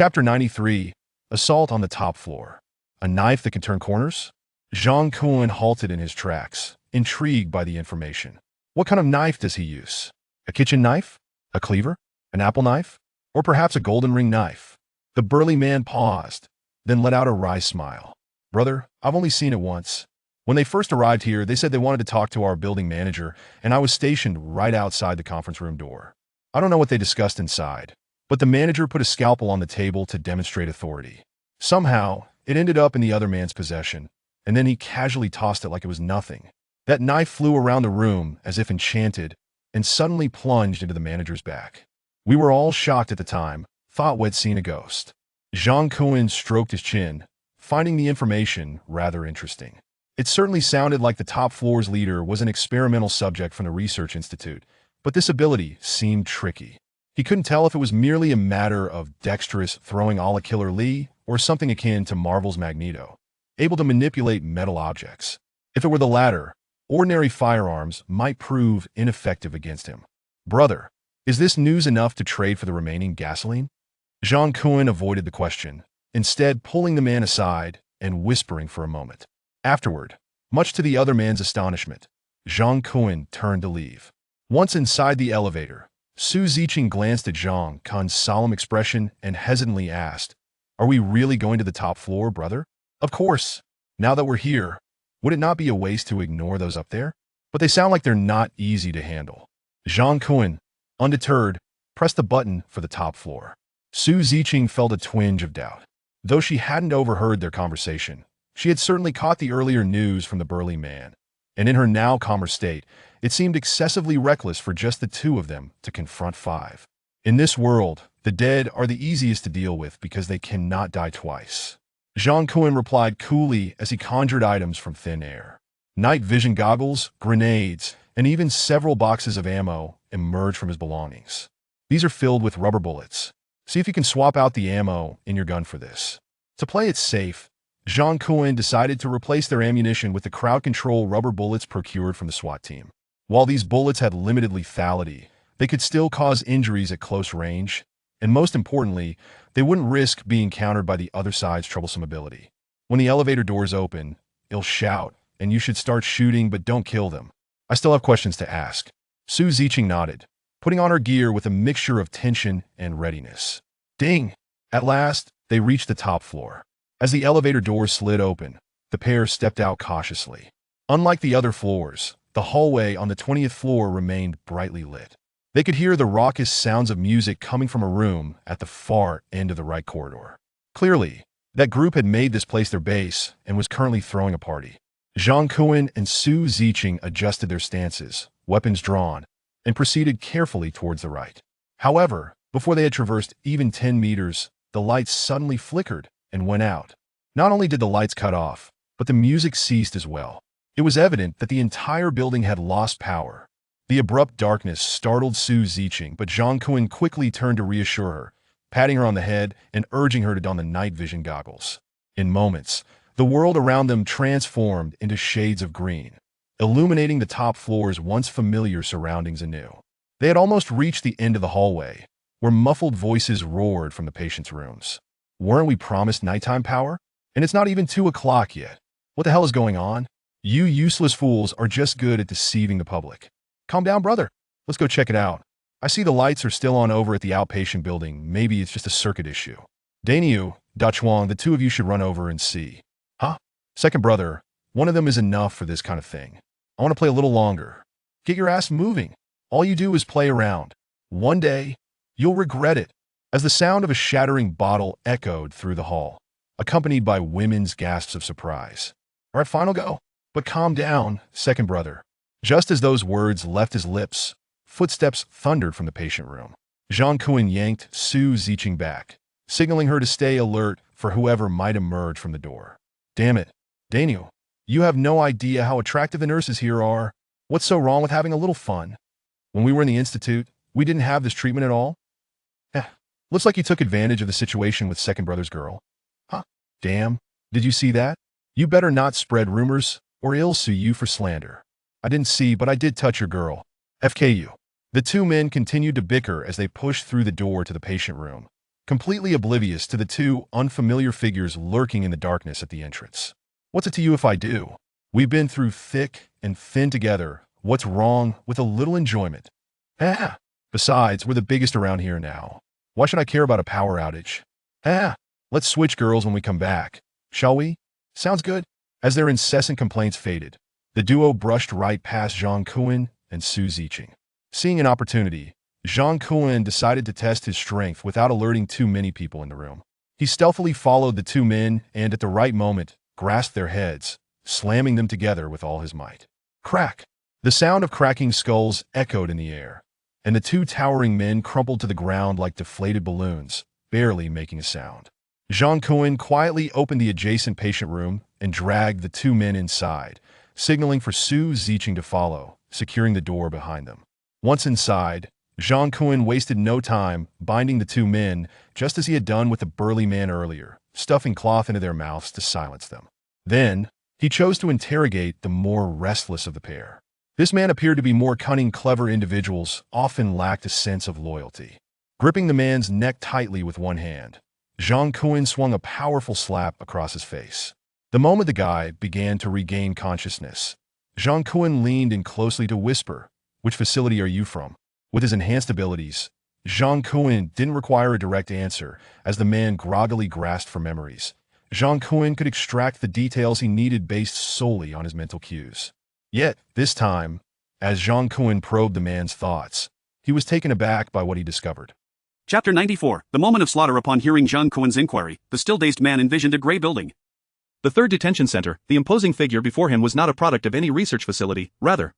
Chapter 93, Assault on the Top Floor. A knife that can turn corners? Zhang Kun halted in his tracks, intrigued by the information. What kind of knife does he use? A kitchen knife? A cleaver? An apple knife? Or perhaps a golden ring knife? The burly man paused, then let out a wry smile. Brother, I've only seen it once. When they first arrived here, they said they wanted to talk to our building manager, and I was stationed right outside the conference room door. I don't know what they discussed inside, but the manager put a scalpel on the table to demonstrate authority. Somehow, it ended up in the other man's possession, and then he casually tossed it like it was nothing. That knife flew around the room as if enchanted, and suddenly plunged into the manager's back. We were all shocked at the time, thought we'd seen a ghost. Zhang Kun stroked his chin, finding the information rather interesting. It certainly sounded like the top floor's leader was an experimental subject from the research institute, but this ability seemed tricky. He couldn't tell if it was merely a matter of dexterous throwing a la Killer Lee or something akin to Marvel's Magneto, able to manipulate metal objects. If it were the latter, ordinary firearms might prove ineffective against him. Brother, is this news enough to trade for the remaining gasoline? Zhang Kun avoided the question, instead pulling the man aside and whispering for a moment. Afterward, much to the other man's astonishment, Zhang Kun turned to leave. Once inside the elevator, Su Ziqing glanced at Zhang Kun's solemn expression and hesitantly asked, "Are we really going to the top floor, brother?" "Of course. Now that we're here, would it not be a waste to ignore those up there? But they sound like they're not easy to handle." Zhang Kun, undeterred, pressed the button for the top floor. Su Ziqing felt a twinge of doubt. Though she hadn't overheard their conversation, she had certainly caught the earlier news from the burly man, and in her now calmer state, it seemed excessively reckless for just the two of them to confront five. In this world, the dead are the easiest to deal with because they cannot die twice. Zhang Kun replied coolly as he conjured items from thin air. Night vision goggles, grenades, and even several boxes of ammo emerged from his belongings. These are filled with rubber bullets. See if you can swap out the ammo in your gun for this. To play it safe, Zhang Kun decided to replace their ammunition with the crowd control rubber bullets procured from the SWAT team. While these bullets had limited lethality, they could still cause injuries at close range, and most importantly, they wouldn't risk being countered by the other side's troublesome ability. When the elevator doors open, it'll shout, and you should start shooting, but don't kill them. I still have questions to ask. Su Ziqing nodded, putting on her gear with a mixture of tension and readiness. Ding! At last, they reached the top floor. As the elevator doors slid open, the pair stepped out cautiously. Unlike the other floors, the hallway on the 20th floor remained brightly lit. They could hear the raucous sounds of music coming from a room at the far end of the right corridor. Clearly, that group had made this place their base and was currently throwing a party. Zhang Kun and Su Ziqing adjusted their stances, weapons drawn, and proceeded carefully towards the right. However, before they had traversed even 10 meters, the lights suddenly flickered and went out. Not only did the lights cut off, but the music ceased as well. It was evident that the entire building had lost power. The abrupt darkness startled Su Ziqing, but Zhang Kun quickly turned to reassure her, patting her on the head and urging her to don the night vision goggles. In moments, the world around them transformed into shades of green, illuminating the top floor's once familiar surroundings anew. They had almost reached the end of the hallway, where muffled voices roared from the patients' rooms. Weren't we promised nighttime power? And it's not even 2 o'clock yet. What the hell is going on? You useless fools are just good at deceiving the public. Calm down, brother. Let's go check it out. I see the lights are still on over at the outpatient building. Maybe it's just a circuit issue. Daniu, Dachuang, the two of you should run over and see. Huh? Second brother, one of them is enough for this kind of thing. I want to play a little longer. Get your ass moving. All you do is play around. One day, you'll regret it. As the sound of a shattering bottle echoed through the hall, accompanied by women's gasps of surprise. All right, final go. But calm down, second brother. Just as those words left his lips, footsteps thundered from the patient room. Zhang Kun yanked Su Ziqing back, signaling her to stay alert for whoever might emerge from the door. Damn it, Daniel, you have no idea how attractive the nurses here are. What's so wrong with having a little fun? When we were in the institute, we didn't have this treatment at all. Looks like you took advantage of the situation with second brother's girl. Huh? Damn, did you see that? You better not spread rumors, or I'll sue you for slander. I didn't see, but I did touch your girl. FKU. The two men continued to bicker as they pushed through the door to the patient room, completely oblivious to the two unfamiliar figures lurking in the darkness at the entrance. What's it to you if I do? We've been through thick and thin together. What's wrong with a little enjoyment? Ah. Besides, we're the biggest around here now. Why should I care about a power outage? Ah. Let's switch girls when we come back. Shall we? Sounds good. As their incessant complaints faded, the duo brushed right past Zhang Kun and Su Ziqing. Seeing an opportunity, Zhang Kun decided to test his strength without alerting too many people in the room. He stealthily followed the two men and, at the right moment, grasped their heads, slamming them together with all his might. Crack! The sound of cracking skulls echoed in the air, and the two towering men crumpled to the ground like deflated balloons, barely making a sound. Zhang Kun quietly opened the adjacent patient room and dragged the two men inside, signaling for Su Ziqing to follow, securing the door behind them. Once inside, Zhang Kun wasted no time binding the two men, just as he had done with the burly man earlier, stuffing cloth into their mouths to silence them. Then, he chose to interrogate the more restless of the pair. This man appeared to be more cunning, clever individuals, often lacked a sense of loyalty. Gripping the man's neck tightly with one hand, Zhang Kun swung a powerful slap across his face. The moment the guy began to regain consciousness, Zhang Kun leaned in closely to whisper, "Which facility are you from?" With his enhanced abilities, Zhang Kun didn't require a direct answer, as the man groggily grasped for memories. Zhang Kun could extract the details he needed based solely on his mental cues. Yet, this time, as Zhang Kun probed the man's thoughts, he was taken aback by what he discovered. Chapter 94, The Moment of Slaughter. Upon hearing Zhang Kun's inquiry, the still-dazed man envisioned a gray building. The third detention center, the imposing figure before him was not a product of any research facility, rather.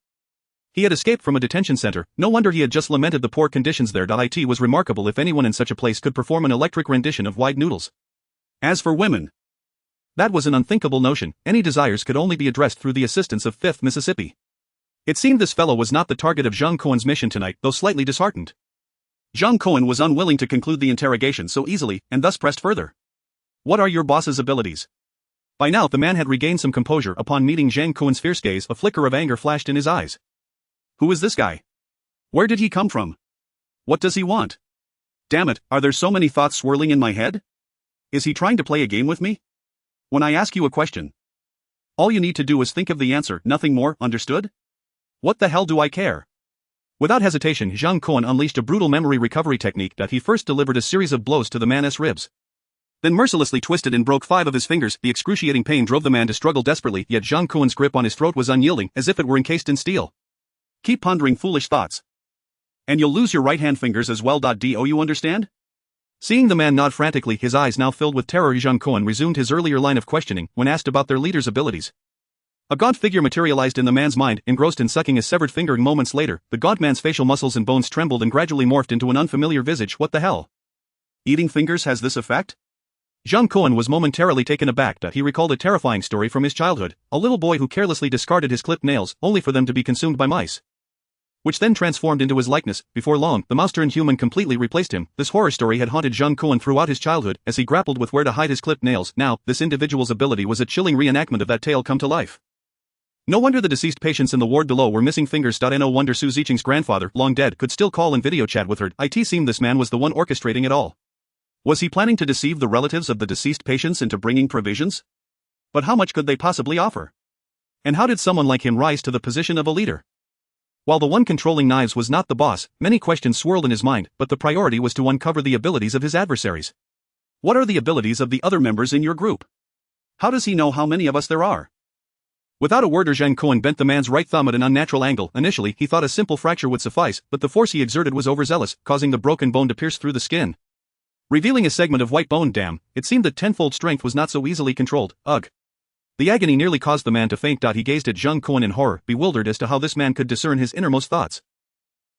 He had escaped from a detention center. No wonder he had just lamented the poor conditions there. It was remarkable if anyone in such a place could perform an electric rendition of wide noodles. As for women, that was an unthinkable notion. Any desires could only be addressed through the assistance of 5th Mississippi. It seemed this fellow was not the target of Zhang Kun's mission tonight, though slightly disheartened. Zhang Kun was unwilling to conclude the interrogation so easily, and thus pressed further. What are your boss's abilities? By now the man had regained some composure. Upon meeting Zhang Kun's fierce gaze, a flicker of anger flashed in his eyes. Who is this guy? Where did he come from? What does he want? Damn it, are there so many thoughts swirling in my head? Is he trying to play a game with me? When I ask you a question, all you need to do is think of the answer, nothing more, understood? What the hell do I care? Without hesitation, Zhang Kun unleashed a brutal memory recovery technique that he first delivered a series of blows to the man's ribs. Then mercilessly twisted and broke 5 of his fingers. The excruciating pain drove the man to struggle desperately, yet Zhang Kun's grip on his throat was unyielding, as if it were encased in steel. Keep pondering foolish thoughts, and you'll lose your right-hand fingers as well. Do you understand? Seeing the man nod frantically, his eyes now filled with terror, Zhang Kun resumed his earlier line of questioning. When asked about their leader's abilities, a gaunt figure materialized in the man's mind, engrossed in sucking his severed finger. Moments later, the gaunt man's facial muscles and bones trembled and gradually morphed into an unfamiliar visage. What the hell? Eating fingers has this effect? Zhang Kun was momentarily taken aback. He recalled a terrifying story from his childhood, a little boy who carelessly discarded his clipped nails, only for them to be consumed by mice, which then transformed into his likeness. Before long, the mouse-turned human completely replaced him. This horror story had haunted Zhang Kun throughout his childhood, as he grappled with where to hide his clipped nails. Now, this individual's ability was a chilling reenactment of that tale come to life. No wonder the deceased patients in the ward below were missing fingers. No wonder Su Ziqing's grandfather, long dead, could still call and video chat with her. It seemed this man was the one orchestrating it all. Was he planning to deceive the relatives of the deceased patients into bringing provisions? But how much could they possibly offer? And how did someone like him rise to the position of a leader? While the one controlling knives was not the boss, many questions swirled in his mind, but the priority was to uncover the abilities of his adversaries. What are the abilities of the other members in your group? How does he know how many of us there are? Without a word, Zhang Kun bent the man's right thumb at an unnatural angle. Initially, he thought a simple fracture would suffice, but the force he exerted was overzealous, causing the broken bone to pierce through the skin, revealing a segment of white bone. Damn, it seemed that tenfold strength was not so easily controlled. Ugh. The agony nearly caused the man to faint. He gazed at Zhang Kun in horror, bewildered as to how this man could discern his innermost thoughts.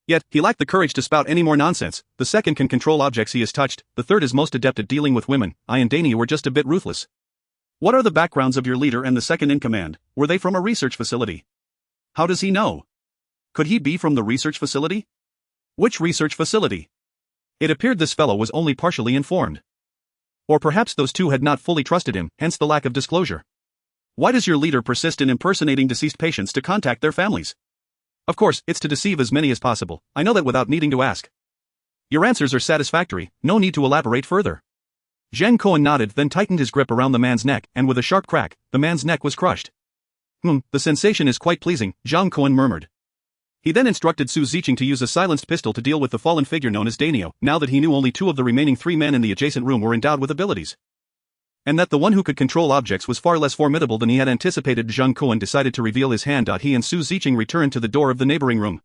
Yet, he lacked the courage to spout any more nonsense. The second can control objects he has touched, the third is most adept at dealing with women. I and Danny were just a bit ruthless. What are the backgrounds of your leader and the second in command? Were they from a research facility? How does he know? Could he be from the research facility? Which research facility? It appeared this fellow was only partially informed. Or perhaps those two had not fully trusted him, hence the lack of disclosure. Why does your leader persist in impersonating deceased patients to contact their families? Of course, it's to deceive as many as possible. I know that without needing to ask. Your answers are satisfactory, no need to elaborate further. Zhang Kun nodded, then tightened his grip around the man's neck, and with a sharp crack, the man's neck was crushed. The sensation is quite pleasing, Zhang Kun murmured. He then instructed Su Ziqing to use a silenced pistol to deal with the fallen figure known as Dainio, now that he knew only 2 of the remaining 3 men in the adjacent room were endowed with abilities. And that the one who could control objects was far less formidable than he had anticipated. Zhang Kun decided to reveal his hand. He and Su Ziqing returned to the door of the neighboring room.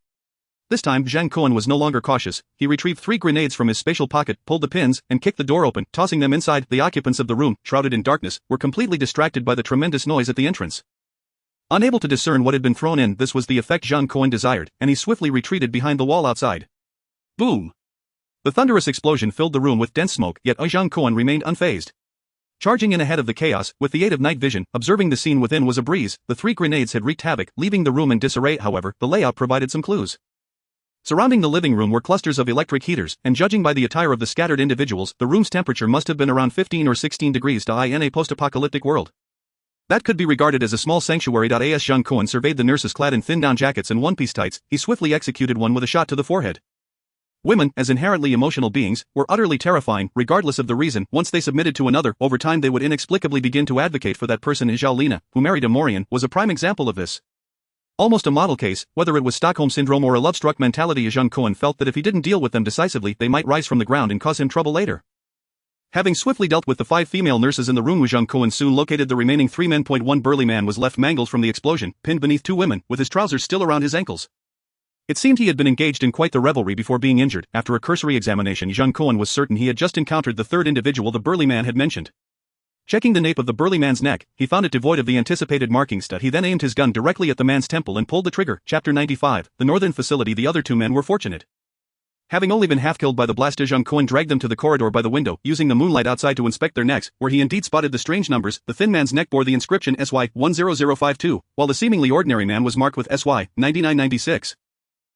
This time Zhang Kun was no longer cautious. He retrieved 3 grenades from his spatial pocket, pulled the pins, and kicked the door open, tossing them inside. The occupants of the room, shrouded in darkness, were completely distracted by the tremendous noise at the entrance. Unable to discern what had been thrown in, this was the effect Zhang Kun desired, and he swiftly retreated behind the wall outside. Boom! The thunderous explosion filled the room with dense smoke, yet Zhang Kun remained unfazed. Charging in ahead of the chaos, with the aid of night vision, observing the scene within was a breeze. The 3 grenades had wreaked havoc, leaving the room in disarray. However, the layout provided some clues. Surrounding the living room were clusters of electric heaters, and judging by the attire of the scattered individuals, the room's temperature must have been around 15 or 16 degrees in a post-apocalyptic world. That could be regarded as a small sanctuary. As Zhang Kun surveyed the nurses clad in thin down jackets and one-piece tights, he swiftly executed one with a shot to the forehead. Women, as inherently emotional beings, were utterly terrifying, regardless of the reason. Once they submitted to another, over time they would inexplicably begin to advocate for that person. Zhao Lina, who married a Morian, was a prime example of this. Almost a model case, whether it was Stockholm Syndrome or a love-struck mentality. Zhang Kun felt that if he didn't deal with them decisively, they might rise from the ground and cause him trouble later. Having swiftly dealt with the 5 female nurses in the room, Zhang Kun soon located the remaining 3 men. One burly man was left mangled from the explosion, pinned beneath 2 women, with his trousers still around his ankles. It seemed he had been engaged in quite the revelry before being injured. After a cursory examination, Zhang Kun was certain he had just encountered the 3rd individual the burly man had mentioned. Checking the nape of the burly man's neck, he found it devoid of the anticipated markings. He then aimed his gun directly at the man's temple and pulled the trigger. Chapter 95, The Northern Facility. The other 2 men were fortunate. Having only been half-killed by the blast, Zhang Kun dragged them to the corridor by the window, using the moonlight outside to inspect their necks, where he indeed spotted the strange numbers. The thin man's neck bore the inscription SY 10052, while the seemingly ordinary man was marked with SY 9996.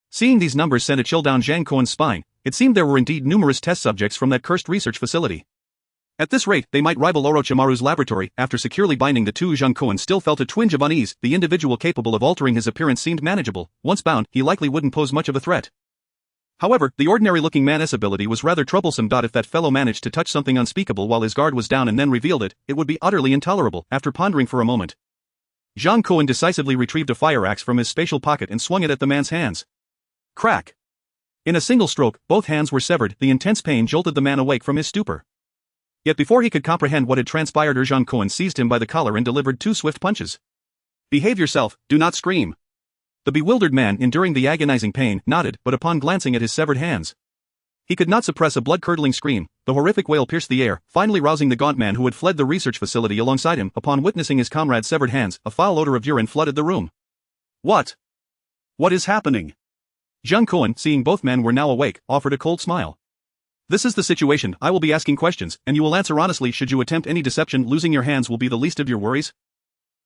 Seeing these numbers sent a chill down Zhang Kun's spine. It seemed there were indeed numerous test subjects from that cursed research facility. At this rate, they might rival Orochimaru's laboratory. After securely binding the 2, Zhang Kun still felt a twinge of unease. The individual capable of altering his appearance seemed manageable. Once bound, he likely wouldn't pose much of a threat. However, the ordinary-looking man's ability was rather troublesome. If that fellow managed to touch something unspeakable while his guard was down and then revealed it, it would be utterly intolerable. After pondering for a moment, Zhang Kun decisively retrieved a fire axe from his spatial pocket and swung it at the man's hands. Crack! In a single stroke, both hands were severed. The intense pain jolted the man awake from his stupor. Yet before he could comprehend what had transpired, Zhang Kun seized him by the collar and delivered 2 swift punches. Behave yourself, do not scream. The bewildered man, enduring the agonizing pain, nodded, but upon glancing at his severed hands, he could not suppress a blood-curdling scream. The horrific wail pierced the air, finally rousing the gaunt man who had fled the research facility alongside him. Upon witnessing his comrade's severed hands, a foul odor of urine flooded the room. What is happening? Zhang Kun, seeing both men were now awake, offered a cold smile. This is the situation. I will be asking questions, and you will answer honestly. Should you attempt any deception, losing your hands will be the least of your worries.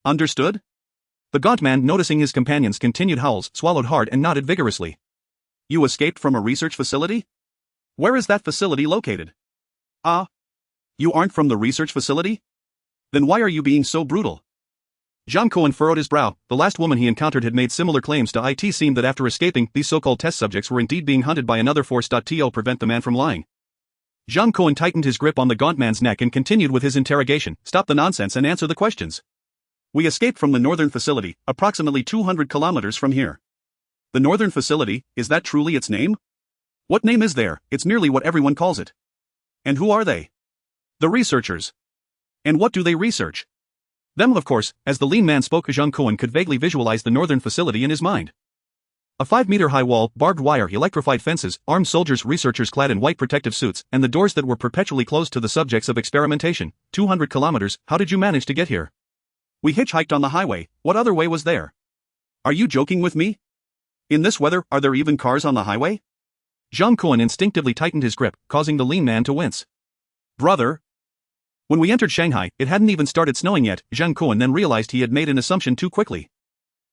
Understood? The gaunt man, noticing his companion's continued howls, swallowed hard and nodded vigorously. You escaped from a research facility? Where is that facility located? You aren't from the research facility? Then why are you being so brutal? Zhang Kun furrowed his brow. The last woman he encountered had made similar claims to it. Seemed that after escaping, these so-called test subjects were indeed being hunted by another force. To prevent the man from lying, Zhang Kun tightened his grip on the gaunt man's neck and continued with his interrogation. Stop the nonsense and answer the questions. We escaped from the northern facility, approximately 200 kilometers from here. The northern facility, is that truly its name? What name is there? It's merely what everyone calls it. And who are they? The researchers. And what do they research? Them, of course. As the lean man spoke, Zhang Kun could vaguely visualize the northern facility in his mind. A 5-meter-high wall, barbed wire, electrified fences, armed soldiers, researchers clad in white protective suits, and the doors that were perpetually closed to the subjects of experimentation. 200 kilometers, how did you manage to get here? We hitchhiked on the highway. What other way was there? Are you joking with me? In this weather, are there even cars on the highway? Zhang Kun instinctively tightened his grip, causing the lean man to wince. Brother. When we entered Shanghai, it hadn't even started snowing yet. Zhang Kun then realized he had made an assumption too quickly.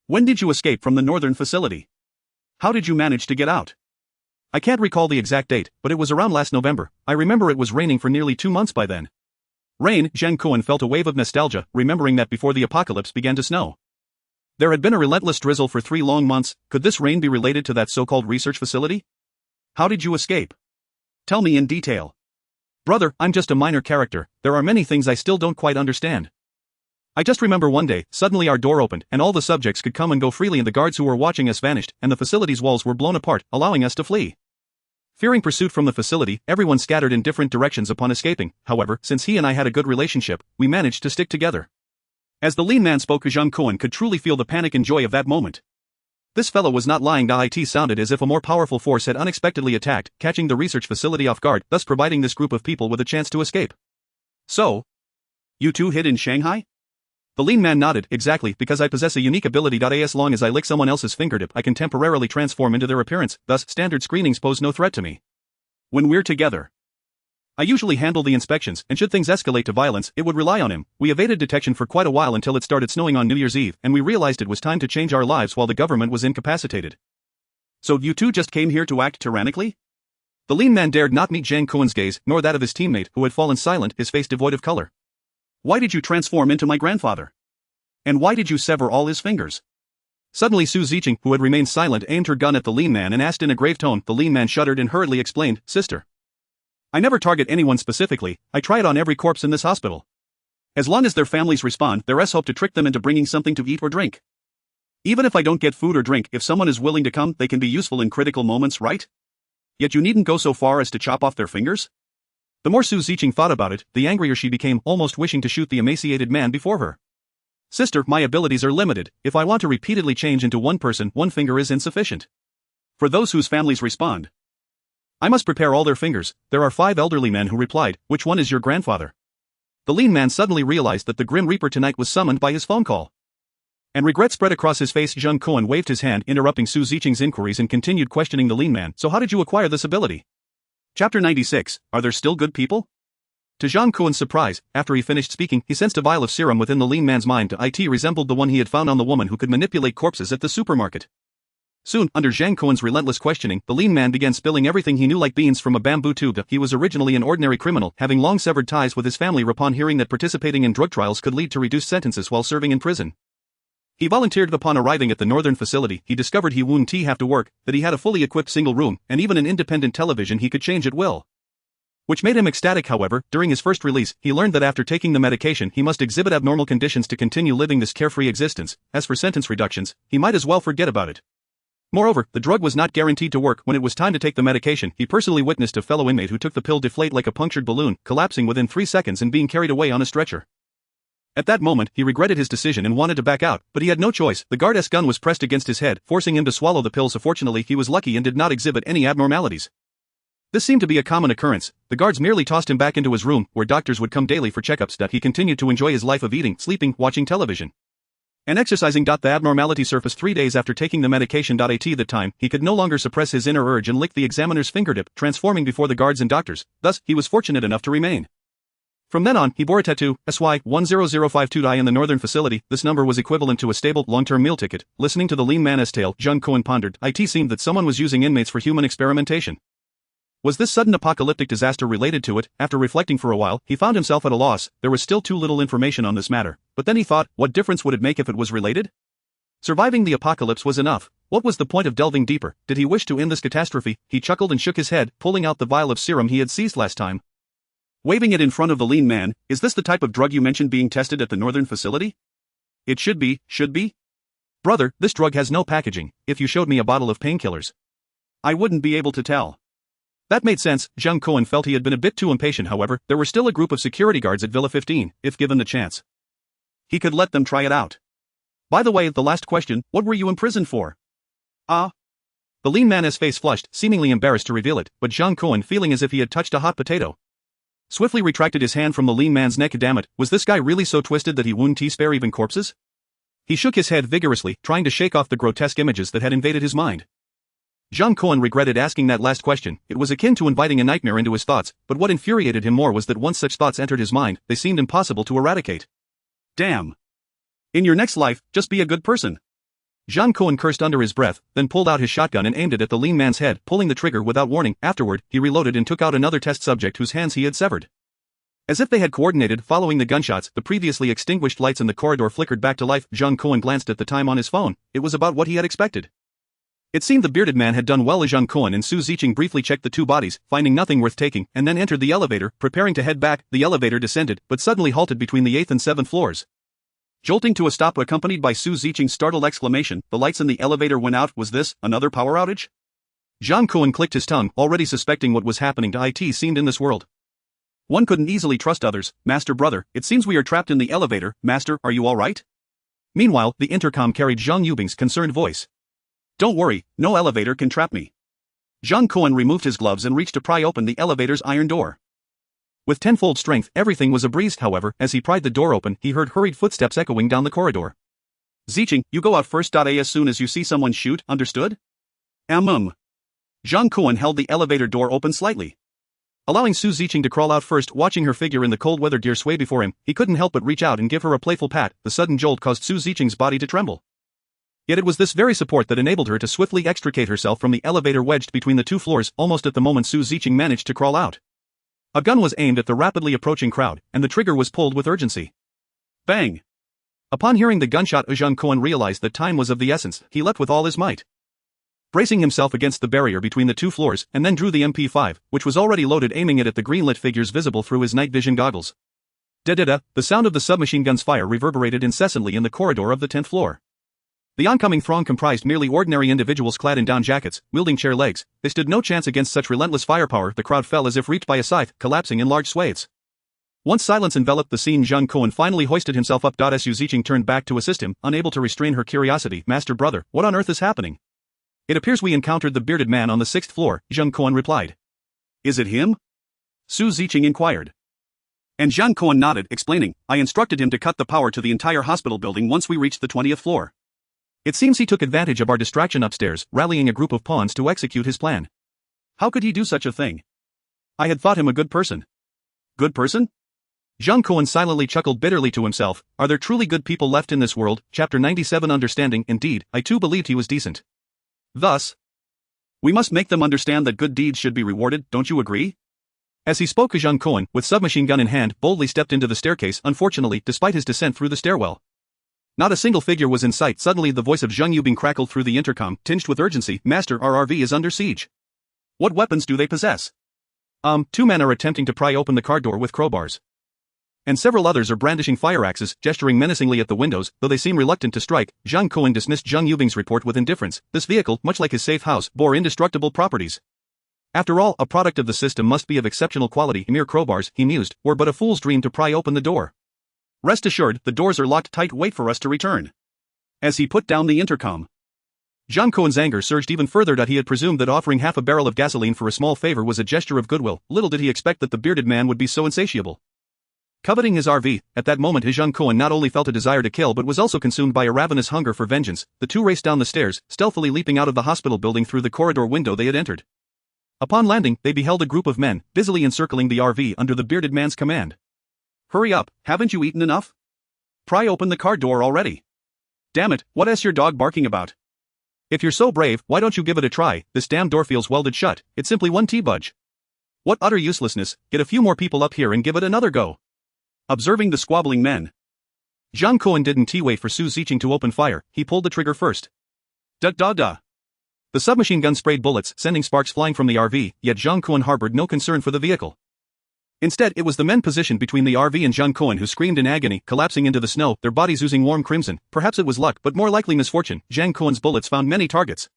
When did you escape from the northern facility? How did you manage to get out? I can't recall the exact date, but it was around last November. I remember it was raining for nearly 2 months by then. Rain? Zhang Kun felt a wave of nostalgia, remembering that before the apocalypse began to snow, there had been a relentless drizzle for 3 long months. Could this rain be related to that so-called research facility? How did you escape? Tell me in detail. Brother, I'm just a minor character, there are many things I still don't quite understand. I just remember one day, suddenly our door opened and all the subjects could come and go freely and the guards who were watching us vanished and the facility's walls were blown apart, allowing us to flee. Fearing pursuit from the facility, everyone scattered in different directions upon escaping. However, since he and I had a good relationship, we managed to stick together. As the lean man spoke, Zhang Kun could truly feel the panic and joy of that moment. This fellow was not lying. It sounded as if a more powerful force had unexpectedly attacked, catching the research facility off guard, thus providing this group of people with a chance to escape. So, you two hid in Shanghai? The lean man nodded. Exactly, because I possess a unique ability. As long as I lick someone else's fingertip, I can temporarily transform into their appearance, thus standard screenings pose no threat to me. When we're together, I usually handle the inspections, and should things escalate to violence, it would rely on him. We evaded detection for quite a while until it started snowing on New Year's Eve, and we realized it was time to change our lives while the government was incapacitated. So you two just came here to act tyrannically? The lean man dared not meet Zhang Kun's gaze, nor that of his teammate, who had fallen silent, his face devoid of color. Why did you transform into my grandfather? And why did you sever all his fingers? Suddenly Su Ziqing, who had remained silent, aimed her gun at the lean man and asked in a grave tone. The lean man shuddered and hurriedly explained, Sister, I never target anyone specifically, I try it on every corpse in this hospital. As long as their families respond, there's hope to trick them into bringing something to eat or drink. Even if I don't get food or drink, if someone is willing to come, they can be useful in critical moments, right? Yet you needn't go so far as to chop off their fingers? The more Su Ziqing thought about it, the angrier she became, almost wishing to shoot the emaciated man before her. Sister, my abilities are limited. If I want to repeatedly change into one person, one finger is insufficient. For those whose families respond, I must prepare all their fingers. There are 5 elderly men who replied, which one is your grandfather? The lean man suddenly realized that the Grim Reaper tonight was summoned by his phone call. And regret spread across his face. Zhang Kun waved his hand, interrupting Su Ziqing's inquiries and continued questioning the lean man. So how did you acquire this ability? Chapter 96, Are there still good people? To Zhang Kun's surprise, after he finished speaking, he sensed a vial of serum within the lean man's mind. It resembled the one he had found on the woman who could manipulate corpses at the supermarket. Soon, under Zhang Kun's relentless questioning, the lean man began spilling everything he knew like beans from a bamboo tube. He was originally an ordinary criminal, having long severed ties with his family upon hearing that participating in drug trials could lead to reduced sentences while serving in prison. He volunteered. Upon arriving at the northern facility, he discovered he wouldn't have to work, that he had a fully equipped single room, and even an independent television he could change at will. Which made him ecstatic. However, during his first release, he learned that after taking the medication he must exhibit abnormal conditions to continue living this carefree existence. As for sentence reductions, he might as well forget about it. Moreover, the drug was not guaranteed to work. When it was time to take the medication, he personally witnessed a fellow inmate who took the pill deflate like a punctured balloon, collapsing within 3 seconds and being carried away on a stretcher. At that moment, he regretted his decision and wanted to back out, but he had no choice. The guard's gun was pressed against his head, forcing him to swallow the pills. Fortunately, he was lucky and did not exhibit any abnormalities. This seemed to be a common occurrence. The guards merely tossed him back into his room, where doctors would come daily for checkups. That he continued to enjoy his life of eating, sleeping, watching television, and exercising. The abnormality surfaced 3 days after taking the medication. At that time, he could no longer suppress his inner urge and licked the examiner's fingertip, transforming before the guards and doctors. Thus, he was fortunate enough to remain. From then on, he bore a tattoo, SY10052 in the northern facility. This number was equivalent to a stable, long-term meal ticket. Listening to the lean man's tale, Zhang Kun pondered. It seemed that someone was using inmates for human experimentation. Was this sudden apocalyptic disaster related to it? After reflecting for a while, he found himself at a loss. There was still too little information on this matter, but then he thought, what difference would it make if it was related? Surviving the apocalypse was enough. What was the point of delving deeper? Did he wish to end this catastrophe? He chuckled and shook his head, pulling out the vial of serum he had seized last time. Waving it in front of the lean man, is this the type of drug you mentioned being tested at the northern facility? It should be. Brother, this drug has no packaging. If you showed me a bottle of painkillers, I wouldn't be able to tell. That made sense. Zhang Kun felt he had been a bit too impatient. However, there were still a group of security guards at Villa 15, if given the chance, he could let them try it out. By the way, the last question, what were you imprisoned for? The lean man's face flushed, seemingly embarrassed to reveal it, but Zhang Kun, feeling as if he had touched a hot potato, swiftly retracted his hand from the lean man's neck. Damn it, was this guy really so twisted that he wouldn't spare even corpses? He shook his head vigorously, trying to shake off the grotesque images that had invaded his mind. Zhang Kun regretted asking that last question. It was akin to inviting a nightmare into his thoughts, but what infuriated him more was that once such thoughts entered his mind, they seemed impossible to eradicate. Damn. In your next life, just be a good person. Zhang Kun cursed under his breath, then pulled out his shotgun and aimed it at the lean man's head, pulling the trigger without warning. Afterward, he reloaded and took out another test subject whose hands he had severed. As if they had coordinated following the gunshots, the previously extinguished lights in the corridor flickered back to life. Zhang Kun glanced at the time on his phone. It was about what he had expected. It seemed the bearded man had done well as Zhang Kun and Su Ziqing briefly checked the two bodies, finding nothing worth taking, and then entered the elevator, preparing to head back. The elevator descended, but suddenly halted between the 8th and 7th floors. Jolting to a stop accompanied by Su Ziqing's startled exclamation, the lights in the elevator went out. Was this another power outage? Zhang Kun clicked his tongue, already suspecting what was happening to it seemed in this world. One couldn't easily trust others. Master brother, it seems we are trapped in the elevator. Master, are you alright? Meanwhile, the intercom carried Zhang Yubing's concerned voice. Don't worry, no elevator can trap me. Zhang Kun removed his gloves and reached to pry open the elevator's iron door. With tenfold strength, everything was a breeze. However, as he pried the door open, he heard hurried footsteps echoing down the corridor. Ziqing, you go out first. As soon as you see someone shoot, understood? Zhang Kun held the elevator door open slightly. Allowing Su Ziqing to crawl out first, watching her figure in the cold weather gear sway before him, he couldn't help but reach out and give her a playful pat. The sudden jolt caused Su Ziqing's body to tremble. Yet it was this very support that enabled her to swiftly extricate herself from the elevator wedged between the two floors. Almost at the moment Su Ziqing managed to crawl out, a gun was aimed at the rapidly approaching crowd, and the trigger was pulled with urgency. Bang! Upon hearing the gunshot, Zhang Kun realized that time was of the essence. He leapt with all his might, bracing himself against the barrier between the two floors, and then drew the MP5, which was already loaded, aiming it at the green-lit figures visible through his night vision goggles. Da-da-da, the sound of the submachine gun's fire reverberated incessantly in the corridor of the 10th floor. The oncoming throng comprised merely ordinary individuals clad in down jackets, wielding chair legs. They stood no chance against such relentless firepower. The crowd fell as if reached by a scythe, collapsing in large swathes. Once silence enveloped the scene, Zhang Kun finally hoisted himself up. Su Ziqing turned back to assist him, unable to restrain her curiosity. Master brother, what on earth is happening? It appears we encountered the bearded man on the 6th floor, Zhang Kun replied. Is it him? Su Ziqing inquired. And Zhang Kun nodded, explaining, I instructed him to cut the power to the entire hospital building once we reached the 20th floor. It seems he took advantage of our distraction upstairs, rallying a group of pawns to execute his plan. How could he do such a thing? I had thought him a good person. Good person? Zhang Kun silently chuckled bitterly to himself. Are there truly good people left in this world? Chapter 97. Understanding. Indeed, I too believed he was decent. Thus, we must make them understand that good deeds should be rewarded, don't you agree? As he spoke, Zhang Kun, with submachine gun in hand, boldly stepped into the staircase. Unfortunately, despite his descent through the stairwell, not a single figure was in sight. Suddenly the voice of Zhang Yubing crackled through the intercom, tinged with urgency. Master, our RV is under siege. What weapons do they possess? Two men are attempting to pry open the car door with crowbars. And several others are brandishing fire axes, gesturing menacingly at the windows. Though they seem reluctant to strike, Zhang Kun dismissed Zhang Yubing's report with indifference. This vehicle, much like his safe house, bore indestructible properties. After all, a product of the system must be of exceptional quality. Mere crowbars, he mused, were but a fool's dream to pry open the door. Rest assured, the doors are locked tight. Wait for us to return. As he put down the intercom, Zhang Kun's anger surged even further. He had presumed that offering half a barrel of gasoline for a small favor was a gesture of goodwill. Little did he expect that the bearded man would be so insatiable. Coveting his RV, at that moment Zhang Kun not only felt a desire to kill but was also consumed by a ravenous hunger for vengeance. The two raced down the stairs, stealthily leaping out of the hospital building through the corridor window they had entered. Upon landing, they beheld a group of men, busily encircling the RV under the bearded man's command. Hurry up, haven't you eaten enough? Pry open the car door already. Damn it, what is your dog barking about? If you're so brave, why don't you give it a try? This damn door feels welded shut. It's simply one T-budge. What utter uselessness. Get a few more people up here and give it another go. Observing the squabbling men, Zhang Kun didn't wait for Su Ziqing to open fire. He pulled the trigger first. Da-da-da. The submachine gun sprayed bullets, sending sparks flying from the RV, yet Zhang Kun harbored no concern for the vehicle. Instead, it was the men positioned between the RV and Zhang Kun who screamed in agony, collapsing into the snow, their bodies oozing warm crimson. Perhaps it was luck, but more likely misfortune. Zhang Kun's bullets found many targets,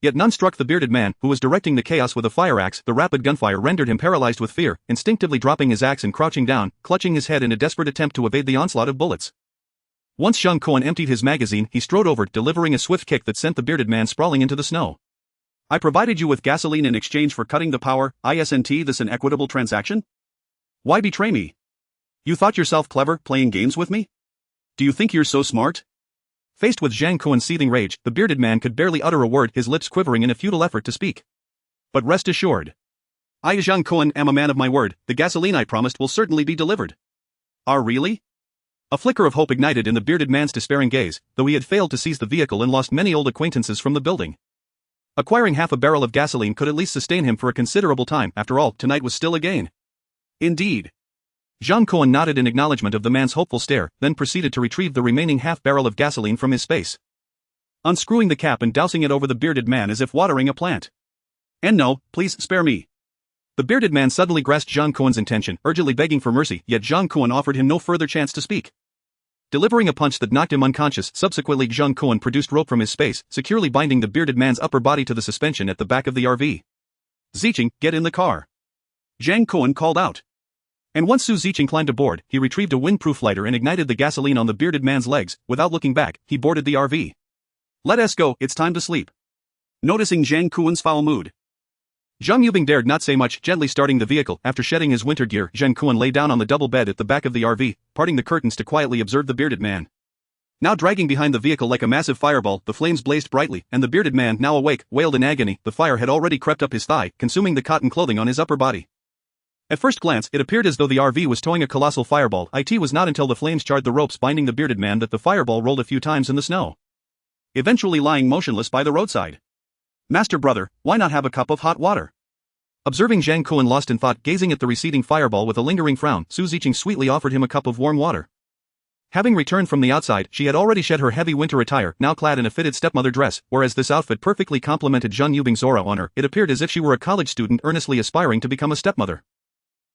yet none struck the bearded man, who was directing the chaos with a fire axe. The rapid gunfire rendered him paralyzed with fear, instinctively dropping his axe and crouching down, clutching his head in a desperate attempt to evade the onslaught of bullets. Once Zhang Kun emptied his magazine, he strode over, delivering a swift kick that sent the bearded man sprawling into the snow. I provided you with gasoline in exchange for cutting the power. Isn't this an equitable transaction? Why betray me? You thought yourself clever, playing games with me? Do you think you're so smart? Faced with Zhang Kun's seething rage, the bearded man could barely utter a word, his lips quivering in a futile effort to speak. But rest assured, I, Zhang Kun, am a man of my word. The gasoline I promised will certainly be delivered. Really? A flicker of hope ignited in the bearded man's despairing gaze, though he had failed to seize the vehicle and lost many old acquaintances from the building. Acquiring half a barrel of gasoline could at least sustain him for a considerable time. After all, tonight was still a gain. Indeed. Zhang Kun nodded in acknowledgement of the man's hopeful stare, then proceeded to retrieve the remaining half barrel of gasoline from his space. unscrewing the cap and dousing it over the bearded man as if watering a plant. "And no, please spare me." The bearded man suddenly grasped Zhang Kun's intention, urgently begging for mercy, yet Zhang Kun offered him no further chance to speak. Delivering a punch that knocked him unconscious, subsequently Zhang Kun produced rope from his space, securely binding the bearded man's upper body to the suspension at the back of the RV. "Zicheng, get in the car," Zhang Kun called out. And once Su Zicheng climbed aboard, he retrieved a windproof lighter and ignited the gasoline on the bearded man's legs. Without looking back, he boarded the RV. "Let us go, it's time to sleep." Noticing Zhang Kun's foul mood, Zhang Yubing dared not say much, gently starting the vehicle. After shedding his winter gear, Zhang Kun lay down on the double bed at the back of the RV, parting the curtains to quietly observe the bearded man. Now dragging behind the vehicle like a massive fireball, the flames blazed brightly, and the bearded man, now awake, wailed in agony. The fire had already crept up his thigh, consuming the cotton clothing on his upper body. At first glance, it appeared as though the RV was towing a colossal fireball. It was not until the flames charred the ropes binding the bearded man that the fireball rolled a few times in the snow, eventually lying motionless by the roadside. "Master brother, why not have a cup of hot water?" Observing Zhang Kun lost in thought, gazing at the receding fireball with a lingering frown, Su Zicheng sweetly offered him a cup of warm water. Having returned from the outside, she had already shed her heavy winter attire, now clad in a fitted stepmother dress. Whereas this outfit perfectly complemented Zhang Yubing's aura on her, it appeared as if she were a college student earnestly aspiring to become a stepmother.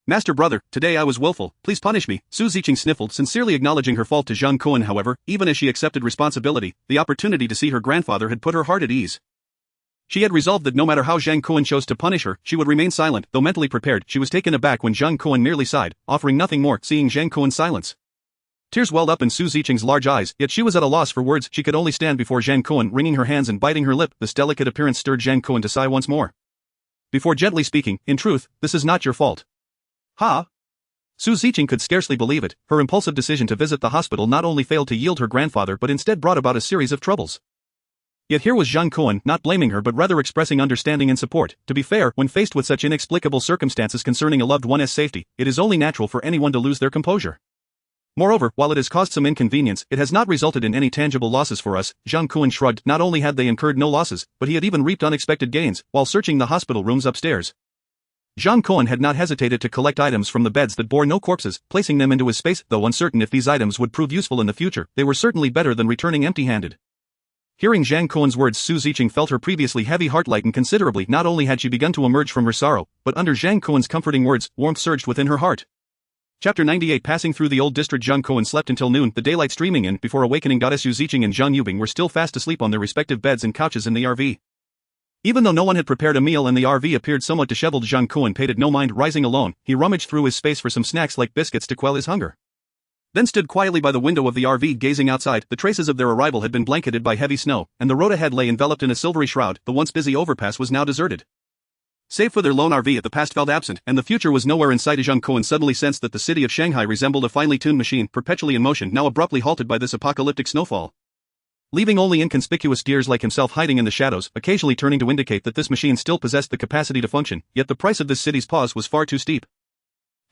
"Master brother, today I was willful, please punish me," Su Zicheng sniffled, sincerely acknowledging her fault to Zhang Kun. However, even as she accepted responsibility, the opportunity to see her grandfather had put her heart at ease. She had resolved that no matter how Zhang Kun chose to punish her, she would remain silent. Though mentally prepared, she was taken aback when Zhang Kun merely sighed, offering nothing more, seeing Zhang Kun's silence. Tears welled up in Su Zicheng's large eyes, yet she was at a loss for words. She could only stand before Zhang Kun, wringing her hands and biting her lip. This delicate appearance stirred Zhang Kun to sigh once more. Before gently speaking, "In truth, this is not your fault." "Ha?" Su Zicheng could scarcely believe it. Her impulsive decision to visit the hospital not only failed to yield her grandfather but instead brought about a series of troubles. Yet here was Zhang Kun, not blaming her but rather expressing understanding and support. To be fair, when faced with such inexplicable circumstances concerning a loved one's safety, it is only natural for anyone to lose their composure. Moreover, while it has caused some inconvenience, it has not resulted in any tangible losses for us. Zhang Kun shrugged. Not only had they incurred no losses, but he had even reaped unexpected gains, while searching the hospital rooms upstairs. Zhang Kun had not hesitated to collect items from the beds that bore no corpses, placing them into his space. Though uncertain if these items would prove useful in the future, they were certainly better than returning empty-handed. Hearing Zhang Kun's words, Su Zicheng felt her previously heavy heart lighten considerably. Not only had she begun to emerge from her sorrow, but under Zhang Kun's comforting words, warmth surged within her heart. Chapter 98. Passing through the old district, Zhang Kun slept until noon, the daylight streaming in. Before awakening, Goddess Su Zicheng and Zhang Yubing were still fast asleep on their respective beds and couches in the RV. Even though no one had prepared a meal and the RV appeared somewhat disheveled, Zhang Kun paid it no mind. Rising alone, he rummaged through his space for some snacks like biscuits to quell his hunger. Then stood quietly by the window of the RV gazing outside. The traces of their arrival had been blanketed by heavy snow, and the road ahead lay enveloped in a silvery shroud. The once busy overpass was now deserted. Save for their lone RV, the past felt absent, and the future was nowhere in sight. Zhang Kun suddenly sensed that the city of Shanghai resembled a finely tuned machine, perpetually in motion, now abruptly halted by this apocalyptic snowfall. Leaving only inconspicuous deers like himself hiding in the shadows, occasionally turning to indicate that this machine still possessed the capacity to function, yet the price of this city's pause was far too steep.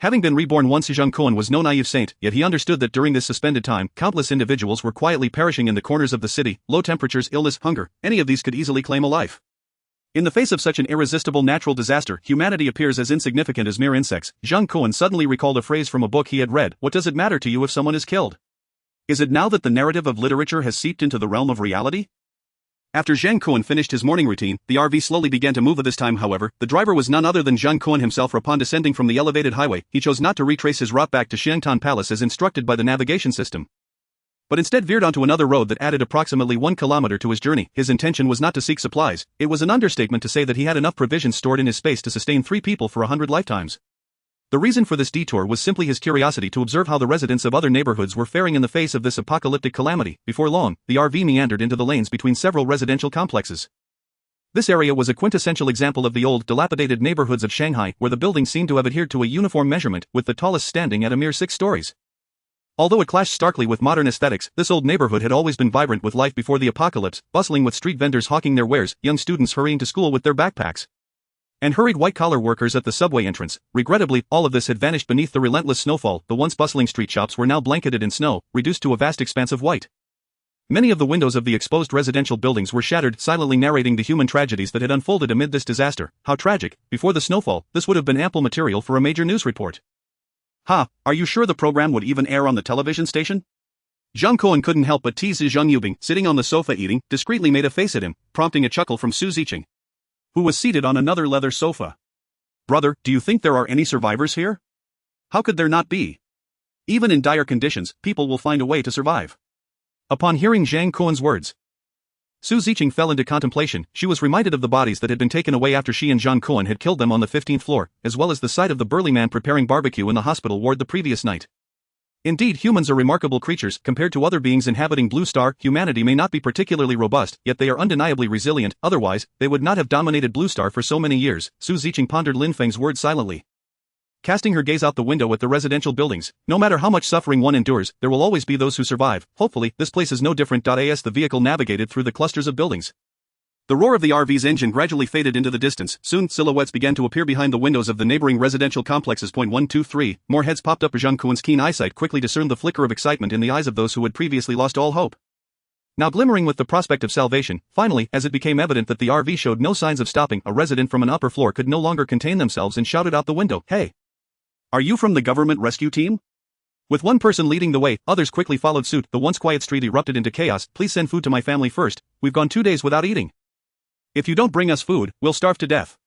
Having been reborn once, Zhang Kun was no naive saint, yet he understood that during this suspended time, countless individuals were quietly perishing in the corners of the city. Low temperatures, illness, hunger, any of these could easily claim a life. In the face of such an irresistible natural disaster, humanity appears as insignificant as mere insects. Zhang Kun suddenly recalled a phrase from a book he had read: "What does it matter to you if someone is killed? Is it now that the narrative of literature has seeped into the realm of reality?" After Zhang Kun finished his morning routine, the RV slowly began to move. At this time, however, the driver was none other than Zhang Kun himself. Upon descending from the elevated highway, he chose not to retrace his route back to Xiangtan Palace as instructed by the navigation system, but instead veered onto another road that added approximately 1 kilometer to his journey. His intention was not to seek supplies. It was an understatement to say that he had enough provisions stored in his space to sustain 3 people for 100 lifetimes. The reason for this detour was simply his curiosity to observe how the residents of other neighborhoods were faring in the face of this apocalyptic calamity. Before long, the RV meandered into the lanes between several residential complexes. This area was a quintessential example of the old, dilapidated neighborhoods of Shanghai, where the buildings seemed to have adhered to a uniform measurement, with the tallest standing at a mere 6 stories. Although it clashed starkly with modern aesthetics, this old neighborhood had always been vibrant with life before the apocalypse, bustling with street vendors hawking their wares, young students hurrying to school with their backpacks, and hurried white-collar workers at the subway entrance. Regrettably, all of this had vanished beneath the relentless snowfall. The once bustling street shops were now blanketed in snow, reduced to a vast expanse of white. Many of the windows of the exposed residential buildings were shattered, silently narrating the human tragedies that had unfolded amid this disaster. How tragic! Before the snowfall, this would have been ample material for a major news report. "Ha, are you sure the program would even air on the television station?" Zhang Kun couldn't help but tease Zhang Yubing, sitting on the sofa eating, discreetly made a face at him, prompting a chuckle from Su Ziqing, who was seated on another leather sofa. Brother, do you think there are any survivors here? How could there not be? Even in dire conditions, people will find a way to survive. Upon hearing Zhang Kun's words, Su Ziqing fell into contemplation. She was reminded of the bodies that had been taken away after she and Zhang Kun had killed them on the 15th floor, as well as the sight of the burly man preparing barbecue in the hospital ward the previous night. Indeed, humans are remarkable creatures. Compared to other beings inhabiting Blue Star, humanity may not be particularly robust, yet they are undeniably resilient, otherwise, they would not have dominated Blue Star for so many years. Su Ziqing pondered Lin Feng's words silently, casting her gaze out the window at the residential buildings. No matter how much suffering one endures, there will always be those who survive. Hopefully, this place is no different. As the vehicle navigated through the clusters of buildings, the roar of the RV's engine gradually faded into the distance. Soon, silhouettes began to appear behind the windows of the neighboring residential complexes. 1, 2, 3. More heads popped up. Zhang Kun's keen eyesight quickly discerned the flicker of excitement in the eyes of those who had previously lost all hope, now glimmering with the prospect of salvation. Finally, as it became evident that the RV showed no signs of stopping, a resident from an upper floor could no longer contain themselves and shouted out the window, "Hey! Are you from the government rescue team?" With one person leading the way, others quickly followed suit. The once quiet street erupted into chaos. "Please send food to my family first. We've gone 2 days without eating. If you don't bring us food, we'll starve to death."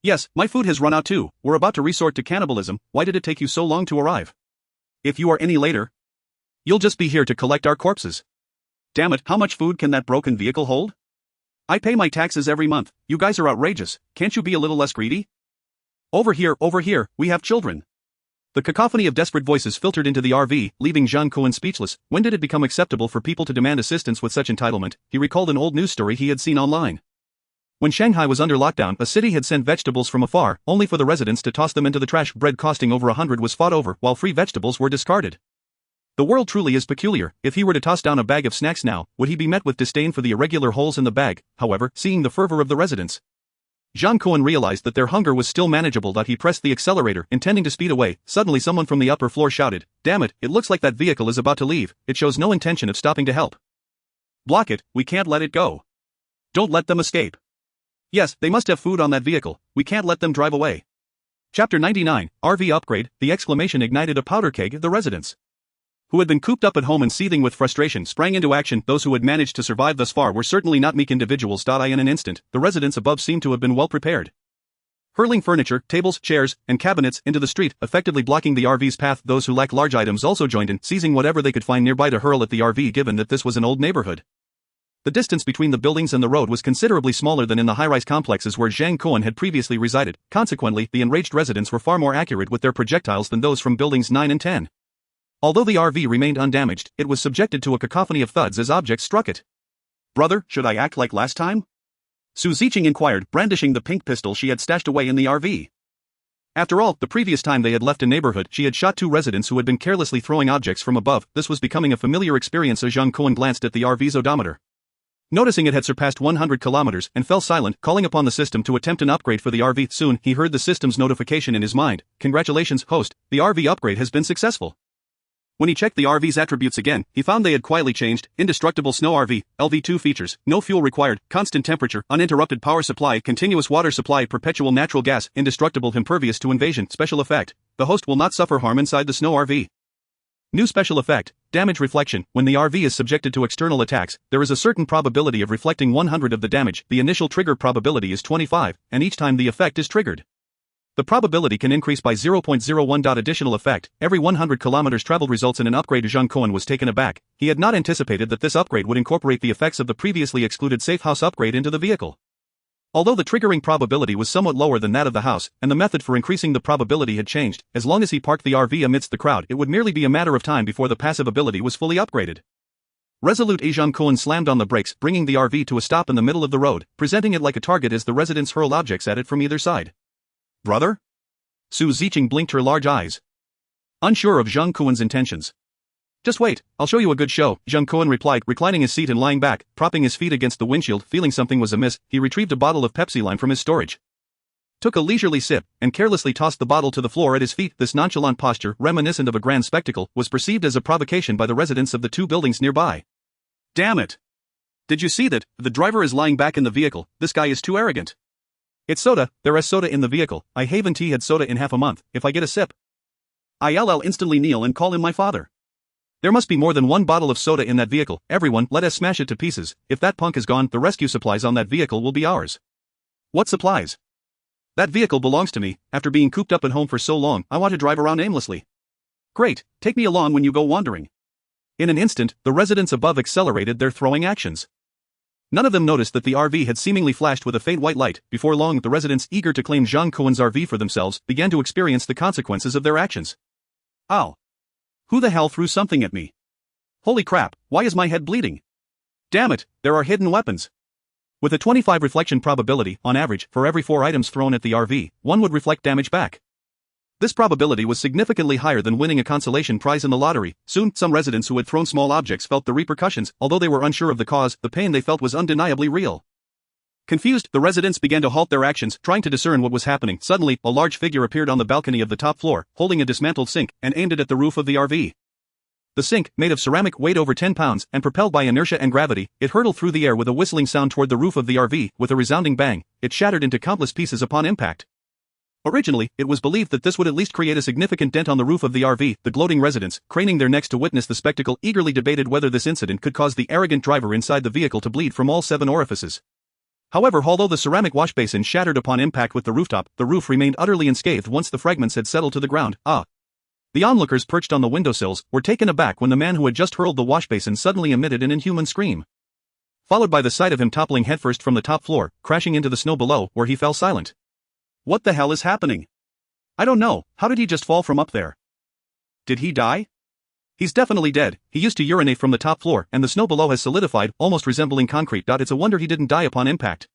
"Yes, my food has run out too. We're about to resort to cannibalism. Why did it take you so long to arrive? If you are any later, you'll just be here to collect our corpses." "Damn it, how much food can that broken vehicle hold? I pay my taxes every month. You guys are outrageous. Can't you be a little less greedy? Over here, we have children." The cacophony of desperate voices filtered into the RV, leaving Zhang Kun speechless. When did it become acceptable for people to demand assistance with such entitlement? He recalled an old news story he had seen online. When Shanghai was under lockdown, a city had sent vegetables from afar, only for the residents to toss them into the trash. Bread costing over 100 was fought over, while free vegetables were discarded. The world truly is peculiar. If he were to toss down a bag of snacks now, would he be met with disdain for the irregular holes in the bag? However, seeing the fervor of the residents, Zhang Kun realized that their hunger was still manageable. He pressed the accelerator, intending to speed away. Suddenly someone from the upper floor shouted, "Damn it, it looks like that vehicle is about to leave. It shows no intention of stopping to help. Block it, we can't let it go. Don't let them escape. Yes, they must have food on that vehicle. We can't let them drive away." Chapter 99, RV Upgrade. The exclamation ignited a powder keg. The residents, who had been cooped up at home and seething with frustration, sprang into action. Those who had managed to survive thus far were certainly not meek individuals. In an instant, the residents above seemed to have been well prepared, hurling furniture, tables, chairs, and cabinets into the street, effectively blocking the RV's path. Those who lacked large items also joined in, seizing whatever they could find nearby to hurl at the RV. Given that this was an old neighborhood, the distance between the buildings and the road was considerably smaller than in the high-rise complexes where Zhang Kun had previously resided. Consequently, the enraged residents were far more accurate with their projectiles than those from buildings 9 and 10. Although the RV remained undamaged, it was subjected to a cacophony of thuds as objects struck it. "Brother, should I act like last time?" Su Ziqing inquired, brandishing the pink pistol she had stashed away in the RV. After all, the previous time they had left a neighborhood, she had shot 2 residents who had been carelessly throwing objects from above. This was becoming a familiar experience as Zhang Kun glanced at the RV's odometer, noticing it had surpassed 100 kilometers, and fell silent, calling upon the system to attempt an upgrade for the RV. Soon, he heard the system's notification in his mind. "Congratulations, host, the RV upgrade has been successful." When he checked the RV's attributes again, he found they had quietly changed. Indestructible snow RV, LV2 features, no fuel required, constant temperature, uninterrupted power supply, continuous water supply, perpetual natural gas, indestructible, impervious to invasion. Special effect, the host will not suffer harm inside the snow RV. New special effect, damage reflection. When the RV is subjected to external attacks, there is a certain probability of reflecting 100 of the damage. The initial trigger probability is 25, and each time the effect is triggered, the probability can increase by 0.01. Additional effect, every 100 kilometers traveled results in an upgrade. Zhang Kun was taken aback. He had not anticipated that this upgrade would incorporate the effects of the previously excluded safe house upgrade into the vehicle. Although the triggering probability was somewhat lower than that of the house, and the method for increasing the probability had changed, as long as he parked the RV amidst the crowd, it would merely be a matter of time before the passive ability was fully upgraded. Resolute, Zhang Kun slammed on the brakes, bringing the RV to a stop in the middle of the road, presenting it like a target as the residents hurled objects at it from either side. "Brother?" Su Ziqing blinked her large eyes, unsure of Zhang Kun's intentions. "Just wait, I'll show you a good show," Zhang Kun replied, reclining his seat and lying back, propping his feet against the windshield. Feeling something was amiss, he retrieved a bottle of Pepsi Lime from his storage, took a leisurely sip, and carelessly tossed the bottle to the floor at his feet. This nonchalant posture, reminiscent of a grand spectacle, was perceived as a provocation by the residents of the 2 buildings nearby. "Damn it! Did you see that? The driver is lying back in the vehicle. This guy is too arrogant. It's soda, there is soda in the vehicle. I haven't had soda in half a month. If I get a sip, I'll instantly kneel and call him my father." There must be more than one bottle of soda in that vehicle. Everyone, let us smash it to pieces. If that punk is gone, the rescue supplies on that vehicle will be ours. What supplies? That vehicle belongs to me. After being cooped up at home for so long, I want to drive around aimlessly. Great, take me along when you go wandering. In an instant, the residents above accelerated their throwing actions. None of them noticed that the RV had seemingly flashed with a faint white light. Before long, the residents, eager to claim Zhang Kun's RV for themselves, began to experience the consequences of their actions. Ow! Who the hell threw something at me? Holy crap, why is my head bleeding? Damn it, there are hidden weapons. With a 25 reflection probability, on average, for every 4 items thrown at the RV, 1 would reflect damage back. This probability was significantly higher than winning a consolation prize in the lottery. Soon, some residents who had thrown small objects felt the repercussions. Although they were unsure of the cause, the pain they felt was undeniably real. Confused, the residents began to halt their actions, trying to discern what was happening. Suddenly, a large figure appeared on the balcony of the top floor, holding a dismantled sink, and aimed it at the roof of the RV. The sink, made of ceramic, weighed over 10 pounds, and propelled by inertia and gravity, it hurtled through the air with a whistling sound toward the roof of the RV. With a resounding bang, it shattered into countless pieces upon impact. Originally, it was believed that this would at least create a significant dent on the roof of the RV. The gloating residents, craning their necks to witness the spectacle, eagerly debated whether this incident could cause the arrogant driver inside the vehicle to bleed from all 7 orifices. However, although the ceramic wash basin shattered upon impact with the rooftop, the roof remained utterly unscathed once the fragments had settled to the ground. The onlookers perched on the windowsills were taken aback when the man who had just hurled the wash basin suddenly emitted an inhuman scream, followed by the sight of him toppling headfirst from the top floor, crashing into the snow below, where he fell silent. What the hell is happening? I don't know, how did he just fall from up there? Did he die? He's definitely dead. He used to urinate from the top floor, and the snow below has solidified, almost resembling concrete. It's a wonder he didn't die upon impact.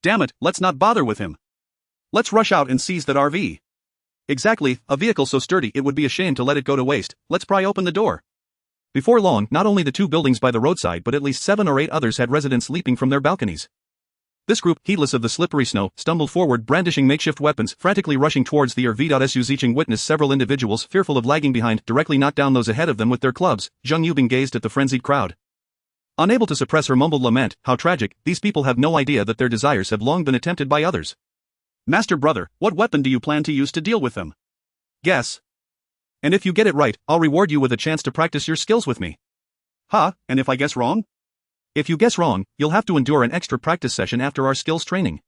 Damn it, let's not bother with him. Let's rush out and seize that RV. Exactly, a vehicle so sturdy it would be a shame to let it go to waste. Let's pry open the door. Before long, not only the 2 buildings by the roadside but at least 7 or 8 others had residents leaping from their balconies. This group, heedless of the slippery snow, stumbled forward brandishing makeshift weapons, frantically rushing towards the RV. Each witnessed several individuals, fearful of lagging behind, directly knock down those ahead of them with their clubs. Zhang Yubing gazed at the frenzied crowd, unable to suppress her mumbled lament. How tragic, these people have no idea that their desires have long been attempted by others. Master brother, what weapon do you plan to use to deal with them? Guess. And if you get it right, I'll reward you with a chance to practice your skills with me. And if I guess wrong? If you guess wrong, you'll have to endure an extra practice session after our skills training.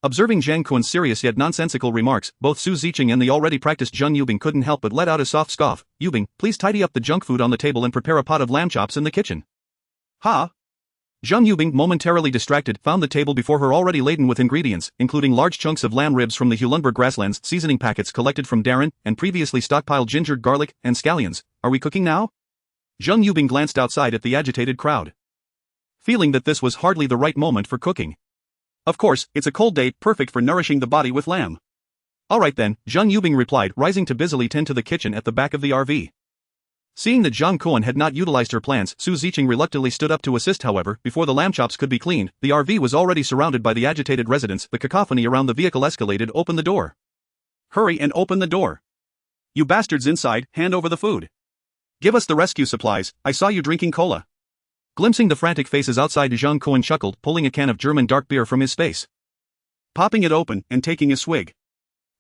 Observing Zhang Kun's serious yet nonsensical remarks, both Su Ziqing and the already practiced Zhang Yubing couldn't help but let out a soft scoff. Yubing, please tidy up the junk food on the table and prepare a pot of lamb chops in the kitchen. Zhang Yubing, momentarily distracted, found the table before her already laden with ingredients, including large chunks of lamb ribs from the Hulunberg grasslands, seasoning packets collected from Darren, and previously stockpiled ginger, garlic, and scallions. Are we cooking now? Zhang Yubing glanced outside at the agitated crowd, feeling that this was hardly the right moment for cooking. Of course, it's a cold day, perfect for nourishing the body with lamb. Alright then, Zhang Yubing replied, rising to busily tend to the kitchen at the back of the RV. Seeing that Zhang Kun had not utilized her plans, Su Ziqing reluctantly stood up to assist. However, before the lamb chops could be cleaned, the RV was already surrounded by the agitated residents. The cacophony around the vehicle escalated. Open the door. Hurry and open the door. You bastards inside, hand over the food. Give us the rescue supplies, I saw you drinking cola. Glimpsing the frantic faces outside, Zhang Kun chuckled, pulling a can of German dark beer from his space, popping it open, and taking a swig.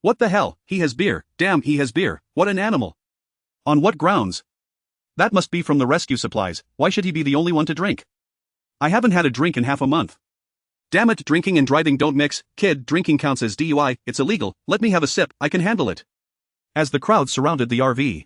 What the hell, he has beer, damn he has beer, what an animal. On what grounds? That must be from the rescue supplies, why should he be the only one to drink? I haven't had a drink in half a month. Damn it, drinking and driving don't mix, kid, drinking counts as DUI, it's illegal, let me have a sip, I can handle it. As the crowd surrounded the RV,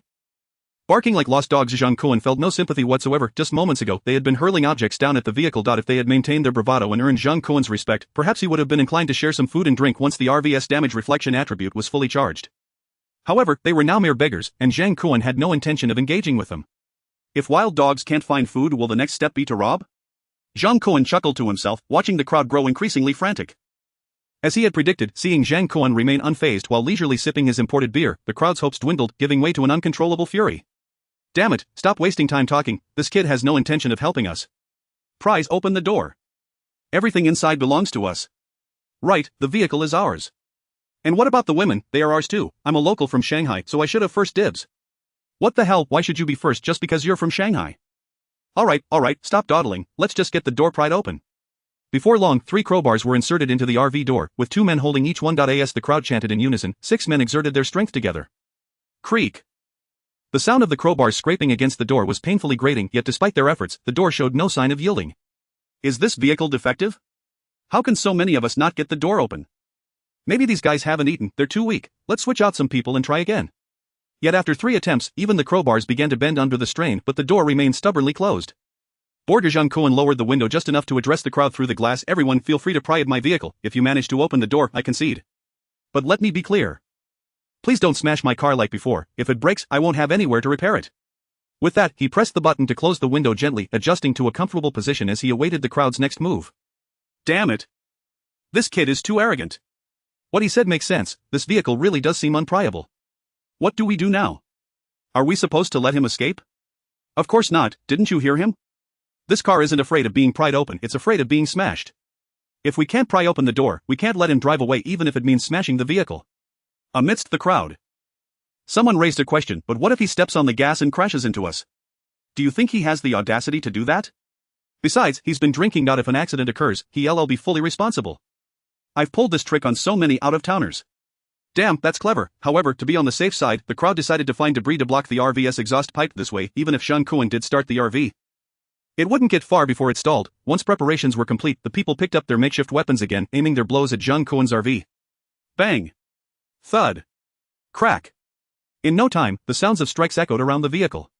barking like lost dogs, Zhang Kun felt no sympathy whatsoever. Just moments ago, they had been hurling objects down at the vehicle. If they had maintained their bravado and earned Zhang Kun's respect, perhaps he would have been inclined to share some food and drink once the RV's damage reflection attribute was fully charged. However, they were now mere beggars, and Zhang Kun had no intention of engaging with them. If wild dogs can't find food, will the next step be to rob? Zhang Kun chuckled to himself, watching the crowd grow increasingly frantic. As he had predicted, seeing Zhang Kun remain unfazed while leisurely sipping his imported beer, the crowd's hopes dwindled, giving way to an uncontrollable fury. Damn it, stop wasting time talking, this kid has no intention of helping us. Prise open the door. Everything inside belongs to us. Right, the vehicle is ours. And what about the women? They are ours too. I'm a local from Shanghai, so I should have first dibs. What the hell, why should you be first just because you're from Shanghai? Alright, stop dawdling, let's just get the door pried open. Before long, 3 crowbars were inserted into the RV door, with 2 men holding each one. As the crowd chanted in unison, 6 men exerted their strength together. Creak. The sound of the crowbars scraping against the door was painfully grating, yet despite their efforts, the door showed no sign of yielding. Is this vehicle defective? How can so many of us not get the door open? Maybe these guys haven't eaten, they're too weak, let's switch out some people and try again. Yet after 3 attempts, even the crowbars began to bend under the strain, but the door remained stubbornly closed. Bored, Zhang Kun lowered the window just enough to address the crowd through the glass. Everyone, feel free to pry at my vehicle. If you manage to open the door, I concede. But let me be clear. Please don't smash my car like before. If it breaks, I won't have anywhere to repair it. With that, he pressed the button to close the window gently, adjusting to a comfortable position as he awaited the crowd's next move. Damn it. This kid is too arrogant. What he said makes sense. This vehicle really does seem unpryable. What do we do now? Are we supposed to let him escape? Of course not, didn't you hear him? This car isn't afraid of being pried open, it's afraid of being smashed. If we can't pry open the door, we can't let him drive away even if it means smashing the vehicle. Amidst the crowd, someone raised a question, but what if he steps on the gas and crashes into us? Do you think he has the audacity to do that? Besides, he's been drinking. If an accident occurs, he'll be fully responsible. I've pulled this trick on so many out-of-towners. Damn, that's clever. However, to be on the safe side, the crowd decided to find debris to block the RV's exhaust pipe. This way, even if Zhang Kun did start the RV, it wouldn't get far before it stalled. Once preparations were complete, the people picked up their makeshift weapons again, aiming their blows at Zhang Kun's RV. Bang! Thud! Crack! In no time, the sounds of strikes echoed around the vehicle.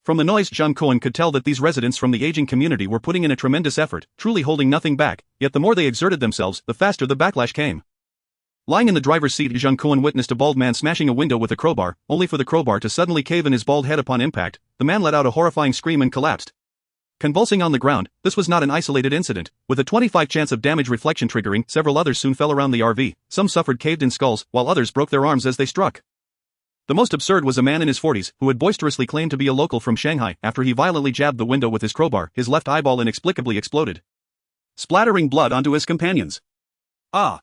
From the noise, Zhang Kun could tell that these residents from the aging community were putting in a tremendous effort, truly holding nothing back, yet the more they exerted themselves, the faster the backlash came. Lying in the driver's seat, Zhang Kun witnessed a bald man smashing a window with a crowbar, only for the crowbar to suddenly cave in his bald head upon impact. The man let out a horrifying scream and collapsed. Convulsing on the ground, this was not an isolated incident. With a 25% chance of damage reflection triggering, several others soon fell around the RV. Some suffered caved-in skulls, while others broke their arms as they struck. The most absurd was a man in his 40s, who had boisterously claimed to be a local from Shanghai. After he violently jabbed the window with his crowbar, his left eyeball inexplicably exploded, splattering blood onto his companions. Ah!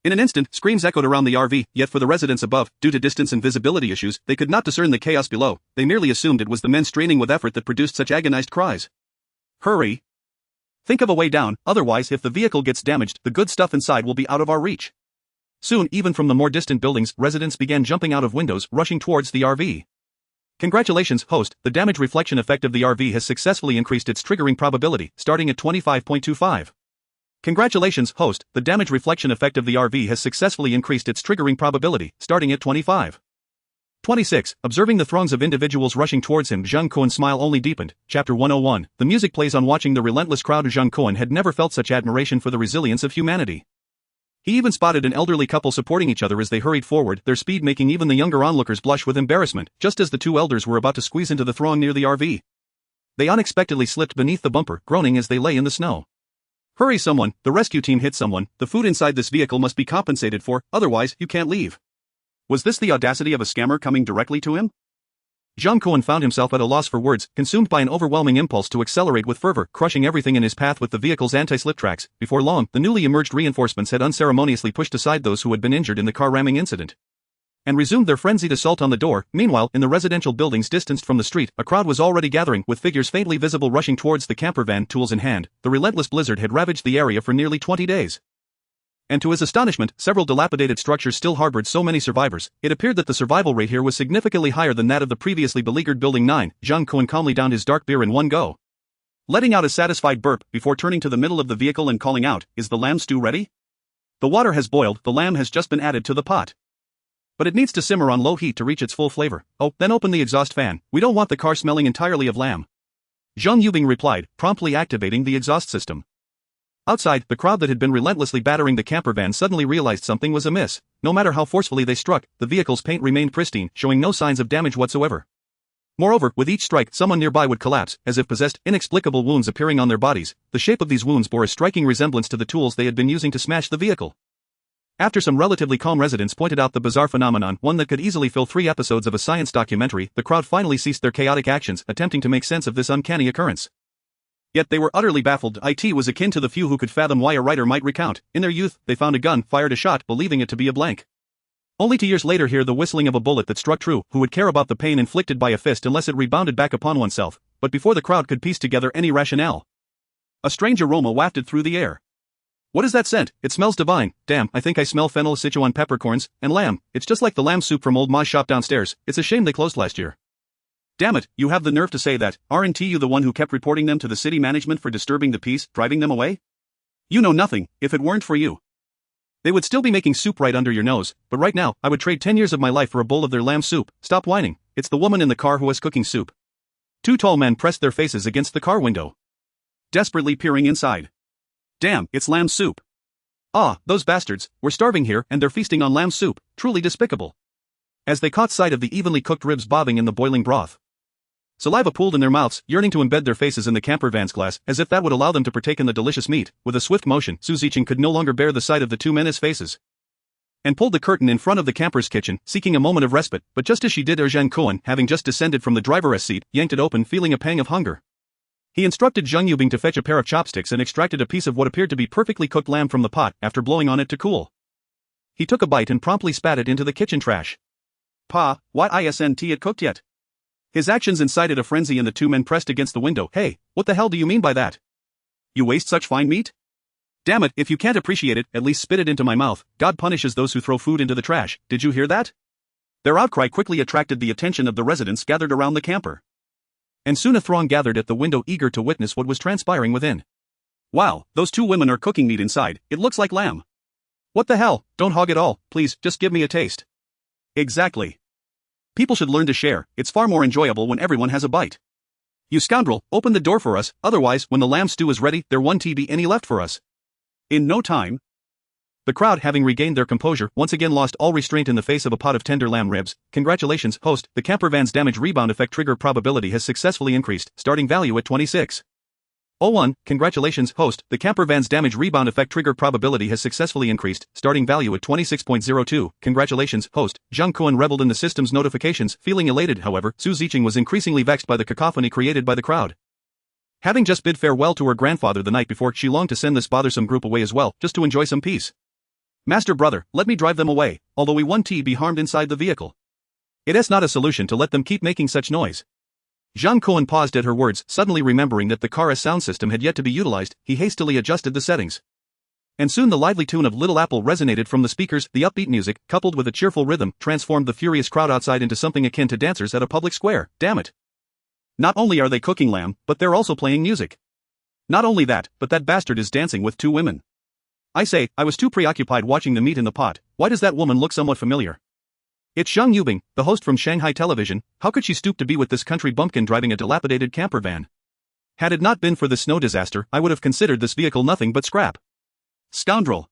In an instant, screams echoed around the RV, yet for the residents above, due to distance and visibility issues, they could not discern the chaos below. They merely assumed it was the men straining with effort that produced such agonized cries. Hurry! Think of a way down, otherwise if the vehicle gets damaged, the good stuff inside will be out of our reach. Soon, even from the more distant buildings, residents began jumping out of windows, rushing towards the RV. Congratulations, host, the damage reflection effect of the RV has successfully increased its triggering probability, starting at 25.25. Congratulations, host, the damage reflection effect of the RV has successfully increased its triggering probability, starting at 25. 26. Observing the throngs of individuals rushing towards him, Zhang Kun's smile only deepened. Chapter 101. The music plays on. Watching the relentless crowd, Zhang Kun had never felt such admiration for the resilience of humanity. He even spotted an elderly couple supporting each other as they hurried forward, their speed making even the younger onlookers blush with embarrassment. Just as the two elders were about to squeeze into the throng near the RV, they unexpectedly slipped beneath the bumper, groaning as they lay in the snow. Hurry someone, the rescue team hit someone, the food inside this vehicle must be compensated for, otherwise you can't leave. Was this the audacity of a scammer coming directly to him? Zhang Kun found himself at a loss for words, consumed by an overwhelming impulse to accelerate with fervor, crushing everything in his path with the vehicle's anti-slip tracks. Before long, the newly emerged reinforcements had unceremoniously pushed aside those who had been injured in the car ramming incident, and resumed their frenzied assault on the door. Meanwhile, in the residential buildings distanced from the street, a crowd was already gathering, with figures faintly visible rushing towards the camper van, tools in hand. The relentless blizzard had ravaged the area for nearly 20 days. And to his astonishment, several dilapidated structures still harbored so many survivors. It appeared that the survival rate here was significantly higher than that of the previously beleaguered Building 9. Zhang Kun calmly downed his dark beer in one go, letting out a satisfied burp before turning to the middle of the vehicle and calling out, "Is the lamb stew ready?" The water has boiled, the lamb has just been added to the pot, but it needs to simmer on low heat to reach its full flavor. Oh, then open the exhaust fan, we don't want the car smelling entirely of lamb. Zhang Yubing replied, promptly activating the exhaust system. Outside, the crowd that had been relentlessly battering the camper van suddenly realized something was amiss. No matter how forcefully they struck, the vehicle's paint remained pristine, showing no signs of damage whatsoever. Moreover, with each strike, someone nearby would collapse, as if possessed, inexplicable wounds appearing on their bodies. The shape of these wounds bore a striking resemblance to the tools they had been using to smash the vehicle. After some relatively calm residents pointed out the bizarre phenomenon, one that could easily fill 3 episodes of a science documentary, the crowd finally ceased their chaotic actions, attempting to make sense of this uncanny occurrence. Yet they were utterly baffled. It was akin to the few who could fathom why a writer might recount. In their youth, they found a gun, fired a shot, believing it to be a blank, only to years later hear the whistling of a bullet that struck true. Who would care about the pain inflicted by a fist unless it rebounded back upon oneself? But before the crowd could piece together any rationale, a strange aroma wafted through the air. What is that scent? It smells divine. Damn, I think I smell fennel, Sichuan peppercorns, and lamb. It's just like the lamb soup from old Ma's shop downstairs. It's a shame they closed last year. Damn it, you have the nerve to say that, aren't you the one who kept reporting them to the city management for disturbing the peace, driving them away? You know nothing, if it weren't for you. They would still be making soup right under your nose, but right now, I would trade 10 years of my life for a bowl of their lamb soup. Stop whining, it's the woman in the car who is cooking soup. Two tall men pressed their faces against the car window, desperately peering inside. Damn, it's lamb soup. Ah, those bastards, we're starving here and they're feasting on lamb soup, truly despicable. As they caught sight of the evenly cooked ribs bobbing in the boiling broth, saliva pooled in their mouths, yearning to embed their faces in the camper van's glass, as if that would allow them to partake in the delicious meat. With a swift motion, Su Ziqing could no longer bear the sight of the two men's faces, and pulled the curtain in front of the camper's kitchen, seeking a moment of respite, but just as she did, Zhang Kun, having just descended from the driver's seat, yanked it open, feeling a pang of hunger. He instructed Zhang Yubing to fetch a pair of chopsticks and extracted a piece of what appeared to be perfectly cooked lamb from the pot, after blowing on it to cool. He took a bite and promptly spat it into the kitchen trash. Pa, why isn't it cooked yet? His actions incited a frenzy and the two men pressed against the window. Hey, what the hell do you mean by that? You waste such fine meat? Damn it, if you can't appreciate it, at least spit it into my mouth. God punishes those who throw food into the trash. Did you hear that? Their outcry quickly attracted the attention of the residents gathered around the camper, and soon a throng gathered at the window eager to witness what was transpiring within. Wow, those two women are cooking meat inside. It looks like lamb. What the hell? Don't hog it all, please, just give me a taste. Exactly. People should learn to share, it's far more enjoyable when everyone has a bite. You scoundrel, open the door for us, otherwise when the lamb stew is ready, there won't be any left for us. In no time. The crowd, having regained their composure, once again lost all restraint in the face of a pot of tender lamb ribs. Congratulations, host, the camper van's damage rebound effect trigger probability has successfully increased, starting value at 26.01. Congratulations, host, the camper van's damage rebound effect trigger probability has successfully increased, starting value at 26.02. Congratulations, host. Zhang Kun reveled in the system's notifications, feeling elated. However, Su Ziqing was increasingly vexed by the cacophony created by the crowd. Having just bid farewell to her grandfather the night before, she longed to send this bothersome group away as well, just to enjoy some peace. Master brother, let me drive them away, although we won't be harmed inside the vehicle. It is not a solution to let them keep making such noise. Zhang Kun paused at her words, suddenly remembering that the car's sound system had yet to be utilized. He hastily adjusted the settings, and soon the lively tune of Little Apple resonated from the speakers. The upbeat music, coupled with a cheerful rhythm, transformed the furious crowd outside into something akin to dancers at a public square. Damn it. Not only are they cooking lamb, but they're also playing music. Not only that, but that bastard is dancing with two women. I say, I was too preoccupied watching the meat in the pot. Why does that woman look somewhat familiar? It's Zhang Yubing, the host from Shanghai Television. How could she stoop to be with this country bumpkin driving a dilapidated camper van? Had it not been for the snow disaster, I would have considered this vehicle nothing but scrap. Scoundrel!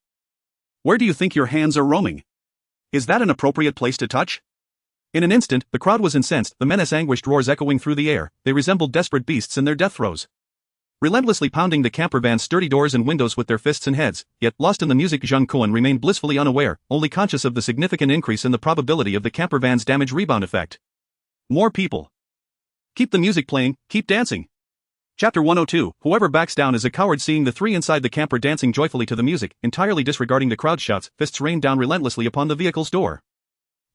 Where do you think your hands are roaming? Is that an appropriate place to touch? In an instant, the crowd was incensed, the men's anguished roars echoing through the air. They resembled desperate beasts in their death throes, relentlessly pounding the camper van's sturdy doors and windows with their fists and heads. Yet, lost in the music, Zhang Kun remained blissfully unaware, only conscious of the significant increase in the probability of the camper van's damage rebound effect. More people. Keep the music playing, keep dancing. Chapter 102, whoever backs down is a coward. Seeing the three inside the camper dancing joyfully to the music, entirely disregarding the crowd's shouts, fists rained down relentlessly upon the vehicle's door.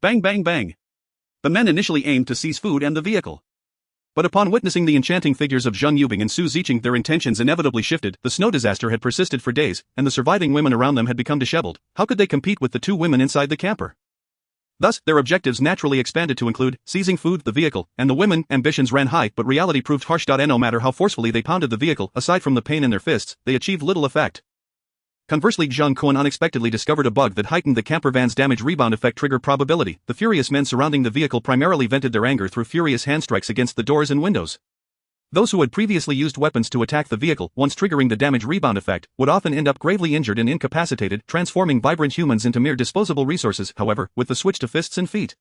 Bang bang bang. The men initially aimed to seize food and the vehicle, but upon witnessing the enchanting figures of Zhang Yubing and Su Ziqing, their intentions inevitably shifted. The snow disaster had persisted for days, and the surviving women around them had become disheveled. How could they compete with the two women inside the camper? Thus, their objectives naturally expanded to include seizing food, the vehicle, and the women. Ambitions ran high, but reality proved harsh. No matter how forcefully they pounded the vehicle, aside from the pain in their fists, they achieved little effect. Conversely, Zhang Kun unexpectedly discovered a bug that heightened the camper van's damage rebound effect trigger probability. The furious men surrounding the vehicle primarily vented their anger through furious hand strikes against the doors and windows. Those who had previously used weapons to attack the vehicle, once triggering the damage rebound effect, would often end up gravely injured and incapacitated, transforming vibrant humans into mere disposable resources. However, with the switch to fists and feet,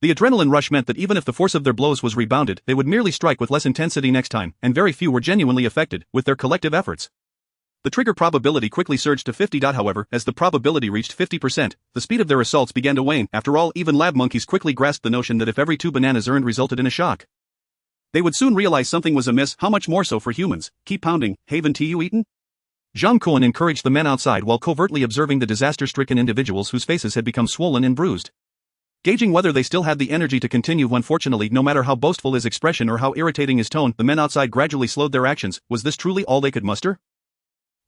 the adrenaline rush meant that even if the force of their blows was rebounded, they would merely strike with less intensity next time, and very few were genuinely affected with their collective efforts. The trigger probability quickly surged to 50. However, as the probability reached 50%, the speed of their assaults began to wane. After all, even lab monkeys quickly grasped the notion that if every 2 bananas earned resulted in a shock, they would soon realize something was amiss. How much more so for humans? Keep pounding, haven't you eaten? Zhang Kun encouraged the men outside while covertly observing the disaster-stricken individuals whose faces had become swollen and bruised, gauging whether they still had the energy to continue. Unfortunately, no matter how boastful his expression or how irritating his tone, the men outside gradually slowed their actions. Was this truly all they could muster?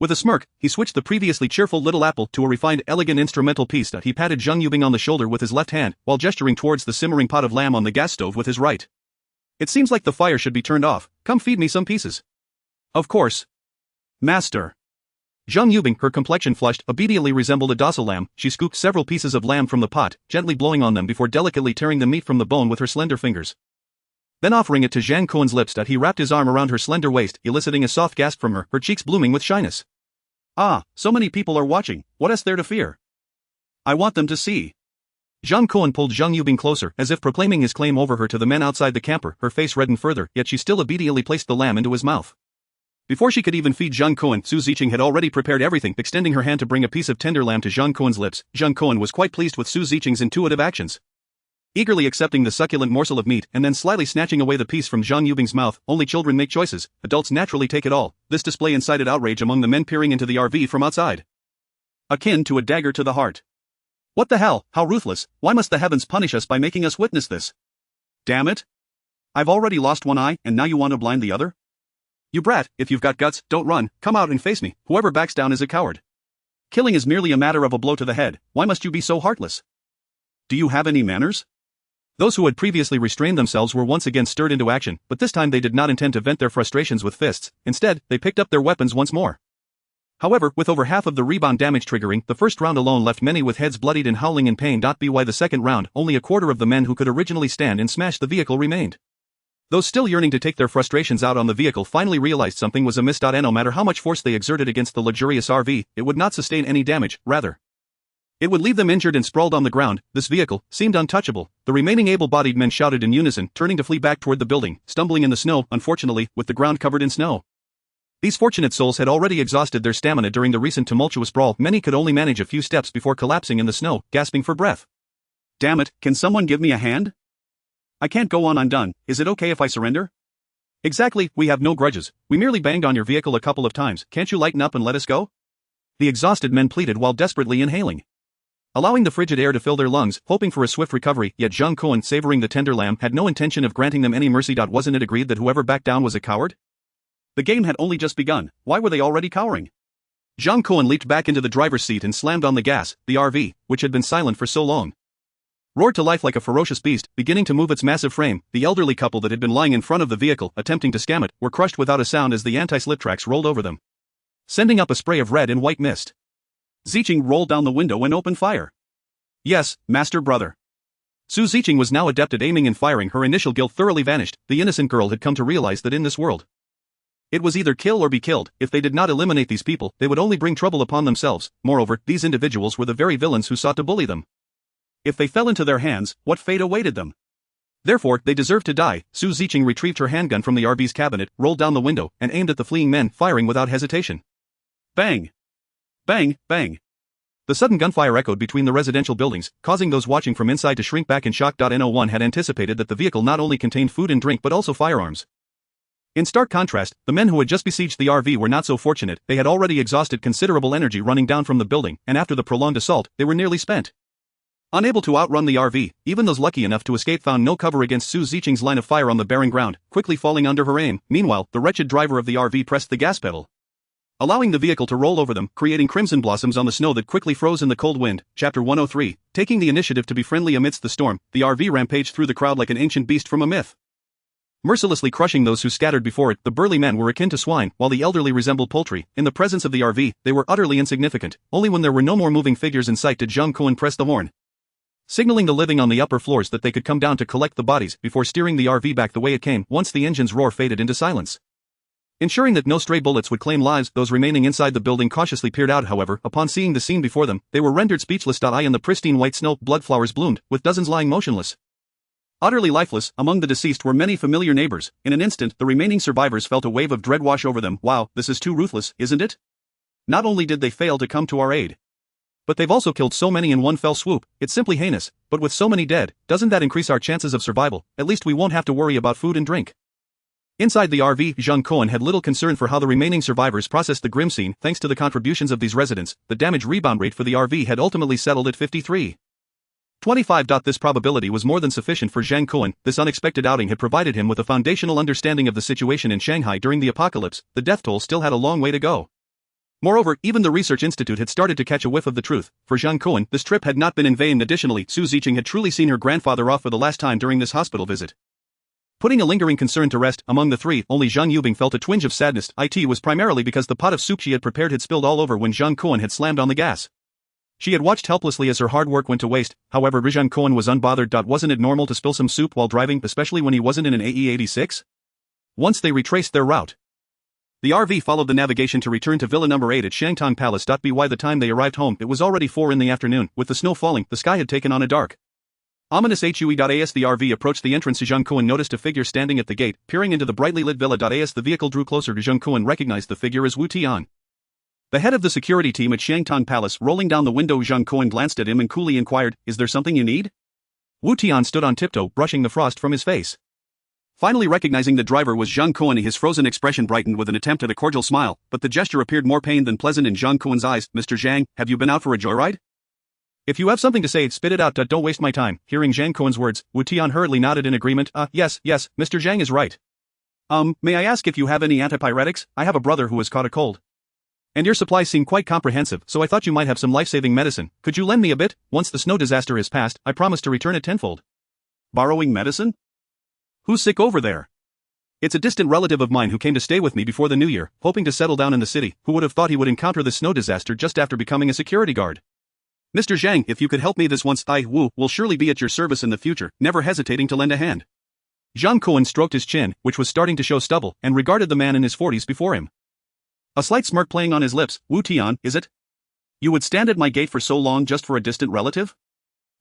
With a smirk, he switched the previously cheerful Little Apple to a refined, elegant instrumental piece. He patted Zhang Yubing on the shoulder with his left hand, while gesturing towards the simmering pot of lamb on the gas stove with his right. It seems like the fire should be turned off. Come feed me some pieces. Of course. Master. Zhang Yubing, her complexion flushed, obediently resembled a docile lamb. She scooped several pieces of lamb from the pot, gently blowing on them before delicately tearing the meat from the bone with her slender fingers. Then offering it to Zhang Kun's lips, he wrapped his arm around her slender waist, eliciting a soft gasp from her, her cheeks blooming with shyness. Ah, so many people are watching, what is there to fear? I want them to see. Zhang Kun pulled Zhang Yubing closer, as if proclaiming his claim over her to the men outside the camper. Her face reddened further, yet she still obediently placed the lamb into his mouth. Before she could even feed Zhang Kun, Su Ziqing had already prepared everything, extending her hand to bring a piece of tender lamb to Zhang Kun's lips. Zhang Kun was quite pleased with Su Ziqing's intuitive actions. Eagerly accepting the succulent morsel of meat and then slyly snatching away the piece from Zhang Yubing's mouth. Only children make choices, adults naturally take it all. This display incited outrage among the men peering into the RV from outside. Akin to a dagger to the heart. What the hell, how ruthless, why must the heavens punish us by making us witness this? Damn it! I've already lost one eye, and now you want to blind the other? You brat, if you've got guts, don't run, come out and face me. Whoever backs down is a coward. Killing is merely a matter of a blow to the head. Why must you be so heartless? Do you have any manners? Those who had previously restrained themselves were once again stirred into action, but this time they did not intend to vent their frustrations with fists. Instead, they picked up their weapons once more. However, with over half of the rebound damage triggering, the first round alone left many with heads bloodied and howling in pain. By the second round, only a quarter of the men who could originally stand and smash the vehicle remained. Those still yearning to take their frustrations out on the vehicle finally realized something was amiss. No matter how much force they exerted against the luxurious RV, it would not sustain any damage, rather. It would leave them injured and sprawled on the ground. This vehicle seemed untouchable. The remaining able-bodied men shouted in unison, turning to flee back toward the building, stumbling in the snow, unfortunately, with the ground covered in snow. These fortunate souls had already exhausted their stamina during the recent tumultuous brawl. Many could only manage a few steps before collapsing in the snow, gasping for breath. Damn it, can someone give me a hand? I can't go on, I'm done. Is it okay if I surrender? Exactly, we have no grudges. We merely banged on your vehicle a couple of times. Can't you lighten up and let us go? The exhausted men pleaded while desperately inhaling, allowing the frigid air to fill their lungs, hoping for a swift recovery. Yet Zhang Kun, savoring the tender lamb, had no intention of granting them any mercy. Wasn't it agreed that whoever backed down was a coward? The game had only just begun. Why were they already cowering? Zhang Kun leaped back into the driver's seat and slammed on the gas. The RV, which had been silent for so long, roared to life like a ferocious beast, beginning to move its massive frame. The elderly couple that had been lying in front of the vehicle, attempting to scam it, were crushed without a sound as the anti-slip tracks rolled over them, sending up a spray of red and white mist. Ziqing rolled down the window and opened fire. Yes, master brother. Su Ziqing was now adept at aiming and firing. Her initial guilt thoroughly vanished. The innocent girl had come to realize that in this world, it was either kill or be killed. If they did not eliminate these people, they would only bring trouble upon themselves. Moreover, these individuals were the very villains who sought to bully them. If they fell into their hands, what fate awaited them? Therefore, they deserved to die. Su Ziqing retrieved her handgun from the RV's cabinet, rolled down the window, and aimed at the fleeing men, firing without hesitation. Bang! Bang, bang! The sudden gunfire echoed between the residential buildings, causing those watching from inside to shrink back in shock. No one had anticipated that the vehicle not only contained food and drink but also firearms. In stark contrast, the men who had just besieged the RV were not so fortunate. They had already exhausted considerable energy running down from the building, and after the prolonged assault, they were nearly spent. Unable to outrun the RV, even those lucky enough to escape found no cover against Su Ziqing's line of fire on the barren ground, quickly falling under her aim. Meanwhile, the wretched driver of the RV pressed the gas pedal, allowing the vehicle to roll over them, creating crimson blossoms on the snow that quickly froze in the cold wind. Chapter 103, taking the initiative to be friendly amidst the storm, the RV rampaged through the crowd like an ancient beast from a myth, mercilessly crushing those who scattered before it. The burly men were akin to swine, while the elderly resembled poultry. In the presence of the RV, they were utterly insignificant. Only when there were no more moving figures in sight did Zhang Kun press the horn, signaling the living on the upper floors that they could come down to collect the bodies before steering the RV back the way it came. Once the engine's roar faded into silence, ensuring that no stray bullets would claim lives, those remaining inside the building cautiously peered out. However, upon seeing the scene before them, they were rendered speechless. In the pristine white snow, bloodflowers bloomed, with dozens lying motionless, utterly lifeless. Among the deceased were many familiar neighbors. In an instant, the remaining survivors felt a wave of dread wash over them. Wow, this is too ruthless, isn't it? Not only did they fail to come to our aid, but they've also killed so many in one fell swoop. It's simply heinous. But with so many dead, doesn't that increase our chances of survival? At least we won't have to worry about food and drink. Inside the RV, Zhang Kun had little concern for how the remaining survivors processed the grim scene. Thanks to the contributions of these residents, the damage rebound rate for the RV had ultimately settled at 53.25. This probability was more than sufficient for Zhang Kun. This unexpected outing had provided him with a foundational understanding of the situation in Shanghai during the apocalypse. The death toll still had a long way to go. Moreover, even the research institute had started to catch a whiff of the truth. For Zhang Kun, this trip had not been in vain. Additionally, Su Ziqing had truly seen her grandfather off for the last time during this hospital visit. Putting a lingering concern to rest, among the three, only Zhang Yubing felt a twinge of sadness. It was primarily because the pot of soup she had prepared had spilled all over when Zhang Kun had slammed on the gas. She had watched helplessly as her hard work went to waste, however Zhang Kun was unbothered. Wasn't it normal to spill some soup while driving, especially when he wasn't in an AE-86? Once they retraced their route, the RV followed the navigation to return to Villa Number 8 at Shangtong Palace. By the time they arrived home, it was already 4 in the afternoon. With the snow falling, the sky had taken on a dark, ominous hue. As the RV approached the entrance, Zhang Kun noticed a figure standing at the gate, peering into the brightly lit villa. As the vehicle drew closer, Zhang Kun recognized the figure as Wu Tian, the head of the security team at Shangtong Palace. Rolling down the window, Zhang Kun glanced at him and coolly inquired, "Is there something you need?" Wu Tian stood on tiptoe, brushing the frost from his face. Finally recognizing the driver was Zhang Kun, his frozen expression brightened with an attempt at a cordial smile, but the gesture appeared more pained than pleasant in Zhang Kun's eyes. "Mr. Zhang, have you been out for a joyride? If you have something to say, spit it out. Don't waste my time." Hearing Zhang Kun's words, Wu Tian hurriedly nodded in agreement. Yes, Mr. Zhang is right. May I ask if you have any antipyretics? I have a brother who has caught a cold, and your supplies seem quite comprehensive, so I thought you might have some life-saving medicine. Could you lend me a bit? Once the snow disaster has passed, I promise to return it tenfold." Borrowing medicine? Who's sick over there? It's a distant relative of mine who came to stay with me before the new year, hoping to settle down in the city. Who would have thought he would encounter the snow disaster just after becoming a security guard? Mr. Zhang, if you could help me this once, I will surely be at your service in the future, never hesitating to lend a hand. Zhang Kun stroked his chin, which was starting to show stubble, and regarded the man in his 40s before him. A slight smirk playing on his lips. "Wu Tian, is it? You would stand at my gate for so long just for a distant relative?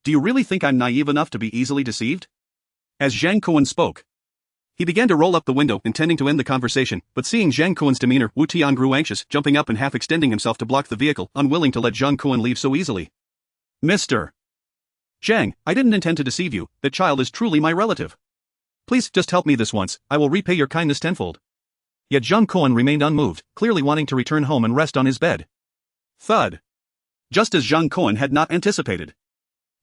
Do you really think I'm naive enough to be easily deceived?" As Zhang Kun spoke, he began to roll up the window, intending to end the conversation, but seeing Zhang Kun's demeanor, Wu Tian grew anxious, jumping up and half extending himself to block the vehicle, unwilling to let Zhang Kun leave so easily. "Mr. Zhang, I didn't intend to deceive you. That child is truly my relative. Please, just help me this once, I will repay your kindness tenfold." Yet Zhang Kun remained unmoved, clearly wanting to return home and rest on his bed. Thud. Just as Zhang Kun had not anticipated.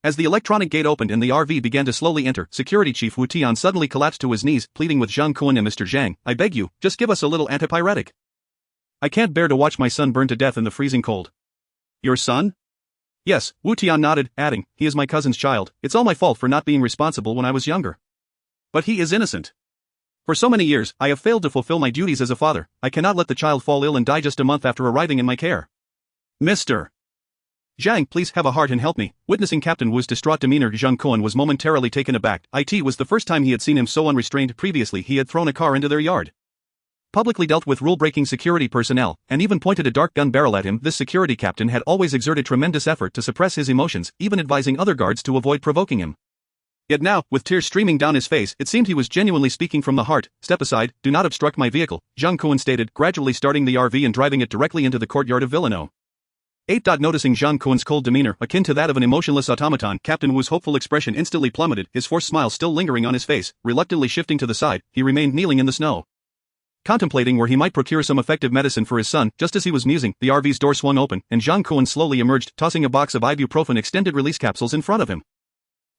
As the electronic gate opened and the RV began to slowly enter, Security Chief Wu Tian suddenly collapsed to his knees, pleading with Zhang Kun and Mr. Zhang, "I beg you, just give us a little antipyretic. I can't bear to watch my son burn to death in the freezing cold." "Your son?" "Yes," Wu Tian nodded, adding, "He is my cousin's child. It's all my fault for not being responsible when I was younger. But he is innocent. For so many years, I have failed to fulfill my duties as a father. I cannot let the child fall ill and die just a month after arriving in my care. Mr. Zhang, please have a heart and help me." Witnessing Captain Wu's distraught demeanor, Zhang Kun was momentarily taken aback. It was the first time he had seen him so unrestrained. Previously he had thrown a car into their yard, publicly dealt with rule-breaking security personnel, and even pointed a dark gun barrel at him. This security captain had always exerted tremendous effort to suppress his emotions, even advising other guards to avoid provoking him. Yet now, with tears streaming down his face, it seemed he was genuinely speaking from the heart. "Step aside, do not obstruct my vehicle," Zhang Kun stated, gradually starting the RV and driving it directly into the courtyard of Villa No. 8. Noticing Zhang Kun's cold demeanor, akin to that of an emotionless automaton, Captain Wu's hopeful expression instantly plummeted, his forced smile still lingering on his face. Reluctantly shifting to the side, he remained kneeling in the snow, contemplating where he might procure some effective medicine for his son. Just as he was musing, the RV's door swung open, and Zhang Kun slowly emerged, tossing a box of ibuprofen extended-release capsules in front of him.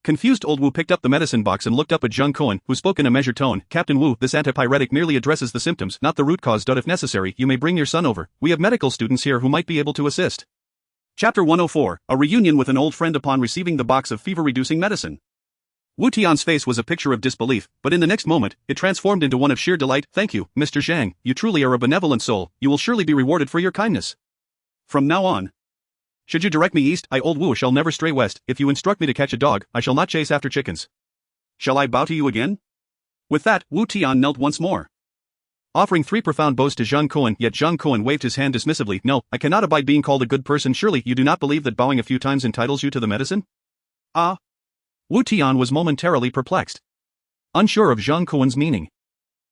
Confused, old Wu picked up the medicine box and looked up at Zhang Kun, who spoke in a measured tone. "Captain Wu, this antipyretic merely addresses the symptoms, not the root cause. If necessary, you may bring your son over. We have medical students here who might be able to assist." Chapter 104, A Reunion with an Old Friend. Upon receiving the box of fever-reducing medicine, Wu Tian's face was a picture of disbelief, but in the next moment, it transformed into one of sheer delight. "Thank you, Mr. Zhang, you truly are a benevolent soul. You will surely be rewarded for your kindness. From now on, should you direct me east, I, old Wu, shall never stray west. If you instruct me to catch a dog, I shall not chase after chickens. Shall I bow to you again?" With that, Wu Tian knelt once more, offering 3 profound bows to Zhang Kun. Yet Zhang Kun waved his hand dismissively. "No, I cannot abide being called a good person. Surely you do not believe that bowing a few times entitles you to the medicine?" Wu Tian was momentarily perplexed, unsure of Zhang Kun's meaning.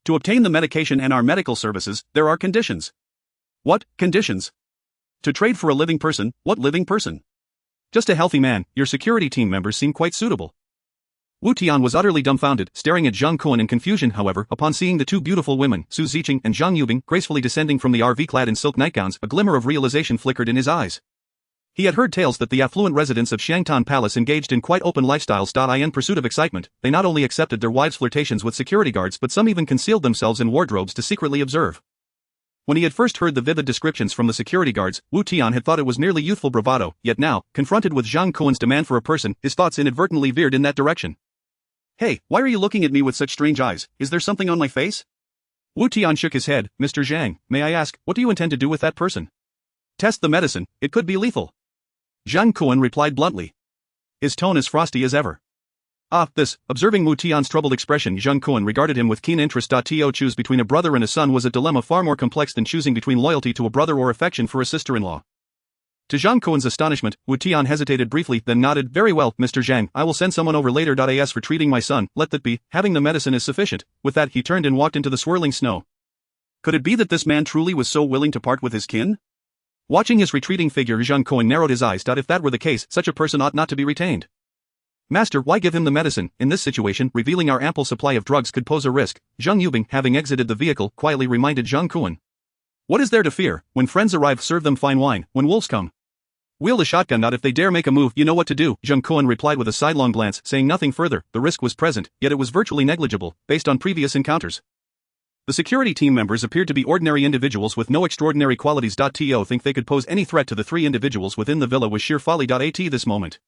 "To obtain the medication and our medical services, there are conditions." "What conditions?" "To trade for a living person." "What living person?" "Just a healthy man. Your security team members seem quite suitable." Wu Tian was utterly dumbfounded, staring at Zhang Kun in confusion. However, upon seeing the 2 beautiful women, Su Ziqing and Zhang Yubing, gracefully descending from the RV clad in silk nightgowns, a glimmer of realization flickered in his eyes. He had heard tales that the affluent residents of Shangtan Palace engaged in quite open lifestyles. In pursuit of excitement, they not only accepted their wives' flirtations with security guards, but some even concealed themselves in wardrobes to secretly observe. When he had first heard the vivid descriptions from the security guards, Wu Tian had thought it was merely youthful bravado, yet now, confronted with Zhang Kun's demand for a person, his thoughts inadvertently veered in that direction. Hey, why are you looking at me with such strange eyes? Is there something on my face? Wu Tian shook his head. Mr. Zhang, may I ask, what do you intend to do with that person? Test the medicine, it could be lethal. Zhang Kun replied bluntly. His tone as frosty as ever. Observing Wu Tian's troubled expression, Zhang Kun regarded him with keen interest. To choose between a brother and a son was a dilemma far more complex than choosing between loyalty to a brother or affection for a sister-in-law. To Zhang Kun's astonishment, Wu Tian hesitated briefly, then nodded. Very well, Mr. Zhang, I will send someone over later. As for treating my son, let that be, having the medicine is sufficient. With that he turned and walked into the swirling snow. Could it be that this man truly was so willing to part with his kin? Watching his retreating figure, Zhang Kun narrowed his eyes. If that were the case, such a person ought not to be retained. Master, why give him the medicine? In this situation, revealing our ample supply of drugs could pose a risk. Zhang Yubing, having exited the vehicle, quietly reminded Zhang Kun. What is there to fear? When friends arrive, serve them fine wine. When wolves come, wield a shotgun. If they dare make a move, you know what to do. Zhang Kun replied with a sidelong glance, saying nothing further. The risk was present, yet it was virtually negligible, based on previous encounters. The security team members appeared to be ordinary individuals with no extraordinary qualities. To think they could pose any threat to the three individuals within the villa was sheer folly. At this moment,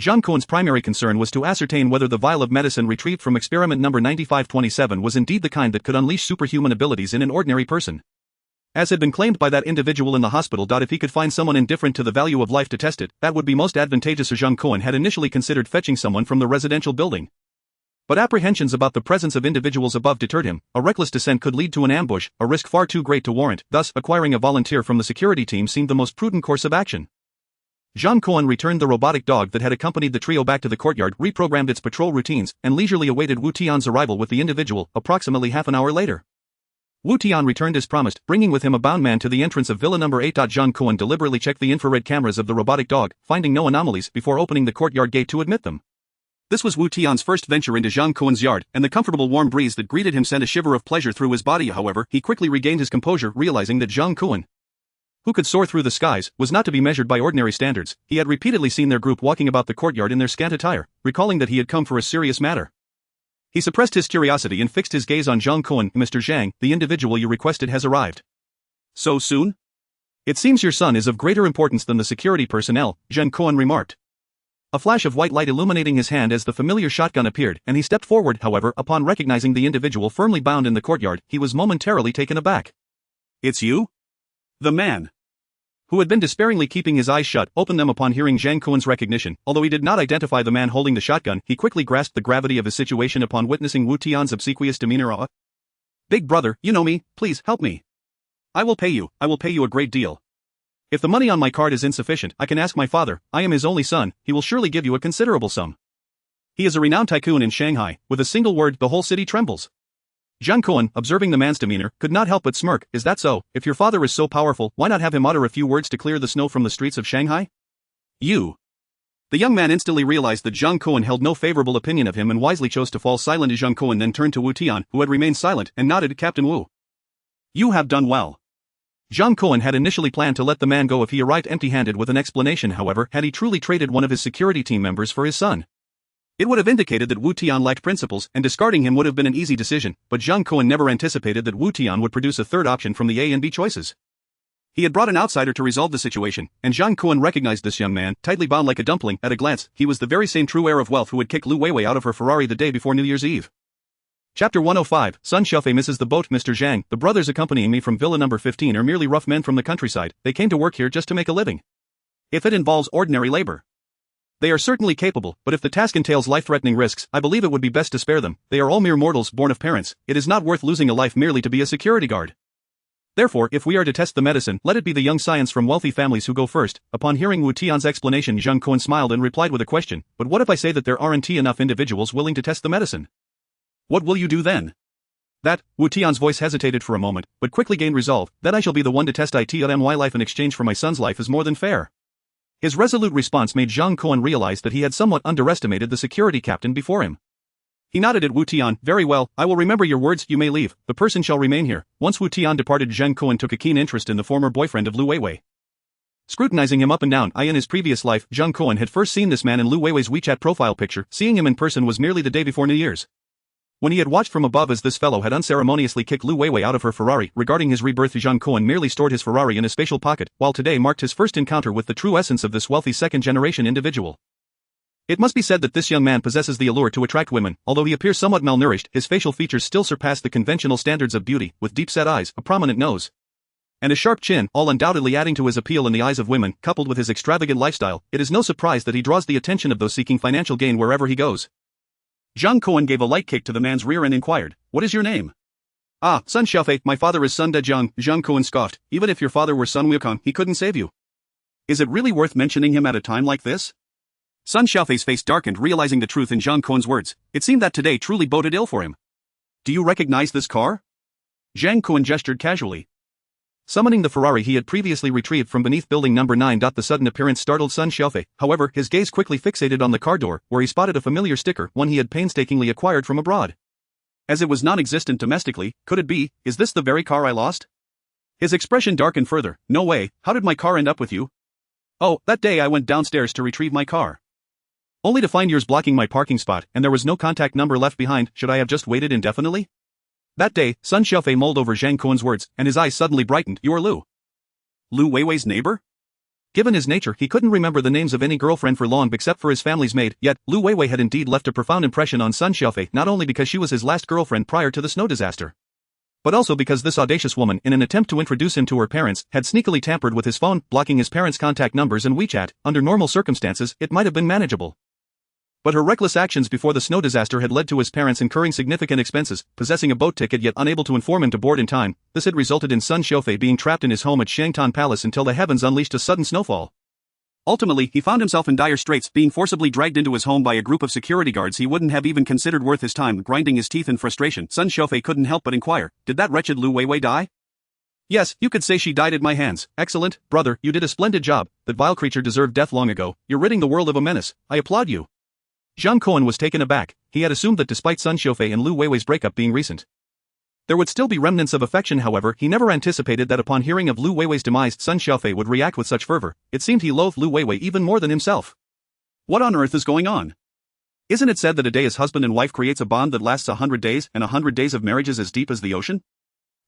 Zhang Kun's primary concern was to ascertain whether the vial of medicine retrieved from experiment number 9527 was indeed the kind that could unleash superhuman abilities in an ordinary person. As had been claimed by that individual in the hospital. If he could find someone indifferent to the value of life to test it, that would be most advantageous. Zhang Kun had initially considered fetching someone from the residential building. But apprehensions about the presence of individuals above deterred him. A reckless descent could lead to an ambush, a risk far too great to warrant. Thus, acquiring a volunteer from the security team seemed the most prudent course of action. Zhang Kun returned the robotic dog that had accompanied the trio back to the courtyard, reprogrammed its patrol routines, and leisurely awaited Wu Tian's arrival with the individual. Approximately half an hour later, Wu Tian returned as promised, bringing with him a bound man to the entrance of Villa number 8. Zhang Kun deliberately checked the infrared cameras of the robotic dog, finding no anomalies, before opening the courtyard gate to admit them. This was Wu Tian's first venture into Zhang Kun's yard, and the comfortable warm breeze that greeted him sent a shiver of pleasure through his body. However, he quickly regained his composure, realizing that Zhang Kun, who could soar through the skies, was not to be measured by ordinary standards. He had repeatedly seen their group walking about the courtyard in their scant attire, recalling that he had come for a serious matter. He suppressed his curiosity and fixed his gaze on Zhang Kun. Mr. Zhang, the individual you requested has arrived. So soon? It seems your son is of greater importance than the security personnel, Zhang Kun remarked. A flash of white light illuminating his hand as the familiar shotgun appeared, and he stepped forward. However, upon recognizing the individual firmly bound in the courtyard, he was momentarily taken aback. It's you? The man who had been despairingly keeping his eyes shut, opened them upon hearing Zhang Kun's recognition. Although he did not identify the man holding the shotgun, he quickly grasped the gravity of his situation upon witnessing Wu Tian's obsequious demeanor. Big brother, you know me, please help me. I will pay you a great deal. If the money on my card is insufficient, I can ask my father. I am his only son, he will surely give you a considerable sum. He is a renowned tycoon in Shanghai. With a single word, the whole city trembles. Zhang Kun, observing the man's demeanor, could not help but smirk. Is that so? If your father is so powerful, why not have him utter a few words to clear the snow from the streets of Shanghai? You. The young man instantly realized that Zhang Kun held no favorable opinion of him and wisely chose to fall silent. Zhang Kun then turned to Wu Tian, who had remained silent, and nodded. Captain Wu, you have done well. Zhang Kun had initially planned to let the man go if he arrived empty-handed with an explanation. However, had he truly traded one of his security team members for his son, it would have indicated that Wu Tian lacked principles, and discarding him would have been an easy decision. But Zhang Kun never anticipated that Wu Tian would produce a third option from the A and B choices. He had brought an outsider to resolve the situation, and Zhang Kun recognized this young man, tightly bound like a dumpling. At a glance, he was the very same true heir of wealth who had kicked Lu Weiwei out of her Ferrari the day before New Year's Eve. Chapter 105, Sun Xiaofei misses the boat. Mr. Zhang, the brothers accompanying me from Villa number 15 are merely rough men from the countryside. They came to work here just to make a living. If it involves ordinary labor, they are certainly capable, but if the task entails life-threatening risks, I believe it would be best to spare them. They are all mere mortals born of parents. It is not worth losing a life merely to be a security guard. Therefore, if we are to test the medicine, let it be the young scions from wealthy families who go first. Upon hearing Wu Tian's explanation, Zhang Kun smiled and replied with a question. But what if I say that there aren't enough individuals willing to test the medicine? What will you do then? That, Wu Tian's voice hesitated for a moment, but quickly gained resolve. That I shall be the one to test my life in exchange for my son's life is more than fair. His resolute response made Zhang Kun realize that he had somewhat underestimated the security captain before him. He nodded at Wu Tian. Very well, I will remember your words. You may leave. The person shall remain here. Once Wu Tian departed, Zhang Kun took a keen interest in the former boyfriend of Lu Weiwei. Scrutinizing him up and down, in his previous life, Zhang Kun had first seen this man in Lu Weiwei's WeChat profile picture. Seeing him in person was merely the day before New Year's, when he had watched from above as this fellow had unceremoniously kicked Lu Weiwei out of her Ferrari. Regarding his rebirth, Zhang Kun merely stored his Ferrari in a spatial pocket, while today marked his first encounter with the true essence of this wealthy second-generation individual. It must be said that this young man possesses the allure to attract women. Although he appears somewhat malnourished, his facial features still surpass the conventional standards of beauty, with deep-set eyes, a prominent nose, and a sharp chin, all undoubtedly adding to his appeal in the eyes of women. Coupled with his extravagant lifestyle, it is no surprise that he draws the attention of those seeking financial gain wherever he goes. Zhang Kun gave a light kick to the man's rear and inquired, "What is your name?" "Ah, Sun Xiaofei, my father is Sun Dezhang," Zhang Kun scoffed. "Even if your father were Sun Wukong, he couldn't save you. Is it really worth mentioning him at a time like this?" Sun Xiaofei's face darkened, realizing the truth in Zhang Kun's words. It seemed that today truly boded ill for him. "Do you recognize this car?" Zhang Kun gestured casually. Summoning the Ferrari he had previously retrieved from beneath building number 9. The sudden appearance startled Sun Xiaofei. However, his gaze quickly fixated on the car door, where he spotted a familiar sticker, one he had painstakingly acquired from abroad. As it was non-existent domestically, could it be, is this the very car I lost? His expression darkened further. "No way, how did my car end up with you?" "Oh, that day I went downstairs to retrieve my car, only to find yours blocking my parking spot, and there was no contact number left behind. Should I have just waited indefinitely?" That day, Sun Xiaofei mulled over Zhang Kun's words, and his eyes suddenly brightened. "You are Lu Weiwei's neighbor?" Given his nature, he couldn't remember the names of any girlfriend for long except for his family's maid, yet, Lu Weiwei had indeed left a profound impression on Sun Xiaofei, not only because she was his last girlfriend prior to the snow disaster, but also because this audacious woman, in an attempt to introduce him to her parents, had sneakily tampered with his phone, blocking his parents' contact numbers and WeChat. Under normal circumstances, it might have been manageable, but her reckless actions before the snow disaster had led to his parents incurring significant expenses. Possessing a boat ticket yet unable to inform him to board in time, this had resulted in Sun Xiaofei being trapped in his home at Shangtan Palace until the heavens unleashed a sudden snowfall. Ultimately, he found himself in dire straits, being forcibly dragged into his home by a group of security guards he wouldn't have even considered worth his time. Grinding his teeth in frustration, Sun Xiaofei couldn't help but inquire, "Did that wretched Lu Weiwei die?" "Yes, you could say she died at my hands." "Excellent, brother, you did a splendid job. That vile creature deserved death long ago. You're ridding the world of a menace. I applaud you." Zhang Kun was taken aback. He had assumed that despite Sun Xiaofei and Lu Weiwei's breakup being recent, there would still be remnants of affection. However, he never anticipated that upon hearing of Lu Weiwei's demise, Sun Xiaofei would react with such fervor. It seemed he loathed Lu Weiwei even more than himself. What on earth is going on? Isn't it said that a day as husband and wife creates a bond that lasts 100 days, and 100 days of marriage is as deep as the ocean?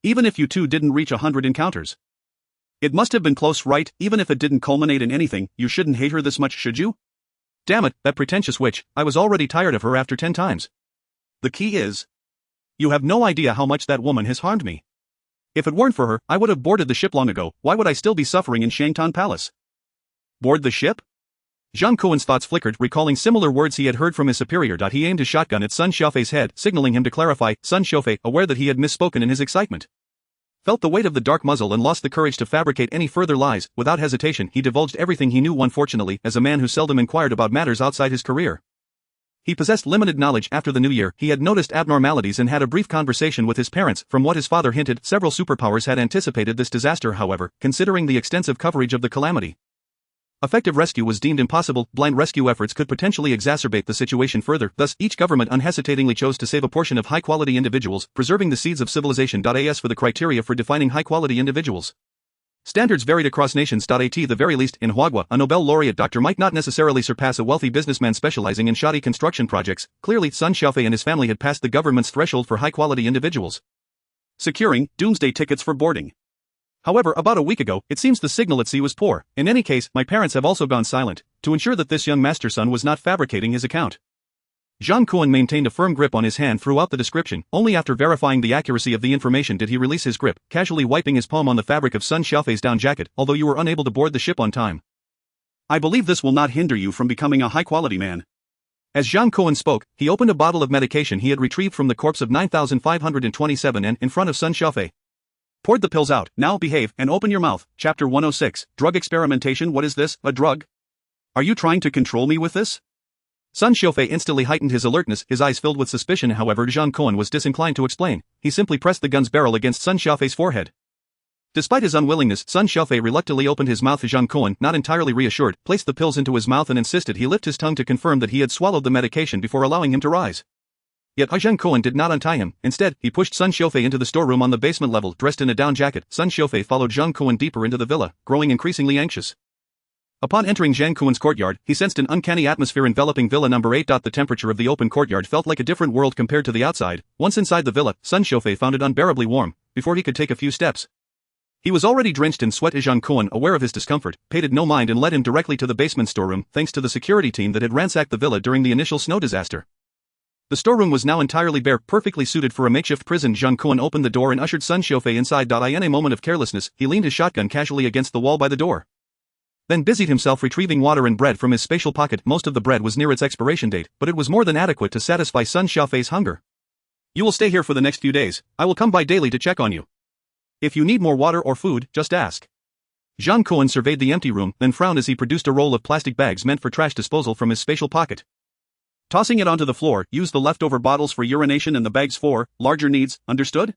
Even if you two didn't reach 100 encounters, it must have been close, right? Even if it didn't culminate in anything, you shouldn't hate her this much, should you? Damn it, that pretentious witch. I was already tired of her after 10 times. The key is, you have no idea how much that woman has harmed me. If it weren't for her, I would have boarded the ship long ago. Why would I still be suffering in Shangtan Palace? Board the ship? Zhang Kun's thoughts flickered, recalling similar words he had heard from his superior. He aimed his shotgun at Sun Xiaofei's head, signaling him to clarify. Sun Xiaofei, aware that he had misspoken in his excitement, felt the weight of the dark muzzle and lost the courage to fabricate any further lies. Without hesitation, he divulged everything he knew. Unfortunately, as a man who seldom inquired about matters outside his career, he possessed limited knowledge. After the new year, he had noticed abnormalities and had a brief conversation with his parents. From what his father hinted, several superpowers had anticipated this disaster. However, considering the extensive coverage of the calamity, effective rescue was deemed impossible. Blind rescue efforts could potentially exacerbate the situation further. Thus, each government unhesitatingly chose to save a portion of high-quality individuals, preserving the seeds of civilization. As for the criteria for defining high-quality individuals, standards varied across nations. At the very least, in Huagua, a Nobel laureate doctor might not necessarily surpass a wealthy businessman specializing in shoddy construction projects. Clearly, Sun Xiaofei and his family had passed the government's threshold for high-quality individuals. Securing doomsday tickets for boarding. However, about a week ago, it seems the signal at sea was poor. In any case, my parents have also gone silent, to ensure that this young master son was not fabricating his account. Zhang Kun maintained a firm grip on his hand throughout the description. Only after verifying the accuracy of the information did he release his grip, casually wiping his palm on the fabric of Sun Xiaofei's down jacket. "Although you were unable to board the ship on time, I believe this will not hinder you from becoming a high-quality man." As Zhang Kun spoke, he opened a bottle of medication he had retrieved from the corpse of 9527 and, in front of Sun Xiaofei, poured the pills out. "Now behave and open your mouth." Chapter 106, Drug Experimentation. "What is this, a drug? Are you trying to control me with this?" Sun Xiaofei instantly heightened his alertness, his eyes filled with suspicion. However, Zhang Kun was disinclined to explain. He simply pressed the gun's barrel against Sun Xiaofei's forehead. Despite his unwillingness, Sun Xiaofei reluctantly opened his mouth. Zhang Kun, not entirely reassured, placed the pills into his mouth and insisted he lift his tongue to confirm that he had swallowed the medication before allowing him to rise. Yet Zhang Kun did not untie him. Instead, he pushed Sun Xiaofei into the storeroom on the basement level. Dressed in a down jacket, Sun Xiaofei followed Zhang Kun deeper into the villa, growing increasingly anxious. Upon entering Zhang Kun's courtyard, he sensed an uncanny atmosphere enveloping Villa Number 8. The temperature of the open courtyard felt like a different world compared to the outside. Once inside the villa, Sun Xiaofei found it unbearably warm. Before he could take a few steps, He was already drenched in sweat as Zhang Kun, aware of his discomfort, paid it no mind and led him directly to the basement storeroom thanks to the security team that had ransacked the villa during the initial snow disaster. The storeroom was now entirely bare, perfectly suited for a makeshift prison. Zhang Kun opened the door and ushered Sun Xiufei inside. In a moment of carelessness, he leaned his shotgun casually against the wall by the door. Then busied himself retrieving water and bread from his spatial pocket. Most of the bread was near its expiration date, but it was more than adequate to satisfy Sun Xiufei's hunger. You will stay here for the next few days. I will come by daily to check on you. If you need more water or food, just ask. Zhang Kun surveyed the empty room, then frowned as he produced a roll of plastic bags meant for trash disposal from his spatial pocket. Tossing it onto the floor, use the leftover bottles for urination and the bags for larger needs, understood?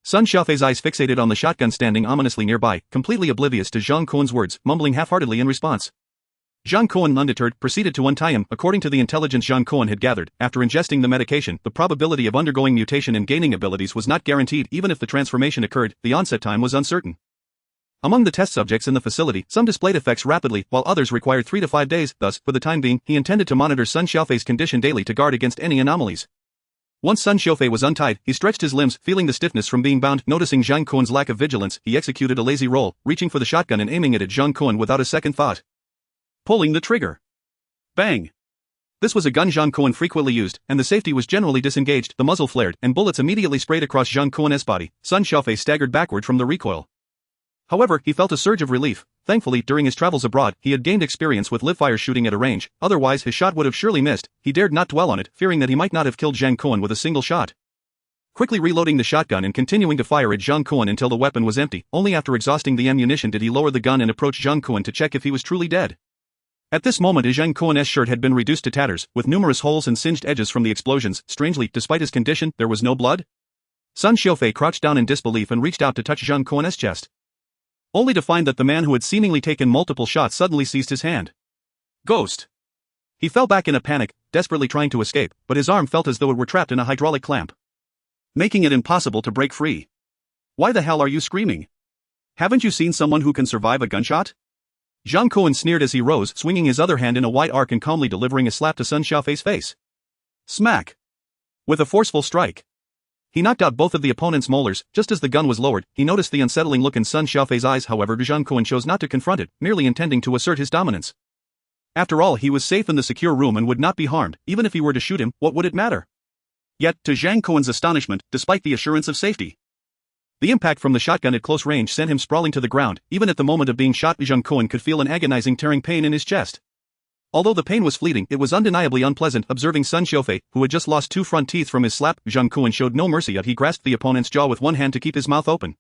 Sun Xiufei's eyes fixated on the shotgun standing ominously nearby, completely oblivious to Zhang Kun's words, mumbling half-heartedly in response. Zhang Kun, undeterred, proceeded to untie him. According to the intelligence Zhang Kun had gathered, after ingesting the medication, the probability of undergoing mutation and gaining abilities was not guaranteed. Even if the transformation occurred, the onset time was uncertain. Among the test subjects in the facility, some displayed effects rapidly, while others required 3 to 5 days. Thus, for the time being, he intended to monitor Sun Xiufei's condition daily to guard against any anomalies. Once Sun Xiufei was untied, he stretched his limbs, feeling the stiffness from being bound. Noticing Zhang Kun's lack of vigilance, he executed a lazy roll, reaching for the shotgun and aiming it at Zhang Kun without a second thought. Pulling the trigger. Bang! This was a gun Zhang Kun frequently used, and the safety was generally disengaged. The muzzle flared, and bullets immediately sprayed across Zhang Kun's body. Sun Xiufei staggered backward from the recoil. However, he felt a surge of relief. Thankfully, during his travels abroad, he had gained experience with live-fire shooting at a range, otherwise his shot would have surely missed. He dared not dwell on it, fearing that he might not have killed Zhang Kun with a single shot. Quickly reloading the shotgun and continuing to fire at Zhang Kun until the weapon was empty, only after exhausting the ammunition did he lower the gun and approach Zhang Kun to check if he was truly dead. At this moment Zhang Kun's shirt had been reduced to tatters, with numerous holes and singed edges from the explosions. Strangely, despite his condition, there was no blood. Sun Xiufei crouched down in disbelief and reached out to touch Zhang Kun's chest, only to find that the man who had seemingly taken multiple shots suddenly seized his hand. Ghost! He fell back in a panic, desperately trying to escape, but his arm felt as though it were trapped in a hydraulic clamp, making it impossible to break free. Why the hell are you screaming? Haven't you seen someone who can survive a gunshot? Zhang Kun sneered as he rose, swinging his other hand in a wide arc and calmly delivering a slap to Sun Xiufei's face. Smack! With a forceful strike, he knocked out both of the opponent's molars. Just as the gun was lowered, he noticed the unsettling look in Sun Xiufei's eyes. However, Zhang Kun chose not to confront it, merely intending to assert his dominance. After all, he was safe in the secure room and would not be harmed. Even if he were to shoot him, what would it matter? Yet, to Zhang Kun's astonishment, despite the assurance of safety, the impact from the shotgun at close range sent him sprawling to the ground. Even at the moment of being shot, Zhang Kun could feel an agonizing tearing pain in his chest. Although the pain was fleeting, it was undeniably unpleasant. Observing Sun Xiufei, who had just lost 2 front teeth from his slap, Zhang Kun showed no mercy. Yet he grasped the opponent's jaw with one hand to keep his mouth open,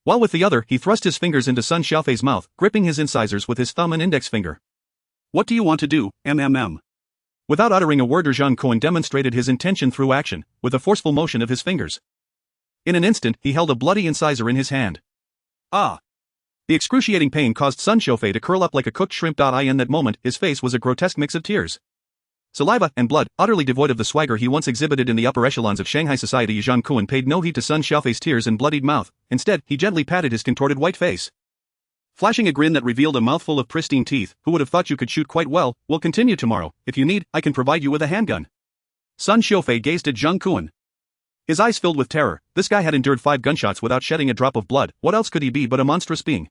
while with the other he thrust his fingers into Sun Xiufei's mouth, gripping his incisors with his thumb and index finger. What do you want to do, MMM? Without uttering a word, Zhang Kun demonstrated his intention through action, with a forceful motion of his fingers. In an instant, he held a bloody incisor in his hand. Ah! The excruciating pain caused Sun Xiufei to curl up like a cooked shrimp. In that moment, his face was a grotesque mix of tears, saliva, and blood, utterly devoid of the swagger he once exhibited in the upper echelons of Shanghai society. Zhang Kun paid no heed to Sun Xiufei's tears and bloodied mouth. Instead, he gently patted his contorted white face, flashing a grin that revealed a mouthful of pristine teeth. Who would have thought you could shoot quite well? We'll continue tomorrow. If you need, I can provide you with a handgun. Sun Xiufei gazed at Zhang Kun, his eyes filled with terror. This guy had endured 5 gunshots without shedding a drop of blood. What else could he be but a monstrous being?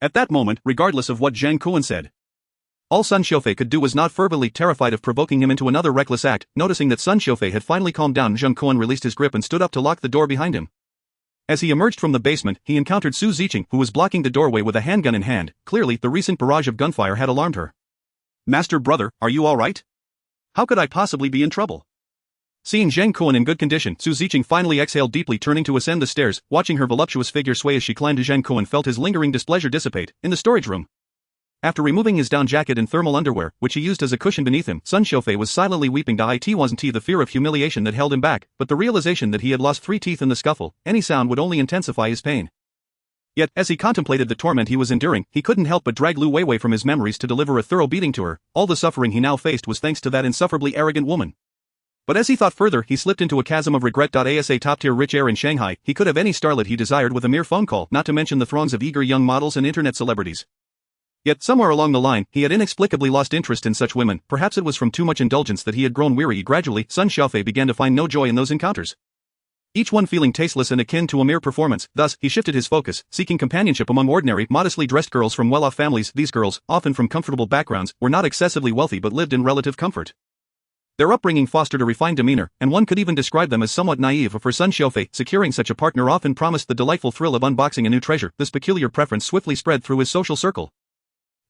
At that moment, regardless of what Zhang Kun said, all Sun Xiufei could do was nod fervently, terrified of provoking him into another reckless act. Noticing that Sun Xiufei had finally calmed down, Zhang Kun released his grip and stood up to lock the door behind him. As he emerged from the basement, he encountered Su Ziqing, who was blocking the doorway with a handgun in hand. Clearly, the recent barrage of gunfire had alarmed her. Master brother, are you alright? How could I possibly be in trouble? Seeing Zhang Kun in good condition, Su Ziqing finally exhaled deeply, turning to ascend the stairs. Watching her voluptuous figure sway as she climbed, Zhang Kun felt his lingering displeasure dissipate. In the storage room, after removing his down jacket and thermal underwear, which he used as a cushion beneath him, Sun Xiufei was silently weeping. It wasn't the fear of humiliation that held him back, but the realization that he had lost 3 teeth in the scuffle. Any sound would only intensify his pain. Yet, as he contemplated the torment he was enduring, he couldn't help but drag Lu Weiwei from his memories to deliver a thorough beating to her. All the suffering he now faced was thanks to that insufferably arrogant woman. But as he thought further, he slipped into a chasm of regret. As a top-tier rich heir in Shanghai, he could have any starlet he desired with a mere phone call, not to mention the throngs of eager young models and internet celebrities. Yet somewhere along the line, he had inexplicably lost interest in such women. Perhaps it was from too much indulgence that he had grown weary. Gradually, Sun Xiufei began to find no joy in those encounters. each one feeling tasteless and akin to a mere performance. Thus, he shifted his focus, seeking companionship among ordinary, modestly dressed girls from well-off families. These girls, often from comfortable backgrounds, were not excessively wealthy but lived in relative comfort. Their upbringing fostered a refined demeanor, and one could even describe them as somewhat naive. For Sun Xiaofei, securing such a partner often promised the delightful thrill of unboxing a new treasure. This peculiar preference swiftly spread through his social circle.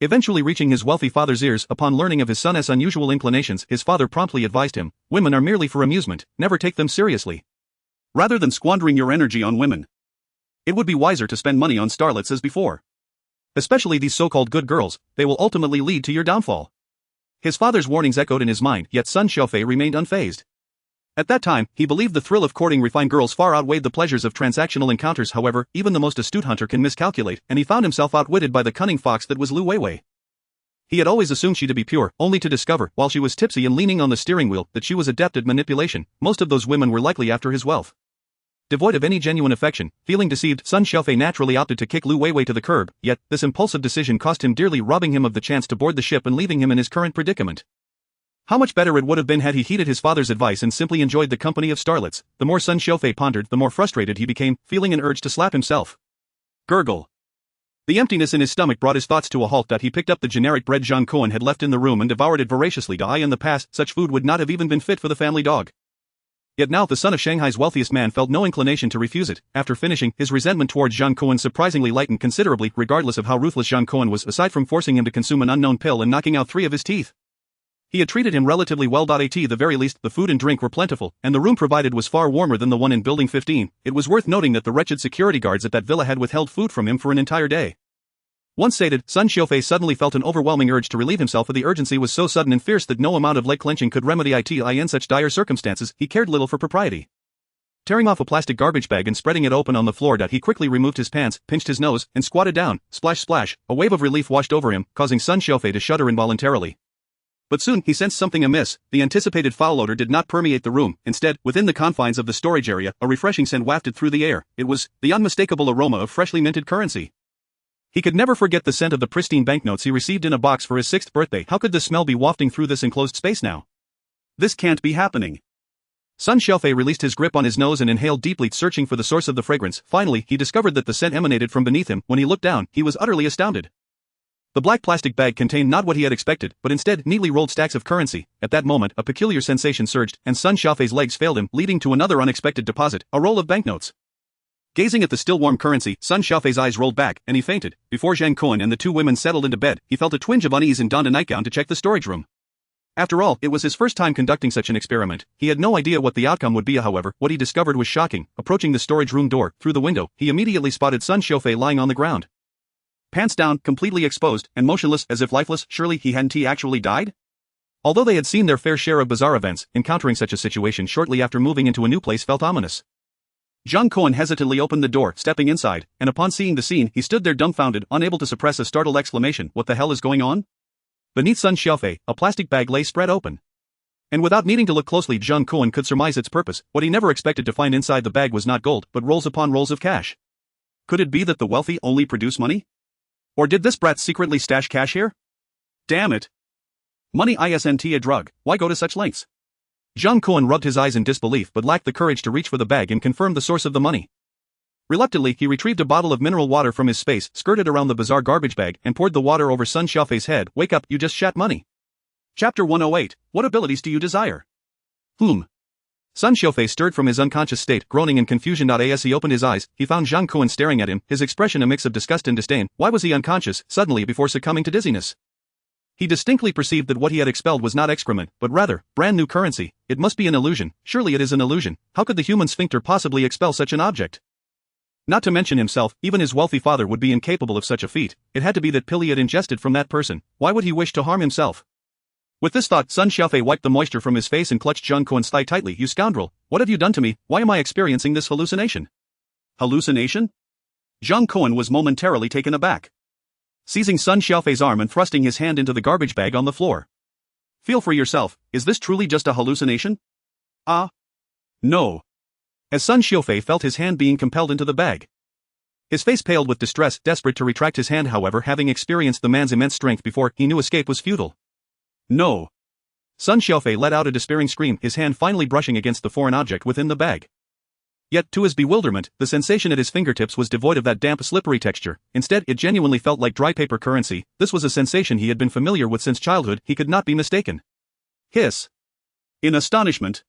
Eventually reaching his wealthy father's ears, upon learning of his son's unusual inclinations, his father promptly advised him, "Women are merely for amusement, never take them seriously. Rather than squandering your energy on women, it would be wiser to spend money on starlets as before. Especially these so-called good girls, they will ultimately lead to your downfall." His father's warnings echoed in his mind, yet Sun Xiaofei remained unfazed. At that time, he believed the thrill of courting refined girls far outweighed the pleasures of transactional encounters. However, even the most astute hunter can miscalculate, and he found himself outwitted by the cunning fox that was Lu Weiwei. He had always assumed she to be pure, only to discover, while she was tipsy and leaning on the steering wheel, that she was adept at manipulation. Most of those women were likely after his wealth. Devoid of any genuine affection, feeling deceived, Sun Xiaofei naturally opted to kick Lu Weiwei to the curb, yet, this impulsive decision cost him dearly, robbing him of the chance to board the ship and leaving him in his current predicament. How much better it would have been had he heeded his father's advice and simply enjoyed the company of starlets. The more Sun Xiaofei pondered, the more frustrated he became, feeling an urge to slap himself. Gurgle. The emptiness in his stomach brought his thoughts to a halt. He picked up the generic bread Zhang Kun had left in the room and devoured it voraciously. In the past, such food would not have even been fit for the family dog. Yet now the son of Shanghai's wealthiest man felt no inclination to refuse it. After finishing, his resentment towards Zhang Kun surprisingly lightened considerably, regardless of how ruthless Zhang Kun was, aside from forcing him to consume an unknown pill and knocking out 3 of his teeth. He had treated him relatively well. At the very least, the food and drink were plentiful, and the room provided was far warmer than the one in Building 15. It was worth noting that the wretched security guards at that villa had withheld food from him for an entire day. Once sated, Sun Xiaofei suddenly felt an overwhelming urge to relieve himself, but the urgency was so sudden and fierce that no amount of leg clenching could remedy it. In such dire circumstances, he cared little for propriety. Tearing off a plastic garbage bag and spreading it open on the floor, he quickly removed his pants, pinched his nose, and squatted down. Splash splash, a wave of relief washed over him, causing Sun Xiaofei to shudder involuntarily. But soon, he sensed something amiss. The anticipated foul odor did not permeate the room. Instead, within the confines of the storage area, a refreshing scent wafted through the air. It was the unmistakable aroma of freshly minted currency. He could never forget the scent of the pristine banknotes he received in a box for his 6th birthday. How could the smell be wafting through this enclosed space now? This can't be happening. Sun Xiaofei released his grip on his nose and inhaled deeply, searching for the source of the fragrance. Finally, he discovered that the scent emanated from beneath him. When he looked down, he was utterly astounded. The black plastic bag contained not what he had expected, but instead neatly rolled stacks of currency. At that moment, a peculiar sensation surged, and Sun Xiaofei's legs failed him, leading to another unexpected deposit, a roll of banknotes. Gazing at the still warm currency, Sun Xiaofei's eyes rolled back, and he fainted. Before Zhang Kun and the 2 women settled into bed, he felt a twinge of unease and donned a nightgown to check the storage room. After all, it was his first time conducting such an experiment. He had no idea what the outcome would be. However, what he discovered was shocking. Approaching the storage room door, through the window, he immediately spotted Sun Xiaofei lying on the ground. Pants down, completely exposed, and motionless as if lifeless. Surely he hadn't actually died? Although they had seen their fair share of bizarre events, encountering such a situation shortly after moving into a new place felt ominous. Zhang Kun hesitantly opened the door, stepping inside, and upon seeing the scene, he stood there dumbfounded, unable to suppress a startled exclamation. What the hell is going on? Beneath Sun Xiaofei, a plastic bag lay spread open. And without needing to look closely, Zhang Kun could surmise its purpose. What he never expected to find inside the bag was not gold, but rolls upon rolls of cash. Could it be that the wealthy only produce money? Or did this brat secretly stash cash here? Damn it. Money isn't a drug, why go to such lengths? Zhang Kun rubbed his eyes in disbelief but lacked the courage to reach for the bag and confirm the source of the money. Reluctantly, he retrieved a bottle of mineral water from his space, skirted around the bizarre garbage bag, and poured the water over Sun Xiaofei's head. Wake up, you just shat money. Chapter 108, What abilities do you desire? Sun Xiaofei stirred from his unconscious state, groaning in confusion. As he opened his eyes, he found Zhang Kun staring at him, his expression a mix of disgust and disdain. Why was he unconscious, suddenly, before succumbing to dizziness? He distinctly perceived that what he had expelled was not excrement, but rather, brand new currency. It must be an illusion. Surely it is an illusion. How could the human sphincter possibly expel such an object? Not to mention himself, even his wealthy father would be incapable of such a feat. It had to be that pill he had ingested from that person. Why would he wish to harm himself? With this thought, Sun Xiaofei wiped the moisture from his face and clutched Zhang Kun's thigh tightly. You scoundrel! What have you done to me? Why am I experiencing this hallucination? Hallucination? Zhang Kun was momentarily taken aback. Seizing Sun Xiaofei's arm and thrusting his hand into the garbage bag on the floor. Feel for yourself, is this truly just a hallucination? No. As Sun Xiaofei felt his hand being compelled into the bag. His face paled with distress, desperate to retract his hand. However, having experienced the man's immense strength before, he knew escape was futile. No. Sun Xiaofei let out a despairing scream, his hand finally brushing against the foreign object within the bag. Yet, to his bewilderment, the sensation at his fingertips was devoid of that damp, slippery texture. Instead, it genuinely felt like dry paper currency. This was a sensation he had been familiar with since childhood. He could not be mistaken. Hiss. In astonishment,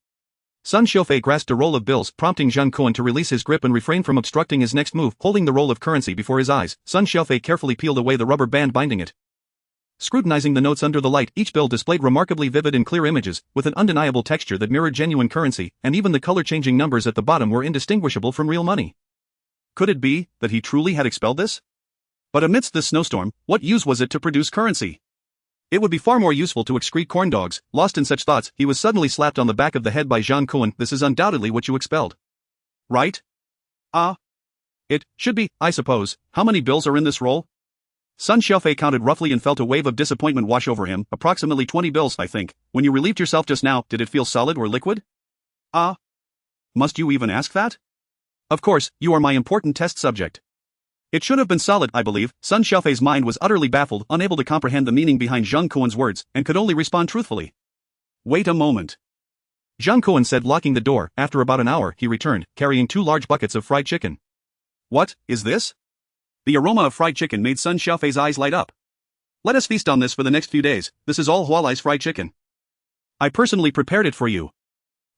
Sun Xiaofei grasped a roll of bills, prompting Zhang Kun to release his grip and refrain from obstructing his next move. Holding the roll of currency before his eyes, Sun Xiaofei carefully peeled away the rubber band binding it. Scrutinizing the notes under the light, each bill displayed remarkably vivid and clear images, with an undeniable texture that mirrored genuine currency, and even the color-changing numbers at the bottom were indistinguishable from real money. Could it be that he truly had expelled this? But amidst this snowstorm, what use was it to produce currency? It would be far more useful to excrete corn dogs. Lost in such thoughts, he was suddenly slapped on the back of the head by Zhang Kun. This is undoubtedly what you expelled. Right? It should be, I suppose. How many bills are in this roll? Sun Xiaofei counted roughly and felt a wave of disappointment wash over him. Approximately 20 bills, I think. When you relieved yourself just now, did it feel solid or liquid? Must you even ask that? Of course, you are my important test subject. It should have been solid, I believe. Sun Xiaofei's mind was utterly baffled, unable to comprehend the meaning behind Zhang Kun's words, and could only respond truthfully. Wait a moment. Zhang Kun said, locking the door. After about an hour, he returned, carrying 2 large buckets of fried chicken. What is this? The aroma of fried chicken made Sun Xiaofei's eyes light up. Let us feast on this for the next few days. This is all Hualai's fried chicken. I personally prepared it for you.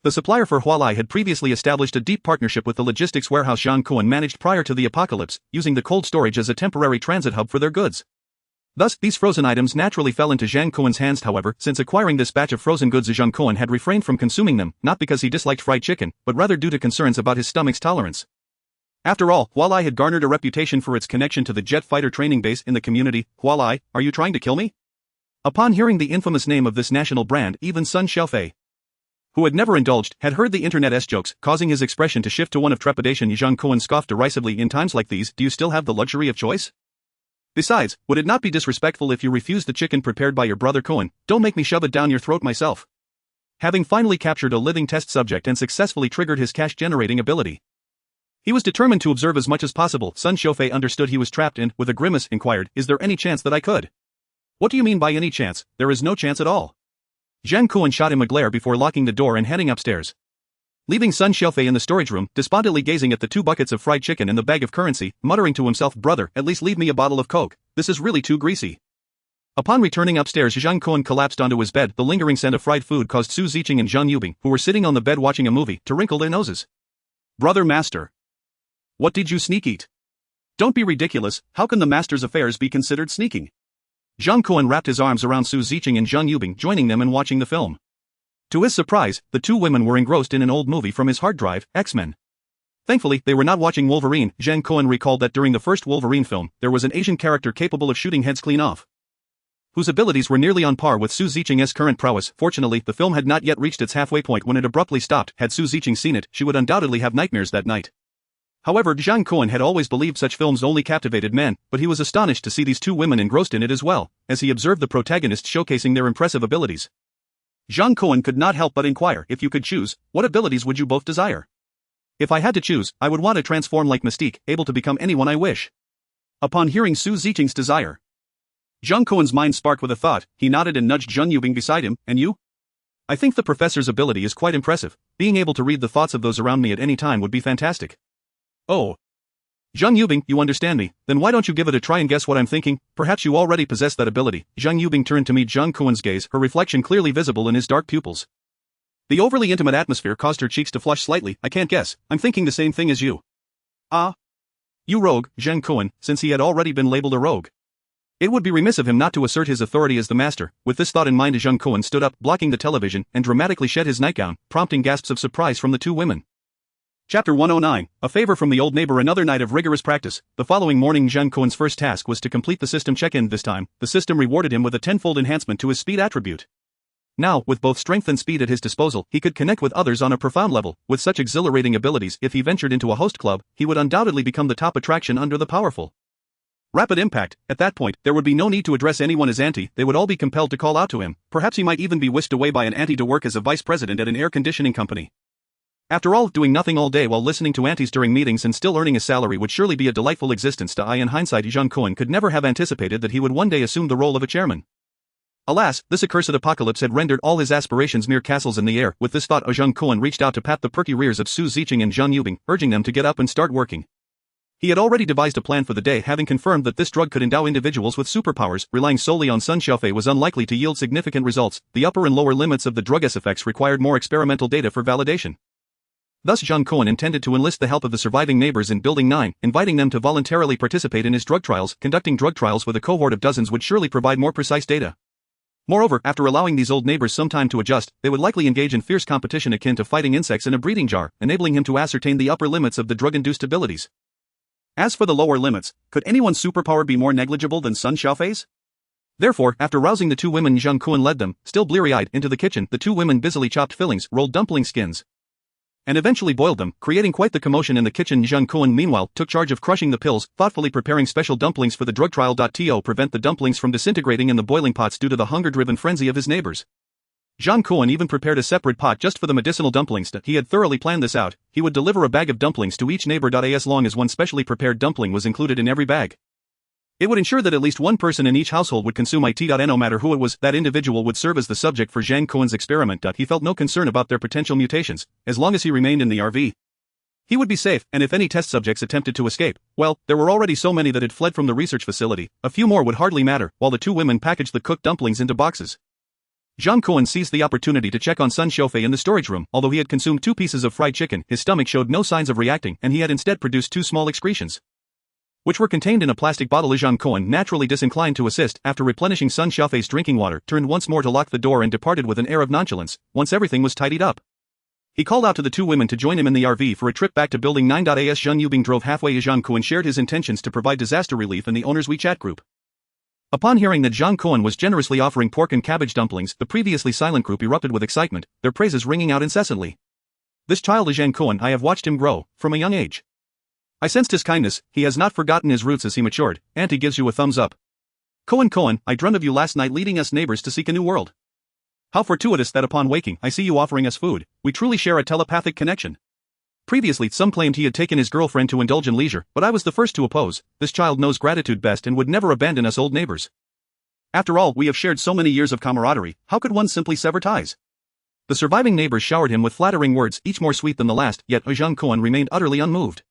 The supplier for Hualai had previously established a deep partnership with the logistics warehouse Zhang Kun managed prior to the apocalypse, using the cold storage as a temporary transit hub for their goods. Thus, these frozen items naturally fell into Zhang Kun's hands. However, since acquiring this batch of frozen goods, Zhang Kun had refrained from consuming them, not because he disliked fried chicken, but rather due to concerns about his stomach's tolerance. After all, Hualai had garnered a reputation for its connection to the jet fighter training base in the community. Hualai, are you trying to kill me? Upon hearing the infamous name of this national brand, even Sun Xiaofei, who had never indulged, had heard the internet's jokes, causing his expression to shift to one of trepidation. Zhang Kun scoffed derisively. In times like these, do you still have the luxury of choice? Besides, would it not be disrespectful if you refused the chicken prepared by your brother Kun? Don't make me shove it down your throat myself. Having finally captured a living test subject and successfully triggered his cash-generating ability, he was determined to observe as much as possible. Sun Xiaofei understood he was trapped and, with a grimace, inquired, is there any chance that I could? What do you mean by any chance? There is no chance at all. Zhang Kun shot him a glare before locking the door and heading upstairs. Leaving Sun Xiaofei in the storage room, despondently gazing at the 2 buckets of fried chicken and the bag of currency, muttering to himself, brother, at least leave me a bottle of Coke. This is really too greasy. Upon returning upstairs, Zhang Kun collapsed onto his bed. The lingering scent of fried food caused Su Ziqing and Zhang Yubing, who were sitting on the bed watching a movie, to wrinkle their noses. Brother master. What did you sneak eat? Don't be ridiculous. How can the master's affairs be considered sneaking? Zhang Kun wrapped his arms around Su Ziqing and Zhang Yubing, joining them in watching the film. To his surprise, the 2 women were engrossed in an old movie from his hard drive, X-Men. Thankfully, they were not watching Wolverine. Zhang Kun recalled that during the first Wolverine film, there was an Asian character capable of shooting heads clean off, whose abilities were nearly on par with Su Ziqing's current prowess. Fortunately, the film had not yet reached its halfway point when it abruptly stopped. Had Su Ziqing seen it, she would undoubtedly have nightmares that night. However, Zhang Kun had always believed such films only captivated men, but he was astonished to see these 2 women engrossed in it as well, as he observed the protagonists showcasing their impressive abilities. Zhang Kun could not help but inquire, if you could choose, what abilities would you both desire? If I had to choose, I would want to transform like Mystique, able to become anyone I wish. Upon hearing Su Ziqing's desire, Zhang Kun's mind sparked with a thought. He nodded and nudged Zhang Yubing beside him. And you? I think the professor's ability is quite impressive. Being able to read the thoughts of those around me at any time would be fantastic. Oh. Zhang Yubing, you understand me, then why don't you give it a try and guess what I'm thinking? Perhaps you already possess that ability. Zhang Yubing turned to meet Zhang Kun's gaze, her reflection clearly visible in his dark pupils. The overly intimate atmosphere caused her cheeks to flush slightly. I can't guess. I'm thinking the same thing as you. You rogue, Zhang Kun, since he had already been labeled a rogue. It would be remiss of him not to assert his authority as the master. With this thought in mind, Zhang Kun stood up, blocking the television, and dramatically shed his nightgown, prompting gasps of surprise from the 2 women. Chapter 109, A Favor from the Old Neighbor. Another night of rigorous practice. The following morning, Zhang Kun's first task was to complete the system check-in. This time, the system rewarded him with a 10-fold enhancement to his speed attribute. Now, with both strength and speed at his disposal, he could connect with others on a profound level. With such exhilarating abilities, if he ventured into a host club, he would undoubtedly become the top attraction under the powerful. Rapid impact. At that point, there would be no need to address anyone as auntie. They would all be compelled to call out to him. Perhaps he might even be whisked away by an auntie to work as a vice president at an air conditioning company. After all, doing nothing all day while listening to aunties during meetings and still earning a salary would surely be a delightful existence. In hindsight, Zhang Kun could never have anticipated that he would one day assume the role of a chairman. Alas, this accursed apocalypse had rendered all his aspirations mere castles in the air. With this thought, Zhang Kun reached out to pat the perky rears of Su Ziqing and Zhang Yubing, urging them to get up and start working. He had already devised a plan for the day, having confirmed that this drug could endow individuals with superpowers. Relying solely on Sun Xiaofei was unlikely to yield significant results. The upper and lower limits of the drug's effects required more experimental data for validation. Thus Zhang Kun intended to enlist the help of the surviving neighbors in Building 9, inviting them to voluntarily participate in his drug trials. Conducting drug trials with a cohort of dozens would surely provide more precise data. Moreover, after allowing these old neighbors some time to adjust, they would likely engage in fierce competition akin to fighting insects in a breeding jar, enabling him to ascertain the upper limits of the drug-induced abilities. As for the lower limits, could anyone's superpower be more negligible than Sun Xiaofei's? Therefore, after rousing the two women, Zhang Kun led them, still bleary-eyed, into the kitchen. The two women busily chopped fillings, rolled dumpling skins, and eventually boiled them, creating quite the commotion in the kitchen. Zhang Kun meanwhile took charge of crushing the pills, thoughtfully preparing special dumplings for the drug trial. To prevent the dumplings from disintegrating in the boiling pots due to the hunger-driven frenzy of his neighbors, Zhang Kun even prepared a separate pot just for the medicinal dumplings. He had thoroughly planned this out. He would deliver a bag of dumplings to each neighbor. As long as one specially prepared dumpling was included in every bag, it would ensure that at least one person in each household would consume it. No matter who it was, that individual would serve as the subject for Zhang Kun's experiment. He felt no concern about their potential mutations, as long as he remained in the RV. He would be safe, and if any test subjects attempted to escape, well, there were already so many that had fled from the research facility, a few more would hardly matter. While the two women packaged the cooked dumplings into boxes, Zhang Kun seized the opportunity to check on Sun Xiaofei in the storage room. Although he had consumed 2 pieces of fried chicken, his stomach showed no signs of reacting, and he had instead produced 2 small excretions, which were contained in a plastic bottle. Zhang Kun, naturally disinclined to assist, after replenishing Sun Xiaofei's drinking water, turned once more to lock the door and departed with an air of nonchalance. Once everything was tidied up, he called out to the two women to join him in the RV for a trip back to Building 9. As Zhang Yubing drove halfway, Zhang Kun shared his intentions to provide disaster relief in the owner's WeChat group. Upon hearing that Zhang Kun was generously offering pork and cabbage dumplings, the previously silent group erupted with excitement, their praises ringing out incessantly. This child is Zhang Kun. I have watched him grow, from a young age. I sensed his kindness, he has not forgotten his roots as he matured. Auntie gives you a thumbs up. Kun, I dreamt of you last night leading us neighbors to seek a new world. How fortuitous that upon waking, I see you offering us food. We truly share a telepathic connection. Previously, some claimed he had taken his girlfriend to indulge in leisure, but I was the first to oppose. This child knows gratitude best and would never abandon us old neighbors. After all, we have shared so many years of camaraderie, how could one simply sever ties? The surviving neighbors showered him with flattering words, each more sweet than the last, yet Zhang Kun remained utterly unmoved.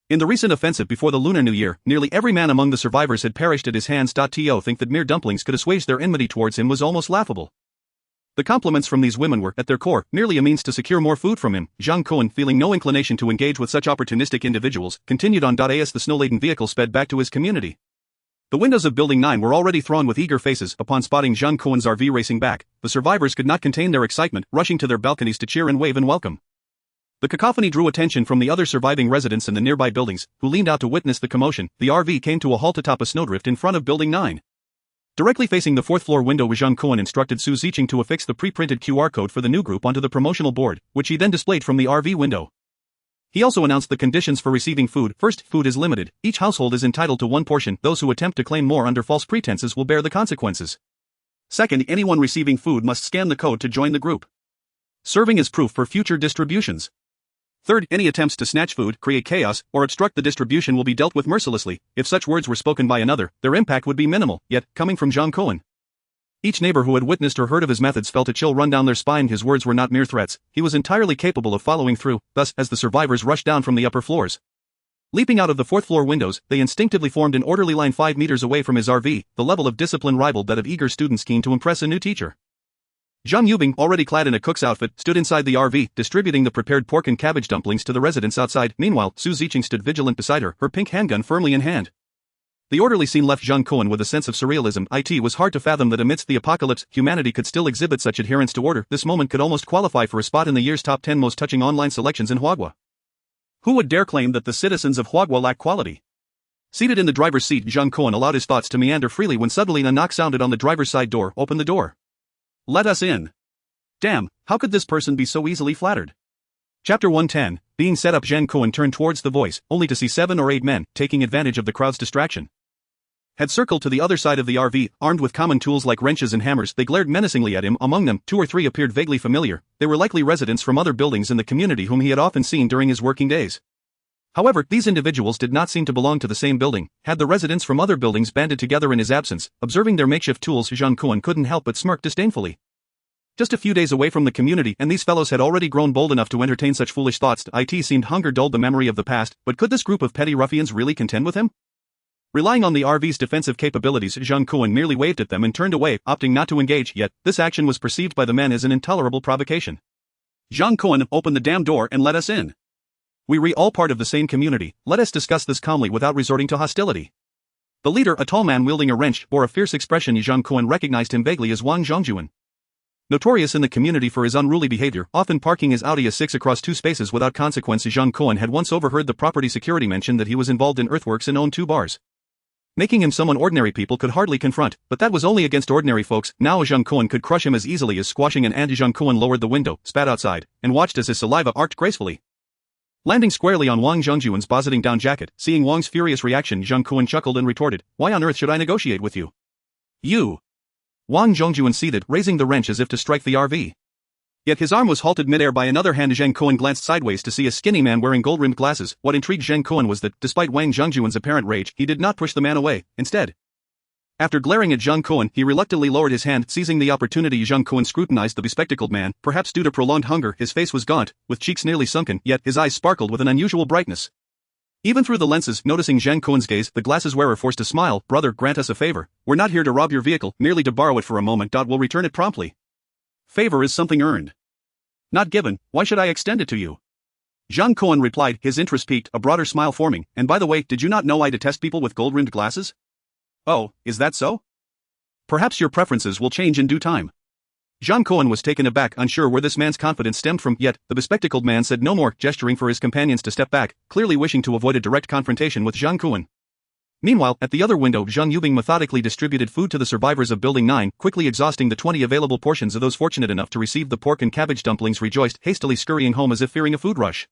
In the recent offensive before the Lunar New Year, nearly every man among the survivors had perished at his hands. To think that mere dumplings could assuage their enmity towards him was almost laughable. The compliments from these women were, at their core, merely a means to secure more food from him. Zhang Kun, feeling no inclination to engage with such opportunistic individuals, continued on. As the snow-laden vehicle sped back to his community, the windows of Building 9 were already thronged with eager faces. Upon spotting Zhang Kun's RV racing back, the survivors could not contain their excitement, rushing to their balconies to cheer and wave in welcome. The cacophony drew attention from the other surviving residents in the nearby buildings, who leaned out to witness the commotion. The RV came to a halt atop a snowdrift in front of Building 9. Directly facing the 4th floor window, Zhang Kun instructed Su Ziqing to affix the pre-printed QR code for the new group onto the promotional board, which he then displayed from the RV window. He also announced the conditions for receiving food. First, food is limited. Each household is entitled to 1 portion. Those who attempt to claim more under false pretenses will bear the consequences. Second, anyone receiving food must scan the code to join the group, serving as proof for future distributions. Third, any attempts to snatch food, create chaos, or obstruct the distribution will be dealt with mercilessly. If such words were spoken by another, their impact would be minimal, yet, coming from Zhang Kun, each neighbor who had witnessed or heard of his methods felt a chill run down their spine. His words were not mere threats, he was entirely capable of following through. Thus, as the survivors rushed down from the upper floors, leaping out of the 4th floor windows, they instinctively formed an orderly line 5 meters away from his RV. The level of discipline rivaled that of eager students keen to impress a new teacher. Zhang Yubing, already clad in a cook's outfit, stood inside the RV, distributing the prepared pork and cabbage dumplings to the residents outside. Meanwhile, Su Ziqing stood vigilant beside her, her pink handgun firmly in hand. The orderly scene left Zhang Kun with a sense of surrealism. It was hard to fathom that amidst the apocalypse, humanity could still exhibit such adherence to order. This moment could almost qualify for a spot in the year's top 10 most touching online selections in Huagua. Who would dare claim that the citizens of Huagua lack quality? Seated in the driver's seat, Zhang Kun allowed his thoughts to meander freely when suddenly a knock sounded on the driver's side door. Open the door. Let us in. Damn, how could this person be so easily flattered? Chapter 110, being set up. Zhang Kun turned towards the voice, only to see 7 or 8 men, taking advantage of the crowd's distraction, had circled to the other side of the RV, armed with common tools like wrenches and hammers. They glared menacingly at him. Among them, 2 or 3 appeared vaguely familiar. They were likely residents from other buildings in the community whom he had often seen during his working days. However, these individuals did not seem to belong to the same building. Had the residents from other buildings banded together in his absence, observing their makeshift tools, Zhang Kun couldn't help but smirk disdainfully. Just a few days away from the community, and these fellows had already grown bold enough to entertain such foolish thoughts. It seemed hunger dulled the memory of the past, but could this group of petty ruffians really contend with him? Relying on the RV's defensive capabilities, Zhang Kun merely waved at them and turned away, opting not to engage, yet this action was perceived by the men as an intolerable provocation. Zhang Kun, open the damn door and let us in. We all part of the same community, let us discuss this calmly without resorting to hostility. The leader, a tall man wielding a wrench, bore a fierce expression. Zhang Kun recognized him vaguely as Wang Zhongjuan. Notorious in the community for his unruly behavior, often parking his Audi A6 across two spaces without consequence, Zhang Kun had once overheard the property security mention that he was involved in earthworks and owned 2 bars. Making him someone ordinary people could hardly confront, but that was only against ordinary folks. Now Zhang Kun could crush him as easily as squashing an ant. Zhang Kun lowered the window, spat outside, and watched as his saliva arced gracefully, landing squarely on Wang Zhongjuan's bozzetting down jacket. Seeing Wang's furious reaction, Zhang Kun chuckled and retorted, "Why on earth should I negotiate with you? You." Wang Zhongjuan seethed, raising the wrench as if to strike the RV. Yet his arm was halted midair by another hand. Zhang Kun glanced sideways to see a skinny man wearing gold-rimmed glasses. What intrigued Zhang Kun was that, despite Wang Zhongjuan's apparent rage, he did not push the man away. Instead, after glaring at Zhang Kun, he reluctantly lowered his hand. Seizing the opportunity, Zhang Kun scrutinized the bespectacled man. Perhaps due to prolonged hunger, his face was gaunt, with cheeks nearly sunken, yet his eyes sparkled with an unusual brightness. Even through the lenses, noticing Zhang Kun's gaze, the glasses wearer forced a smile. "Brother, grant us a favor. We're not here to rob your vehicle, merely to borrow it for a moment. We'll return it promptly. Favor is something earned, not given. Why should I extend it to you?" Zhang Kun replied, his interest piqued, a broader smile forming. "And by the way, did you not know I detest people with gold-rimmed glasses?" "Oh, is that so? Perhaps your preferences will change in due time." Zhang Kun was taken aback, unsure where this man's confidence stemmed from, yet the bespectacled man said no more, gesturing for his companions to step back, clearly wishing to avoid a direct confrontation with Zhang Kun. Meanwhile, at the other window, Zhang Yubing methodically distributed food to the survivors of Building 9, quickly exhausting the 20 available portions of those fortunate enough to receive the pork and cabbage dumplings rejoiced, hastily scurrying home as if fearing a food rush.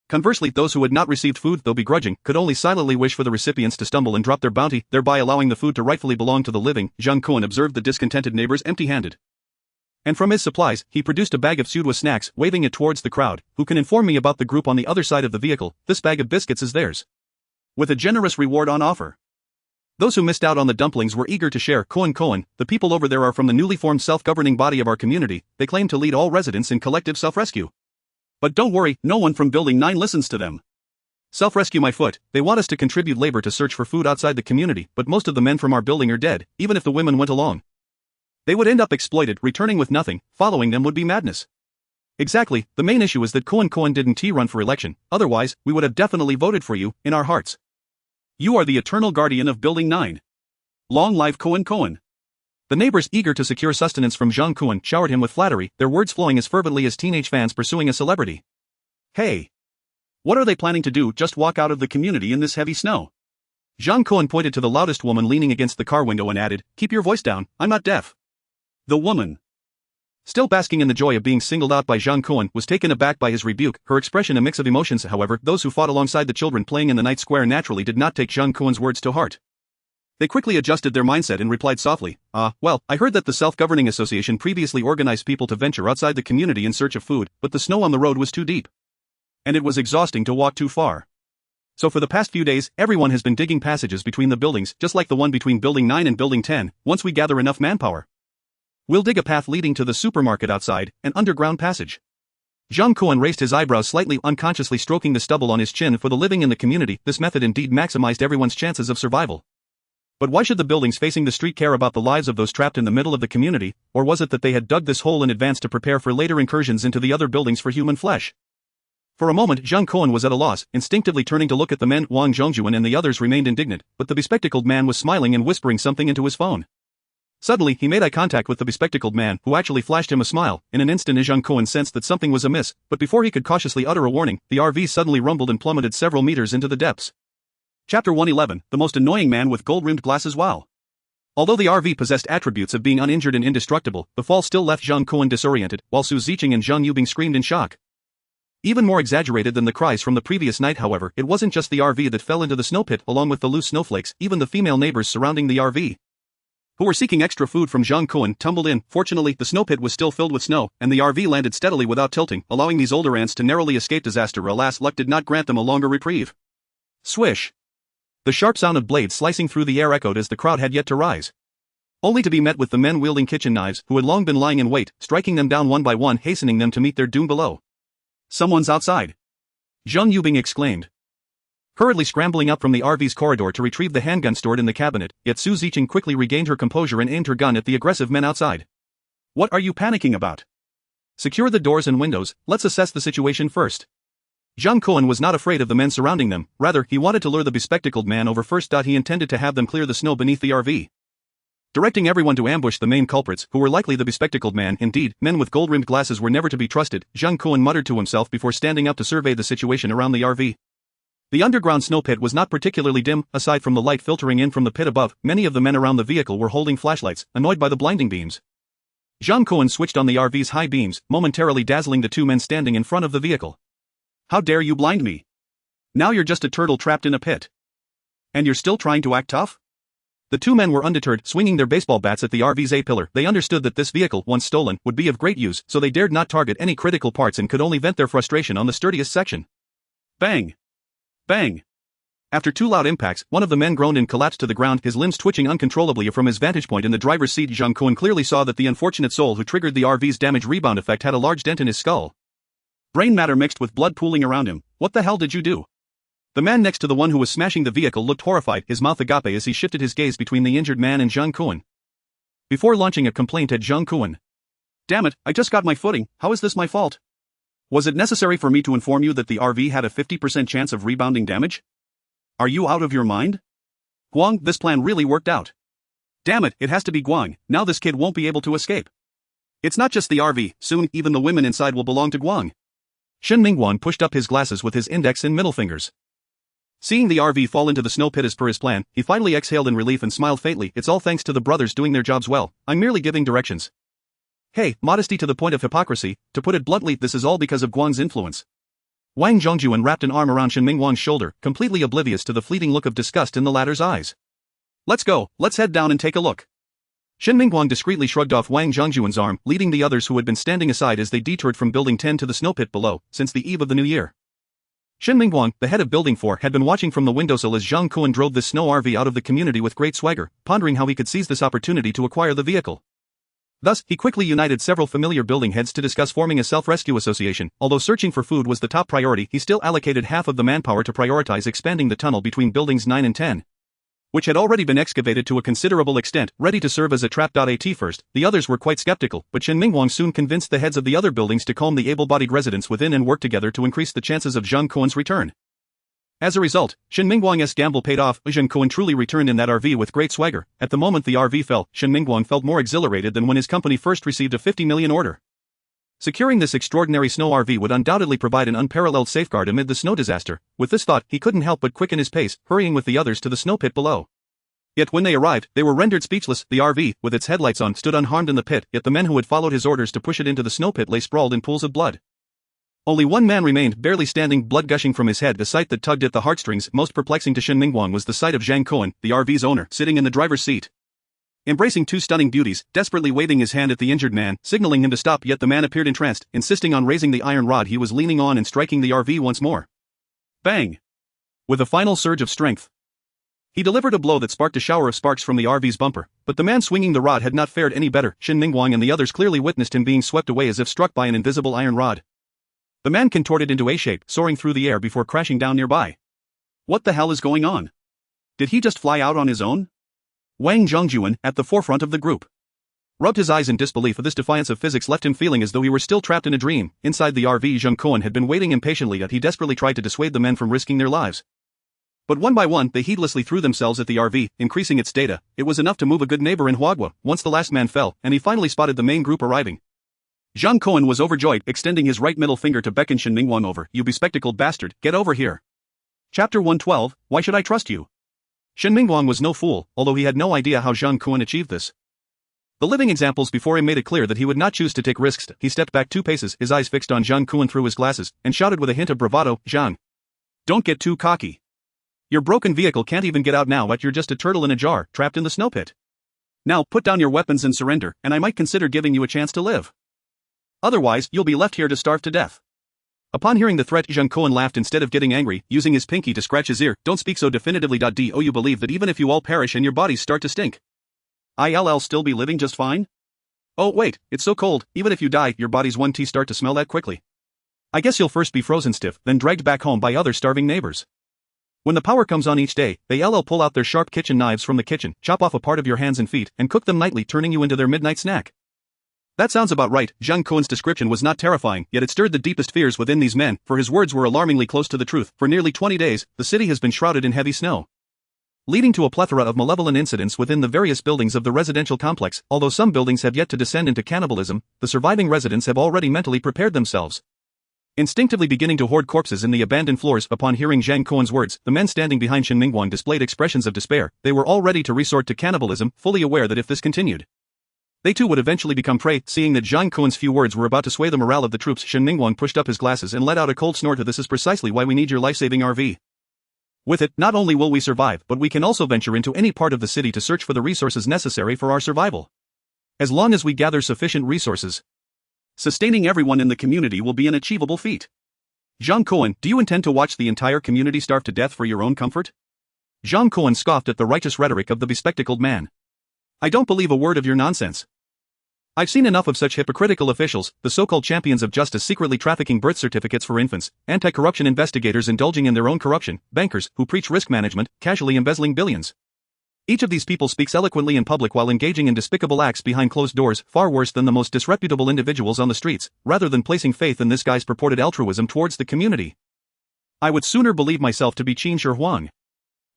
Conversely, those who had not received food, though begrudging, could only silently wish for the recipients to stumble and drop their bounty, thereby allowing the food to rightfully belong to the living. Zhang Kun observed the discontented neighbors empty-handed, and from his supplies, he produced a bag of Sudwa snacks, waving it towards the crowd. "Who can inform me about the group on the other side of the vehicle? This bag of biscuits is theirs, with a generous reward on offer." Those who missed out on the dumplings were eager to share. "Kun, the people over there are from the newly formed self-governing body of our community. They claim to lead all residents in collective self-rescue. But don't worry, no one from Building 9 listens to them. Self-rescue my foot. They want us to contribute labor to search for food outside the community, but most of the men from our building are dead. Even if the women went along, they would end up exploited, returning with nothing. Following them would be madness." "Exactly, the main issue is that Kun didn't run for election, otherwise, we would have definitely voted for you, in our hearts. You are the eternal guardian of Building 9. Long life Kun." The neighbors, eager to secure sustenance from Zhang Kun, showered him with flattery, their words flowing as fervently as teenage fans pursuing a celebrity. "Hey! What are they planning to do, just walk out of the community in this heavy snow?" Zhang Kun pointed to the loudest woman leaning against the car window and added, "Keep your voice down, I'm not deaf." The woman, still basking in the joy of being singled out by Zhang Kun, was taken aback by his rebuke, her expression a mix of emotions. However, those who fought alongside the children playing in the night square naturally did not take Zhang Kun's words to heart. They quickly adjusted their mindset and replied softly, "Well, I heard that the Self-Governing Association previously organized people to venture outside the community in search of food, but the snow on the road was too deep, and it was exhausting to walk too far. So for the past few days, everyone has been digging passages between the buildings, just like the one between Building 9 and Building 10. Once we gather enough manpower, we'll dig a path leading to the supermarket outside, an underground passage." Zhang Kun raised his eyebrows slightly, unconsciously stroking the stubble on his chin. For the living in the community, this method indeed maximized everyone's chances of survival. But why should the buildings facing the street care about the lives of those trapped in the middle of the community, or was it that they had dug this hole in advance to prepare for later incursions into the other buildings for human flesh? For a moment, Zhang Kun was at a loss, instinctively turning to look at the men. Wang Zhongjuan and the others remained indignant, but the bespectacled man was smiling and whispering something into his phone. Suddenly, he made eye contact with the bespectacled man, who actually flashed him a smile. In an instant, Zhang Kun sensed that something was amiss, but before he could cautiously utter a warning, the RV suddenly rumbled and plummeted several meters into the depths. Chapter 111, The Most Annoying Man with Gold-Rimmed Glasses. Wow. Although the RV possessed attributes of being uninjured and indestructible, the fall still left Zhang Kun disoriented, while Su Ziqing and Zhang Yubing screamed in shock. Even more exaggerated than the cries from the previous night, however, it wasn't just the RV that fell into the snow pit along with the loose snowflakes, even the female neighbors surrounding the RV who were seeking extra food from Zhang Kun, tumbled in. Fortunately, the snow pit was still filled with snow, and the RV landed steadily without tilting, allowing these older ants to narrowly escape disaster. Alas, luck did not grant them a longer reprieve. Swish! The sharp sound of blades slicing through the air echoed as the crowd had yet to rise, only to be met with the men wielding kitchen knives, who had long been lying in wait, striking them down one by one, hastening them to meet their doom below. Someone's outside! Zheng Yubing exclaimed, hurriedly scrambling up from the RV's corridor to retrieve the handgun stored in the cabinet, yet Su Zicheng quickly regained her composure and aimed her gun at the aggressive men outside. What are you panicking about? Secure the doors and windows, let's assess the situation first. Zhang Kun was not afraid of the men surrounding them, rather, he wanted to lure the bespectacled man over first. He intended to have them clear the snow beneath the RV. Directing everyone to ambush the main culprits, who were likely the bespectacled man. Indeed, men with gold-rimmed glasses were never to be trusted, Zhang Kun muttered to himself before standing up to survey the situation around the RV. The underground snow pit was not particularly dim. Aside from the light filtering in from the pit above, many of the men around the vehicle were holding flashlights, annoyed by the blinding beams. Zhang Kun switched on the RV's high beams, momentarily dazzling the two men standing in front of the vehicle. How dare you blind me? Now you're just a turtle trapped in a pit. And you're still trying to act tough? The two men were undeterred, swinging their baseball bats at the RV's A-pillar. They understood that this vehicle, once stolen, would be of great use, so they dared not target any critical parts and could only vent their frustration on the sturdiest section. Bang! Bang! After two loud impacts, one of the men groaned and collapsed to the ground, his limbs twitching uncontrollably. From his vantage point in the driver's seat, Zhang Kun clearly saw that the unfortunate soul who triggered the RV's damage rebound effect had a large dent in his skull. Brain matter mixed with blood pooling around him. What the hell did you do? The man next to the one who was smashing the vehicle looked horrified, his mouth agape as he shifted his gaze between the injured man and Zhang Kun, before launching a complaint at Zhang Kun. Damn it, I just got my footing, how is this my fault? Was it necessary for me to inform you that the RV had a 50% chance of rebounding damage? Are you out of your mind? Guang, this plan really worked out. Damn it, it has to be Guang, now this kid won't be able to escape. It's not just the RV, soon even the women inside will belong to Guang. Shen Mingguan pushed up his glasses with his index and middle fingers. Seeing the RV fall into the snow pit as per his plan, he finally exhaled in relief and smiled faintly. It's all thanks to the brothers doing their jobs well, I'm merely giving directions. Hey, modesty to the point of hypocrisy, to put it bluntly, this is all because of Guang's influence. Wang Zhongjuan wrapped an arm around Shen Mingguang's shoulder, completely oblivious to the fleeting look of disgust in the latter's eyes. Let's go, let's head down and take a look. Shen Mingguang discreetly shrugged off Wang Zhongjuan's arm, leading the others who had been standing aside as they detoured from Building 10 to the snow pit below, since the eve of the new year. Shen Mingguang, the head of Building 4, had been watching from the windowsill as Zhang Kun drove this snow RV out of the community with great swagger, pondering how he could seize this opportunity to acquire the vehicle. Thus, he quickly united several familiar building heads to discuss forming a self-rescue association. Although searching for food was the top priority, he still allocated half of the manpower to prioritize expanding the tunnel between buildings 9 and 10, which had already been excavated to a considerable extent, ready to serve as a trap. At first, the others were quite skeptical, but Shen Mingguang soon convinced the heads of the other buildings to calm the able-bodied residents within and work together to increase the chances of Zhang Kun's return. As a result, Shen Mingguang's gamble paid off. Zhang Kun truly returned in that RV with great swagger. At the moment the RV fell, Shen Mingguang felt more exhilarated than when his company first received a 50 million order. Securing this extraordinary snow RV would undoubtedly provide an unparalleled safeguard amid the snow disaster. With this thought, he couldn't help but quicken his pace, hurrying with the others to the snow pit below. Yet when they arrived, they were rendered speechless. The RV, with its headlights on, stood unharmed in the pit, yet the men who had followed his orders to push it into the snow pit lay sprawled in pools of blood. Only one man remained, barely standing, blood gushing from his head, a sight that tugged at the heartstrings. Most perplexing to Shen Mingguang was the sight of Zhang Kun, the RV's owner, sitting in the driver's seat, embracing two stunning beauties, desperately waving his hand at the injured man, signaling him to stop. Yet the man appeared entranced, insisting on raising the iron rod he was leaning on and striking the RV once more. Bang! With a final surge of strength, he delivered a blow that sparked a shower of sparks from the RV's bumper, but the man swinging the rod had not fared any better. Shen Mingguang and the others clearly witnessed him being swept away as if struck by an invisible iron rod. The man contorted into a shape, soaring through the air before crashing down nearby. What the hell is going on? Did he just fly out on his own? Wang Zhongjuan, at the forefront of the group, rubbed his eyes in disbelief. This defiance of physics left him feeling as though he were still trapped in a dream. Inside the RV, Zhang Kun had been waiting impatiently, yet he desperately tried to dissuade the men from risking their lives. But one by one, they heedlessly threw themselves at the RV, increasing its data. It was enough to move a good neighbor in Huagua. Once the last man fell, and he finally spotted the main group arriving, Zhang Kun was overjoyed, extending his right middle finger to beckon Shen Mingguang over. You bespectacled bastard, get over here. Chapter 112, Why Should I Trust You? Shen Mingguang was no fool, although he had no idea how Zhang Kun achieved this. The living examples before him made it clear that he would not choose to take risks. He stepped back 2 paces, his eyes fixed on Zhang Kun through his glasses, and shouted with a hint of bravado, Zhang, don't get too cocky. Your broken vehicle can't even get out now, but you're just a turtle in a jar, trapped in the snow pit. Now put down your weapons and surrender, and I might consider giving you a chance to live. Otherwise, you'll be left here to starve to death. Upon hearing the threat, Zhang Kun laughed instead of getting angry, using his pinky to scratch his ear. Don't speak so definitively. Do you believe that even if you all perish and your bodies start to stink, I'll still be living just fine? Oh wait, it's so cold, even if you die, your bodies won't start to smell that quickly. I guess you'll first be frozen stiff, then dragged back home by other starving neighbors. When the power comes on each day, they'll pull out their sharp kitchen knives from the kitchen, chop off a part of your hands and feet, and cook them nightly, turning you into their midnight snack. That sounds about right. Zhang Kun's description was not terrifying, yet it stirred the deepest fears within these men, for his words were alarmingly close to the truth. For nearly 20 days, the city has been shrouded in heavy snow, leading to a plethora of malevolent incidents within the various buildings of the residential complex. Although some buildings have yet to descend into cannibalism, the surviving residents have already mentally prepared themselves, instinctively beginning to hoard corpses in the abandoned floors. Upon hearing Zhang Kun's words, the men standing behind Shen Mingguang displayed expressions of despair. They were all ready to resort to cannibalism, fully aware that if this continued, they too would eventually become prey. Seeing that Zhang Kun's few words were about to sway the morale of the troops, Shen Mingguang pushed up his glasses and let out a cold snort. This is precisely why we need your life-saving RV. With it, not only will we survive, but we can also venture into any part of the city to search for the resources necessary for our survival. As long as we gather sufficient resources, sustaining everyone in the community will be an achievable feat. Zhang Kun, do you intend to watch the entire community starve to death for your own comfort? Zhang Kun scoffed at the righteous rhetoric of the bespectacled man. I don't believe a word of your nonsense. I've seen enough of such hypocritical officials, the so-called champions of justice secretly trafficking birth certificates for infants, anti-corruption investigators indulging in their own corruption, bankers who preach risk management, casually embezzling billions. Each of these people speaks eloquently in public while engaging in despicable acts behind closed doors, far worse than the most disreputable individuals on the streets. Rather than placing faith in this guy's purported altruism towards the community, I would sooner believe myself to be Qin Shi Huang.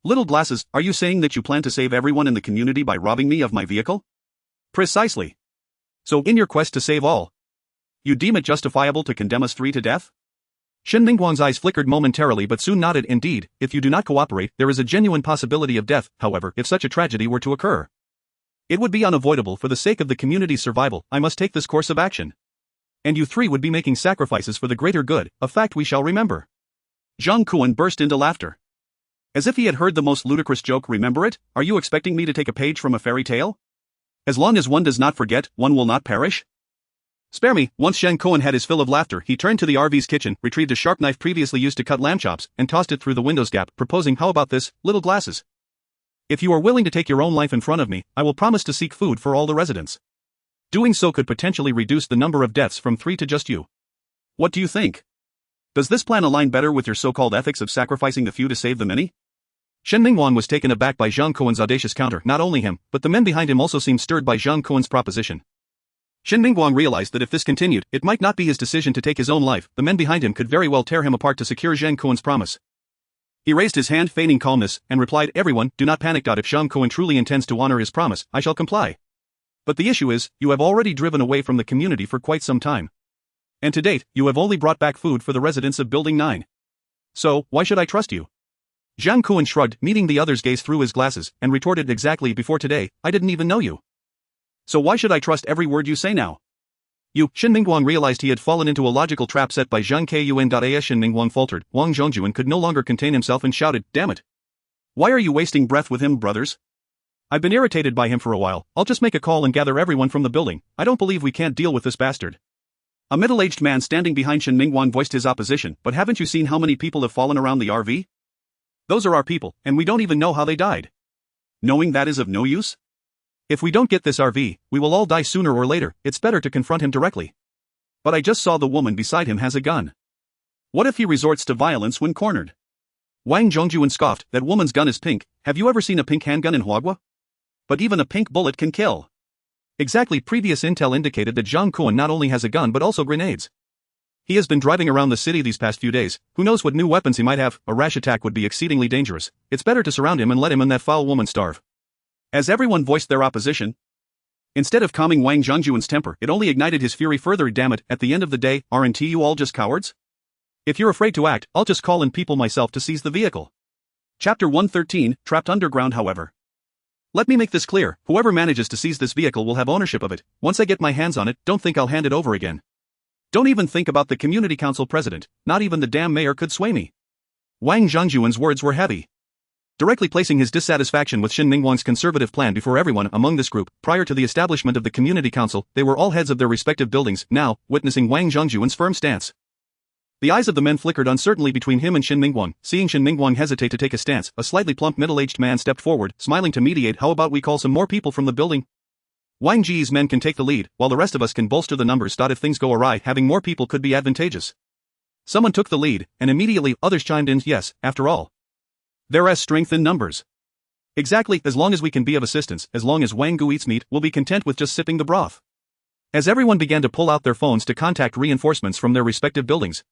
Little glasses, are you saying that you plan to save everyone in the community by robbing me of my vehicle? Precisely. So, in your quest to save all, you deem it justifiable to condemn us three to death? Shen Mingguang's eyes flickered momentarily but soon nodded. Indeed, if you do not cooperate, there is a genuine possibility of death. However, if such a tragedy were to occur, it would be unavoidable. For the sake of the community's survival, I must take this course of action. And you three would be making sacrifices for the greater good, a fact we shall remember. Zhang Kun burst into laughter, as if he had heard the most ludicrous joke. Remember it? Are you expecting me to take a page from a fairy tale? As long as one does not forget, one will not perish? Spare me. Once Zhang Kun had his fill of laughter, he turned to the RV's kitchen, retrieved a sharp knife previously used to cut lamb chops, and tossed it through the window's gap, proposing, how about this, little glasses? If you are willing to take your own life in front of me, I will promise to seek food for all the residents. Doing so could potentially reduce the number of deaths from 3 to just you. What do you think? Does this plan align better with your so-called ethics of sacrificing the few to save the many? Shen Mingguang was taken aback by Zhang Kun's audacious counter. Not only him, but the men behind him also seemed stirred by Zhang Kun's proposition. Shen Mingguang realized that if this continued, it might not be his decision to take his own life. The men behind him could very well tear him apart to secure Zhang Kun's promise. He raised his hand, feigning calmness, and replied, everyone, do not panic. If Zhang Kun truly intends to honor his promise, I shall comply. But the issue is, you have already driven away from the community for quite some time. And to date, you have only brought back food for the residents of Building 9. So, why should I trust you? Zhang Kun shrugged, meeting the other's gaze through his glasses, and retorted, exactly. Before today, I didn't even know you. So why should I trust every word you say now? You. Shen Mingguang realized he had fallen into a logical trap set by Zhang Kun. Shen Mingguang faltered. Wang Zhongjuan could no longer contain himself and shouted, damn it. Why are you wasting breath with him, brothers? I've been irritated by him for a while. I'll just make a call and gather everyone from the building. I don't believe we can't deal with this bastard. A middle-aged man standing behind Shen Mingguang voiced his opposition. But haven't you seen how many people have fallen around the RV? Those are our people, and we don't even know how they died. Knowing that is of no use? If we don't get this RV, we will all die sooner or later. It's better to confront him directly. But I just saw the woman beside him has a gun. What if he resorts to violence when cornered? Wang Zhongjuan scoffed, that woman's gun is pink. Have you ever seen a pink handgun in Huagua? But even a pink bullet can kill. Exactly. Previous intel indicated that Zhang Kun not only has a gun but also grenades. He has been driving around the city these past few days. Who knows what new weapons he might have? A rash attack would be exceedingly dangerous. It's better to surround him and let him and that foul woman starve. As everyone voiced their opposition, instead of calming Wang Zhongjuan's temper, it only ignited his fury further. Damn it, at the end of the day, aren't you all just cowards? If you're afraid to act, I'll just call in people myself to seize the vehicle. Chapter 113, Trapped Underground. However, let me make this clear, whoever manages to seize this vehicle will have ownership of it. Once I get my hands on it, don't think I'll hand it over again. Don't even think about the community council president, not even the damn mayor could sway me. Wang Zhongjuan's words were heavy. directly placing his dissatisfaction with Shin Mingguang's conservative plan before everyone among this group. Prior to the establishment of the community council, they were all heads of their respective buildings. Now, witnessing Wang Zhongjuan's firm stance, the eyes of the men flickered uncertainly between him and Shin Mingguang. Seeing Shin Mingguang hesitate to take a stance, a slightly plump middle-aged man stepped forward, smiling to mediate. How about we call some more people from the building? Wang Ji's men can take the lead, while the rest of us can bolster the numbers. If things go awry, having more people could be advantageous. Someone took the lead, and immediately others chimed in. Yes, after all, there is strength in numbers. Exactly, as long as we can be of assistance, as long as Wang Gu eats meat, we'll be content with just sipping the broth. As everyone began to pull out their phones to contact reinforcements from their respective buildings,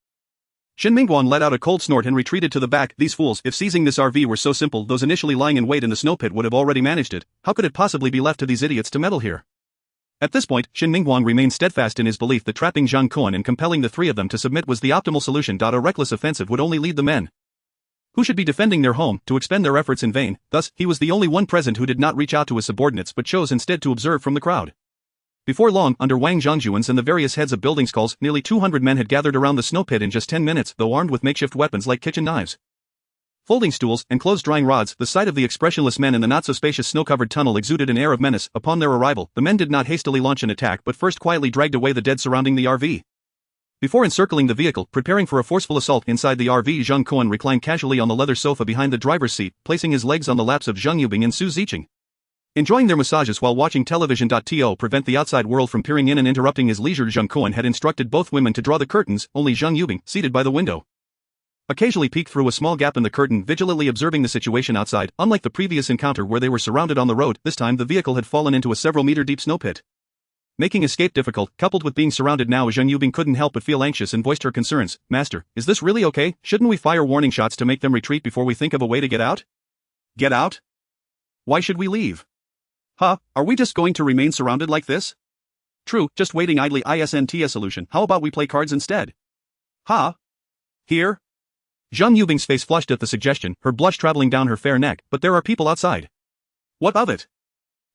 Shin Mingguang let out a cold snort and retreated to the back. These fools, if seizing this RV were so simple, those initially lying in wait in the snow pit would have already managed it. How could it possibly be left to these idiots to meddle here? At this point, Shin Mingguang remained steadfast in his belief that trapping Zhang Kun and compelling the three of them to submit was the optimal solution. A reckless offensive would only lead the men who should be defending their home to expend their efforts in vain. Thus, he was the only one present who did not reach out to his subordinates but chose instead to observe from the crowd. Before long, under Wang Zhongjuan's and the various heads of buildings' calls, nearly 200 men had gathered around the snow pit in just 10 minutes, though armed with makeshift weapons like kitchen knives, folding stools, and clothes-drying rods. The sight of the expressionless men in the not-so-spacious snow-covered tunnel exuded an air of menace. Upon their arrival, the men did not hastily launch an attack but first quietly dragged away the dead surrounding the RV. Before encircling the vehicle, preparing for a forceful assault inside the RV, Zhang Kun reclined casually on the leather sofa behind the driver's seat, placing his legs on the laps of Zhang Yubing and Su Ziqing, enjoying their massages while watching television. To prevent the outside world from peering in and interrupting his leisure, Zhang Kun had instructed both women to draw the curtains. Only Zhang Yubing, seated by the window, occasionally peeked through a small gap in the curtain, vigilantly observing the situation outside. Unlike the previous encounter where they were surrounded on the road, this time the vehicle had fallen into a several-meter-deep snow pit, making escape difficult. Coupled with being surrounded now, Zhang Yubing couldn't help but feel anxious and voiced her concerns. Master, is this really okay? Shouldn't we fire warning shots to make them retreat before we think of a way to get out? Get out? Why should we leave? Huh, are we just going to remain surrounded like this? True, just waiting idly isn't a solution. How about we play cards instead? Huh? Here? Zhang Yubing's face flushed at the suggestion, her blush traveling down her fair neck. But there are people outside. What of it?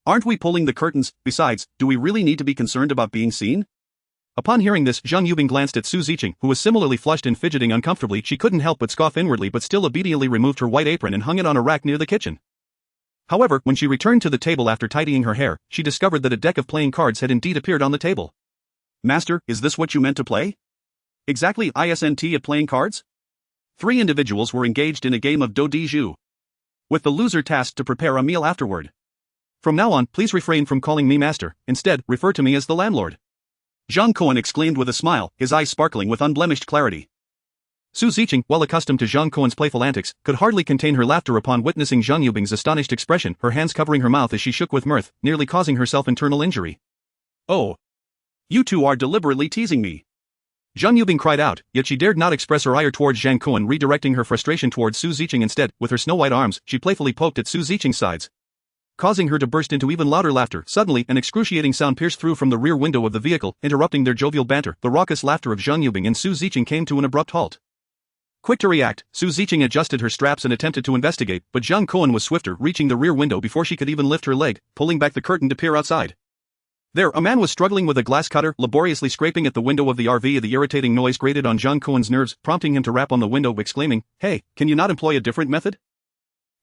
Aren't we pulling the curtains? Besides, do we really need to be concerned about being seen? Upon hearing this, Zhang Yubing glanced at Su Ziqing, who was similarly flushed and fidgeting uncomfortably. She couldn't help but scoff inwardly, but still obediently removed her white apron and hung it on a rack near the kitchen. However, when she returned to the table after tidying her hair, she discovered that a deck of playing cards had indeed appeared on the table. Master, is this what you meant to play? Exactly isn't at playing cards? 3 individuals were engaged in a game of do di ju, with the loser tasked to prepare a meal afterward. From now on, please refrain from calling me master, instead, refer to me as the landlord. Zhang Kun exclaimed with a smile, his eyes sparkling with unblemished clarity. Su Ziqing, well accustomed to Zhang Kun's playful antics, could hardly contain her laughter upon witnessing Zhang Yubing's astonished expression, her hands covering her mouth as she shook with mirth, nearly causing herself internal injury. Oh. You two are deliberately teasing me. Zhang Yubing cried out, yet she dared not express her ire towards Zhang Kun, redirecting her frustration towards Su Ziqing instead. With her snow-white arms, she playfully poked at Su Ziqing's sides, causing her to burst into even louder laughter. Suddenly, an excruciating sound pierced through from the rear window of the vehicle, interrupting their jovial banter. The raucous laughter of Zhang Yubing and Su Ziqing came to an abrupt halt. Quick to react, Su Ziqing adjusted her straps and attempted to investigate, but Zhang Kun was swifter, reaching the rear window before she could even lift her leg, pulling back the curtain to peer outside. There, a man was struggling with a glass cutter, laboriously scraping at the window of the RV. The irritating noise grated on Zhang Kun's nerves, prompting him to rap on the window, exclaiming, "Hey, can you not employ a different method?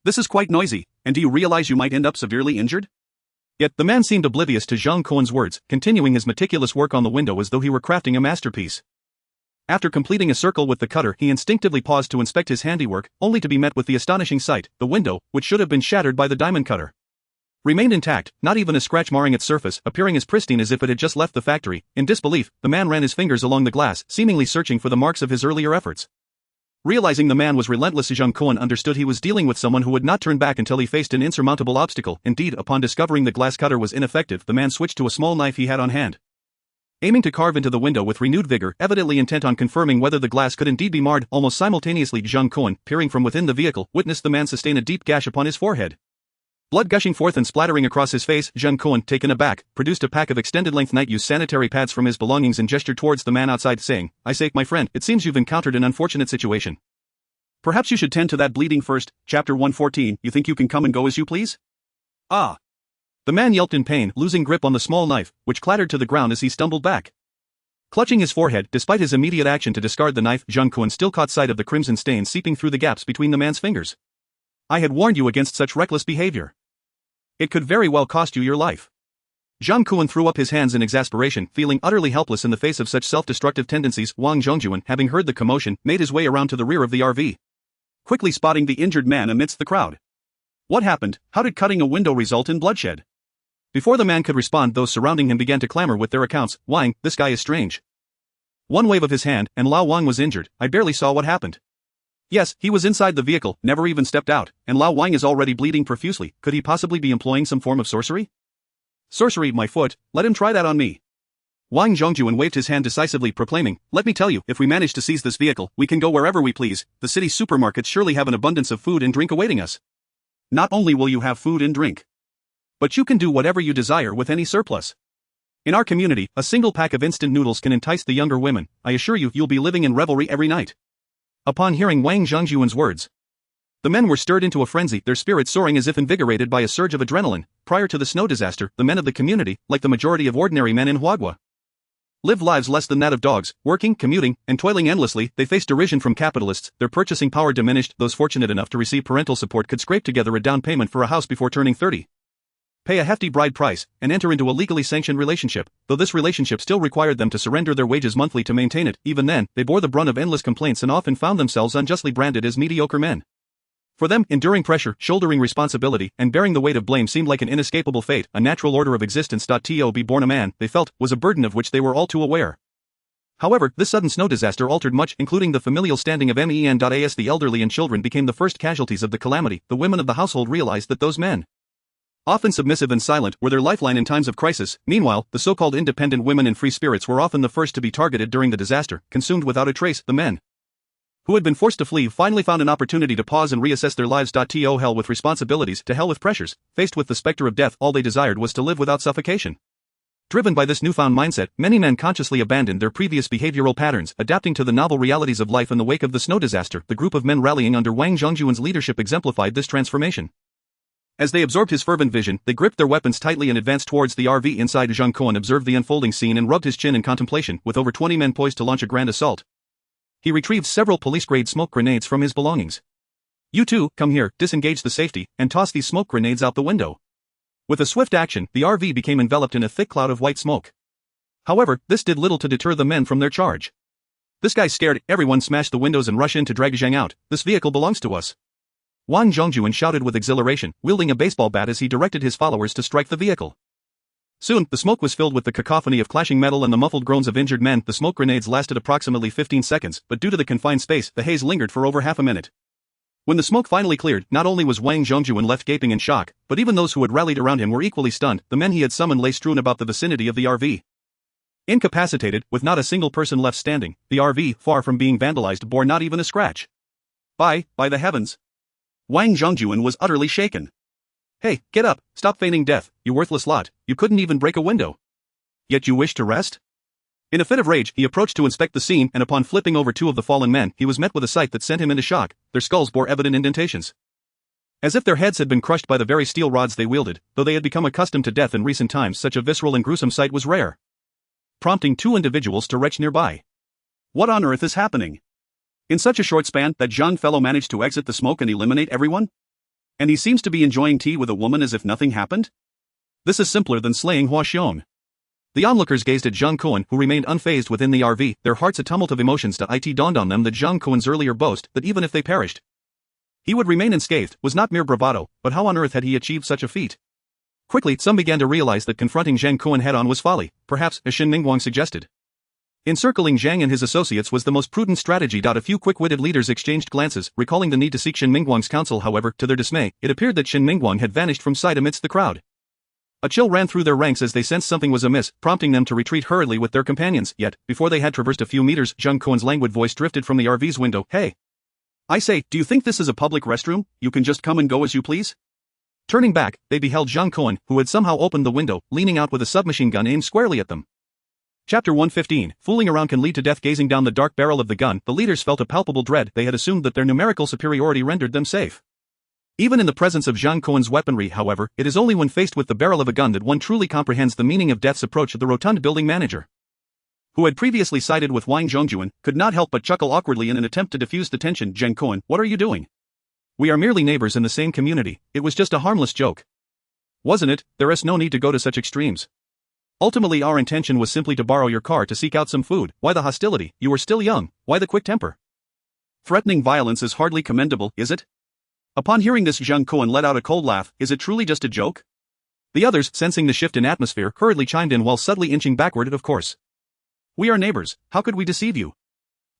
This is quite noisy, and do you realize you might end up severely injured?" Yet, the man seemed oblivious to Zhang Kun's words, continuing his meticulous work on the window as though he were crafting a masterpiece. After completing a circle with the cutter, he instinctively paused to inspect his handiwork, only to be met with the astonishing sight: the window, which should have been shattered by the diamond cutter, remained intact, not even a scratch marring its surface, appearing as pristine as if it had just left the factory. In disbelief, the man ran his fingers along the glass, seemingly searching for the marks of his earlier efforts. Realizing the man was relentless, Zhang Kun understood he was dealing with someone who would not turn back until he faced an insurmountable obstacle. Indeed, upon discovering the glass cutter was ineffective, the man switched to a small knife he had on hand, aiming to carve into the window with renewed vigor, evidently intent on confirming whether the glass could indeed be marred. Almost simultaneously, Zhang Kun, peering from within the vehicle, witnessed the man sustain a deep gash upon his forehead. Blood gushing forth and splattering across his face, Zhang Kun, taken aback, produced a pack of extended-length night-use sanitary pads from his belongings and gestured towards the man outside, saying, "I say, my friend, it seems you've encountered an unfortunate situation. Perhaps you should tend to that bleeding first." Chapter 114, You think you can come and go as you please? Ah. The man yelped in pain, losing grip on the small knife, which clattered to the ground as he stumbled back. Clutching his forehead, despite his immediate action to discard the knife, Zhang Kun still caught sight of the crimson stain seeping through the gaps between the man's fingers. I had warned you against such reckless behavior. It could very well cost you your life. Zhang Kun threw up his hands in exasperation, feeling utterly helpless in the face of such self-destructive tendencies. Wang Zhongjuan, having heard the commotion, made his way around to the rear of the RV, quickly spotting the injured man amidst the crowd. What happened? How did cutting a window result in bloodshed? Before the man could respond, those surrounding him began to clamor with their accounts. Wang, this guy is strange. One wave of his hand, and Lao Wang was injured. I barely saw what happened. Yes, he was inside the vehicle, never even stepped out, and Lao Wang is already bleeding profusely. Could he possibly be employing some form of sorcery? Sorcery, my foot, let him try that on me. Wang Zhongjuan waved his hand decisively, proclaiming, let me tell you, if we manage to seize this vehicle, we can go wherever we please. The city supermarkets surely have an abundance of food and drink awaiting us. Not only will you have food and drink, but you can do whatever you desire with any surplus. In our community, a single pack of instant noodles can entice the younger women. I assure you, you'll be living in revelry every night. Upon hearing Wang Zhongjuan's words, the men were stirred into a frenzy, their spirits soaring as if invigorated by a surge of adrenaline. Prior to the snow disaster, the men of the community, like the majority of ordinary men in Huagua, lived lives less than that of dogs, working, commuting, and toiling endlessly. They faced derision from capitalists, their purchasing power diminished. Those fortunate enough to receive parental support could scrape together a down payment for a house before turning 30. Pay a hefty bride price, and enter into a legally sanctioned relationship, though this relationship still required them to surrender their wages monthly to maintain it. Even then, they bore the brunt of endless complaints and often found themselves unjustly branded as mediocre men. For them, enduring pressure, shouldering responsibility, and bearing the weight of blame seemed like an inescapable fate, a natural order of existence. To be born a man, they felt, was a burden of which they were all too aware. However, this sudden snow disaster altered much, including the familial standing of men. The elderly and children became the first casualties of the calamity. The women of the household realized that those men, often submissive and silent, were their lifeline in times of crisis. Meanwhile, the so-called independent women and free spirits were often the first to be targeted during the disaster, consumed without a trace. The men who had been forced to flee finally found an opportunity to pause and reassess their lives. To hell with responsibilities, to hell with pressures. Faced with the specter of death, all they desired was to live without suffocation. Driven by this newfound mindset, many men consciously abandoned their previous behavioral patterns, adapting to the novel realities of life in the wake of the snow disaster. The group of men rallying under Wang Zhongjuan's leadership exemplified this transformation. As they absorbed his fervent vision, they gripped their weapons tightly and advanced towards the RV. Inside, Zhang Kun observed the unfolding scene and rubbed his chin in contemplation. With over 20 men poised to launch a grand assault, he retrieved several police-grade smoke grenades from his belongings. You two, come here, disengage the safety, and toss these smoke grenades out the window. With a swift action, the RV became enveloped in a thick cloud of white smoke. However, this did little to deter the men from their charge. This guy's scared. Everyone smash the windows and rush in to drag Zhang out. This vehicle belongs to us. Wang Zhongjuan shouted with exhilaration, wielding a baseball bat as he directed his followers to strike the vehicle. Soon, the smoke was filled with the cacophony of clashing metal and the muffled groans of injured men. The smoke grenades lasted approximately 15 seconds, but due to the confined space, the haze lingered for over half a minute. When the smoke finally cleared, not only was Wang Zhongjuan left gaping in shock, but even those who had rallied around him were equally stunned. The men he had summoned lay strewn about the vicinity of the RV. Incapacitated, with not a single person left standing, the RV, far from being vandalized, bore not even a scratch. By the heavens! Wang Zhongjuan was utterly shaken. Hey, get up, stop feigning death, you worthless lot, you couldn't even break a window. Yet you wish to rest? In a fit of rage, he approached to inspect the scene, and upon flipping over two of the fallen men, he was met with a sight that sent him into shock. Their skulls bore evident indentations, as if their heads had been crushed by the very steel rods they wielded. Though they had become accustomed to death in recent times, such a visceral and gruesome sight was rare, prompting two individuals to retch nearby. What on earth is happening? In such a short span, that Zhang fellow managed to exit the smoke and eliminate everyone? And he seems to be enjoying tea with a woman as if nothing happened? This is simpler than slaying Hua Xiong. The onlookers gazed at Zhang Kun, who remained unfazed within the RV, their hearts a tumult of emotions. It dawned on them that Zhang Kun's earlier boast, that even if they perished, he would remain unscathed, was not mere bravado. But how on earth had he achieved such a feat? Quickly, some began to realize that confronting Zhang Kun head-on was folly, perhaps, as Shen Mingguang suggested. Encircling Zhang and his associates was the most prudent strategy. A few quick-witted leaders exchanged glances, recalling the need to seek Shen Mingguang's counsel. However, to their dismay, it appeared that Shen Mingguang had vanished from sight amidst the crowd. A chill ran through their ranks as they sensed something was amiss, prompting them to retreat hurriedly with their companions. Yet, before they had traversed a few meters, Zhang Kun's languid voice drifted from the RV's window. Hey! I say, do you think this is a public restroom? You can just come and go as you please? Turning back, they beheld Zhang Kun, who had somehow opened the window, leaning out with a submachine gun aimed squarely at them. Chapter 115, Fooling around can lead to death. Gazing down the dark barrel of the gun, the leaders felt a palpable dread. They had assumed that their numerical superiority rendered them safe. Even in the presence of Zhang Kun's weaponry, however, it is only when faced with the barrel of a gun that one truly comprehends the meaning of death's approach. The rotund building manager, who had previously sided with Wang Zhongjuan, could not help but chuckle awkwardly in an attempt to diffuse the tension. Zhang Kun, what are you doing? We are merely neighbors in the same community, it was just a harmless joke. Wasn't it? There is no need to go to such extremes. Ultimately our intention was simply to borrow your car to seek out some food. Why the hostility? You were still young, why the quick temper? Threatening violence is hardly commendable, is it? Upon hearing this, Zhang Kun let out a cold laugh. Is it truly just a joke? The others, sensing the shift in atmosphere, hurriedly chimed in while subtly inching backward. Of course. We are neighbors, how could we deceive you?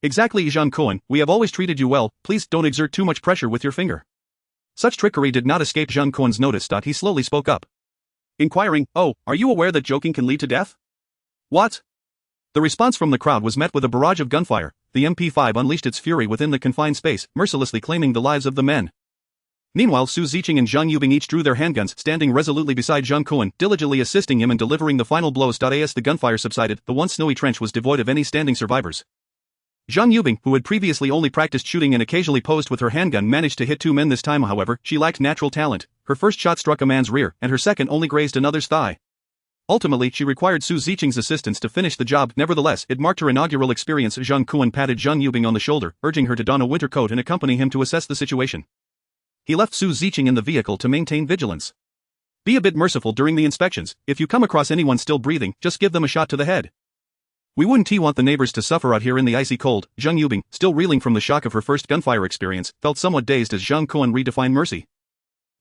Exactly, Zhang Kun, we have always treated you well, please don't exert too much pressure with your finger. Such trickery did not escape Zhang Kun's notice. He slowly spoke up. Inquiring, oh, are you aware that joking can lead to death? What? The response from the crowd was met with a barrage of gunfire. The MP5 unleashed its fury within the confined space, mercilessly claiming the lives of the men. Meanwhile, Su Ziqing and Zhang Yubing each drew their handguns, standing resolutely beside Zhang Kun, diligently assisting him in delivering the final blows. As the gunfire subsided, the once snowy trench was devoid of any standing survivors. Zhang Yubing, who had previously only practiced shooting and occasionally posed with her handgun, managed to hit 2 men this time. However, she lacked natural talent. Her first shot struck a man's rear, and her second only grazed another's thigh. Ultimately, she required Su Ziqing's assistance to finish the job. Nevertheless, it marked her inaugural experience. Zhang Kun patted Zhang Yubing on the shoulder, urging her to don a winter coat and accompany him to assess the situation. He left Su Ziqing in the vehicle to maintain vigilance. Be a bit merciful during the inspections. If you come across anyone still breathing, just give them a shot to the head. We wouldn't want the neighbors to suffer out here in the icy cold. Zhang Yubing, still reeling from the shock of her first gunfire experience, felt somewhat dazed as Zhang Kun redefined mercy.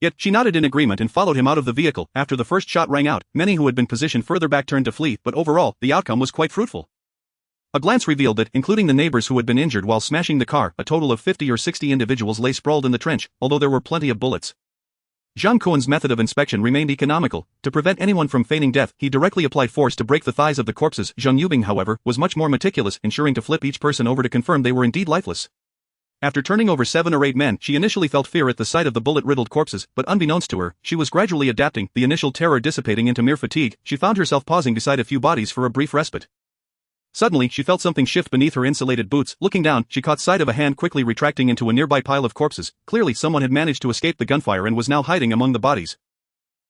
Yet, she nodded in agreement and followed him out of the vehicle. After the first shot rang out, many who had been positioned further back turned to flee, but overall, the outcome was quite fruitful. A glance revealed that, including the neighbors who had been injured while smashing the car, a total of 50 or 60 individuals lay sprawled in the trench, although there were plenty of bullets. Zhang Kun's method of inspection remained economical. To prevent anyone from feigning death, he directly applied force to break the thighs of the corpses. Zhang Yubing, however, was much more meticulous, ensuring to flip each person over to confirm they were indeed lifeless. After turning over 7 or 8 men, she initially felt fear at the sight of the bullet-riddled corpses, but unbeknownst to her, she was gradually adapting, the initial terror dissipating into mere fatigue. She found herself pausing beside a few bodies for a brief respite. Suddenly, she felt something shift beneath her insulated boots. Looking down, she caught sight of a hand quickly retracting into a nearby pile of corpses. Clearly, someone had managed to escape the gunfire and was now hiding among the bodies.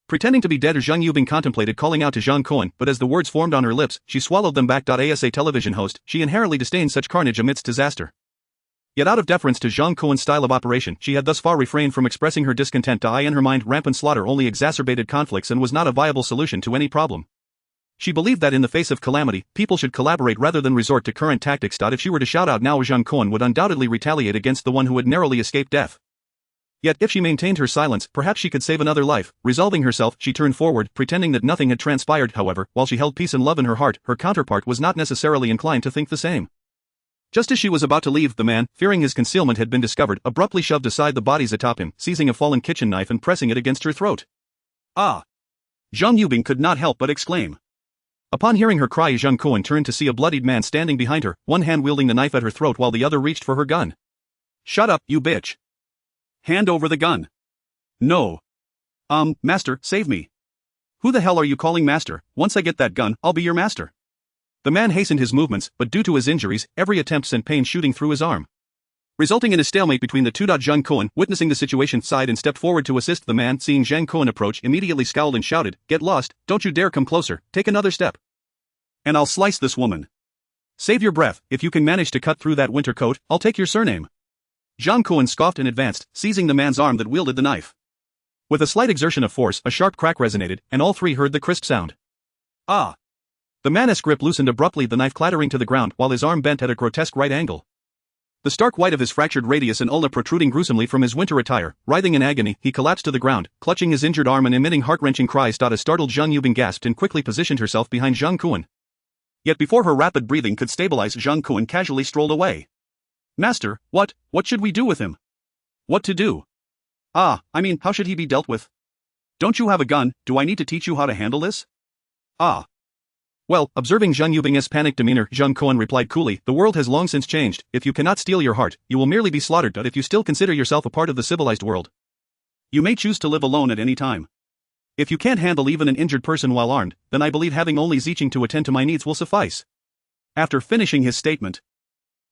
Pretending to be dead, Zhang Yubing contemplated calling out to Zhang Kun, but as the words formed on her lips, she swallowed them back. As a television host, she inherently disdained such carnage amidst disaster. Yet out of deference to Zhang Kun's style of operation, she had thus far refrained from expressing her discontent. In her mind, rampant slaughter only exacerbated conflicts and was not a viable solution to any problem. She believed that in the face of calamity, people should collaborate rather than resort to current tactics. If she were to shout out now, Zhang Kun would undoubtedly retaliate against the one who had narrowly escaped death. Yet if she maintained her silence, perhaps she could save another life. Resolving herself, she turned forward, pretending that nothing had transpired. However, while she held peace and love in her heart, her counterpart was not necessarily inclined to think the same. Just as she was about to leave, the man, fearing his concealment had been discovered, abruptly shoved aside the bodies atop him, seizing a fallen kitchen knife and pressing it against her throat. Ah! Zhang Yubing could not help but exclaim. Upon hearing her cry, Zhang Kun turned to see a bloodied man standing behind her, one hand wielding the knife at her throat while the other reached for her gun. Shut up, you bitch! Hand over the gun. No. Master, save me. Who the hell are you calling master? Once I get that gun, I'll be your master. The man hastened his movements, but due to his injuries, every attempt sent pain shooting through his arm, resulting in a stalemate between the two. Zhang Kun, witnessing the situation, sighed and stepped forward to assist the man. Seeing Zhang Kun approach, immediately scowled and shouted, "Get lost, don't you dare come closer, take another step, and I'll slice this woman. Save your breath, if you can manage to cut through that winter coat, I'll take your surname." Zhang Kun scoffed and advanced, seizing the man's arm that wielded the knife. With a slight exertion of force, a sharp crack resonated, and all three heard the crisp sound. Ah! The man's grip loosened abruptly, the knife clattering to the ground while his arm bent at a grotesque right angle. The stark white of his fractured radius and ulna protruding gruesomely from his winter attire, writhing in agony, he collapsed to the ground, clutching his injured arm and emitting heart-wrenching cries. A startled Zhang Yubing gasped and quickly positioned herself behind Zhang Kun. Yet before her rapid breathing could stabilize, Zhang Kun casually strolled away. Master, what should we do with him? What to do? I mean, how should he be dealt with? Don't you have a gun? Do I need to teach you how to handle this? Well, observing Zhang Yubing's panicked demeanor, Zhang Kun replied coolly, the world has long since changed. If you cannot steal your heart, you will merely be slaughtered. If you still consider yourself a part of the civilized world, you may choose to live alone at any time. If you can't handle even an injured person while armed, then I believe having only Ziqing to attend to my needs will suffice. After finishing his statement,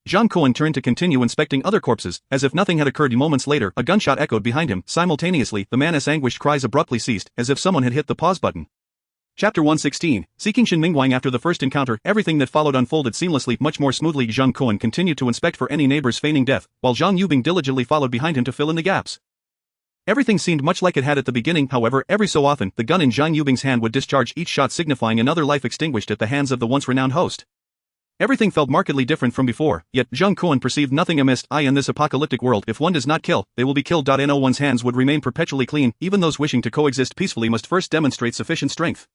Zhang Kun turned to continue inspecting other corpses. As if nothing had occurred, moments later, a gunshot echoed behind him. Simultaneously, the man's anguished cries abruptly ceased, as if someone had hit the pause button. Chapter 116, Seeking Shin Mingguang. After the first encounter, everything that followed unfolded seamlessly, much more smoothly. Zhang Kun continued to inspect for any neighbors feigning death, while Zhang Yubing diligently followed behind him to fill in the gaps. Everything seemed much like it had at the beginning. However, every so often, the gun in Zhang Yubing's hand would discharge, each shot signifying another life extinguished at the hands of the once renowned host. Everything felt markedly different from before, yet Zhang Kun perceived nothing amiss. In this apocalyptic world, if one does not kill, they will be killed. No one's hands would remain perpetually clean. Even those wishing to coexist peacefully must first demonstrate sufficient strength.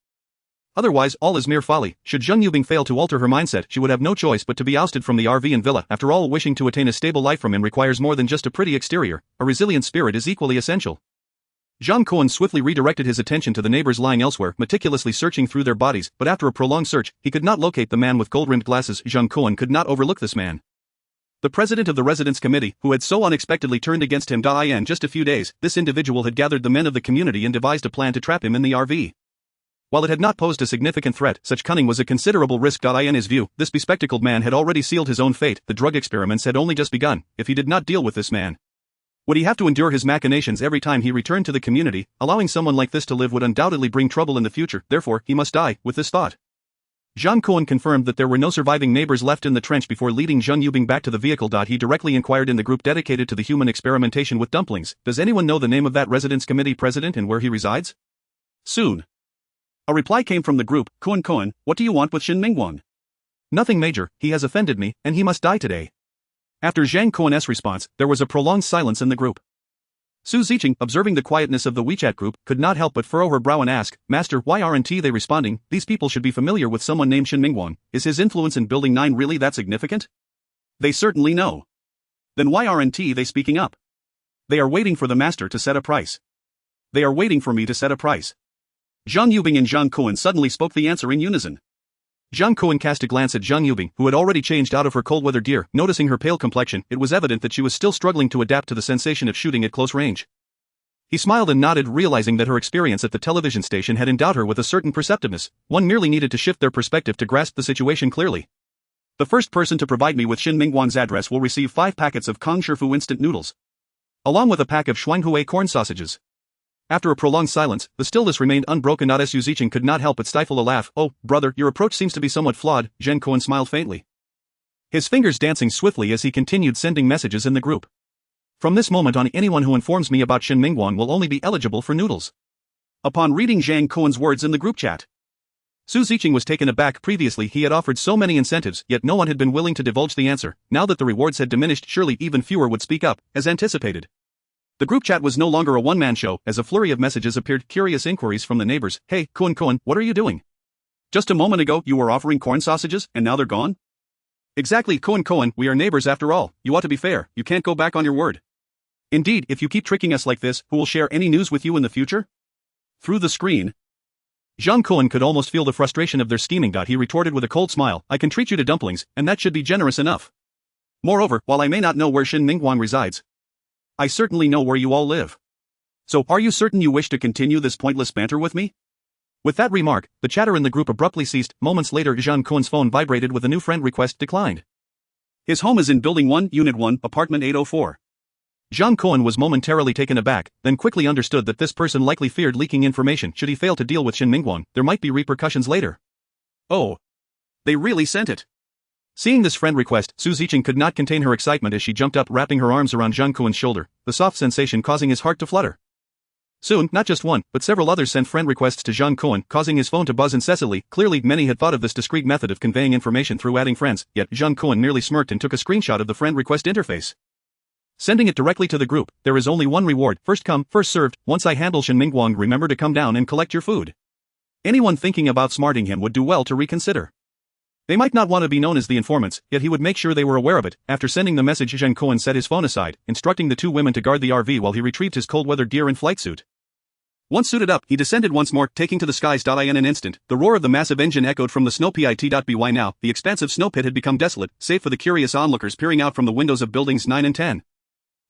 Otherwise, all is mere folly. Should Zhang Yubing fail to alter her mindset, she would have no choice but to be ousted from the RV and villa. After all, wishing to attain a stable life from him requires more than just a pretty exterior. A resilient spirit is equally essential. Zhang Kun swiftly redirected his attention to the neighbors lying elsewhere, meticulously searching through their bodies, but after a prolonged search, he could not locate the man with gold-rimmed glasses. Zhang Kun could not overlook this man. The president of the residence committee, who had so unexpectedly turned against him. In just a few days, this individual had gathered the men of the community and devised a plan to trap him in the RV. While it had not posed a significant threat, such cunning was a considerable risk. In his view, this bespectacled man had already sealed his own fate. The drug experiments had only just begun. If he did not deal with this man, would he have to endure his machinations every time he returned to the community? Allowing someone like this to live would undoubtedly bring trouble in the future, therefore, he must die. With this thought, Zhang Kun confirmed that there were no surviving neighbors left in the trench. Before leading Zhang Yubing back to the vehicle, he directly inquired in the group dedicated to the human experimentation with dumplings, "Does anyone know the name of that residence committee president and where he resides?" Soon, a reply came from the group. "Kun, what do you want with Shin Mingguang?" "Nothing major, he has offended me, and he must die today." After Zhang Kun's response, there was a prolonged silence in the group. Su Ziqing, observing the quietness of the WeChat group, could not help but furrow her brow and ask, "Master, why aren't they responding? These people should be familiar with someone named Shin Mingguang. Is his influence in Building 9 really that significant?" "They certainly know." "Then why aren't they speaking up?" "They are waiting for the master to set a price." "They are waiting for me to set a price." Zhang Yubing and Zhang Kun suddenly spoke the answer in unison. Zhang Kun cast a glance at Zhang Yubing, who had already changed out of her cold-weather gear. Noticing her pale complexion, it was evident that she was still struggling to adapt to the sensation of shooting at close range. He smiled and nodded, realizing that her experience at the television station had endowed her with a certain perceptiveness. One merely needed to shift their perspective to grasp the situation clearly. "The first person to provide me with Shin Mingguang's address will receive 5 packets of Kong Shifu instant noodles, along with a pack of Shuanghui corn sausages." After a prolonged silence, the stillness remained unbroken. Su Ziqing could not help but stifle a laugh. "Oh, brother, your approach seems to be somewhat flawed." Zhang Kun smiled faintly, his fingers dancing swiftly as he continued sending messages in the group. "From this moment on, anyone who informs me about Shin Mingguang will only be eligible for noodles." Upon reading Zhang Kun's words in the group chat, Su Ziqing was taken aback. Previously he had offered so many incentives, yet no one had been willing to divulge the answer. Now that the rewards had diminished, surely even fewer would speak up, as anticipated. The group chat was no longer a one-man show. As a flurry of messages appeared, curious inquiries from the neighbors. "Hey, Kun, what are you doing? Just a moment ago you were offering corn sausages, and now they're gone?" "Exactly, Kun, we are neighbors after all. You ought to be fair, you can't go back on your word." "Indeed, if you keep tricking us like this, who will share any news with you in the future?" Through the screen, Zhang Kun could almost feel the frustration of their scheming. He retorted with a cold smile, "I can treat you to dumplings, and that should be generous enough. Moreover, while I may not know where Shin Mingguang resides, I certainly know where you all live. So, are you certain you wish to continue this pointless banter with me?" With that remark, the chatter in the group abruptly ceased. Moments later, Zhang Kun's phone vibrated with a new friend request declined. "His home is in Building 1, Unit 1, Apartment 804. Zhang Kun was momentarily taken aback, then quickly understood that this person likely feared leaking information. Should he fail to deal with Shin Mingguang, there might be repercussions later. "Oh, they really sent it." Seeing this friend request, Su Ziqing could not contain her excitement as she jumped up, wrapping her arms around Zhang Kun's shoulder, the soft sensation causing his heart to flutter. Soon, not just one, but several others sent friend requests to Zhang Kun, causing his phone to buzz incessantly. Clearly, many had thought of this discreet method of conveying information through adding friends, yet Zhang Kun merely smirked and took a screenshot of the friend request interface, sending it directly to the group. "There is only one reward, first come, first served. Once I handle Shin Mingguang, remember to come down and collect your food. Anyone thinking about smarting him would do well to reconsider." They might not want to be known as the informants, yet he would make sure they were aware of it. After sending the message, Zhang Kun set his phone aside, instructing the 2 women to guard the RV while he retrieved his cold-weather gear and flight suit. Once suited up, he descended once more, taking to the skies. In an instant, the roar of the massive engine echoed from the snow pit. By now, the expansive snow pit had become desolate, save for the curious onlookers peering out from the windows of buildings 9 and 10.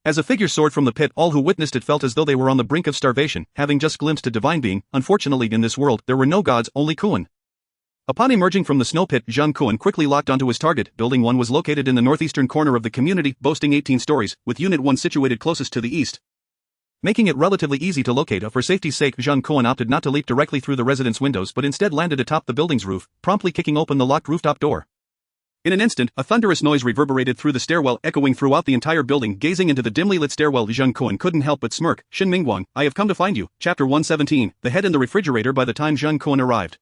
As a figure soared from the pit, all who witnessed it felt as though they were on the brink of starvation, having just glimpsed a divine being. Unfortunately, in this world, there were no gods, only Kun. Upon emerging from the snow pit, Zhang Kun quickly locked onto his target. Building 1 was located in the northeastern corner of the community, boasting 18 stories, with Unit 1 situated closest to the east. making it relatively easy to locate. For safety's sake, Zhang Kun opted not to leap directly through the residence windows but instead landed atop the building's roof, promptly kicking open the locked rooftop door. In an instant, a thunderous noise reverberated through the stairwell, echoing throughout the entire building. Gazing into the dimly lit stairwell, Zhang Kun couldn't help but smirk. Shin Mingguang, I have come to find you. Chapter 117, The Head in the Refrigerator. By the time Zhang Kun arrived,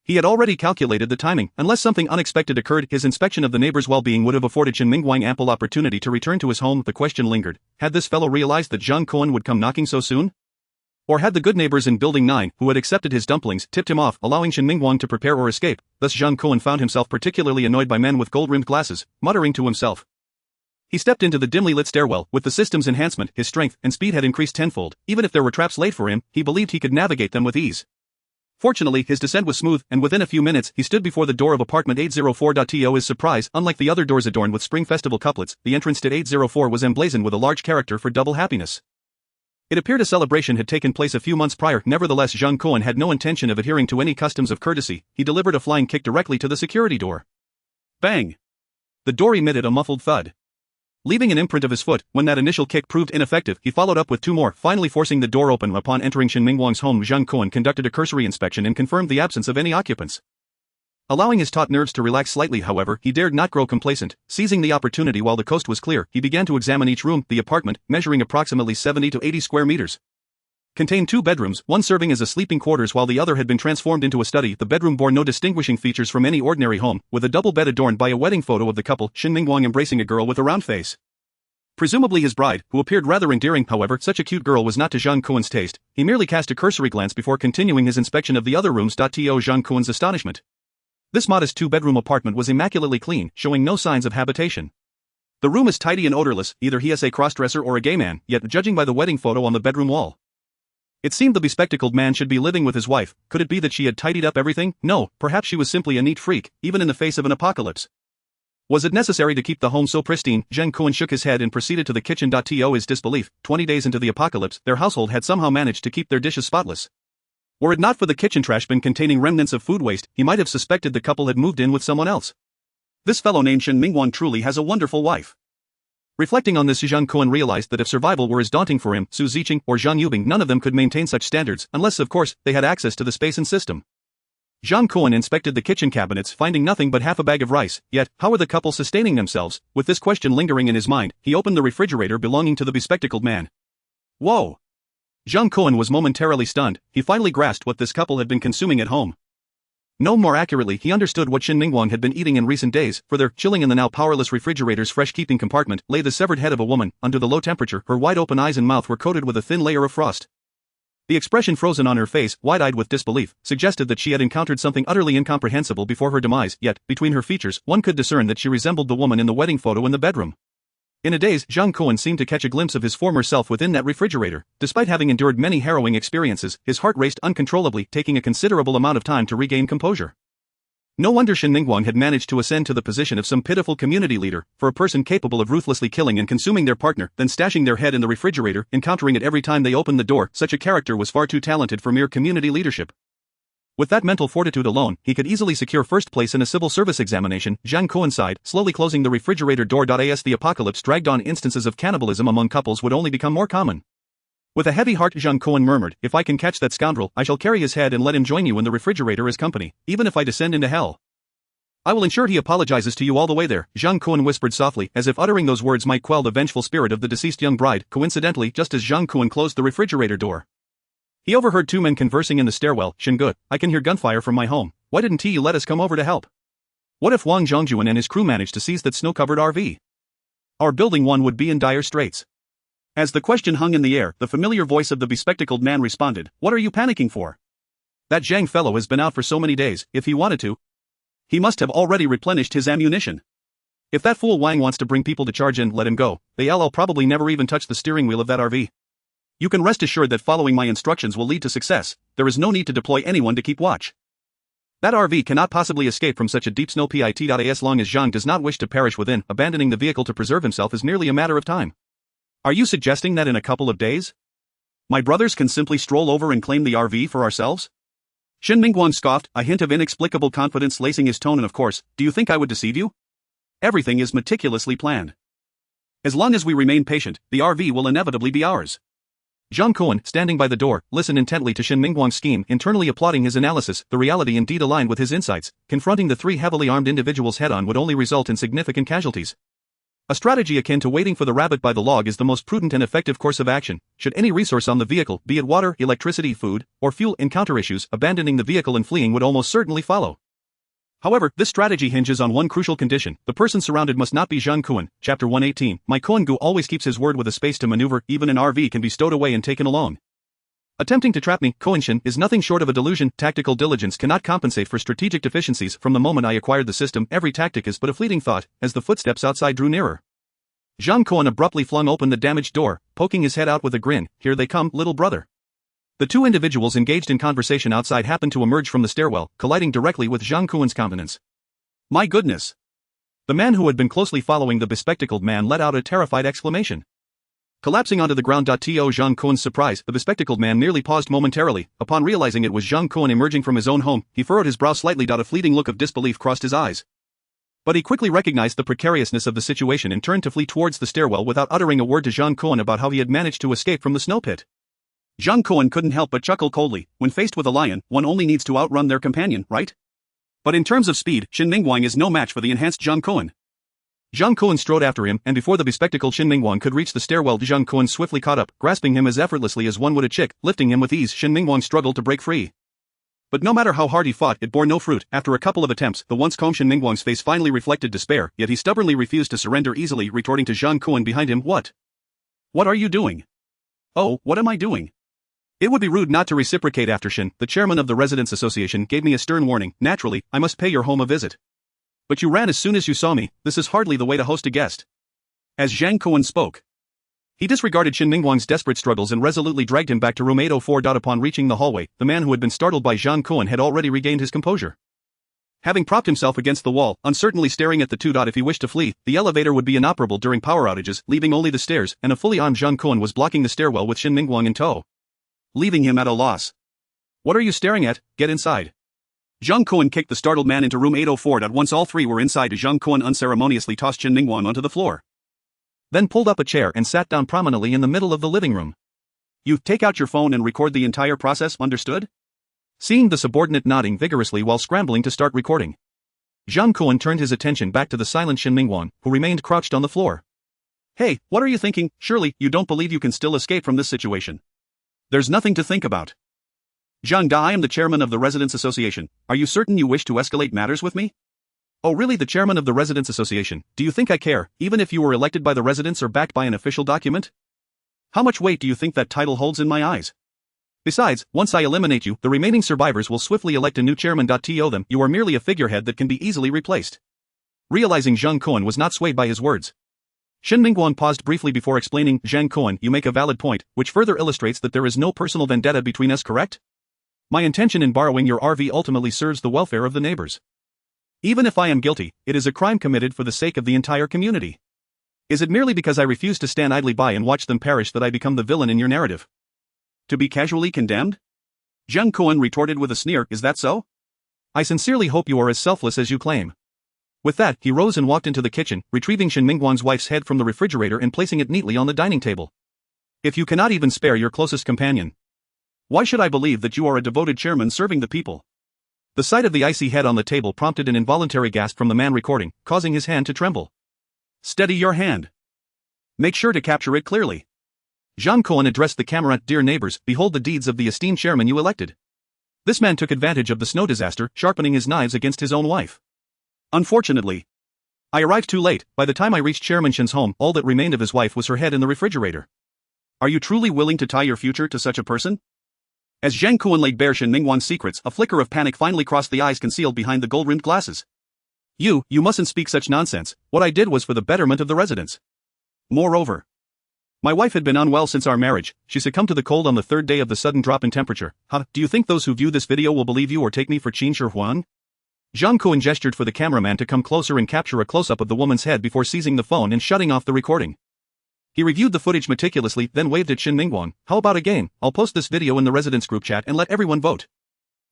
he had already calculated the timing. Unless something unexpected occurred, his inspection of the neighbor's well-being would have afforded Shin Mingguang ample opportunity to return to his home. The question lingered, had this fellow realized that Zhang Kun would come knocking so soon? Or had the good neighbors in Building 9, who had accepted his dumplings, tipped him off, allowing Shin Mingguang to prepare or escape? Thus Zhang Kun found himself particularly annoyed by men with gold-rimmed glasses, muttering to himself. He stepped into the dimly lit stairwell. With the system's enhancement, his strength and speed had increased tenfold. Even if there were traps laid for him, he believed he could navigate them with ease. Fortunately, his descent was smooth, and within a few minutes, he stood before the door of apartment 804. To his surprise, unlike the other doors adorned with Spring Festival couplets, the entrance to 804 was emblazoned with a large character for double happiness. It appeared a celebration had taken place a few months prior. Nevertheless, Zhang Kun had no intention of adhering to any customs of courtesy. He delivered a flying kick directly to the security door. Bang! The door emitted a muffled thud, leaving an imprint of his foot. When that initial kick proved ineffective, he followed up with two more, finally forcing the door open. Upon entering Shin Mingguang's home, Zhang Kun conducted a cursory inspection and confirmed the absence of any occupants. Allowing his taut nerves to relax slightly, however, he dared not grow complacent. Seizing the opportunity while the coast was clear, he began to examine each room. The apartment, measuring approximately 70 to 80 square meters, contained two bedrooms, one serving as a sleeping quarters while the other had been transformed into a study. The bedroom bore no distinguishing features from any ordinary home, with a double bed adorned by a wedding photo of the couple, Shin Mingguang embracing a girl with a round face. Presumably his bride, who appeared rather endearing. However, such a cute girl was not to Zhang Kun's taste. He merely cast a cursory glance before continuing his inspection of the other rooms. To Zhang Kun's astonishment, this modest two-bedroom apartment was immaculately clean, showing no signs of habitation. The room is tidy and odorless. Either he is a crossdresser or a gay man, yet judging by the wedding photo on the bedroom wall, it seemed the bespectacled man should be living with his wife. Could it be that she had tidied up everything? No, perhaps she was simply a neat freak, even in the face of an apocalypse. Was it necessary to keep the home so pristine? Zhang Kun shook his head and proceeded to the kitchen. To his disbelief, 20 days into the apocalypse, their household had somehow managed to keep their dishes spotless. Were it not for the kitchen trash bin containing remnants of food waste, he might have suspected the couple had moved in with someone else. This fellow named Shin Mingguang truly has a wonderful wife. Reflecting on this, Zhang Kun realized that if survival were as daunting for him, Su Ziqing or Zhang Yubing, none of them could maintain such standards, unless, of course, they had access to the space and system. Zhang Kun inspected the kitchen cabinets, finding nothing but half a bag of rice. Yet, how were the couple sustaining themselves? With this question lingering in his mind, he opened the refrigerator belonging to the bespectacled man. Whoa! Zhang Kun was momentarily stunned. He finally grasped what this couple had been consuming at home. No, more accurately, he understood what Shin Mingguang had been eating in recent days. Further, chilling in the now powerless refrigerator's fresh-keeping compartment, lay the severed head of a woman. Under the low temperature, her wide-open eyes and mouth were coated with a thin layer of frost. The expression frozen on her face, wide-eyed with disbelief, suggested that she had encountered something utterly incomprehensible before her demise. Yet, between her features, one could discern that she resembled the woman in the wedding photo in the bedroom. In a daze, Zhang Kun seemed to catch a glimpse of his former self within that refrigerator. Despite having endured many harrowing experiences, his heart raced uncontrollably, taking a considerable amount of time to regain composure. No wonder Shin Mingguang had managed to ascend to the position of some pitiful community leader. For a person capable of ruthlessly killing and consuming their partner, then stashing their head in the refrigerator, encountering it every time they opened the door, such a character was far too talented for mere community leadership. With that mental fortitude alone, he could easily secure first place in a civil service examination. Zhang Kun sighed, slowly closing the refrigerator door. As the apocalypse dragged on, instances of cannibalism among couples would only become more common. With a heavy heart, Zhang Kun murmured, if I can catch that scoundrel, I shall carry his head and let him join you in the refrigerator as company, even if I descend into hell. I will ensure he apologizes to you all the way there, Zhang Kun whispered softly, as if uttering those words might quell the vengeful spirit of the deceased young bride. Coincidentally, just as Zhang Kun closed the refrigerator door, he overheard two men conversing in the stairwell. Shingu, I can hear gunfire from my home. Why didn't he let us come over to help? What if Wang Zhongjuan and his crew managed to seize that snow-covered RV? Our building 1 would be in dire straits. As the question hung in the air, the familiar voice of the bespectacled man responded, what are you panicking for? That Zhang fellow has been out for so many days. If he wanted to, he must have already replenished his ammunition. If that fool Wang wants to bring people to charge in, let him go. They'll probably never even touch the steering wheel of that RV. You can rest assured that following my instructions will lead to success. There is no need to deploy anyone to keep watch. That RV cannot possibly escape from such a deep snow pit. As long as Zhang does not wish to perish within, abandoning the vehicle to preserve himself is merely a matter of time. Are you suggesting that in a couple of days, my brothers can simply stroll over and claim the RV for ourselves? Shin Mingguang scoffed, a hint of inexplicable confidence lacing his tone. And of course, do you think I would deceive you? Everything is meticulously planned. As long as we remain patient, the RV will inevitably be ours. Zhang Kun, standing by the door, listened intently to Shen Mingguang's scheme, internally applauding his analysis. The reality indeed aligned with his insights. Confronting the three heavily armed individuals head-on would only result in significant casualties. A strategy akin to waiting for the rabbit by the log is the most prudent and effective course of action. Should any resource on the vehicle, be it water, electricity, food, or fuel, encounter issues, abandoning the vehicle and fleeing would almost certainly follow. However, this strategy hinges on one crucial condition: the person surrounded must not be Zhang Kun. Chapter 118. My Koen-gu always keeps his word with a space to maneuver. Even an RV can be stowed away and taken along. Attempting to trap me, Koenshin, is nothing short of a delusion. Tactical diligence cannot compensate for strategic deficiencies. From the moment I acquired the system, every tactic is but a fleeting thought. As the footsteps outside drew nearer, Zhang Kun abruptly flung open the damaged door, poking his head out with a grin. Here they come, little brother. The two individuals engaged in conversation outside happened to emerge from the stairwell, colliding directly with Zhang Kun's countenance. My goodness! The man who had been closely following the bespectacled man let out a terrified exclamation. Collapsing onto the ground. To Zhang Kun's surprise, the bespectacled man merely paused momentarily. Upon realizing it was Zhang Kun emerging from his own home, he furrowed his brow slightly. A fleeting look of disbelief crossed his eyes. But he quickly recognized the precariousness of the situation and turned to flee towards the stairwell without uttering a word to Zhang Kun about how he had managed to escape from the snow pit. Zhang Kun couldn't help but chuckle coldly. When faced with a lion, one only needs to outrun their companion, right? But in terms of speed, Shen Mingguang is no match for the enhanced Zhang Kun. Zhang Kun strode after him, and before the bespectacled Shen Mingguang could reach the stairwell, Zhang Kun swiftly caught up, grasping him as effortlessly as one would a chick. Lifting him with ease, Shen Mingguang struggled to break free. But no matter how hard he fought, it bore no fruit. After a couple of attempts, the once calm Shen Mingguang's face finally reflected despair, yet he stubbornly refused to surrender easily, retorting to Zhang Kun behind him. What are you doing? Oh, what am I doing? It would be rude not to reciprocate. After Shen, the chairman of the Residents Association, gave me a stern warning. Naturally, I must pay your home a visit. But you ran as soon as you saw me. This is hardly the way to host a guest. As Zhang Kun spoke, he disregarded Shen Mingguang's desperate struggles and resolutely dragged him back to room 804. Upon reaching the hallway, the man who had been startled by Zhang Kun had already regained his composure. Having propped himself against the wall, uncertainly staring at the two. If he wished to flee, the elevator would be inoperable during power outages, leaving only the stairs, and a fully armed Zhang Kun was blocking the stairwell with Shen Mingguang in tow, leaving him at a loss. What are you staring at? Get inside. Zhang Kun kicked the startled man into room 804. Once all three were inside, Zhang Kun unceremoniously tossed Shen Mingguang onto the floor, then pulled up a chair and sat down prominently in the middle of the living room. You take out your phone and record the entire process, understood? Seeing the subordinate nodding vigorously while scrambling to start recording, Zhang Kun turned his attention back to the silent Shen Mingguang, who remained crouched on the floor. Hey, what are you thinking? Surely, you don't believe you can still escape from this situation. There's nothing to think about. Zhang Da, I am the chairman of the Residents Association. Are you certain you wish to escalate matters with me? Oh really, the chairman of the Residents Association? Do you think I care, even if you were elected by the residents or backed by an official document? How much weight do you think that title holds in my eyes? Besides, once I eliminate you, the remaining survivors will swiftly elect a new chairman. To them, you are merely a figurehead that can be easily replaced. Realizing Zhang Kun was not swayed by his words, Shen Mingguang paused briefly before explaining. Zhang Kun, you make a valid point, which further illustrates that there is no personal vendetta between us, correct? My intention in borrowing your RV ultimately serves the welfare of the neighbors. Even if I am guilty, it is a crime committed for the sake of the entire community. Is it merely because I refuse to stand idly by and watch them perish that I become the villain in your narrative? To be casually condemned? Zhang Kun retorted with a sneer, is that so? I sincerely hope you are as selfless as you claim. With that, he rose and walked into the kitchen, retrieving Shen Mingguang's wife's head from the refrigerator and placing it neatly on the dining table. If you cannot even spare your closest companion, why should I believe that you are a devoted chairman serving the people? The sight of the icy head on the table prompted an involuntary gasp from the man recording, causing his hand to tremble. Steady your hand. Make sure to capture it clearly. Zhang Kun addressed the camera. Dear neighbors, behold the deeds of the esteemed chairman you elected. This man took advantage of the snow disaster, sharpening his knives against his own wife. Unfortunately, I arrived too late. By the time I reached Chairman Shen's home, all that remained of his wife was her head in the refrigerator. Are you truly willing to tie your future to such a person? As Zhang Kun laid bare Shen Mingguang's secrets, a flicker of panic finally crossed the eyes concealed behind the gold-rimmed glasses. You mustn't speak such nonsense. What I did was for the betterment of the residents. Moreover, my wife had been unwell since our marriage. She succumbed to the cold on the third day of the sudden drop in temperature. Do you think those who view this video will believe you or take me for Qin Shi Huang? Zhang Kun gestured for the cameraman to come closer and capture a close-up of the woman's head before seizing the phone and shutting off the recording. He reviewed the footage meticulously, then waved at Shen Mingguang. How about a game? I'll post this video in the residents group chat and let everyone vote.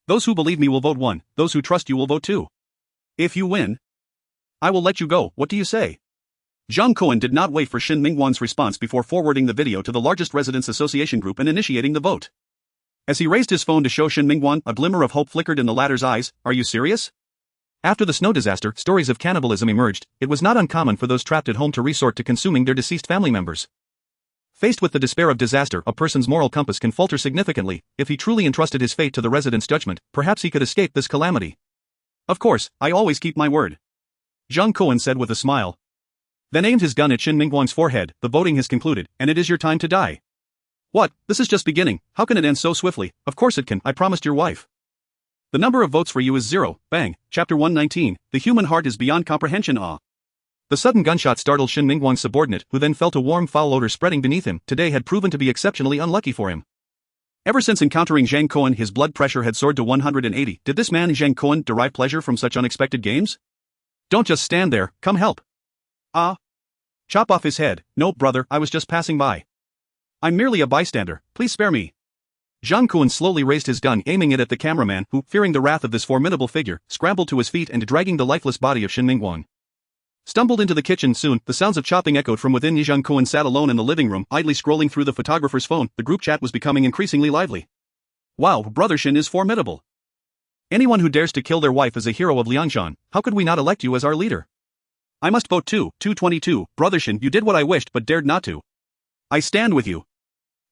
Those who believe me will vote 1, those who trust you will vote 2. If you win, I will let you go. What do you say? Zhang Kun did not wait for Shin Mingguang's response before forwarding the video to the largest residents association group and initiating the vote. As he raised his phone to show Shin Mingguang, a glimmer of hope flickered in the latter's eyes. Are you serious? After the snow disaster, stories of cannibalism emerged. It was not uncommon for those trapped at home to resort to consuming their deceased family members. Faced with the despair of disaster, a person's moral compass can falter significantly. If he truly entrusted his fate to the residents' judgment, perhaps he could escape this calamity. Of course, I always keep my word, Zhang Kun said with a smile. Then aimed his gun at Shin Mingguang's forehead. The voting has concluded, and it is your time to die. What? This is just beginning. How can it end so swiftly? Of course it can. I promised your wife. The number of votes for you is 0. Bang. Chapter 119. The human heart is beyond comprehension. The sudden gunshot startled Shin Mingguang's subordinate, who then felt a warm foul odor spreading beneath him. Today had proven to be exceptionally unlucky for him. Ever since encountering Zhang Kun, his blood pressure had soared to 180. Did this man Zhang Kun derive pleasure from such unexpected games? Don't just stand there. Come help. Chop off his head. No, brother, I was just passing by. I'm merely a bystander. Please spare me. Zhang Kun slowly raised his gun, aiming it at the cameraman, who, fearing the wrath of this formidable figure, scrambled to his feet and, dragging the lifeless body of Shin Mingguang, stumbled into the kitchen. Soon, the sounds of chopping echoed from within. Zhang Kun sat alone in the living room, idly scrolling through the photographer's phone. The group chat was becoming increasingly lively. Wow, Brother Shin is formidable. Anyone who dares to kill their wife is a hero of Liangshan. How could we not elect you as our leader? I must vote too. 222. Brother Shin, you did what I wished but dared not to. I stand with you.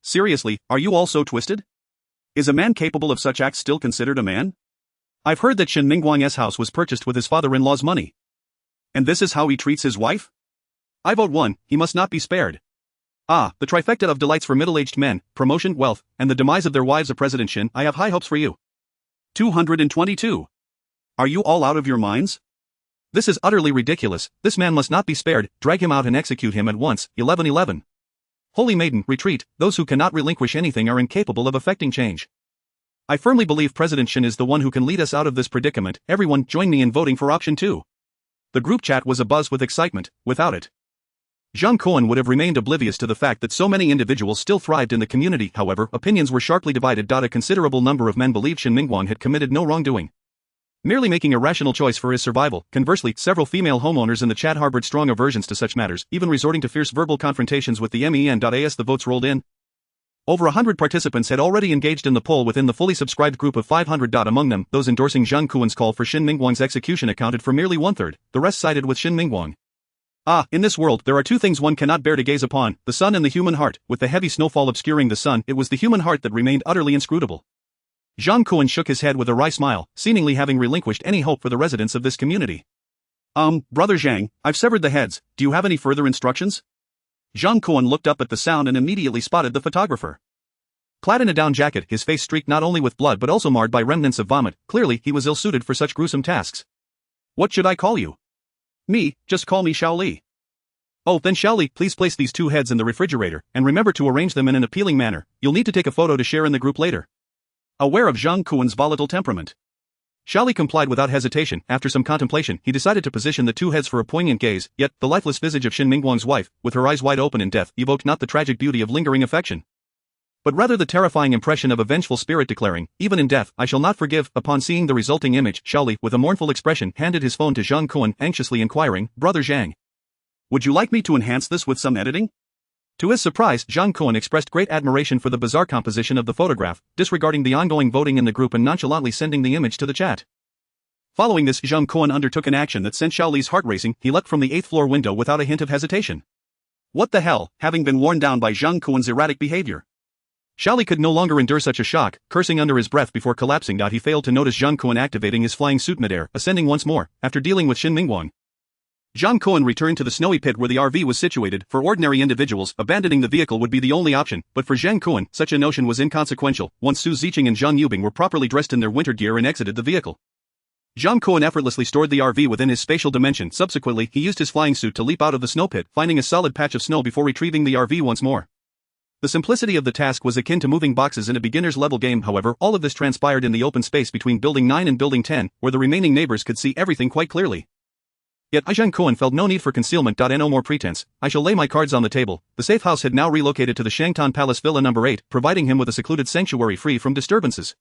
Seriously, are you all so twisted? Is a man capable of such acts still considered a man? I've heard that Shin Mingguang's house was purchased with his father-in-law's money. And this is how he treats his wife? I vote 1, he must not be spared. The trifecta of delights for middle-aged men, promotion, wealth, and the demise of their wives. Of President Shin, I have high hopes for you. 222. Are you all out of your minds? This is utterly ridiculous. This man must not be spared. Drag him out and execute him at once. 1111. Holy Maiden, retreat. Those who cannot relinquish anything are incapable of effecting change. I firmly believe President Shin is the one who can lead us out of this predicament. Everyone, join me in voting for option 2. The group chat was abuzz with excitement. Without it, Zhang Kun would have remained oblivious to the fact that so many individuals still thrived in the community. However, opinions were sharply divided. A considerable number of men believed Shin Mingguang had committed no wrongdoing, merely making a rational choice for his survival. Conversely, several female homeowners in the chat harbored strong aversions to such matters, even resorting to fierce verbal confrontations with the men. As the votes rolled in, over 100 participants had already engaged in the poll within the fully subscribed group of 500. Among them, those endorsing Zhang Kun's call for Shin Mingguang's execution accounted for merely 1/3, the rest sided with Shin Mingguang. In this world, there are two things one cannot bear to gaze upon, the sun and the human heart. With the heavy snowfall obscuring the sun, it was the human heart that remained utterly inscrutable. Zhang Kun shook his head with a wry smile, seemingly having relinquished any hope for the residents of this community. Brother Zhang, I've severed the heads. Do you have any further instructions? Zhang Kun looked up at the sound and immediately spotted the photographer. Clad in a down jacket, his face streaked not only with blood but also marred by remnants of vomit. Clearly, he was ill-suited for such gruesome tasks. What should I call you? Me, just call me Shaoli. Oh, then Shaoli, please place these 2 heads in the refrigerator, and remember to arrange them in an appealing manner. You'll need to take a photo to share in the group later. Aware of Zhang Kun's volatile temperament, Shaoli complied without hesitation. After some contemplation, he decided to position the 2 heads for a poignant gaze, yet, the lifeless visage of Shin Mingguang's wife, with her eyes wide open in death, evoked not the tragic beauty of lingering affection, but rather the terrifying impression of a vengeful spirit declaring, even in death, I shall not forgive. Upon seeing the resulting image, Shaoli, with a mournful expression, handed his phone to Zhang Kun, anxiously inquiring, Brother Zhang, would you like me to enhance this with some editing? To his surprise, Zhang Kun expressed great admiration for the bizarre composition of the photograph, disregarding the ongoing voting in the group and nonchalantly sending the image to the chat. Following this, Zhang Kun undertook an action that sent Shaoli's heart racing. He leapt from the 8th floor window without a hint of hesitation. What the hell, having been worn down by Zhang Kun's erratic behavior, Shaoli could no longer endure such a shock, cursing under his breath before collapsing. He failed to notice Zhang Kun activating his flying suit midair, ascending once more, after dealing with Shin Mingguang. Zhang Kun returned to the snowy pit where the RV was situated. For ordinary individuals, abandoning the vehicle would be the only option, but for Zhang Kun, such a notion was inconsequential. Once Su Ziqing and Zhang Yubing were properly dressed in their winter gear and exited the vehicle, Zhang Kun effortlessly stored the RV within his spatial dimension. Subsequently, he used his flying suit to leap out of the snow pit, finding a solid patch of snow before retrieving the RV once more. The simplicity of the task was akin to moving boxes in a beginner's level game. However, all of this transpired in the open space between Building 9 and Building 10, where the remaining neighbors could see everything quite clearly. Yet Zhang Kun felt no need for concealment. No more pretense. I shall lay my cards on the table. The safe house had now relocated to the Shangtan Palace Villa No. 8, providing him with a secluded sanctuary free from disturbances.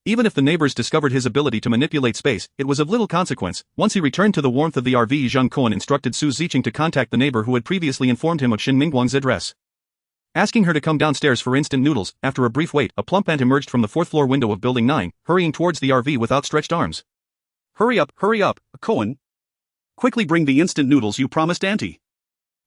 Even if the neighbors discovered his ability to manipulate space, it was of little consequence. Once he returned to the warmth of the RV, Zhang Kun instructed Su Ziqing to contact the neighbor who had previously informed him of Shin Mingguang's address, asking her to come downstairs for instant noodles. After a brief wait, a plump ant emerged from the fourth-floor window of Building 9, hurrying towards the RV with outstretched arms. Hurry up, Cohen. Quickly bring the instant noodles you promised, Auntie.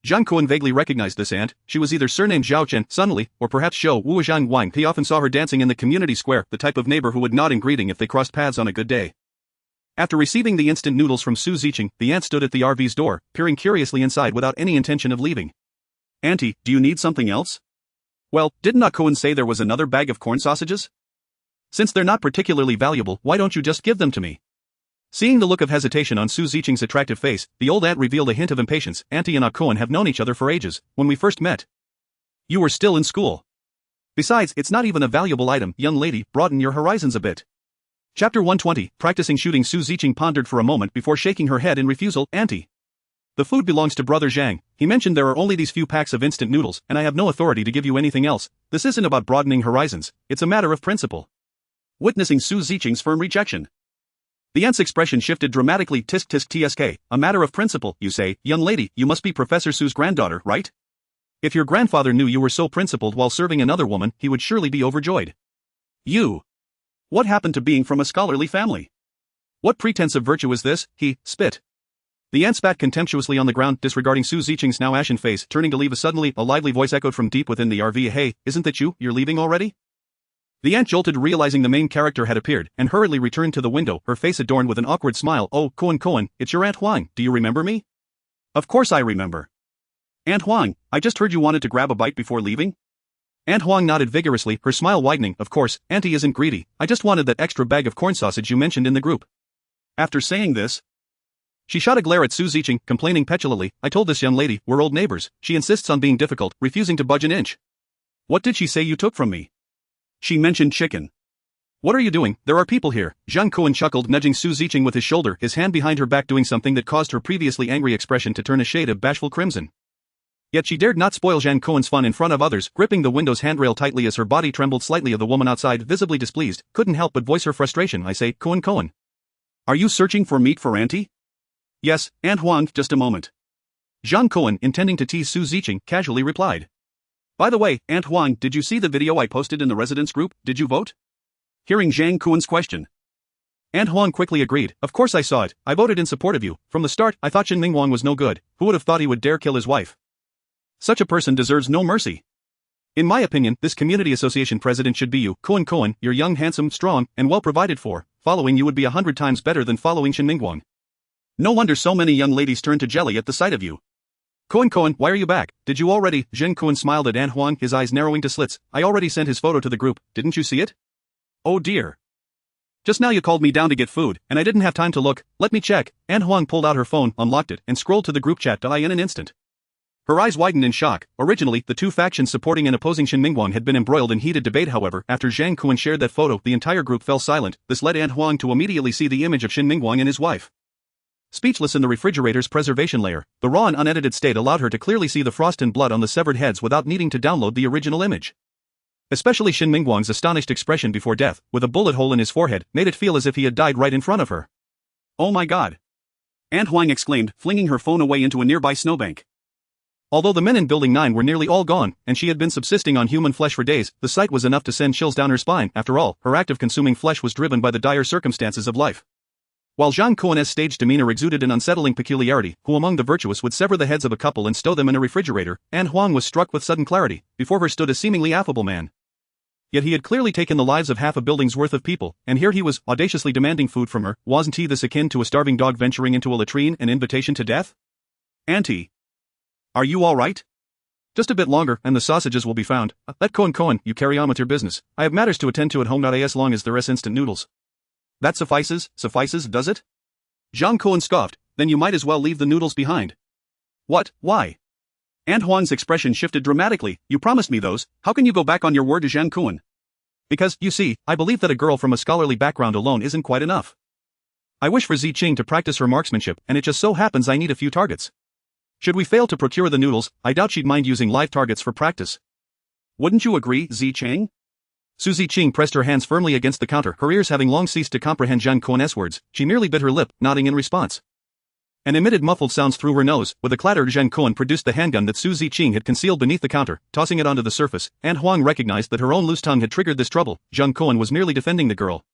Zhang Kun vaguely recognized this ant. She was either surnamed Zhao Chen, Sunli, or perhaps Zhou Wuozhang Wang. He often saw her dancing in the community square, the type of neighbor who would nod in greeting if they crossed paths on a good day. After receiving the instant noodles from Su Ziqing, the ant stood at the RV's door, peering curiously inside without any intention of leaving. Auntie, do you need something else? Well, didn't Cohen say there was another bag of corn sausages? Since they're not particularly valuable, why don't you just give them to me? Seeing the look of hesitation on Su Ziqing's attractive face, the old ant revealed a hint of impatience. Auntie and Cohen have known each other for ages. When we first met, you were still in school. Besides, it's not even a valuable item. Young lady, broaden your horizons a bit. Chapter 120, Practicing Shooting. Su Ziqing pondered for a moment before shaking her head in refusal. Auntie, the food belongs to Brother Zhang. He mentioned there are only these few packs of instant noodles, and I have no authority to give you anything else. This isn't about broadening horizons, it's a matter of principle. Witnessing Su Ziqing's firm rejection, the ant's expression shifted dramatically. Tisk tisk tsk, a matter of principle, you say? Young lady, you must be Professor Su's granddaughter, right? If your grandfather knew you were so principled while serving another woman, he would surely be overjoyed. You. What happened to being from a scholarly family? What pretense of virtue is this? He spit. The ant spat contemptuously on the ground, disregarding Su Ziqing's now ashen face. Turning to leave, suddenly, a lively voice echoed from deep within the RV. Hey, isn't that you? You're leaving already? The ant jolted, realizing the main character had appeared, and hurriedly returned to the window, her face adorned with an awkward smile. Oh, Cohen, it's your Aunt Huang. Do you remember me? Of course I remember. Aunt Huang, I just heard you wanted to grab a bite before leaving? Aunt Huang nodded vigorously, her smile widening. Of course, Auntie isn't greedy. I just wanted that extra bag of corn sausage you mentioned in the group. After saying this, she shot a glare at Su Ziqing, complaining petulantly. I told this young lady, we're old neighbors. She insists on being difficult, refusing to budge an inch. What did she say you took from me? She mentioned chicken. What are you doing? There are people here. Zhang Kun chuckled, nudging Su Ziqing with his shoulder, his hand behind her back, doing something that caused her previously angry expression to turn a shade of bashful crimson. Yet she dared not spoil Zhang Kun's fun in front of others, gripping the window's handrail tightly as her body trembled slightly. The woman outside, visibly displeased, couldn't help but voice her frustration. I say, Cohen. Are you searching for meat for Auntie? Yes, Aunt Huang, just a moment. Zhang Kun, intending to tease Su Ziqing, casually replied. By the way, Aunt Huang, did you see the video I posted in the residence group? Did you vote? Hearing Zhang Kun's question, Aunt Huang quickly agreed. Of course I saw it. I voted in support of you. From the start, I thought Shin Mingguang was no good. Who would have thought he would dare kill his wife? Such a person deserves no mercy. In my opinion, this community association president should be you. Cohen, you're young, handsome, strong, and well provided for. Following you would be 100 times better than following Shin Mingguang. No wonder so many young ladies turn to jelly at the sight of you. Cohen, why are you back? Did you already? Zhang Kun smiled at Aunt Huang, his eyes narrowing to slits. I already sent his photo to the group, didn't you see it? Oh dear. Just now you called me down to get food, and I didn't have time to look. Let me check. Aunt Huang pulled out her phone, unlocked it, and scrolled to the group chat. In an instant, her eyes widened in shock. Originally, the two factions supporting and opposing Shin Mingguang had been embroiled in heated debate. However, after Zhang Kun shared that photo, the entire group fell silent. This led Aunt Huang to immediately see the image of Shin Mingguang and his wife. Speechless in the refrigerator's preservation layer, the raw and unedited state allowed her to clearly see the frost and blood on the severed heads without needing to download the original image. Especially Shin Mingguang's astonished expression before death, with a bullet hole in his forehead, made it feel as if he had died right in front of her. Oh my god! Aunt Huang exclaimed, flinging her phone away into a nearby snowbank. Although the men in Building 9 were nearly all gone, and she had been subsisting on human flesh for days, the sight was enough to send chills down her spine. After all, her act of consuming flesh was driven by the dire circumstances of life. While Zhang Kun's staged demeanor exuded an unsettling peculiarity, who among the virtuous would sever the heads of a couple and stow them in a refrigerator, Aunt Huang was struck with sudden clarity. Before her stood a seemingly affable man. Yet he had clearly taken the lives of half a building's worth of people, and here he was, audaciously demanding food from her. Wasn't he this akin to a starving dog venturing into a latrine, an invitation to death? Auntie, are you all right? Just a bit longer, and the sausages will be found. Let Cohen, you carry on with your business. I have matters to attend to at home. As long as there is instant noodles. That suffices, does it? Zhang Kun scoffed. Then you might as well leave the noodles behind. What? Why? Aunt Huang's expression shifted dramatically. You promised me those. How can you go back on your word to Zhang Kun? Because, you see, I believe that a girl from a scholarly background alone isn't quite enough. I wish for Ziqing to practice her marksmanship, and it just so happens I need a few targets. Should we fail to procure the noodles, I doubt she'd mind using live targets for practice. Wouldn't you agree, Ziqing? Su Ziqing pressed her hands firmly against the counter, her ears having long ceased to comprehend Zhang Kun's words. She merely bit her lip, nodding in response. And emitted muffled sounds through her nose. With a clatter, Zhang Kun produced the handgun that Su Ziqing had concealed beneath the counter, tossing it onto the surface, and Huang recognized that her own loose tongue had triggered this trouble. Zhang Kun was merely defending the girl.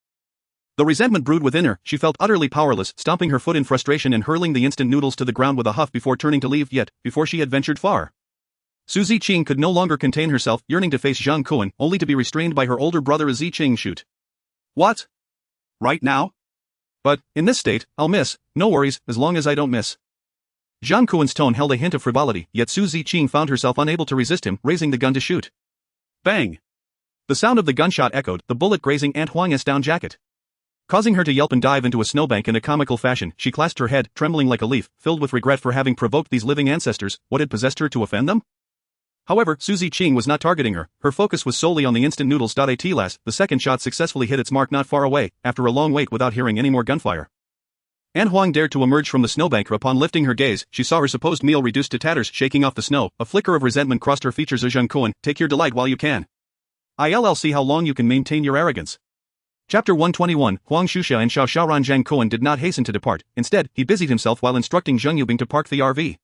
The resentment brewed within her, she felt utterly powerless, stomping her foot in frustration and hurling the instant noodles to the ground with a huff before turning to leave, yet, before she had ventured far. Su Ziqing could no longer contain herself, yearning to face Zhang Kun, only to be restrained by her older brother as Ziqing. Shoot. What? Right now? But, in this state, I'll miss, no worries, as long as I don't miss. Zhang Kun's tone held a hint of frivolity, yet Su Ziqing found herself unable to resist him, raising the gun to shoot. Bang! The sound of the gunshot echoed, the bullet grazing Aunt Huang's down jacket. Causing her to yelp and dive into a snowbank in a comical fashion, she clasped her head, trembling like a leaf, filled with regret for having provoked these living ancestors. What had possessed her to offend them? However, Su Ziqing was not targeting her, her focus was solely on the instant noodles. At last, the second shot successfully hit its mark not far away, after a long wait without hearing any more gunfire. Aunt Huang dared to emerge from the snowbank. Upon lifting her gaze, she saw her supposed meal reduced to tatters, shaking off the snow. A flicker of resentment crossed her features. Zhang Kun, take your delight while you can. I'll see how long you can maintain your arrogance. Chapter 121, Huang Shusha and Xiao Xiaoran. Zhang Kun did not hasten to depart, instead, he busied himself while instructing Zheng Yubing to park the RV.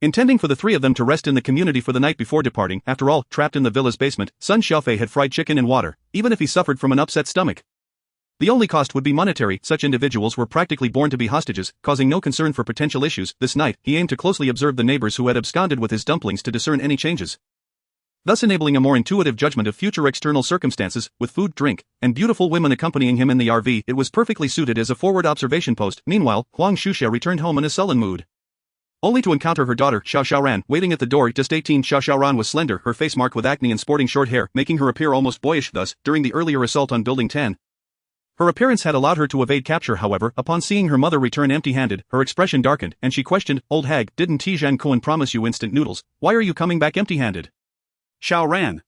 Intending for the three of them to rest in the community for the night before departing, after all, trapped in the villa's basement, Sun Xiaofei had fried chicken in water, even if he suffered from an upset stomach. The only cost would be monetary. Such individuals were practically born to be hostages, causing no concern for potential issues. This night, he aimed to closely observe the neighbors who had absconded with his dumplings to discern any changes, thus enabling a more intuitive judgment of future external circumstances. With food, drink, and beautiful women accompanying him in the RV, it was perfectly suited as a forward observation post. Meanwhile, Huang Shusha returned home in a sullen mood, only to encounter her daughter, Xiao Xiaoran, waiting at the door. Just 18, Xiao Xiaoran was slender, her face marked with acne and sporting short hair, making her appear almost boyish. Thus, during the earlier assault on Building 10, her appearance had allowed her to evade capture. However, upon seeing her mother return empty-handed, her expression darkened, and she questioned, "Old hag, didn't Zhang Kun promise you instant noodles? Why are you coming back empty-handed?" Xiaoran.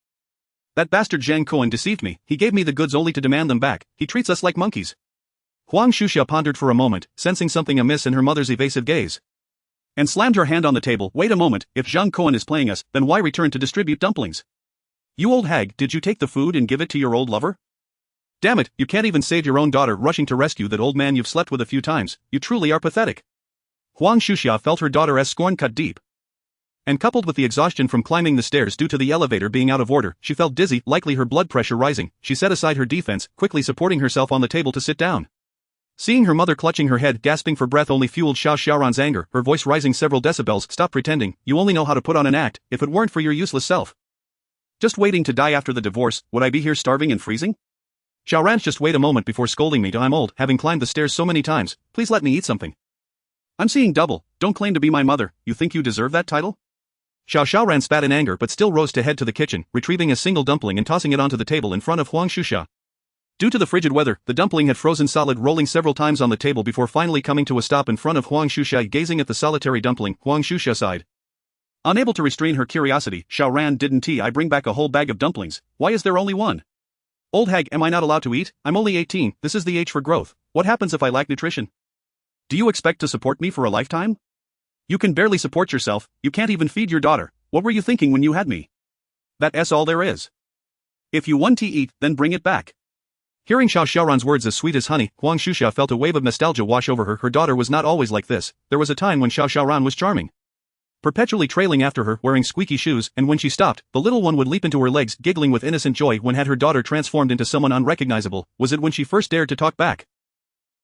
That bastard Zhang Kun deceived me, he gave me the goods only to demand them back, he treats us like monkeys. Huang Shusha pondered for a moment, sensing something amiss in her mother's evasive gaze, and slammed her hand on the table. Wait a moment, if Zhang Kun is playing us, then why return to distribute dumplings? You old hag, did you take the food and give it to your old lover? Damn it, you can't even save your own daughter, rushing to rescue that old man you've slept with a few times. You truly are pathetic. Huang Shusha felt her daughter's scorn cut deep, and coupled with the exhaustion from climbing the stairs due to the elevator being out of order, she felt dizzy, likely her blood pressure rising. She set aside her defense, quickly supporting herself on the table to sit down. Seeing her mother clutching her head, gasping for breath, only fueled Xiao Xiaoran's anger, her voice rising several decibels. Stop pretending, you only know how to put on an act. If it weren't for your useless self just waiting to die after the divorce, would I be here starving and freezing? Xiaoran, just wait a moment before scolding me. I'm old, having climbed the stairs so many times, please let me eat something. I'm seeing double, don't claim to be my mother, you think you deserve that title? Xiao Xiaoran spat in anger but still rose to head to the kitchen, retrieving a single dumpling and tossing it onto the table in front of Huang Shusha. Due to the frigid weather, the dumpling had frozen solid, rolling several times on the table before finally coming to a stop in front of Huang Shusha. Gazing at the solitary dumpling, Huang Shusha sighed. Unable to restrain her curiosity, Xiaoran, didn't I bring back a whole bag of dumplings? Why is there only one? Old hag, am I not allowed to eat? I'm only 18, this is the age for growth. What happens if I lack nutrition? Do you expect to support me for a lifetime? You can barely support yourself, you can't even feed your daughter. What were you thinking when you had me? That's all there is. If you want to eat, then bring it back. Hearing Xiao Xiaoran's words as sweet as honey, Huang Shusha felt a wave of nostalgia wash over her. Her daughter was not always like this. There was a time when Xiao Xiaoran was charming, perpetually trailing after her, wearing squeaky shoes, and when she stopped, the little one would leap into her legs, giggling with innocent joy. When had her daughter transformed into someone unrecognizable? Was it when she first dared to talk back?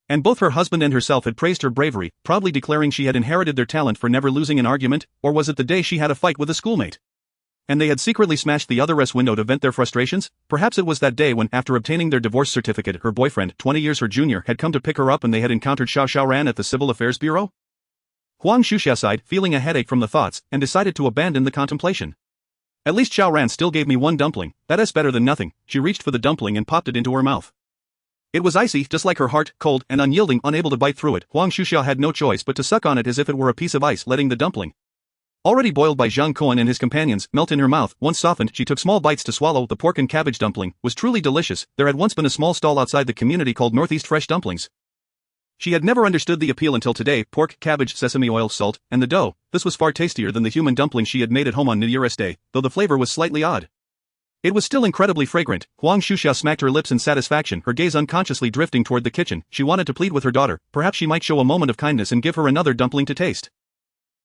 And both her husband and herself had praised her bravery, proudly declaring she had inherited their talent for never losing an argument, or was it the day she had a fight with a schoolmate, and they had secretly smashed the other's window to vent their frustrations? Perhaps it was that day when, after obtaining their divorce certificate, her boyfriend, 20 years her junior, had come to pick her up and they had encountered Xiao Xiaoran at the Civil Affairs Bureau? Huang Shusha sighed, feeling a headache from the thoughts, and decided to abandon the contemplation. At least Xiaoran still gave me one dumpling, that's better than nothing. She reached for the dumpling and popped it into her mouth. It was icy, just like her heart, cold and unyielding, unable to bite through it. Huang Shusha had no choice but to suck on it as if it were a piece of ice, letting the dumpling, already boiled by Zhang Kun and his companions, melt in her mouth. Once softened, she took small bites to swallow. The pork and cabbage dumpling was truly delicious. There had once been a small stall outside the community called Northeast Fresh Dumplings. She had never understood the appeal until today. Pork, cabbage, sesame oil, salt, and the dough. This was far tastier than the human dumpling she had made at home on New Year's Day, though the flavor was slightly odd. It was still incredibly fragrant. Huang Xuxia smacked her lips in satisfaction, her gaze unconsciously drifting toward the kitchen. She wanted to plead with her daughter, perhaps she might show a moment of kindness and give her another dumpling to taste.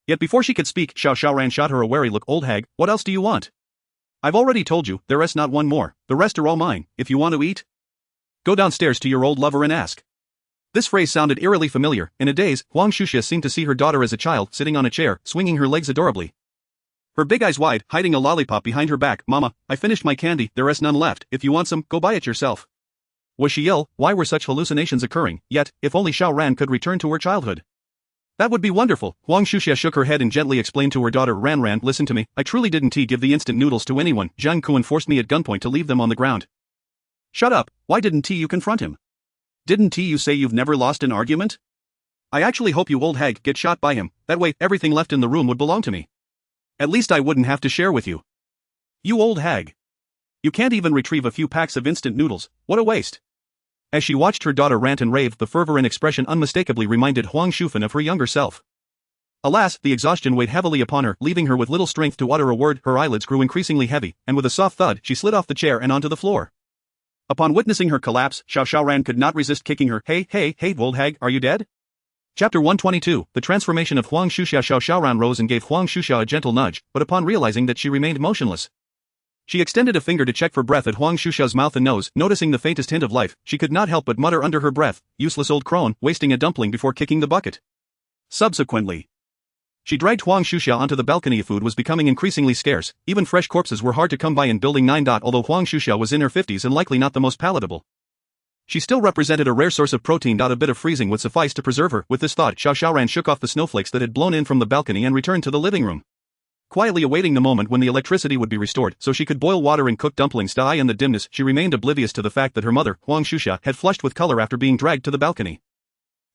Yet before she could speak, Xiao Xiaoran shot her a wary look. Old hag, what else do you want? I've already told you, there is not one more. The rest are all mine. If you want to eat, go downstairs to your old lover and ask. This phrase sounded eerily familiar. In a daze, Huang Xuxia seemed to see her daughter as a child, sitting on a chair, swinging her legs adorably. Her big eyes wide, hiding a lollipop behind her back. Mama, I finished my candy, there is none left. If you want some, go buy it yourself. Was she ill? Why were such hallucinations occurring? Yet, if only Xiao Ran could return to her childhood. That would be wonderful. Huang Xuxia shook her head and gently explained to her daughter. Ran, listen to me. I truly didn't give the instant noodles to anyone. Zhang Kun forced me at gunpoint to leave them on the ground. Shut up. Why didn't you confront him? Didn't you say you've never lost an argument? I actually hope you old hag get shot by him. That way, everything left in the room would belong to me. At least I wouldn't have to share with you. You old hag. You can't even retrieve a few packs of instant noodles. What a waste. As she watched her daughter rant and rave, the fervor and expression unmistakably reminded Huang Shufan of her younger self. Alas, the exhaustion weighed heavily upon her, leaving her with little strength to utter a word. Her eyelids grew increasingly heavy, and with a soft thud, she slid off the chair and onto the floor. Upon witnessing her collapse, Xiao Xiaoran could not resist kicking her. Hey, old hag, are you dead? Chapter 122, The Transformation of Huang Xuxia. Xiao Xiaoran rose and gave Huang Xuxia a gentle nudge, but upon realizing that she remained motionless, she extended a finger to check for breath at Huang Xuxia's mouth and nose. Noticing the faintest hint of life, she could not help but mutter under her breath, useless old crone, wasting a dumpling before kicking the bucket. Subsequently, she dragged Huang Xuxia onto the balcony. Food was becoming increasingly scarce, even fresh corpses were hard to come by in Building 9. Although Huang Xuxia was in her 50s and likely not the most palatable, she still represented a rare source of protein. A bit of freezing would suffice to preserve her. With this thought, Xiao Xiaoran shook off the snowflakes that had blown in from the balcony and returned to the living room, quietly awaiting the moment when the electricity would be restored so she could boil water and cook dumplings. In the dimness, she remained oblivious to the fact that her mother, Huang Xuxia, had flushed with color after being dragged to the balcony.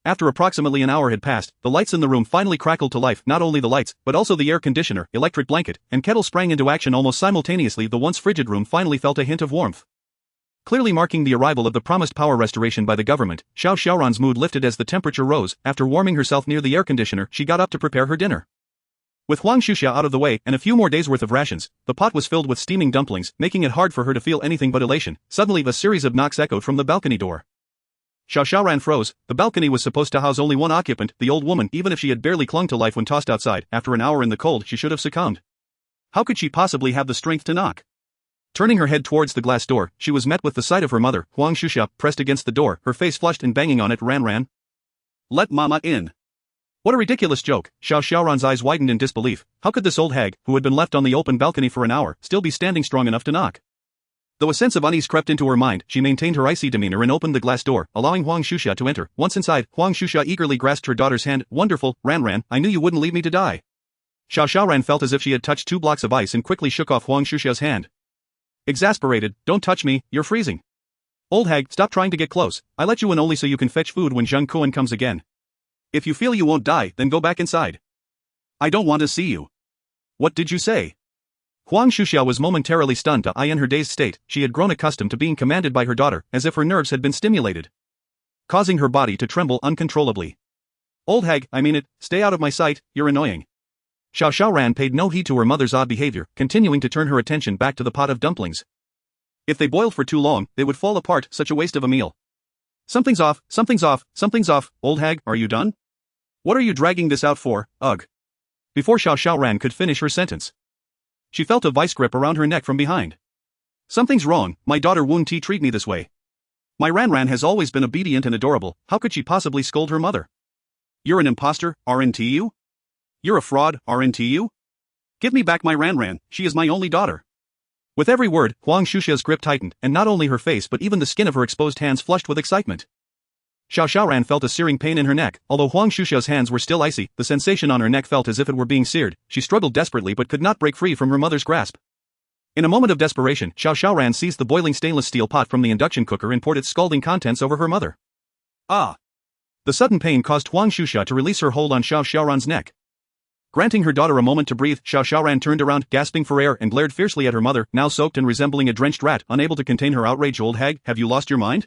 After approximately an hour had passed, the lights in the room finally crackled to life. Not only the lights, but also the air conditioner, electric blanket, and kettle sprang into action almost simultaneously. The once frigid room finally felt a hint of warmth, clearly marking the arrival of the promised power restoration by the government. Xiao Xiaoran's mood lifted as the temperature rose. After warming herself near the air conditioner, she got up to prepare her dinner. With Huang Xuxia out of the way and a few more days' worth of rations, the pot was filled with steaming dumplings, making it hard for her to feel anything but elation. Suddenly, a series of knocks echoed from the balcony door. Xiao Xiaoran froze. The balcony was supposed to house only one occupant, the old woman. Even if she had barely clung to life when tossed outside, after an hour in the cold she should have succumbed. How could she possibly have the strength to knock? Turning her head towards the glass door, she was met with the sight of her mother, Huang Xuxia, pressed against the door, her face flushed and banging on it. Ran. Let mama in. What a ridiculous joke. Xiao Xiaoran's eyes widened in disbelief. How could this old hag, who had been left on the open balcony for an hour, still be standing strong enough to knock? Though a sense of unease crept into her mind, she maintained her icy demeanor and opened the glass door, allowing Huang Xuxia to enter. Once inside, Huang Xuxia eagerly grasped her daughter's hand. Wonderful, Ran, I knew you wouldn't leave me to die. Xiao Xiaoran felt as if she had touched 2 blocks of ice and quickly shook off Huang Xuxia's hand. Exasperated, don't touch me, you're freezing. Old hag, stop trying to get close. I let you in only so you can fetch food when Zhang Kun comes again. If you feel you won't die, then go back inside. I don't want to see you. What did you say? Huang Xuxia was momentarily stunned. In her dazed state, she had grown accustomed to being commanded by her daughter, as if her nerves had been stimulated, causing her body to tremble uncontrollably. Old hag, I mean it, stay out of my sight, you're annoying. Xiao Xiaoran paid no heed to her mother's odd behavior, continuing to turn her attention back to the pot of dumplings. If they boiled for too long, they would fall apart. Such a waste of a meal. Something's off. Old hag, are you done? What are you dragging this out for? Ugh. Before Xiao Xiaoran could finish her sentence, she felt a vice grip around her neck from behind. Something's wrong, my daughter won't treat me this way. My Ran has always been obedient and adorable, how could she possibly scold her mother? You're an imposter, aren't you? You're a fraud, aren't you? Give me back my Ran, she is my only daughter. With every word, Huang Xuxia's grip tightened, and not only her face but even the skin of her exposed hands flushed with excitement. Xiao Xiaoran felt a searing pain in her neck. Although Huang Xuxia's hands were still icy, the sensation on her neck felt as if it were being seared. She struggled desperately but could not break free from her mother's grasp. In a moment of desperation, Xiao Xiaoran seized the boiling stainless steel pot from the induction cooker and poured its scalding contents over her mother. Ah! The sudden pain caused Huang Xuxia to release her hold on Xiao Xiaoran's neck. Granting her daughter a moment to breathe, Xiao Xiaoran turned around, gasping for air, and glared fiercely at her mother, now soaked and resembling a drenched rat. Unable to contain her outrage. Old hag, have you lost your mind?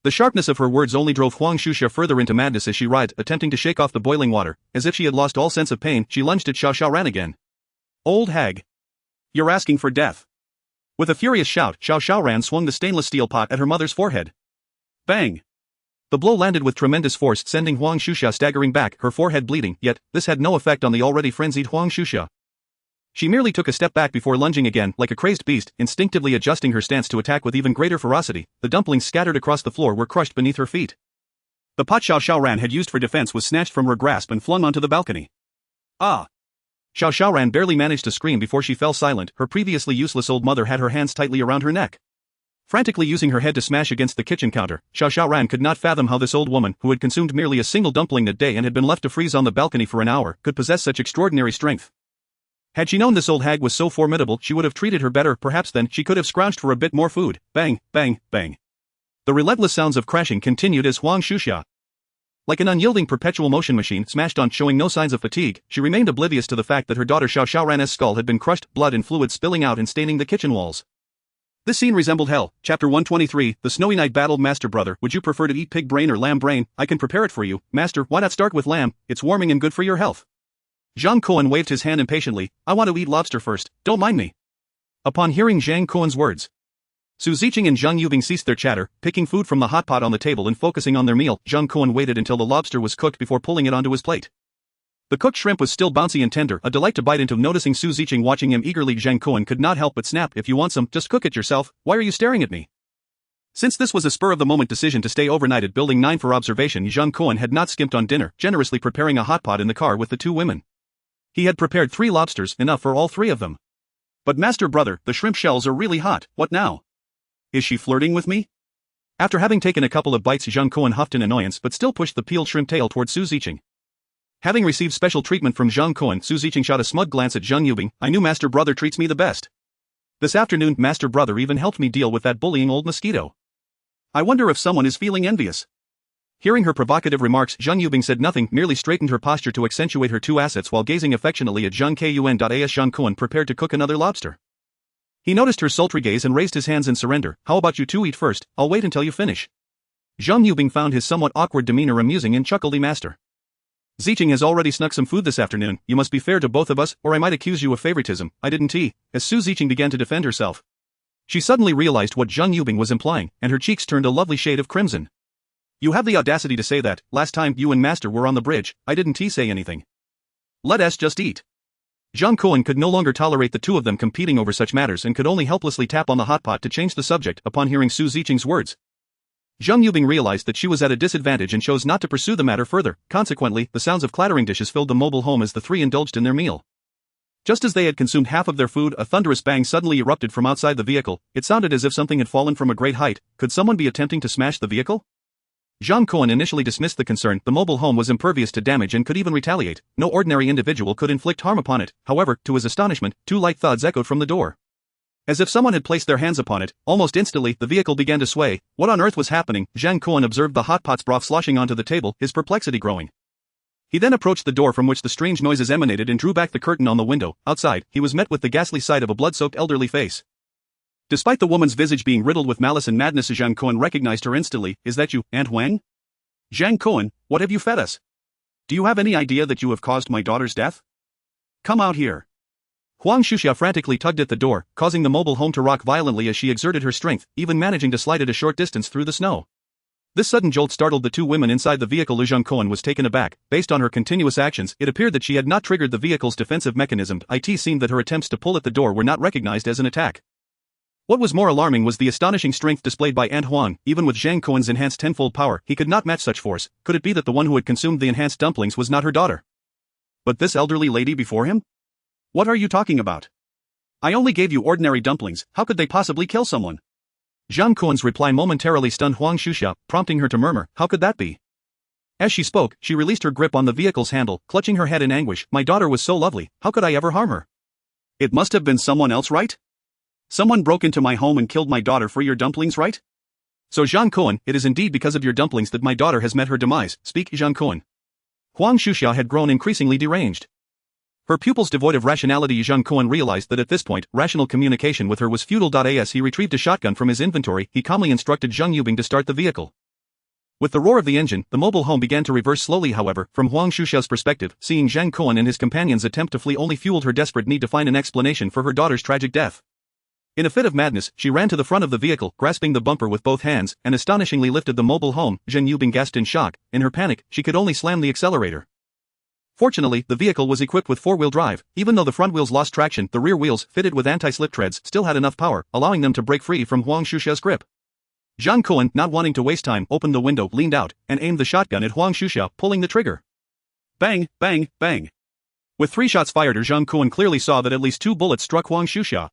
The sharpness of her words only drove Huang Xuxia further into madness as she writhed, attempting to shake off the boiling water. As if she had lost all sense of pain, she lunged at Xiao Xiaoran again. Old hag. You're asking for death. With a furious shout, Xiao Xiaoran swung the stainless steel pot at her mother's forehead. Bang! The blow landed with tremendous force, sending Huang Xuxia staggering back, her forehead bleeding, yet, this had no effect on the already frenzied Huang Xuxia. She merely took a step back before lunging again, like a crazed beast, instinctively adjusting her stance to attack with even greater ferocity. The dumplings scattered across the floor were crushed beneath her feet. The pot Xiao Xiaoran had used for defense was snatched from her grasp and flung onto the balcony. Ah! Xiao Xiaoran barely managed to scream before she fell silent. Her previously useless old mother had her hands tightly around her neck. Frantically using her head to smash against the kitchen counter, Xiao Xiaoran could not fathom how this old woman, who had consumed merely a single dumpling a day and had been left to freeze on the balcony for an hour, could possess such extraordinary strength. Had she known this old hag was so formidable, she would have treated her better. Perhaps then she could have scrounged for a bit more food. Bang, bang, bang. The relentless sounds of crashing continued as Huang Xuxia, like an unyielding perpetual motion machine, smashed on. Showing no signs of fatigue, she remained oblivious to the fact that her daughter Xiao Xiaoran's skull had been crushed, blood and fluid spilling out and staining the kitchen walls. This scene resembled hell. Chapter 123, The Snowy Night Battle. Master brother, would you prefer to eat pig brain or lamb brain? I can prepare it for you. Master, why not start with lamb? It's warming and good for your health. Zhang Kun waved his hand impatiently. I want to eat lobster first, don't mind me. Upon hearing Zhang Kun's words, Su Ziqing and Zhang Yubing ceased their chatter, picking food from the hot pot on the table and focusing on their meal. Zhang Kun waited until the lobster was cooked before pulling it onto his plate. The cooked shrimp was still bouncy and tender, a delight to bite into. Noticing Su Ziqing watching him eagerly, Zhang Kun could not help but snap. If you want some, just cook it yourself. Why are you staring at me? Since this was a spur-of-the-moment decision to stay overnight at Building 9 for observation, Zhang Kun had not skimped on dinner, generously preparing a hot pot in the car with the two women. He had prepared 3 lobsters, enough for all 3 of them. But master brother, the shrimp shells are really hot, what now? Is she flirting with me? After having taken a couple of bites, Zhang Kun huffed in annoyance but still pushed the peeled shrimp tail toward Su Ziqing. Having received special treatment from Zhang Kun, Su Ziqing shot a smug glance at Zhang Yubing. I knew master brother treats me the best. This afternoon, master brother even helped me deal with that bullying old mosquito. I wonder if someone is feeling envious. Hearing her provocative remarks, Zhang Yubing said nothing, merely straightened her posture to accentuate her 2 assets while gazing affectionately at Zhang Kun. As Zhang Kun prepared to cook another lobster, he noticed her sultry gaze and raised his hands in surrender. How about you two eat first, I'll wait until you finish. Zhang Yubing found his somewhat awkward demeanor amusing and chuckled. Master Ziqing has already snuck some food this afternoon. You must be fair to both of us, or I might accuse you of favoritism. I didn't eat. As Su Ziqing began to defend herself, she suddenly realized what Zhang Yubing was implying, and her cheeks turned a lovely shade of crimson. You have the audacity to say that. Last time you and master were on the bridge, I didn't say anything. Let us just eat. Zhang Kun could no longer tolerate the two of them competing over such matters and could only helplessly tap on the hot pot to change the subject. Upon hearing Su Ziqing's words, Zhang Yubing realized that she was at a disadvantage and chose not to pursue the matter further. Consequently, the sounds of clattering dishes filled the mobile home as the 3 indulged in their meal. Just as they had consumed half of their food, a thunderous bang suddenly erupted from outside the vehicle. It sounded as if something had fallen from a great height. Could someone be attempting to smash the vehicle? Zhang Kun initially dismissed the concern. The mobile home was impervious to damage and could even retaliate. No ordinary individual could inflict harm upon it. However, to his astonishment, 2 light thuds echoed from the door. As if someone had placed their hands upon it, almost instantly, the vehicle began to sway. What on earth was happening? Zhang Kun observed the hot pot's broth sloshing onto the table, his perplexity growing. He then approached the door from which the strange noises emanated and drew back the curtain on the window. Outside, he was met with the ghastly sight of a blood-soaked elderly face. Despite the woman's visage being riddled with malice and madness, Zhang Kun recognized her instantly. Is that you, Aunt Wang? Zhang Kun, what have you fed us? Do you have any idea that you have caused my daughter's death? Come out here. Huang Xuxia frantically tugged at the door, causing the mobile home to rock violently as she exerted her strength, even managing to slide it a short distance through the snow. This sudden jolt startled the 2 women inside the vehicle. Zhang Kun was taken aback. Based on her continuous actions, it appeared that she had not triggered the vehicle's defensive mechanism. It seemed that her attempts to pull at the door were not recognized as an attack. What was more alarming was the astonishing strength displayed by Aunt Huang. Even with Zhang Kun's enhanced tenfold power, he could not match such force. Could it be that the one who had consumed the enhanced dumplings was not her daughter, but this elderly lady before him? What are you talking about? I only gave you ordinary dumplings, how could they possibly kill someone? Zhang Kun's reply momentarily stunned Huang Xuxia, prompting her to murmur, how could that be? As she spoke, she released her grip on the vehicle's handle, clutching her head in anguish. My daughter was so lovely, how could I ever harm her? It must have been someone else, right? Someone broke into my home and killed my daughter for your dumplings, right? So Zhang Kun, it is indeed because of your dumplings that my daughter has met her demise. Speak, Zhang Kun. Huang Xuxia had grown increasingly deranged. Her pupils devoid of rationality. Zhang Kun realized that at this point, rational communication with her was futile. As he retrieved a shotgun from his inventory, he calmly instructed Zhang Yubing to start the vehicle. With the roar of the engine, the mobile home began to reverse slowly. However, from Huang Xuxia's perspective, seeing Zhang Kun and his companions attempt to flee only fueled her desperate need to find an explanation for her daughter's tragic death. In a fit of madness, she ran to the front of the vehicle, grasping the bumper with both hands, and astonishingly lifted the mobile home. Zhang Yubing gasped in shock. In her panic, she could only slam the accelerator. Fortunately, the vehicle was equipped with four-wheel drive. Even though the front wheels lost traction, the rear wheels, fitted with anti-slip treads, still had enough power, allowing them to break free from Huang Xuxia's grip. Zhang Kun, not wanting to waste time, opened the window, leaned out, and aimed the shotgun at Huang Xuxia, pulling the trigger. Bang, bang, bang. With 3 shots fired, Zhang Kun clearly saw that at least 2 bullets struck Huang Xuxia.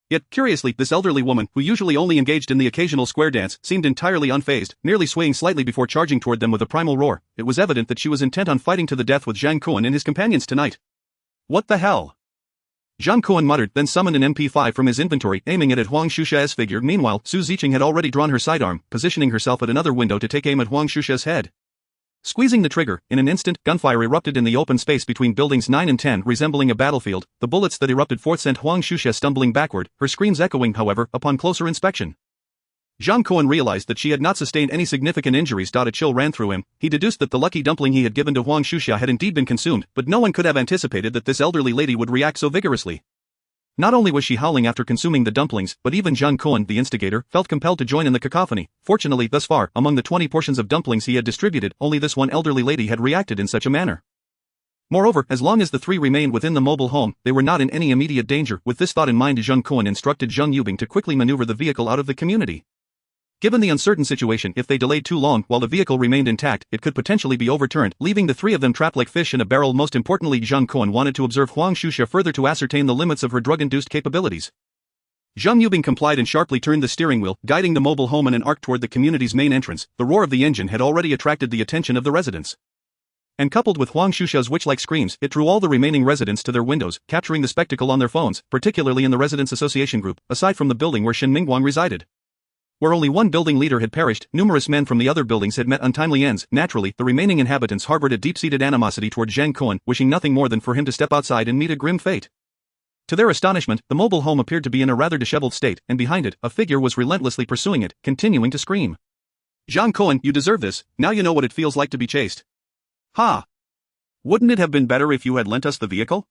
Yet, curiously, this elderly woman, who usually only engaged in the occasional square dance, seemed entirely unfazed, merely swaying slightly before charging toward them with a primal roar. It was evident that she was intent on fighting to the death with Zhang Kun and his companions tonight. What the hell? Zhang Kun muttered, then summoned an MP5 from his inventory, aiming it at Huang Xuxia's figure. Meanwhile, Su Ziqing had already drawn her sidearm, positioning herself at another window to take aim at Huang Xuxia's head. Squeezing the trigger, in an instant, gunfire erupted in the open space between buildings 9 and 10, resembling a battlefield. The bullets that erupted forth sent Huang Xuxia stumbling backward, her screams echoing, however, upon closer inspection. Zhang Kun realized that she had not sustained any significant injuries. A chill ran through him. He deduced that the lucky dumpling he had given to Huang Xuxia had indeed been consumed, but no one could have anticipated that this elderly lady would react so vigorously. Not only was she howling after consuming the dumplings, but even Zhang Kun, the instigator, felt compelled to join in the cacophony. Fortunately, thus far, among the 20 portions of dumplings he had distributed, only this one elderly lady had reacted in such a manner. Moreover, as long as the 3 remained within the mobile home, they were not in any immediate danger. With this thought in mind, Zhang Kun instructed Zhang Yubing to quickly maneuver the vehicle out of the community. Given the uncertain situation, if they delayed too long while the vehicle remained intact, it could potentially be overturned, leaving the 3 of them trapped like fish in a barrel. Most importantly, Zhang Kun wanted to observe Huang Xuxia further to ascertain the limits of her drug-induced capabilities. Zhang Yubing complied and sharply turned the steering wheel, guiding the mobile home in an arc toward the community's main entrance. The roar of the engine had already attracted the attention of the residents. And coupled with Huang Xuxia's witch-like screams, it drew all the remaining residents to their windows, capturing the spectacle on their phones, particularly in the Residents Association group, aside from the building where Shin Mingguang resided. Where only one building leader had perished, numerous men from the other buildings had met untimely ends. Naturally, the remaining inhabitants harbored a deep-seated animosity toward Zhang Kun, wishing nothing more than for him to step outside and meet a grim fate. To their astonishment, the mobile home appeared to be in a rather disheveled state, and behind it, a figure was relentlessly pursuing it, continuing to scream. Zhang Kun, you deserve this, now you know what it feels like to be chased. Ha! Wouldn't it have been better if you had lent us the vehicle?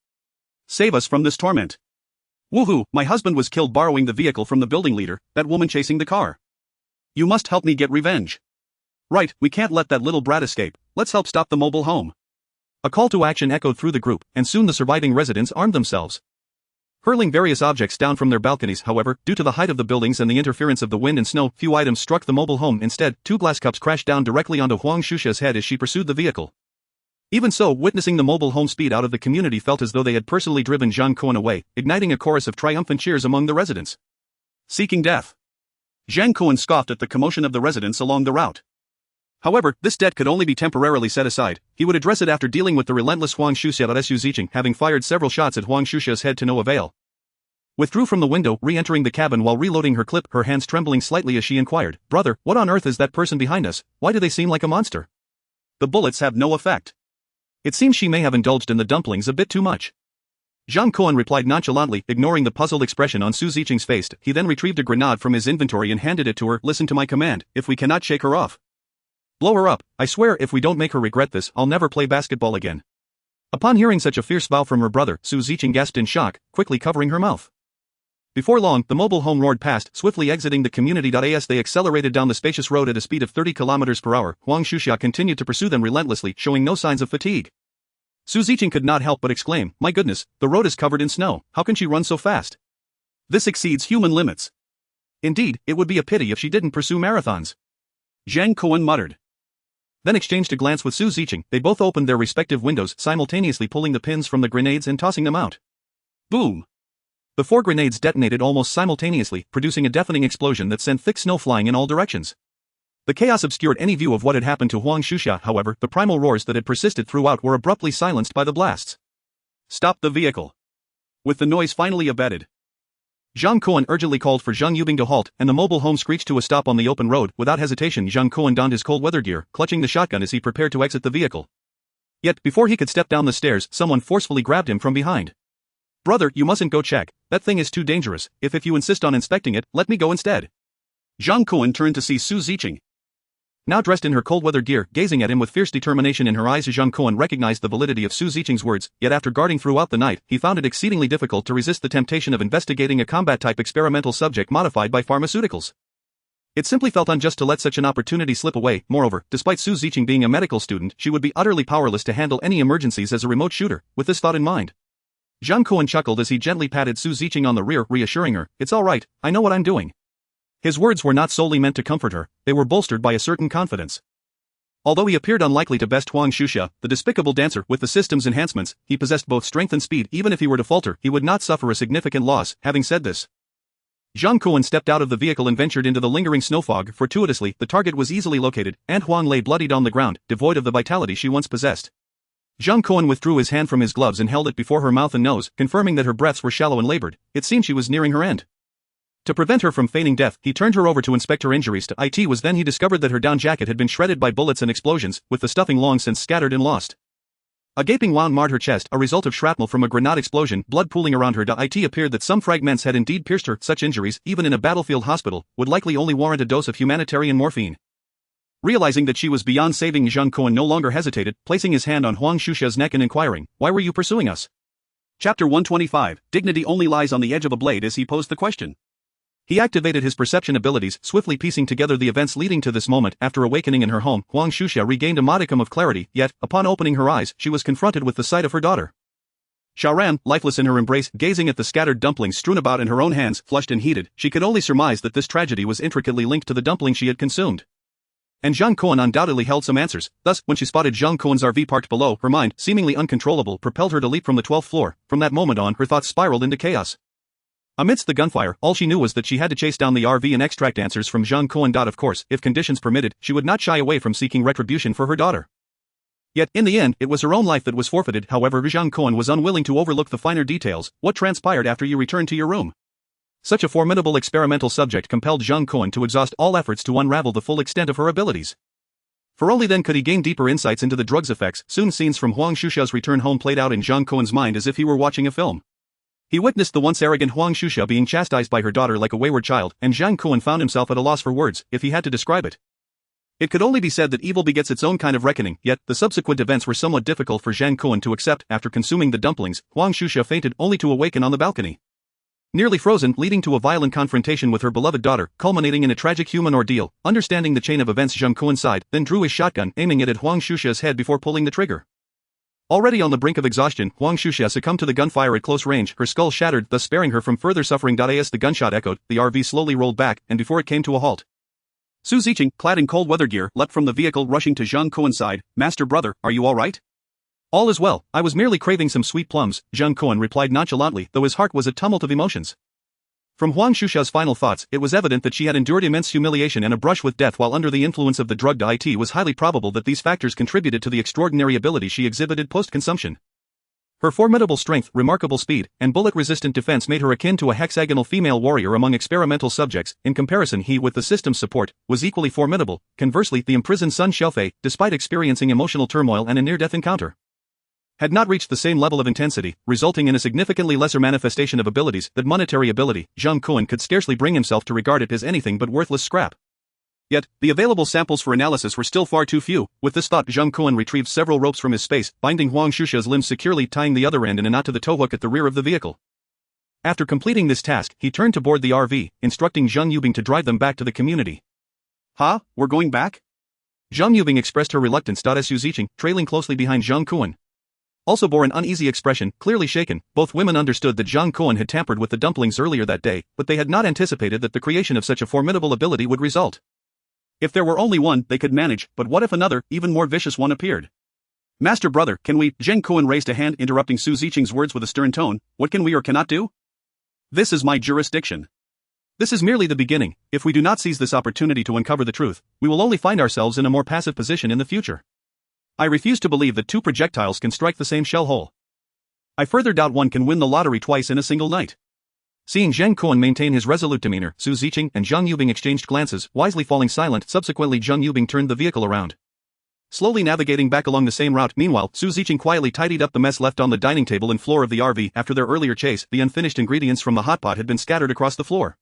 Save us from this torment. Woohoo, my husband was killed borrowing the vehicle from the building leader, that woman chasing the car. You must help me get revenge. Right, we can't let that little brat escape, let's help stop the mobile home. A call to action echoed through the group, and soon the surviving residents armed themselves. Hurling various objects down from their balconies, however, due to the height of the buildings and the interference of the wind and snow, few items struck the mobile home. Instead, 2 glass cups crashed down directly onto Huang Xuxia's head as she pursued the vehicle. Even so, witnessing the mobile home speed out of the community felt as though they had personally driven Zhang Kun away, igniting a chorus of triumphant cheers among the residents. Seeking death. Zhang Kun scoffed at the commotion of the residents along the route. However, this debt could only be temporarily set aside. He would address it after dealing with the relentless Huang Xuxia. Su Ziqing, having fired several shots at Huang Xuxia's head to no avail, withdrew from the window, re-entering the cabin while reloading her clip, her hands trembling slightly as she inquired, "Brother, what on earth is that person behind us? Why do they seem like a monster?" The bullets have no effect. It seems she may have indulged in the dumplings a bit too much. Zhang Kun replied nonchalantly, ignoring the puzzled expression on Su Ziqing's face. He then retrieved a grenade from his inventory and handed it to her. Listen to my command, if we cannot shake her off, blow her up. I swear if we don't make her regret this, I'll never play basketball again. Upon hearing such a fierce vow from her brother, Su Ziqing gasped in shock, quickly covering her mouth. Before long, the mobile home roared past, swiftly exiting the community. As they accelerated down the spacious road at a speed of 30 km per hour, Huang Xuxia continued to pursue them relentlessly, showing no signs of fatigue. Su Ziqing could not help but exclaim, "My goodness, the road is covered in snow, how can she run so fast? This exceeds human limits. Indeed, it would be a pity if she didn't pursue marathons." Zhang Kun muttered. Then exchanged a glance with Su Ziqing. They both opened their respective windows, simultaneously pulling the pins from the grenades and tossing them out. Boom! The 4 grenades detonated almost simultaneously, producing a deafening explosion that sent thick snow flying in all directions. The chaos obscured any view of what had happened to Huang Xuxia. However, the primal roars that had persisted throughout were abruptly silenced by the blasts. Stop the vehicle. With the noise finally abated, Zhang Kun urgently called for Zhang Yubing to halt, and the mobile home screeched to a stop on the open road. Without hesitation, Zhang Kun donned his cold weather gear, clutching the shotgun as he prepared to exit the vehicle. Yet, before he could step down the stairs, someone forcefully grabbed him from behind. "Brother, you mustn't go check. That thing is too dangerous. If you insist on inspecting it, let me go instead." Zhang Kun turned to see Su Ziqing. Now dressed in her cold-weather gear, gazing at him with fierce determination in her eyes, Zhang Kun recognized the validity of Su Ziqing's words, yet after guarding throughout the night, he found it exceedingly difficult to resist the temptation of investigating a combat-type experimental subject modified by pharmaceuticals. It simply felt unjust to let such an opportunity slip away. Moreover, despite Su Ziqing being a medical student, she would be utterly powerless to handle any emergencies as a remote shooter. With this thought in mind, Zhang Kun chuckled as he gently patted Su Ziqing on the rear, reassuring her, "It's all right, I know what I'm doing." His words were not solely meant to comfort her, they were bolstered by a certain confidence. Although he appeared unlikely to best Huang Shusha, the despicable dancer, with the system's enhancements, he possessed both strength and speed. Even if he were to falter, he would not suffer a significant loss. Having said this, Zhang Kun stepped out of the vehicle and ventured into the lingering snow fog. Fortuitously, the target was easily located, and Huang lay bloodied on the ground, devoid of the vitality she once possessed. Zhang Kun withdrew his hand from his gloves and held it before her mouth and nose, confirming that her breaths were shallow and labored. It seemed she was nearing her end. To prevent her from feigning death, he turned her over to inspect her injuries. It was then he discovered that her down jacket had been shredded by bullets and explosions, with the stuffing long since scattered and lost. A gaping wound marred her chest, a result of shrapnel from a grenade explosion, blood pooling around her. It appeared that some fragments had indeed pierced her. Such injuries, even in a battlefield hospital, would likely only warrant a dose of humanitarian morphine. Realizing that she was beyond saving, Zhang Kun no longer hesitated, placing his hand on Huang Shusha's neck and inquiring, "Why were you pursuing us?" Chapter 125, Dignity only lies on the edge of a blade. As he posed the question, he activated his perception abilities, swiftly piecing together the events leading to this moment. After awakening in her home, Huang Shusha regained a modicum of clarity, yet, upon opening her eyes, she was confronted with the sight of her daughter. Xiaoran, lifeless in her embrace, gazing at the scattered dumplings strewn about in her own hands, flushed and heated, she could only surmise that this tragedy was intricately linked to the dumpling she had consumed. And Zhang Kun undoubtedly held some answers. Thus, when she spotted Zhang Kun's RV parked below, her mind, seemingly uncontrollable, propelled her to leap from the 12th floor. From that moment on, her thoughts spiraled into chaos. Amidst the gunfire, all she knew was that she had to chase down the RV and extract answers from Zhang Kun. Of course, if conditions permitted, she would not shy away from seeking retribution for her daughter. Yet, in the end, it was her own life that was forfeited. However, Zhang Kun was unwilling to overlook the finer details. What transpired after you returned to your room? Such a formidable experimental subject compelled Zhang Kun to exhaust all efforts to unravel the full extent of her abilities. For only then could he gain deeper insights into the drug's effects. Soon scenes from Huang Shusha's return home played out in Zhang Kun's mind as if he were watching a film. He witnessed the once arrogant Huang Shusha being chastised by her daughter like a wayward child, and Zhang Kun found himself at a loss for words, if he had to describe it. It could only be said that evil begets its own kind of reckoning, yet, the subsequent events were somewhat difficult for Zhang Kun to accept. After consuming the dumplings, Huang Shusha fainted, only to awaken on the balcony, nearly frozen, leading to a violent confrontation with her beloved daughter, culminating in a tragic human ordeal. Understanding the chain of events, Zhang Kun sighed, then drew his shotgun, aiming it at Huang Shusha's head before pulling the trigger. Already on the brink of exhaustion, Huang Shusha succumbed to the gunfire at close range, her skull shattered, thus sparing her from further suffering. As the gunshot echoed, the RV slowly rolled back, and before it came to a halt, Su Ziqing, clad in cold weather gear, leapt from the vehicle, rushing to Zhang Kun's side. "Master brother, are you all right?" "All is well, I was merely craving some sweet plums," Zhang Kun replied nonchalantly, though his heart was a tumult of emotions. From Huang Shusha's final thoughts, it was evident that she had endured immense humiliation and a brush with death while under the influence of the drug. It was highly probable that these factors contributed to the extraordinary ability she exhibited post-consumption. Her formidable strength, remarkable speed, and bullet-resistant defense made her akin to a hexagonal female warrior among experimental subjects. In comparison, he, with the system's support, was equally formidable. Conversely, the imprisoned Sun Xiaofei, despite experiencing emotional turmoil and a near-death encounter, had not reached the same level of intensity, resulting in a significantly lesser manifestation of abilities. That monetary ability, Zhang Kun could scarcely bring himself to regard it as anything but worthless scrap. Yet, the available samples for analysis were still far too few. With this thought, Zhang Kun retrieved several ropes from his space, binding Huang Shusha's limbs securely, tying the other end in a knot to the towhook at the rear of the vehicle. After completing this task, he turned to board the RV, instructing Zhang Yubing to drive them back to the community. "Huh? We're going back?" Zhang Yubing expressed her reluctance. As Su Ziqing, trailing closely behind Zhang Kun, also bore an uneasy expression, clearly shaken. Both women understood that Zhang Kun had tampered with the dumplings earlier that day, but they had not anticipated that the creation of such a formidable ability would result. If there were only one, they could manage, but what if another, even more vicious one appeared? "Master brother, can we?" Zhang Kun raised a hand, interrupting Su Ziqing's words with a stern tone. "What can we or cannot do? This is my jurisdiction. This is merely the beginning. If we do not seize this opportunity to uncover the truth, we will only find ourselves in a more passive position in the future. I refuse to believe that two projectiles can strike the same shell hole. I further doubt one can win the lottery twice in a single night." Seeing Zhang Kun maintain his resolute demeanor, Su Ziqing and Zhang Yubing exchanged glances, wisely falling silent. Subsequently, Zhang Yubing turned the vehicle around, slowly navigating back along the same route. Meanwhile, Su Ziqing quietly tidied up the mess left on the dining table and floor of the RV. After their earlier chase, the unfinished ingredients from the hotpot had been scattered across the floor.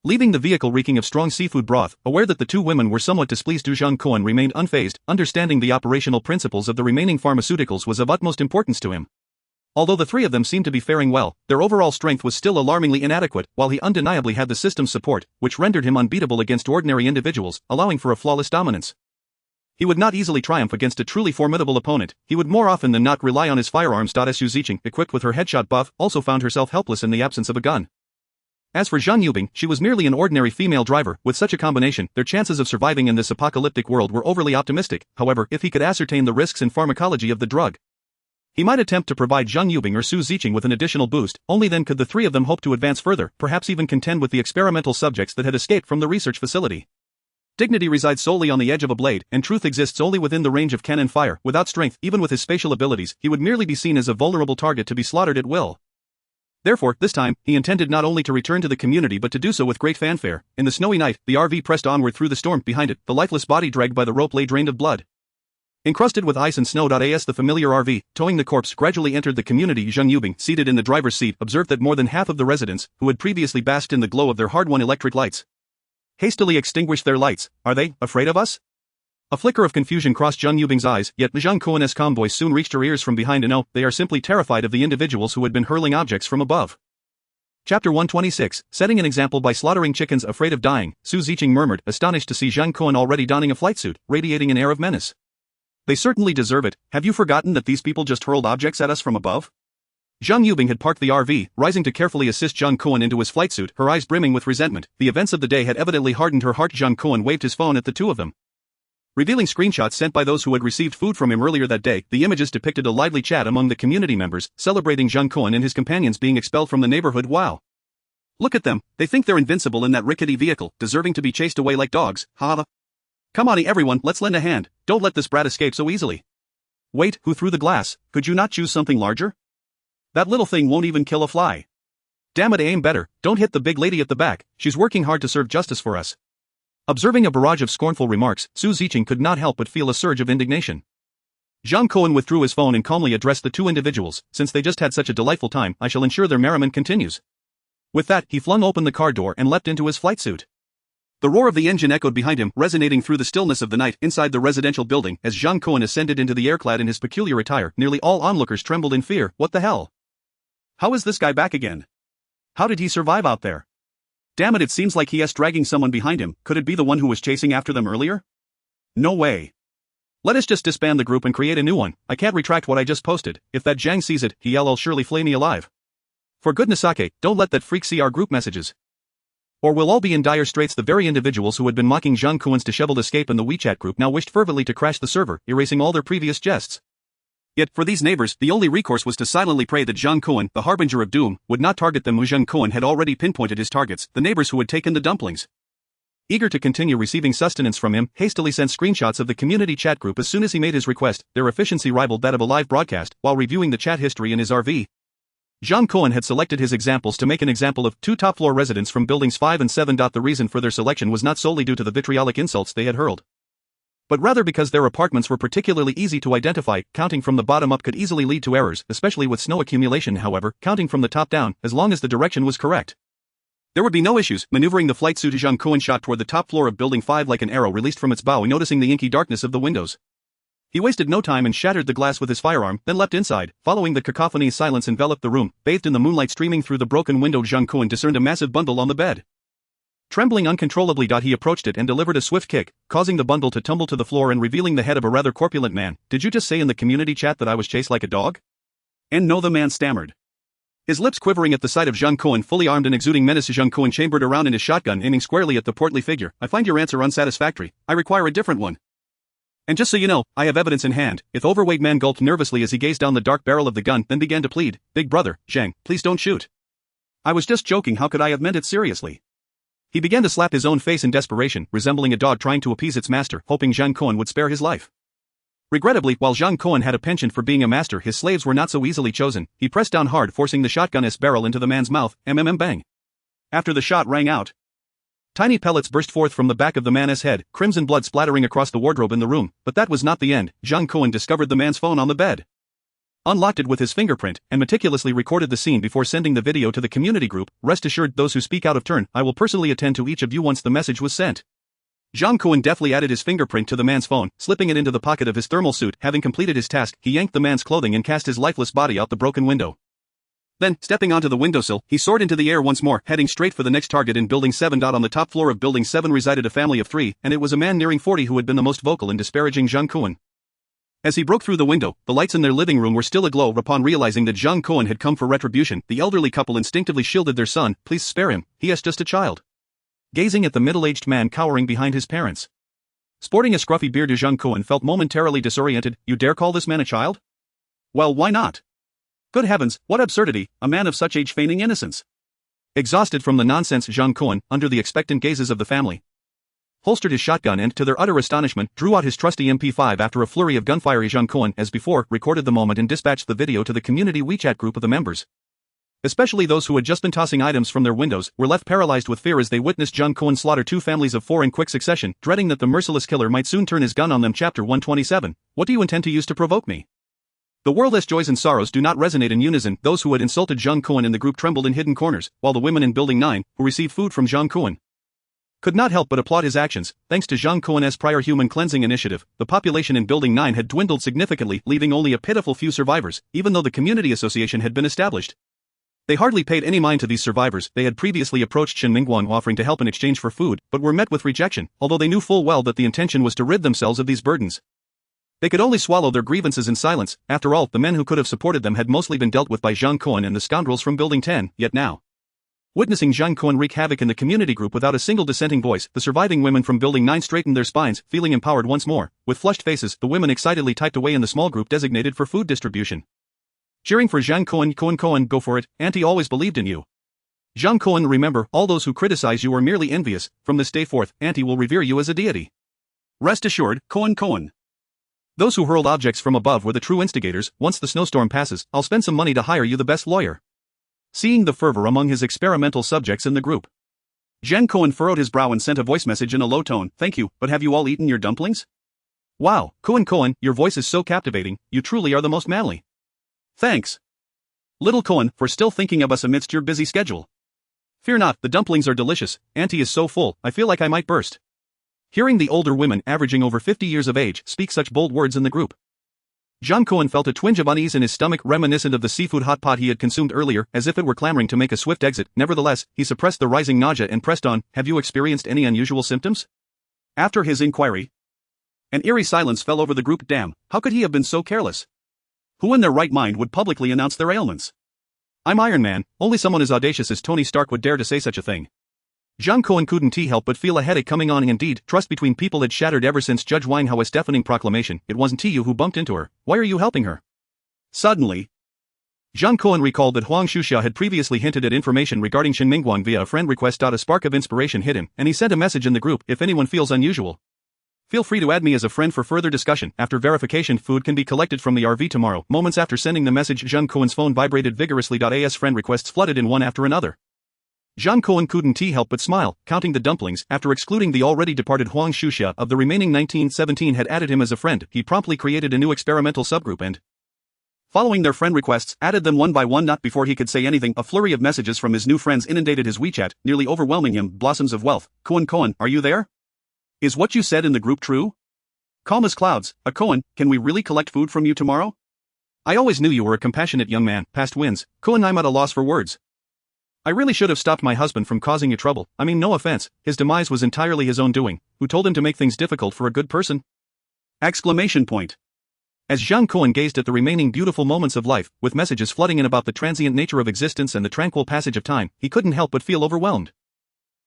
Leaving the vehicle reeking of strong seafood broth, aware that the two women were somewhat displeased, Zhang Kun remained unfazed, understanding the operational principles of the remaining pharmaceuticals was of utmost importance to him. Although the three of them seemed to be faring well, their overall strength was still alarmingly inadequate, while he undeniably had the system's support, which rendered him unbeatable against ordinary individuals, allowing for a flawless dominance. He would not easily triumph against a truly formidable opponent, he would more often than not rely on his firearms. Su Ziqing, equipped with her headshot buff, also found herself helpless in the absence of a gun. As for Zhang Yubing, she was merely an ordinary female driver. With such a combination, their chances of surviving in this apocalyptic world were overly optimistic. However, if he could ascertain the risks and pharmacology of the drug, he might attempt to provide Zhang Yubing or Su Ziqing with an additional boost. Only then could the three of them hope to advance further, perhaps even contend with the experimental subjects that had escaped from the research facility. Dignity resides solely on the edge of a blade, and truth exists only within the range of cannon fire. Without strength, even with his spatial abilities, he would merely be seen as a vulnerable target to be slaughtered at will. Therefore, this time, he intended not only to return to the community but to do so with great fanfare. In the snowy night, the RV pressed onward through the storm. Behind it, the lifeless body dragged by the rope lay drained of blood. Encrusted with ice and snow. As the familiar RV, towing the corpse, gradually entered the community, Zhang Yubing, seated in the driver's seat, observed that more than half of the residents, who had previously basked in the glow of their hard-won electric lights, hastily extinguished their lights. Are they afraid of us? A flicker of confusion crossed Zhang Yubing's eyes, yet Zhang Kun's calm voice soon reached her ears from behind. No, they are simply terrified of the individuals who had been hurling objects from above. Chapter 126, Setting an Example by Slaughtering Chickens. Afraid of dying, Su Ziqing murmured, astonished to see Zhang Kun already donning a flight suit, radiating an air of menace. They certainly deserve it. Have you forgotten that these people just hurled objects at us from above? Zhang Yubing had parked the RV, rising to carefully assist Zhang Kun into his flight suit, her eyes brimming with resentment. The events of the day had evidently hardened her heart. Zhang Kun waved his phone at the two of them, revealing screenshots sent by those who had received food from him earlier that day. The images depicted a lively chat among the community members, celebrating Zhang Kun and his companions being expelled from the neighborhood. Wow. Look at them, they think they're invincible in that rickety vehicle, deserving to be chased away like dogs. Ha! Come on everyone, let's lend a hand, don't let this brat escape so easily. Wait, who threw the glass? Could you not choose something larger? That little thing won't even kill a fly. Damn it, aim better, don't hit the big lady at the back, she's working hard to serve justice for us. Observing a barrage of scornful remarks, Su Ziqing could not help but feel a surge of indignation. Zhang Kun withdrew his phone and calmly addressed the two individuals. Since they just had such a delightful time, I shall ensure their merriment continues. With that, he flung open the car door and leapt into his flight suit. The roar of the engine echoed behind him, resonating through the stillness of the night inside the residential building. As Zhang Kun ascended into the air clad in his peculiar attire, nearly all onlookers trembled in fear. What the hell? How is this guy back again? How did he survive out there? Damn it, it seems like he is dragging someone behind him. Could it be the one who was chasing after them earlier? No way. Let us just disband the group and create a new one. I can't retract what I just posted. If that Zhang sees it, he'll surely flay me alive. For goodness sake, don't let that freak see our group messages, or we'll all be in dire straits. The very individuals who had been mocking Zhang Kun's disheveled escape in the WeChat group now wished fervently to crash the server, erasing all their previous jests. Yet, for these neighbors, the only recourse was to silently pray that Zhang Kun, the harbinger of doom, would not target them. Zhang Kun had already pinpointed his targets, the neighbors who had taken the dumplings. Eager to continue receiving sustenance from him, hastily sent screenshots of the community chat group as soon as he made his request. Their efficiency rivaled that of a live broadcast. While reviewing the chat history in his RV, Zhang Kun had selected his examples to make an example of two top-floor residents from buildings 5 and 7. The reason for their selection was not solely due to the vitriolic insults they had hurled, but rather because their apartments were particularly easy to identify. Counting from the bottom up could easily lead to errors, especially with snow accumulation. However, counting from the top down, as long as the direction was correct, there would be no issues. Maneuvering the flight suit, Zhang Kun shot toward the top floor of building 5 like an arrow released from its bow. Noticing the inky darkness of the windows, he wasted no time and shattered the glass with his firearm, then leapt inside. Following the cacophony, silence enveloped the room. Bathed in the moonlight streaming through the broken window, Zhang Kun discerned a massive bundle on the bed. Trembling uncontrollably, he approached it and delivered a swift kick, causing the bundle to tumble to the floor and revealing the head of a rather corpulent man. Did you just say in the community chat that I was chased like a dog? And no, the man stammered, his lips quivering at the sight of Zhang Kun fully armed and exuding menace. Zhang Kun chambered around in his shotgun, aiming squarely at the portly figure. I find your answer unsatisfactory. I require a different one. And just so you know, I have evidence in hand. The overweight man gulped nervously as he gazed down the dark barrel of the gun, then began to plead. Big brother, Zhang, please don't shoot. I was just joking, how could I have meant it seriously? He began to slap his own face in desperation, resembling a dog trying to appease its master, hoping Zhang Kun would spare his life. Regrettably, while Zhang Kun had a penchant for being a master, his slaves were not so easily chosen. He pressed down hard, forcing the shotgun's barrel into the man's mouth. Bang. After the shot rang out, tiny pellets burst forth from the back of the man's head, crimson blood splattering across the wardrobe in the room. But that was not the end. Zhang Kun discovered the man's phone on the bed. unlocked it with his fingerprint, and meticulously recorded the scene before sending the video to the community group. Rest assured, those who speak out of turn, I will personally attend to each of you once the message was sent. Zhang Kun deftly added his fingerprint to the man's phone, slipping it into the pocket of his thermal suit. Having completed his task, he yanked the man's clothing and cast his lifeless body out the broken window. Then, stepping onto the windowsill, he soared into the air once more, heading straight for the next target in Building 7. On the top floor of Building 7 resided a family of 3, and it was a man nearing 40 who had been the most vocal in disparaging Zhang Kun. As he broke through the window, the lights in their living room were still aglow. Upon realizing that Zhang Kun had come for retribution, the elderly couple instinctively shielded their son. Please spare him, he is just a child. Gazing at the middle-aged man cowering behind his parents. Sporting a scruffy beard, Zhang Kun felt momentarily disoriented. You dare call this man a child? Well, why not? Good heavens, what absurdity, a man of such age feigning innocence. Exhausted from the nonsense, Zhang Kun, under the expectant gazes of the family, holstered his shotgun and, to their utter astonishment, drew out his trusty MP5. After a flurry of gunfire, Zhang Kun, as before, recorded the moment and dispatched the video to the community WeChat group of the members. Especially those who had just been tossing items from their windows, were left paralyzed with fear as they witnessed Zhang Kun slaughter 2 families of 4 in quick succession, dreading that the merciless killer might soon turn his gun on them. Chapter 127. What do you intend to use to provoke me? The world's joys and sorrows do not resonate in unison. Those who had insulted Zhang Kun in the group trembled in hidden corners, while the women in Building 9, who received food from Zhang Kun, could not help but applaud his actions. Thanks to Zhang Kun's prior human cleansing initiative, the population in Building 9 had dwindled significantly, leaving only a pitiful few survivors, even though the community association had been established. They hardly paid any mind to these survivors. They had previously approached Shen Mingguang offering to help in exchange for food, but were met with rejection, although they knew full well that the intention was to rid themselves of these burdens. They could only swallow their grievances in silence. After all, the men who could have supported them had mostly been dealt with by Zhang Kun and the scoundrels from Building 10, yet now, witnessing Zhang Kun wreak havoc in the community group without a single dissenting voice, the surviving women from Building 9 straightened their spines, feeling empowered once more. With flushed faces, the women excitedly typed away in the small group designated for food distribution, cheering for Zhang Kun. Kun, go for it, Auntie always believed in you. Zhang Kun, remember, all those who criticize you are merely envious. From this day forth, Auntie will revere you as a deity. Rest assured, Kun. Those who hurled objects from above were the true instigators. Once the snowstorm passes, I'll spend some money to hire you the best lawyer. Seeing the fervor among his experimental subjects in the group, Zhang Kun furrowed his brow and sent a voice message in a low tone. Thank you, but have you all eaten your dumplings? Wow, Kun, your voice is so captivating, you truly are the most manly. Thanks, little Kun, for still thinking of us amidst your busy schedule. Fear not, the dumplings are delicious. Auntie is so full, I feel like I might burst. Hearing the older women, averaging over 50 years of age, speak such bold words in the group, Zhang Kun felt a twinge of unease in his stomach, reminiscent of the seafood hot pot he had consumed earlier, as if it were clamoring to make a swift exit. Nevertheless, he suppressed the rising nausea and pressed on. Have you experienced any unusual symptoms? After his inquiry, an eerie silence fell over the group. Damn, how could he have been so careless? Who in their right mind would publicly announce their ailments? I'm Iron Man, only someone as audacious as Tony Stark would dare to say such a thing. Zhang Kun couldn't help but feel a headache coming on. Indeed, trust between people had shattered ever since Judge Wang Hao's deafening proclamation. It wasn't you who bumped into her. Why are you helping her? Suddenly, Zhang Kun recalled that Huang Shuxia had previously hinted at information regarding Shen Mingguang via a friend request. A spark of inspiration hit him, and he sent a message in the group. If anyone feels unusual, feel free to add me as a friend for further discussion. After verification, food can be collected from the RV tomorrow. Moments after sending the message, Zhang Kun's phone vibrated vigorously. As friend requests flooded in one after another, Zhang Kun couldn't help but smile, counting the dumplings. After excluding the already departed Huang Shuxia of the remaining 1917 had added him as a friend. He promptly created a new experimental subgroup and, following their friend requests, added them one by one. Not before he could say anything, a flurry of messages from his new friends inundated his WeChat, nearly overwhelming him. Blossoms of wealth. Kun, are you there? Is what you said in the group true? Calm as clouds. Kun, can we really collect food from you tomorrow? I always knew you were a compassionate young man. Past wins. Kun, I'm at a loss for words. I really should have stopped my husband from causing you trouble. I mean, no offense, his demise was entirely his own doing. Who told him to make things difficult for a good person? Exclamation point. As Zhang Kun gazed at the remaining beautiful moments of life, with messages flooding in about the transient nature of existence and the tranquil passage of time, he couldn't help but feel overwhelmed.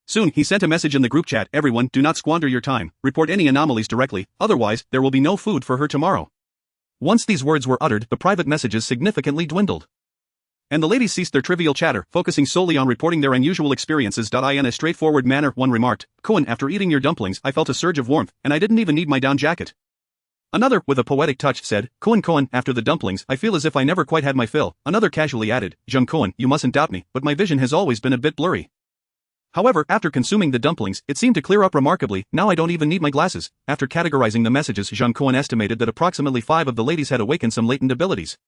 Soon, he sent a message in the group chat. Everyone, do not squander your time. Report any anomalies directly, otherwise, there will be no food for her tomorrow. Once these words were uttered, the private messages significantly dwindled, and the ladies ceased their trivial chatter, focusing solely on reporting their unusual experiences. In a straightforward manner, one remarked, Kun, after eating your dumplings, I felt a surge of warmth, and I didn't even need my down jacket. Another, with a poetic touch, said, Kun, after the dumplings, I feel as if I never quite had my fill. Another casually added, Zhang Kun, you mustn't doubt me, but my vision has always been a bit blurry. However, after consuming the dumplings, it seemed to clear up remarkably. Now I don't even need my glasses. After categorizing the messages, Zhang Kun estimated that approximately 5 of the ladies had awakened some latent abilities.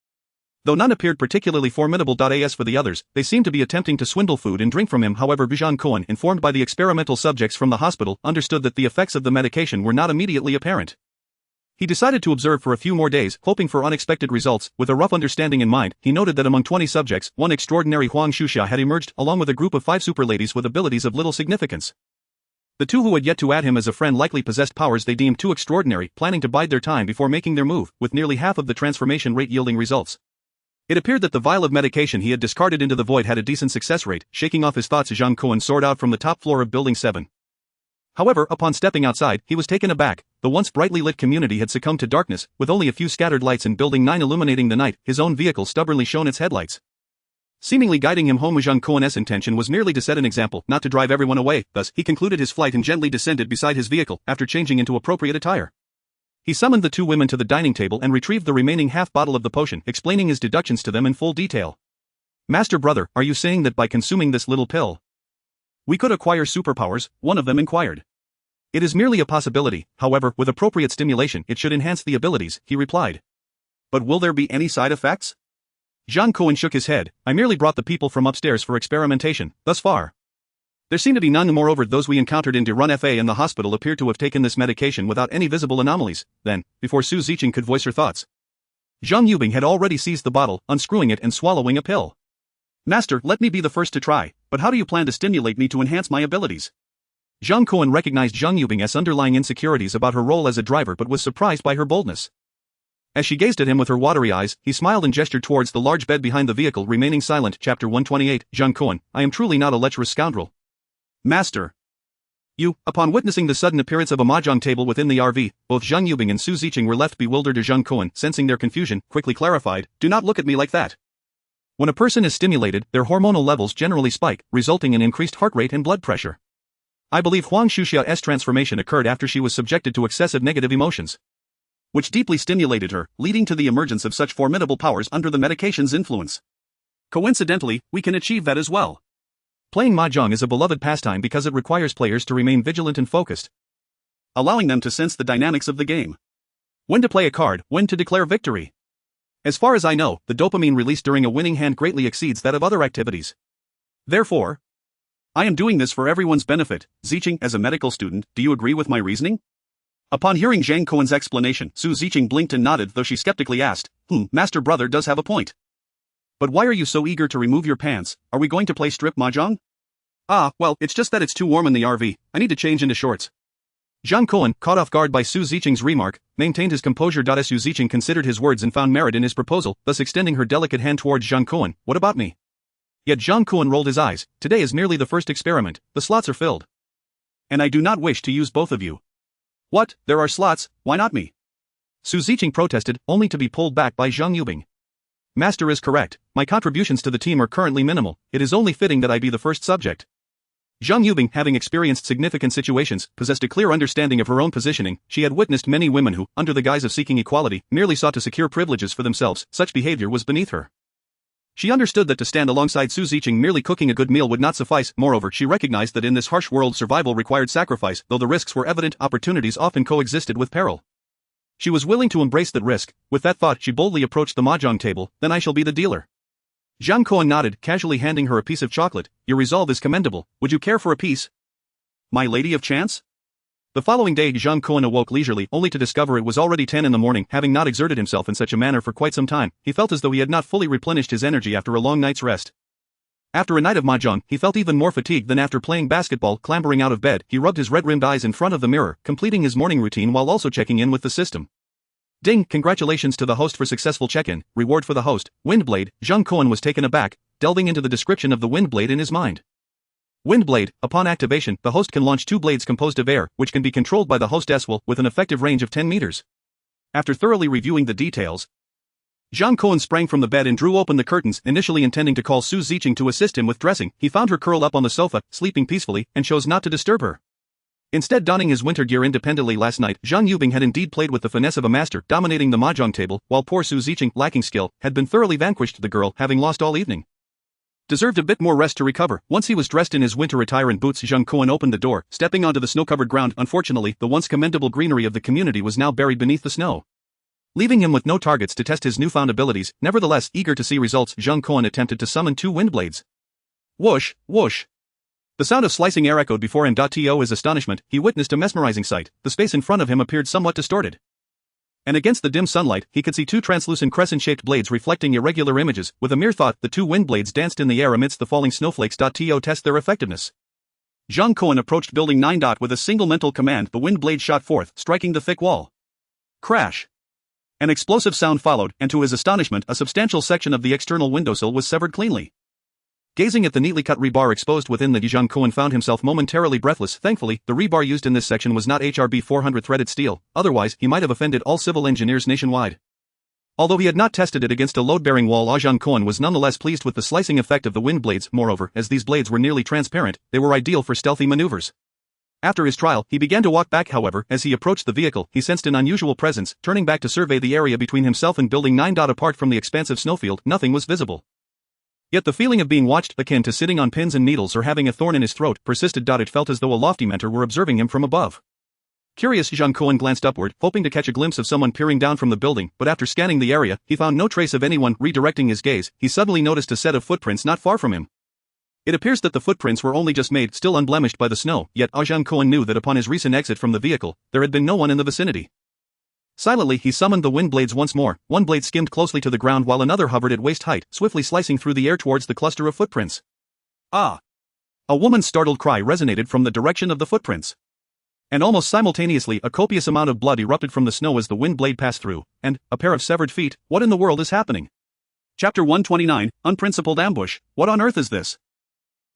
Though none appeared particularly formidable. As for the others, they seemed to be attempting to swindle food and drink from him. However, Zhang Kun, informed by the experimental subjects from the hospital, understood that the effects of the medication were not immediately apparent. He decided to observe for a few more days, hoping for unexpected results. With a rough understanding in mind, he noted that among 20 subjects, one extraordinary Huang Shuxia had emerged, along with a group of 5 superladies with abilities of little significance. The 2 who had yet to add him as a friend likely possessed powers they deemed too extraordinary, planning to bide their time before making their move, with nearly half of the transformation rate yielding results. It appeared that the vial of medication he had discarded into the void had a decent success rate. Shaking off his thoughts, Zhang Kun soared out from the top floor of Building 7. However, upon stepping outside, he was taken aback. The once brightly lit community had succumbed to darkness, with only a few scattered lights in Building 9 illuminating the night. His own vehicle stubbornly shone its headlights, seemingly guiding him home. Zhang Kun's intention was merely to set an example, not to drive everyone away. Thus, he concluded his flight and gently descended beside his vehicle, after changing into appropriate attire. He summoned the 2 women to the dining table and retrieved the remaining half bottle of the potion, explaining his deductions to them in full detail. "Master brother, are you saying that by consuming this little pill, we could acquire superpowers?" one of them inquired. "It is merely a possibility, however, with appropriate stimulation it should enhance the abilities," he replied. "But will there be any side effects?" Zhang Kun shook his head. "I merely brought the people from upstairs for experimentation. Thus far, there seem to be none. Moreover, those we encountered in Run FA and the hospital appear to have taken this medication without any visible anomalies." Then, before Su Ziqing could voice her thoughts, Zhang Yubing had already seized the bottle, unscrewing it and swallowing a pill. "Master, let me be the first to try, but how do you plan to stimulate me to enhance my abilities?" Zhang Kun recognized Zhang Yubing's underlying insecurities about her role as a driver but was surprised by her boldness. As she gazed at him with her watery eyes, he smiled and gestured towards the large bed behind the vehicle, remaining silent. Chapter 128, Zhang Kun, I am truly not a lecherous scoundrel. Master. You, upon witnessing the sudden appearance of a mahjong table within the RV, both Zhang Yubing and Su Ziqing were left bewildered. Zhang Kun, sensing their confusion, quickly clarified, do not look at me like that. When a person is stimulated, their hormonal levels generally spike, resulting in increased heart rate and blood pressure. I believe Huang Shuxia's transformation occurred after she was subjected to excessive negative emotions, which deeply stimulated her, leading to the emergence of such formidable powers under the medication's influence. Coincidentally, we can achieve that as well. Playing mahjong is a beloved pastime because it requires players to remain vigilant and focused, allowing them to sense the dynamics of the game. When to play a card, when to declare victory. As far as I know, the dopamine released during a winning hand greatly exceeds that of other activities. Therefore, I am doing this for everyone's benefit. Ziqing, as a medical student, do you agree with my reasoning? Upon hearing Zhang Kun's explanation, Su Ziqing blinked and nodded, though she skeptically asked, Master brother does have a point. But why are you so eager to remove your pants? Are we going to play strip mahjong? Ah, well, it's just that it's too warm in the RV, I need to change into shorts. Zhang Kun, caught off guard by Su Ziqing's remark, maintained his composure. Su Ziqing considered his words and found merit in his proposal, thus extending her delicate hand towards Zhang Kun. What about me? Yet Zhang Kun rolled his eyes. Today is merely the first experiment, the slots are filled. And I do not wish to use both of you. What, there are slots, why not me? Su Ziqing protested, only to be pulled back by Zhang Yubing. Master is correct, my contributions to the team are currently minimal, it is only fitting that I be the first subject. Zhang Yubing, having experienced significant situations, possessed a clear understanding of her own positioning. She had witnessed many women who, under the guise of seeking equality, merely sought to secure privileges for themselves. Such behavior was beneath her. She understood that to stand alongside Su Ziqing merely cooking a good meal would not suffice. Moreover, she recognized that in this harsh world survival required sacrifice. Though the risks were evident, opportunities often coexisted with peril. She was willing to embrace that risk. With that thought, she boldly approached the mahjong table. Then I shall be the dealer. Zhang Kun nodded, casually handing her a piece of chocolate. Your resolve is commendable. Would you care for a piece? My lady of chance? The following day, Zhang Kun awoke leisurely, only to discover it was already 10 in the morning. Having not exerted himself in such a manner for quite some time, he felt as though he had not fully replenished his energy after a long night's rest. After a night of mahjong, he felt even more fatigued than after playing basketball. Clambering out of bed, he rubbed his red-rimmed eyes in front of the mirror, completing his morning routine while also checking in with the system. Ding! Congratulations to the host for successful check-in. Reward for the host, Windblade. Zhang Kun was taken aback, delving into the description of the Windblade in his mind. Windblade, upon activation, the host can launch 2 blades composed of air, which can be controlled by the hostess with an effective range of 10 meters. After thoroughly reviewing the details, Zhang Kun sprang from the bed and drew open the curtains, initially intending to call Su Ziqing to assist him with dressing. He found her curled up on the sofa, sleeping peacefully, and chose not to disturb her. Instead, donning his winter gear independently last night, Zhang Yubing had indeed played with the finesse of a master, dominating the mahjong table, while poor Su Ziqing, lacking skill, had been thoroughly vanquished. The girl, having lost all evening, deserved a bit more rest to recover. Once he was dressed in his winter attire and boots, Zhang Kun opened the door, stepping onto the snow-covered ground. Unfortunately, the once commendable greenery of the community was now buried beneath the snow. Leaving him with no targets to test his newfound abilities, nevertheless eager to see results, Zhang Kun attempted to summon 2 wind blades. Whoosh, whoosh. The sound of slicing air echoed before him. To his astonishment, he witnessed a mesmerizing sight. The space in front of him appeared somewhat distorted. And against the dim sunlight, he could see 2 translucent crescent-shaped blades reflecting irregular images. With a mere thought, the 2 wind blades danced in the air amidst the falling snowflakes. To test their effectiveness, Zhang Kun approached Building 9. With a single mental command, the wind blade shot forth, striking the thick wall. Crash! An explosive sound followed, and to his astonishment, a substantial section of the external windowsill was severed cleanly. Gazing at the neatly cut rebar exposed within, Zhang Kun found himself momentarily breathless. Thankfully, the rebar used in this section was not HRB 400 threaded steel, otherwise he might have offended all civil engineers nationwide. Although he had not tested it against a load-bearing wall, Zhang Kun was nonetheless pleased with the slicing effect of the wind blades. Moreover, as these blades were nearly transparent, they were ideal for stealthy maneuvers. After his trial, he began to walk back. However, as he approached the vehicle, he sensed an unusual presence. Turning back to survey the area between himself and Building 9. Apart from the expansive snowfield, nothing was visible. Yet the feeling of being watched, akin to sitting on pins and needles or having a thorn in his throat, persisted. It felt as though a lofty mentor were observing him from above. Curious, Zhang Kun glanced upward, hoping to catch a glimpse of someone peering down from the building, but after scanning the area, he found no trace of anyone. Redirecting his gaze, he suddenly noticed a set of footprints not far from him. It appears that the footprints were only just made, still unblemished by the snow, yet Zhang Kun knew that upon his recent exit from the vehicle, there had been no one in the vicinity. Silently, he summoned the wind blades once more. One blade skimmed closely to the ground while another hovered at waist height, swiftly slicing through the air towards the cluster of footprints. Ah! A woman's startled cry resonated from the direction of the footprints. And almost simultaneously, a copious amount of blood erupted from the snow as the wind blade passed through, and a pair of severed feet. What in the world is happening? Chapter 129, Unprincipled Ambush. What on earth is this?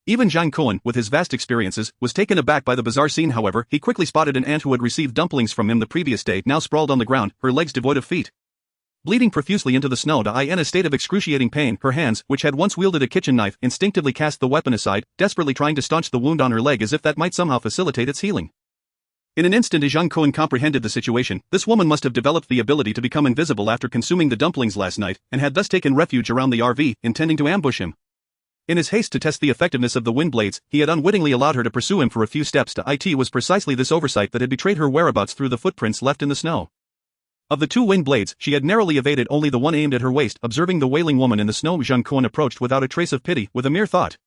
Even Zhang Kun, with his vast experiences, was taken aback by the bizarre scene. However, he quickly spotted an ant who had received dumplings from him the previous day, now sprawled on the ground, her legs devoid of feet. Bleeding profusely into the snow, in a state of excruciating pain, her hands, which had once wielded a kitchen knife, instinctively cast the weapon aside, desperately trying to staunch the wound on her leg as if that might somehow facilitate its healing. In an instant, Zhang Kun comprehended the situation. This woman must have developed the ability to become invisible after consuming the dumplings last night, and had thus taken refuge around the RV, intending to ambush him. In his haste to test the effectiveness of the wind blades, he had unwittingly allowed her to pursue him for a few steps. It was precisely this oversight that had betrayed her whereabouts through the footprints left in the snow. Of the 2 wind blades, she had narrowly evaded only the one aimed at her waist. Observing the wailing woman in the snow, Zhang Kun approached without a trace of pity, with a mere thought.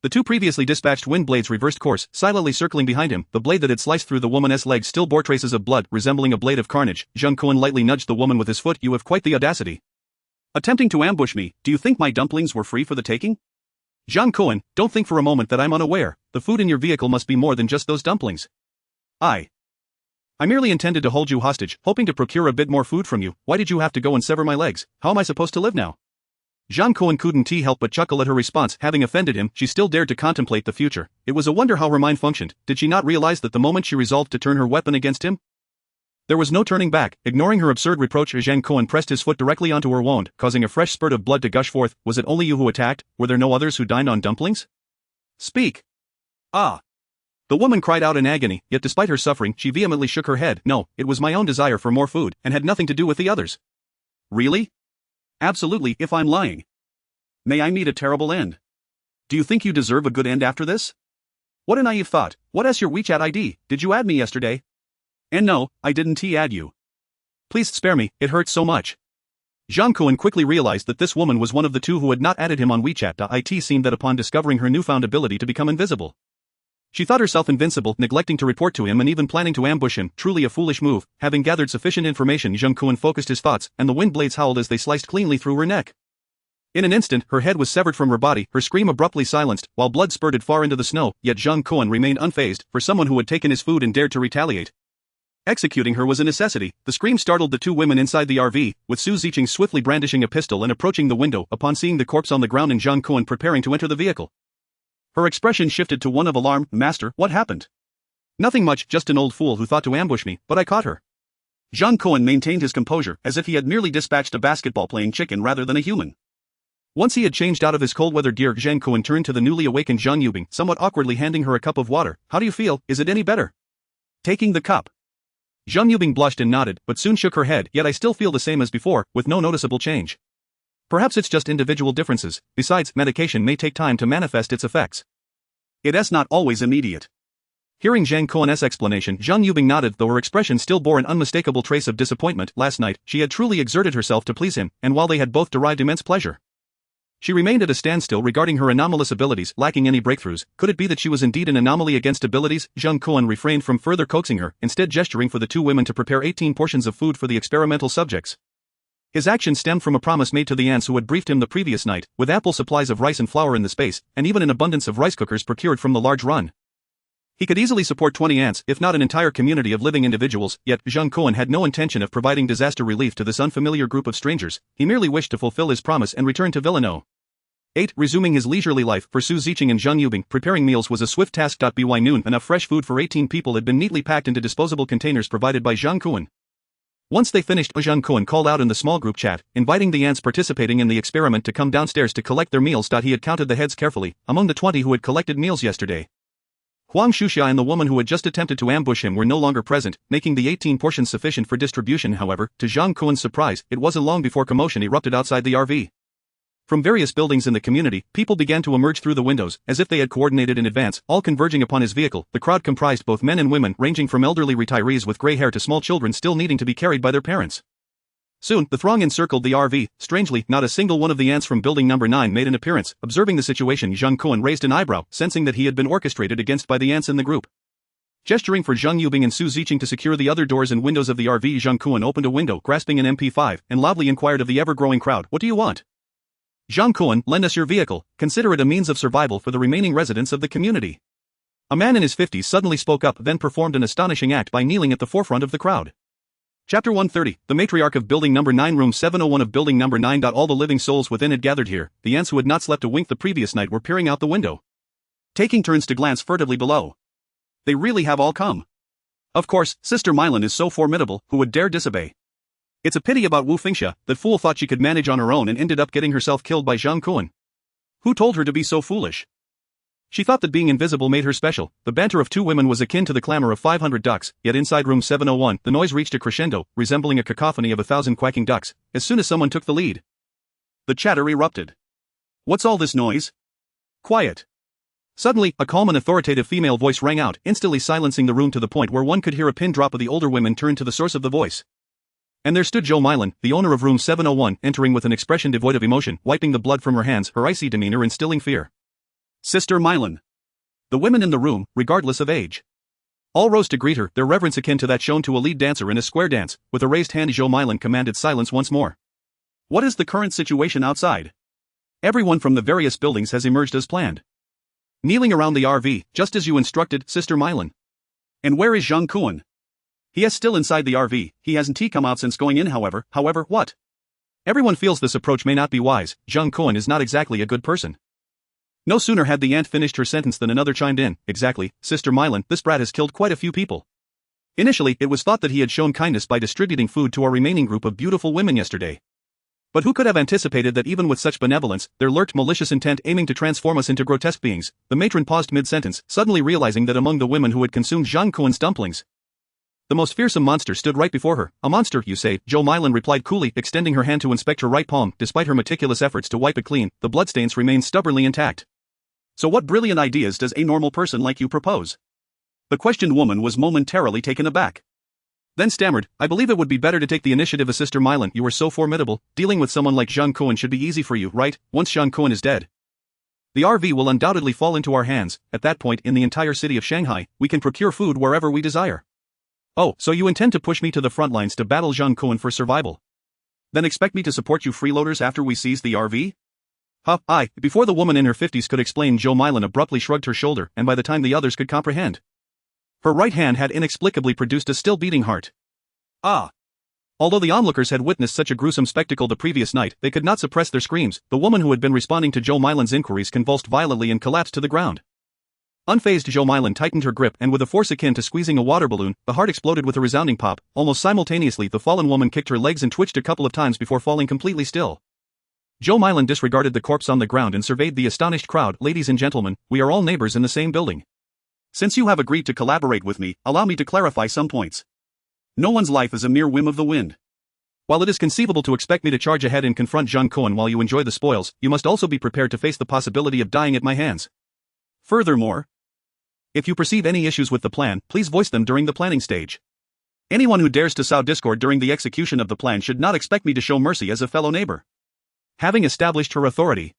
The 2 previously dispatched wind blades reversed course, silently circling behind him. The blade that had sliced through the woman's leg still bore traces of blood, resembling a blade of carnage. Zhang Kun lightly nudged the woman with his foot. You have quite the audacity. Attempting to ambush me, do you think my dumplings were free for the taking? Zhang Kun, don't think for a moment that I'm unaware. The food in your vehicle must be more than just those dumplings. I merely intended to hold you hostage, hoping to procure a bit more food from you. Why did you have to go and sever my legs? How am I supposed to live now? Zhang Kun couldn't help but chuckle at her response. Having offended him, she still dared to contemplate the future. It was a wonder how her mind functioned. Did she not realize that the moment she resolved to turn her weapon against him, there was no turning back? Ignoring her absurd reproach, Zhang Kun pressed his foot directly onto her wound, causing a fresh spurt of blood to gush forth. Was it only you who attacked? Were there no others who dined on dumplings? Speak! Ah! The woman cried out in agony, yet despite her suffering, she vehemently shook her head. No, it was my own desire for more food, and had nothing to do with the others. Really? Absolutely, if I'm lying. May I meet a terrible end? Do you think you deserve a good end after this? What a naive thought. What is your WeChat ID? Did you add me yesterday? And no, I didn't add you. Please spare me, it hurts so much. Zhang Kun quickly realized that this woman was one of the 2 who had not added him on WeChat. It seemed that upon discovering her newfound ability to become invisible, she thought herself invincible, neglecting to report to him and even planning to ambush him. Truly a foolish move. Having gathered sufficient information, Zhang Kun focused his thoughts, and the wind blades howled as they sliced cleanly through her neck. In an instant, her head was severed from her body, her scream abruptly silenced, while blood spurted far into the snow, yet Zhang Kun remained unfazed. For someone who had taken his food and dared to retaliate, executing her was a necessity. The scream startled the 2 women inside the RV, with Su Ziqing swiftly brandishing a pistol and approaching the window. Upon seeing the corpse on the ground and Zhang Kun preparing to enter the vehicle, her expression shifted to one of alarm. Master, what happened? Nothing much, just an old fool who thought to ambush me, but I caught her. Zhang Kun maintained his composure, as if he had merely dispatched a basketball-playing chicken rather than a human. Once he had changed out of his cold-weather gear, Zhang Kun turned to the newly awakened Zhang Yubing, somewhat awkwardly handing her a cup of water. How do you feel? Is it any better? Taking the cup. Zhang Yubing blushed and nodded, but soon shook her head. Yet I still feel the same as before, with no noticeable change. Perhaps it's just individual differences. Besides, medication may take time to manifest its effects. It's not always immediate. Hearing Zhang Kun's explanation, Zhang Yubing nodded, though her expression still bore an unmistakable trace of disappointment. Last night, she had truly exerted herself to please him, and while they had both derived immense pleasure, she remained at a standstill regarding her anomalous abilities, lacking any breakthroughs. Could it be that she was indeed an anomaly against abilities? Zhang Kun refrained from further coaxing her, instead gesturing for the two women to prepare 18 portions of food for the experimental subjects. His action stemmed from a promise made to the ants who had briefed him the previous night, with ample supplies of rice and flour in the space, and even an abundance of rice cookers procured from the large run. He could easily support 20 ants, if not an entire community of living individuals, yet Zhang Kun had no intention of providing disaster relief to this unfamiliar group of strangers. He merely wished to fulfill his promise and return to Villano. 8. Resuming his leisurely life for Su Ziqing and Zhang Yubing, preparing meals was a swift task. By noon, enough fresh food for 18 people had been neatly packed into disposable containers provided by Zhang Kun. Once they finished, Zhang Kun called out in the small group chat, inviting the ants participating in the experiment to come downstairs to collect their meals. He had counted the heads carefully. Among the 20 who had collected meals yesterday, Huang Shuxia and the woman who had just attempted to ambush him were no longer present, making the 18 portions sufficient for distribution. However, to Zhang Kun's surprise, it wasn't long before commotion erupted outside the RV. From various buildings in the community, people began to emerge through the windows, as if they had coordinated in advance, all converging upon his vehicle. The crowd comprised both men and women, ranging from elderly retirees with gray hair to small children still needing to be carried by their parents. Soon, the throng encircled the RV. Strangely, not a single one of the ants from building number 9 made an appearance. Observing the situation, Zhang Kun raised an eyebrow, sensing that he had been orchestrated against by the ants in the group. Gesturing for Zhang Yubing and Su Ziqing to secure the other doors and windows of the RV, Zhang Kun opened a window, grasping an MP5, and loudly inquired of the ever-growing crowd, "What do you want?" "Zhang Kun, lend us your vehicle. Consider it a means of survival for the remaining residents of the community." A man in his 50s suddenly spoke up, then performed an astonishing act by kneeling at the forefront of the crowd. Chapter 130, the matriarch of building number 9, room 701 of building number 9. All the living souls within had gathered here. The ants who had not slept a wink the previous night were peering out the window, taking turns to glance furtively below. They really have all come. Of course, Sister Mylan is so formidable, who would dare disobey? It's a pity about Wu Fingxia. That fool thought she could manage on her own and ended up getting herself killed by Zhang Kun. Who told her to be so foolish? She thought that being invisible made her special. The banter of two women was akin to the clamor of 500 ducks, yet inside room 701, the noise reached a crescendo, resembling a cacophony of 1,000 quacking ducks, as soon as someone took the lead. The chatter erupted. "What's all this noise? Quiet." Suddenly, a calm and authoritative female voice rang out, instantly silencing the room to the point where one could hear a pin drop. Of the older women turned to the source of the voice. And there stood Zhou Mylan, the owner of room 701, entering with an expression devoid of emotion, wiping the blood from her hands, her icy demeanor instilling fear. "Sister Mylan." The women in the room, regardless of age, all rose to greet her, their reverence akin to that shown to a lead dancer in a square dance. With a raised hand, Zhou Mylan commanded silence once more. "What is the current situation outside?" "Everyone from the various buildings has emerged as planned, kneeling around the RV, just as you instructed, Sister Mylan." "And where is Zhang Kun?" "He is still inside the RV. He hasn't come out since going in. However, what?" Everyone feels this approach may not be wise. Zhang Kun is not exactly a good person. No sooner had the ant finished her sentence than another chimed in. "Exactly, Sister Mylan, this brat has killed quite a few people. Initially, it was thought that he had shown kindness by distributing food to our remaining group of beautiful women yesterday. But who could have anticipated that even with such benevolence, there lurked malicious intent aiming to transform us into grotesque beings?" The matron paused mid-sentence, suddenly realizing that among the women who had consumed Zhang Kun's dumplings, the most fearsome monster stood right before her. "A monster, you say?" Zhou Mylan replied coolly, extending her hand to inspect her right palm. Despite her meticulous efforts to wipe it clean, the bloodstains remained stubbornly intact. "So what brilliant ideas does a normal person like you propose?" The questioned woman was momentarily taken aback, then stammered, "I believe it would be better to take the initiative, Sister Mylan. You are so formidable. Dealing with someone like Zhang Kun should be easy for you, right? Once Zhang Kun is dead, the RV will undoubtedly fall into our hands. At that point, in the entire city of Shanghai, we can procure food wherever we desire." "Oh, so you intend to push me to the front lines to battle Zhang Kun for survival? Then expect me to support you freeloaders after we seize the RV?" Aye." Before the woman in her 50s could explain, Zhou Mylan abruptly shrugged her shoulder, and by the time the others could comprehend, her right hand had inexplicably produced a still-beating heart. "Ah." Although the onlookers had witnessed such a gruesome spectacle the previous night, they could not suppress their screams. The woman who had been responding to Zhou Mylan's inquiries convulsed violently and collapsed to the ground. Unfazed, Zhou Mylan tightened her grip, and with a force akin to squeezing a water balloon, the heart exploded with a resounding pop. Almost simultaneously, the fallen woman kicked her legs and twitched a couple of times before falling completely still. Zhou Mylan disregarded the corpse on the ground and surveyed the astonished crowd. "Ladies and gentlemen, we are all neighbors in the same building. Since you have agreed to collaborate with me, allow me to clarify some points. No one's life is a mere whim of the wind. While it is conceivable to expect me to charge ahead and confront Zhang Kun while you enjoy the spoils, you must also be prepared to face the possibility of dying at my hands. Furthermore, If you perceive any issues with the plan, please voice them during the planning stage. Anyone who dares to sow discord during the execution of the plan should not expect me to show mercy as a fellow neighbor. Having established her authority,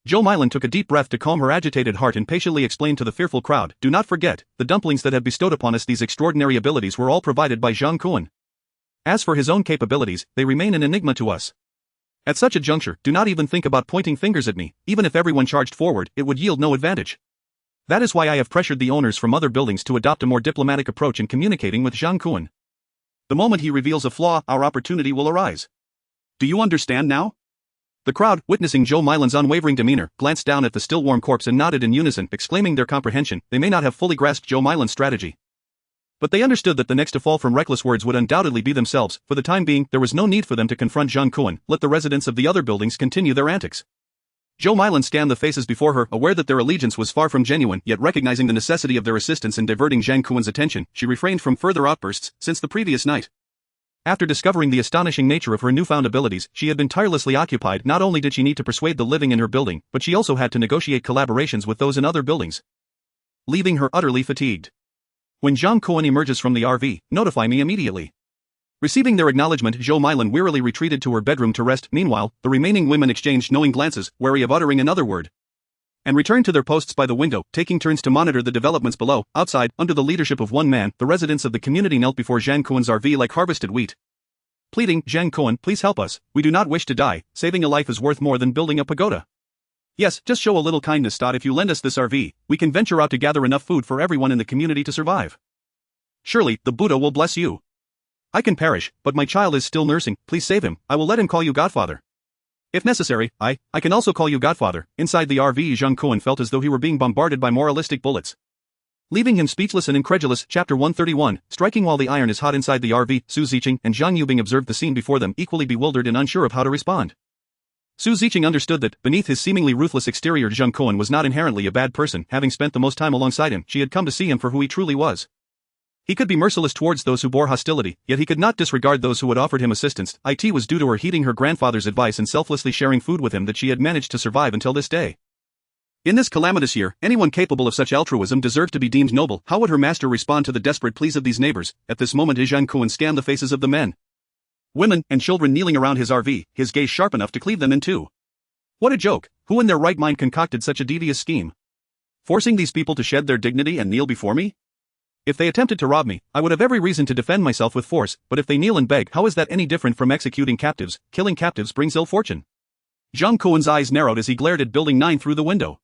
Jo Mylan took a deep breath to calm her agitated heart and patiently explained to the fearful crowd, "Do not forget, the dumplings that have bestowed upon us these extraordinary abilities were all provided by Zhang Kun. As for his own capabilities, they remain an enigma to us. At such a juncture, do not even think about pointing fingers at me. Even if everyone charged forward, it would yield no advantage. That is why I have pressured the owners from other buildings to adopt a more diplomatic approach in communicating with Zhang Kun. The moment he reveals a flaw, our opportunity will arise. Do you understand now?" The crowd, witnessing Jo Mylan's unwavering demeanor, glanced down at the still warm corpse and nodded in unison, exclaiming their comprehension. They may not have fully grasped Jo Mylan's strategy, but they understood that the next to fall from reckless words would undoubtedly be themselves. For the time being, there was no need for them to confront Zhang Kun. Let the residents of the other buildings continue their antics. Jo Mylan scanned the faces before her, aware that their allegiance was far from genuine, yet recognizing the necessity of their assistance in diverting Zhang Kun's attention, she refrained from further outbursts. Since the previous night, after discovering the astonishing nature of her newfound abilities, she had been tirelessly occupied. Not only did she need to persuade the living in her building, but she also had to negotiate collaborations with those in other buildings, leaving her utterly fatigued. When Zhang Kun emerges from the RV, notify me immediately. Receiving their acknowledgement, Jo Mylan wearily retreated to her bedroom to rest. Meanwhile, the remaining women exchanged knowing glances, wary of uttering another word, and returned to their posts by the window, taking turns to monitor the developments below. Outside, under the leadership of one man, the residents of the community knelt before Zhang Kun's RV like harvested wheat, pleading, "Zhang Kun, please help us. We do not wish to die. Saving a life is worth more than building a pagoda. Yes, just show a little kindness. If you lend us this RV, we can venture out to gather enough food for everyone in the community to survive. Surely, the Buddha will bless you. I can perish, but my child is still nursing. Please save him. I will let him call you Godfather. If necessary, I can also call you Godfather." Inside the RV, Zhang Kun felt as though he were being bombarded by moralistic bullets, leaving him speechless and incredulous. Chapter 131, Striking while the iron is hot. Inside the RV, Su Ziqing and Zhang Yubing observed the scene before them, equally bewildered and unsure of how to respond. Su Ziqing understood that, beneath his seemingly ruthless exterior, Zhang Kun was not inherently a bad person. Having spent the most time alongside him, she had come to see him for who he truly was. He could be merciless towards those who bore hostility, yet he could not disregard those who had offered him assistance. It was due to her heeding her grandfather's advice and selflessly sharing food with him that she had managed to survive until this day. In this calamitous year, anyone capable of such altruism deserved to be deemed noble. How would her master respond to the desperate pleas of these neighbors? At this moment, Zhang Kun scanned the faces of the men, women, and children kneeling around his RV, his gaze sharp enough to cleave them in two. What a joke! Who in their right mind concocted such a devious scheme? Forcing these people to shed their dignity and kneel before me? If they attempted to rob me, I would have every reason to defend myself with force, but if they kneel and beg, how is that any different from executing captives? Killing captives brings ill fortune. Zhang Kun's eyes narrowed as he glared at Building 9 through the window.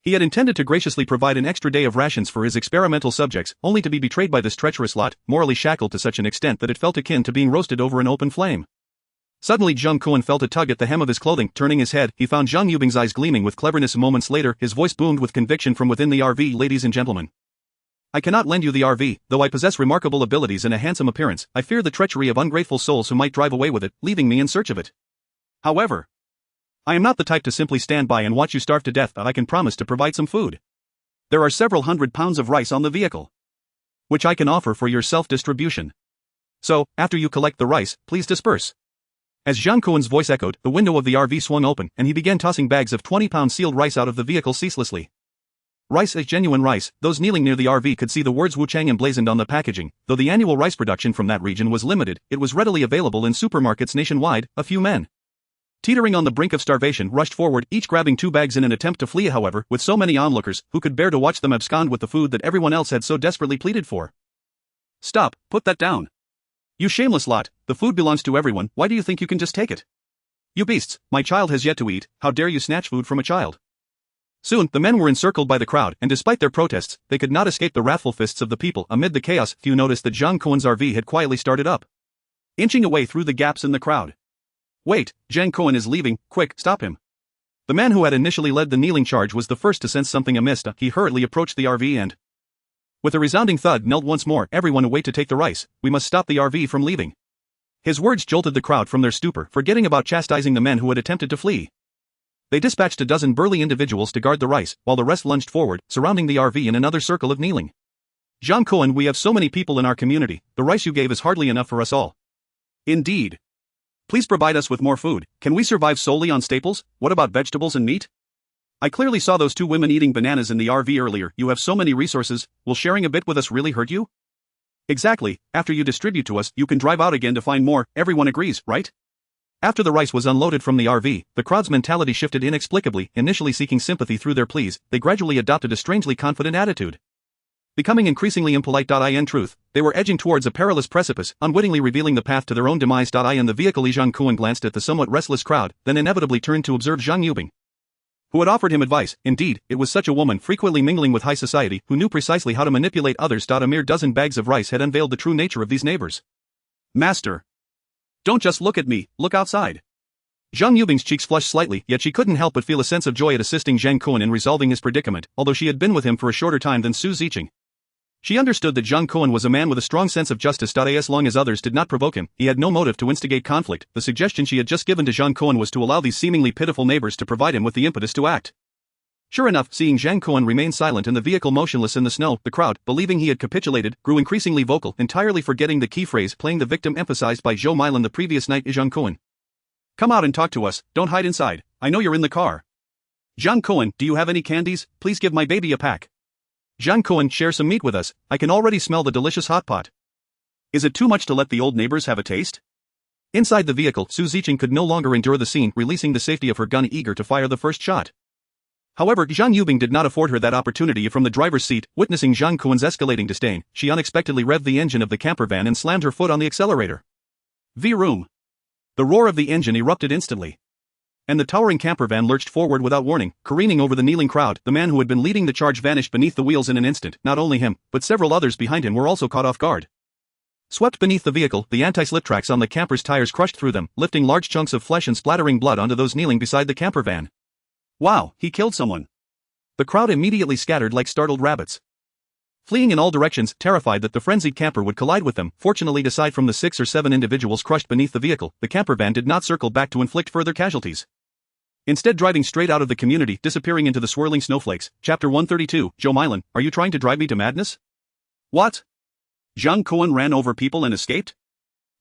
He had intended to graciously provide an extra day of rations for his experimental subjects, only to be betrayed by this treacherous lot, morally shackled to such an extent that it felt akin to being roasted over an open flame. Suddenly Zhang Kun felt a tug at the hem of his clothing. Turning his head, he found Zhang Yubing's eyes gleaming with cleverness. Moments later, his voice boomed with conviction from within the RV. "Ladies and gentlemen, I cannot lend you the RV, though I possess remarkable abilities and a handsome appearance. I fear the treachery of ungrateful souls who might drive away with it, leaving me in search of it. However, I am not the type to simply stand by and watch you starve to death. I can promise to provide some food. There are several 100 pounds of rice on the vehicle, which I can offer for your self-distribution. So, after you collect the rice, please disperse." As Zhang Kun's voice echoed, the window of the RV swung open, and he began tossing bags of 20-pound sealed rice out of the vehicle ceaselessly. Rice is genuine rice. Those kneeling near the RV could see the words Wuchang emblazoned on the packaging. Though the annual rice production from that region was limited, it was readily available in supermarkets nationwide. A few men, teetering on the brink of starvation, rushed forward, each grabbing 2 bags in an attempt to flee. However, with so many onlookers, who could bear to watch them abscond with the food that everyone else had so desperately pleaded for? "Stop, put that down. You shameless lot, the food belongs to everyone. Why do you think you can just take it? You beasts, my child has yet to eat. How dare you snatch food from a child?" Soon, the men were encircled by the crowd, and despite their protests, they could not escape the wrathful fists of the people. Amid the chaos, few noticed that Zhang Kun's RV had quietly started up, inching away through the gaps in the crowd. "Wait, Zhang Kun is leaving. Quick, stop him." The man who had initially led the kneeling charge was the first to sense something amiss. He hurriedly approached the RV and, with a resounding thud, knelt once more. "Everyone away to take the rice. We must stop the RV from leaving." His words jolted the crowd from their stupor, forgetting about chastising the men who had attempted to flee. They dispatched a dozen burly individuals to guard the rice, while the rest lunged forward, surrounding the RV in another circle of kneeling. "Zhang Kun, we have so many people in our community, the rice you gave is hardly enough for us all." "Indeed. Please provide us with more food. Can we survive solely on staples? What about vegetables and meat?" I clearly saw those two women eating bananas in the RV earlier. You have so many resources, will sharing a bit with us really hurt you? Exactly, after you distribute to us, you can drive out again to find more, everyone agrees, right? After the rice was unloaded from the RV, the crowd's mentality shifted inexplicably, initially seeking sympathy through their pleas, they gradually adopted a strangely confident attitude. Becoming increasingly impolite. In truth, they were edging towards a perilous precipice, unwittingly revealing the path to their own demise. In the vehicle, Zhang Kun glanced at the somewhat restless crowd, then inevitably turned to observe Zhang Yubing, who had offered him advice. Indeed, it was such a woman, frequently mingling with high society, who knew precisely how to manipulate others. A mere dozen bags of rice had unveiled the true nature of these neighbors. Master, don't just look at me, look outside. Zhang Yubing's cheeks flushed slightly, yet she couldn't help but feel a sense of joy at assisting Zhang Kun in resolving his predicament, although she had been with him for a shorter time than Su Ziqing. She understood that Zhang Kun was a man with a strong sense of justice. As long as others did not provoke him, he had no motive to instigate conflict. The suggestion she had just given to Zhang Kun was to allow these seemingly pitiful neighbors to provide him with the impetus to act. Sure enough, seeing Zhang Kun remain silent and the vehicle motionless in the snow, the crowd, believing he had capitulated, grew increasingly vocal, entirely forgetting the key phrase playing the victim emphasized by Zhou Milan the previous night. Zhang Kun, come out and talk to us, don't hide inside, I know you're in the car. Zhang Kun, do you have any candies? Please give my baby a pack. Zhang Kun, share some meat with us, I can already smell the delicious hot pot. Is it too much to let the old neighbors have a taste? Inside the vehicle, Su Ziqing could no longer endure the scene, releasing the safety of her gun, eager to fire the first shot. However, Zhang Yubing did not afford her that opportunity. From the driver's seat, witnessing Zhang Kun's escalating disdain, she unexpectedly revved the engine of the camper van and slammed her foot on the accelerator. Vroom! The roar of the engine erupted instantly, and the towering camper van lurched forward without warning, careening over the kneeling crowd. The man who had been leading the charge vanished beneath the wheels in an instant. Not only him, but several others behind him were also caught off guard. Swept beneath the vehicle, the anti-slip tracks on the camper's tires crushed through them, lifting large chunks of flesh and splattering blood onto those kneeling beside the camper van. Wow, he killed someone. The crowd immediately scattered like startled rabbits, fleeing in all directions, terrified that the frenzied camper would collide with them. Fortunately, aside from the 6 or 7 individuals crushed beneath the vehicle, the camper van did not circle back to inflict further casualties, instead driving straight out of the community, disappearing into the swirling snowflakes. Chapter 132, Zhou Milan, are you trying to drive me to madness? What? Zhang Kun ran over people and escaped?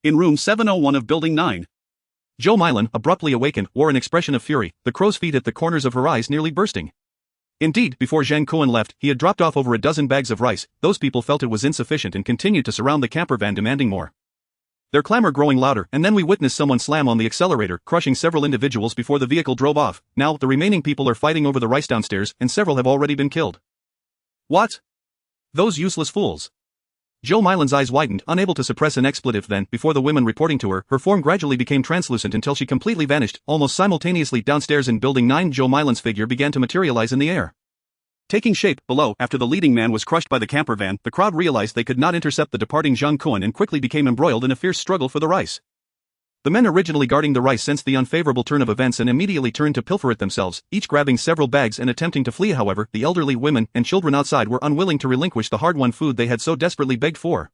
In room 701 of Building 9. Zhou Milan, abruptly awakened, wore an expression of fury, the crow's feet at the corners of her eyes nearly bursting. Indeed, before Zhang Kun left, he had dropped off over a dozen bags of rice. Those people felt it was insufficient and continued to surround the camper van, demanding more, their clamor growing louder, and then we witnessed someone slam on the accelerator, crushing several individuals before the vehicle drove off. Now, the remaining people are fighting over the rice downstairs, and several have already been killed. What? Those useless fools. Zhou Milan's eyes widened, unable to suppress an expletive. Then, before the women reporting to her, her form gradually became translucent until she completely vanished. Almost simultaneously, downstairs in Building 9, Zhou Milan's figure began to materialize in the air, taking shape below. After the leading man was crushed by the camper van, the crowd realized they could not intercept the departing Zhang Kun and quickly became embroiled in a fierce struggle for the rice. The men originally guarding the rice sensed the unfavorable turn of events and immediately turned to pilfer it themselves, each grabbing several bags and attempting to flee. However, the elderly, women, and children outside were unwilling to relinquish the hard-won food they had so desperately begged for.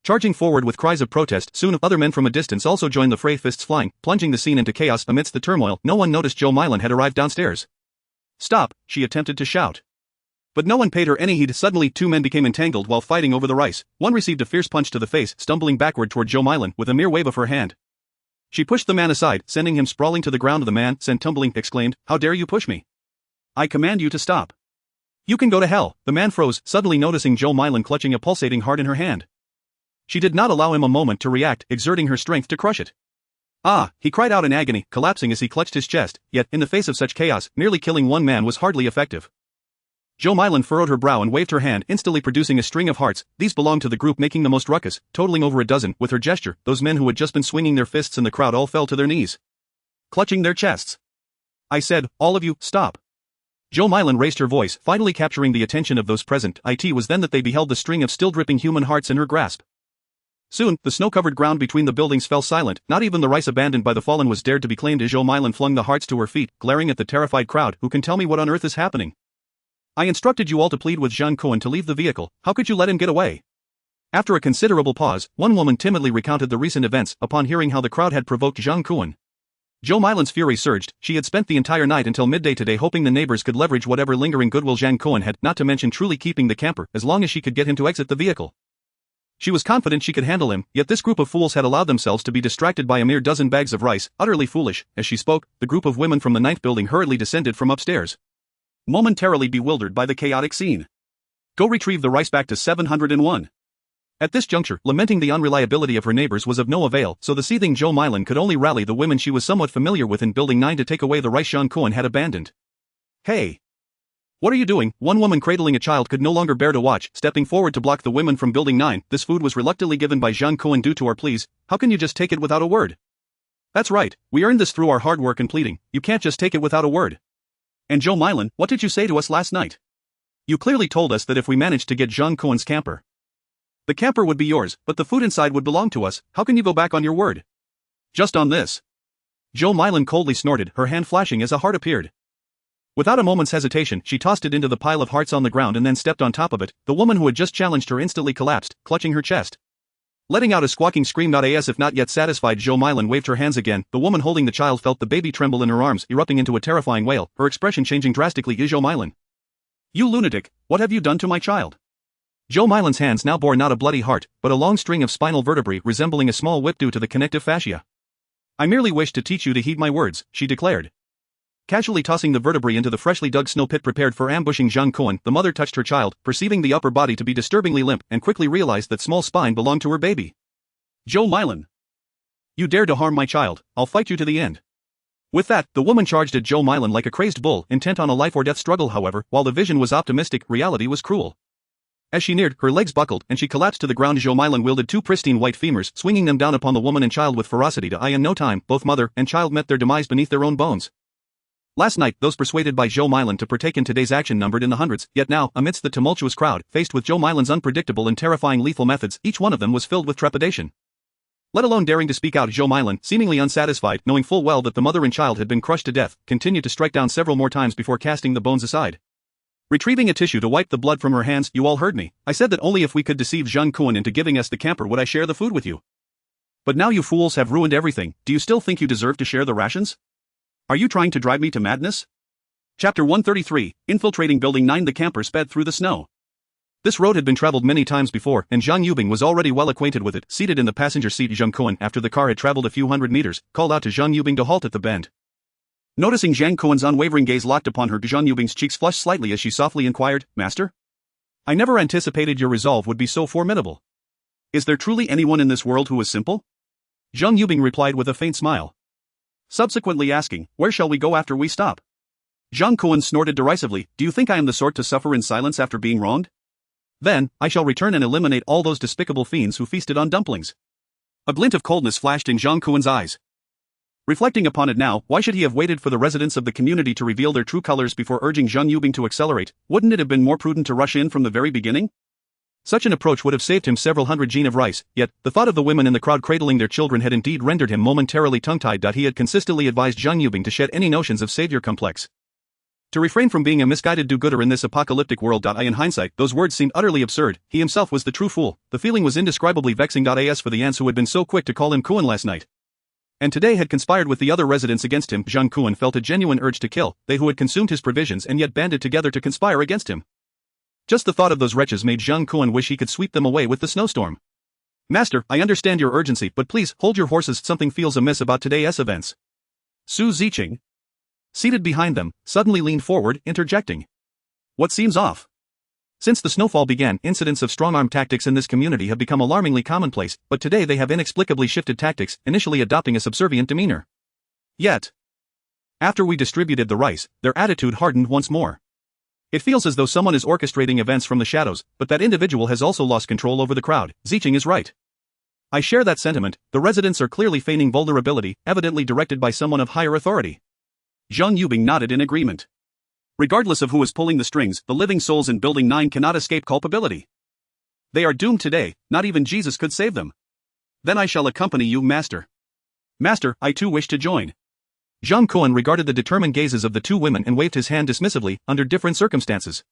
Charging forward with cries of protest, soon other men from a distance also joined the fray, fists flying, plunging the scene into chaos. Amidst the turmoil, no one noticed Zhou Milan had arrived downstairs. Stop, she attempted to shout, but no one paid her any heed. Suddenly, 2 men became entangled while fighting over the rice. One received a fierce punch to the face, stumbling backward toward Zhou Milan with a mere wave of her hand. She pushed the man aside, sending him sprawling to the ground. The man, sent tumbling, exclaimed, "How dare you push me? I command you to stop. You can go to hell." The man froze, suddenly noticing Zhou Milan clutching a pulsating heart in her hand. She did not allow him a moment to react, exerting her strength to crush it. Ah, he cried out in agony, collapsing as he clutched his chest. Yet, in the face of such chaos, merely killing one man was hardly effective. Zhou Milan furrowed her brow and waved her hand, instantly producing a string of hearts. These belonged to the group making the most ruckus, totaling over a dozen. With her gesture, those men who had just been swinging their fists in the crowd all fell to their knees, clutching their chests. I said, all of you, stop. Zhou Milan raised her voice, finally capturing the attention of those present. It was then that they beheld the string of still-dripping human hearts in her grasp. Soon, the snow-covered ground between the buildings fell silent. Not even the rice abandoned by the fallen was dared to be claimed. Zhou Milan flung the hearts to her feet, glaring at the terrified crowd. Who can tell me what on earth is happening? I instructed you all to plead with Zhang Kun to leave the vehicle. How could you let him get away? After a considerable pause, one woman timidly recounted the recent events. Upon hearing how the crowd had provoked Zhang Kun, Zhou Milan's fury surged. She had spent the entire night until midday today hoping the neighbors could leverage whatever lingering goodwill Zhang Kun had, not to mention truly keeping the camper, as long as she could get him to exit the vehicle. She was confident she could handle him, yet this group of fools had allowed themselves to be distracted by a mere dozen bags of rice. Utterly foolish. As she spoke, the group of women from the 9th building hurriedly descended from upstairs. momentarily bewildered by the chaotic scene. Go retrieve the rice back to 701. At this juncture, lamenting the unreliability of her neighbors was of no avail, so the seething Zhou Mylan could only rally the women she was somewhat familiar with in Building 9 to take away the rice Zhang Kun had abandoned. Hey! What are you doing? One woman cradling a child could no longer bear to watch, stepping forward to block the women from Building 9. This food was reluctantly given by Zhang Kun due to our pleas. How can you just take it without a word? That's right, we earned this through our hard work and pleading. You can't just take it without a word. And Zhou Mylan, what did you say to us last night? You clearly told us that if we managed to get Zhang Kun's camper, the camper would be yours, but the food inside would belong to us. How can you go back on your word? Just on this. Zhou Mylan coldly snorted, her hand flashing as a heart appeared. Without a moment's hesitation, she tossed it into the pile of hearts on the ground and then stepped on top of it. The woman who had just challenged her instantly collapsed, clutching her chest. Letting out a squawking scream. As if not yet satisfied, Zhou Mylan waved her hands again. The woman holding the child felt the baby tremble in her arms, erupting into a terrifying wail, her expression changing drastically. Zhou Mylan. You lunatic, what have you done to my child? Zhou Mylan's hands now bore not a bloody heart, but a long string of spinal vertebrae resembling a small whip due to the connective fascia. I merely wish to teach you to heed my words, she declared. Casually tossing the vertebrae into the freshly dug snow pit prepared for ambushing Zhang Kun, the mother touched her child, perceiving the upper body to be disturbingly limp, and quickly realized that small spine belonged to her baby. Zhou Mylan. You dared to harm my child, I'll fight you to the end. With that, the woman charged at Zhou Mylan like a crazed bull, intent on a life-or-death struggle. However, while the vision was optimistic, reality was cruel. As she neared, her legs buckled, and she collapsed to the ground. Zhou Mylan wielded two pristine white femurs, swinging them down upon the woman and child with ferocity. In no time, both mother and child met their demise beneath their own bones. Last night, those persuaded by Zhou Mylan to partake in today's action numbered in the hundreds, yet now, amidst the tumultuous crowd, faced with Zhou Mylan's unpredictable and terrifying lethal methods, each one of them was filled with trepidation. Let alone daring to speak out. Zhou Mylan, seemingly unsatisfied, knowing full well that the mother and child had been crushed to death, continued to strike down several more times before casting the bones aside. Retrieving a tissue to wipe the blood from her hands. You all heard me. I said that only if we could deceive Zhang Kun into giving us the camper would I share the food with you. But now you fools have ruined everything. Do you still think you deserve to share the rations? Are you trying to drive me to madness? Chapter 133, Infiltrating Building 9. The camper sped through the snow. This road had been traveled many times before, and Zhang Yubing was already well acquainted with it. Seated in the passenger seat, Zhang Kun, after the car had traveled a few hundred meters, called out to Zhang Yubing to halt at the bend. Noticing Zhang Kun's unwavering gaze locked upon her, Zhang Yubing's cheeks flushed slightly as she softly inquired, Master? I never anticipated your resolve would be so formidable. Is there truly anyone in this world who is simple? Zhang Yubing replied with a faint smile. Subsequently asking, where shall we go after we stop? Zhang Kun snorted derisively, do you think I am the sort to suffer in silence after being wronged? Then, I shall return and eliminate all those despicable fiends who feasted on dumplings. A glint of coldness flashed in Zhang Kun's eyes. Reflecting upon it now, why should he have waited for the residents of the community to reveal their true colors before urging Zhang Yubing to accelerate? Wouldn't it have been more prudent to rush in from the very beginning? Such an approach would have saved him several hundred jean of rice, yet, the thought of the women in the crowd cradling their children had indeed rendered him momentarily tongue-tied. He had consistently advised Zhang Yubing to shed any notions of savior complex. To refrain from being a misguided do-gooder in this apocalyptic world. In hindsight, those words seemed utterly absurd. He himself was the true fool. The feeling was indescribably vexing. As for the ants who had been so quick to call him Kun last night, and today had conspired with the other residents against him, Zhang Kun felt a genuine urge to kill, they who had consumed his provisions and yet banded together to conspire against him. Just the thought of those wretches made Zhang Kun wish he could sweep them away with the snowstorm. Master, I understand your urgency, but please, hold your horses. Something feels amiss about today's events. Su Ziqing, seated behind them, suddenly leaned forward, interjecting. What seems off? Since the snowfall began, incidents of strong-arm tactics in this community have become alarmingly commonplace, but today they have inexplicably shifted tactics, initially adopting a subservient demeanor. Yet, after we distributed the rice, their attitude hardened once more. It feels as though someone is orchestrating events from the shadows, but that individual has also lost control over the crowd. Ziqing is right. I share that sentiment. The residents are clearly feigning vulnerability, evidently directed by someone of higher authority. Zhang Yubing nodded in agreement. Regardless of who is pulling the strings, the living souls in Building 9 cannot escape culpability. They are doomed today, not even Jesus could save them. Then I shall accompany you, Master. Master, I too wish to join. Zhang Kun regarded the determined gazes of the two women and waved his hand dismissively. Under different circumstances,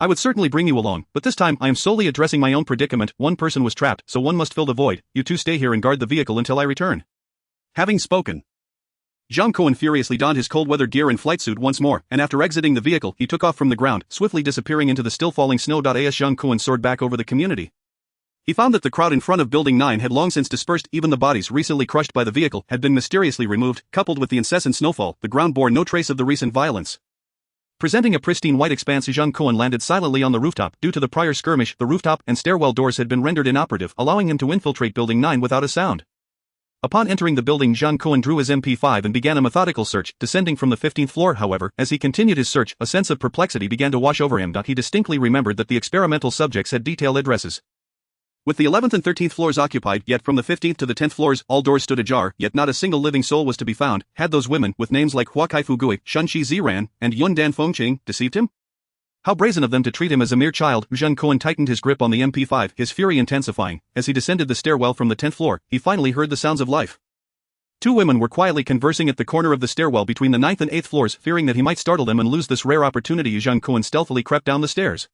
I would certainly bring you along, but this time I am solely addressing my own predicament. One person was trapped, so one must fill the void. You two stay here and guard the vehicle until I return. Having spoken, Zhang Kun furiously donned his cold-weather gear and flight suit once more, and after exiting the vehicle, he took off from the ground, swiftly disappearing into the still-falling snow. As Zhang Kun soared back over the community, he found that the crowd in front of Building 9 had long since dispersed. Even the bodies recently crushed by the vehicle had been mysteriously removed. Coupled with the incessant snowfall, the ground bore no trace of the recent violence. Presenting a pristine white expanse, Zhang Kun landed silently on the rooftop. Due to the prior skirmish, the rooftop and stairwell doors had been rendered inoperative, allowing him to infiltrate Building 9 without a sound. Upon entering the building, Zhang Kun drew his MP5 and began a methodical search, descending from the 15th floor. However, as he continued his search, a sense of perplexity began to wash over him. He distinctly remembered that the experimental subjects had detailed addresses. With the 11th and 13th floors occupied, yet from the 15th to the 10th floors, all doors stood ajar, yet not a single living soul was to be found. Had those women, with names like Hua Kaifu Gui, Shunxi Ziran, and Yun Dan Fengqing, deceived him? How brazen of them to treat him as a mere child. Zhang Kun tightened his grip on the MP5, his fury intensifying. As he descended the stairwell from the 10th floor, he finally heard the sounds of life. Two women were quietly conversing at the corner of the stairwell between the 9th and 8th floors. Fearing that he might startle them and lose this rare opportunity, Zhang Kun stealthily crept down the stairs.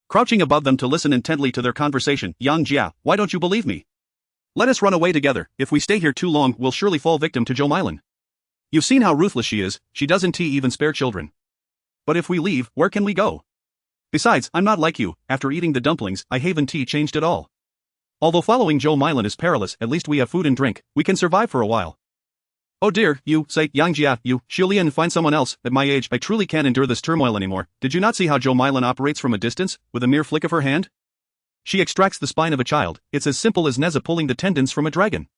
Crouching above them to listen intently to their conversation, Yang Jia, why don't you believe me? Let us run away together. If we stay here too long, we'll surely fall victim to Zhou Mailan. You've seen how ruthless she is, she doesn't even spare children. But if we leave, where can we go? Besides, I'm not like you. After eating the dumplings, I haven't changed at all. Although following Zhou Mailan is perilous, at least we have food and drink, we can survive for a while. Oh dear, you, say, Yang Jia, you, Xiulian, find someone else. At my age, I truly can't endure this turmoil anymore. Did you not see how Zhou Mailan operates from a distance, with a mere flick of her hand? She extracts the spine of a child. It's as simple as Neza pulling the tendons from a dragon.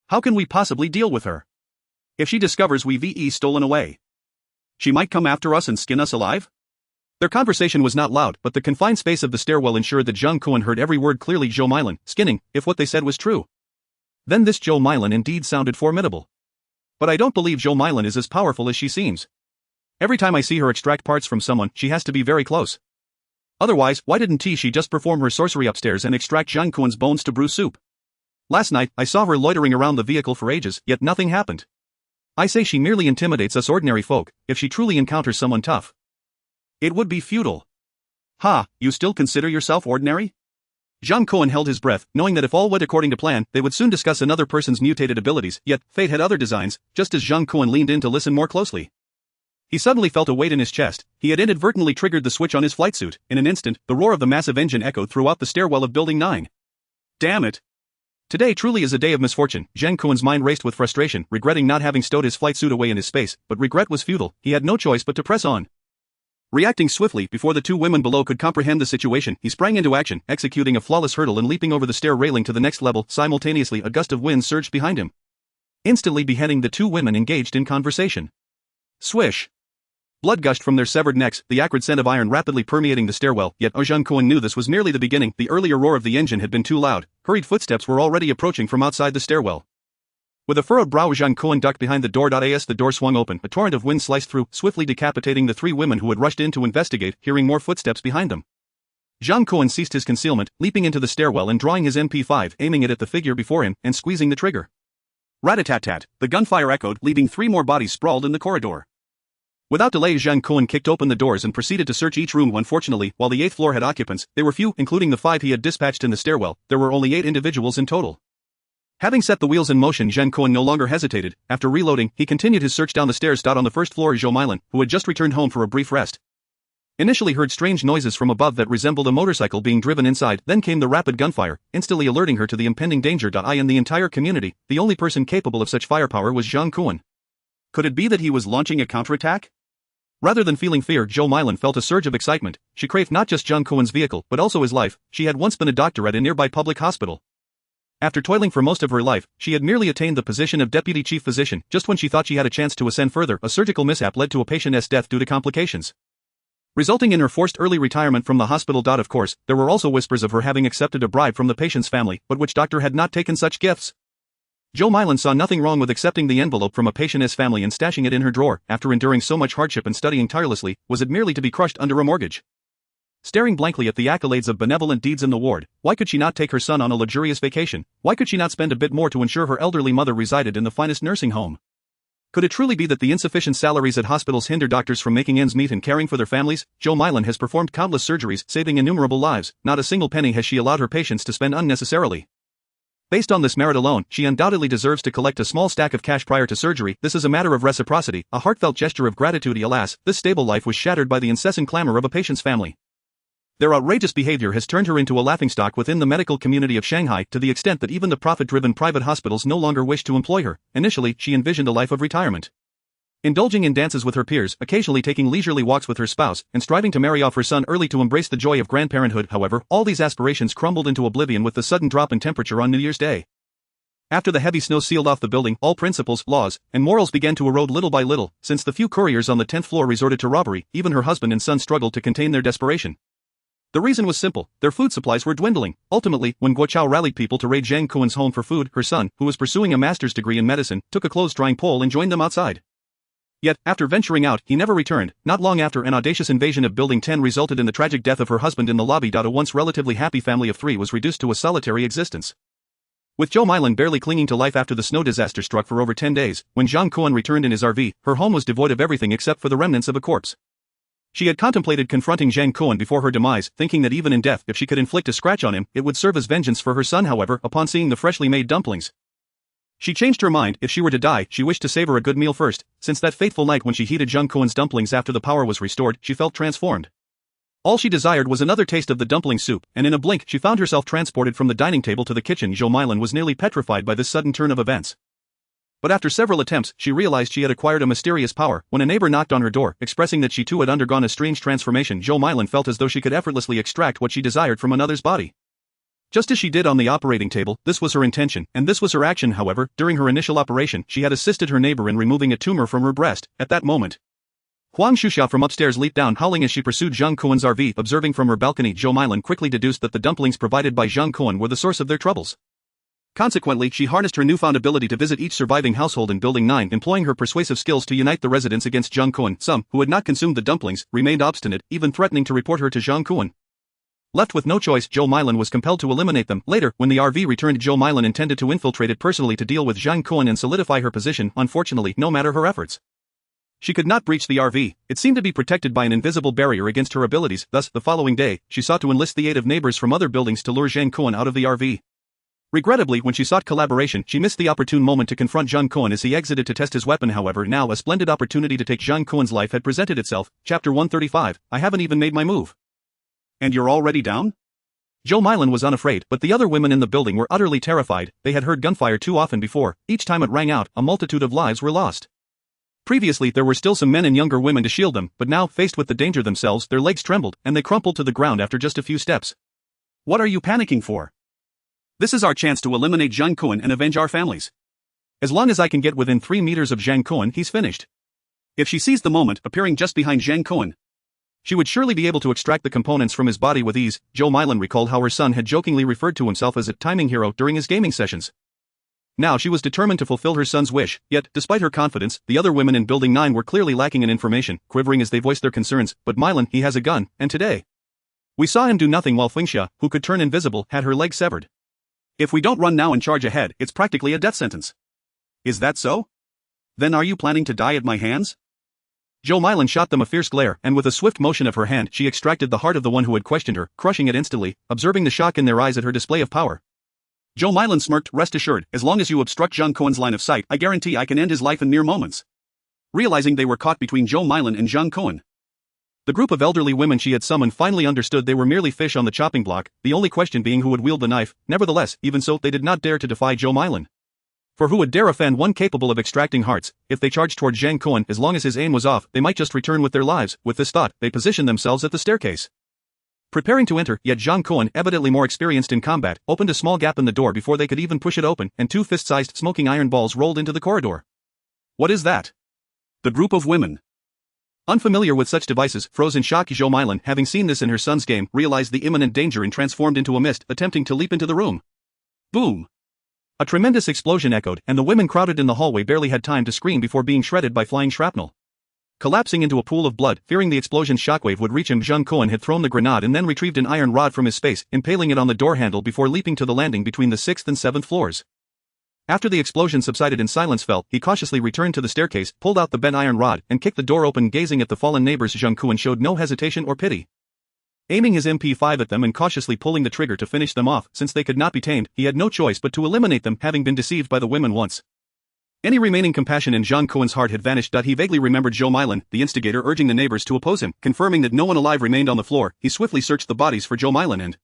How can we possibly deal with her? If she discovers we've stolen away, she might come after us and skin us alive? Their conversation was not loud, but the confined space of the stairwell ensured that Zhang Kun heard every word clearly. Zhou Mailan, skinning, if what they said was true. Then this Zhou Mailan indeed sounded formidable. But I don't believe Zhou Mailan is as powerful as she seems. Every time I see her extract parts from someone, she has to be very close. Otherwise, why didn't she just perform her sorcery upstairs and extract Zhang Kun's bones to brew soup? Last night, I saw her loitering around the vehicle for ages, yet nothing happened. I say she merely intimidates us ordinary folk. If she truly encounters someone tough, it would be futile. Ha, you still consider yourself ordinary? Zhang Kun held his breath, knowing that if all went according to plan, they would soon discuss another person's mutated abilities, yet fate had other designs. Just as Zhang Kun leaned in to listen more closely, he suddenly felt a weight in his chest. He had inadvertently triggered the switch on his flight suit. In an instant, the roar of the massive engine echoed throughout the stairwell of Building 9. Damn it! Today truly is a day of misfortune. Zhang Kun's mind raced with frustration, regretting not having stowed his flight suit away in his space, but regret was futile. He had no choice but to press on. Reacting swiftly before the two women below could comprehend the situation, he sprang into action, executing a flawless hurdle and leaping over the stair railing to the next level. Simultaneously, a gust of wind surged behind him, instantly beheading the two women engaged in conversation. Swish! Blood gushed from their severed necks, the acrid scent of iron rapidly permeating the stairwell, yet Zhang Kun knew this was merely the beginning. The earlier roar of the engine had been too loud. Hurried footsteps were already approaching from outside the stairwell. With a furrowed brow, Zhang Kun ducked behind the door. As the door swung open, a torrent of wind sliced through, swiftly decapitating the three women who had rushed in to investigate. Hearing more footsteps behind them, Zhang Kun ceased his concealment, leaping into the stairwell and drawing his MP5, aiming it at the figure before him, and squeezing the trigger. Rat-a-tat-tat, the gunfire echoed, leaving three more bodies sprawled in the corridor. Without delay, Zhang Kun kicked open the doors and proceeded to search each room. Unfortunately, while the 8th floor had occupants, they were few, including the 5 he had dispatched in the stairwell. There were only 8 individuals in total. Having set the wheels in motion, Zhang Kun no longer hesitated. After reloading, he continued his search down the stairs. On the first floor, Zhou Mailan, who had just returned home for a brief rest, initially heard strange noises from above that resembled a motorcycle being driven inside. Then came the rapid gunfire, instantly alerting her to the impending danger. In the entire community, the only person capable of such firepower was Zhang Kun. Could it be that he was launching a counterattack? Rather than feeling fear, Zhou Mailan felt a surge of excitement. She craved not just Zhang Kun's vehicle, but also his life. She had once been a doctor at a nearby public hospital. After toiling for most of her life, she had merely attained the position of deputy chief physician. Just when she thought she had a chance to ascend further, a surgical mishap led to a patient's death due to complications, resulting in her forced early retirement from the hospital. Of course, there were also whispers of her having accepted a bribe from the patient's family, but which doctor had not taken such gifts? Zhou Mailan saw nothing wrong with accepting the envelope from a patient's family and stashing it in her drawer. After enduring so much hardship and studying tirelessly, was it merely to be crushed under a mortgage? Staring blankly at the accolades of benevolent deeds in the ward, why could she not take her son on a luxurious vacation? Why could she not spend a bit more to ensure her elderly mother resided in the finest nursing home? Could it truly be that the insufficient salaries at hospitals hinder doctors from making ends meet and caring for their families? Zhou Mailan has performed countless surgeries, saving innumerable lives. Not a single penny has she allowed her patients to spend unnecessarily. Based on this merit alone, she undoubtedly deserves to collect a small stack of cash prior to surgery. This is a matter of reciprocity, a heartfelt gesture of gratitude. Alas, this stable life was shattered by the incessant clamor of a patient's family. Their outrageous behavior has turned her into a laughingstock within the medical community of Shanghai, to the extent that even the profit-driven private hospitals no longer wish to employ her. Initially, she envisioned a life of retirement. Indulging in dances with her peers, occasionally taking leisurely walks with her spouse, and striving to marry off her son early to embrace the joy of grandparenthood. However, all these aspirations crumbled into oblivion with the sudden drop in temperature on New Year's Day. After the heavy snow sealed off the building, all principles, laws, and morals began to erode little by little. Since the few couriers on the 10th floor resorted to robbery, even her husband and son struggled to contain their desperation. The reason was simple: their food supplies were dwindling. Ultimately, when Guo Chao rallied people to raid Zhang Kun's home for food, her son, who was pursuing a master's degree in medicine, took a clothes-drying pole and joined them outside. Yet, after venturing out, he never returned. Not long after, an audacious invasion of Building 10 resulted in the tragic death of her husband in the lobby. A once relatively happy family of 3 was reduced to a solitary existence. With Zhou Mailan barely clinging to life after the snow disaster struck for over 10 days, when Zhang Kun returned in his RV, her home was devoid of everything except for the remnants of a corpse. She had contemplated confronting Zhang Kun before her demise, thinking that even in death, if she could inflict a scratch on him, it would serve as vengeance for her son. However, upon seeing the freshly made dumplings, she changed her mind. If she were to die, she wished to savor a good meal first. Since that fateful night when she heated Zhang Kun's dumplings after the power was restored, she felt transformed. All she desired was another taste of the dumpling soup, and in a blink she found herself transported from the dining table to the kitchen. Zhou Mailan was nearly petrified by this sudden turn of events. But after several attempts, she realized she had acquired a mysterious power. When a neighbor knocked on her door, expressing that she too had undergone a strange transformation, Zhou Mailan felt as though she could effortlessly extract what she desired from another's body. Just as she did on the operating table, this was her intention, and this was her action. However, during her initial operation, she had assisted her neighbor in removing a tumor from her breast. At that moment, Huang Shuxia from upstairs leaped down howling as she pursued Zhang Kun's RV. Observing from her balcony, Zhou Mailan quickly deduced that the dumplings provided by Zhang Kun were the source of their troubles. Consequently, she harnessed her newfound ability to visit each surviving household in Building 9, employing her persuasive skills to unite the residents against Zhang Kun. Some, who had not consumed the dumplings, remained obstinate, even threatening to report her to Zhang Kun. Left with no choice, Zhou Mailan was compelled to eliminate them. Later, when the RV returned, Zhou Mailan intended to infiltrate it personally to deal with Zhang Kun and solidify her position. Unfortunately, no matter her efforts, she could not breach the RV. It seemed to be protected by an invisible barrier against her abilities. Thus, the following day, she sought to enlist the aid of neighbors from other buildings to lure Zhang Kun out of the RV. Regrettably, when she sought collaboration, she missed the opportune moment to confront Zhang Kun as he exited to test his weapon. However, now a splendid opportunity to take Zhang Kun's life had presented itself. Chapter 135, I haven't even made my move. And you're already down? Zhou Mailan was unafraid, but the other women in the building were utterly terrified. They had heard gunfire too often before. Each time it rang out, a multitude of lives were lost. Previously, there were still some men and younger women to shield them, but now, faced with the danger themselves, their legs trembled, and they crumpled to the ground after just a few steps. What are you panicking for? This is our chance to eliminate Zhang Kun and avenge our families. As long as I can get within 3 meters of Zhang Kun, he's finished. If she seized the moment, appearing just behind Zhang Kun, she would surely be able to extract the components from his body with ease. Zhou Mailan recalled how her son had jokingly referred to himself as a timing hero during his gaming sessions. Now she was determined to fulfill her son's wish, yet, despite her confidence, the other women in Building 9 were clearly lacking in information, quivering as they voiced their concerns. But Mailan, he has a gun, and today we saw him do nothing while Fengxia, who could turn invisible, had her leg severed. If we don't run now and charge ahead, it's practically a death sentence. Is that so? Then are you planning to die at my hands? Zhou Mailan shot them a fierce glare, and with a swift motion of her hand, she extracted the heart of the one who had questioned her, crushing it instantly, observing the shock in their eyes at her display of power. Zhou Mailan smirked, rest assured, as long as you obstruct Zhang Kun's line of sight, I guarantee I can end his life in mere moments. Realizing they were caught between Zhou Mailan and Zhang Kun, the group of elderly women she had summoned finally understood they were merely fish on the chopping block, the only question being who would wield the knife. Nevertheless, even so, they did not dare to defy Zhou Mailan. For who would dare offend one capable of extracting hearts? If they charged toward Zhang Kun, as long as his aim was off, they might just return with their lives. With this thought, they positioned themselves at the staircase, preparing to enter. Yet Zhang Kun, evidently more experienced in combat, opened a small gap in the door before they could even push it open, and 2 fist-sized smoking iron balls rolled into the corridor. What is that? The group of women, unfamiliar with such devices, froze in shock. Zhou Mailan, having seen this in her son's game, realized the imminent danger and transformed into a mist, attempting to leap into the room. Boom! A tremendous explosion echoed, and the women crowded in the hallway barely had time to scream before being shredded by flying shrapnel. Collapsing into a pool of blood, fearing the explosion's shockwave would reach him, Zhang Kun had thrown the grenade and then retrieved an iron rod from his space, impaling it on the door handle before leaping to the landing between the 6th and 7th floors. After the explosion subsided and silence fell, he cautiously returned to the staircase, pulled out the bent iron rod, and kicked the door open. Gazing at the fallen neighbors, Zhang Kun showed no hesitation or pity. Aiming his MP5 at them and cautiously pulling the trigger to finish them off, since they could not be tamed, he had no choice but to eliminate them, having been deceived by the women once. Any remaining compassion in Zhang Kun's heart had vanished. He vaguely remembered Zhou Mailan, the instigator, urging the neighbors to oppose him. Confirming that no one alive remained on the floor, he swiftly searched the bodies for Zhou Mailan and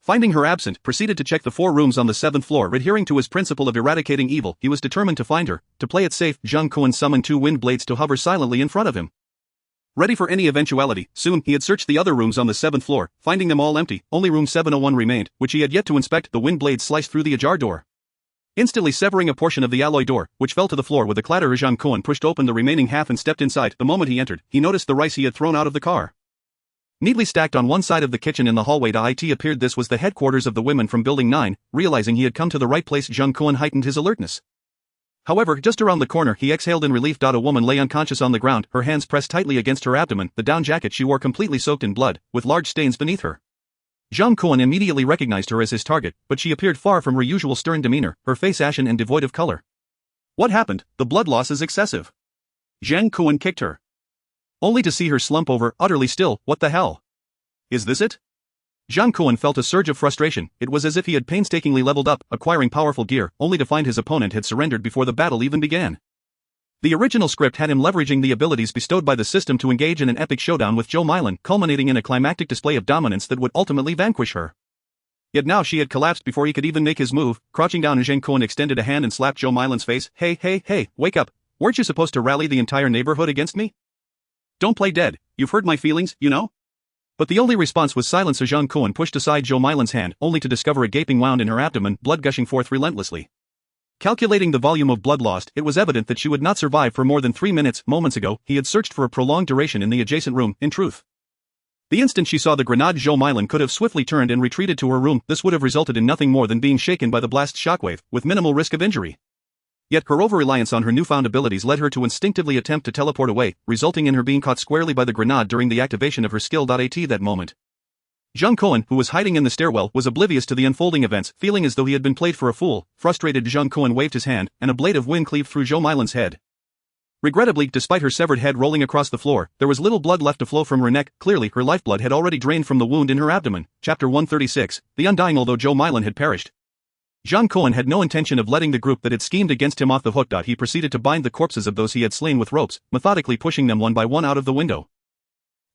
Finding her absent, proceeded to check the 4 rooms on the 7th floor. Adhering to his principle of eradicating evil, he was determined to find her. To play it safe, Zhang Kun summoned 2 wind blades to hover silently in front of him. Ready for any eventuality, soon he had searched the other rooms on the 7th floor, finding them all empty. Only room 701 remained, which he had yet to inspect. The wind blades sliced through the ajar door, instantly severing a portion of the alloy door, which fell to the floor with a clatter. Zhang Kun pushed open the remaining half and stepped inside. The moment he entered, he noticed the rice he had thrown out of the car neatly stacked on one side of the kitchen in the hallway. It appeared this was the headquarters of the women from Building 9. Realizing he had come to the right place, Zhang Kun heightened his alertness. However, just around the corner, he exhaled in relief. A woman lay unconscious on the ground, her hands pressed tightly against her abdomen, the down jacket she wore completely soaked in blood, with large stains beneath her. Zhang Kun immediately recognized her as his target, but she appeared far from her usual stern demeanor, her face ashen and devoid of color. What happened? The blood loss is excessive. Zhang Kun kicked her, only to see her slump over, utterly still. What the hell? Is this it? Zhang Kun felt a surge of frustration. It was as if he had painstakingly leveled up, acquiring powerful gear, only to find his opponent had surrendered before the battle even began. The original script had him leveraging the abilities bestowed by the system to engage in an epic showdown with Zhou Milan, culminating in a climactic display of dominance that would ultimately vanquish her. Yet now she had collapsed before he could even make his move. Crouching down, Zhang Kun extended a hand and slapped Zhou Milan's face. Hey, wake up. Weren't you supposed to rally the entire neighborhood against me? Don't play dead. You've hurt my feelings, you know? But the only response was silence. Zhang Kun pushed aside Zhou Milan's hand, only to discover a gaping wound in her abdomen, blood gushing forth relentlessly. Calculating the volume of blood lost, it was evident that she would not survive for more than 3 minutes. Moments ago, he had searched for a prolonged duration in the adjacent room. In truth, the instant she saw the grenade, Zhou Milan could have swiftly turned and retreated to her room. This would have resulted in nothing more than being shaken by the blast's shockwave, with minimal risk of injury. Yet her over-reliance on her newfound abilities led her to instinctively attempt to teleport away, resulting in her being caught squarely by the grenade during the activation of her skill. At that moment, Zhang Kun, who was hiding in the stairwell, was oblivious to the unfolding events. Feeling as though he had been played for a fool, frustrated, Zhang Kun waved his hand, and a blade of wind cleaved through Zhou Milan's head. Regrettably, despite her severed head rolling across the floor, there was little blood left to flow from her neck. Clearly, her lifeblood had already drained from the wound in her abdomen. Chapter 136, The Undying. Although Zhou Milan had perished, Zhang Kun had no intention of letting the group that had schemed against him off the hook. He proceeded to bind the corpses of those he had slain with ropes, methodically pushing them one by one out of the window.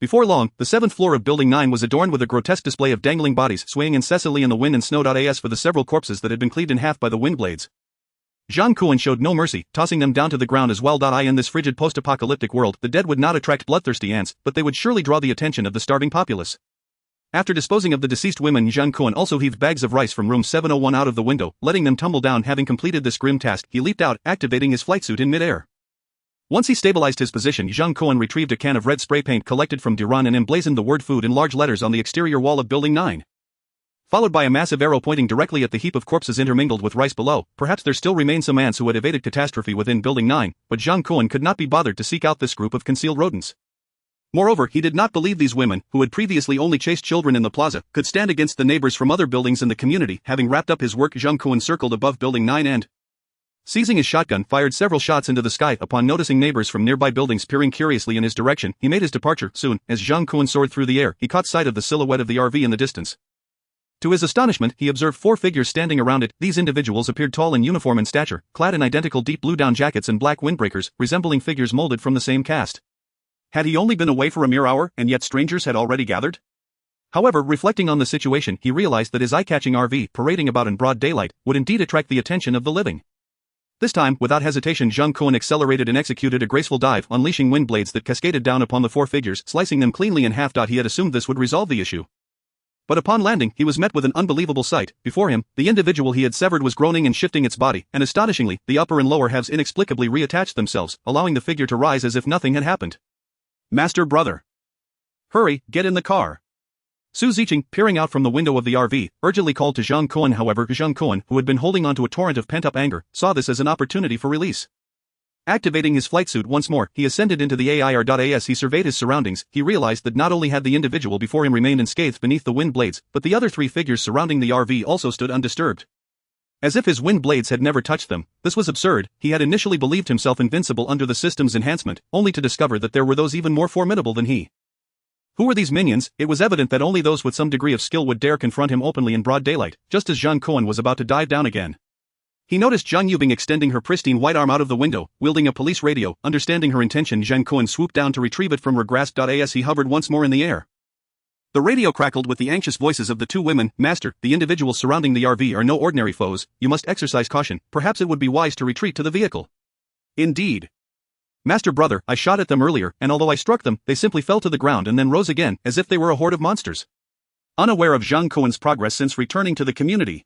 Before long, the 7th floor of Building 9 was adorned with a grotesque display of dangling bodies swaying incessantly in the wind and snow. As for the several corpses that had been cleaved in half by the wind blades, Zhang Kun showed no mercy, tossing them down to the ground as well. In this frigid post-apocalyptic world, the dead would not attract bloodthirsty ants, but they would surely draw the attention of the starving populace. After disposing of the deceased women, Zhang Kun also heaved bags of rice from room 701 out of the window, letting them tumble down. Having completed this grim task, he leaped out, activating his flight suit in midair. Once he stabilized his position, Zhang Kun retrieved a can of red spray paint collected from Duran and emblazoned the word food in large letters on the exterior wall of Building 9. Followed by a massive arrow pointing directly at the heap of corpses intermingled with rice below. Perhaps there still remained some ants who had evaded catastrophe within Building 9, but Zhang Kun could not be bothered to seek out this group of concealed rodents. Moreover, he did not believe these women, who had previously only chased children in the plaza, could stand against the neighbors from other buildings in the community. Having wrapped up his work, Zhang Kun circled above Building 9 and, seizing his shotgun, fired several shots into the sky. Upon noticing neighbors from nearby buildings peering curiously in his direction, he made his departure. Soon, as Zhang Kun soared through the air, he caught sight of the silhouette of the RV in the distance. To his astonishment, he observed 4 figures standing around it. These individuals appeared tall and uniform in stature, clad in identical deep blue down jackets and black windbreakers, resembling figures molded from the same cast. Had he only been away for a mere hour, and yet strangers had already gathered? However, reflecting on the situation, he realized that his eye-catching RV, parading about in broad daylight, would indeed attract the attention of the living. This time, without hesitation, Zhang Kun accelerated and executed a graceful dive, unleashing wind blades that cascaded down upon the 4 figures, slicing them cleanly in half. He had assumed this would resolve the issue. But upon landing, he was met with an unbelievable sight. Before him, the individual he had severed was groaning and shifting its body, and astonishingly, the upper and lower halves inexplicably reattached themselves, allowing the figure to rise as if nothing had happened. Master brother. Hurry, get in the car. Su Ziqing, peering out from the window of the RV, urgently called to Zhang Kun. However, Zhang Kun, who had been holding on to a torrent of pent-up anger, saw this as an opportunity for release. Activating his flight suit once more, he ascended into the air. As he surveyed his surroundings, he realized that not only had the individual before him remained unscathed beneath the wind blades, but the other 3 figures surrounding the RV also stood undisturbed. As if his wind blades had never touched them. This was absurd. He had initially believed himself invincible under the system's enhancement, only to discover that there were those even more formidable than he. Who were these minions? It was evident that only those with some degree of skill would dare confront him openly in broad daylight. Just as Zhang Kun was about to dive down again, he noticed Zhang Yubing extending her pristine white arm out of the window, wielding a police radio. Understanding her intention, Zhang Kun swooped down to retrieve it from her grasp. As he hovered once more in the air, The radio crackled with the anxious voices of the two women. Master, the individuals surrounding the RV are no ordinary foes. You must exercise caution. Perhaps it would be wise to retreat to the vehicle. Indeed. Master brother, I shot at them earlier, and although I struck them, they simply fell to the ground and then rose again, as if they were a horde of monsters. Unaware of Zhang Kun's progress since returning to the community,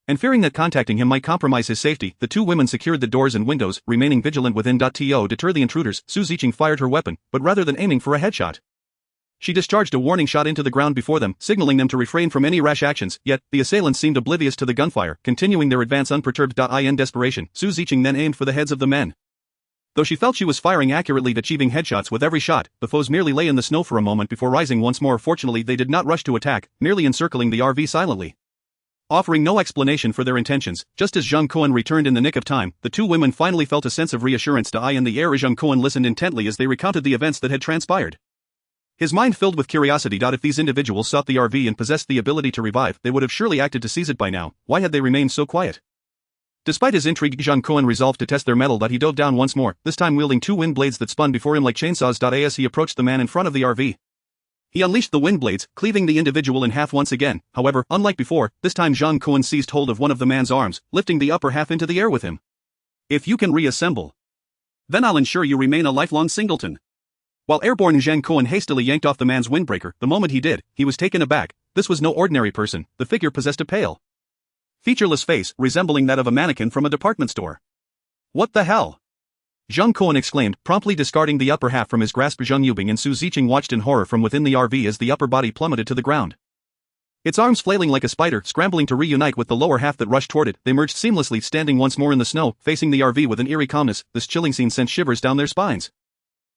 and fearing that contacting him might compromise his safety, the two women secured the doors and windows, remaining vigilant within. To deter the intruders, Su Ziqing fired her weapon, but rather than aiming for a headshot, she discharged a warning shot into the ground before them, signaling them to refrain from any rash actions, yet, the assailants seemed oblivious to the gunfire, continuing their advance unperturbed. In desperation, Su Ziqing then aimed for the heads of the men. Though she felt she was firing accurately, achieving headshots with every shot, the foes merely lay in the snow for a moment before rising once more. Fortunately, they did not rush to attack, merely encircling the RV silently, offering no explanation for their intentions. Just as Zhang Kun returned in the nick of time, the two women finally felt a sense of reassurance in the air. Zhang Kun listened intently as they recounted the events that had transpired, his mind filled with curiosity. If these individuals sought the RV and possessed the ability to revive, they would have surely acted to seize it by now. Why had they remained so quiet? Despite his intrigue, Zhang Kun resolved to test their mettle. He dove down once more, this time wielding two wind blades that spun before him like chainsaws. As he approached the man in front of the RV, he unleashed the wind blades, cleaving the individual in half once again. However, unlike before, this time Zhang Kun seized hold of one of the man's arms, lifting the upper half into the air with him. If you can reassemble, then I'll ensure you remain a lifelong singleton. While airborne, Zhang Kun hastily yanked off the man's windbreaker. The moment he did, he was taken aback. This was no ordinary person. The figure possessed a pale, featureless face, resembling that of a mannequin from a department store. What the hell? Zhang Kun exclaimed, promptly discarding the upper half from his grasp. Zhang Yubing and Su Ziqing watched in horror from within the RV as the upper body plummeted to the ground, its arms flailing like a spider, scrambling to reunite with the lower half that rushed toward it. They merged seamlessly, standing once more in the snow, facing the RV with an eerie calmness. This chilling scene sent shivers down their spines.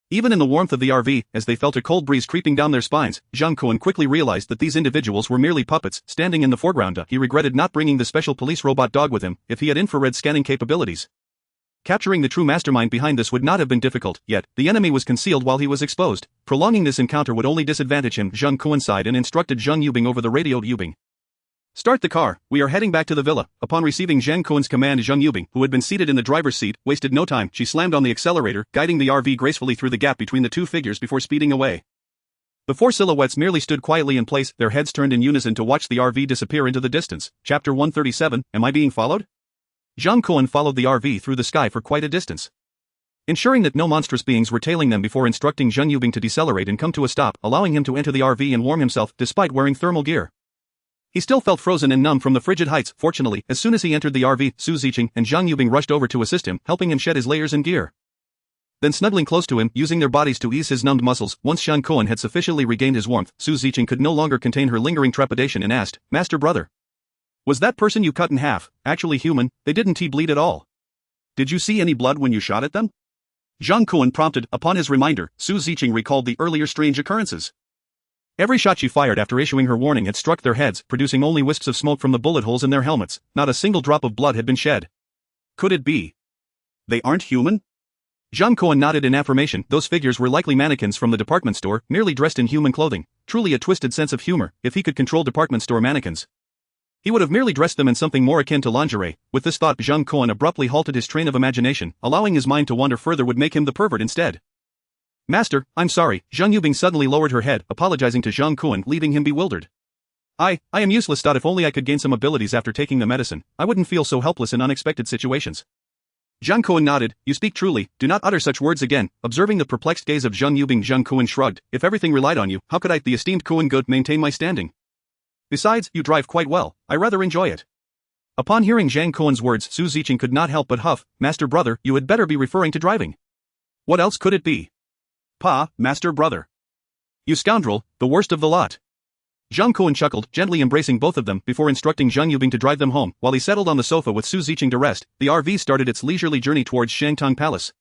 Even in the warmth of the RV, as they felt a cold breeze creeping down their spines, Zhang Kun quickly realized that these individuals were merely puppets, standing in the foreground. He regretted not bringing the special police robot dog with him. If he had infrared scanning capabilities, capturing the true mastermind behind this would not have been difficult, yet, the enemy was concealed while he was exposed. Prolonging this encounter would only disadvantage him. Zhang Kun sighed and instructed Zhang Yubing over the radio. Yubing, start the car, we are heading back to the villa. Upon receiving Zhang Kun's command, Zhang Yubing, who had been seated in the driver's seat, wasted no time. She slammed on the accelerator, guiding the RV gracefully through the gap between the two figures before speeding away. The four silhouettes merely stood quietly in place, their heads turned in unison to watch the RV disappear into the distance. Chapter 137, Am I being followed? Zhang Kun followed the RV through the sky for quite a distance, ensuring that no monstrous beings were tailing them before instructing Zhang Yubing to decelerate and come to a stop, allowing him to enter the RV and warm himself. Despite wearing thermal gear, he still felt frozen and numb from the frigid heights. Fortunately, as soon as he entered the RV, Su Ziqing and Zhang Yubing rushed over to assist him, helping him shed his layers and gear, then snuggling close to him, using their bodies to ease his numbed muscles. Once Zhang Kun had sufficiently regained his warmth, Su Ziqing could no longer contain her lingering trepidation and asked, Master brother, was that person you cut in half actually human? They didn't bleed at all. Did you see any blood when you shot at them? Zhang Kun prompted. Upon his reminder, Su Ziqing recalled the earlier strange occurrences. Every shot she fired after issuing her warning had struck their heads, producing only wisps of smoke from the bullet holes in their helmets. Not a single drop of blood had been shed. Could it be they aren't human? Zhang Kun nodded in affirmation. Those figures were likely mannequins from the department store, merely dressed in human clothing. Truly a twisted sense of humor. If he could control department store mannequins, he would have merely dressed them in something more akin to lingerie. With this thought, Zhang Kun abruptly halted his train of imagination. Allowing his mind to wander further would make him the pervert instead. Master, I'm sorry. Zhang Yubing suddenly lowered her head, apologizing to Zhang Kun, leaving him bewildered. I am useless. If only I could gain some abilities after taking the medicine, I wouldn't feel so helpless in unexpected situations. Zhang Kun nodded. You speak truly, do not utter such words again. Observing the perplexed gaze of Zhang Yubing, Zhang Kun shrugged. If everything relied on you, how could I, the esteemed Kun Good, maintain my standing? Besides, you drive quite well, I rather enjoy it. Upon hearing Zhang Kun's words, Su Ziqing could not help but huff. Master brother, you had better be referring to driving. What else could it be? Master brother. You scoundrel, the worst of the lot. Zhang Kun chuckled, gently embracing both of them before instructing Zhang Yubing to drive them home. While he settled on the sofa with Su Ziqing to rest, the RV started its leisurely journey towards Shangtong Palace,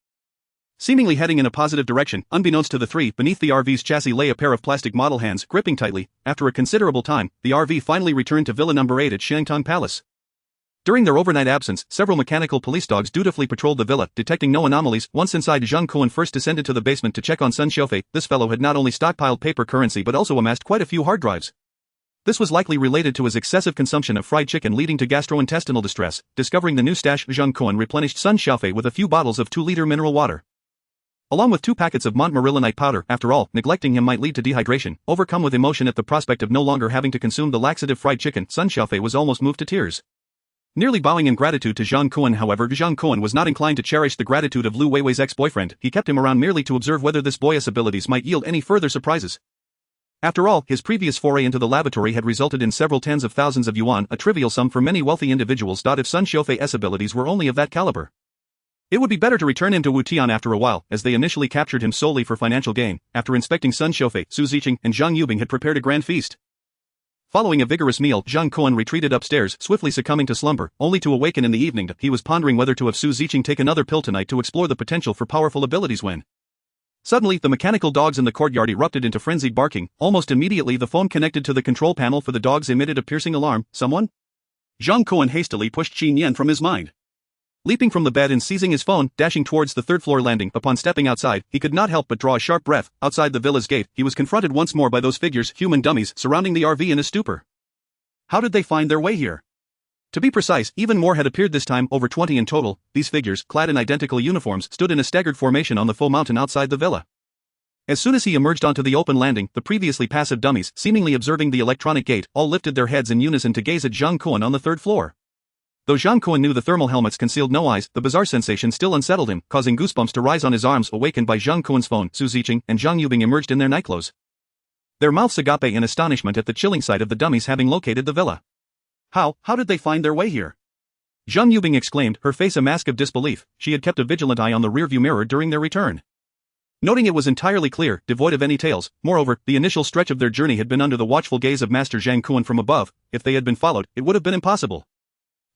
seemingly heading in a positive direction. Unbeknownst to the three, beneath the RV's chassis lay a pair of plastic model hands, gripping tightly. After a considerable time, the RV finally returned to Villa Number 8 at Shangtong Palace. During their overnight absence, several mechanical police dogs dutifully patrolled the villa, detecting no anomalies. Once inside, Zhang Kun first descended to the basement to check on Sun Xiaofei. This fellow had not only stockpiled paper currency but also amassed quite a few hard drives. This was likely related to his excessive consumption of fried chicken, leading to gastrointestinal distress. Discovering the new stash, Zhang Kun replenished Sun Xiaofei with a few bottles of 2-liter mineral water. Along with 2 packets of montmorillonite powder. After all, neglecting him might lead to dehydration. Overcome with emotion at the prospect of no longer having to consume the laxative fried chicken, Sun Xiaofei was almost moved to tears. Nearly bowing in gratitude to Zhang Kun. However, Zhang Kun was not inclined to cherish the gratitude of Lu Weiwei's ex-boyfriend. He kept him around merely to observe whether this boy's abilities might yield any further surprises. After all, his previous foray into the laboratory had resulted in several tens of thousands of yuan, a trivial sum for many wealthy individuals. If Sun Xiaofei's abilities were only of that caliber, it would be better to return him to Wu Tian after a while, as they initially captured him solely for financial gain. After inspecting Sun Xiaofei, Su Ziqing and Zhang Yubing had prepared a grand feast. Following a vigorous meal, Zhang Kun retreated upstairs, swiftly succumbing to slumber, only to awaken in the evening. He was pondering whether to have Su Ziqing take another pill tonight to explore the potential for powerful abilities when suddenly the mechanical dogs in the courtyard erupted into frenzied barking. Almost immediately the phone connected to the control panel for the dogs emitted a piercing alarm. Someone? Zhang Kun hastily pushed Qin Yan from his mind. Leaping from the bed and seizing his phone, dashing towards the third-floor landing. Upon stepping outside, he could not help but draw a sharp breath. Outside the villa's gate, he was confronted once more by those figures, human dummies, surrounding the RV in a stupor. How did they find their way here? To be precise, even more had appeared this time, over 20 in total. These figures, clad in identical uniforms, stood in a staggered formation on the full mountain outside the villa. As soon as he emerged onto the open landing, the previously passive dummies, seemingly observing the electronic gate, all lifted their heads in unison to gaze at Zhang Kun on the third floor. Though Zhang Kun knew the thermal helmets concealed no eyes, the bizarre sensation still unsettled him, causing goosebumps to rise on his arms. Awakened by Zhang Kun's phone, Su Ziqing and Zhang Yubing emerged in their nightclothes, their mouths agape in astonishment at the chilling sight of the dummies having located the villa. How did they find their way here? Zhang Yubing exclaimed, her face a mask of disbelief. She had kept a vigilant eye on the rearview mirror during their return, noting it was entirely clear, devoid of any tails. Moreover, the initial stretch of their journey had been under the watchful gaze of Master Zhang Kun from above. If they had been followed, it would have been impossible.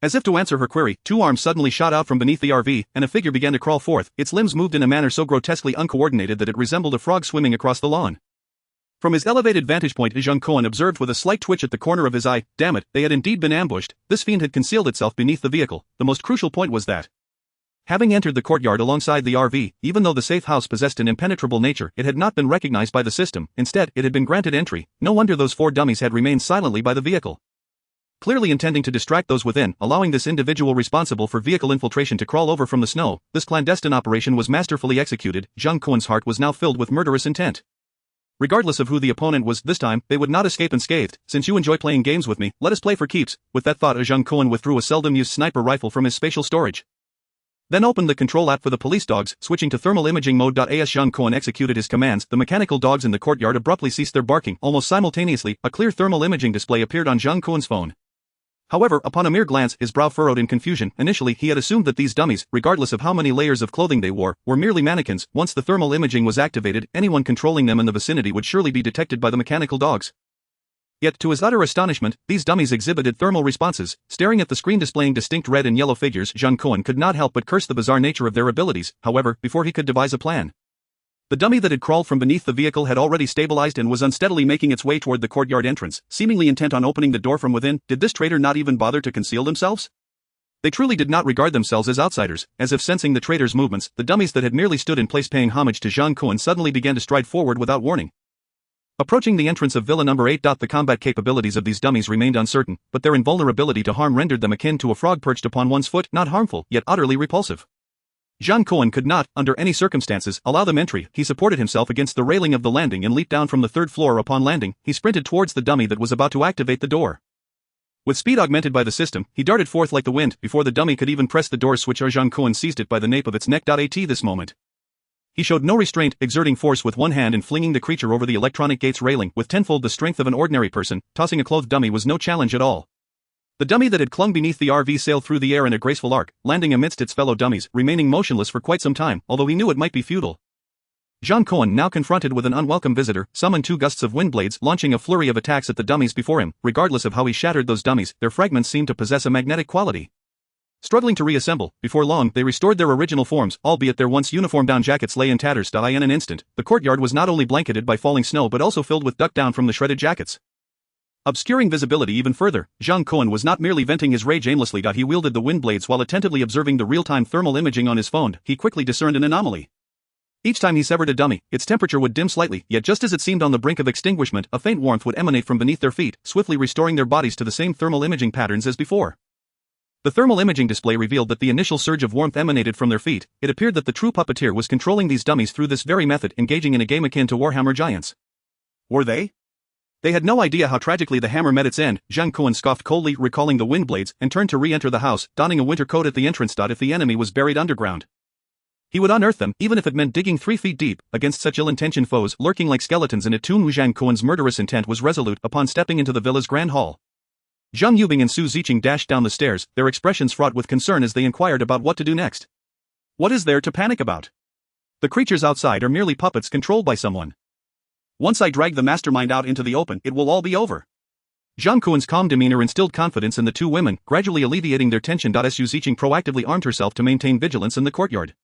As if to answer her query, 2 arms suddenly shot out from beneath the RV, and a figure began to crawl forth. Its limbs moved in a manner so grotesquely uncoordinated that it resembled a frog swimming across the lawn. From his elevated vantage point, Zhang Kun observed with a slight twitch at the corner of his eye, damn it, they had indeed been ambushed. This fiend had concealed itself beneath the vehicle. The most crucial point was that, having entered the courtyard alongside the RV, even though the safe house possessed an impenetrable nature, it had not been recognized by the system. Instead, it had been granted entry. No wonder those 4 dummies had remained silently by the vehicle, clearly intending to distract those within, allowing this individual responsible for vehicle infiltration to crawl over from the snow. This clandestine operation was masterfully executed. Zhang Kun's heart was now filled with murderous intent. Regardless of who the opponent was, this time, they would not escape unscathed. Since you enjoy playing games with me, let us play for keeps. With that thought, Zhang Kun withdrew a seldom-used sniper rifle from his spatial storage, then opened the control app for the police dogs, switching to thermal imaging mode. As Zhang Kun executed his commands, the mechanical dogs in the courtyard abruptly ceased their barking. Almost simultaneously, a clear thermal imaging display appeared on Zhang Kun's phone. However, upon a mere glance, his brow furrowed in confusion. Initially, he had assumed that these dummies, regardless of how many layers of clothing they wore, were merely mannequins. Once the thermal imaging was activated, anyone controlling them in the vicinity would surely be detected by the mechanical dogs. Yet, to his utter astonishment, these dummies exhibited thermal responses. Staring at the screen displaying distinct red and yellow figures, Zhang Kun could not help but curse the bizarre nature of their abilities. However, before he could devise a plan, the dummy that had crawled from beneath the vehicle had already stabilized and was unsteadily making its way toward the courtyard entrance, seemingly intent on opening the door from within. Did this traitor not even bother to conceal themselves? They truly did not regard themselves as outsiders. As if sensing the traitor's movements, the dummies that had merely stood in place paying homage to Zhang Kun suddenly began to stride forward without warning, approaching the entrance of Villa Number 8. The combat capabilities of these dummies remained uncertain, but their invulnerability to harm rendered them akin to a frog perched upon one's foot, not harmful, yet utterly repulsive. Zhang Kun could not, under any circumstances, allow them entry. He supported himself against the railing of the landing and leaped down from the 3rd floor. Upon landing, he sprinted towards the dummy that was about to activate the door. With speed augmented by the system, he darted forth like the wind. Before the dummy could even press the door switch, Zhang Kun seized it by the nape of its neck. At this moment, he showed no restraint, exerting force with one hand and flinging the creature over the electronic gate's railing. With tenfold the strength of an ordinary person, tossing a clothed dummy was no challenge at all. The dummy that had clung beneath the RV sailed through the air in a graceful arc, landing amidst its fellow dummies, remaining motionless for quite some time, although he knew it might be futile. Zhang Kun, now confronted with an unwelcome visitor, summoned 2 gusts of wind blades, launching a flurry of attacks at the dummies before him. Regardless of how he shattered those dummies, their fragments seemed to possess a magnetic quality. Struggling to reassemble, before long they restored their original forms, albeit their once uniform down jackets lay in tatters. In an instant, the courtyard was not only blanketed by falling snow but also filled with duck down from the shredded jackets, obscuring visibility even further. Zhang Kun was not merely venting his rage aimlessly. He wielded the wind blades while attentively observing the real-time thermal imaging on his phone. He quickly discerned an anomaly. Each time he severed a dummy, its temperature would dim slightly, yet just as it seemed on the brink of extinguishment, a faint warmth would emanate from beneath their feet, swiftly restoring their bodies to the same thermal imaging patterns as before. The thermal imaging display revealed that the initial surge of warmth emanated from their feet. It appeared that the true puppeteer was controlling these dummies through this very method, engaging in a game akin to Warhammer Giants. Were they? They had no idea how tragically the hammer met its end. Zhang Kun scoffed coldly, recalling the wind blades, and turned to re-enter the house, donning a winter coat at the entrance. If the enemy was buried underground, he would unearth them, even if it meant digging 3 feet deep, against such ill-intentioned foes lurking like skeletons in a tomb. Zhang Kun's murderous intent was resolute. Upon stepping into the villa's grand hall, Zhang Yubing and Su Ziqing dashed down the stairs, their expressions fraught with concern as they inquired about what to do next. What is there to panic about? The creatures outside are merely puppets controlled by someone. Once I drag the mastermind out into the open, it will all be over. Zhang Kun's calm demeanor instilled confidence in the two women, gradually alleviating their tension. Su Ziqing proactively armed herself to maintain vigilance in the courtyard,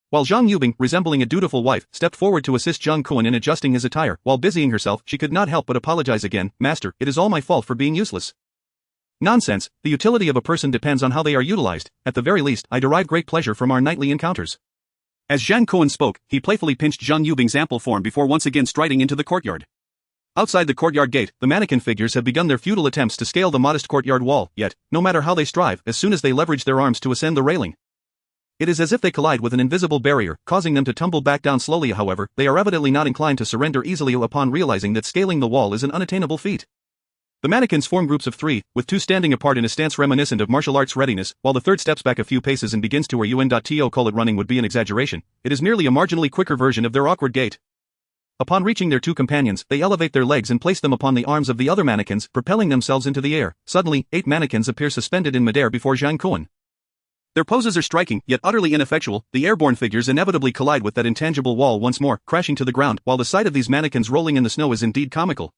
while Zhang Yubing, resembling a dutiful wife, stepped forward to assist Zhang Kun in adjusting his attire. While busying herself, she could not help but apologize again. Master, it is all my fault for being useless. Nonsense, the utility of a person depends on how they are utilized. At the very least, I derive great pleasure from our nightly encounters. As Zhang Kun spoke, he playfully pinched Zhang Yubing's ample form before once again striding into the courtyard. Outside the courtyard gate, the mannequin figures have begun their futile attempts to scale the modest courtyard wall, yet, no matter how they strive, as soon as they leverage their arms to ascend the railing, it is as if they collide with an invisible barrier, causing them to tumble back down slowly. However, they are evidently not inclined to surrender easily upon realizing that scaling the wall is an unattainable feat. The mannequins form groups of 3, with 2 standing apart in a stance reminiscent of martial arts readiness, while the third steps back a few paces and begins to un.to. Call it running would be an exaggeration. It is merely a marginally quicker version of their awkward gait. Upon reaching their 2 companions, they elevate their legs and place them upon the arms of the other mannequins, propelling themselves into the air. Suddenly, 8 mannequins appear suspended in midair before Zhang Kun. Their poses are striking, yet utterly ineffectual. The airborne figures inevitably collide with that intangible wall once more, crashing to the ground, while the sight of these mannequins rolling in the snow is indeed comical.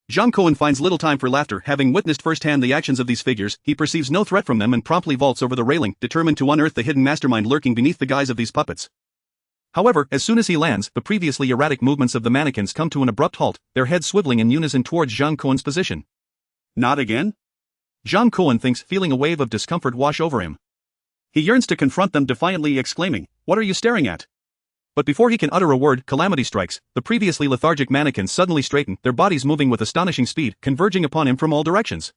Zhang Kun finds little time for laughter. Having witnessed firsthand the actions of these figures, he perceives no threat from them and promptly vaults over the railing, determined to unearth the hidden mastermind lurking beneath the guise of these puppets. However, as soon as he lands, the previously erratic movements of the mannequins come to an abrupt halt, their heads swiveling in unison towards Zhang Kun's position. Not again? Zhang Kun thinks, feeling a wave of discomfort wash over him. He yearns to confront them defiantly, exclaiming, "What are you staring at?" But before he can utter a word, calamity strikes. The previously lethargic mannequins suddenly straighten, their bodies moving with astonishing speed, converging upon him from all directions.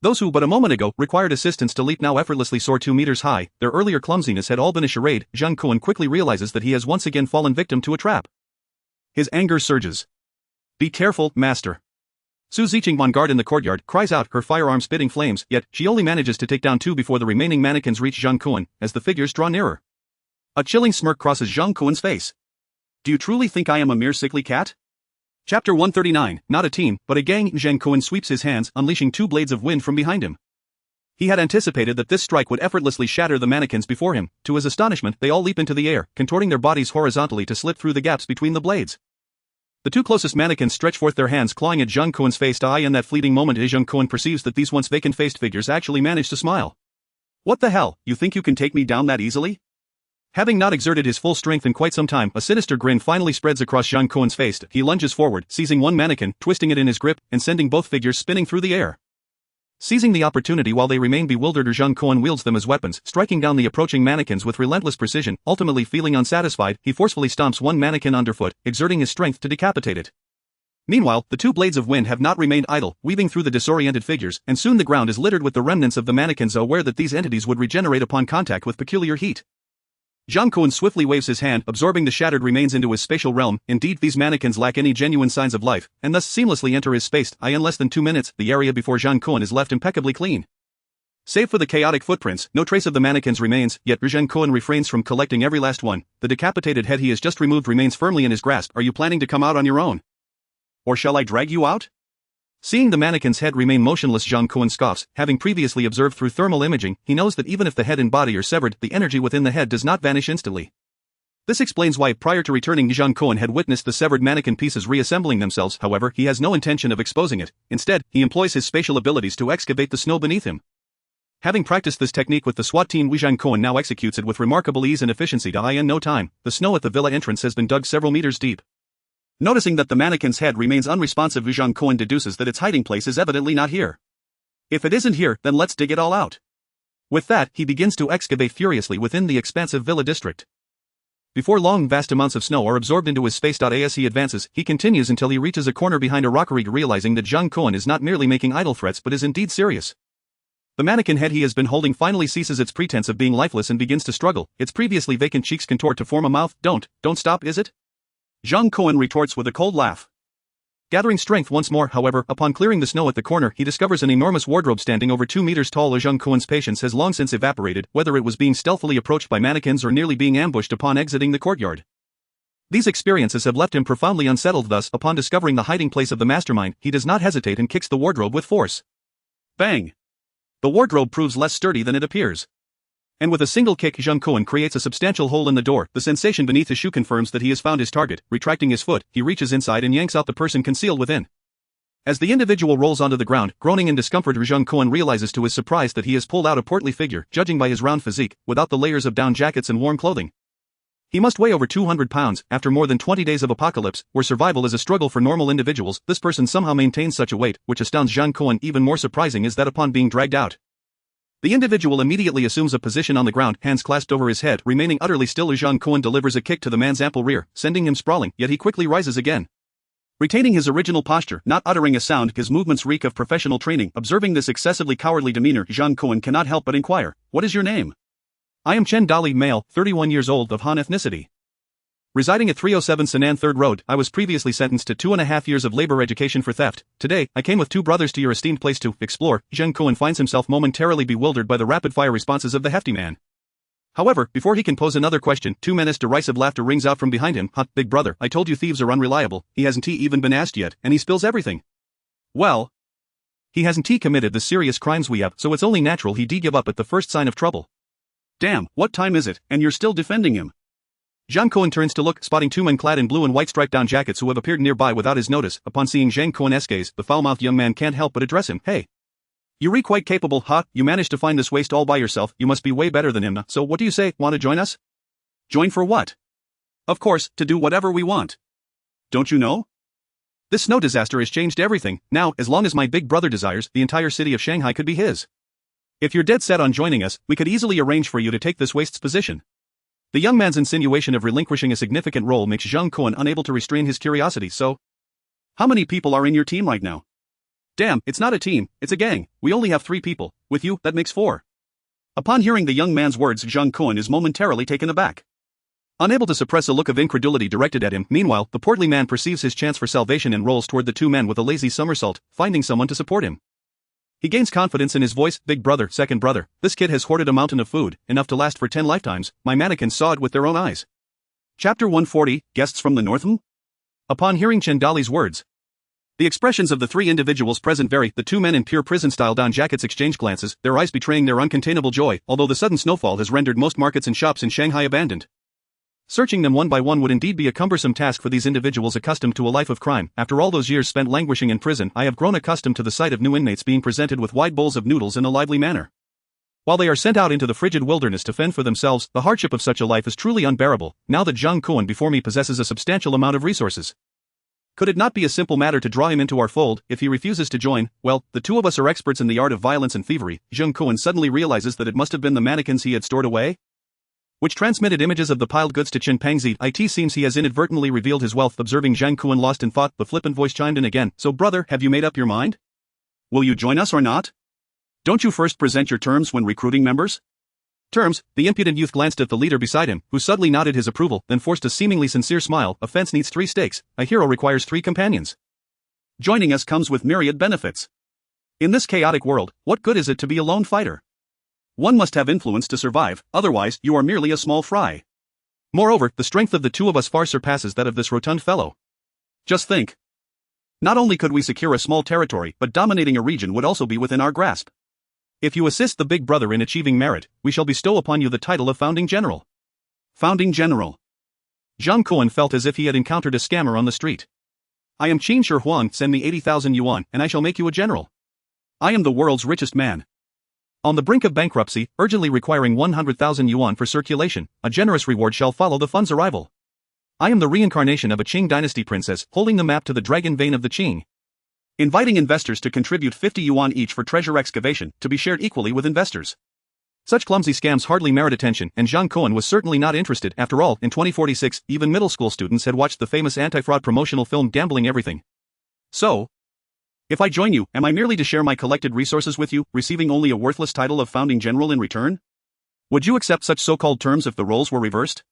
Those who but a moment ago required assistance to leap now effortlessly soar 2 meters high. Their earlier clumsiness had all been a charade. Zhang Kun quickly realizes that he has once again fallen victim to a trap. His anger surges. "Be careful, master." Su Ziqing, on guard in the courtyard, cries out, her firearm spitting flames, yet she only manages to take down 2 before the remaining mannequins reach Zhang Kun, as the figures draw nearer. A chilling smirk crosses Zhang Kun's face. "Do you truly think I am a mere sickly cat?" Chapter 139, not a team, but a gang. Zhang Kun sweeps his hands, unleashing 2 blades of wind from behind him. He had anticipated that this strike would effortlessly shatter the mannequins before him. To his astonishment, they all leap into the air, contorting their bodies horizontally to slip through the gaps between the blades. The 2 closest mannequins stretch forth their hands, clawing at Zhang Kun's face. In that fleeting moment, Zhang Kun perceives that these once vacant-faced figures actually manage to smile. "What the hell, you think you can take me down that easily?" Having not exerted his full strength in quite some time, a sinister grin finally spreads across Zhang Kun's face. He lunges forward, seizing one mannequin, twisting it in his grip, and sending both figures spinning through the air. Seizing the opportunity while they remain bewildered, Zhang Kun wields them as weapons, striking down the approaching mannequins with relentless precision. Ultimately feeling unsatisfied, he forcefully stomps one mannequin underfoot, exerting his strength to decapitate it. Meanwhile, the 2 blades of wind have not remained idle, weaving through the disoriented figures, and soon the ground is littered with the remnants of the mannequins, aware that these entities would regenerate upon contact with peculiar heat. Zhang Kun swiftly waves his hand, absorbing the shattered remains into his spatial realm. Indeed, these mannequins lack any genuine signs of life, and thus seamlessly enter his space. In less than 2 minutes, the area before Zhang Kun is left impeccably clean. Save for the chaotic footprints, no trace of the mannequins remains, yet Zhang Kun refrains from collecting every last one. The decapitated head he has just removed remains firmly in his grasp. "Are you planning to come out on your own? Or shall I drag you out?" Seeing the mannequin's head remain motionless, Zhang Kun scoffs. Having previously observed through thermal imaging, he knows that even if the head and body are severed, the energy within the head does not vanish instantly. This explains why, prior to returning, Zhang Kun had witnessed the severed mannequin pieces reassembling themselves. However, he has no intention of exposing it. Instead, he employs his spatial abilities to excavate the snow beneath him. Having practiced this technique with the SWAT team, Zhang Kun now executes it with remarkable ease and efficiency. In no time, the snow at the villa entrance has been dug several meters deep. Noticing that the mannequin's head remains unresponsive, Zhang Kun deduces that its hiding place is evidently not here. If it isn't here, then let's dig it all out. With that, he begins to excavate furiously within the expansive villa district. Before long, vast amounts of snow are absorbed into his space. As he advances, he continues until he reaches a corner behind a rockery, realizing that Zhang Kun is not merely making idle threats but is indeed serious. The mannequin head he has been holding finally ceases its pretense of being lifeless and begins to struggle. Its previously vacant cheeks contort to form a mouth. Don't stop, is it? Zhang Kun retorts with a cold laugh. Gathering strength once more, however, upon clearing the snow at the corner, he discovers an enormous wardrobe standing over 2 meters tall. Zhang Kun's patience has long since evaporated, whether it was being stealthily approached by mannequins or nearly being ambushed upon exiting the courtyard. These experiences have left him profoundly unsettled. Thus, upon discovering the hiding place of the mastermind, he does not hesitate and kicks the wardrobe with force. Bang! The wardrobe proves less sturdy than it appears. And with a single kick, Zhang Kun creates a substantial hole in the door. The sensation beneath his shoe confirms that he has found his target. Retracting his foot, he reaches inside and yanks out the person concealed within. As the individual rolls onto the ground, groaning in discomfort, Zhang Kun realizes to his surprise that he has pulled out a portly figure, judging by his round physique, without the layers of down jackets and warm clothing. He must weigh over 200 pounds. After more than 20 days of apocalypse, where survival is a struggle for normal individuals, this person somehow maintains such a weight, which astounds Zhang Kun. Even more surprising is that upon being dragged out, the individual immediately assumes a position on the ground, hands clasped over his head, remaining utterly still. Zhang Kun delivers a kick to the man's ample rear, sending him sprawling, yet he quickly rises again. Retaining his original posture, not uttering a sound, his movements reek of professional training. Observing this excessively cowardly demeanor, Zhang Kun cannot help but inquire, "What is your name?" "I am Chen Dali, male, 31 years old, of Han ethnicity. Residing at 307 Sanan 3rd Road. I was previously sentenced to 2.5 years of labor education for theft. Today, I came with 2 brothers to your esteemed place to explore." Zhang Kun finds himself momentarily bewildered by the rapid-fire responses of the hefty man. However, before he can pose another question, 2 men's derisive laughter rings out from behind him. "Huh, big brother, I told you thieves are unreliable." He hasn't even been asked yet, and he spills everything. Well, he hasn't committed the serious crimes we have, so it's only natural he'd give up at the first sign of trouble. "Damn, what time is it, and you're still defending him?" Zhang Kun turns to look, spotting 2 men clad in blue and white striped down jackets who have appeared nearby without his notice. Upon seeing Zhang Kun's gaze, the foul-mouthed young man can't help but address him. "Hey. You're quite capable, huh? You managed to find this waste all by yourself. You must be way better than him. So what do you say, want to join us?" "Join for what?" "Of course, to do whatever we want. Don't you know? This snow disaster has changed everything. Now, as long as my big brother desires, the entire city of Shanghai could be his. If you're dead set on joining us, we could easily arrange for you to take this waste's position." The young man's insinuation of relinquishing a significant role makes Zhang Kun unable to restrain his curiosity. "So, how many people are in your team right now?" "Damn, it's not a team, it's a gang. We only have 3 people. With you, that makes 4. Upon hearing the young man's words, Zhang Kun is momentarily taken aback. Unable to suppress a look of incredulity directed at him, meanwhile, the portly man perceives his chance for salvation and rolls toward the 2 men with a lazy somersault, finding someone to support him. He gains confidence in his voice. "Big brother, second brother, this kid has hoarded a mountain of food, enough to last for 10 lifetimes. My mannequins saw it with their own eyes." Chapter 140, Guests from the North. Upon hearing Chen Dali's words, the expressions of the 3 individuals present vary. The 2 men in pure prison-style down jackets exchange glances, their eyes betraying their uncontainable joy, although the sudden snowfall has rendered most markets and shops in Shanghai abandoned. Searching them one by one would indeed be a cumbersome task for these individuals accustomed to a life of crime. After all those years spent languishing in prison, I have grown accustomed to the sight of new inmates being presented with wide bowls of noodles in a lively manner. While they are sent out into the frigid wilderness to fend for themselves, the hardship of such a life is truly unbearable. Now that Zhang Kun before me possesses a substantial amount of resources, could it not be a simple matter to draw him into our fold? If he refuses to join, well, the 2 of us are experts in the art of violence and thievery. Zhang Kun suddenly realizes that it must have been the mannequins he had stored away, which transmitted images of the piled goods to Chen Pengzi. It seems he has inadvertently revealed his wealth. Observing Zhang Kun lost in thought, the flippant voice chimed in again. "So brother, have you made up your mind? Will you join us or not? Don't you first present your terms when recruiting members?" "Terms?" The impudent youth glanced at the leader beside him, who subtly nodded his approval, then forced a seemingly sincere smile. "A fence needs 3 stakes, a hero requires 3 companions. Joining us comes with myriad benefits. In this chaotic world, what good is it to be a lone fighter? One must have influence to survive, otherwise you are merely a small fry. Moreover, the strength of the 2 of us far surpasses that of this rotund fellow. Just think. Not only could we secure a small territory, but dominating a region would also be within our grasp. If you assist the big brother in achieving merit, we shall bestow upon you the title of Founding General." Founding General. Zhang Kun felt as if he had encountered a scammer on the street. "I am Qin Shi Huang, send me 80,000 yuan, and I shall make you a general. I am the world's richest man. On the brink of bankruptcy, urgently requiring 100,000 yuan for circulation, a generous reward shall follow the fund's arrival. I am the reincarnation of a Qing dynasty princess, holding the map to the dragon vein of the Qing. Inviting investors to contribute 50 yuan each for treasure excavation, to be shared equally with investors." Such clumsy scams hardly merit attention, and Zhang Kun was certainly not interested. After all, in 2046, even middle school students had watched the famous anti-fraud promotional film Gambling Everything. So, If I join you, am I merely to share my collected resources with you, receiving only a worthless title of founding general in return? Would you accept such so-called terms if the roles were reversed?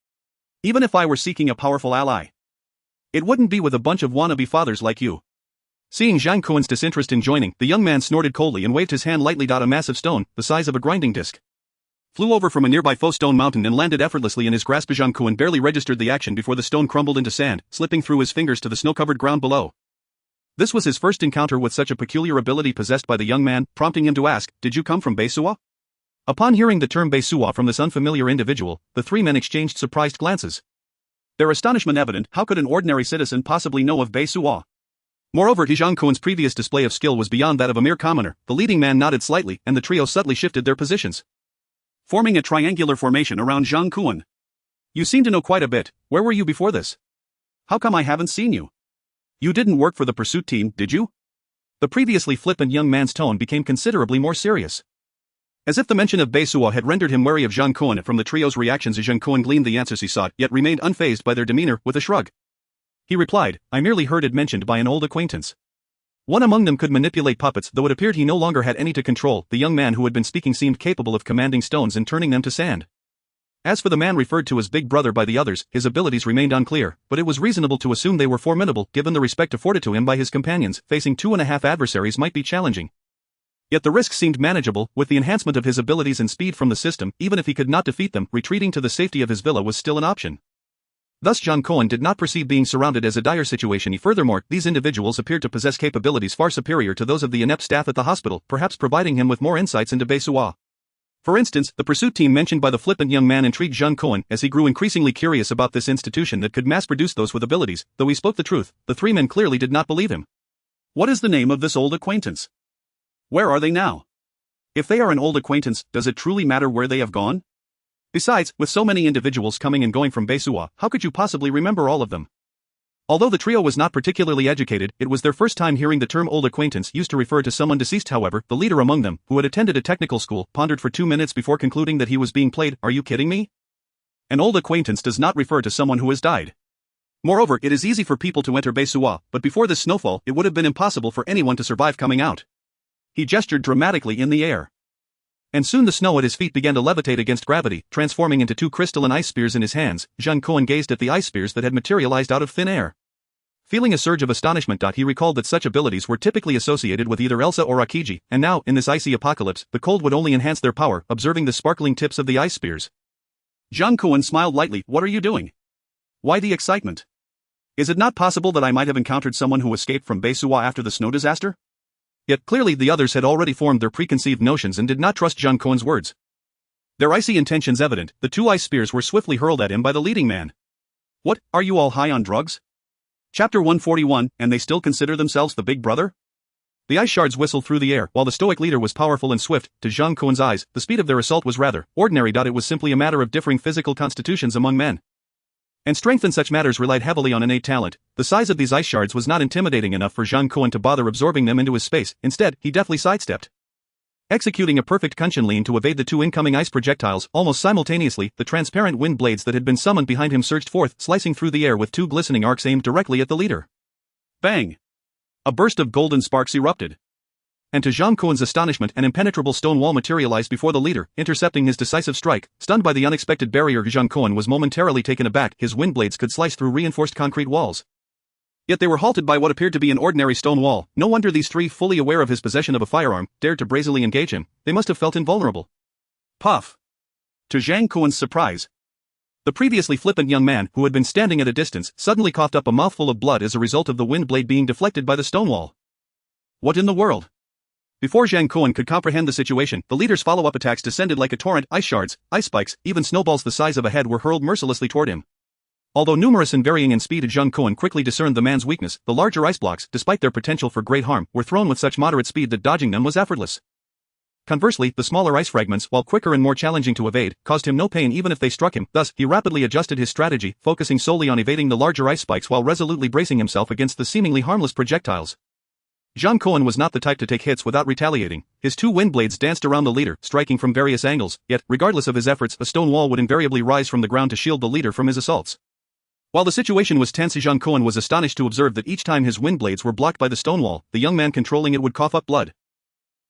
Even if I were seeking a powerful ally. It wouldn't be with a bunch of wannabe fathers like you. Seeing Zhang Kun's disinterest in joining, the young man snorted coldly and waved his hand lightly. A massive stone, the size of a grinding disc, flew over from a nearby faux stone mountain and landed effortlessly in his grasp. Zhang Kun barely registered the action before the stone crumbled into sand, slipping through his fingers to the snow-covered ground below. This was his first encounter with such a peculiar ability possessed by the young man, prompting him to ask, "Did you come from Beisua?" Upon hearing the term Beisua from this unfamiliar individual, the three men exchanged surprised glances. Their astonishment evident. How could an ordinary citizen possibly know of Beisua? Moreover, Zhang Kun's previous display of skill was beyond that of a mere commoner. The leading man nodded slightly, and the trio subtly shifted their positions, forming a triangular formation around Zhang Kun. "You seem to know quite a bit. Where were you before this? How come I haven't seen you? You didn't work for the pursuit team, did you?" The previously flippant young man's tone became considerably more serious. As if the mention of Beisua had rendered him wary of Zhang Kun. From the trio's reactions, Zhang Kun gleaned the answers he sought, yet remained unfazed by their demeanor. With a shrug, he replied, "I merely heard it mentioned by an old acquaintance. One among them could manipulate puppets, though it appeared he no longer had any to control." The young man who had been speaking seemed capable of commanding stones and turning them to sand. As for the man referred to as Big Brother by the others, his abilities remained unclear, but it was reasonable to assume they were formidable, given the respect afforded to him by his companions. Facing 2.5 adversaries might be challenging. Yet the risk seemed manageable. With the enhancement of his abilities and speed from the system, even if he could not defeat them, retreating to the safety of his villa was still an option. Thus Zhang Kun did not perceive being surrounded as a dire situation. Furthermore, these individuals appeared to possess capabilities far superior to those of the inept staff at the hospital, perhaps providing him with more insights into Beisua. For instance, the pursuit team mentioned by the flippant young man intrigued Zhang Kun, as he grew increasingly curious about this institution that could mass-produce those with abilities. Though he spoke the truth, the three men clearly did not believe him. What is the name of this old acquaintance? Where are they now? If they are an old acquaintance, does it truly matter where they have gone? Besides, with so many individuals coming and going from Beisua, how could you possibly remember all of them? Although the trio was not particularly educated, it was their first time hearing the term old acquaintance used to refer to someone deceased. However, the leader among them, who had attended a technical school, pondered for 2 minutes before concluding that he was being played. "Are you kidding me? An old acquaintance does not refer to someone who has died. Moreover, it is easy for people to enter Beisua, but before this snowfall, it would have been impossible for anyone to survive coming out." He gestured dramatically in the air. And soon the snow at his feet began to levitate against gravity, transforming into 2 crystalline ice spears in his hands. Zhang Kun gazed at the ice spears that had materialized out of thin air. Feeling a surge of astonishment, he recalled that such abilities were typically associated with either Elsa or Akiji, and now, in this icy apocalypse, the cold would only enhance their power. Observing the sparkling tips of the ice spears, Zhang Kun smiled lightly. "What are you doing? Why the excitement? Is it not possible that I might have encountered someone who escaped from Beisua after the snow disaster?" Yet clearly the others had already formed their preconceived notions and did not trust Zhang Kun's words. Their icy intentions evident, the 2 ice spears were swiftly hurled at him by the leading man. "What, are you all high on drugs?" Chapter 141, and they still consider themselves the Big Brother? The ice shards whistled through the air. While the stoic leader was powerful and swift, to Zhang Kun's eyes, the speed of their assault was rather ordinary. It was simply a matter of differing physical constitutions among men. And strength in such matters relied heavily on innate talent. The size of these ice shards was not intimidating enough for Zhang Kun to bother absorbing them into his space. Instead, he deftly sidestepped, executing a perfect Kunshin lean to evade the 2 incoming ice projectiles. Almost simultaneously, the transparent wind blades that had been summoned behind him surged forth, slicing through the air with 2 glistening arcs aimed directly at the leader. Bang! A burst of golden sparks erupted. And to Zhang Kun's astonishment, an impenetrable stone wall materialized before the leader, intercepting his decisive strike. Stunned by the unexpected barrier, Zhang Kun was momentarily taken aback. His wind blades could slice through reinforced concrete walls. Yet they were halted by what appeared to be an ordinary stone wall. No wonder these 3, fully aware of his possession of a firearm, dared to brazenly engage him. They must have felt invulnerable. Puff! To Zhang Kun's surprise, the previously flippant young man, who had been standing at a distance, suddenly coughed up a mouthful of blood as a result of the wind blade being deflected by the stone wall. What in the world? Before Zhang Kun could comprehend the situation, the leader's follow-up attacks descended like a torrent. Ice shards, ice spikes, even snowballs the size of a head were hurled mercilessly toward him. Although numerous and varying in speed, Zhang Kun quickly discerned the man's weakness. The larger ice blocks, despite their potential for great harm, were thrown with such moderate speed that dodging them was effortless. Conversely, the smaller ice fragments, while quicker and more challenging to evade, caused him no pain even if they struck him. Thus, he rapidly adjusted his strategy, focusing solely on evading the larger ice spikes while resolutely bracing himself against the seemingly harmless projectiles. Zhang Kun was not the type to take hits without retaliating. His 2 wind blades danced around the leader, striking from various angles, yet, regardless of his efforts, a stone wall would invariably rise from the ground to shield the leader from his assaults. While the situation was tense, Zhang Kun was astonished to observe that each time his wind blades were blocked by the stone wall, the young man controlling it would cough up blood,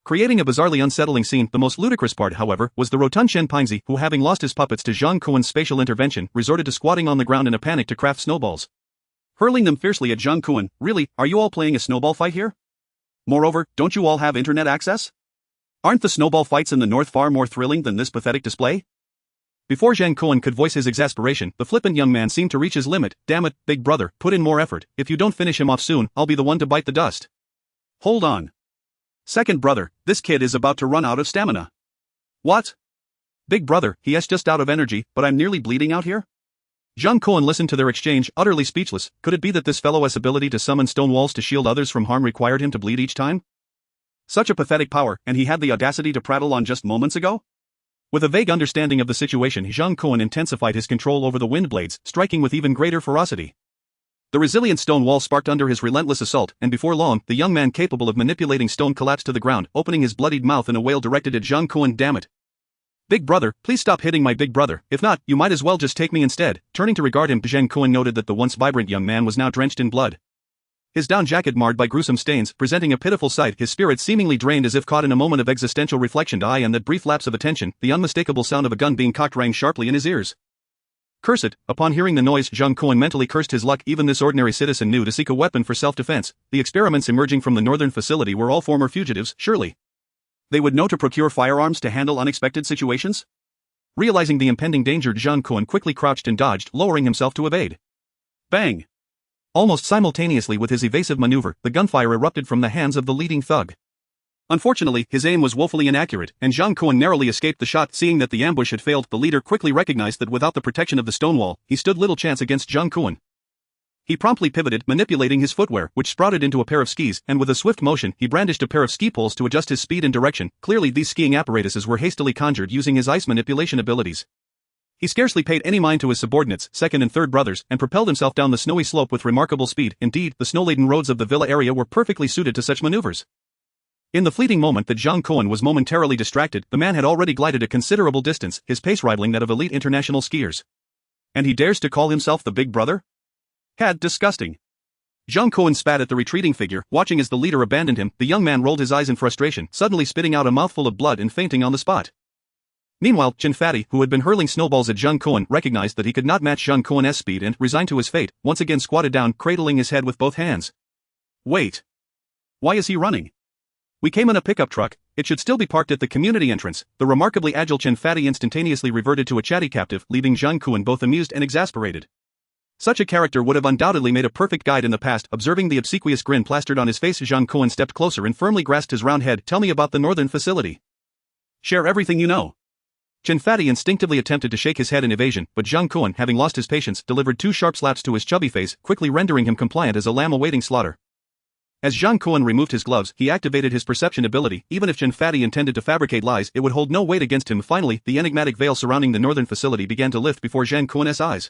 creating a bizarrely unsettling scene. The most ludicrous part, however, was the rotund Shen Pingzi, who, having lost his puppets to Zhang Kun's spatial intervention, resorted to squatting on the ground in a panic to craft snowballs, hurling them fiercely at Zhang Kun. Really, are you all playing a snowball fight here? Moreover, don't you all have internet access? Aren't the snowball fights in the north far more thrilling than this pathetic display? Before Zhang Kun could voice his exasperation, the flippant young man seemed to reach his limit. Damn it, big brother, put in more effort. If you don't finish him off soon, I'll be the one to bite the dust. Hold on. Second brother, this kid is about to run out of stamina. What? Big brother, he is just out of energy, but I'm nearly bleeding out here? Zhang Kun listened to their exchange, utterly speechless. Could it be that this fellow's ability to summon stone walls to shield others from harm required him to bleed each time? Such a pathetic power, and he had the audacity to prattle on just moments ago? With a vague understanding of the situation, Zhang Kun intensified his control over the wind blades, striking with even greater ferocity. The resilient stone wall sparked under his relentless assault, and before long, the young man capable of manipulating stone collapsed to the ground, opening his bloodied mouth in a wail directed at Zhang Kun. Damn it. Big brother, please stop hitting my big brother. If not, you might as well just take me instead. Turning to regard him, Zhang Kun noted that the once vibrant young man was now drenched in blood, his down jacket marred by gruesome stains, presenting a pitiful sight, his spirit seemingly drained as if caught in a moment of existential reflection. In that brief lapse of attention, the unmistakable sound of a gun being cocked rang sharply in his ears. Curse it! Upon hearing the noise, Zhang Kun mentally cursed his luck. Even this ordinary citizen knew to seek a weapon for self-defense. The experiments emerging from the northern facility were all former fugitives, surely they would know to procure firearms to handle unexpected situations? Realizing the impending danger, Zhang Kun quickly crouched and dodged, lowering himself to evade. Bang! Almost simultaneously with his evasive maneuver, the gunfire erupted from the hands of the leading thug. Unfortunately, his aim was woefully inaccurate, and Zhang Kun narrowly escaped the shot. Seeing that the ambush had failed, the leader quickly recognized that without the protection of the stone wall, he stood little chance against Zhang Kun. He promptly pivoted, manipulating his footwear, which sprouted into a pair of skis, and with a swift motion, he brandished a pair of ski poles to adjust his speed and direction. Clearly, these skiing apparatuses were hastily conjured using his ice manipulation abilities. He scarcely paid any mind to his subordinates, second and third brothers, and propelled himself down the snowy slope with remarkable speed. Indeed, the snow-laden roads of the villa area were perfectly suited to such maneuvers. In the fleeting moment that Zhang Kun was momentarily distracted, the man had already glided a considerable distance, his pace rivaling that of elite international skiers. And he dares to call himself the big brother? Disgusting. Zhang Kun spat at the retreating figure, watching as the leader abandoned him. The young man rolled his eyes in frustration, suddenly spitting out a mouthful of blood and fainting on the spot. Meanwhile, Chen Fatty, who had been hurling snowballs at Zhang Kun, recognized that he could not match Zhang Kun's speed and, resigned to his fate, once again squatted down, cradling his head with both hands. Wait. Why is he running? We came in a pickup truck, it should still be parked at the community entrance. The remarkably agile Chen Fatty instantaneously reverted to a chatty captive, leaving Zhang Kun both amused and exasperated. Such a character would have undoubtedly made a perfect guide in the past. Observing the obsequious grin plastered on his face, Zhang Kun stepped closer and firmly grasped his round head. Tell me about the northern facility. Share everything you know. Chen Fatty instinctively attempted to shake his head in evasion, but Zhang Kun, having lost his patience, delivered 2 sharp slaps to his chubby face, quickly rendering him compliant as a lamb awaiting slaughter. As Zhang Kun removed his gloves, he activated his perception ability. Even if Chen Fatty intended to fabricate lies, it would hold no weight against him. Finally, the enigmatic veil surrounding the northern facility began to lift before Zhang Kun's eyes.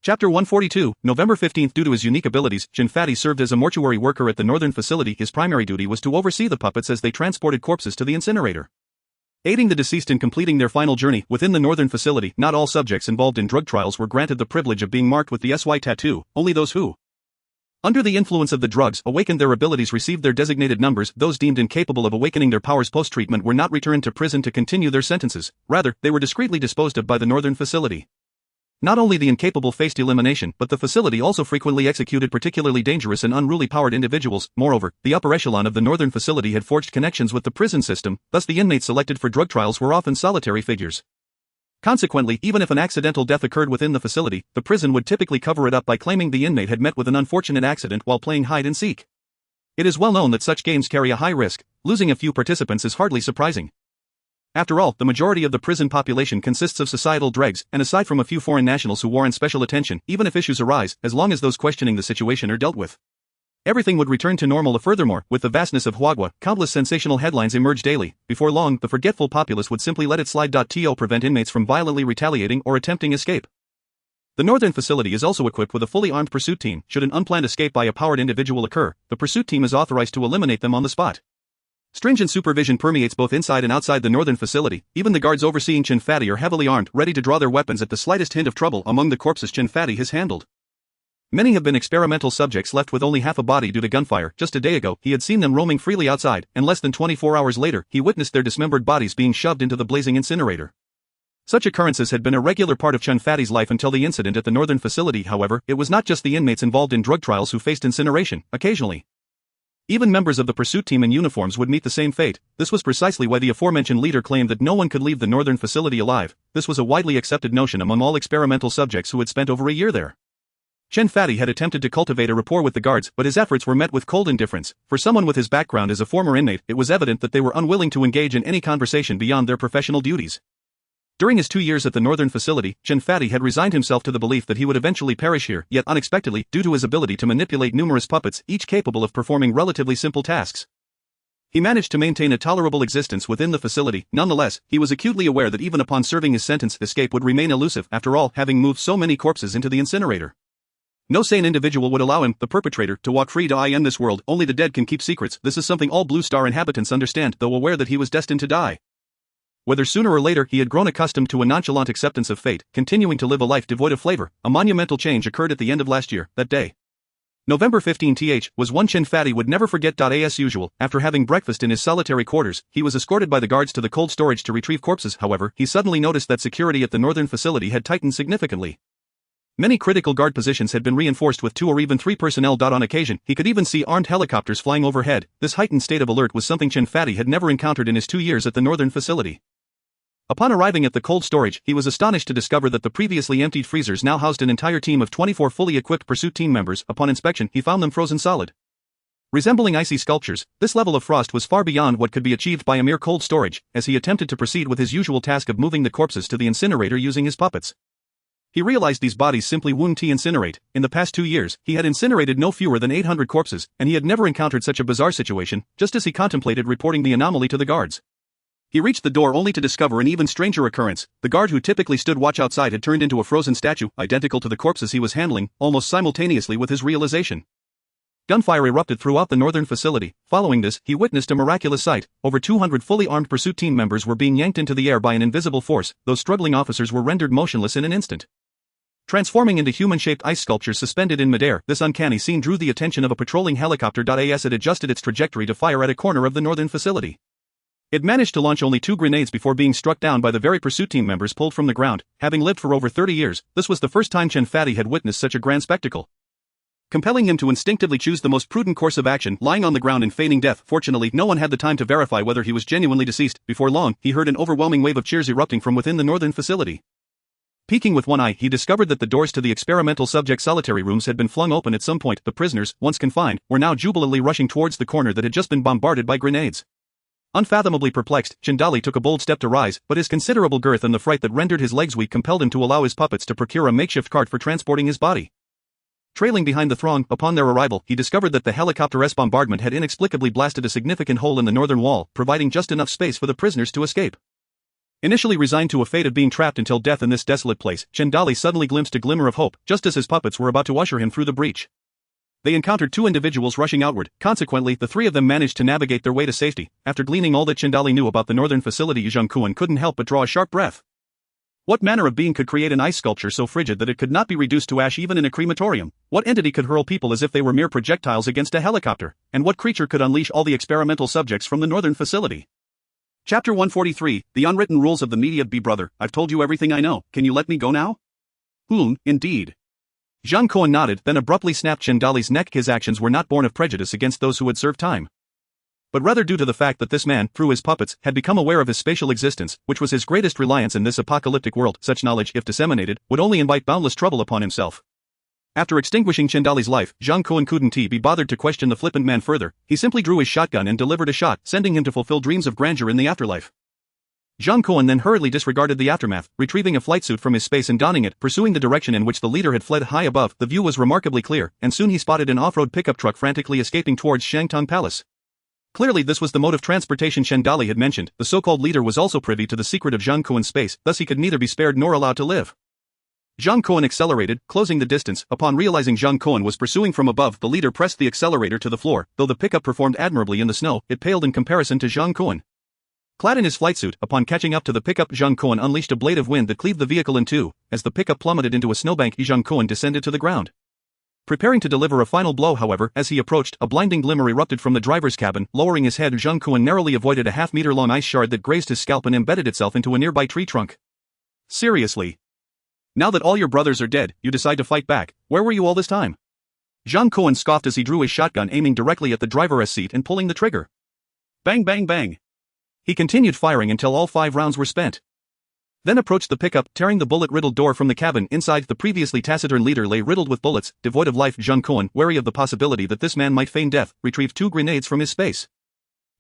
Chapter 142, November 15. Due to his unique abilities, Chen Fatty served as a mortuary worker at the northern facility. His primary duty was to oversee the puppets as they transported corpses to the incinerator, aiding the deceased in completing their final journey. Within the northern facility, not all subjects involved in drug trials were granted the privilege of being marked with the SY tattoo. Only those who, under the influence of the drugs, awakened their abilities received their designated numbers. Those deemed incapable of awakening their powers post-treatment were not returned to prison to continue their sentences. Rather, they were discreetly disposed of by the northern facility. Not only the incapable faced elimination, but the facility also frequently executed particularly dangerous and unruly powered individuals. Moreover, the upper echelon of the northern facility had forged connections with the prison system, thus the inmates selected for drug trials were often solitary figures. Consequently, even if an accidental death occurred within the facility, the prison would typically cover it up by claiming the inmate had met with an unfortunate accident while playing hide and seek. It is well known that such games carry a high risk. Losing a few participants is hardly surprising. After all, the majority of the prison population consists of societal dregs, and aside from a few foreign nationals who warrant special attention, even if issues arise, as long as those questioning the situation are dealt with, everything would return to normal. Furthermore, with the vastness of Huagua, countless sensational headlines emerge daily. Before long, the forgetful populace would simply let it slide. To prevent inmates from violently retaliating or attempting escape. The northern facility is also equipped with a fully armed pursuit team. Should an unplanned escape by a powered individual occur, the pursuit team is authorized to eliminate them on the spot. Stringent supervision permeates both inside and outside the northern facility. Even the guards overseeing Chen Fatty are heavily armed, ready to draw their weapons at the slightest hint of trouble. Among the corpses Chen Fatty has handled, Many have been experimental subjects left with only half a body due to gunfire. Just a day ago, he had seen them roaming freely outside, and less than 24 hours later, he witnessed their dismembered bodies being shoved into the blazing incinerator. Such occurrences had been a regular part of Chun Fatty's life until the incident at the northern facility. However, it was not just the inmates involved in drug trials who faced incineration. Occasionally, even members of the pursuit team in uniforms would meet the same fate. This was precisely why the aforementioned leader claimed that no one could leave the northern facility alive. This was a widely accepted notion among all experimental subjects who had spent over a year there. Chun Fatty had attempted to cultivate a rapport with the guards, but his efforts were met with cold indifference. For someone with his background as a former inmate, it was evident that they were unwilling to engage in any conversation beyond their professional duties. During his 2 years at the northern facility, Chun Fatty had resigned himself to the belief that he would eventually perish here, yet unexpectedly, due to his ability to manipulate numerous puppets, each capable of performing relatively simple tasks, he managed to maintain a tolerable existence within the facility. Nonetheless, he was acutely aware that even upon serving his sentence, escape would remain elusive, after all, having moved so many corpses into the incinerator. No sane individual would allow him, the perpetrator, to walk free to in this world. Only the dead can keep secrets. This is something all Blue Star inhabitants understand, though aware that he was destined to die. Whether sooner or later, he had grown accustomed to a nonchalant acceptance of fate, continuing to live a life devoid of flavor. A monumental change occurred at the end of last year. That day, November 15th, was one Chun Fatty would never forget. As usual, after having breakfast in his solitary quarters, he was escorted by the guards to the cold storage to retrieve corpses. However, he suddenly noticed that security at the northern facility had tightened significantly. Many critical guard positions had been reinforced with 2 or even 3 personnel. On occasion, he could even see armed helicopters flying overhead. This heightened state of alert was something Chun Fatty had never encountered in his 2 years at the northern facility. Upon arriving at the cold storage, he was astonished to discover that the previously emptied freezers now housed an entire team of 24 fully equipped pursuit team members. Upon inspection, he found them frozen solid. Resembling icy sculptures, this level of frost was far beyond what could be achieved by a mere cold storage, as he attempted to proceed with his usual task of moving the corpses to the incinerator using his puppets. He realized these bodies simply wouldn't incinerate. In the past 2 years, he had incinerated no fewer than 800 corpses, and he had never encountered such a bizarre situation. Just as he contemplated reporting the anomaly to the guards, he reached the door only to discover an even stranger occurrence. The guard who typically stood watch outside had turned into a frozen statue, identical to the corpses he was handling, almost simultaneously with his realization. Gunfire erupted throughout the northern facility. Following this, he witnessed a miraculous sight. Over 200 fully armed pursuit team members were being yanked into the air by an invisible force. Those struggling officers were rendered motionless in an instant, transforming into human-shaped ice sculptures suspended in midair. This uncanny scene drew the attention of a patrolling helicopter. As it adjusted its trajectory to fire at a corner of the northern facility, it managed to launch only 2 grenades before being struck down by the very pursuit team members pulled from the ground. Having lived for over 30 years, this was the first time Chun Fatty had witnessed such a grand spectacle, compelling him to instinctively choose the most prudent course of action, lying on the ground and feigning death. Fortunately, no one had the time to verify whether he was genuinely deceased. Before long, he heard an overwhelming wave of cheers erupting from within the northern facility. Peeking with one eye, he discovered that the doors to the experimental subject solitary rooms had been flung open at some point. The prisoners, once confined, were now jubilantly rushing towards the corner that had just been bombarded by grenades. Unfathomably perplexed, Doubly took a bold step to rise, but his considerable girth and the fright that rendered his legs weak compelled him to allow his puppets to procure a makeshift cart for transporting his body. Trailing behind the throng, upon their arrival, he discovered that the helicopter's bombardment had inexplicably blasted a significant hole in the northern wall, providing just enough space for the prisoners to escape. Initially resigned to a fate of being trapped until death in this desolate place, Doubly suddenly glimpsed a glimmer of hope, just as his puppets were about to usher him through the breach. They encountered 2 individuals rushing outward. Consequently, the 3 of them managed to navigate their way to safety. After gleaning all that Doubly knew about the northern facility, Zhang Kun couldn't help but draw a sharp breath. What manner of being could create an ice sculpture so frigid that it could not be reduced to ash even in a crematorium? What entity could hurl people as if they were mere projectiles against a helicopter? And what creature could unleash all the experimental subjects from the northern facility? Chapter 143, The Unwritten Rules of the Media. Brother, I've told you everything I know. Can you let me go now? Indeed. Zhang Kun nodded, then abruptly snapped Doubly's neck. His actions were not born of prejudice against those who had served time, but rather due to the fact that this man, through his puppets, had become aware of his spatial existence, which was his greatest reliance in this apocalyptic world. Such knowledge, if disseminated, would only invite boundless trouble upon himself. After extinguishing Doubly's life, Zhang Kun couldn't be bothered to question the flippant man further. He simply drew his shotgun and delivered a shot, sending him to fulfill dreams of grandeur in the afterlife. Zhang Kun then hurriedly disregarded the aftermath, retrieving a flight suit from his space and donning it, pursuing the direction in which the leader had fled. High above, the view was remarkably clear, and soon he spotted an off-road pickup truck frantically escaping towards Shangtung Palace. Clearly this was the mode of transportation Doubly had mentioned. The so-called leader was also privy to the secret of Zhang Kun's space, thus he could neither be spared nor allowed to live. Zhang Kun accelerated, closing the distance. Upon realizing Zhang Kun was pursuing from above, the leader pressed the accelerator to the floor. Though the pickup performed admirably in the snow, it paled in comparison to Zhang Kun. Clad in his flight suit, upon catching up to the pickup, Zhang Kun unleashed a blade of wind that cleaved the vehicle in two. As the pickup plummeted into a snowbank, Zhang Kun descended to the ground. Preparing to deliver a final blow, however, as he approached, a blinding glimmer erupted from the driver's cabin. Lowering his head, Zhang Kun narrowly avoided a half-meter-long ice shard that grazed his scalp and embedded itself into a nearby tree trunk. Seriously? Now that all your brothers are dead, you decide to fight back. Where were you all this time? Zhang Kun scoffed as he drew his shotgun, aiming directly at the driver's seat and pulling the trigger. Bang bang bang. He continued firing until all 5 rounds were spent. Then approached the pickup, tearing the bullet-riddled door from the cabin. Inside, the previously taciturn leader lay riddled with bullets, devoid of life. Zhang Kun, wary of the possibility that this man might feign death, retrieved 2 grenades from his space.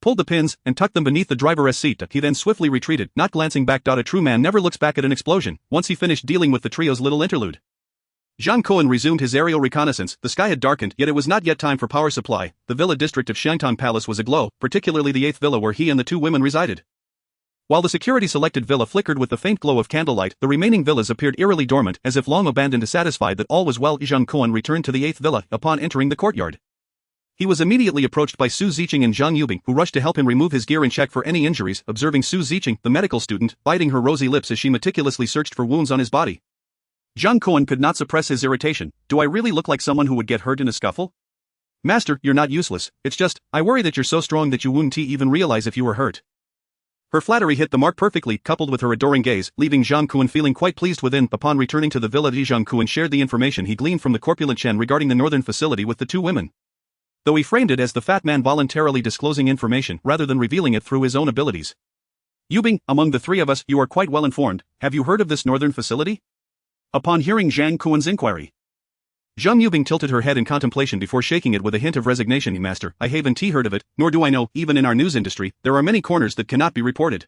Pulled the pins, and tucked them beneath the driver's seat. He then swiftly retreated, not glancing back. A true man never looks back at an explosion. Once he finished dealing with the trio's little interlude, Zhang Kun resumed his aerial reconnaissance. The sky had darkened, yet it was not yet time for power supply. The villa district of Shangtong Palace was aglow, particularly the 8th villa where he and the 2 women resided. While the security-selected villa flickered with the faint glow of candlelight, the remaining villas appeared eerily dormant, as if long abandoned. Satisfied that all was well, Zhang Kun returned to the 8th villa. Upon entering the courtyard, he was immediately approached by Su Ziqing and Zhang Yubing, who rushed to help him remove his gear and check for any injuries. Observing Su Ziqing, the medical student, biting her rosy lips as she meticulously searched for wounds on his body, Zhang Kun could not suppress his irritation. Do I really look like someone who would get hurt in a scuffle? Master, you're not useless. It's just, I worry that you're so strong that you wouldn't even realize if you were hurt. Her flattery hit the mark perfectly, coupled with her adoring gaze, leaving Zhang Kun feeling quite pleased within. Upon returning to the villa, Zhang Kun shared the information he gleaned from the corpulent Chen regarding the northern facility with the 2 women. Though he framed it as the fat man voluntarily disclosing information rather than revealing it through his own abilities. Yubing, among the 3 of us, you are quite well informed. Have you heard of this northern facility? Upon hearing Zhang Kun's inquiry, Zhang Yubing tilted her head in contemplation before shaking it with a hint of resignation. Master, I haven't heard of it, nor do I know. Even in our news industry, there are many corners that cannot be reported.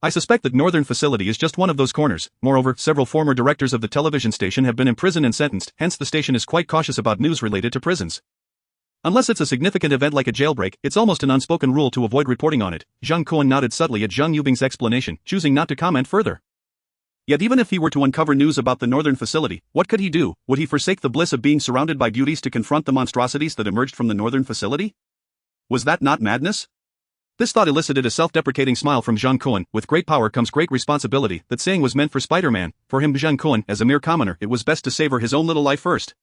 I suspect that northern facility is just one of those corners. Moreover, several former directors of the television station have been imprisoned and sentenced, hence the station is quite cautious about news related to prisons. Unless it's a significant event like a jailbreak, it's almost an unspoken rule to avoid reporting on it. Zhang Kun nodded subtly at Zhang Yubing's explanation, choosing not to comment further. Yet even if he were to uncover news about the northern facility, what could he do? Would he forsake the bliss of being surrounded by beauties to confront the monstrosities that emerged from the northern facility? Was that not madness? This thought elicited a self-deprecating smile from Zhang Kun. With great power comes great responsibility. That saying was meant for Spider-Man. For him, Zhang Kun, as a mere commoner, it was best to savor his own little life first.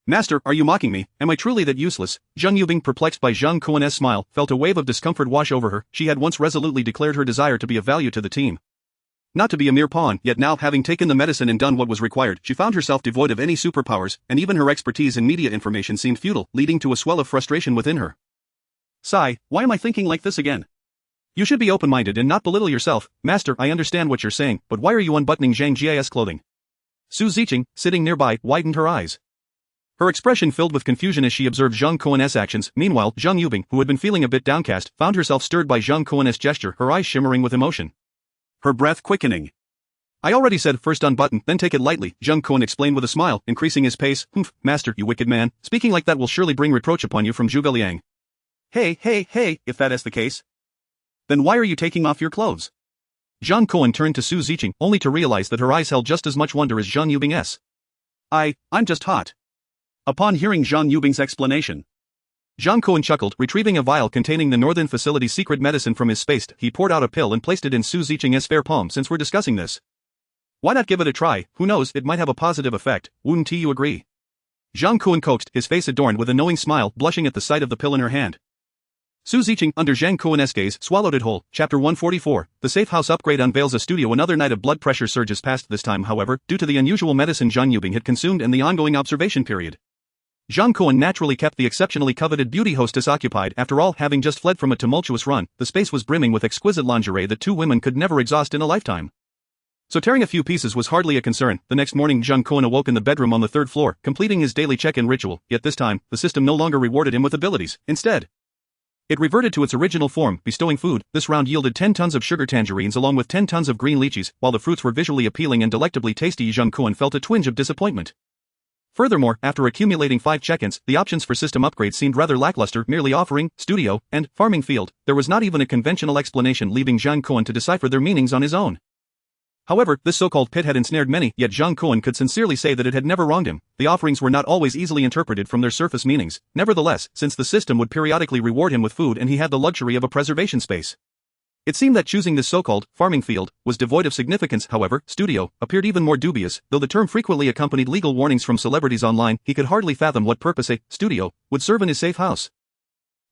Master, are you mocking me? Am I truly that useless? Zhang Yubing, perplexed by Zhang Kun's smile, felt a wave of discomfort wash over her. She had once resolutely declared her desire to be of value to the team. Not to be a mere pawn, yet now, having taken the medicine and done what was required, she found herself devoid of any superpowers, and even her expertise in media information seemed futile, leading to a swell of frustration within her. Sigh, why am I thinking like this again? You should be open-minded and not belittle yourself. Master, I understand what you're saying, but why are you unbuttoning Zhang Jia's clothing? Su Ziqing, sitting nearby, widened her eyes. Her expression filled with confusion as she observed Zhang Kun's actions. Meanwhile, Zhang Yubing, who had been feeling a bit downcast, found herself stirred by Zhang Kun's gesture, her eyes shimmering with emotion. Her breath quickening. I already said first unbutton, then take it lightly, Zhang Kun explained with a smile, increasing his pace. Humph, master, you wicked man, speaking like that will surely bring reproach upon you from Zhuge Liang. Hey, if that is the case, then why are you taking off your clothes? Zhang Kun turned to Su Ziqing, only to realize that her eyes held just as much wonder as Zhang Yubing's. I'm just hot. Upon hearing Zhang Yubing's explanation, Zhang Kun chuckled, retrieving a vial containing the northern facility's secret medicine from his space. He poured out a pill and placed it in Su Ziqing's fair palm. Since we're discussing this, why not give it a try? Who knows, it might have a positive effect, wouldn't you agree? Zhang Kun coaxed, his face adorned with a knowing smile, blushing at the sight of the pill in her hand. Su Ziqing, under Zhang Kun's gaze, swallowed it whole. Chapter 144, The Safe House Upgrade unveils a studio. Another night of blood pressure surges passed. This time, however, due to the unusual medicine Zhang Yubing had consumed and the ongoing observation period, Zhang Kun naturally kept the exceptionally coveted beauty hostess occupied. After all, having just fled from a tumultuous run, the space was brimming with exquisite lingerie that 2 women could never exhaust in a lifetime. So tearing a few pieces was hardly a concern. The next morning, Zhang Kun awoke in the bedroom on the 3rd floor, completing his daily check-in ritual. Yet this time, the system no longer rewarded him with abilities. Instead, it reverted to its original form, bestowing food. This round yielded 10 tons of sugar tangerines along with 10 tons of green lychees. While the fruits were visually appealing and delectably tasty, Zhang Kun felt a twinge of disappointment. Furthermore, after accumulating 5 check-ins, the options for system upgrades seemed rather lackluster, merely offering studio and farming field. There was not even a conventional explanation, leaving Zhang Kun to decipher their meanings on his own. However, this so-called pit had ensnared many, yet Zhang Kun could sincerely say that it had never wronged him. The offerings were not always easily interpreted from their surface meanings. Nevertheless, since the system would periodically reward him with food and he had the luxury of a preservation space, It seemed that choosing this so-called farming field was devoid of significance. However, studio appeared even more dubious. Though the term frequently accompanied legal warnings from celebrities online, he could hardly fathom what purpose a studio would serve in his safe house.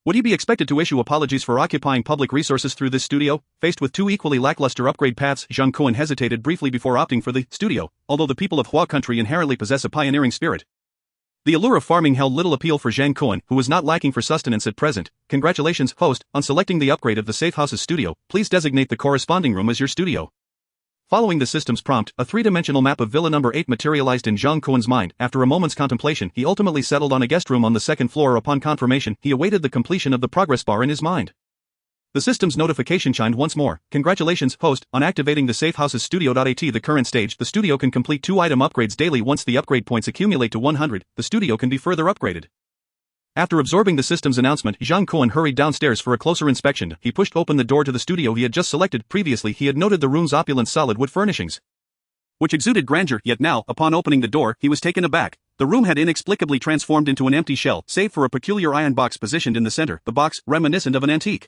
Would he be expected to issue apologies for occupying public resources through this studio? Faced with two equally lackluster upgrade paths, Zhang Kun hesitated briefly before opting for the studio, although the people of Hua country inherently possess a pioneering spirit. The allure of farming held little appeal for Zhang Kun, who was not lacking for sustenance at present. Congratulations, host, on selecting the upgrade of the safe house's studio. Please designate the corresponding room as your studio. Following the system's prompt, a three-dimensional map of Villa Number 8 materialized in Zhang Kun's mind. After a moment's contemplation, he ultimately settled on a guest room on the second floor. Upon confirmation, he awaited the completion of the progress bar in his mind. The system's notification chimed once more. Congratulations, host, on activating the safe house's studio.at. The current stage, the studio can complete 2 item upgrades daily. Once the upgrade points accumulate to 100, the studio can be further upgraded. After absorbing the system's announcement, Zhang Kun hurried downstairs for a closer inspection. He pushed open the door to the studio he had just selected. Previously, he had noted the room's opulent solid wood furnishings, which exuded grandeur, yet now, upon opening the door, he was taken aback. The room had inexplicably transformed into an empty shell, save for a peculiar iron box positioned in the center. The box, reminiscent of an antique,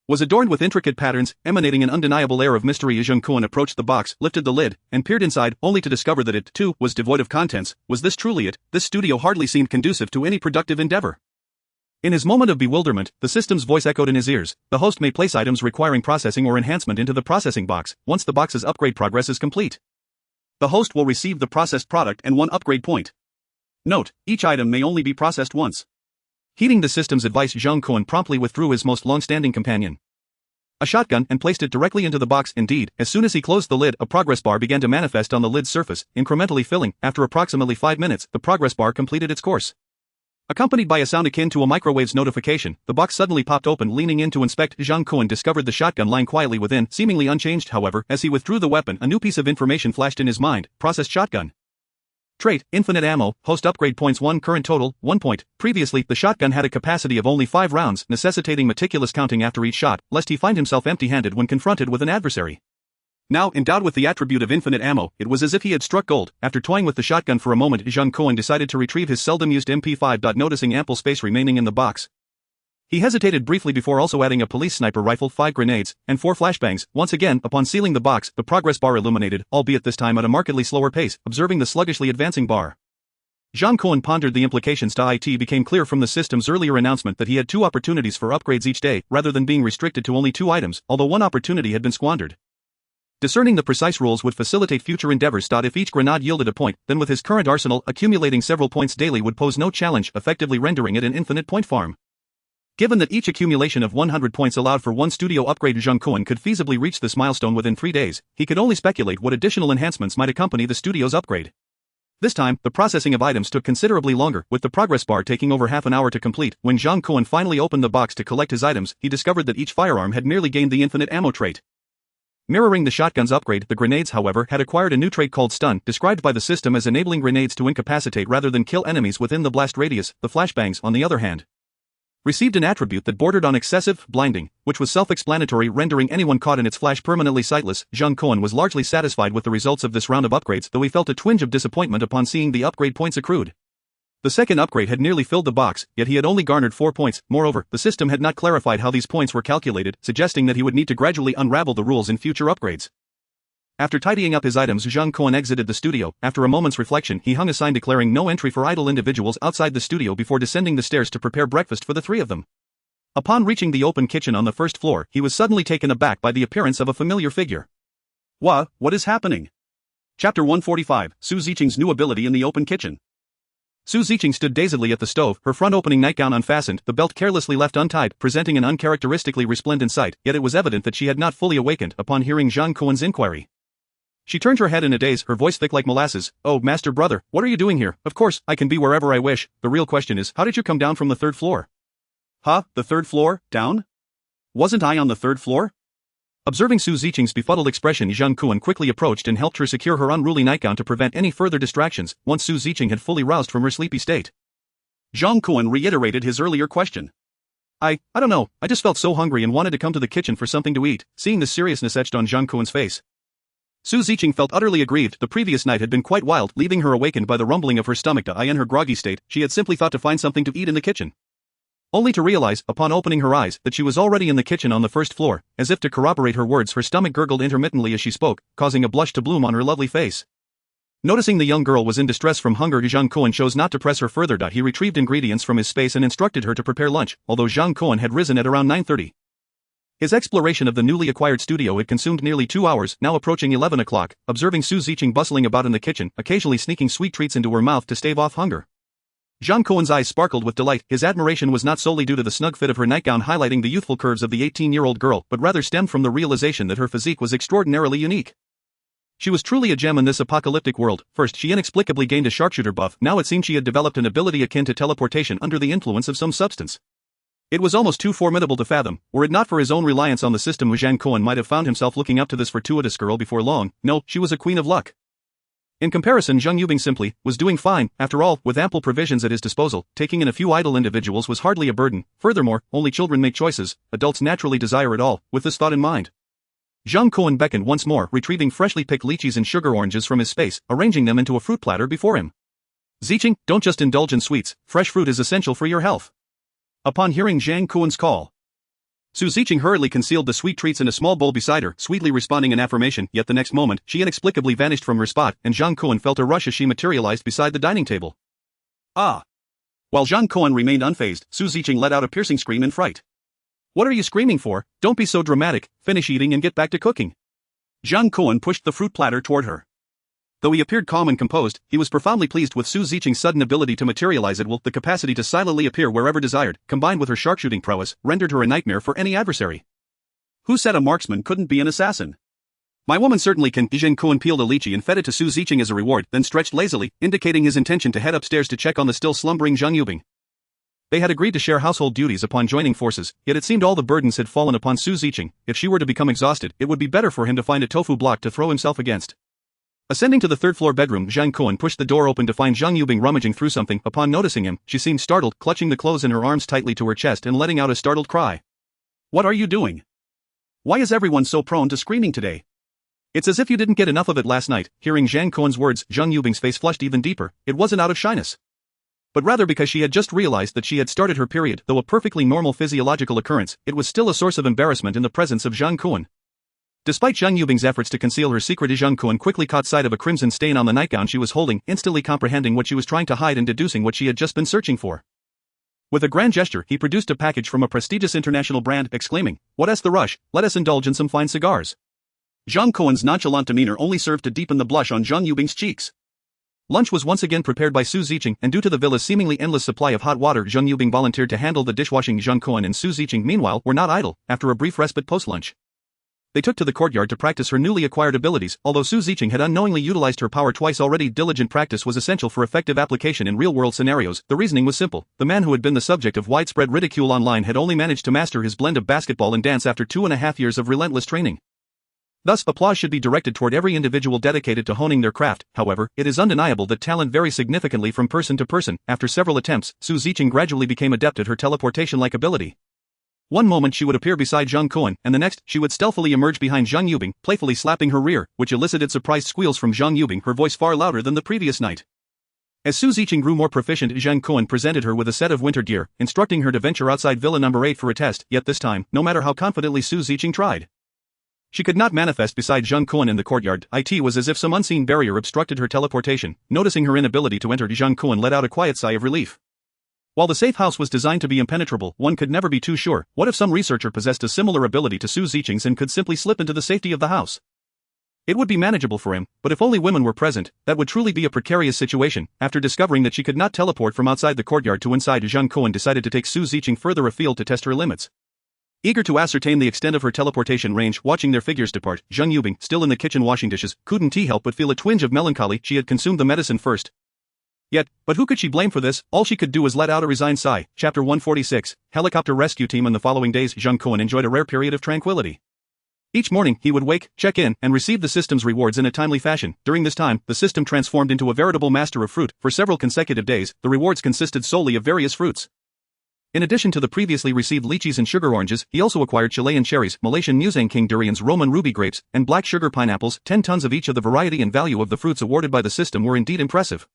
was adorned with intricate patterns, emanating an undeniable air of mystery. Zhang Kun approached the box, lifted the lid, and peered inside, only to discover that it, too, was devoid of contents. Was this truly it? This studio hardly seemed conducive to any productive endeavor. In his moment of bewilderment, the system's voice echoed in his ears. The host may place items requiring processing or enhancement into the processing box. Once the box's upgrade progress is complete, the host will receive the processed product and 1 upgrade point. Note, each item may only be processed once. Heeding the system's advice, Zhang Kun promptly withdrew his most long-standing companion, a shotgun, and placed it directly into the box. Indeed, as soon as he closed the lid, a progress bar began to manifest on the lid's surface, incrementally filling. After approximately 5 minutes, the progress bar completed its course. Accompanied by a sound akin to a microwave's notification, the box suddenly popped open. Leaning in to inspect, Zhang Kun discovered the shotgun lying quietly within, seemingly unchanged. However, as he withdrew the weapon, a new piece of information flashed in his mind. Processed shotgun. Trait, infinite ammo, host upgrade points 1, current total, 1 point. Previously, the shotgun had a capacity of only 5 rounds, necessitating meticulous counting after each shot, lest he find himself empty-handed when confronted with an adversary. Now, endowed with the attribute of infinite ammo, it was as if he had struck gold. After toying with the shotgun for a moment, Zhang Kun decided to retrieve his seldom-used MP5. Noticing ample space remaining in the box, he hesitated briefly before also adding a police sniper rifle, 5 grenades, and 4 flashbangs. Once again, upon sealing the box, the progress bar illuminated, albeit this time at a markedly slower pace. Observing the sluggishly advancing bar, Zhang Kun pondered the implications. It became clear from the system's earlier announcement that he had 2 opportunities for upgrades each day, rather than being restricted to only 2 items, although one opportunity had been squandered. Discerning the precise rules would facilitate future endeavors. If each grenade yielded a point, then with his current arsenal, accumulating several points daily would pose no challenge, effectively rendering it an infinite point farm. Given that each accumulation of 100 points allowed for 1 studio upgrade, Zhang Kun could feasibly reach this milestone within 3 days. He could only speculate what additional enhancements might accompany the studio's upgrade. This time, the processing of items took considerably longer, with the progress bar taking over half an hour to complete. When Zhang Kun finally opened the box to collect his items, he discovered that each firearm had merely gained the infinite ammo trait. Mirroring the shotgun's upgrade, the grenades, however, had acquired a new trait called stun, described by the system as enabling grenades to incapacitate rather than kill enemies within the blast radius. The flashbangs, on the other hand, received an attribute that bordered on excessive blinding, which was self-explanatory, rendering anyone caught in its flash permanently sightless. Zhang Kun was largely satisfied with the results of this round of upgrades, though he felt a twinge of disappointment upon seeing the upgrade points accrued. The second upgrade had nearly filled the box, yet he had only garnered 4 points. Moreover, the system had not clarified how these points were calculated, suggesting that he would need to gradually unravel the rules in future upgrades. After tidying up his items, Zhang Kun exited the studio. After a moment's reflection, he hung a sign declaring no entry for idle individuals outside the studio before descending the stairs to prepare breakfast for the 3 of them. Upon reaching the open kitchen on the first floor, he was suddenly taken aback by the appearance of a familiar figure. What is happening? Chapter 145, Su Ziqing's new ability in the open kitchen. Su Ziqing stood dazedly at the stove, her front-opening nightgown unfastened, the belt carelessly left untied, presenting an uncharacteristically resplendent sight, yet it was evident that she had not fully awakened upon hearing Zhang Kun's inquiry. She turned her head in a daze, her voice thick like molasses. "Oh, master brother, what are you doing here? Of course, I can be wherever I wish. The real question is, how did you come down from the 3rd floor? Huh? The 3rd floor? Down? Wasn't I on the 3rd floor? Observing Su Ziqing's befuddled expression, Zhang Kun quickly approached and helped her secure her unruly nightgown to prevent any further distractions, once Su Ziqing had fully roused from her sleepy state. Zhang Kun reiterated his earlier question. I don't know, I just felt so hungry and wanted to come to the kitchen for something to eat." Seeing the seriousness etched on Zhang Kun's face, Su Ziqing felt utterly aggrieved. The previous night had been quite wild, leaving her awakened by the rumbling of her stomach. In her groggy state, she had simply thought to find something to eat in the kitchen. only to realize, upon opening her eyes, that she was already in the kitchen on the first floor. As if to corroborate her words, her stomach gurgled intermittently as she spoke, causing a blush to bloom on her lovely face. Noticing the young girl was in distress from hunger, Zhang Kun chose not to press her further. He retrieved ingredients from his space and instructed her to prepare lunch, although Zhang Kun had risen at around 9:30. His exploration of the newly acquired studio had consumed nearly 2 hours, now approaching 11 o'clock, observing Su Ziqing bustling about in the kitchen, occasionally sneaking sweet treats into her mouth to stave off hunger. Zhang Kun's eyes sparkled with delight. His admiration was not solely due to the snug fit of her nightgown highlighting the youthful curves of the 18-year-old girl, but rather stemmed from the realization that her physique was extraordinarily unique. She was truly a gem in this apocalyptic world. First, she inexplicably gained a sharpshooter buff. Now it seemed she had developed an ability akin to teleportation under the influence of some substance. It was almost too formidable to fathom. Were it not for his own reliance on the system, Zhang Kun might have found himself looking up to this fortuitous girl before long. No, she was a queen of luck. In comparison, Zhang Yubing simply was doing fine. After all, with ample provisions at his disposal, taking in a few idle individuals was hardly a burden. Furthermore, only children make choices. Adults naturally desire it all. With this thought in mind, Zhang Kun beckoned once more, retrieving freshly picked lychees and sugar oranges from his space, arranging them into a fruit platter before him. Ziqing, don't just indulge in sweets. Fresh fruit is essential for your health. Upon hearing Zhang Kun's call, Su Ziqing hurriedly concealed the sweet treats in a small bowl beside her, sweetly responding in affirmation. Yet the next moment, she inexplicably vanished from her spot, and Zhang Kun felt a rush as she materialized beside the dining table. Ah! While Zhang Kun remained unfazed, Su Ziqing let out a piercing scream in fright. What are you screaming for? Don't be so dramatic, finish eating and get back to cooking. Zhang Kun pushed the fruit platter toward her. Though he appeared calm and composed, he was profoundly pleased with Su Ziqing's sudden ability to materialize at will. The capacity to silently appear wherever desired, combined with her sharpshooting prowess, rendered her a nightmare for any adversary. Who said a marksman couldn't be an assassin? My woman certainly can. Zhang Kun peeled a lychee and fed it to Su Ziqing as a reward, then stretched lazily, indicating his intention to head upstairs to check on the still slumbering Zhang Yubing. They had agreed to share household duties upon joining forces, yet it seemed all the burdens had fallen upon Su Ziqing. If she were to become exhausted, it would be better for him to find a tofu block to throw himself against. Ascending to the third-floor bedroom, Zhang Kun pushed the door open to find Zhang Yubing rummaging through something. Upon noticing him, she seemed startled, clutching the clothes in her arms tightly to her chest and letting out a startled cry. What are you doing? Why is everyone so prone to screaming today? It's as if you didn't get enough of it last night. Hearing Zhang Kun's words, Zhang Yubing's face flushed even deeper. It wasn't out of shyness, but rather because she had just realized that she had started her period. Though a perfectly normal physiological occurrence, it was still a source of embarrassment in the presence of Zhang Kun. Despite Zhang Yubing's efforts to conceal her secret, Zhang Kun quickly caught sight of a crimson stain on the nightgown she was holding, instantly comprehending what she was trying to hide and deducing what she had just been searching for. With a grand gesture, he produced a package from a prestigious international brand, exclaiming, "What's the rush? Let us indulge in some fine cigars." Zhang Kun's nonchalant demeanor only served to deepen the blush on Zhang Yubing's cheeks. Lunch was once again prepared by Su Ziqing, and due to the villa's seemingly endless supply of hot water, Zhang Yubing volunteered to handle the dishwashing. Zhang Kun and Su Ziqing, meanwhile, were not idle. After a brief respite post-lunch, they took to the courtyard to practice her newly acquired abilities. Although Su Ziqing had unknowingly utilized her power twice already, diligent practice was essential for effective application in real-world scenarios. The reasoning was simple. The man who had been the subject of widespread ridicule online had only managed to master his blend of basketball and dance after 2.5 years of relentless training. Thus, applause should be directed toward every individual dedicated to honing their craft. However, it is undeniable that talent varies significantly from person to person. After several attempts, Su Ziqing gradually became adept at her teleportation-like ability. One moment she would appear beside Zhang Kun, and the next, she would stealthily emerge behind Zhang Yubing, playfully slapping her rear, which elicited surprised squeals from Zhang Yubing, her voice far louder than the previous night. As Su Ziqing grew more proficient, Zhang Kun presented her with a set of winter gear, instructing her to venture outside Villa Number 8 for a test. Yet this time, no matter how confidently Su Ziqing tried, she could not manifest beside Zhang Kun in the courtyard. It was as if some unseen barrier obstructed her teleportation. Noticing her inability to enter, Zhang Kun let out a quiet sigh of relief. While the safe house was designed to be impenetrable, one could never be too sure. What if some researcher possessed a similar ability to Su Ziqing's and could simply slip into the safety of the house? It would be manageable for him, but if only women were present, that would truly be a precarious situation. After discovering that she could not teleport from outside the courtyard to inside, Zhang Kun decided to take Su Ziqing further afield to test her limits. Eager to ascertain the extent of her teleportation range, watching their figures depart, Zhang Yubing, still in the kitchen washing dishes, couldn't help but feel a twinge of melancholy. She had consumed the medicine first. But who could she blame for this? All she could do was let out a resigned sigh. Chapter 146, Helicopter Rescue Team. In the following days, Zhang Kun enjoyed a rare period of tranquility. Each morning, he would wake, check in, and receive the system's rewards in a timely fashion. During this time, the system transformed into a veritable master of fruit. For several consecutive days, the rewards consisted solely of various fruits. In addition to the previously received lychees and sugar oranges, he also acquired Chilean cherries, Malaysian Musang King durians, Roman ruby grapes, and black sugar pineapples. 10 tons of each of the variety and value of the fruits awarded by the system were indeed impressive.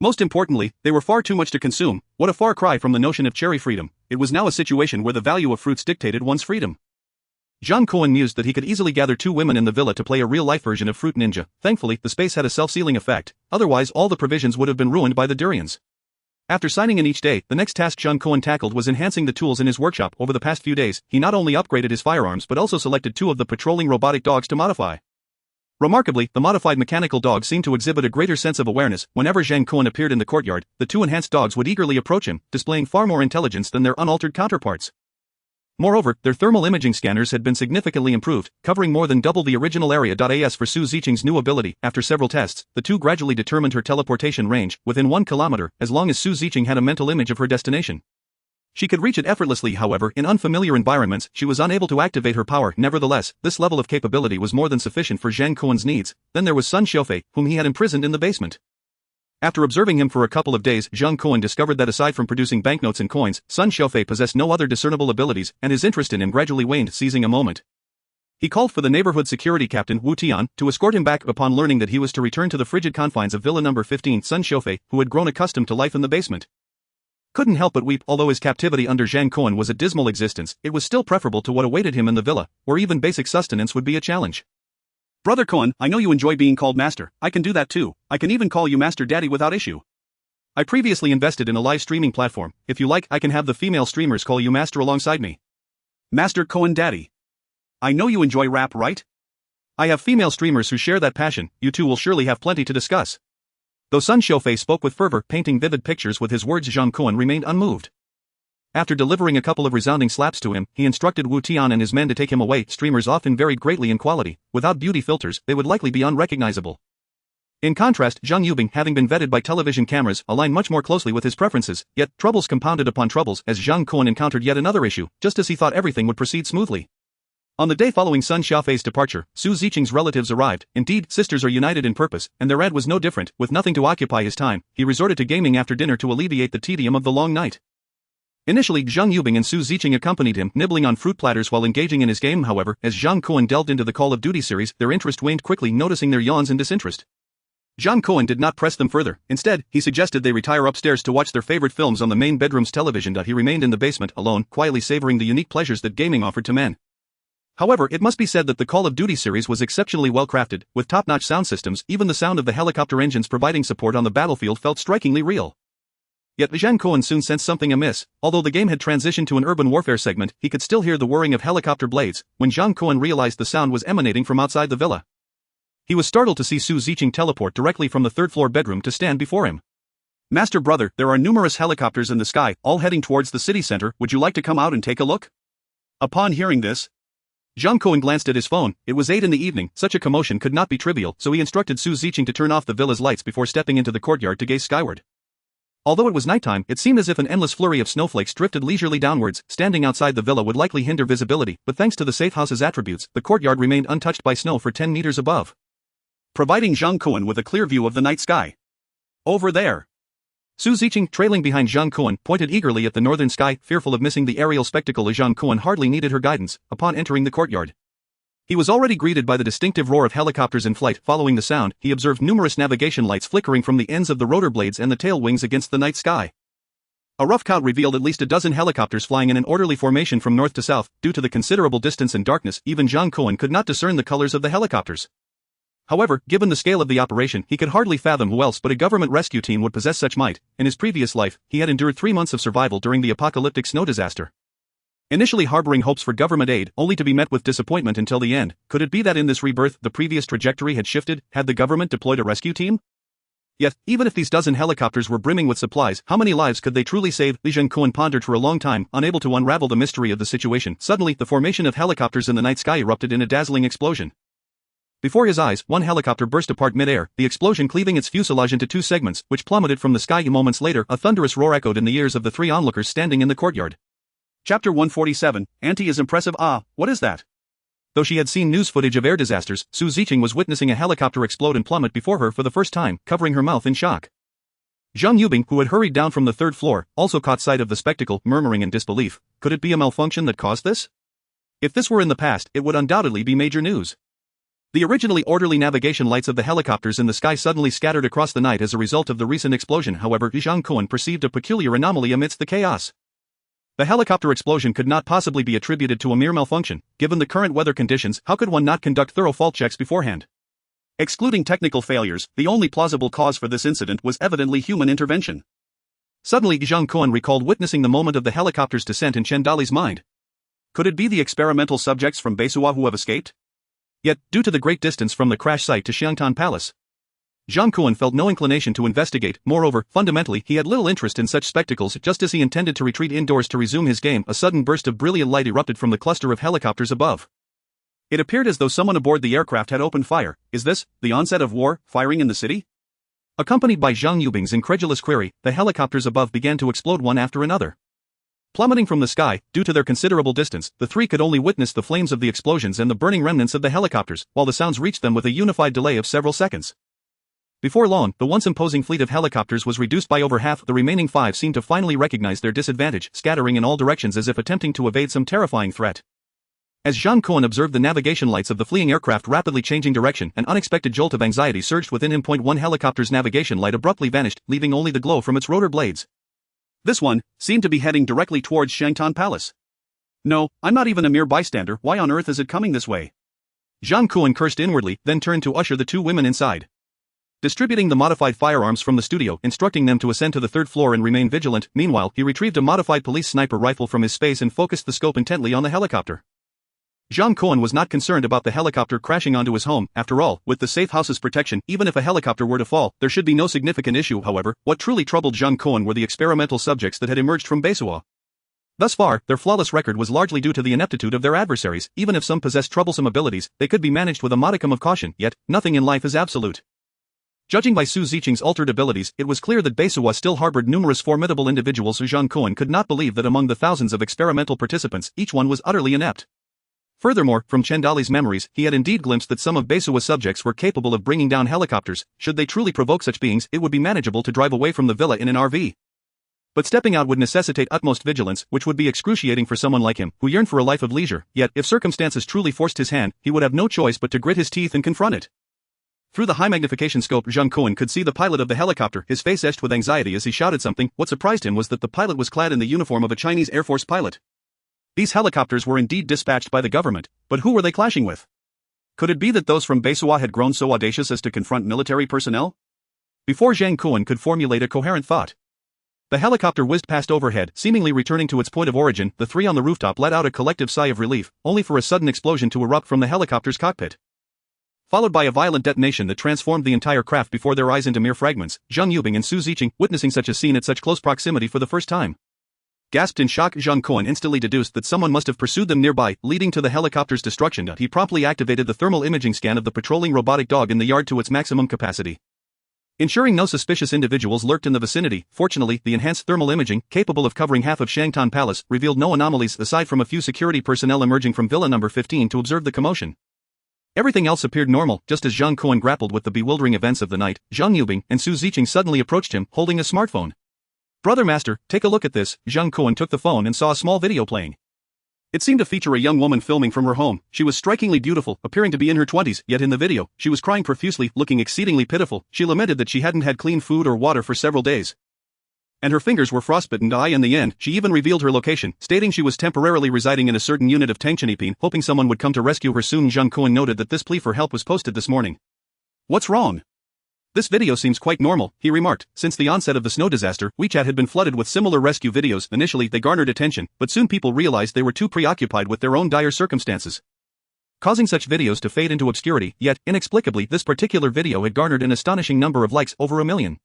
Most importantly, they were far too much to consume. What a far cry from the notion of cherry freedom. It was now a situation where the value of fruits dictated one's freedom. Zhang Kun mused that he could easily gather 2 women in the villa to play a real-life version of Fruit Ninja. Thankfully, the space had a self-sealing effect, otherwise all the provisions would have been ruined by the durians. After signing in each day, the next task Zhang Kun tackled was enhancing the tools in his workshop. Over the past few days, he not only upgraded his firearms but also selected 2 of the patrolling robotic dogs to modify. Remarkably, the modified mechanical dogs seemed to exhibit a greater sense of awareness. Whenever Zhang Kun appeared in the courtyard, the 2 enhanced dogs would eagerly approach him, displaying far more intelligence than their unaltered counterparts. Moreover, their thermal imaging scanners had been significantly improved, covering more than double the original area. As for Su Ziqing's new ability, after several tests, the 2 gradually determined her teleportation range, within 1 kilometer, as long as Su Ziqing had a mental image of her destination. She could reach it effortlessly. However, in unfamiliar environments, she was unable to activate her power. Nevertheless, this level of capability was more than sufficient for Zhang Kun's needs. Then there was Sun Xiufei, whom he had imprisoned in the basement. After observing him for a couple of days, Zhang Kun discovered that aside from producing banknotes and coins, Sun Xiufei possessed no other discernible abilities, and his interest in him gradually waned. Seizing a moment, he called for the neighborhood security captain, Wu Tian, to escort him back. Upon learning that he was to return to the frigid confines of Villa number 15, Sun Xiufei, who had grown accustomed to life in the basement, couldn't help but weep. Although his captivity under Zhang Kun was a dismal existence, it was still preferable to what awaited him in the villa, where even basic sustenance would be a challenge. Brother Kun, I know you enjoy being called master. I can do that too. I can even call you Master Daddy without issue. I previously invested in a live streaming platform. If you like, I can have the female streamers call you master alongside me. Master Kun Daddy. I know you enjoy rap, right? I have female streamers who share that passion. You two will surely have plenty to discuss. Though Sun Xiufei spoke with fervor, painting vivid pictures with his words, Zhang Kun remained unmoved. After delivering a couple of resounding slaps to him, he instructed Wu Tian and his men to take him away. Streamers often varied greatly in quality. Without beauty filters, they would likely be unrecognizable. In contrast, Zhang Yubing, having been vetted by television cameras, aligned much more closely with his preferences, yet troubles compounded upon troubles as Zhang Kun encountered yet another issue, just as he thought everything would proceed smoothly. On the day following Sun Xiufei's departure, Su Ziqing's relatives arrived. Indeed, sisters are united in purpose, and their ad was no different. With nothing to occupy his time, he resorted to gaming after dinner to alleviate the tedium of the long night. Initially, Zhang Yubing and Su Ziqing accompanied him, nibbling on fruit platters while engaging in his game. However, as Zhang Kun delved into the Call of Duty series, their interest waned quickly, noticing their yawns and disinterest. Zhang Kun did not press them further. Instead, he suggested they retire upstairs to watch their favorite films on the main bedroom's television. He remained in the basement, alone, quietly savoring the unique pleasures that gaming offered to men. However, it must be said that the Call of Duty series was exceptionally well crafted, with top-notch sound systems. Even the sound of the helicopter engines providing support on the battlefield felt strikingly real. Yet Zhang Kun soon sensed something amiss. Although the game had transitioned to an urban warfare segment, he could still hear the whirring of helicopter blades. When Zhang Kun realized the sound was emanating from outside the villa, he was startled to see Su Ziqing teleport directly from the third-floor bedroom to stand before him. Master brother, there are numerous helicopters in the sky, all heading towards the city center. Would you like to come out and take a look? Upon hearing this, Zhang Kun glanced at his phone. It was 8 in the evening. Such a commotion could not be trivial, so he instructed Su Ziqing to turn off the villa's lights before stepping into the courtyard to gaze skyward. Although it was nighttime, it seemed as if an endless flurry of snowflakes drifted leisurely downwards. Standing outside the villa would likely hinder visibility, but thanks to the safe house's attributes, the courtyard remained untouched by snow for 10 meters above, providing Zhang Kun with a clear view of the night sky. Over there. Su Ziqing, trailing behind Zhang Kun, pointed eagerly at the northern sky, fearful of missing the aerial spectacle. Zhang Kun hardly needed her guidance. Upon entering the courtyard, he was already greeted by the distinctive roar of helicopters in flight. Following the sound, he observed numerous navigation lights flickering from the ends of the rotor blades and the tail wings against the night sky. A rough count revealed at least a dozen helicopters flying in an orderly formation from north to south. Due to the considerable distance and darkness, even Zhang Kun could not discern the colors of the helicopters. However, given the scale of the operation, he could hardly fathom who else but a government rescue team would possess such might. In his previous life, he had endured 3 months of survival during the apocalyptic snow disaster, initially harboring hopes for government aid, only to be met with disappointment until the end. Could it be that in this rebirth, the previous trajectory had shifted? Had the government deployed a rescue team? Yet, even if these dozen helicopters were brimming with supplies, how many lives could they truly save? Li Zhengkun pondered for a long time, unable to unravel the mystery of the situation. Suddenly, the formation of helicopters in the night sky erupted in a dazzling explosion. Before his eyes, one helicopter burst apart mid-air, the explosion cleaving its fuselage into 2 segments, which plummeted from the sky. Moments later, a thunderous roar echoed in the ears of the 3 onlookers standing in the courtyard. Chapter 147, Auntie is impressive. Ah, what is that? Though she had seen news footage of air disasters, Su Ziqing was witnessing a helicopter explode and plummet before her for the first time, covering her mouth in shock. Zhang Yubing, who had hurried down from the 3rd floor, also caught sight of the spectacle, murmuring in disbelief. Could it be a malfunction that caused this? If this were in the past, it would undoubtedly be major news. The originally orderly navigation lights of the helicopters in the sky suddenly scattered across the night as a result of the recent explosion. However, Zhang Kun perceived a peculiar anomaly amidst the chaos. The helicopter explosion could not possibly be attributed to a mere malfunction. Given the current weather conditions, how could one not conduct thorough fault checks beforehand? Excluding technical failures, the only plausible cause for this incident was evidently human intervention. Suddenly, Zhang Kun recalled witnessing the moment of the helicopter's descent in Chen Dali's mind. Could it be the experimental subjects from Beisuo who have escaped? Yet, due to the great distance from the crash site to Xiangtan Palace, Zhang Kun felt no inclination to investigate. Moreover, fundamentally, he had little interest in such spectacles. Just as he intended to retreat indoors to resume his game, a sudden burst of brilliant light erupted from the cluster of helicopters above. It appeared as though someone aboard the aircraft had opened fire. Is this the onset of war, firing in the city? Accompanied by Zhang Yubing's incredulous query, the helicopters above began to explode one after another. Plummeting from the sky, due to their considerable distance, the three could only witness the flames of the explosions and the burning remnants of the helicopters, while the sounds reached them with a unified delay of several seconds. Before long, the once imposing fleet of helicopters was reduced by over half. The remaining five seemed to finally recognize their disadvantage, scattering in all directions as if attempting to evade some terrifying threat. As Zhang Kun observed the navigation lights of the fleeing aircraft rapidly changing direction, an unexpected jolt of anxiety surged within him. One helicopter's navigation light abruptly vanished, leaving only the glow from its rotor blades. This one seemed to be heading directly towards Xiangtan Palace. No, I'm not even a mere bystander. Why on earth is it coming this way? Zhang Kun cursed inwardly, then turned to usher the two women inside. Distributing the modified firearms from the studio, instructing them to ascend to the third floor and remain vigilant. Meanwhile, he retrieved a modified police sniper rifle from his space and focused the scope intently on the helicopter. Zhang Kun was not concerned about the helicopter crashing onto his home. After all, with the safe house's protection, even if a helicopter were to fall, there should be no significant issue. However, what truly troubled Zhang Kun were the experimental subjects that had emerged from Beisuo. Thus far, their flawless record was largely due to the ineptitude of their adversaries. Even if some possessed troublesome abilities, they could be managed with a modicum of caution. Yet, nothing in life is absolute. Judging by Su Ziqing's altered abilities, it was clear that Beisuo still harbored numerous formidable individuals. Zhang Kun could not believe that among the thousands of experimental participants, each one was utterly inept. Furthermore, from Chen Dali's memories, he had indeed glimpsed that some of Beisuo's subjects were capable of bringing down helicopters. Should they truly provoke such beings, it would be manageable to drive away from the villa in an RV. But stepping out would necessitate utmost vigilance, which would be excruciating for someone like him, who yearned for a life of leisure. Yet, if circumstances truly forced his hand, he would have no choice but to grit his teeth and confront it. Through the high-magnification scope, Zhang Kun could see the pilot of the helicopter, his face etched with anxiety as he shouted something. What surprised him was that the pilot was clad in the uniform of a Chinese Air Force pilot. These helicopters were indeed dispatched by the government, but who were they clashing with? Could it be that those from Beisuo had grown so audacious as to confront military personnel? Before Zhang Kun could formulate a coherent thought, the helicopter whizzed past overhead, seemingly returning to its point of origin. The three on the rooftop let out a collective sigh of relief, only for a sudden explosion to erupt from the helicopter's cockpit. Followed by a violent detonation that transformed the entire craft before their eyes into mere fragments. Zhang Yubing and Su Ziqing, witnessing such a scene at such close proximity for the first time, gasped in shock. Zhang Kun instantly deduced that someone must have pursued them nearby, leading to the helicopter's destruction. He promptly activated the thermal imaging scan of the patrolling robotic dog in the yard to its maximum capacity, ensuring no suspicious individuals lurked in the vicinity. Fortunately, the enhanced thermal imaging, capable of covering half of Xiangtan Palace, revealed no anomalies aside from a few security personnel emerging from Villa number 15 to observe the commotion. Everything else appeared normal. Just as Zhang Kun grappled with the bewildering events of the night, Zhang Yubing and Su Ziqing suddenly approached him, holding a smartphone. "Brother Master, take a look at this." Zhang Kun took the phone and saw a small video playing. It seemed to feature a young woman filming from her home. She was strikingly beautiful, appearing to be in her 20s, yet in the video, she was crying profusely, looking exceedingly pitiful. She lamented that she hadn't had clean food or water for several days, and her fingers were frostbitten. In the end, she even revealed her location, stating she was temporarily residing in a certain unit of Tangchenipin, hoping someone would come to rescue her soon. Zhang Kun noted that this plea for help was posted this morning. "What's wrong? This video seems quite normal," he remarked. Since the onset of the snow disaster, WeChat had been flooded with similar rescue videos. Initially, they garnered attention, but soon people realized they were too preoccupied with their own dire circumstances, causing such videos to fade into obscurity. Yet, inexplicably, this particular video had garnered an astonishing number of likes, over 1 million.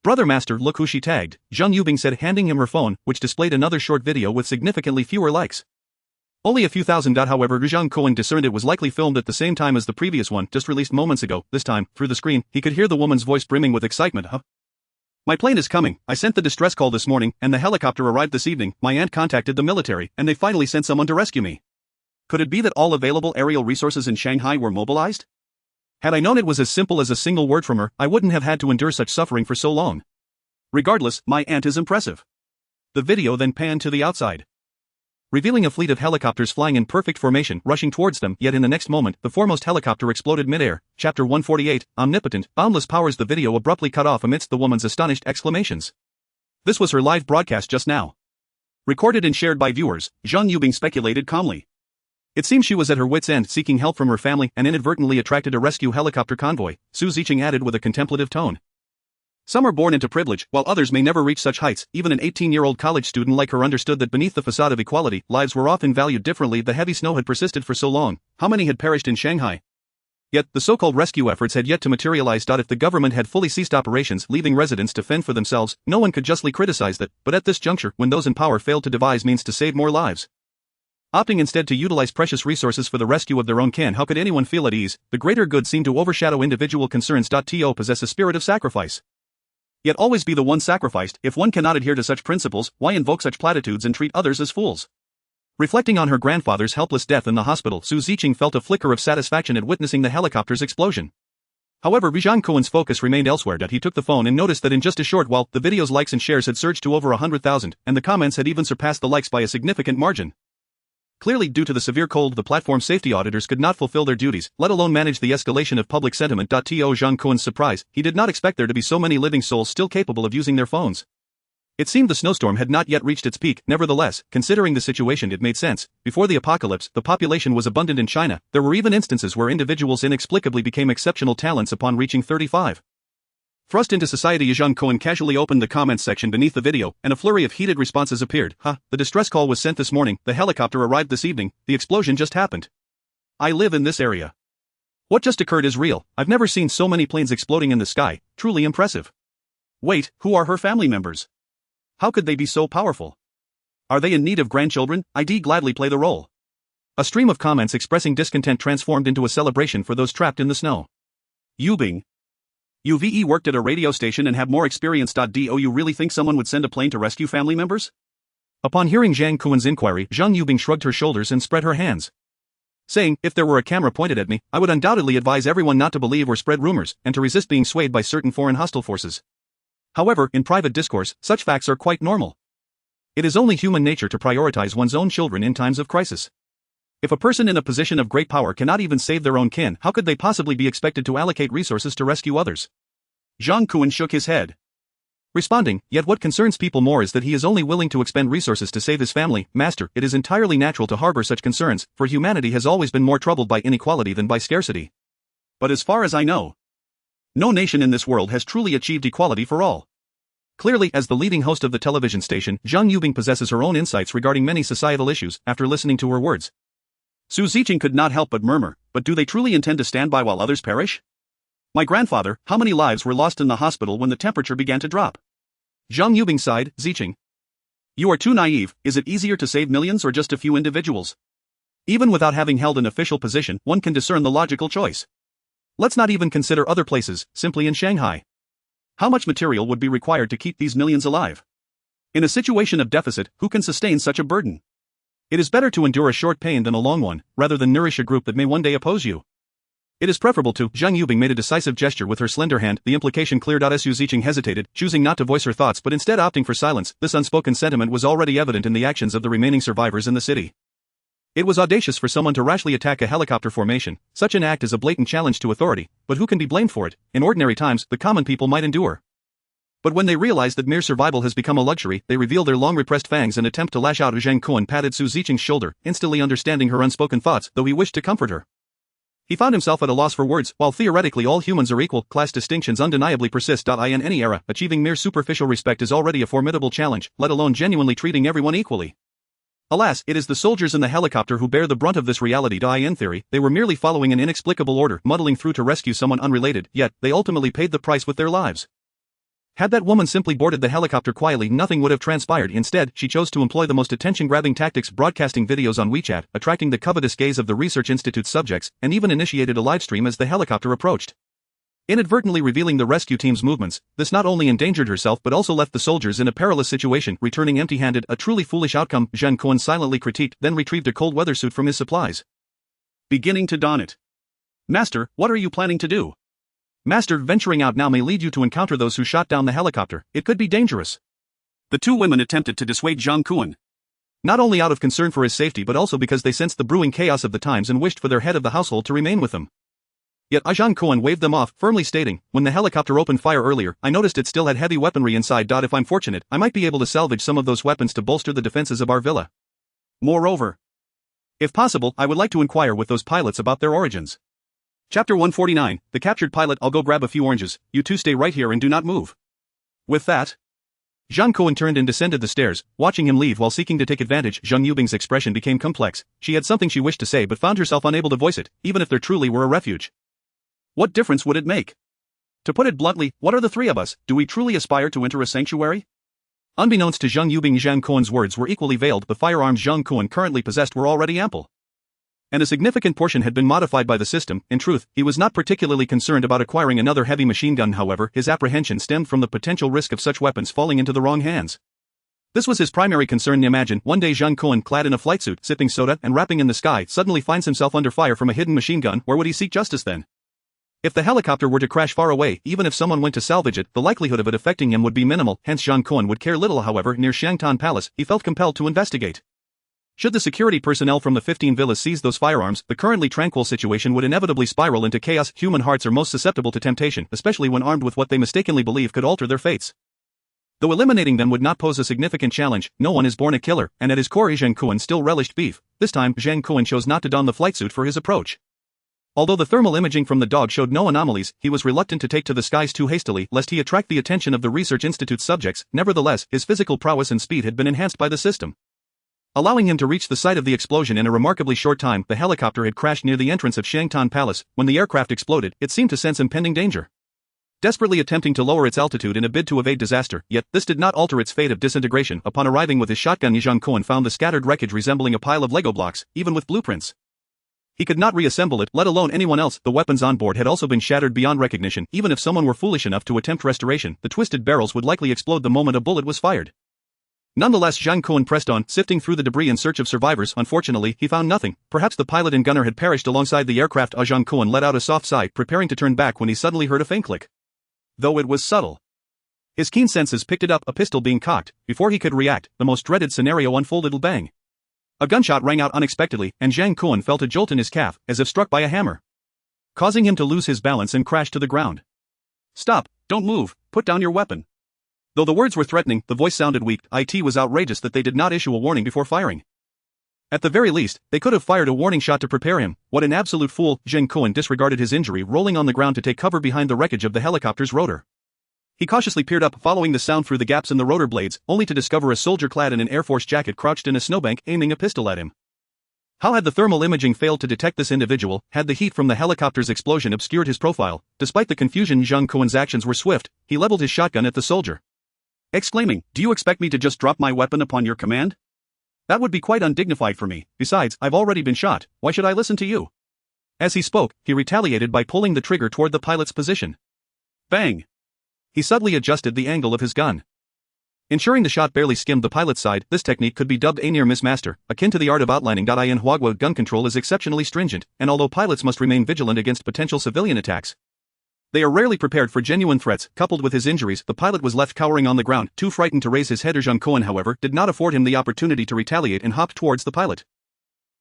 "Brother Master, look who she tagged," Zhang Yubing said, handing him her phone, which displayed another short video with significantly fewer likes. Only a few thousand. However, Zhang Kun discerned it was likely filmed at the same time as the previous one, just released moments ago. This time, through the screen, he could hear the woman's voice brimming with excitement. "My plane is coming. I sent the distress call this morning, and the helicopter arrived this evening. My aunt contacted the military, and they finally sent someone to rescue me." Could it be that all available aerial resources in Shanghai were mobilized? Had I known it was as simple as a single word from her, I wouldn't have had to endure such suffering for so long. Regardless, my aunt is impressive. The video then panned to the outside. revealing a fleet of helicopters flying in perfect formation rushing towards them, yet in the next moment, the foremost helicopter exploded midair. Chapter 148, Omnipotent, Boundless Powers. The video abruptly cut off amidst the woman's astonished exclamations. This was her live broadcast just now. Recorded and shared by viewers, Zhang Yubing speculated calmly. It seems she was at her wit's end seeking help from her family and inadvertently attracted a rescue helicopter convoy, Su Ziqing added with a contemplative tone. Some are born into privilege, while others may never reach such heights. Even an 18-year-old college student like her understood that beneath the facade of equality, lives were often valued differently. The heavy snow had persisted for so long. How many had perished in Shanghai? Yet, the so-called rescue efforts had yet to materialize. If the government had fully ceased operations, leaving residents to fend for themselves, no one could justly criticize that. But at this juncture, when those in power failed to devise means to save more lives, opting instead to utilize precious resources for the rescue of their own kin, how could anyone feel at ease? The greater good seemed to overshadow individual concerns. To possess a spirit of sacrifice, yet always be the one sacrificed. If one cannot adhere to such principles, why invoke such platitudes and treat others as fools? Reflecting on her grandfather's helpless death in the hospital, Su Ziqing felt a flicker of satisfaction at witnessing the helicopter's explosion. However, Zhang Kun's focus remained elsewhere. He took the phone and noticed that in just a short while, the video's likes and shares had surged to over 100,000, and the comments had even surpassed the likes by a significant margin. Clearly, due to the severe cold, the platform's safety auditors could not fulfill their duties, let alone manage the escalation of public sentiment. To Zhang Kun's surprise, he did not expect there to be so many living souls still capable of using their phones. It seemed the snowstorm had not yet reached its peak. Nevertheless, considering the situation, it made sense. Before the apocalypse, the population was abundant in China. There were even instances where individuals inexplicably became exceptional talents upon reaching 35. Thrust into society. Zhang Kun casually opened the comments section beneath the video, and a flurry of heated responses appeared. The distress call was sent this morning, the helicopter arrived this evening, the explosion just happened. I live in this area. What just occurred is real. I've never seen so many planes exploding in the sky, truly impressive. Wait, who are her family members? How could they be so powerful? Are they in need of grandchildren? I'd gladly play the role. A stream of comments expressing discontent transformed into a celebration for those trapped in the snow. Yubing. You've worked at a radio station and have more experience. Do you really think someone would send a plane to rescue family members? Upon hearing Zhang Kun's inquiry, Zhang Yubing shrugged her shoulders and spread her hands, saying, if there were a camera pointed at me, I would undoubtedly advise everyone not to believe or spread rumors, and to resist being swayed by certain foreign hostile forces. However, in private discourse, such facts are quite normal. It is only human nature to prioritize one's own children in times of crisis. If a person in a position of great power cannot even save their own kin, how could they possibly be expected to allocate resources to rescue others? Zhang Kun shook his head, responding, yet what concerns people more is that he is only willing to expend resources to save his family. Master, it is entirely natural to harbor such concerns, for humanity has always been more troubled by inequality than by scarcity. But as far as I know, no nation in this world has truly achieved equality for all. Clearly, as the leading host of the television station, Zhang Yubing possesses her own insights regarding many societal issues. After listening to her words, Su Ziqing could not help but murmur, but do they truly intend to stand by while others perish? My grandfather, how many lives were lost in the hospital when the temperature began to drop? Zhang Yubing sighed. Ziqing, you are too naive. Is it easier to save millions or just a few individuals? Even without having held an official position, one can discern the logical choice. Let's not even consider other places, simply in Shanghai. How much material would be required to keep these millions alive? In a situation of deficit, who can sustain such a burden? It is better to endure a short pain than a long one, rather than nourish a group that may one day oppose you. It is preferable to. Zhang Yubing made a decisive gesture with her slender hand. The implication cleared out. Su Ziqing hesitated, choosing not to voice her thoughts but instead opting for silence. This unspoken sentiment was already evident in the actions of the remaining survivors in the city. It was audacious for someone to rashly attack a helicopter formation. Such an act is a blatant challenge to authority, but who can be blamed for it? In ordinary times, the common people might endure. But when they realize that mere survival has become a luxury, they reveal their long-repressed fangs and attempt to lash out. Zhang Kun patted Su Ziqing's shoulder, instantly understanding her unspoken thoughts, though he wished to comfort her. He found himself at a loss for words. While theoretically all humans are equal, class distinctions undeniably persist. In any era, achieving mere superficial respect is already a formidable challenge, let alone genuinely treating everyone equally. Alas, it is the soldiers in the helicopter who bear the brunt of this reality. In theory, they were merely following an inexplicable order, muddling through to rescue someone unrelated, yet they ultimately paid the price with their lives. Had that woman simply boarded the helicopter quietly, nothing would have transpired. Instead, she chose to employ the most attention-grabbing tactics, broadcasting videos on WeChat, attracting the covetous gaze of the Research Institute's subjects, and even initiated a livestream as the helicopter approached. Inadvertently revealing the rescue team's movements, this not only endangered herself but also left the soldiers in a perilous situation, returning empty-handed, a truly foolish outcome. Zhang Kun silently critiqued, then retrieved a cold weather suit from his supplies, beginning to don it. Master, what are you planning to do? Master, venturing out now may lead you to encounter those who shot down the helicopter. It could be dangerous. The two women attempted to dissuade Zhang Kun. Not only out of concern for his safety but also because they sensed the brewing chaos of the times and wished for their head of the household to remain with them. Yet Zhang Kun waved them off, firmly stating, "When the helicopter opened fire earlier, I noticed it still had heavy weaponry inside. If I'm fortunate, I might be able to salvage some of those weapons to bolster the defenses of our villa. Moreover, if possible, I would like to inquire with those pilots about their origins." Chapter 149, The Captured Pilot. "I'll go grab a few oranges, you two stay right here and do not move." With that, Zhang Kun turned and descended the stairs, watching him leave while seeking to take advantage. Zhang Yubing's expression became complex. She had something she wished to say but found herself unable to voice it, even if there truly were a refuge. What difference would it make? To put it bluntly, what are the three of us? Do we truly aspire to enter a sanctuary? Unbeknownst to Zhang Yubing, Zhang Kun's words were equally veiled. The firearms Zhang Kun currently possessed were already ample, and a significant portion had been modified by the system. In truth, he was not particularly concerned about acquiring another heavy machine gun. However, his apprehension stemmed from the potential risk of such weapons falling into the wrong hands. This was his primary concern. Imagine, one day Zhang Kun, clad in a flight suit, sipping soda and rapping in the sky, suddenly finds himself under fire from a hidden machine gun. Where would he seek justice then? If the helicopter were to crash far away, even if someone went to salvage it, the likelihood of it affecting him would be minimal, hence Zhang Kun would care little. However, near Shangtan Palace, he felt compelled to investigate. Should the security personnel from the 15 villas seize those firearms, the currently tranquil situation would inevitably spiral into chaos. Human hearts are most susceptible to temptation, especially when armed with what they mistakenly believe could alter their fates. Though eliminating them would not pose a significant challenge, no one is born a killer, and at his core Zhang Kun still relished beef. This time, Zhang Kun chose not to don the flight suit for his approach. Although the thermal imaging from the dog showed no anomalies, he was reluctant to take to the skies too hastily lest he attract the attention of the research institute's subjects. Nevertheless, his physical prowess and speed had been enhanced by the system, allowing him to reach the site of the explosion in a remarkably short time. The helicopter had crashed near the entrance of Shangtan Palace. When the aircraft exploded, it seemed to sense impending danger, desperately attempting to lower its altitude in a bid to evade disaster. Yet, this did not alter its fate of disintegration. Upon arriving with his shotgun, Zhang Kun found the scattered wreckage resembling a pile of Lego blocks, even with blueprints. He could not reassemble it, let alone anyone else. The weapons on board had also been shattered beyond recognition. Even if someone were foolish enough to attempt restoration, the twisted barrels would likely explode the moment a bullet was fired. Nonetheless, Zhang Kun pressed on, sifting through the debris in search of survivors. Unfortunately, he found nothing. Perhaps the pilot and gunner had perished alongside the aircraft. Zhang Kun let out a soft sigh, preparing to turn back when he suddenly heard a faint click. Though it was subtle, his keen senses picked it up, a pistol being cocked. Before he could react, the most dreaded scenario unfolded. Bang! A gunshot rang out unexpectedly, and Zhang Kun felt a jolt in his calf, as if struck by a hammer, causing him to lose his balance and crash to the ground. "Stop, don't move, put down your weapon." Though the words were threatening, the voice sounded weak. It was outrageous that they did not issue a warning before firing. At the very least, they could have fired a warning shot to prepare him. What an absolute fool! Zhang Kun disregarded his injury, rolling on the ground to take cover behind the wreckage of the helicopter's rotor. He cautiously peered up, following the sound through the gaps in the rotor blades, only to discover a soldier clad in an Air Force jacket crouched in a snowbank, aiming a pistol at him. How had the thermal imaging failed to detect this individual? Had the heat from the helicopter's explosion obscured his profile? Despite the confusion, Zhang Kun's actions were swift. He leveled his shotgun at the soldier, exclaiming, "Do you expect me to just drop my weapon upon your command? That would be quite undignified for me. Besides, I've already been shot. Why should I listen to you?" As he spoke, he retaliated by pulling the trigger toward the pilot's position. Bang! He subtly adjusted the angle of his gun, ensuring the shot barely skimmed the pilot's side. This technique could be dubbed a near-miss master, akin to the art of outlining. In Huagua, gun control is exceptionally stringent, and although pilots must remain vigilant against potential civilian attacks, they are rarely prepared for genuine threats. Coupled with his injuries, the pilot was left cowering on the ground, too frightened to raise his head. Zhang Kun, however, did not afford him the opportunity to retaliate and hopped towards the pilot.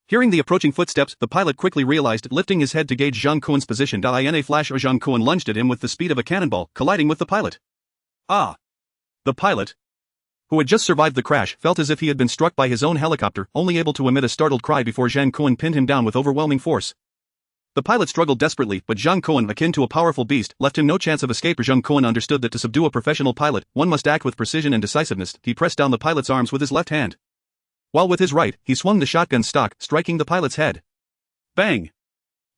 Hearing the approaching footsteps, the pilot quickly realized, lifting his head to gauge Zhang Kun's position. In a flash, Zhang Kun lunged at him with the speed of a cannonball, colliding with the pilot. Ah! The pilot, who had just survived the crash, felt as if he had been struck by his own helicopter, only able to emit a startled cry before Zhang Kun pinned him down with overwhelming force. The pilot struggled desperately, but Zhang Kun, akin to a powerful beast, left him no chance of escape. Zhang Kun understood that to subdue a professional pilot, one must act with precision and decisiveness. He pressed down the pilot's arms with his left hand, while with his right, he swung the shotgun stock, striking the pilot's head. Bang!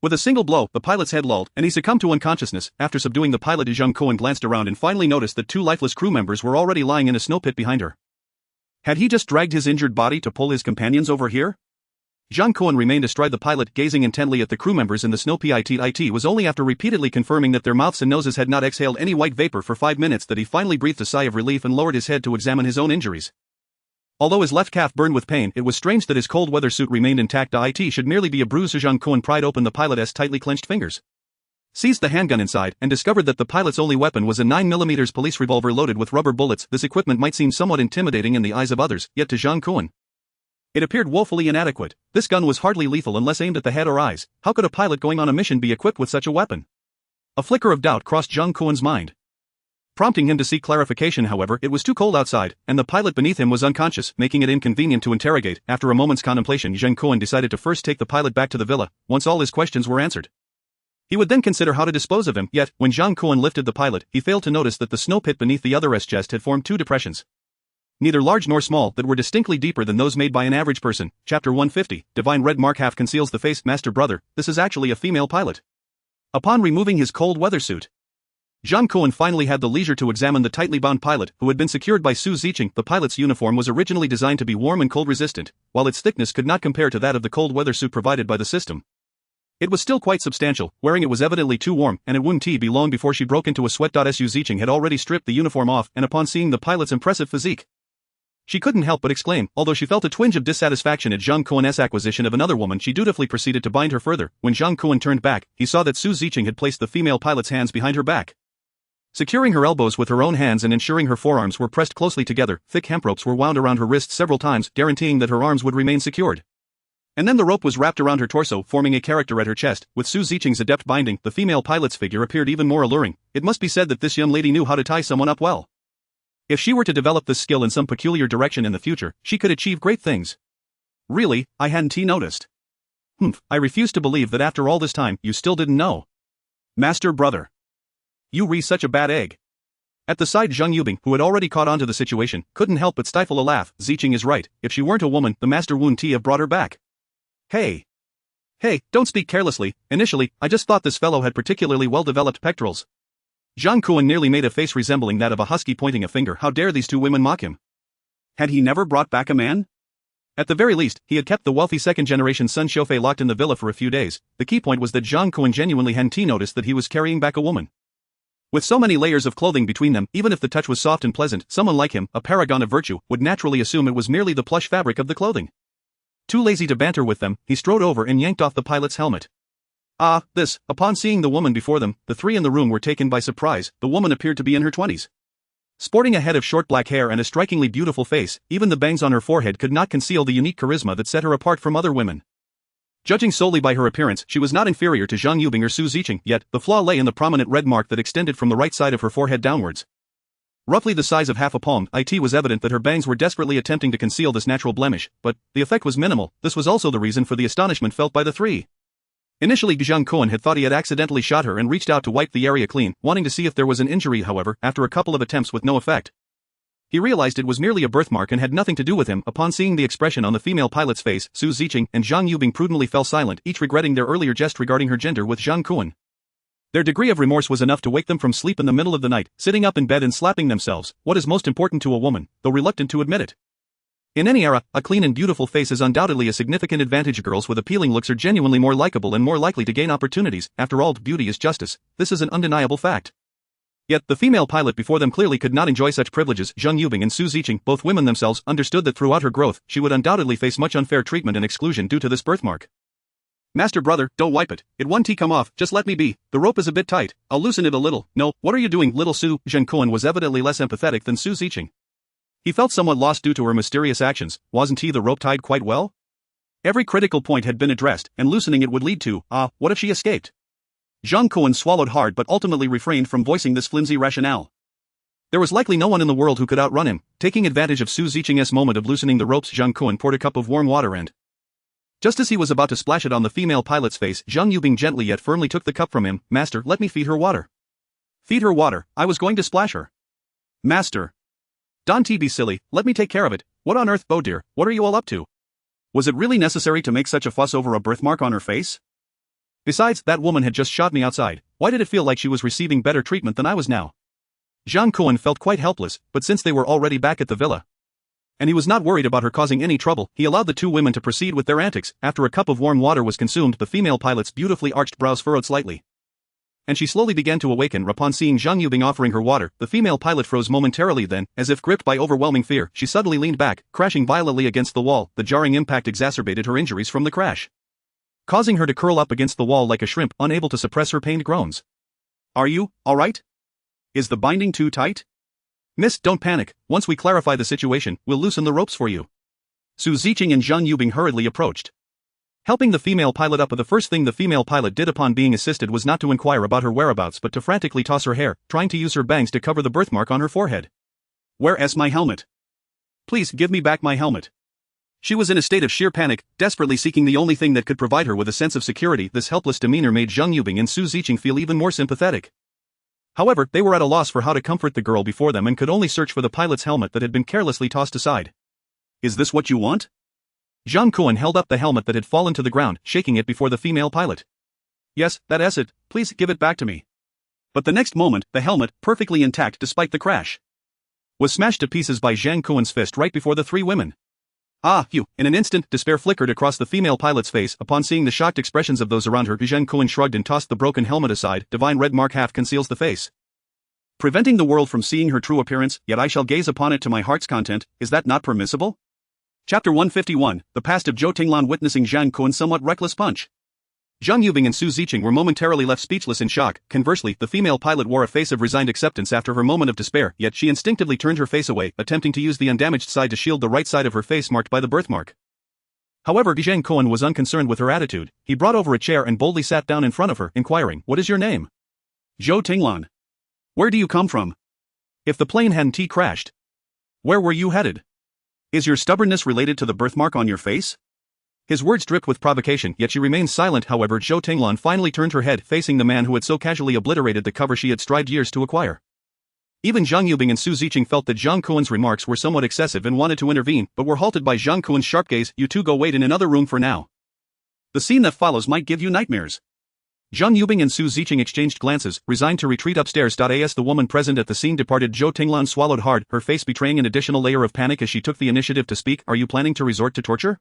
With a single blow, the pilot's head lulled, and he succumbed to unconsciousness. After subduing the pilot, Zhang Kun glanced around and finally noticed that two lifeless crew members were already lying in a snow pit behind her. Had he just dragged his injured body to pull his companions over here? Zhang Kun remained astride the pilot, gazing intently at the crew members in the snow pit. It was only after repeatedly confirming that their mouths and noses had not exhaled any white vapor for 5 minutes that he finally breathed a sigh of relief and lowered his head to examine his own injuries. Although his left calf burned with pain, it was strange that his cold weather suit remained intact. It should merely be a bruise. Zhang Kun pried open the pilot's tightly clenched fingers, seized the handgun inside, and discovered that the pilot's only weapon was a 9mm police revolver loaded with rubber bullets. This equipment might seem somewhat intimidating in the eyes of others, yet to Zhang Kun, It appeared woefully inadequate. This gun was hardly lethal unless aimed at the head or eyes. How could a pilot going on a mission be equipped with such a weapon? A flicker of doubt crossed Zhang Kun's mind. Prompting him to seek clarification, however, it was too cold outside, and the pilot beneath him was unconscious, making it inconvenient to interrogate. After a moment's contemplation, Zhang Kun decided to first take the pilot back to the villa, once all his questions were answered. He would then consider how to dispose of him, yet, when Zhang Kun lifted the pilot, he failed to notice that the snow pit beneath the other chest had formed two depressions. Neither large nor small, that were distinctly deeper than those made by an average person. Chapter 150, Divine Red Mark half conceals the face. Master brother, this is actually a female pilot. Upon removing his cold weather suit, Zhang Kun finally had the leisure to examine the tightly bound pilot, who had been secured by Su Ziqing. The pilot's uniform was originally designed to be warm and cold resistant, while its thickness could not compare to that of the cold weather suit provided by the system. It was still quite substantial. Wearing it was evidently too warm, and it wouldn't be long before she broke into a sweat. Su Ziqing had already stripped the uniform off, and upon seeing the pilot's impressive physique, she couldn't help but exclaim. Although she felt a twinge of dissatisfaction at Zhang Kun's acquisition of another woman, she dutifully proceeded to bind her further. When Zhang Kun turned back, he saw that Su Ziqing had placed the female pilot's hands behind her back. Securing her elbows with her own hands and ensuring her forearms were pressed closely together, thick hemp ropes were wound around her wrists several times, guaranteeing that her arms would remain secured. And then the rope was wrapped around her torso, forming a character at her chest. With Su Ziqing's adept binding, the female pilot's figure appeared even more alluring. It must be said that this young lady knew how to tie someone up well. If she were to develop this skill in some peculiar direction in the future, she could achieve great things. Really, I hadn't noticed. I refuse to believe that after all this time, you still didn't know. Master brother. You such a bad egg. At the side, Zhang Yubing, who had already caught on to the situation, couldn't help but stifle a laugh. Ziqing is right. If she weren't a woman, the master wouldn't have brought her back. Hey, don't speak carelessly. Initially, I just thought this fellow had particularly well-developed pectorals. Zhang Kun nearly made a face resembling that of a husky pointing a finger. How dare these two women mock him? Had he never brought back a man? At the very least, he had kept the wealthy second-generation Sun Shoufei locked in the villa for a few days. The key point was that Zhang Kun genuinely hadn't noticed that he was carrying back a woman. With so many layers of clothing between them, even if the touch was soft and pleasant, someone like him, a paragon of virtue, would naturally assume it was merely the plush fabric of the clothing. Too lazy to banter with them, he strode over and yanked off the pilot's helmet. Upon seeing the woman before them, the three in the room were taken by surprise. The woman appeared to be in her 20s. Sporting a head of short black hair and a strikingly beautiful face, even the bangs on her forehead could not conceal the unique charisma that set her apart from other women. Judging solely by her appearance, she was not inferior to Zhang Yubing or Su Ziqing, yet the flaw lay in the prominent red mark that extended from the right side of her forehead downwards. Roughly the size of half a palm, it was evident that her bangs were desperately attempting to conceal this natural blemish, but the effect was minimal. This was also the reason for the astonishment felt by the three. Initially, Zhang Kun had thought he had accidentally shot her and reached out to wipe the area clean, wanting to see if there was an injury. However, after a couple of attempts with no effect, he realized it was merely a birthmark and had nothing to do with him. Upon seeing the expression on the female pilot's face, Su Ziqing and Zhang Yubing prudently fell silent, each regretting their earlier jest regarding her gender with Zhang Kun. Their degree of remorse was enough to wake them from sleep in the middle of the night, sitting up in bed and slapping themselves, what is most important to a woman, though reluctant to admit it. In any era, a clean and beautiful face is undoubtedly a significant advantage. Girls with appealing looks are genuinely more likable and more likely to gain opportunities. After all, beauty is justice. This is an undeniable fact. Yet, the female pilot before them clearly could not enjoy such privileges. Zhang Yubing and Su Ziqing, both women themselves, understood that throughout her growth, she would undoubtedly face much unfair treatment and exclusion due to this birthmark. Master brother, don't wipe it. It won't come off, just let me be. The rope is a bit tight. I'll loosen it a little. No, what are you doing, little Su? Zhang Kun was evidently less empathetic than Su Ziqing. He felt somewhat lost due to her mysterious actions. Wasn't the rope tied quite well? Every critical point had been addressed, and loosening it would lead to, what if she escaped? Zhang Kun swallowed hard but ultimately refrained from voicing this flimsy rationale. There was likely no one in the world who could outrun him. Taking advantage of Su Ziqing's moment of loosening the ropes, Zhang Kun poured a cup of warm water and, just as he was about to splash it on the female pilot's face, Zhang Yubing gently yet firmly took the cup from him. Master, let me feed her water. Feed her water? I was going to splash her. Master. Don't be silly, let me take care of it. What on earth, Bo dear, what are you all up to? Was it really necessary to make such a fuss over a birthmark on her face? Besides, that woman had just shot me outside. Why did it feel like she was receiving better treatment than I was now? Zhang Kun felt quite helpless, but since they were already back at the villa, and he was not worried about her causing any trouble, he allowed the two women to proceed with their antics. After a cup of warm water was consumed, the female pilot's beautifully arched brows furrowed slightly, and she slowly began to awaken. Upon seeing Zhang Yubing offering her water, the female pilot froze momentarily. Then, as if gripped by overwhelming fear, she suddenly leaned back, crashing violently against the wall. The jarring impact exacerbated her injuries from the crash, causing her to curl up against the wall like a shrimp, unable to suppress her pained groans. Are you all right? Is the binding too tight? Miss, don't panic. Once we clarify the situation, we'll loosen the ropes for you. Su Ziqing and Zhang Yubing hurriedly approached. Helping the female pilot up, the first thing the female pilot did upon being assisted was not to inquire about her whereabouts but to frantically toss her hair, trying to use her bangs to cover the birthmark on her forehead. "Where's my helmet? Please give me back my helmet." She was in a state of sheer panic, desperately seeking the only thing that could provide her with a sense of security. This helpless demeanor made Zhang Yubing and Su Ziqing feel even more sympathetic. However, they were at a loss for how to comfort the girl before them and could only search for the pilot's helmet that had been carelessly tossed aside. "Is this what you want?" Zhang Kun held up the helmet that had fallen to the ground, shaking it before the female pilot. "Yes, that is it, please give it back to me." But the next moment, the helmet, perfectly intact despite the crash, was smashed to pieces by Zhang Kun's fist right before the three women. "Ah, you!" In an instant, despair flickered across the female pilot's face. Upon seeing the shocked expressions of those around her, Zhang Kun shrugged and tossed the broken helmet aside. Divine red mark half conceals the face, preventing the world from seeing her true appearance, yet I shall gaze upon it to my heart's content. Is that not permissible? Chapter 151, The Past of Zhou Tinglan. Witnessing Zhang Kun's somewhat reckless punch, Zhang Yubing and Su Ziqing were momentarily left speechless in shock. Conversely, the female pilot wore a face of resigned acceptance after her moment of despair, yet she instinctively turned her face away, attempting to use the undamaged side to shield the right side of her face marked by the birthmark. However, Zhang Kun was unconcerned with her attitude. He brought over a chair and boldly sat down in front of her, inquiring, "What is your name?" "Zhou Tinglan." "Where do you come from? If the plane hadn't crashed, where were you headed? Is your stubbornness related to the birthmark on your face?" His words dripped with provocation, yet she remained silent. However, Zhou Tinglan finally turned her head, facing the man who had so casually obliterated the cover she had strived years to acquire. Even Zhang Yubing and Su Ziqing felt that Zhang Kun's remarks were somewhat excessive and wanted to intervene, but were halted by Zhang Kun's sharp gaze. "You two go wait in another room for now. The scene that follows might give you nightmares." Zhang Yubing and Su Ziqing exchanged glances, resigned to retreat upstairs. As the woman present at the scene departed, Zhou Tinglan swallowed hard, her face betraying an additional layer of panic as she took the initiative to speak. "Are you planning to resort to torture?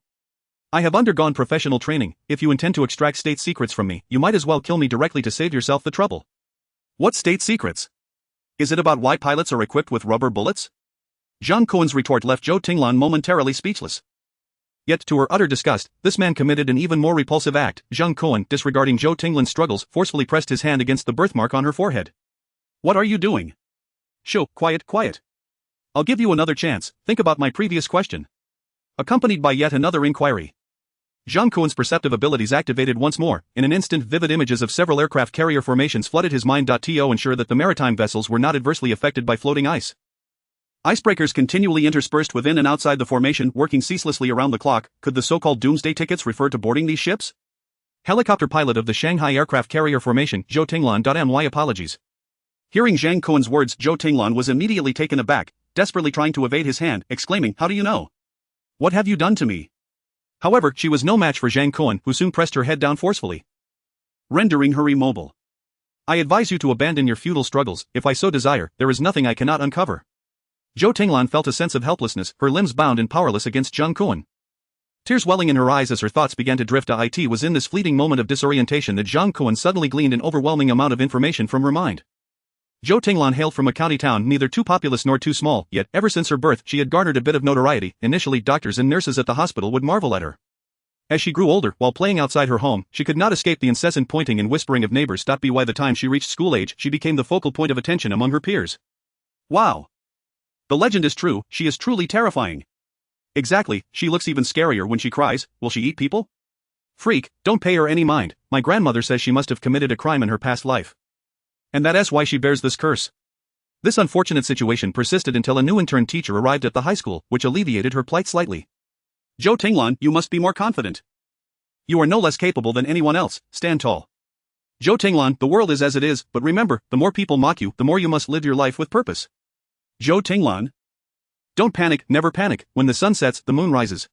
I have undergone professional training. If you intend to extract state secrets from me, you might as well kill me directly to save yourself the trouble." "What state secrets? Is it about why pilots are equipped with rubber bullets?" Zhang Kun's retort left Zhou Tinglan momentarily speechless. Yet, to her utter disgust, this man committed an even more repulsive act. Zhang Kun, disregarding Zhou Tinglan's struggles, forcefully pressed his hand against the birthmark on her forehead. "What are you doing?" "Shh, quiet, quiet. I'll give you another chance. Think about my previous question." Accompanied by yet another inquiry, Zhang Kun's perceptive abilities activated once more. In an instant, vivid images of several aircraft carrier formations flooded his mind. To ensure that the maritime vessels were not adversely affected by floating ice, icebreakers continually interspersed within and outside the formation, working ceaselessly around the clock. Could the so-called doomsday tickets refer to boarding these ships? Helicopter pilot of the Shanghai aircraft carrier formation, Zhou Tinglan. My apologies. Hearing Zhang Kun's words, Zhou Tinglan was immediately taken aback, desperately trying to evade his hand, exclaiming, "How do you know? What have you done to me?" However, she was no match for Zhang Kun, who soon pressed her head down forcefully, rendering her immobile. "I advise you to abandon your futile struggles. If I so desire, there is nothing I cannot uncover." Zhou Tinglan felt a sense of helplessness, her limbs bound and powerless against Zhang Kun. Tears welling in her eyes as her thoughts began to drift. It was in this fleeting moment of disorientation that Zhang Kun suddenly gleaned an overwhelming amount of information from her mind. Zhou Tinglan hailed from a county town neither too populous nor too small, yet ever since her birth she had garnered a bit of notoriety. Initially, doctors and nurses at the hospital would marvel at her. As she grew older, while playing outside her home, she could not escape the incessant pointing and whispering of neighbors. By the time she reached school age, she became the focal point of attention among her peers. "Wow! The legend is true, she is truly terrifying." "Exactly, she looks even scarier when she cries. Will she eat people?" "Freak, don't pay her any mind. My grandmother says she must have committed a crime in her past life, and that is why she bears this curse." This unfortunate situation persisted until a new intern teacher arrived at the high school, which alleviated her plight slightly. "Zhou Tinglan, you must be more confident. You are no less capable than anyone else. Stand tall." "Zhou Tinglan, the world is as it is, but remember, the more people mock you, the more you must live your life with purpose." "Zhou Tinglan, don't panic, never panic. When the sun sets, the moon rises."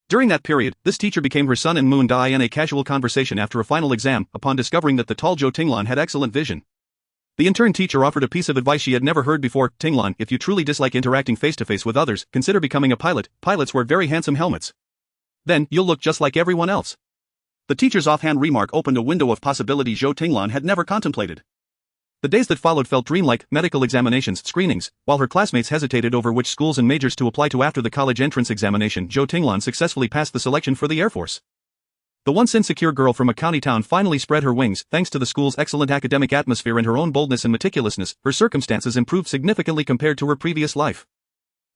During that period, this teacher became her sun and moon. In a casual conversation after a final exam, upon discovering that the tall Zhou Tinglan had excellent vision, the intern teacher offered a piece of advice she had never heard before. "Tinglan, if you truly dislike interacting face-to-face with others, consider becoming a pilot. Pilots wear very handsome helmets. Then, you'll look just like everyone else." The teacher's offhand remark opened a window of possibility Zhou Tinglan had never contemplated. The days that followed felt dreamlike: medical examinations, screenings, while her classmates hesitated over which schools and majors to apply to after the college entrance examination. Zhou Tinglan successfully passed the selection for the Air Force. The once insecure girl from a county town finally spread her wings. Thanks to the school's excellent academic atmosphere and her own boldness and meticulousness, her circumstances improved significantly compared to her previous life.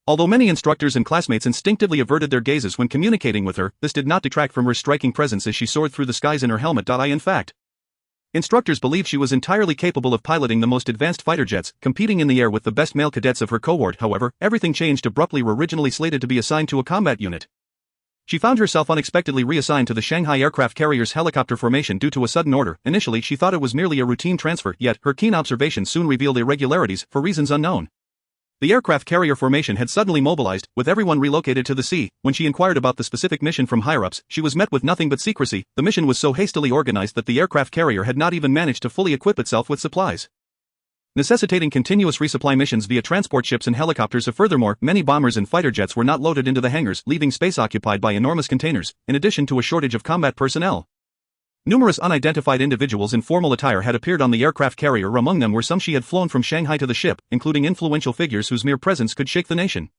Although many instructors and classmates instinctively averted their gazes when communicating with her, this did not detract from her striking presence as she soared through the skies in her helmet. In fact, instructors believed she was entirely capable of piloting the most advanced fighter jets, competing in the air with the best male cadets of her cohort. However, everything changed abruptly. Were originally slated to be assigned to a combat unit. She found herself unexpectedly reassigned to the Shanghai aircraft carrier's helicopter formation due to a sudden order. Initially, she thought it was merely a routine transfer, yet her keen observation soon revealed irregularities for reasons unknown. The aircraft carrier formation had suddenly mobilized, with everyone relocated to the sea. When she inquired about the specific mission from higher-ups, she was met with nothing but secrecy. The mission was so hastily organized that the aircraft carrier had not even managed to fully equip itself with supplies, necessitating continuous resupply missions via transport ships and helicopters. Furthermore, many bombers and fighter jets were not loaded into the hangars, leaving space occupied by enormous containers, in addition to a shortage of combat personnel. Numerous unidentified individuals in formal attire had appeared on the aircraft carrier. Among them were some she had flown from Shanghai to the ship, including influential figures whose mere presence could shake the nation.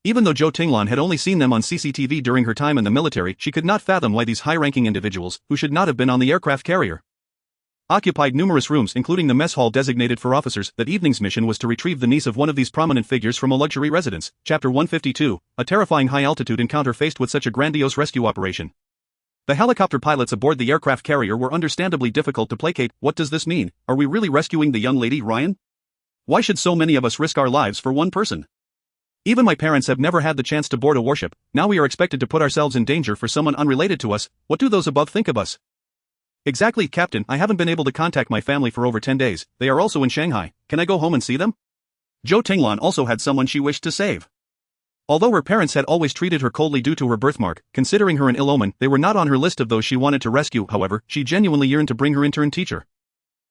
Even though Zhou Tinglan had only seen them on CCTV during her time in the military, she could not fathom why these high-ranking individuals, who should not have been on the aircraft carrier, occupied numerous rooms, including the mess hall designated for officers. That evening's mission was to retrieve the niece of one of these prominent figures from a luxury residence. Chapter 152, a terrifying high-altitude encounter faced with such a grandiose rescue operation. The helicopter pilots aboard the aircraft carrier were understandably difficult to placate. What does this mean? Are we really rescuing the young lady, Ryan? Why should so many of us risk our lives for one person? Even my parents have never had the chance to board a warship. Now we are expected to put ourselves in danger for someone unrelated to us. What do those above think of us? Exactly, Captain. I haven't been able to contact my family for over 10 days. They are also in Shanghai. Can I go home and see them? Zhou Tinglan also had someone she wished to save. Although her parents had always treated her coldly due to her birthmark, considering her an ill omen, they were not on her list of those she wanted to rescue. However, she genuinely yearned to bring her intern teacher,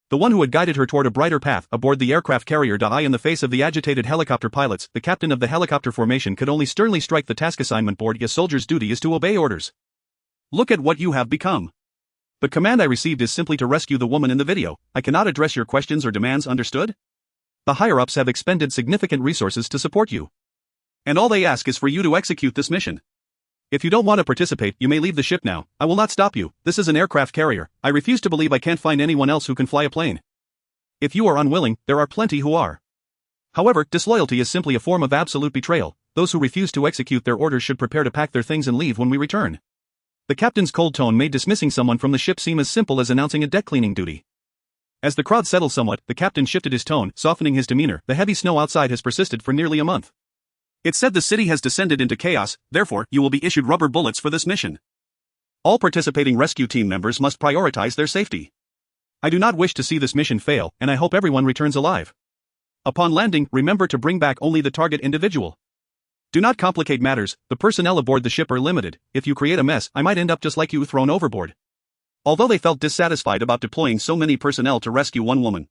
the one who had guided her toward a brighter path, aboard the aircraft carrier. In the face of the agitated helicopter pilots, the captain of the helicopter formation could only sternly strike the task assignment board. A soldier's duty is to obey orders. Look at what you have become. The command I received is simply to rescue the woman in the video. I cannot address your questions or demands, understood? The higher-ups have expended significant resources to support you, and all they ask is for you to execute this mission. If you don't want to participate, you may leave the ship now. I will not stop you. This is an aircraft carrier. I refuse to believe I can't find anyone else who can fly a plane. If you are unwilling, there are plenty who are. However, disloyalty is simply a form of absolute betrayal. Those who refuse to execute their orders should prepare to pack their things and leave when we return. The captain's cold tone made dismissing someone from the ship seem as simple as announcing a deck cleaning duty. As the crowd settled somewhat, the captain shifted his tone, softening his demeanor. The heavy snow outside has persisted for nearly a month. It said the city has descended into chaos, therefore, you will be issued rubber bullets for this mission. All participating rescue team members must prioritize their safety. I do not wish to see this mission fail, and I hope everyone returns alive. Upon landing, remember to bring back only the target individual. Do not complicate matters. The personnel aboard the ship are limited. If you create a mess, I might end up just like you, thrown overboard. Although they felt dissatisfied about deploying so many personnel to rescue one woman,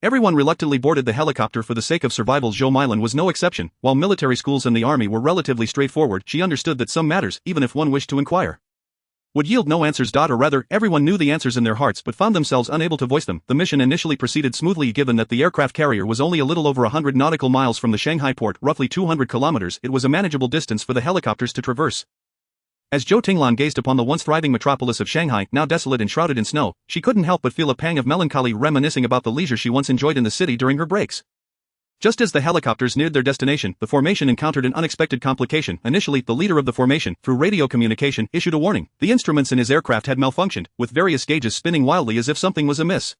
everyone reluctantly boarded the helicopter for the sake of survival. Zhou Milan was no exception. While military schools and the army were relatively straightforward, she understood that some matters, even if one wished to inquire, would yield no answers. Or rather, everyone knew the answers in their hearts but found themselves unable to voice them. The mission initially proceeded smoothly given that the aircraft carrier was only a little over 100 nautical miles from the Shanghai port, roughly 200 kilometers. It was a manageable distance for the helicopters to traverse. As Zhou Tinglan gazed upon the once thriving metropolis of Shanghai, now desolate and shrouded in snow, she couldn't help but feel a pang of melancholy, reminiscing about the leisure she once enjoyed in the city during her breaks. Just as the helicopters neared their destination, the formation encountered an unexpected complication. Initially, the leader of the formation, through radio communication, issued a warning. The instruments in his aircraft had malfunctioned, with various gauges spinning wildly as if something was amiss.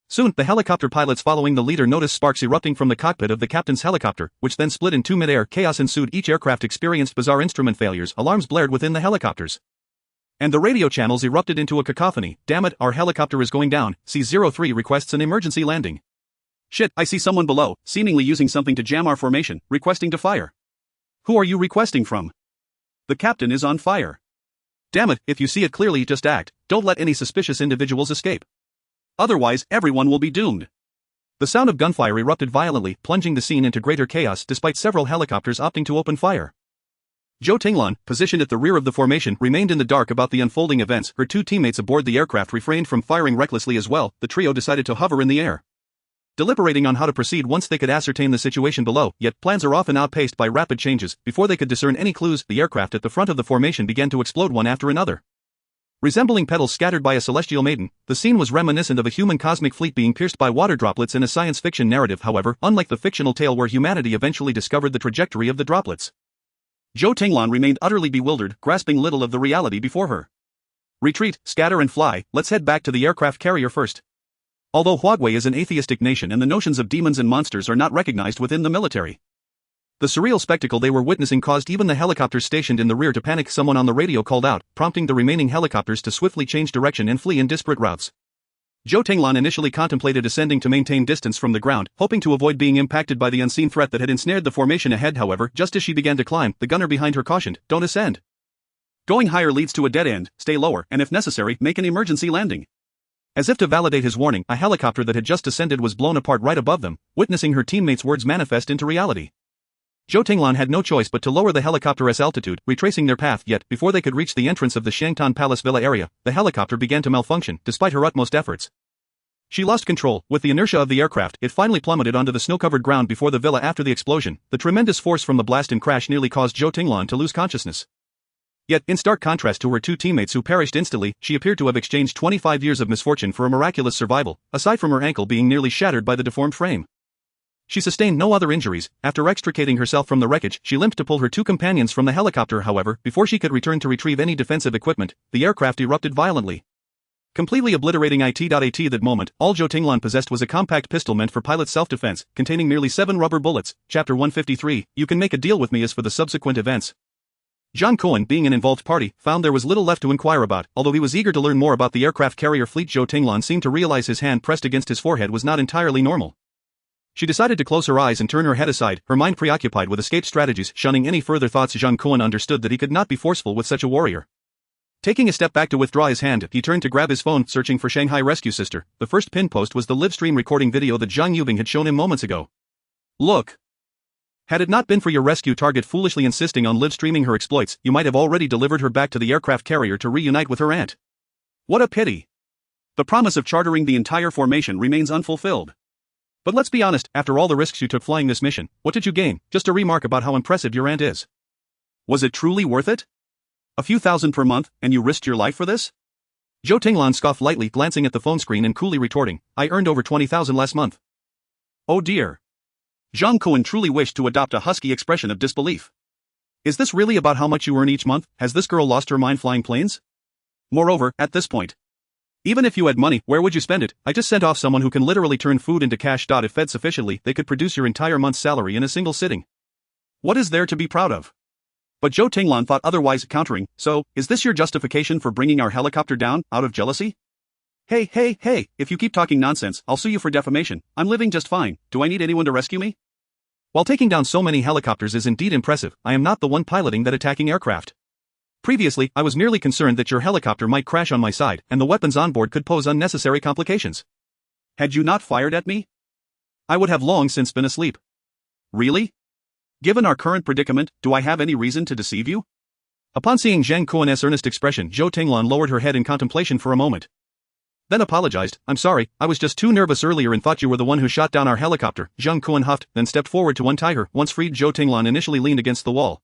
Soon, the helicopter pilots following the leader noticed sparks erupting from the cockpit of the captain's helicopter, which then split in two mid-air. Chaos ensued. Each aircraft experienced bizarre instrument failures. Alarms blared within the helicopters, and the radio channels erupted into a cacophony. Damn it, our helicopter is going down. C-03 requests an emergency landing. Shit, I see someone below, seemingly using something to jam our formation, requesting to fire. Who are you requesting from? The captain is on fire. Damn it, if you see it clearly, just act. Don't let any suspicious individuals escape. Otherwise, everyone will be doomed. The sound of gunfire erupted violently, plunging the scene into greater chaos despite several helicopters opting to open fire. Zhou Tinglan, positioned at the rear of the formation, remained in the dark about the unfolding events. Her two teammates aboard the aircraft refrained from firing recklessly as well. The trio decided to hover in the air, deliberating on how to proceed once they could ascertain the situation below. Yet plans are often outpaced by rapid changes. Before they could discern any clues, the aircraft at the front of the formation began to explode one after another. Resembling petals scattered by a celestial maiden, the scene was reminiscent of a human cosmic fleet being pierced by water droplets in a science fiction narrative. However, unlike the fictional tale where humanity eventually discovered the trajectory of the droplets, Zhou Tinglan remained utterly bewildered, grasping little of the reality before her. Retreat, scatter and fly, let's head back to the aircraft carrier first. Although Huawei is an atheistic nation and the notions of demons and monsters are not recognized within the military, the surreal spectacle they were witnessing caused even the helicopters stationed in the rear to panic. Someone on the radio called out, prompting the remaining helicopters to swiftly change direction and flee in disparate routes. Zhou Tinglan initially contemplated ascending to maintain distance from the ground, hoping to avoid being impacted by the unseen threat that had ensnared the formation ahead. However, just as she began to climb, the gunner behind her cautioned, "Don't ascend. Going higher leads to a dead end, stay lower, and if necessary, make an emergency landing." As if to validate his warning, a helicopter that had just descended was blown apart right above them, witnessing her teammates' words manifest into reality. Zhou Tinglan had no choice but to lower the helicopter's altitude, retracing their path. Yet, before they could reach the entrance of the Shangtan Palace Villa area, the helicopter began to malfunction, despite her utmost efforts. She lost control. With the inertia of the aircraft, it finally plummeted onto the snow-covered ground before the villa. After the explosion, the tremendous force from the blast and crash nearly caused Zhou Tinglan to lose consciousness. Yet, in stark contrast to her two teammates who perished instantly, she appeared to have exchanged 25 years of misfortune for a miraculous survival, aside from her ankle being nearly shattered by the deformed frame. She sustained no other injuries. After extricating herself from the wreckage, she limped to pull her two companions from the helicopter. However, before she could return to retrieve any defensive equipment, the aircraft erupted violently, completely obliterating it. At that moment, all Zhou Tinglan possessed was a compact pistol meant for pilot self-defense, containing merely 7 rubber bullets. Chapter 153, You Can Make a Deal with Me. As for the subsequent events, Zhang Kun, being an involved party, found there was little left to inquire about. Although he was eager to learn more about the aircraft carrier fleet, Zhou Tinglan seemed to realize his hand pressed against his forehead was not entirely normal. She decided to close her eyes and turn her head aside, her mind preoccupied with escape strategies. Shunning any further thoughts, Zhang Kun understood that he could not be forceful with such a warrior. Taking a step back to withdraw his hand, he turned to grab his phone, searching for Shanghai Rescue Sister. The first pin post was the live stream recording video that Zhang Yubing had shown him moments ago. Look. Had it not been for your rescue target foolishly insisting on live streaming her exploits, you might have already delivered her back to the aircraft carrier to reunite with her aunt. What a pity. The promise of chartering the entire formation remains unfulfilled. But let's be honest, after all the risks you took flying this mission, what did you gain? Just a remark about how impressive your aunt is. Was it truly worth it? A few thousand per month, and you risked your life for this? Zhou Tinglan scoffed lightly, glancing at the phone screen and coolly retorting, I earned over 20,000 last month. Oh dear. Zhang Kun truly wished to adopt a husky expression of disbelief. Is this really about how much you earn each month? Has this girl lost her mind flying planes? Moreover, at this point, even if you had money, where would you spend it? I just sent off someone who can literally turn food into cash. If fed sufficiently, they could produce your entire month's salary in a single sitting. What is there to be proud of? But Zhou Tinglan thought otherwise, countering, so, is this your justification for bringing our helicopter down, out of jealousy? Hey, if you keep talking nonsense, I'll sue you for defamation. I'm living just fine. Do I need anyone to rescue me? While taking down so many helicopters is indeed impressive, I am not the one piloting that attacking aircraft. Previously, I was merely concerned that your helicopter might crash on my side, and the weapons on board could pose unnecessary complications. Had you not fired at me, I would have long since been asleep. Really? Given our current predicament, do I have any reason to deceive you? Upon seeing Zhang Kun's earnest expression, Zhou Tinglan lowered her head in contemplation for a moment. Then apologized, I'm sorry, I was just too nervous earlier and thought you were the one who shot down our helicopter. Zhang Kun huffed, then stepped forward to untie her. Once freed, Zhou Tinglan initially leaned against the wall,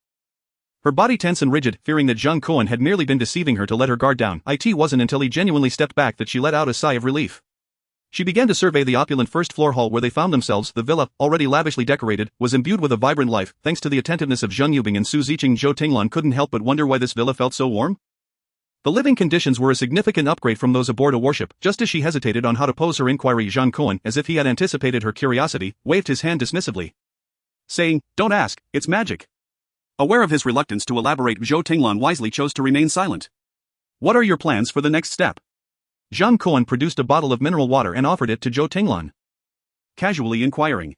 her body tense and rigid, fearing that Zhang Kun had merely been deceiving her to let her guard down. It wasn't until he genuinely stepped back that she let out a sigh of relief. She began to survey the opulent first-floor hall where they found themselves. The villa, already lavishly decorated, was imbued with a vibrant life, thanks to the attentiveness of Zhang Yubing and Su Ziqing. Zhou Tinglan couldn't help but wonder why this villa felt so warm. The living conditions were a significant upgrade from those aboard a warship. Just as she hesitated on how to pose her inquiry, Zhang Kun, as if he had anticipated her curiosity, waved his hand dismissively, saying, Don't ask, it's magic. Aware of his reluctance to elaborate, Zhou Tinglan wisely chose to remain silent. What are your plans for the next step? Zhang Kun produced a bottle of mineral water and offered it to Zhou Tinglan, casually inquiring.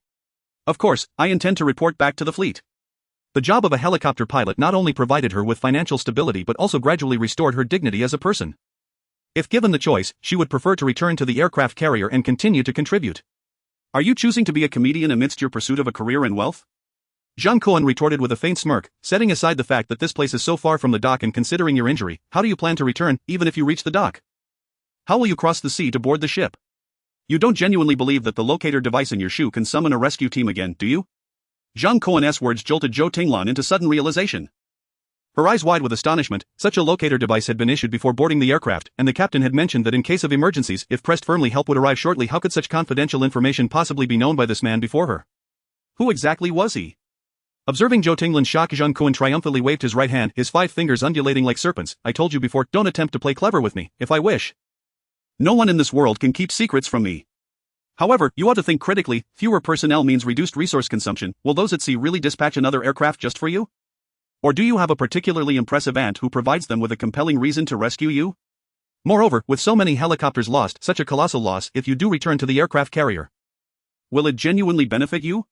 Of course, I intend to report back to the fleet. The job of a helicopter pilot not only provided her with financial stability but also gradually restored her dignity as a person. If given the choice, she would prefer to return to the aircraft carrier and continue to contribute. Are you choosing to be a comedian amidst your pursuit of a career and wealth? Zhang Kun retorted with a faint smirk, setting aside the fact that this place is so far from the dock and considering your injury, how do you plan to return, even if you reach the dock? How will you cross the sea to board the ship? You don't genuinely believe that the locator device in your shoe can summon a rescue team again, do you? Zhang Kun's words jolted Zhou Tinglan into sudden realization. Her eyes wide with astonishment. Such a locator device had been issued before boarding the aircraft, and the captain had mentioned that in case of emergencies, if pressed firmly, help would arrive shortly. How could such confidential information possibly be known by this man before her? Who exactly was he? Observing Zhou Tinglan's shock, Zhang Kun triumphantly waved his right hand, his 5 fingers undulating like serpents. I told you before, don't attempt to play clever with me, if I wish. No one in this world can keep secrets from me. However, you ought to think critically. Fewer personnel means reduced resource consumption. Will those at sea really dispatch another aircraft just for you? Or do you have a particularly impressive aunt who provides them with a compelling reason to rescue you? Moreover, with so many helicopters lost, such a colossal loss, if you do return to the aircraft carrier, will it genuinely benefit you?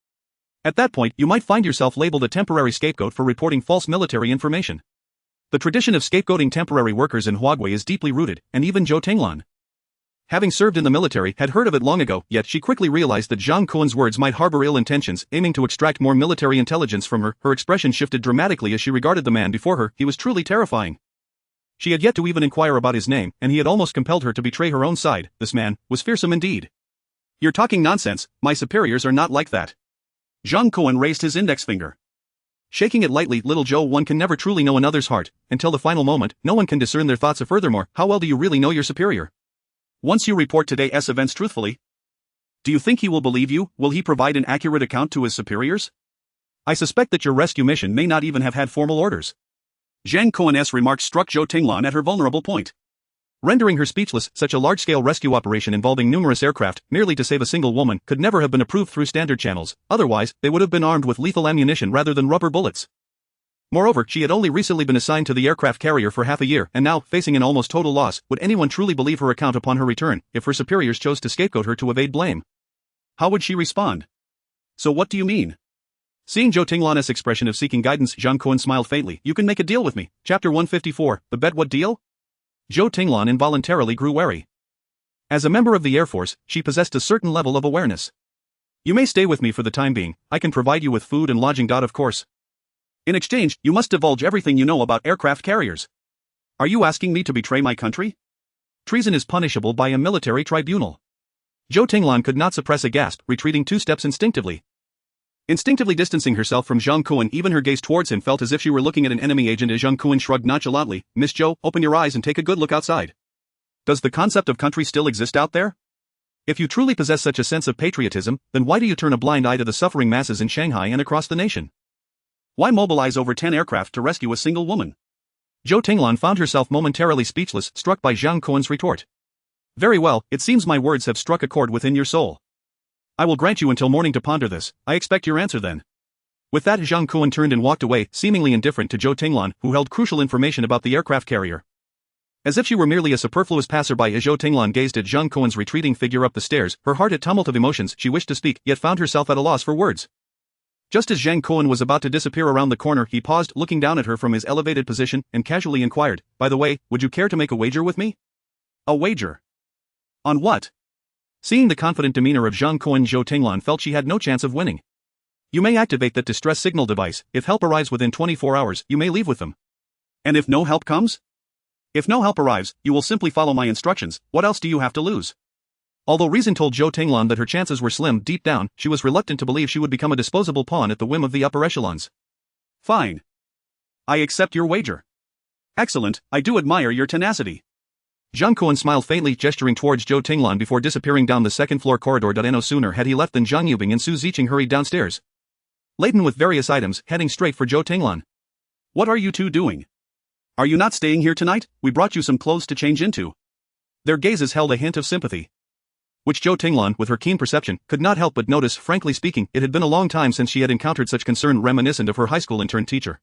At that point, you might find yourself labeled a temporary scapegoat for reporting false military information. The tradition of scapegoating temporary workers in Huawei is deeply rooted, and even Zhou Tinglan, having served in the military, had heard of it long ago, yet she quickly realized that Zhang Kun's words might harbor ill intentions, aiming to extract more military intelligence from her. Her expression shifted dramatically as she regarded the man before her. He was truly terrifying. She had yet to even inquire about his name, and he had almost compelled her to betray her own side. This man was fearsome indeed. You're talking nonsense. My superiors are not like that. Zhang Kun raised his index finger, shaking it lightly. Little Joe, one can never truly know another's heart. Until the final moment, no one can discern their thoughts. Furthermore, how well do you really know your superior? Once you report today's events truthfully, do you think he will believe you? Will he provide an accurate account to his superiors? I suspect that your rescue mission may not even have had formal orders. Zhang Kun's remarks struck Zhou Tinglan at her vulnerable point, rendering her speechless. Such a large-scale rescue operation involving numerous aircraft, merely to save a single woman, could never have been approved through standard channels. Otherwise, they would have been armed with lethal ammunition rather than rubber bullets. Moreover, she had only recently been assigned to the aircraft carrier for half a year, and now, facing an almost total loss, would anyone truly believe her account upon her return? If her superiors chose to scapegoat her to evade blame, how would she respond? So what do you mean? Seeing Zhou Tinglan's expression of seeking guidance, Zhang Kun smiled faintly. You can make a deal with me. Chapter 154, the bet. What deal? Zhou Tinglan involuntarily grew wary. As a member of the Air Force, she possessed a certain level of awareness. You may stay with me for the time being. I can provide you with food and lodging. Of course. In exchange, you must divulge everything you know about aircraft carriers. Are you asking me to betray my country? Treason is punishable by a military tribunal. Zhou Tinglan could not suppress a gasp, retreating 2 steps instinctively. Instinctively distancing herself from Zhang Kun, even her gaze towards him felt as if she were looking at an enemy agent. As Zhang Kun shrugged nonchalantly, Miss Zhou, open your eyes and take a good look outside. Does the concept of country still exist out there? If you truly possess such a sense of patriotism, then why do you turn a blind eye to the suffering masses in Shanghai and across the nation? Why mobilize over 10 aircraft to rescue a single woman? Zhou Tinglan found herself momentarily speechless, struck by Zhang Kun's retort. Very well, it seems my words have struck a chord within your soul. I will grant you until morning to ponder this. I expect your answer then. With that, Zhang Kun turned and walked away, seemingly indifferent to Zhou Tinglan, who held crucial information about the aircraft carrier. As if she were merely a superfluous passerby, as Zhou Tinglan gazed at Zhang Kun's retreating figure up the stairs, her heart a tumult of emotions. She wished to speak, yet found herself at a loss for words. Just as Zhang Kun was about to disappear around the corner, he paused, looking down at her from his elevated position, and casually inquired, by the way, would you care to make a wager with me? A wager? On what? Seeing the confident demeanor of Zhang Kun, Zhou Tinglan felt she had no chance of winning. You may activate that distress signal device. If help arrives within 24 hours, you may leave with them. And if no help comes? If no help arrives, you will simply follow my instructions. What else do you have to lose? Although reason told Zhou Tinglan that her chances were slim, deep down, she was reluctant to believe she would become a disposable pawn at the whim of the upper echelons. Fine. I accept your wager. Excellent, I do admire your tenacity. Zhang Kun smiled faintly, gesturing towards Zhou Tinglan before disappearing down the second-floor corridor. No sooner had he left than Zhang Yubing and Su Ziqing hurried downstairs, laden with various items, heading straight for Zhou Tinglan. What are you two doing? Are you not staying here tonight? We brought you some clothes to change into. Their gazes held a hint of sympathy, which Zhou Tinglan, with her keen perception, could not help but notice. Frankly speaking, it had been a long time since she had encountered such concern, reminiscent of her high school intern teacher.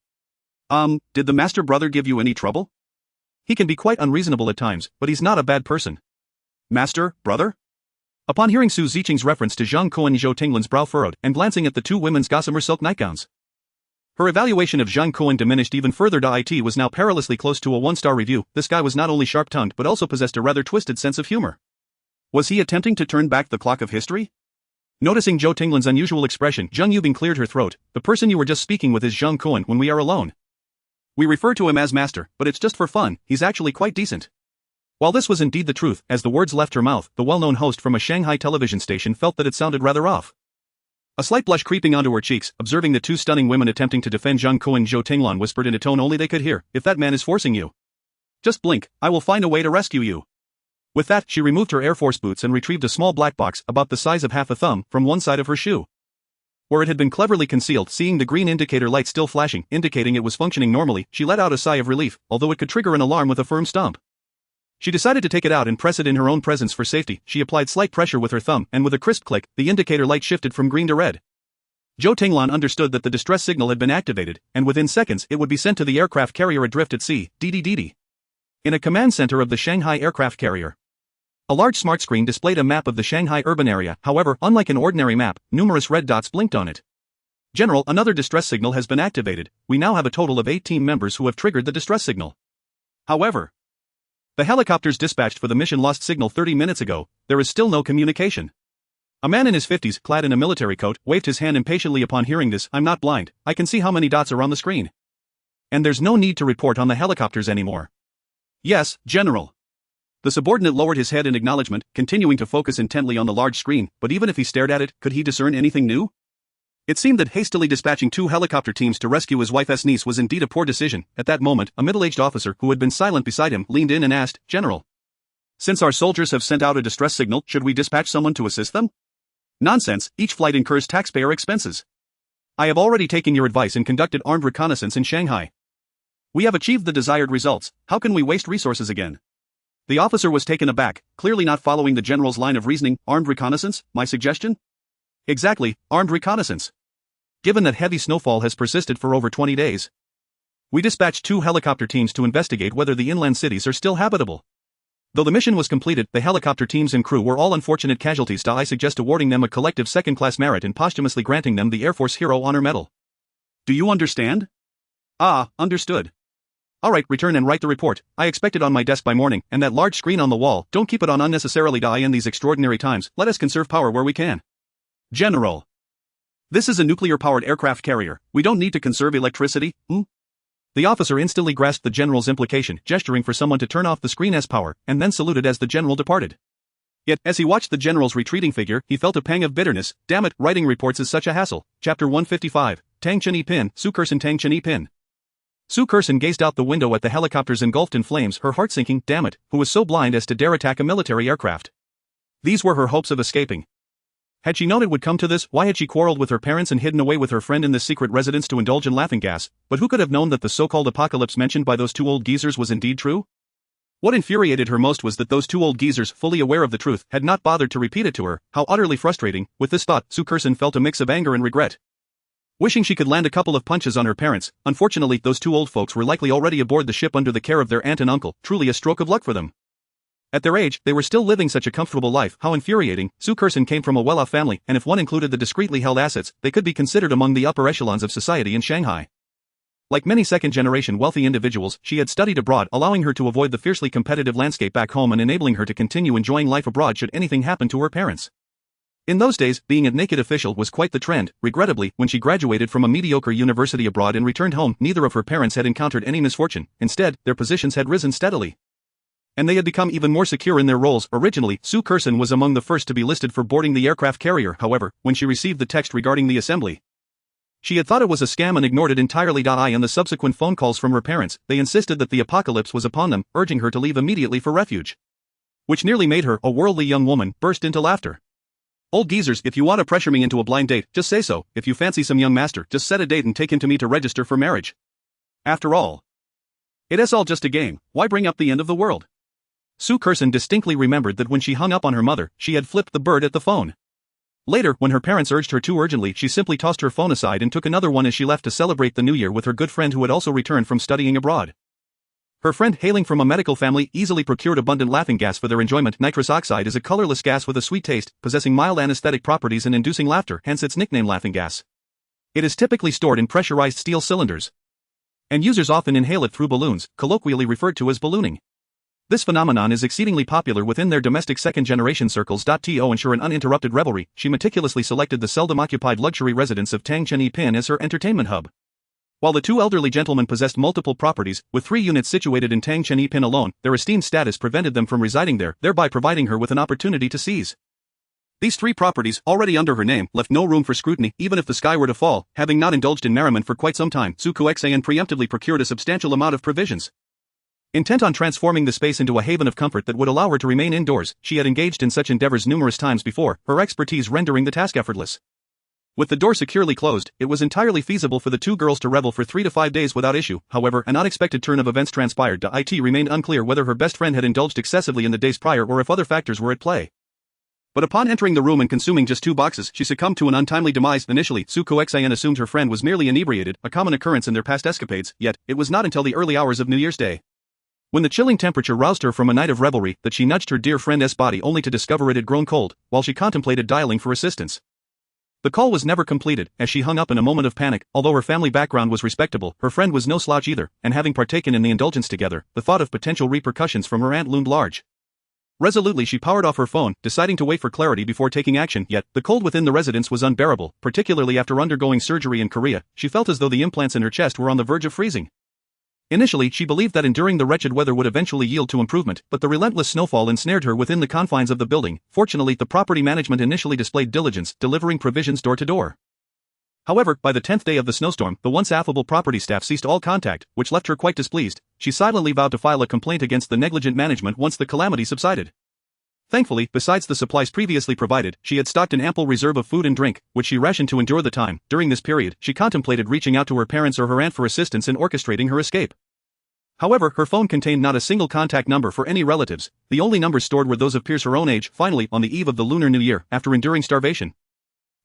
Did the master brother give you any trouble? He can be quite unreasonable at times, but he's not a bad person. Master, brother? Upon hearing Su Ziqing's reference to Zhang Kun, Zhou Tinglan's brow furrowed, and glancing at the 2 women's gossamer silk nightgowns, her evaluation of Zhang Kun diminished even further. It was now perilously close to a 1-star review. This guy was not only sharp-tongued but also possessed a rather twisted sense of humor. Was he attempting to turn back the clock of history? Noticing Zhou Tinglan's unusual expression, Zhang Yubing cleared her throat. The person you were just speaking with is Zhang Kun. When we are alone, we refer to him as master, but it's just for fun. He's actually quite decent. While this was indeed the truth, as the words left her mouth, the well-known host from a Shanghai television station felt that it sounded rather off. A slight blush creeping onto her cheeks, observing the two stunning women attempting to defend Zhang Kun, Zhou Tinglan whispered in a tone only they could hear, "If that man is forcing you, just blink, I will find a way to rescue you." With that, she removed her Air Force boots and retrieved a small black box about the size of half a thumb from one side of her shoe, where it had been cleverly concealed. Seeing the green indicator light still flashing, indicating it was functioning normally, she let out a sigh of relief, although it could trigger an alarm with a firm stomp. She decided to take it out and press it in her own presence for safety. She applied slight pressure with her thumb, and with a crisp click, the indicator light shifted from green to red. Zhou Tinglan understood that the distress signal had been activated, and within seconds it would be sent to the aircraft carrier adrift at sea, DDDD. In a command center of the Shanghai aircraft carrier, a large smart screen displayed a map of the Shanghai urban area. However, unlike an ordinary map, numerous red dots blinked on it. "General, another distress signal has been activated. We now have a total of 8 team members who have triggered the distress signal. However, the helicopters dispatched for the mission lost signal 30 minutes ago. There is still no communication." A man in his 50s, clad in a military coat, waved his hand impatiently upon hearing this. "I'm not blind, I can see how many dots are on the screen. And there's no need to report on the helicopters anymore." "Yes, General." The subordinate lowered his head in acknowledgement, continuing to focus intently on the large screen, but even if he stared at it, could he discern anything new? It seemed that hastily dispatching 2 helicopter teams to rescue his wife's niece was indeed a poor decision. At that moment, a middle-aged officer who had been silent beside him leaned in and asked, "General, since our soldiers have sent out a distress signal, should we dispatch someone to assist them?" "Nonsense, each flight incurs taxpayer expenses. I have already taken your advice and conducted armed reconnaissance in Shanghai. We have achieved the desired results. How can we waste resources again?" The officer was taken aback, clearly not following the general's line of reasoning. "Armed reconnaissance, my suggestion?" "Exactly, armed reconnaissance. Given that heavy snowfall has persisted for over 20 days. We dispatched 2 helicopter teams to investigate whether the inland cities are still habitable. Though the mission was completed, the helicopter teams and crew were all unfortunate casualties. I suggest awarding them a collective second-class merit and posthumously granting them the Air Force Hero Honor Medal. Do you understand?" "Ah, understood. Alright, return and write the report. I expect it on my desk by morning, and that large screen on the wall, don't keep it on unnecessarily. In these extraordinary times, let us conserve power where we can." "General, this is a nuclear-powered aircraft carrier. We don't need to conserve electricity, The officer instantly grasped the general's implication, gesturing for someone to turn off the screen's power, and then saluted as the general departed. Yet, as he watched the general's retreating figure, he felt a pang of bitterness. Damn it, writing reports is such a hassle. Chapter 155, Tang Chen Pin, Su Kursen Tang Chen Pin. Su Kursen gazed out the window at the helicopters engulfed in flames, her heart sinking. Damn it, who was so blind as to dare attack a military aircraft? These were her hopes of escaping. Had she known it would come to this, why had she quarreled with her parents and hidden away with her friend in this secret residence to indulge in laughing gas? But who could have known that the so-called apocalypse mentioned by those 2 old geezers was indeed true? What infuriated her most was that those 2 old geezers, fully aware of the truth, had not bothered to repeat it to her. How utterly frustrating. With this thought, Su Kursen felt a mix of anger and regret. Wishing she could land a couple of punches on her parents. Unfortunately, those 2 old folks were likely already aboard the ship under the care of their aunt and uncle. Truly a stroke of luck for them. At their age, they were still living such a comfortable life. How infuriating. Su Kursen came from a well-off family, and if one included the discreetly held assets, they could be considered among the upper echelons of society in Shanghai. Like many second-generation wealthy individuals, she had studied abroad, allowing her to avoid the fiercely competitive landscape back home and enabling her to continue enjoying life abroad should anything happen to her parents. In those days, being a naked official was quite the trend. Regrettably, when she graduated from a mediocre university abroad and returned home, neither of her parents had encountered any misfortune. Instead, their positions had risen steadily. And they had become even more secure in their roles. Originally, Su Kursen was among the first to be listed for boarding the aircraft carrier. However, when she received the text regarding the assembly, she had thought it was a scam and ignored it entirely. On the subsequent phone calls from her parents, they insisted that the apocalypse was upon them, urging her to leave immediately for refuge. Which nearly made her, a worldly young woman, burst into laughter. "Old geezers, if you want to pressure me into a blind date, just say so. If you fancy some young master, just set a date and take him to me to register for marriage. After all, it is all just a game. Why bring up the end of the world?" Su Kursen distinctly remembered that when she hung up on her mother, she had flipped the bird at the phone. Later, when her parents urged her too urgently, she simply tossed her phone aside and took another one as she left to celebrate the new year with her good friend who had also returned from studying abroad. Her friend, hailing from a medical family, easily procured abundant laughing gas for their enjoyment. Nitrous oxide is a colorless gas with a sweet taste, possessing mild anesthetic properties and inducing laughter, hence its nickname laughing gas. It is typically stored in pressurized steel cylinders, and users often inhale it through balloons, colloquially referred to as ballooning. This phenomenon is exceedingly popular within their domestic second-generation circles. To ensure an uninterrupted revelry, she meticulously selected the seldom-occupied luxury residence of Tang Chen Pin as her entertainment hub. While the 2 elderly gentlemen possessed multiple properties, with 3 units situated in Tang Chen Pin alone, their esteemed status prevented them from residing there, thereby providing her with an opportunity to seize These 3 properties, already under her name, left no room for scrutiny even if the sky were to fall. Having not indulged in merriment for quite some time, Sukuxan preemptively procured a substantial amount of provisions. Intent on transforming the space into a haven of comfort that would allow her to remain indoors, she had engaged in such endeavors numerous times before, her expertise rendering the task effortless. With the door securely closed, it was entirely feasible for the 2 girls to revel for 3 to 5 days without issue. However, an unexpected turn of events transpired. It remained unclear whether her best friend had indulged excessively in the days prior or if other factors were at play. But upon entering the room and consuming just 2 boxes, she succumbed to an untimely demise. Initially, Sukuxan assumed her friend was merely inebriated, a common occurrence in their past escapades, yet, it was not until the early hours of New Year's Day, when the chilling temperature roused her from a night of revelry, that she nudged her dear friend's body only to discover it had grown cold, while she contemplated dialing for assistance. The call was never completed, as she hung up in a moment of panic. Although her family background was respectable, her friend was no slouch either, and having partaken in the indulgence together, the thought of potential repercussions from her aunt loomed large. Resolutely she powered off her phone, deciding to wait for clarity before taking action. Yet, the cold within the residence was unbearable, particularly after undergoing surgery in Korea. She felt as though the implants in her chest were on the verge of freezing. Initially, she believed that enduring the wretched weather would eventually yield to improvement, but the relentless snowfall ensnared her within the confines of the building. Fortunately, the property management initially displayed diligence, delivering provisions door to door. However, by the 10th day of the snowstorm, the once affable property staff ceased all contact, which left her quite displeased. She silently vowed to file a complaint against the negligent management once the calamity subsided. Thankfully, besides the supplies previously provided, she had stocked an ample reserve of food and drink, which she rationed to endure the time. During this period, she contemplated reaching out to her parents or her aunt for assistance in orchestrating her escape. However, her phone contained not a single contact number for any relatives. The only numbers stored were those of peers her own age. Finally, on the eve of the Lunar New Year, after enduring starvation,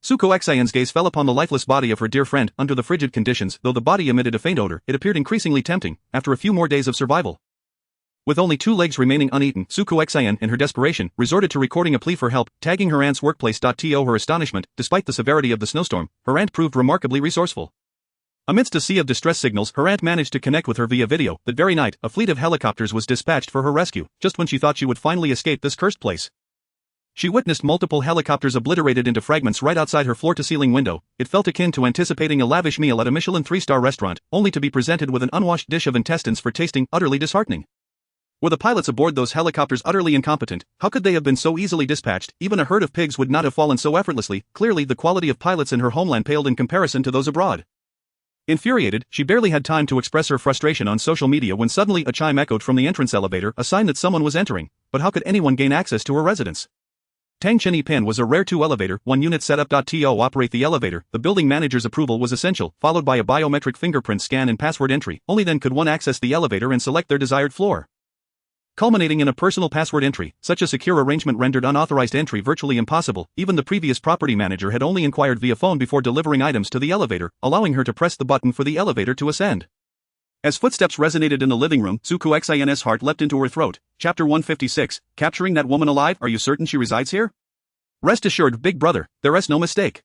Sukuxan's gaze fell upon the lifeless body of her dear friend. Under the frigid conditions, though the body emitted a faint odor, it appeared increasingly tempting, after a few more days of survival. With only 2 legs remaining uneaten, Sukuxan, in her desperation, resorted to recording a plea for help, tagging her aunt's workplace. To her astonishment, despite the severity of the snowstorm, her aunt proved remarkably resourceful. Amidst a sea of distress signals, her aunt managed to connect with her via video. That very night, a fleet of helicopters was dispatched for her rescue, just when she thought she would finally escape this cursed place. She witnessed multiple helicopters obliterated into fragments right outside her floor-to-ceiling window. It felt akin to anticipating a lavish meal at a Michelin 3-star restaurant, only to be presented with an unwashed dish of intestines for tasting, utterly disheartening. Were the pilots aboard those helicopters utterly incompetent? How could they have been so easily dispatched? Even a herd of pigs would not have fallen so effortlessly. Clearly, the quality of pilots in her homeland paled in comparison to those abroad. Infuriated, she barely had time to express her frustration on social media when suddenly a chime echoed from the entrance elevator, a sign that someone was entering. But how could anyone gain access to her residence? Tangchini Pin was a rare 2 elevator, 1 unit setup. To operate the elevator, the building manager's approval was essential, followed by a biometric fingerprint scan and password entry. Only then could one access the elevator and select their desired floor. Culminating in a personal password entry, such a secure arrangement rendered unauthorized entry virtually impossible. Even the previous property manager had only inquired via phone before delivering items to the elevator, allowing her to press the button for the elevator to ascend. As footsteps resonated in the living room, Sukuxan's heart leapt into her throat. Chapter 156, Capturing That Woman Alive. Are you certain she resides here? Rest assured, big brother, there is no mistake.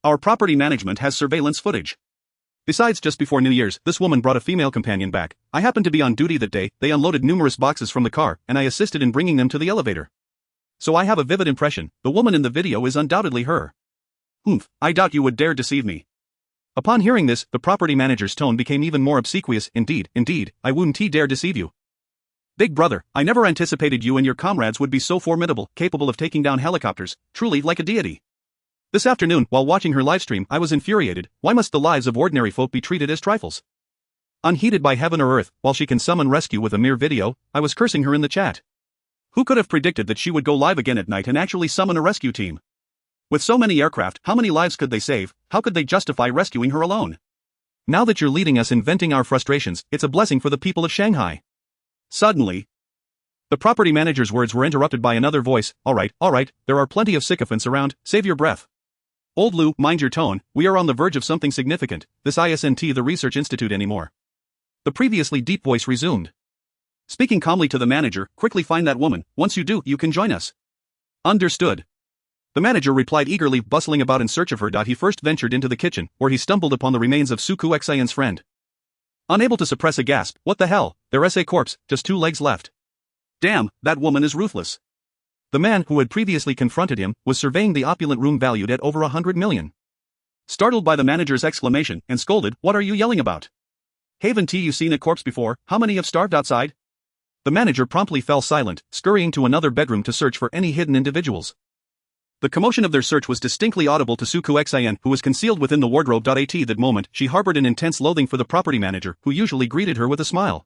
Our property management has surveillance footage. Besides, just before New Year's, this woman brought a female companion back. I happened to be on duty that day. They unloaded numerous boxes from the car, and I assisted in bringing them to the elevator. So I have a vivid impression. The woman in the video is undoubtedly her. I doubt you would dare deceive me. Upon hearing this, the property manager's tone became even more obsequious. Indeed, I wouldn't dare deceive you. Big brother, I never anticipated you and your comrades would be so formidable, capable of taking down helicopters, truly like a deity. This afternoon, while watching her livestream, I was infuriated. Why must the lives of ordinary folk be treated as trifles? Unheeded by heaven or earth, while she can summon rescue with a mere video, I was cursing her in the chat. Who could have predicted that she would go live again at night and actually summon a rescue team? With so many aircraft, how many lives could they save? How could they justify rescuing her alone? Now that you're leading us in venting our frustrations, it's a blessing for the people of Shanghai. Suddenly, the property manager's words were interrupted by another voice. All right, there are plenty of sycophants around, save your breath. Old Lou, mind your tone, we are on the verge of something significant. This isn't the research institute anymore. The previously deep voice resumed. Speaking calmly to the manager, quickly find that woman. Once you do, you can join us. Understood. The manager replied eagerly, bustling about in search of her. He first ventured into the kitchen, where he stumbled upon the remains of Sukuxan's friend. Unable to suppress a gasp, what the hell, there's a corpse, just 2 legs left. Damn, that woman is ruthless. The man, who had previously confronted him, was surveying the opulent room valued at over 100 million. Startled by the manager's exclamation, and scolded, what are you yelling about? Haven't you seen a corpse before? How many have starved outside? The manager promptly fell silent, scurrying to another bedroom to search for any hidden individuals. The commotion of their search was distinctly audible to Suku Xin, who was concealed within the wardrobe. At that moment, she harbored an intense loathing for the property manager, who usually greeted her with a smile.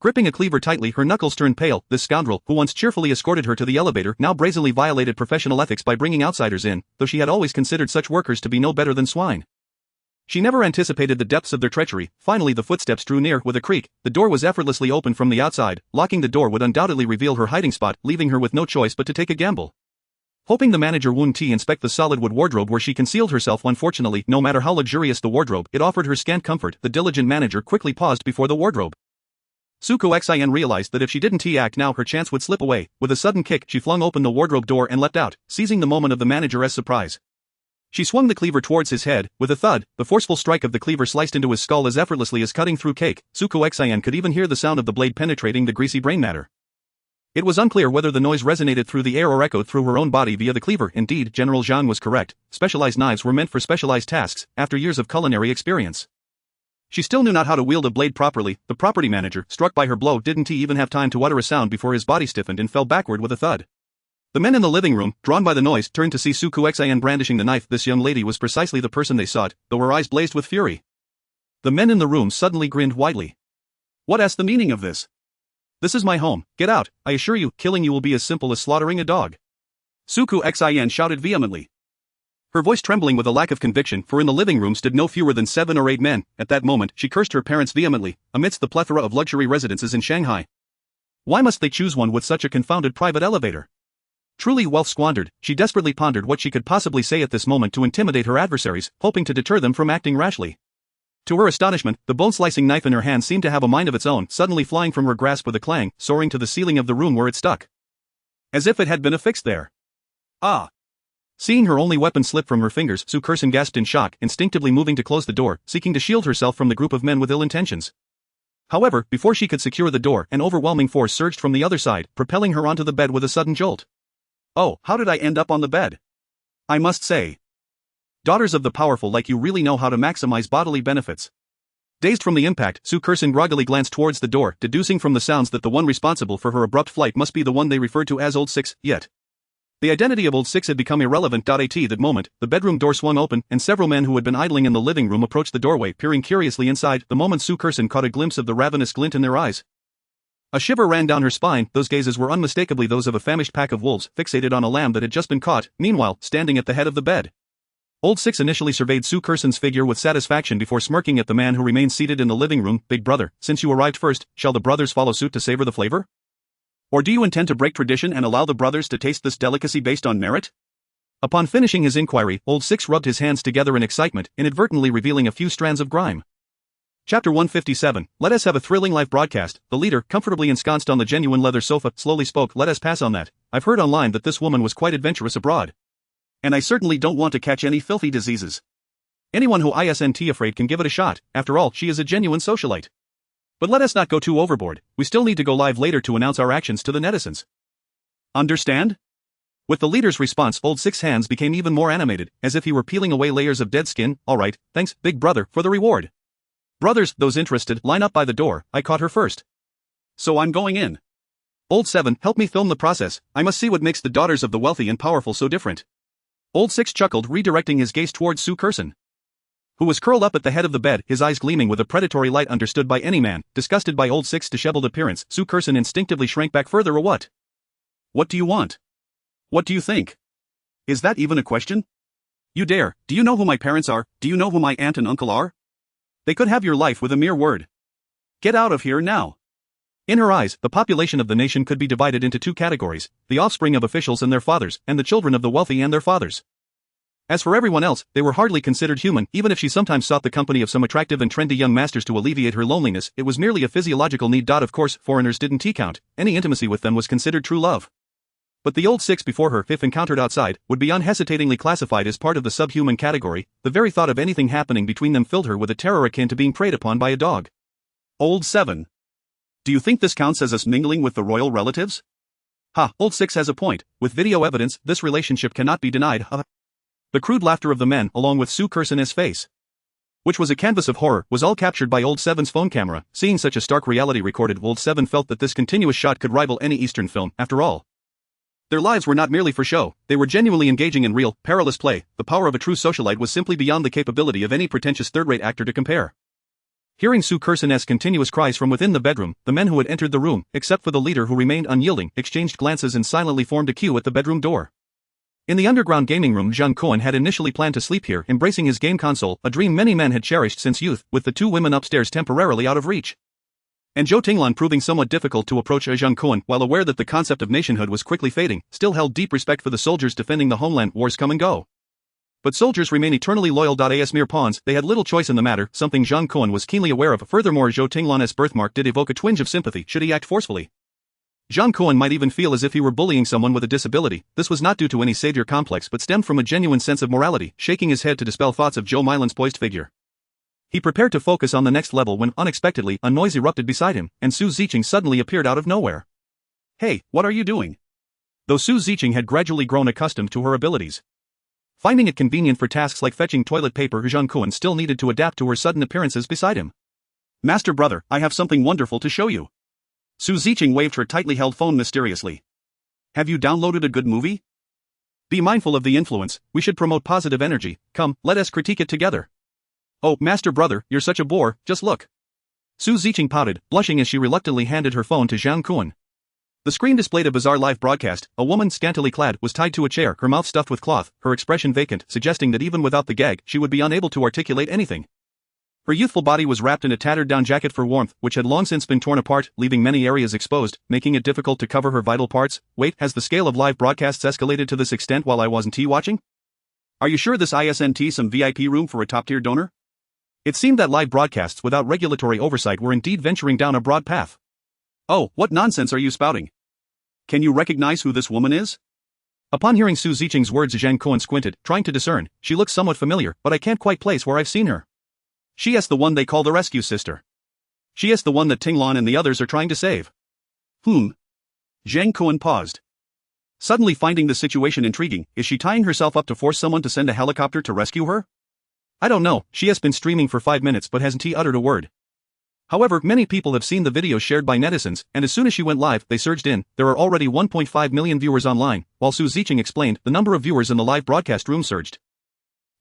Gripping a cleaver tightly, her knuckles turned pale. This scoundrel, who once cheerfully escorted her to the elevator, now brazenly violated professional ethics by bringing outsiders in, though she had always considered such workers to be no better than swine. She never anticipated the depths of their treachery. Finally, the footsteps drew near. With a creak, the door was effortlessly opened from the outside. Locking the door would undoubtedly reveal her hiding spot, leaving her with no choice but to take a gamble. Hoping the manager wouldn't inspect the solid wood wardrobe where she concealed herself. Unfortunately, no matter how luxurious the wardrobe, it offered her scant comfort. The diligent manager quickly paused before the wardrobe. Suku Xin realized that if she didn't act now, her chance would slip away. With a sudden kick, she flung open the wardrobe door and leapt out, seizing the moment of the manager's surprise. She swung the cleaver towards his head. With a thud, the forceful strike of the cleaver sliced into his skull as effortlessly as cutting through cake. Suku Xin could even hear the sound of the blade penetrating the greasy brain matter. It was unclear whether the noise resonated through the air or echoed through her own body via the cleaver. Indeed, General Zhang was correct. Specialized knives were meant for specialized tasks, after years of culinary experience. She still knew not how to wield a blade properly. The property manager, struck by her blow, didn't even have time to utter a sound before his body stiffened and fell backward with a thud. The men in the living room, drawn by the noise, turned to see Suku Xin brandishing the knife. This young lady was precisely the person they sought, though her eyes blazed with fury. The men in the room suddenly grinned widely. "What's the meaning of this? This is my home. Get out. I assure you, killing you will be as simple as slaughtering a dog." Suku Xin shouted vehemently, her voice trembling with a lack of conviction, for in the living room stood no fewer than 7 or 8 men. At that moment, she cursed her parents vehemently, amidst the plethora of luxury residences in Shanghai. Why must they choose one with such a confounded private elevator? Truly wealth squandered. She desperately pondered what she could possibly say at this moment to intimidate her adversaries, hoping to deter them from acting rashly. To her astonishment, the bone-slicing knife in her hand seemed to have a mind of its own, suddenly flying from her grasp with a clang, soaring to the ceiling of the room where it stuck. As if it had been affixed there. Ah! Seeing her only weapon slip from her fingers, Su Kursen gasped in shock, instinctively moving to close the door, seeking to shield herself from the group of men with ill intentions. However, before she could secure the door, an overwhelming force surged from the other side, propelling her onto the bed with a sudden jolt. Oh, how did I end up on the bed? I must say, daughters of the powerful like you really know how to maximize bodily benefits. Dazed from the impact, Su Kursen groggily glanced towards the door, deducing from the sounds that the one responsible for her abrupt flight must be the one they referred to as Old Six. Yet the identity of Old Six had become irrelevant. At that moment, the bedroom door swung open, and several men who had been idling in the living room approached the doorway, peering curiously inside. The moment Su Kursen caught a glimpse of the ravenous glint in their eyes, a shiver ran down her spine. Those gazes were unmistakably those of a famished pack of wolves, fixated on a lamb that had just been caught. Meanwhile, standing at the head of the bed, Old Six initially surveyed Su Kursen's figure with satisfaction before smirking at the man who remained seated in the living room. "Big brother, since you arrived first, shall the brothers follow suit to savor the flavor? Or do you intend to break tradition and allow the brothers to taste this delicacy based on merit?" Upon finishing his inquiry, Old Six rubbed his hands together in excitement, inadvertently revealing a few strands of grime. Chapter 157, Let us have a thrilling live broadcast. The leader, comfortably ensconced on the genuine leather sofa, slowly spoke. "Let us pass on that. I've heard online that this woman was quite adventurous abroad. And I certainly don't want to catch any filthy diseases. Anyone who isn't afraid can give it a shot. After all, she is a genuine socialite. But let us not go too overboard. We still need to go live later to announce our actions to the netizens. Understand?" With the leader's response, Old Six hands became even more animated, as if he were peeling away layers of dead skin. "All right, thanks, big brother, for the reward. Brothers, those interested, line up by the door. I caught her first. So I'm going in. Old Seven, help me film the process. I must see what makes the daughters of the wealthy and powerful so different." Old Six chuckled, redirecting his gaze towards Su Kursen, who was curled up at the head of the bed, his eyes gleaming with a predatory light understood by any man. Disgusted by Old Six's disheveled appearance, Su Kursen instinctively shrank back further. "Or what? What do you want? What do you think? Is that even a question? You dare? Do you know who my parents are? Do you know who my aunt and uncle are? They could have your life with a mere word. Get out of here now." In her eyes, the population of the nation could be divided into 2 categories, the offspring of officials and their fathers, and the children of the wealthy and their fathers. As for everyone else, they were hardly considered human. Even if she sometimes sought the company of some attractive and trendy young masters to alleviate her loneliness, it was merely a physiological need. Of course, foreigners didn't count. Any intimacy with them was considered true love. But the Old Six before her, if encountered outside, would be unhesitatingly classified as part of the subhuman category. The very thought of anything happening between them filled her with a terror akin to being preyed upon by a dog. "Old Seven, do you think this counts as us mingling with the royal relatives?" "Ha, Old Six has a point. With video evidence, this relationship cannot be denied." The crude laughter of the men, along with Su Kursen's face, which was a canvas of horror, was all captured by Old Seven's phone camera. Seeing such a stark reality recorded, Old Seven felt that this continuous shot could rival any Eastern film. After all, Their lives were not merely for show, they were genuinely engaging in real, perilous play. The power of a true socialite was simply beyond the capability of any pretentious third-rate actor to compare. Hearing Su Kursen's continuous cries from within the bedroom, the men who had entered the room, except for the leader who remained unyielding, exchanged glances and silently formed a queue at the bedroom door. In the underground gaming room, Zhang Kun had initially planned to sleep here, embracing his game console, a dream many men had cherished since youth, with the two women upstairs temporarily out of reach. And Zhou Tinglan, proving somewhat difficult to approach, Zhang Kun, while aware that the concept of nationhood was quickly fading, still held deep respect for the soldiers defending the homeland. Wars come and go, but soldiers remain eternally loyal. As mere pawns, they had little choice in the matter, something Zhang Kun was keenly aware of. Furthermore, Zhou Tinglan's birthmark did evoke a twinge of sympathy should he act forcefully. Zhang Kun might even feel as if he were bullying someone with a disability. This was not due to any savior complex but stemmed from a genuine sense of morality. Shaking his head to dispel thoughts of Zhou Milan's poised figure, he prepared to focus on the next level when, unexpectedly, a noise erupted beside him, and Su Ziqing suddenly appeared out of nowhere. "Hey, what are you doing?" Though Su Ziqing had gradually grown accustomed to her abilities, finding it convenient for tasks like fetching toilet paper, Zhang Kun still needed to adapt to her sudden appearances beside him. "Master brother, I have something wonderful to show you." Su Ziqing waved her tightly held phone mysteriously. "Have you downloaded a good movie? Be mindful of the influence, we should promote positive energy, come, let us critique it together." "Oh, master brother, you're such a bore, just look." Su Ziqing pouted, blushing as she reluctantly handed her phone to Zhang Kun. The screen displayed a bizarre live broadcast. A woman, scantily clad, was tied to a chair, her mouth stuffed with cloth, her expression vacant, suggesting that even without the gag, she would be unable to articulate anything. Her youthful body was wrapped in a tattered-down jacket for warmth, which had long since been torn apart, leaving many areas exposed, making it difficult to cover her vital parts. Wait, has the scale of live broadcasts escalated to this extent while I wasn't watching? Are you sure this isn't some VIP room for a top-tier donor? It seemed that live broadcasts without regulatory oversight were indeed venturing down a broad path. "Oh, what nonsense are you spouting? Can you recognize who this woman is?" Upon hearing Su Ziqing's words, Zhang Kun squinted, trying to discern. "She looks somewhat familiar, but I can't quite place where I've seen her." "She is the one they call the rescue sister. She is the one that Tinglan and the others are trying to save." Zhang Kun paused, suddenly finding the situation intriguing. "Is she tying herself up to force someone to send a helicopter to rescue her?" "I don't know, she has been streaming for 5 minutes but hasn't uttered a word. However, many people have seen the videos shared by netizens, and as soon as she went live, they surged in. There are already 1.5 million viewers online." While Su Ziqing explained, the number of viewers in the live broadcast room surged,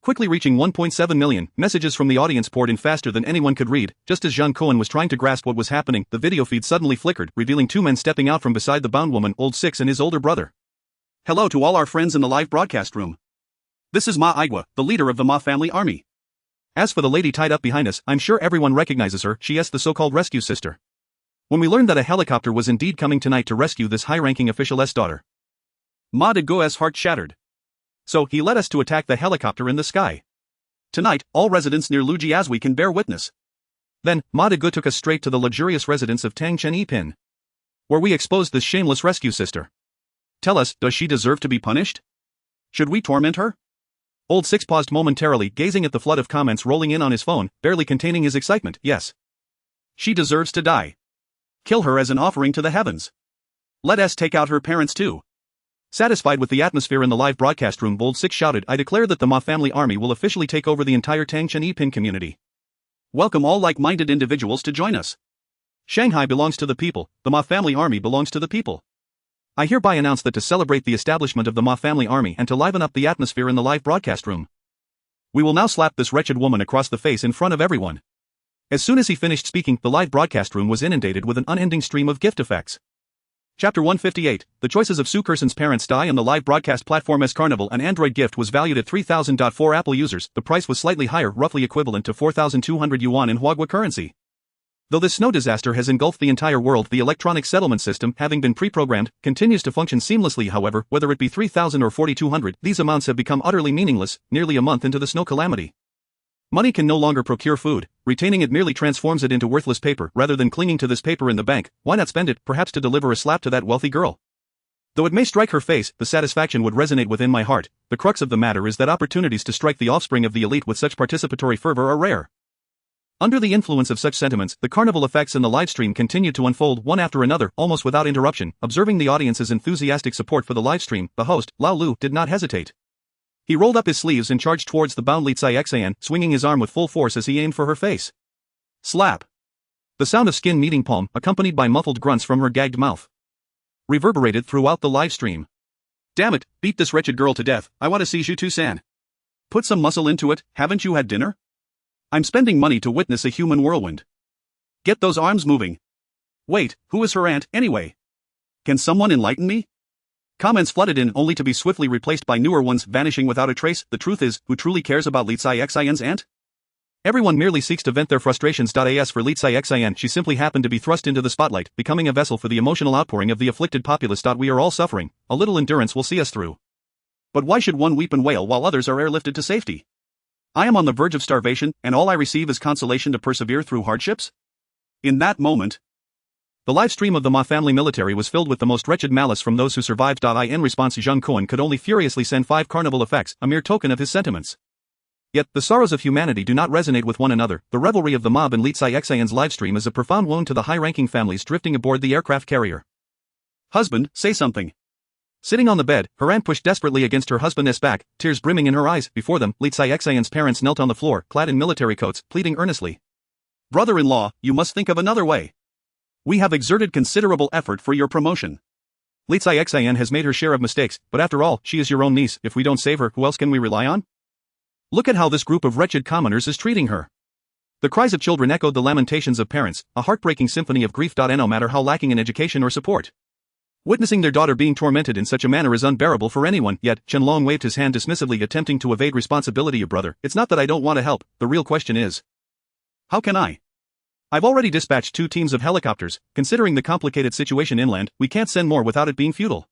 quickly reaching 1.7 million. Messages from the audience poured in faster than anyone could read. Just as Zhang Kun was trying to grasp what was happening, the video feed suddenly flickered, revealing two men stepping out from beside the bound woman, Old Six and his older brother. "Hello to all our friends in the live broadcast room. This is Ma Igua, the leader of the Ma family army. As for the lady tied up behind us, I'm sure everyone recognizes her. She is the so-called rescue sister. When we learned that a helicopter was indeed coming tonight to rescue this high-ranking official's daughter, Ma de Guo's heart shattered. So he led us to attack the helicopter in the sky. Tonight, all residents near Lujiazui can bear witness. Then, Ma de Guo took us straight to the luxurious residence of Tang Chen Yipin, where we exposed this shameless rescue sister. Tell us, does she deserve to be punished? Should we torment her?" Old Six paused momentarily, gazing at the flood of comments rolling in on his phone, barely containing his excitement. "Yes. She deserves to die. Kill her as an offering to the heavens. Let us take out her parents too." Satisfied with the atmosphere in the live broadcast room, Old Six shouted, "I declare that the Ma family army will officially take over the entire Tangchen Yipin community. Welcome all like-minded individuals to join us. Shanghai belongs to the people, the Ma family army belongs to the people. I hereby announce that to celebrate the establishment of the Ma family army and to liven up the atmosphere in the live broadcast room, we will now slap this wretched woman across the face in front of everyone." As soon as he finished speaking, the live broadcast room was inundated with an unending stream of gift effects. Chapter 158, The Choices of Su Kursen's Parents Die on the live broadcast platform. As Carnival, an Android gift was valued at 3,000. For Apple users, the price was slightly higher, roughly equivalent to 4,200 yuan in Huagua currency. Though this snow disaster has engulfed the entire world, the electronic settlement system, having been pre-programmed, continues to function seamlessly. However, whether it be 3,000 or 4,200, these amounts have become utterly meaningless, nearly a month into the snow calamity. Money can no longer procure food, retaining it merely transforms it into worthless paper. Rather than clinging to this paper in the bank, why not spend it, perhaps to deliver a slap to that wealthy girl? Though it may strike her face, the satisfaction would resonate within my heart. The crux of the matter is that opportunities to strike the offspring of the elite with such participatory fervor are rare. Under the influence of such sentiments, the carnival effects in the livestream continued to unfold one after another, almost without interruption. Observing the audience's enthusiastic support for the livestream, the host, Lao Lu, did not hesitate. He rolled up his sleeves and charged towards the bound Li Xiexan, swinging his arm with full force as he aimed for her face. Slap! The sound of skin meeting palm, accompanied by muffled grunts from her gagged mouth, reverberated throughout the livestream. Damn it, beat this wretched girl to death, I want to see Zhu-san. Put some muscle into it, haven't you had dinner? I'm spending money to witness a human whirlwind. Get those arms moving. Wait, who is her aunt, anyway? Can someone enlighten me? Comments flooded in only to be swiftly replaced by newer ones vanishing without a trace. The truth is, who truly cares about Li Xian's aunt? Everyone merely seeks to vent their frustrations. As for Li Xian, she simply happened to be thrust into the spotlight, becoming a vessel for the emotional outpouring of the afflicted populace. We are all suffering, a little endurance will see us through. But why should one weep and wail while others are airlifted to safety? I am on the verge of starvation, and all I receive is consolation to persevere through hardships? In that moment, the live stream of the Ma family military was filled with the most wretched malice from those who survived. In response, Zhang Kun could only furiously send 5 carnival effects, a mere token of his sentiments. Yet, the sorrows of humanity do not resonate with one another. The revelry of the mob in Li Xian's livestream is a profound wound to the high-ranking families drifting aboard the aircraft carrier. Husband, say something. Sitting on the bed, her aunt pushed desperately against her husband's back, tears brimming in her eyes. Before them, Li Xian's parents knelt on the floor, clad in military coats, pleading earnestly. Brother-in-law, you must think of another way. We have exerted considerable effort for your promotion. Li Xian has made her share of mistakes, but after all, she is your own niece. If we don't save her, who else can we rely on? Look at how this group of wretched commoners is treating her. The cries of children echoed the lamentations of parents, a heartbreaking symphony of grief. No matter how lacking in education or support, witnessing their daughter being tormented in such a manner is unbearable for anyone. Yet, Qianlong waved his hand dismissively, attempting to evade responsibility. Brother, it's not that I don't want to help, the real question is, how can I? I've already dispatched 2 teams of helicopters. Considering the complicated situation inland, we can't send more without it being futile.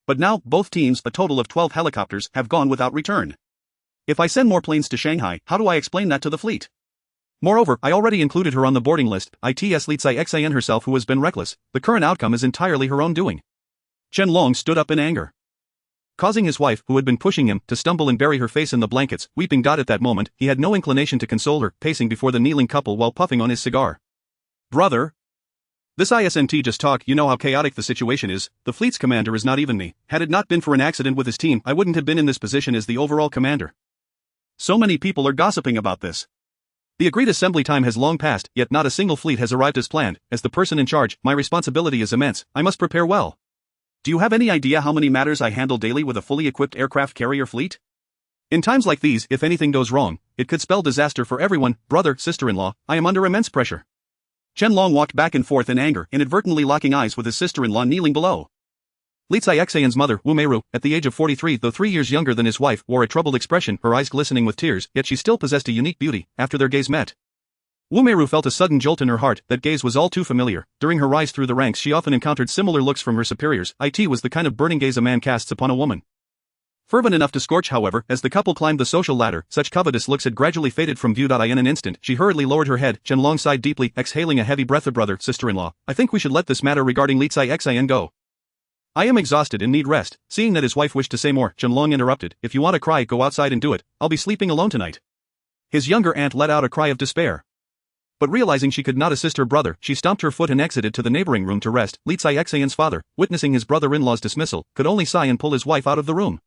But now, both teams, a total of 12 helicopters, have gone without return. If I send more planes to Shanghai, how do I explain that to the fleet? Moreover, I already included her on the boarding list. It's Li Xian herself who has been reckless. The current outcome is entirely her own doing. Qianlong stood up in anger, causing his wife, who had been pushing him, to stumble and bury her face in the blankets, weeping. At that moment, he had no inclination to console her, pacing before the kneeling couple while puffing on his cigar. Brother, this isn't just talk. You know how chaotic the situation is. The fleet's commander is not even me. Had it not been for an accident with his team, I wouldn't have been in this position as the overall commander. So many people are gossiping about this. The agreed assembly time has long passed, yet not a single fleet has arrived as planned. As the person in charge, my responsibility is immense. I must prepare well. Do you have any idea how many matters I handle daily with a fully equipped aircraft carrier fleet? In times like these, if anything goes wrong, it could spell disaster for everyone. Brother, sister-in-law, I am under immense pressure. Qianlong walked back and forth in anger, inadvertently locking eyes with his sister-in-law kneeling below. Li Xian's mother, Wu Meiru, at the age of 43, though 3 years younger than his wife, wore a troubled expression, her eyes glistening with tears, yet she still possessed a unique beauty. After their gaze met, Wu Meiru felt a sudden jolt in her heart. That gaze was all too familiar. During her rise through the ranks, she often encountered similar looks from her superiors. It was the kind of burning gaze a man casts upon a woman. Fervent enough to scorch, however, as the couple climbed the social ladder, such covetous looks had gradually faded from view. In an instant, she hurriedly lowered her head. Qianlong sighed deeply, exhaling a heavy breath. Brother, sister-in-law, I think we should let this matter regarding Li Xian go. I am exhausted and need rest. Seeing that his wife wished to say more, Qianlong interrupted. If you want to cry, go outside and do it. I'll be sleeping alone tonight. His younger aunt let out a cry of despair. But realizing she could not assist her brother, she stomped her foot and exited to the neighboring room to rest. Li Xian's father, witnessing his brother-in-law's dismissal, could only sigh and pull his wife out of the room.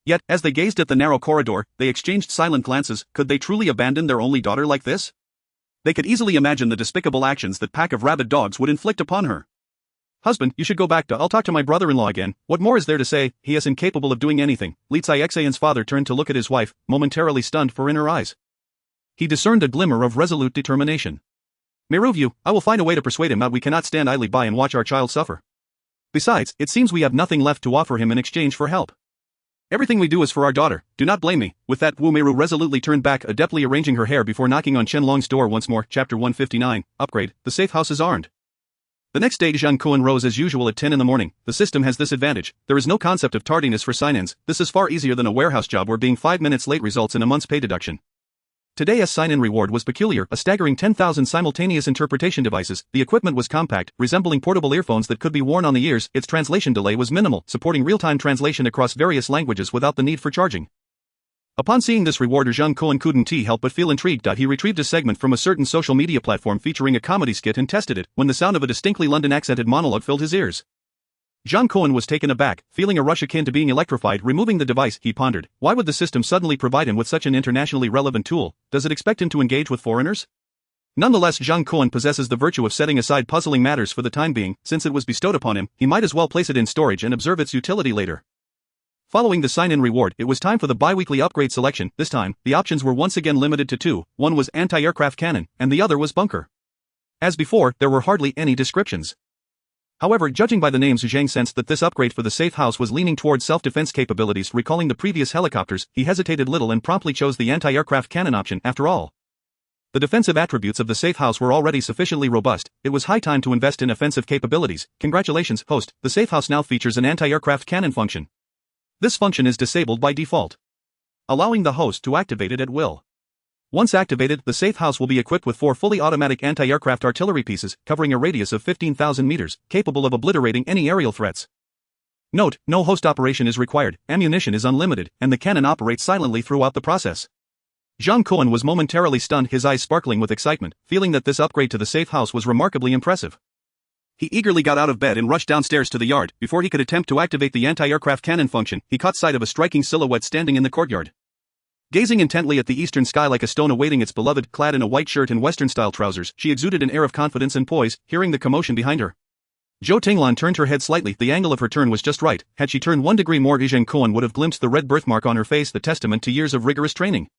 Yet, as they gazed at the narrow corridor, they exchanged silent glances. Could they truly abandon their only daughter like this? They could easily imagine the despicable actions that pack of rabid dogs would inflict upon her. Husband, you should go back. I'll talk to my brother-in-law again. What more is there to say? He is incapable of doing anything. Li Xian's father turned to look at his wife, momentarily stunned, for in her eyes he discerned a glimmer of resolute determination. Meiru, I will find a way to persuade him that we cannot stand idly by and watch our child suffer. Besides, it seems we have nothing left to offer him in exchange for help. Everything we do is for our daughter. Do not blame me. With that, Wu Meiru resolutely turned back, adeptly arranging her hair before knocking on Qianlong's door once more. Chapter 159, Upgrade, the safe house is armed. The next day, Zhang Kun rose as usual at 10 in the morning. The system has this advantage: there is no concept of tardiness for sign-ins. This is far easier than a warehouse job where being 5 minutes late results in a month's pay deduction. Today's sign-in reward was peculiar, a staggering 10,000 simultaneous interpretation devices. The equipment was compact, resembling portable earphones that could be worn on the ears. Its translation delay was minimal, supporting real-time translation across various languages without the need for charging. Upon seeing this reward, Zhang Kun couldn't help but feel intrigued. He retrieved a segment from a certain social media platform featuring a comedy skit and tested it, when the sound of a distinctly London-accented monologue filled his ears. Zhang Kun was taken aback, feeling a rush akin to being electrified. Removing the device, he pondered, why would the system suddenly provide him with such an internationally relevant tool? Does it expect him to engage with foreigners? Nonetheless, Zhang Kun possesses the virtue of setting aside puzzling matters for the time being. Since it was bestowed upon him, he might as well place it in storage and observe its utility later. Following the sign-in reward, it was time for the bi-weekly upgrade selection. This time, the options were once again limited to two. One was anti-aircraft cannon, and the other was bunker. As before, there were hardly any descriptions. However, judging by the names, Zhang sensed that this upgrade for the safe house was leaning towards self-defense capabilities. Recalling the previous helicopters, he hesitated little and promptly chose the anti-aircraft cannon option. After all, the defensive attributes of the safe house were already sufficiently robust. It was high time to invest in offensive capabilities. Congratulations, host. The safe house now features an anti-aircraft cannon function. This function is disabled by default, allowing the host to activate it at will. Once activated, the safe house will be equipped with 4 fully automatic anti-aircraft artillery pieces, covering a radius of 15,000 meters, capable of obliterating any aerial threats. Note, no host operation is required, ammunition is unlimited, and the cannon operates silently throughout the process. Zhang Kun was momentarily stunned, his eyes sparkling with excitement, feeling that this upgrade to the safe house was remarkably impressive. He eagerly got out of bed and rushed downstairs to the yard. Before he could attempt to activate the anti-aircraft cannon function, he caught sight of a striking silhouette standing in the courtyard. Gazing intently at the eastern sky like a stone awaiting its beloved, clad in a white shirt and Western-style trousers, she exuded an air of confidence and poise. Hearing the commotion behind her, Zhou Tinglan turned her head slightly. The angle of her turn was just right. Had she turned 1 degree more, Zhang Kun would have glimpsed the red birthmark on her face, the testament to years of rigorous training.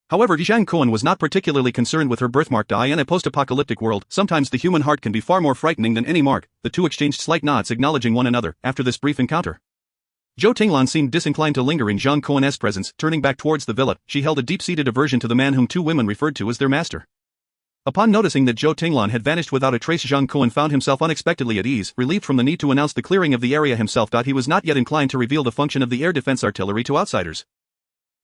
However, Zhang Kun was not particularly concerned with her birthmark. In a post-apocalyptic world, sometimes the human heart can be far more frightening than any mark. The two exchanged slight nods, acknowledging one another. After this brief encounter, Zhou Tinglan seemed disinclined to linger in Zhang Kun's presence. Turning back towards the villa, she held a deep-seated aversion to the man whom two women referred to as their master. Upon noticing that Zhou Tinglan had vanished without a trace, Zhang Kun found himself unexpectedly at ease, relieved from the need to announce the clearing of the area himself. He was not yet inclined to reveal the function of the air defense artillery to outsiders,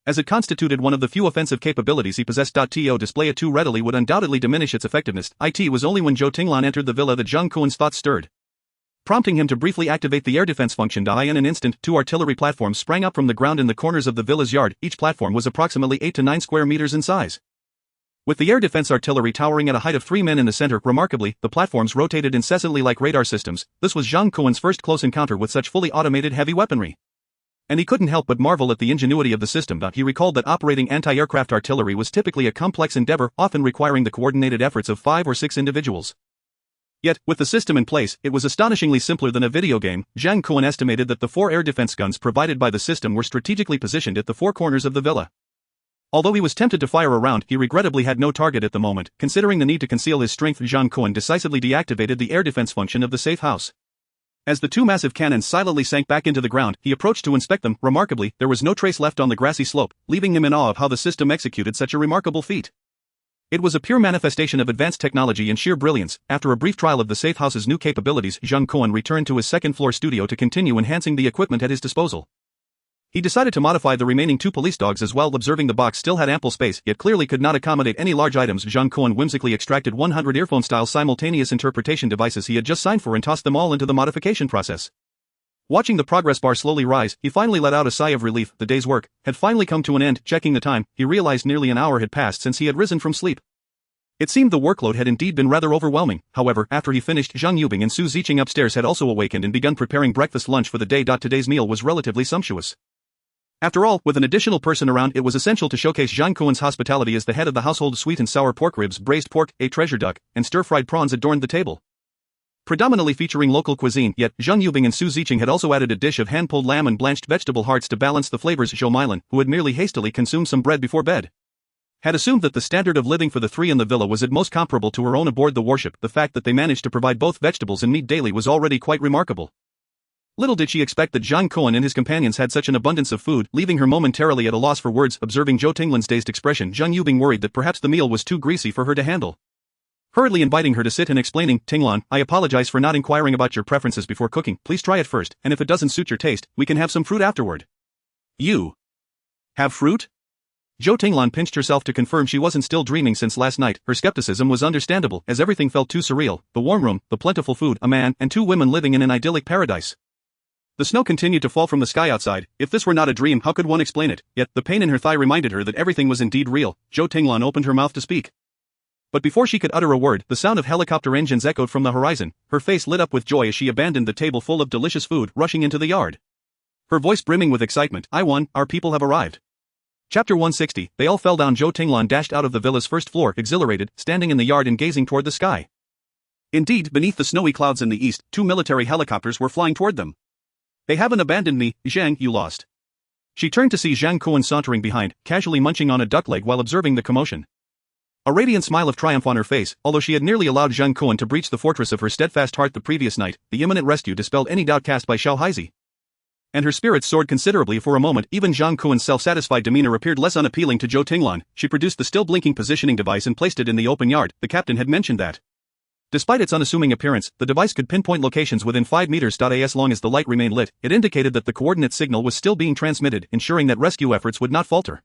as it constituted one of the few offensive capabilities he possessed. To display it too readily would undoubtedly diminish its effectiveness. It was only when Zhou Tinglan entered the villa that Zhang Kun's thoughts stirred, prompting him to briefly activate the air defense function. In an instant, 2 artillery platforms sprang up from the ground in the corners of the villa's yard. Each platform was approximately 8 to 9 square meters in size, with the air defense artillery towering at a height of 3 men in the center. Remarkably, the platforms rotated incessantly like radar systems. This was Zhang Kun's first close encounter with such fully automated heavy weaponry, and he couldn't help but marvel at the ingenuity of the system. He recalled that operating anti-aircraft artillery was typically a complex endeavor, often requiring the coordinated efforts of 5 or 6 individuals. Yet, with the system in place, it was astonishingly simpler than a video game. Zhang Kun estimated that the 4 air defense guns provided by the system were strategically positioned at the 4 corners of the villa. Although he was tempted to fire a round, he regrettably had no target at the moment. Considering the need to conceal his strength, Zhang Kun decisively deactivated the air defense function of the safe house. As the 2 massive cannons silently sank back into the ground, he approached to inspect them. Remarkably, there was no trace left on the grassy slope, leaving him in awe of how the system executed such a remarkable feat. It was a pure manifestation of advanced technology and sheer brilliance. After a brief trial of the safe house's new capabilities, Zhang Kun returned to his second-floor studio to continue enhancing the equipment at his disposal. He decided to modify the remaining 2 police dogs as well. Observing the box still had ample space, yet clearly could not accommodate any large items, Zhang Kun whimsically extracted 100 earphone-style simultaneous interpretation devices he had just signed for and tossed them all into the modification process. Watching the progress bar slowly rise, he finally let out a sigh of relief. The day's work had finally come to an end. Checking the time, he realized nearly an hour had passed since he had risen from sleep. It seemed the workload had indeed been rather overwhelming. However, after he finished, Zhang Yubing and Su Ziqing upstairs had also awakened and begun preparing breakfast lunch for the day. Today's meal was relatively sumptuous. After all, with an additional person around, it was essential to showcase Zhang Kun's hospitality as the head of the household. Sweet and sour pork ribs, braised pork, a treasure duck, and stir-fried prawns adorned the table, predominantly featuring local cuisine. Yet, Zhang Yubing and Su Ziqing had also added a dish of hand-pulled lamb and blanched vegetable hearts to balance the flavors. Zhou Milan, who had merely hastily consumed some bread before bed, had assumed that the standard of living for the 3 in the villa was at most comparable to her own aboard the warship. The fact that they managed to provide both vegetables and meat daily was already quite remarkable. Little did she expect that Zhang Kun and his companions had such an abundance of food, leaving her momentarily at a loss for words. Observing Zhou Tinglan's dazed expression, Zhang Yubing worried that perhaps the meal was too greasy for her to handle. Hurriedly inviting her to sit and explaining, "Tinglan, I apologize for not inquiring about your preferences before cooking. Please try it first, and if it doesn't suit your taste, we can have some fruit afterward." "You have fruit?" Zhou Tinglan pinched herself to confirm she wasn't still dreaming since last night. Her skepticism was understandable, as everything felt too surreal: the warm room, the plentiful food, a man, and 2 women living in an idyllic paradise. The snow continued to fall from the sky outside. If this were not a dream, how could one explain it? Yet, the pain in her thigh reminded her that everything was indeed real. Zhou Tinglan opened her mouth to speak, but before she could utter a word, the sound of helicopter engines echoed from the horizon. Her face lit up with joy as she abandoned the table full of delicious food, rushing into the yard, her voice brimming with excitement. "I won, our people have arrived." Chapter 160, they all fell down. Zhou Tinglan dashed out of the villa's first floor, exhilarated, standing in the yard and gazing toward the sky. Indeed, beneath the snowy clouds in the east, 2 military helicopters were flying toward them. "They haven't abandoned me, Zhang, you lost." She turned to see Zhang Kun sauntering behind, casually munching on a duck leg while observing the commotion. A radiant smile of triumph on her face, although she had nearly allowed Zhang Kun to breach the fortress of her steadfast heart the previous night, the imminent rescue dispelled any doubt cast by Xiao Haizi. And her spirits soared considerably for a moment. Even Zhang Kun's self-satisfied demeanor appeared less unappealing to Zhou Tinglan. She produced the still-blinking positioning device and placed it in the open yard. The captain had mentioned that. Despite its unassuming appearance, the device could pinpoint locations within 5 meters. As long as the light remained lit, it indicated that the coordinate signal was still being transmitted, ensuring that rescue efforts would not falter.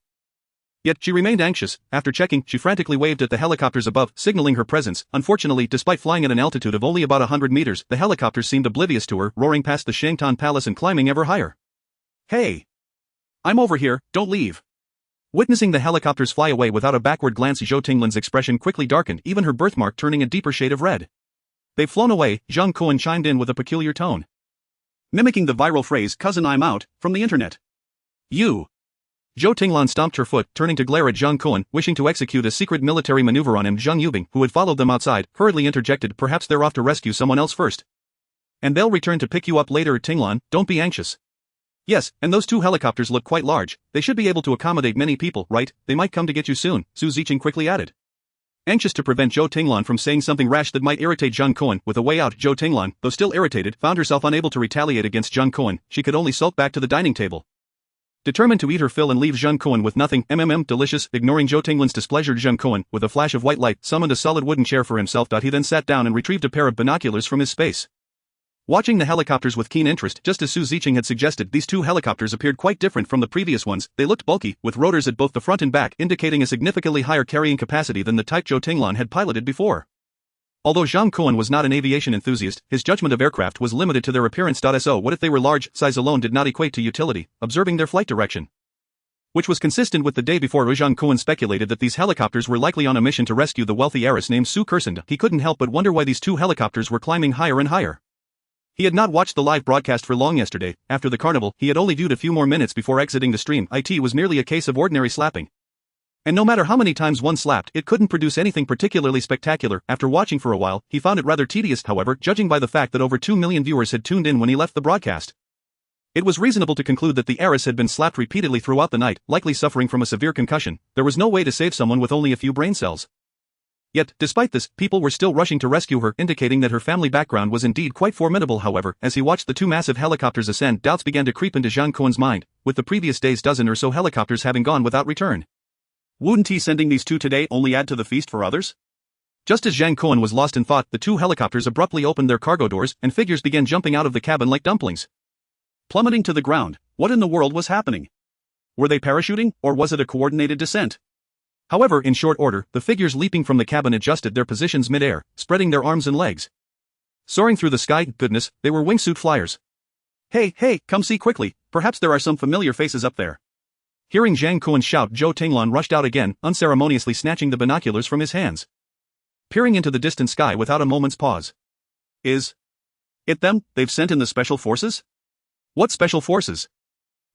Yet, she remained anxious. After checking, she frantically waved at the helicopters above, signaling her presence. Unfortunately, despite flying at an altitude of only about 100 meters, the helicopters seemed oblivious to her, roaring past the Shangtan Palace and climbing ever higher. "Hey! I'm over here, don't leave." Witnessing the helicopters fly away without a backward glance, Zhou Tinglan's expression quickly darkened, even her birthmark turning a deeper shade of red. "They've flown away," Zhang Kun chimed in with a peculiar tone. Mimicking the viral phrase, "Cousin, I'm out," from the internet. "You!" Zhou Tinglan stomped her foot, turning to glare at Zhang Kun, wishing to execute a secret military maneuver on him. Zhang Yubing, who had followed them outside, hurriedly interjected, "Perhaps they're off to rescue someone else first. And they'll return to pick you up later. Tinglan, don't be anxious. Yes, and those 2 helicopters look quite large. They should be able to accommodate many people, right? They might come to get you soon," Su Ziqing quickly added. Anxious to prevent Zhou Tinglan from saying something rash that might irritate Zhang Kun, with a way out, Zhou Tinglan, though still irritated, found herself unable to retaliate against Zhang Kun. She could only sulk back to the dining table. Determined to eat her fill and leave Zhang Kun with nothing, delicious. Ignoring Zhou Tinglan's displeasure, Zhang Kun, with a flash of white light, summoned a solid wooden chair for himself. He then sat down and retrieved a pair of binoculars from his space. Watching the helicopters with keen interest, just as Su Ziqing had suggested, these 2 helicopters appeared quite different from the previous ones. They looked bulky, with rotors at both the front and back, indicating a significantly higher carrying capacity than the type Zhou Tinglan had piloted before. Although Zhang Kun was not an aviation enthusiast, his judgment of aircraft was limited to their appearance. So what if they were large? Size alone did not equate to utility. Observing their flight direction, which was consistent with the day before, Zhang Kun speculated that these helicopters were likely on a mission to rescue the wealthy heiress named Su Kersenda. He couldn't help but wonder why these 2 helicopters were climbing higher and higher. He had not watched the live broadcast for long yesterday. After the carnival, he had only viewed a few more minutes before exiting the stream. It was merely a case of ordinary slapping. And no matter how many times one slapped, it couldn't produce anything particularly spectacular. After watching for a while, he found it rather tedious, however, judging by the fact that over 2 million viewers had tuned in when he left the broadcast. It was reasonable to conclude that the heiress had been slapped repeatedly throughout the night, likely suffering from a severe concussion. There was no way to save someone with only a few brain cells. Yet, despite this, people were still rushing to rescue her, indicating that her family background was indeed quite formidable. However, as he watched the 2 massive helicopters ascend, doubts began to creep into Zhang Kun's mind, with the previous day's dozen or so helicopters having gone without return. Wouldn't he sending these 2 today only add to the feast for others? Just as Zhang Kun was lost in thought, the 2 helicopters abruptly opened their cargo doors, and figures began jumping out of the cabin like dumplings, plummeting to the ground. What in the world was happening? Were they parachuting, or was it a coordinated descent? However, in short order, the figures leaping from the cabin adjusted their positions mid-air, spreading their arms and legs, soaring through the sky. Goodness, they were wingsuit flyers. "Hey, come see quickly, perhaps there are some familiar faces up there." Hearing Zhang Kun shout, Zhou Tinglan rushed out again, unceremoniously snatching the binoculars from his hands, peering into the distant sky without a moment's pause. "Is it them? They've sent in the special forces?" "What special forces?"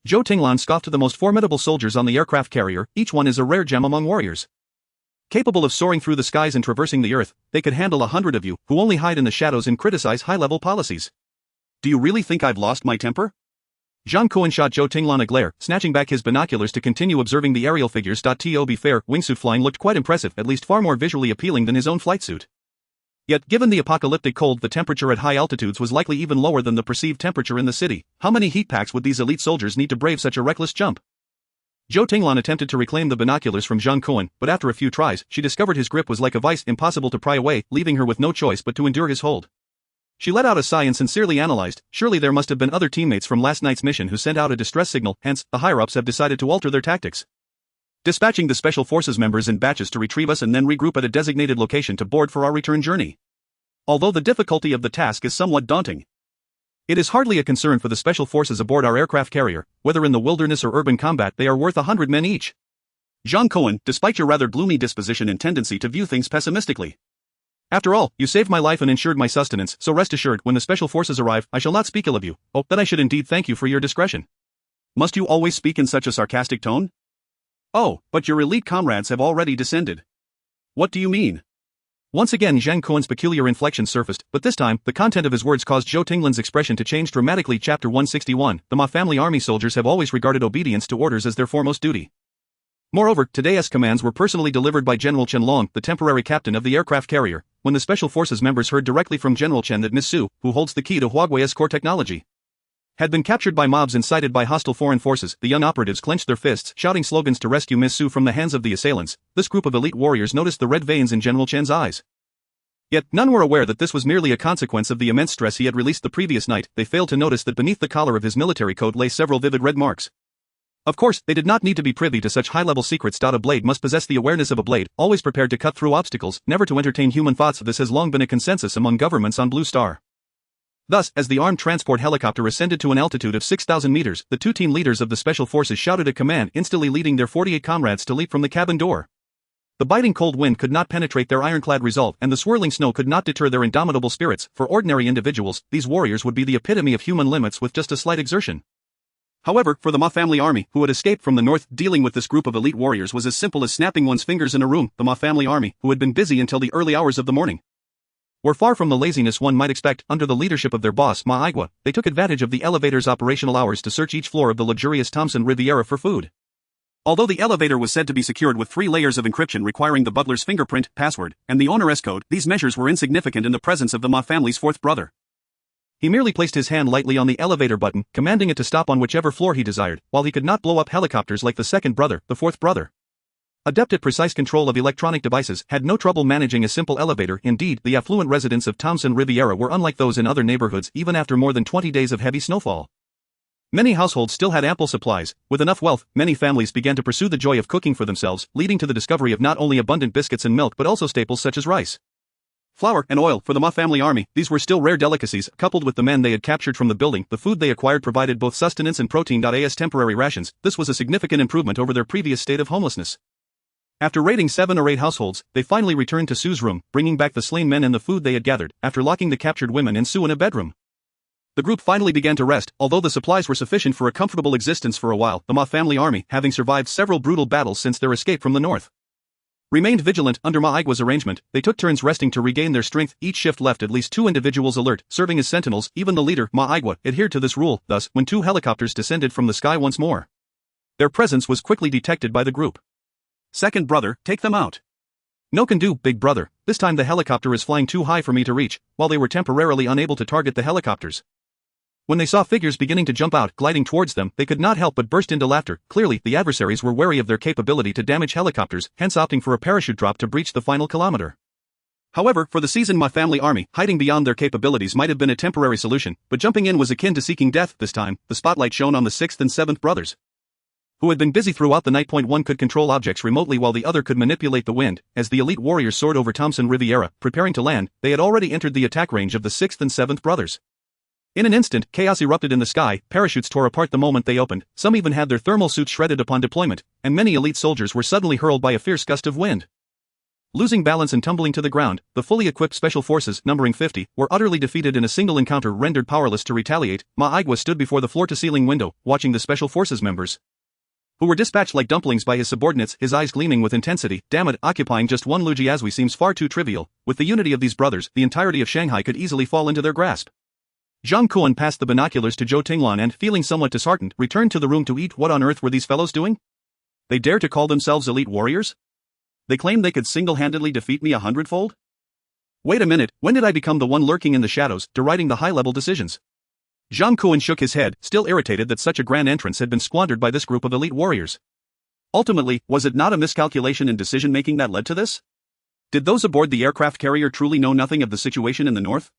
Zhou Tinglan scoffed. "The most formidable soldiers on the aircraft carrier. Each one is a rare gem among warriors, capable of soaring through the skies and traversing the earth. They could handle 100 of you, who only hide in the shadows and criticize high-level policies." "Do you really think I've lost my temper?" Zhang Kun shot Zhou Tinglan a glare, snatching back his binoculars to continue observing the aerial figures. To be fair, wingsuit flying looked quite impressive, at least far more visually appealing than his own flight suit. Yet, given the apocalyptic cold, the temperature at high altitudes was likely even lower than the perceived temperature in the city. How many heat packs would these elite soldiers need to brave such a reckless jump? Zhou Tinglan attempted to reclaim the binoculars from Zhang Kun, but after a few tries, she discovered his grip was like a vice, impossible to pry away, leaving her with no choice but to endure his hold. She let out a sigh and sincerely analyzed, surely there must have been other teammates from last night's mission who sent out a distress signal, hence, the higher-ups have decided to alter their tactics, dispatching the Special Forces members in batches to retrieve us and then regroup at a designated location to board for our return journey. Although the difficulty of the task is somewhat daunting, it is hardly a concern for the Special Forces aboard our aircraft carrier. Whether in the wilderness or urban combat, they are worth 100 men each. Zhang Kun, despite your rather gloomy disposition and tendency to view things pessimistically, after all, you saved my life and ensured my sustenance, so rest assured, when the Special Forces arrive, I shall not speak ill of you. Oh, then I should indeed thank you for your discretion. Must you always speak in such a sarcastic tone? Oh, but your elite comrades have already descended. What do you mean? Once again Zhang Kun's peculiar inflection surfaced, but this time, the content of his words caused Zhou Tinglan's expression to change dramatically. Chapter 161, the Ma family army soldiers have always regarded obedience to orders as their foremost duty. Moreover, today's commands were personally delivered by General Chen Long, the temporary captain of the aircraft carrier, when the Special Forces members heard directly from General Chen that Miss Su, who holds the key to Huawei's core technology, had been captured by mobs incited by hostile foreign forces. The young operatives clenched their fists, shouting slogans to rescue Miss Su from the hands of the assailants. This group of elite warriors noticed the red veins in General Chen's eyes. Yet, none were aware that this was merely a consequence of the immense stress he had released the previous night. They failed to notice that beneath the collar of his military coat lay several vivid red marks. Of course, they did not need to be privy to such high-level secrets. A blade must possess the awareness of a blade, always prepared to cut through obstacles, never to entertain human thoughts. This has long been a consensus among governments on Blue Star. Thus, as the armed transport helicopter ascended to an altitude of 6,000 meters, the two team leaders of the Special Forces shouted a command, instantly leading their 48 comrades to leap from the cabin door. The biting cold wind could not penetrate their ironclad resolve, and the swirling snow could not deter their indomitable spirits. For ordinary individuals, these warriors would be the epitome of human limits with just a slight exertion. However, for the Ma family army, who had escaped from the north, dealing with this group of elite warriors was as simple as snapping one's fingers in a room. The Ma family army, who had been busy until the early hours of the morning, were far from the laziness one might expect. Under the leadership of their boss, Ma Igua, they took advantage of the elevator's operational hours to search each floor of the luxurious Thompson Riviera for food. Although the elevator was said to be secured with 3 layers of encryption requiring the butler's fingerprint, password, and the owner's code, these measures were insignificant in the presence of the Ma family's fourth brother. He merely placed his hand lightly on the elevator button, commanding it to stop on whichever floor he desired, while he could not blow up helicopters like the second brother, the fourth brother, adept at precise control of electronic devices, had no trouble managing a simple elevator. Indeed, the affluent residents of Thompson Riviera were unlike those in other neighborhoods even after more than 20 days of heavy snowfall. Many households still had ample supplies. With enough wealth, many families began to pursue the joy of cooking for themselves, leading to the discovery of not only abundant biscuits and milk but also staples such as rice, flour, and oil. For the Ma family army, these were still rare delicacies. Coupled with the men they had captured from the building, the food they acquired provided both sustenance and protein. As temporary rations, this was a significant improvement over their previous state of homelessness. After raiding 7 or 8 households, they finally returned to Sue's room, bringing back the slain men and the food they had gathered. After locking the captured women and Sue in a bedroom, the group finally began to rest. Although the supplies were sufficient for a comfortable existence for a while, the Ma family army, having survived several brutal battles since their escape from the north, remained vigilant. Under Ma Igua's arrangement, they took turns resting to regain their strength. Each shift left at least 2 individuals alert, serving as sentinels. Even the leader, Ma Igua, adhered to this rule. Thus, when 2 helicopters descended from the sky once more, their presence was quickly detected by the group. Second brother, take them out. No can do, big brother. This time the helicopter is flying too high for me to reach. While they were temporarily unable to target the helicopters, when they saw figures beginning to jump out, gliding towards them, they could not help but burst into laughter. Clearly, the adversaries were wary of their capability to damage helicopters, hence opting for a parachute drop to breach the final kilometer. However, for the seasoned Ma family army, hiding beyond their capabilities might have been a temporary solution, but jumping in was akin to seeking death. This time, the spotlight shone on the 6th and 7th brothers, who had been busy throughout the night. One could control objects remotely while the other could manipulate the wind. As the elite warriors soared over Thompson Riviera, preparing to land, they had already entered the attack range of the 6th and 7th brothers. In an instant, chaos erupted in the sky. Parachutes tore apart the moment they opened, some even had their thermal suits shredded upon deployment, and many elite soldiers were suddenly hurled by a fierce gust of wind. Losing balance and tumbling to the ground, the fully equipped special forces, numbering 50, were utterly defeated in a single encounter. Rendered powerless to retaliate, Ma Igua stood before the floor-to-ceiling window, watching the special forces members, who were dispatched like dumplings by his subordinates, his eyes gleaming with intensity. Damn it, occupying just one Lujiazui seems far too trivial. With the unity of these brothers, the entirety of Shanghai could easily fall into their grasp. Zhang Kun passed the binoculars to Zhou Tinglan and, feeling somewhat disheartened, returned to the room to eat. What on earth were these fellows doing? They dare to call themselves elite warriors? They claimed they could single-handedly defeat me 100-fold? Wait a minute, when did I become the one lurking in the shadows, deriding the high-level decisions? Zhang Kun shook his head, still irritated that such a grand entrance had been squandered by this group of elite warriors. Ultimately, was it not a miscalculation in decision-making that led to this? Did those aboard the aircraft carrier truly know nothing of the situation in the north?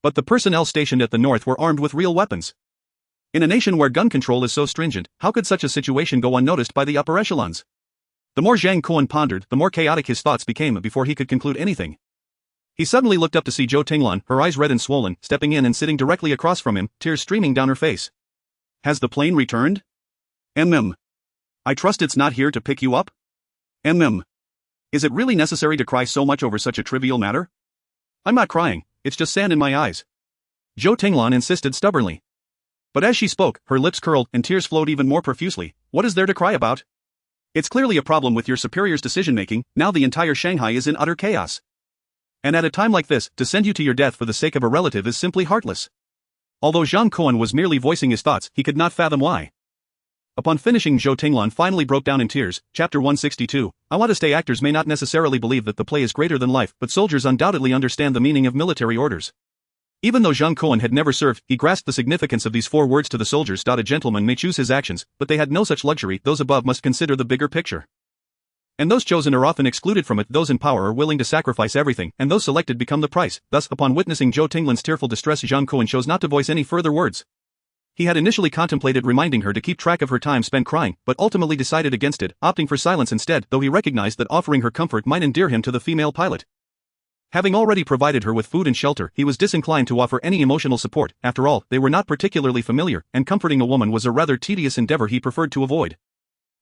But the personnel stationed at the north were armed with real weapons. In a nation where gun control is so stringent, how could such a situation go unnoticed by the upper echelons? The more Zhang Kun pondered, the more chaotic his thoughts became. Before he could conclude anything, he suddenly looked up to see Zhou Tinglan, her eyes red and swollen, stepping in and sitting directly across from him, tears streaming down her face. Has the plane returned? I trust it's not here to pick you up? Is it really necessary to cry so much over such a trivial matter? I'm not crying, it's just sand in my eyes, Zhou Tinglan insisted stubbornly. But as she spoke, her lips curled and tears flowed even more profusely. What is there to cry about? It's clearly a problem with your superior's decision-making. Now the entire Shanghai is in utter chaos. And at a time like this, to send you to your death for the sake of a relative is simply heartless. Although Zhang Kun was merely voicing his thoughts, he could not fathom why. Upon finishing, Zhou Tinglan finally broke down in tears. Chapter 162. I want to stay. Actors may not necessarily believe that the play is greater than life, but soldiers undoubtedly understand the meaning of military orders. Even though Zhang Kun had never served, he grasped the significance of these 4 words to the soldiers. A gentleman may choose his actions, but they had no such luxury. Those above must consider the bigger picture. And those chosen are often excluded from it. Those in power are willing to sacrifice everything, and those selected become the price. Thus, upon witnessing Zhou Tinglan's tearful distress, Zhang Kun chose not to voice any further words. He had initially contemplated reminding her to keep track of her time spent crying, but ultimately decided against it, opting for silence instead, though he recognized that offering her comfort might endear him to the female pilot. Having already provided her with food and shelter, he was disinclined to offer any emotional support. After all, they were not particularly familiar, and comforting a woman was a rather tedious endeavor he preferred to avoid.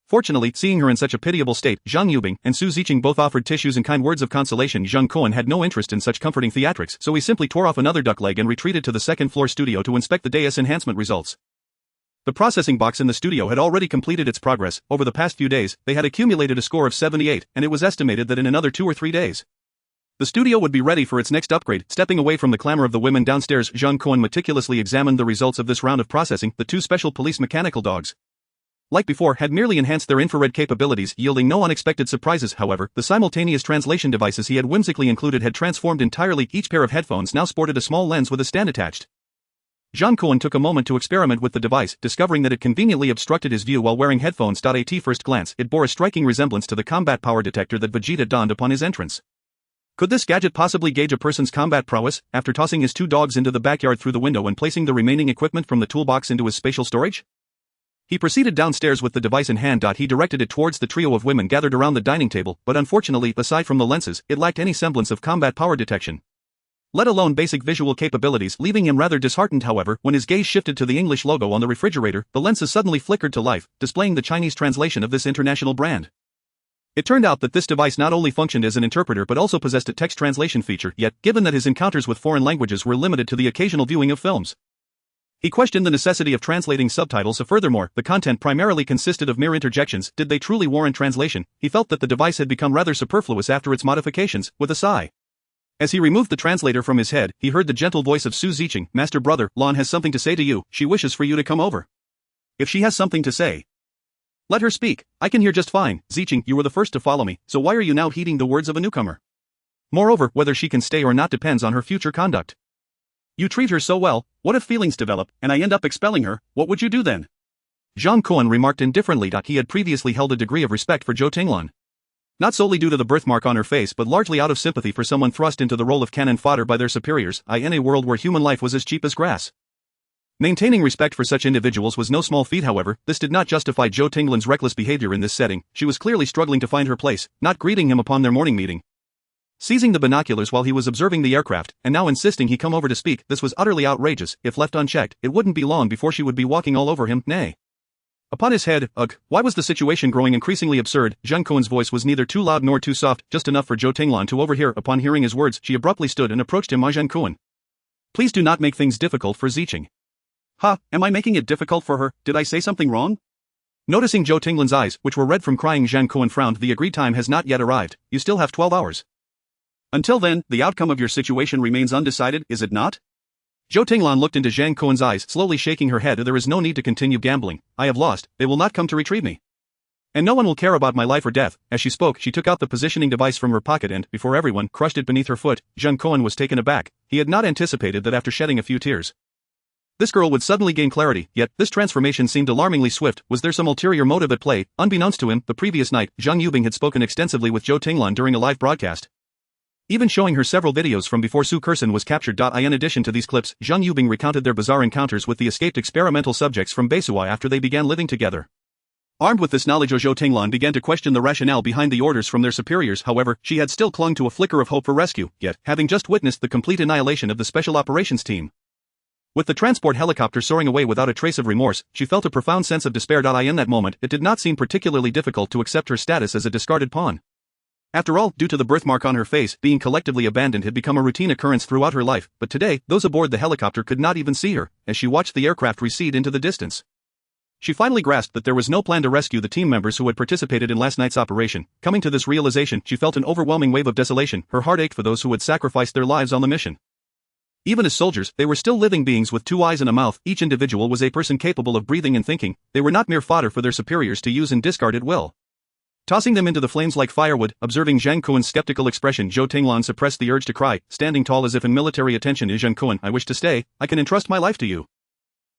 Fortunately, seeing her in such a pitiable state, Zhang Yubing and Su Ziqing both offered tissues and kind words of consolation. Zhang Kun had no interest in such comforting theatrics, so he simply tore off another duck leg and retreated to the second-floor studio to inspect the dais enhancement results. The processing box in the studio had already completed its progress. Over the past few days, they had accumulated a score of 78, and it was estimated that in another 2 or 3 days, the studio would be ready for its next upgrade. Stepping away from the clamor of the women downstairs, Zhang Kun meticulously examined the results of this round of processing. The 2 special police mechanical dogs, like before, had merely enhanced their infrared capabilities, yielding no unexpected surprises. However, the simultaneous translation devices he had whimsically included had transformed entirely. Each pair of headphones now sported a small lens with a stand attached. Zhang Kun took a moment to experiment with the device, discovering that it conveniently obstructed his view while wearing headphones. At first glance, it bore a striking resemblance to the combat power detector that Vegeta donned upon his entrance. Could this gadget possibly gauge a person's combat prowess? After tossing his 2 dogs into the backyard through the window and placing the remaining equipment from the toolbox into his spatial storage, he proceeded downstairs with the device in hand. He directed it towards the trio of women gathered around the dining table, but unfortunately, aside from the lenses, it lacked any semblance of combat power detection, let alone basic visual capabilities, leaving him rather disheartened. However, when his gaze shifted to the English logo on the refrigerator, the lenses suddenly flickered to life, displaying the Chinese translation of this international brand. It turned out that this device not only functioned as an interpreter but also possessed a text translation feature. Yet, given that his encounters with foreign languages were limited to the occasional viewing of films, he questioned the necessity of translating subtitles. Furthermore, the content primarily consisted of mere interjections. Did they truly warrant translation? He felt that the device had become rather superfluous after its modifications. With a sigh, as he removed the translator from his head, he heard the gentle voice of Su Ziqing. Master brother, Lan has something to say to you. She wishes for you to come over. If she has something to say, let her speak. I can hear just fine. Ziqing, you were the first to follow me, so why are you now heeding the words of a newcomer? Moreover, whether she can stay or not depends on her future conduct. You treat her so well. What if feelings develop, and I end up expelling her? What would you do then? Zhang Kun remarked indifferently. He had previously held a degree of respect for Zhou Tinglan, not solely due to the birthmark on her face but largely out of sympathy for someone thrust into the role of cannon fodder by their superiors, in a world where human life was as cheap as grass. Maintaining respect for such individuals was no small feat. However, this did not justify Zhou Tinglan's reckless behavior in this setting. She was clearly struggling to find her place, not greeting him upon their morning meeting, seizing the binoculars while he was observing the aircraft, and now insisting he come over to speak. This was utterly outrageous. If left unchecked, it wouldn't be long before she would be walking all over him. Nay, upon his head. Ugh, why was the situation growing increasingly absurd? Zhang Kun's voice was neither too loud nor too soft, just enough for Zhou Tinglan to overhear. Upon hearing his words, she abruptly stood and approached him. Zhang Kun, please do not make things difficult for Ziqing. Ha, am I making it difficult for her? Did I say something wrong? Noticing Zhou Tinglan's eyes, which were red from crying, Zhang Kun frowned. The agreed time has not yet arrived. You still have 12 hours. Until then, the outcome of your situation remains undecided, is it not? Zhou Tinglan looked into Zhang Kun's eyes, slowly shaking her head. There is no need to continue gambling. I have lost. They will not come to retrieve me, and no one will care about my life or death. As she spoke, she took out the positioning device from her pocket and, before everyone, crushed it beneath her foot. Zhang Kun was taken aback. He had not anticipated that after shedding a few tears, this girl would suddenly gain clarity. Yet, this transformation seemed alarmingly swift. Was there some ulterior motive at play? Unbeknownst to him, the previous night, Zhang Yubing had spoken extensively with Zhou Tinglan during a live broadcast, even showing her several videos from before Su Kurson was captured. In addition to these clips, Zhang Yubing recounted their bizarre encounters with the escaped experimental subjects from Beisui after they began living together. Armed with this knowledge, Zhou Tinglan began to question the rationale behind the orders from their superiors. However, she had still clung to a flicker of hope for rescue, yet, having just witnessed the complete annihilation of the Special Operations Team, with the transport helicopter soaring away without a trace of remorse, she felt a profound sense of despair. In that moment, it did not seem particularly difficult to accept her status as a discarded pawn. After all, due to the birthmark on her face, being collectively abandoned had become a routine occurrence throughout her life. But today, those aboard the helicopter could not even see her, as she watched the aircraft recede into the distance. She finally grasped that there was no plan to rescue the team members who had participated in last night's operation. Coming to this realization, she felt an overwhelming wave of desolation. Her heart ached for those who had sacrificed their lives on the mission. Even as soldiers, they were still living beings with 2 eyes and a mouth. Each individual was a person capable of breathing and thinking. They were not mere fodder for their superiors to use and discard at will. Tossing them into the flames like firewood, observing Zhang Kun's skeptical expression, Zhou Tinglan suppressed the urge to cry, standing tall as if in military attention. Zhang Kun, I wish to stay. I can entrust my life to you.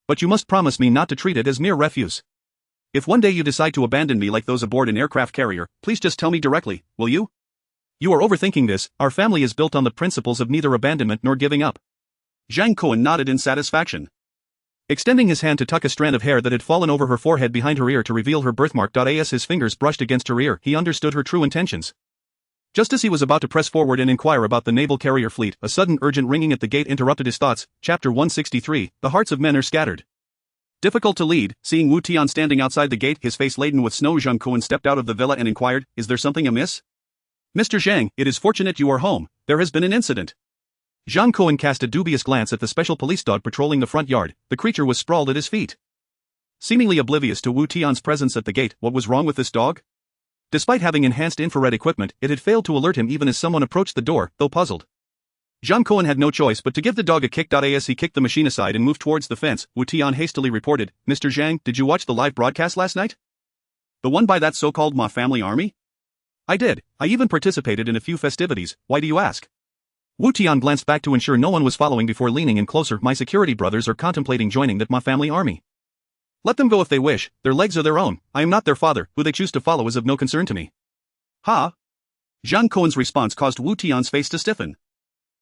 But you must promise me not to treat it as mere refuse. If one day you decide to abandon me like those aboard an aircraft carrier, please just tell me directly, will you? You are overthinking this. Our family is built on the principles of neither abandonment nor giving up. Zhang Kun nodded in satisfaction. Extending his hand to tuck a strand of hair that had fallen over her forehead behind her ear to reveal her birthmark. As his fingers brushed against her ear, he understood her true intentions. Just as he was about to press forward and inquire about the naval carrier fleet, a sudden urgent ringing at the gate interrupted his thoughts. Chapter 163, The Hearts of Men Are Scattered. Difficult to lead, seeing Wu Tian standing outside the gate, his face laden with snow, Zhang Kun stepped out of the villa and inquired, Is there something amiss? Mr. Zhang, it is fortunate you are home. There has been an incident. Zhang Kun cast a dubious glance at the special police dog patrolling the front yard. The creature was sprawled at his feet. Seemingly oblivious to Wu Tian's presence at the gate, what was wrong with this dog? Despite having enhanced infrared equipment, it had failed to alert him even as someone approached the door, though puzzled. Zhang Kun had no choice but to give the dog a kick. As he kicked the machine aside and moved towards the fence, Wu Tian hastily reported, Mr. Zhang, did you watch the live broadcast last night? The one by that so-called Ma family army? I did. I even participated in a few festivities. Why do you ask? Wu Tian glanced back to ensure no one was following before leaning in closer. My security brothers are contemplating joining that Ma family army. Let them go if they wish, their legs are their own. I am not their father, who they choose to follow is of no concern to me. Ha! Zhang Kun's response caused Wu Tian's face to stiffen.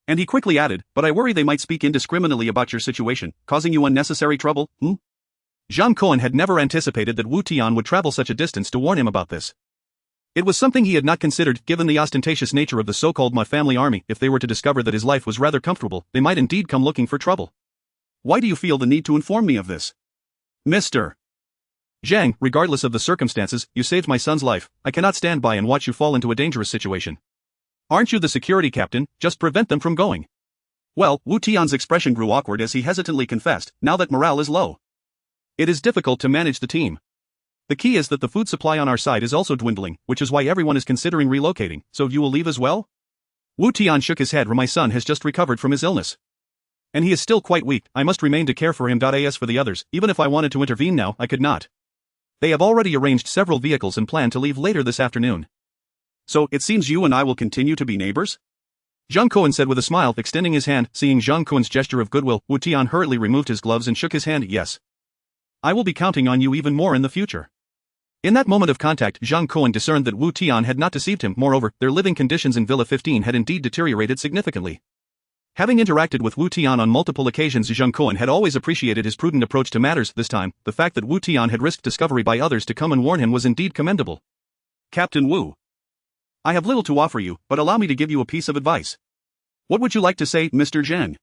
And he quickly added, but I worry they might speak indiscriminately about your situation, causing you unnecessary trouble, Zhang Kun had never anticipated that Wu Tian would travel such a distance to warn him about this. It was something he had not considered, given the ostentatious nature of the so-called Ma family army. If they were to discover that his life was rather comfortable, they might indeed come looking for trouble. Why do you feel the need to inform me of this? Mr. Zhang, regardless of the circumstances, you saved my son's life. I cannot stand by and watch you fall into a dangerous situation. Aren't you the security captain? Just prevent them from going. Well, Wu Tian's expression grew awkward as he hesitantly confessed, now that morale is low. It is difficult to manage the team. The key is that the food supply on our side is also dwindling, which is why everyone is considering relocating. So you will leave as well? Wu Tian shook his head. My son has just recovered from his illness. And he is still quite weak. I must remain to care for him. As for the others, even if I wanted to intervene now, I could not. They have already arranged several vehicles and plan to leave later this afternoon. So, it seems you and I will continue to be neighbors? Zhang Kun said with a smile, extending his hand. Seeing Zhang Kun's gesture of goodwill, Wu Tian hurriedly removed his gloves and shook his hand. Yes. I will be counting on you even more in the future. In that moment of contact, Zhang Kun discerned that Wu Tian had not deceived him. Moreover, their living conditions in Villa 15 had indeed deteriorated significantly. Having interacted with Wu Tian on multiple occasions, Zhang Kun had always appreciated his prudent approach to matters. This time, the fact that Wu Tian had risked discovery by others to come and warn him was indeed commendable. Captain Wu. I have little to offer you, but allow me to give you a piece of advice. What would you like to say, Mr. Zhang?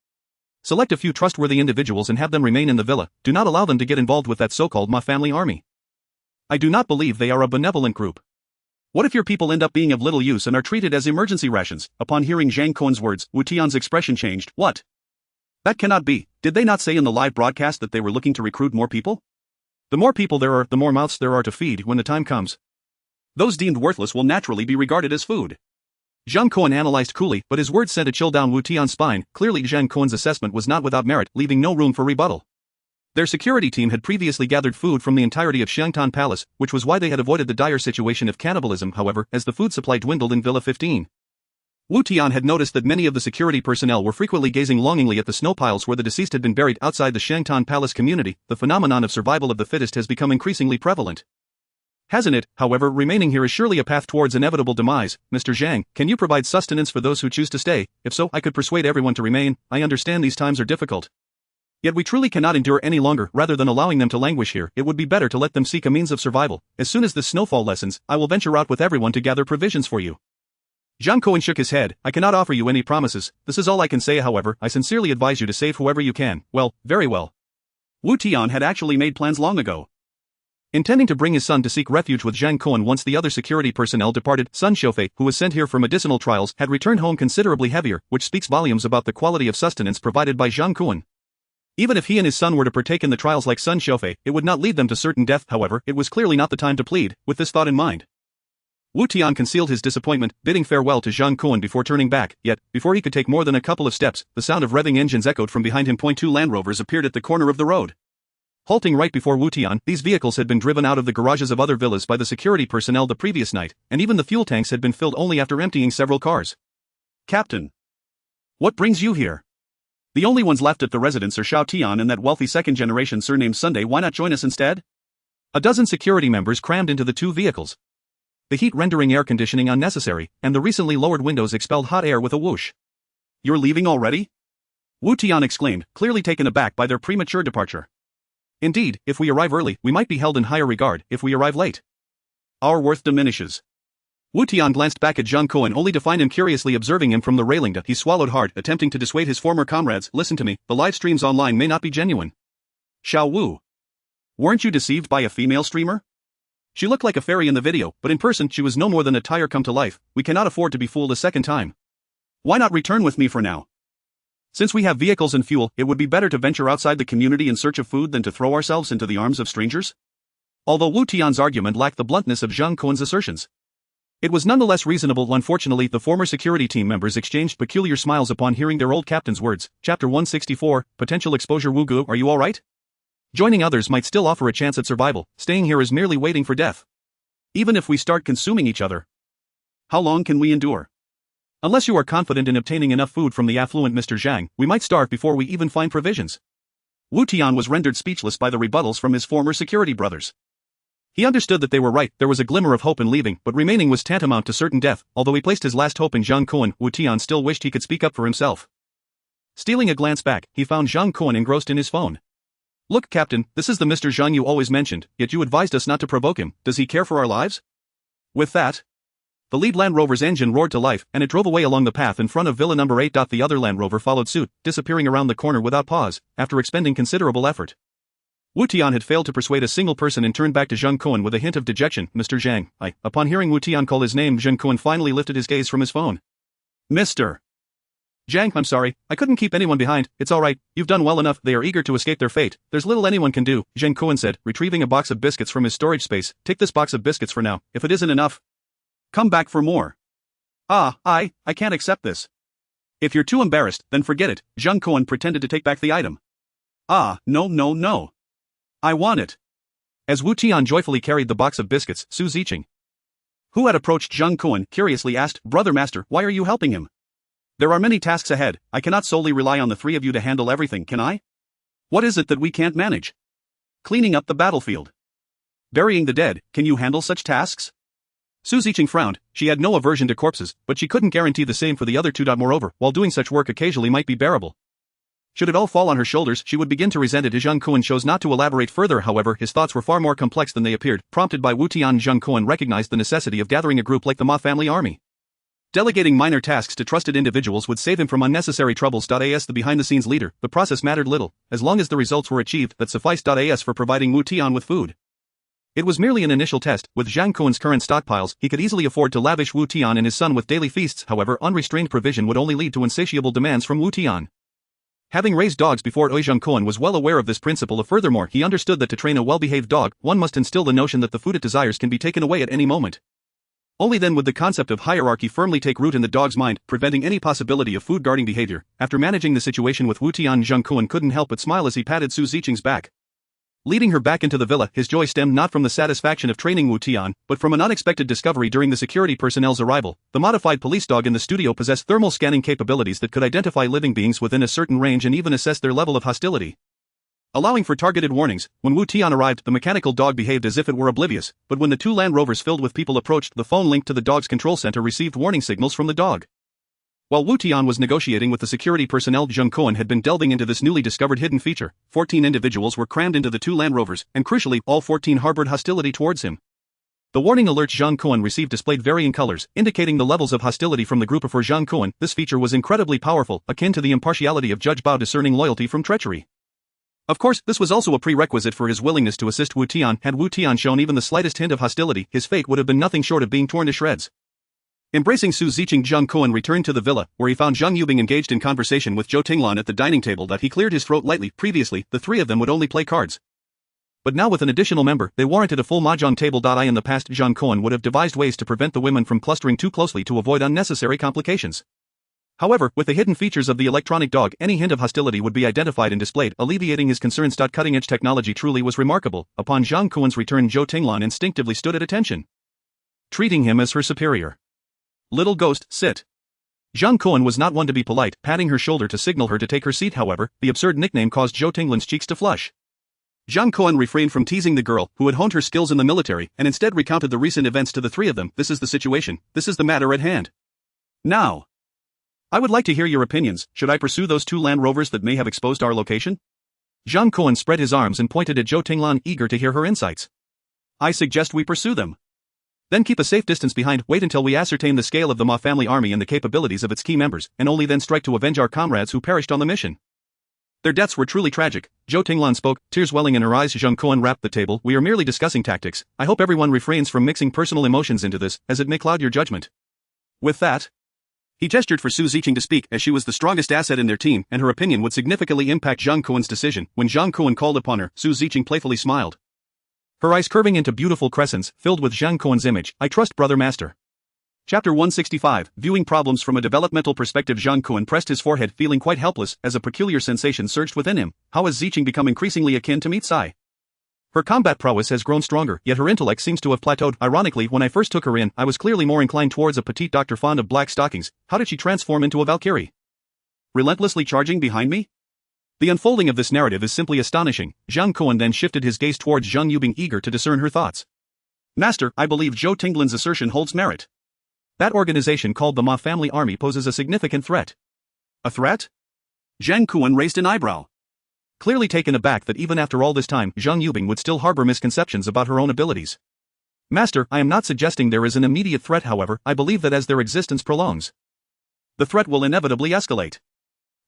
Select a few trustworthy individuals and have them remain in the villa. Do not allow them to get involved with that so-called Ma family army. I do not believe they are a benevolent group. What if your people end up being of little use and are treated as emergency rations? Upon hearing Zhang Kun's words, Wu Tian's expression changed. What? That cannot be. Did they not say in the live broadcast that they were looking to recruit more people? The more people there are, the more mouths there are to feed when the time comes. Those deemed worthless will naturally be regarded as food. Zhang Kun analyzed coolly, but his words sent a chill down Wu Tian's spine. Clearly Zhang Kun's assessment was not without merit, leaving no room for rebuttal. Their security team had previously gathered food from the entirety of Xiangtan Palace, which was why they had avoided the dire situation of cannibalism. However, as the food supply dwindled in Villa 15, Wu Tian had noticed that many of the security personnel were frequently gazing longingly at the snow piles where the deceased had been buried. Outside the Xiangtan Palace community, the phenomenon of survival of the fittest has become increasingly prevalent. Hasn't it? However, remaining here is surely a path towards inevitable demise. Mr. Zhang, can you provide sustenance for those who choose to stay? If so, I could persuade everyone to remain. I understand these times are difficult. Yet we truly cannot endure any longer. Rather than allowing them to languish here, it would be better to let them seek a means of survival. As soon as the snowfall lessens, I will venture out with everyone to gather provisions for you. Zhang Kun shook his head. I cannot offer you any promises. This is all I can say. However, I sincerely advise you to save whoever you can. Well, very well. Wu Tian had actually made plans long ago. Intending to bring his son to seek refuge with Zhang Kun once the other security personnel departed, Sun Xiufei, who was sent here for medicinal trials, had returned home considerably heavier, which speaks volumes about the quality of sustenance provided by Zhang Kun. Even if he and his son were to partake in the trials like Sun Xiaofei, it would not lead them to certain death. However, it was clearly not the time to plead. With this thought in mind, Wu Tian concealed his disappointment, bidding farewell to Zhang Kun before turning back. Yet, before he could take more than a couple of steps, the sound of revving engines echoed from behind him. Two Land Rovers appeared at the corner of the road. Halting right before Wu Tian, these vehicles had been driven out of the garages of other villas by the security personnel the previous night, and even the fuel tanks had been filled only after emptying several cars. Captain, what brings you here? The only ones left at the residence are Xiao Tian and that wealthy second-generation surnamed Sunday. Why not join us instead? A dozen security members crammed into the two vehicles, the heat rendering air conditioning unnecessary, and the recently lowered windows expelled hot air with a whoosh. You're leaving already? Wu Tian exclaimed, clearly taken aback by their premature departure. Indeed, if we arrive early, we might be held in higher regard. If we arrive late, our worth diminishes. Wu Tian glanced back at Zhang Kun only to find him curiously observing him from the railing. He swallowed hard, attempting to dissuade his former comrades. Listen to me, the live streams online may not be genuine. Xiao Wu, weren't you deceived by a female streamer? She looked like a fairy in the video, but in person she was no more than a tire come to life. We cannot afford to be fooled a second time. Why not return with me for now? Since we have vehicles and fuel, it would be better to venture outside the community in search of food than to throw ourselves into the arms of strangers? Although Wu Tian's argument lacked the bluntness of Zhang Kun's assertions, it was nonetheless reasonable. Unfortunately, the former security team members exchanged peculiar smiles upon hearing their old captain's words. Chapter 164, Potential Exposure. Wu Gu, are you alright? Joining others might still offer a chance at survival. Staying here is merely waiting for death. Even if we start consuming each other, how long can we endure? Unless you are confident in obtaining enough food from the affluent Mr. Zhang, we might starve before we even find provisions. Wu Tian was rendered speechless by the rebuttals from his former security brothers. He understood that they were right. There was a glimmer of hope in leaving, but remaining was tantamount to certain death. Although he placed his last hope in Zhang Kun, Wu Tian still wished he could speak up for himself. Stealing a glance back, he found Zhang Kun engrossed in his phone. Look, Captain, this is the Mr. Zhang you always mentioned, yet you advised us not to provoke him. Does he care for our lives? With that, the lead Land Rover's engine roared to life, and it drove away along the path in front of Villa number 8. The other Land Rover followed suit, disappearing around the corner without pause, after expending considerable effort. Wu Tian had failed to persuade a single person and turned back to Zhang Kun with a hint of dejection. Mr. Zhang, Upon hearing Wu Tian call his name, Zhang Kun finally lifted his gaze from his phone. Mr. Zhang, I'm sorry, I couldn't keep anyone behind. It's alright, you've done well enough. They are eager to escape their fate. There's little anyone can do, Zhang Kun said, retrieving a box of biscuits from his storage space. Take this box of biscuits for now. If it isn't enough, come back for more. I can't accept this. If you're too embarrassed, then forget it. Zhang Kun pretended to take back the item. No. I want it. As Wu Tian joyfully carried the box of biscuits, Su Ziqing, who had approached Zhang Kun, curiously asked, Brother Master, why are you helping him? There are many tasks ahead. I cannot solely rely on the three of you to handle everything, can I? What is it that we can't manage? Cleaning up the battlefield, burying the dead. Can you handle such tasks? Su Ziqing frowned. She had no aversion to corpses, but she couldn't guarantee the same for the other two. Moreover, while doing such work occasionally might be bearable, should it all fall on her shoulders, she would begin to resent it. Zhang Kun chose not to elaborate further. However, his thoughts were far more complex than they appeared. Prompted by Wu Tian, Zhang Kun recognized the necessity of gathering a group like the Ma family army. Delegating minor tasks to trusted individuals would save him from unnecessary troubles. As the behind-the-scenes leader, the process mattered little, as long as the results were achieved. That sufficed. As for providing Wu Tian with food, it was merely an initial test. With Zhang Kun's current stockpiles, he could easily afford to lavish Wu Tian and his son with daily feasts. However, unrestrained provision would only lead to insatiable demands from Wu Tian. Having raised dogs before, Zhang Kun was well aware of this principle. Furthermore, he understood that to train a well-behaved dog, one must instill the notion that the food it desires can be taken away at any moment. Only then would the concept of hierarchy firmly take root in the dog's mind, preventing any possibility of food-guarding behavior. After managing the situation with Wu Tian, Zhang Kun couldn't help but smile as he patted Su Ziqing's back. Leading her back into the villa, his joy stemmed not from the satisfaction of training Wu Tian, but from an unexpected discovery during the security personnel's arrival. The modified police dog in the studio possessed thermal scanning capabilities that could identify living beings within a certain range and even assess their level of hostility, allowing for targeted warnings. When Wu Tian arrived, the mechanical dog behaved as if it were oblivious, but when the two Land Rovers filled with people approached, the phone linked to the dog's control center received warning signals from the dog. While Wu Tian was negotiating with the security personnel, Zhang Kun had been delving into this newly discovered hidden feature. 14 individuals were crammed into the two Land Rovers, and crucially, all 14 harbored hostility towards him. The warning alert Zhang Kun received displayed varying colors, indicating the levels of hostility from the group. For Zhang Kun, this feature was incredibly powerful, akin to the impartiality of Judge Bao discerning loyalty from treachery. Of course, this was also a prerequisite for his willingness to assist Wu Tian. Had Wu Tian shown even the slightest hint of hostility, his fate would have been nothing short of being torn to shreds. Embracing Su Ziqing, Zhang Kun returned to the villa, where he found Zhang Yubing engaged in conversation with Zhou Tinglan at the dining table. That he cleared his throat lightly. Previously, the three of them would only play cards. But now with an additional member, they warranted a full mahjong table. In the past, Zhang Kun would have devised ways to prevent the women from clustering too closely to avoid unnecessary complications. However, with the hidden features of the electronic dog, any hint of hostility would be identified and displayed, alleviating his concerns. Cutting-edge technology truly was remarkable. Upon Zhang Kun's return, Zhou Tinglan instinctively stood at attention, treating him as her superior. Little ghost, sit. Zhang Kun was not one to be polite, patting her shoulder to signal her to take her seat. However, the absurd nickname caused Zhou Tinglan's cheeks to flush. Zhang Kun refrained from teasing the girl, who had honed her skills in the military, and instead recounted the recent events to the three of them. This is the situation, this is the matter at hand. Now, I would like to hear your opinions. Should I pursue those two Land Rovers that may have exposed our location? Zhang Kun spread his arms and pointed at Zhou Tinglan, eager to hear her insights. I suggest we pursue them. Then keep a safe distance behind, wait until we ascertain the scale of the Ma family army and the capabilities of its key members, and only then strike to avenge our comrades who perished on the mission. Their deaths were truly tragic. Zhou Tinglan spoke, tears welling in her eyes. Zhang Kun rapped the table. We are merely discussing tactics. I hope everyone refrains from mixing personal emotions into this, as it may cloud your judgment. With that, he gestured for Su Ziqing to speak, as she was the strongest asset in their team, and her opinion would significantly impact Zhang Kun's decision. When Zhang Kun called upon her, Su Ziqing playfully smiled, her eyes curving into beautiful crescents, filled with Zhang Kun's image. I trust, brother master. Chapter 165, Viewing Problems from a Developmental Perspective. Zhang Kun pressed his forehead, feeling quite helpless, as a peculiar sensation surged within him. How has Ziqing become increasingly akin to Mitsai? Her combat prowess has grown stronger, yet her intellect seems to have plateaued. Ironically, when I first took her in, I was clearly more inclined towards a petite doctor fond of black stockings. How did she transform into a Valkyrie? Relentlessly charging behind me? The unfolding of this narrative is simply astonishing. Zhang Kun then shifted his gaze towards Zhang Yubing, eager to discern her thoughts. Master, I believe Zhou Tinglan's assertion holds merit. That organization called the Ma family army poses a significant threat. A threat? Zhang Kun raised an eyebrow, clearly taken aback that even after all this time, Zhang Yubing would still harbor misconceptions about her own abilities. Master, I am not suggesting there is an immediate threat. However, I believe that as their existence prolongs, the threat will inevitably escalate.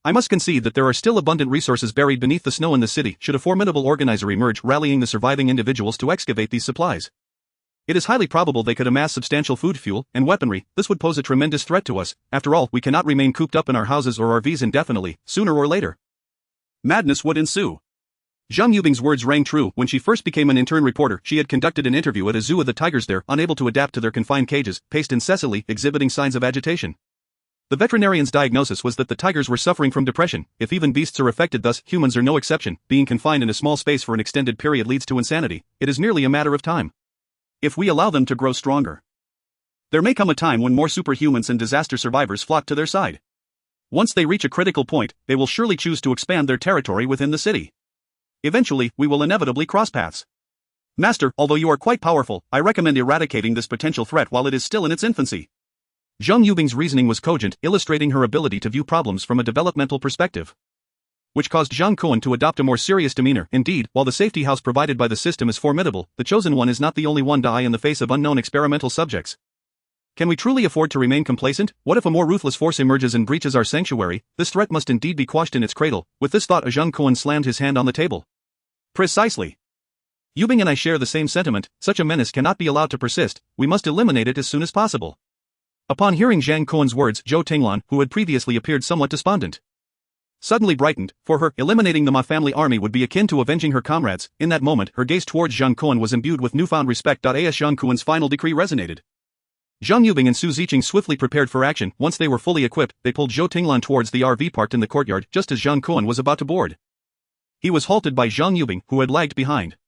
I must concede that there are still abundant resources buried beneath the snow in the city, should a formidable organizer emerge, rallying the surviving individuals to excavate these supplies. It is highly probable they could amass substantial food, fuel, and weaponry. This would pose a tremendous threat to us. After all, we cannot remain cooped up in our houses or RVs indefinitely. Sooner or later, madness would ensue. Zhang Yubing's words rang true. When she first became an intern reporter, she had conducted an interview at a zoo of the tigers there, unable to adapt to their confined cages, paced incessantly, exhibiting signs of agitation. The veterinarian's diagnosis was that the tigers were suffering from depression. If even beasts are affected thus, humans are no exception. Being confined in a small space for an extended period leads to insanity. It is merely a matter of time, if we allow them to grow stronger. There may come a time when more superhumans and disaster survivors flock to their side. Once they reach a critical point, they will surely choose to expand their territory within the city. Eventually, we will inevitably cross paths. Master, although you are quite powerful, I recommend eradicating this potential threat while it is still in its infancy. Zhang Yubing's reasoning was cogent, illustrating her ability to view problems from a developmental perspective, which caused Zhang Kun to adopt a more serious demeanor. Indeed, while the safety house provided by the system is formidable, the chosen one is not the only one to die in the face of unknown experimental subjects. Can we truly afford to remain complacent? What if a more ruthless force emerges and breaches our sanctuary? This threat must indeed be quashed in its cradle. With this thought, Zhang Kun slammed his hand on the table. Precisely. Yubing and I share the same sentiment. Such a menace cannot be allowed to persist. We must eliminate it as soon as possible. Upon hearing Zhang Kun's words, Zhou Tinglan, who had previously appeared somewhat despondent, suddenly brightened. For her, eliminating the Ma family army would be akin to avenging her comrades. In that moment, her gaze towards Zhang Kun was imbued with newfound respect. As Zhang Kun's final decree resonated, Zhang Yubing and Su Ziqing swiftly prepared for action. Once they were fully equipped, they pulled Zhou Tinglan towards the RV parked in the courtyard. Just as Zhang Kun was about to board, he was halted by Zhang Yubing, who had lagged behind.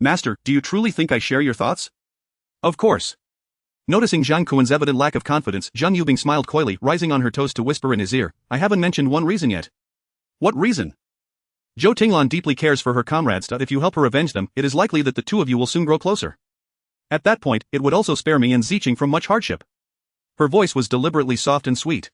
Master, do you truly think I share your thoughts? Of course. Noticing Zhang Kun's evident lack of confidence, Zhang Yubing smiled coyly, rising on her toes to whisper in his ear, I haven't mentioned one reason yet. What reason? Zhou Tinglan deeply cares for her comrades. If you help her avenge them, it is likely that the two of you will soon grow closer. At that point, it would also spare me and Ziqing from much hardship. Her voice was deliberately soft and sweet,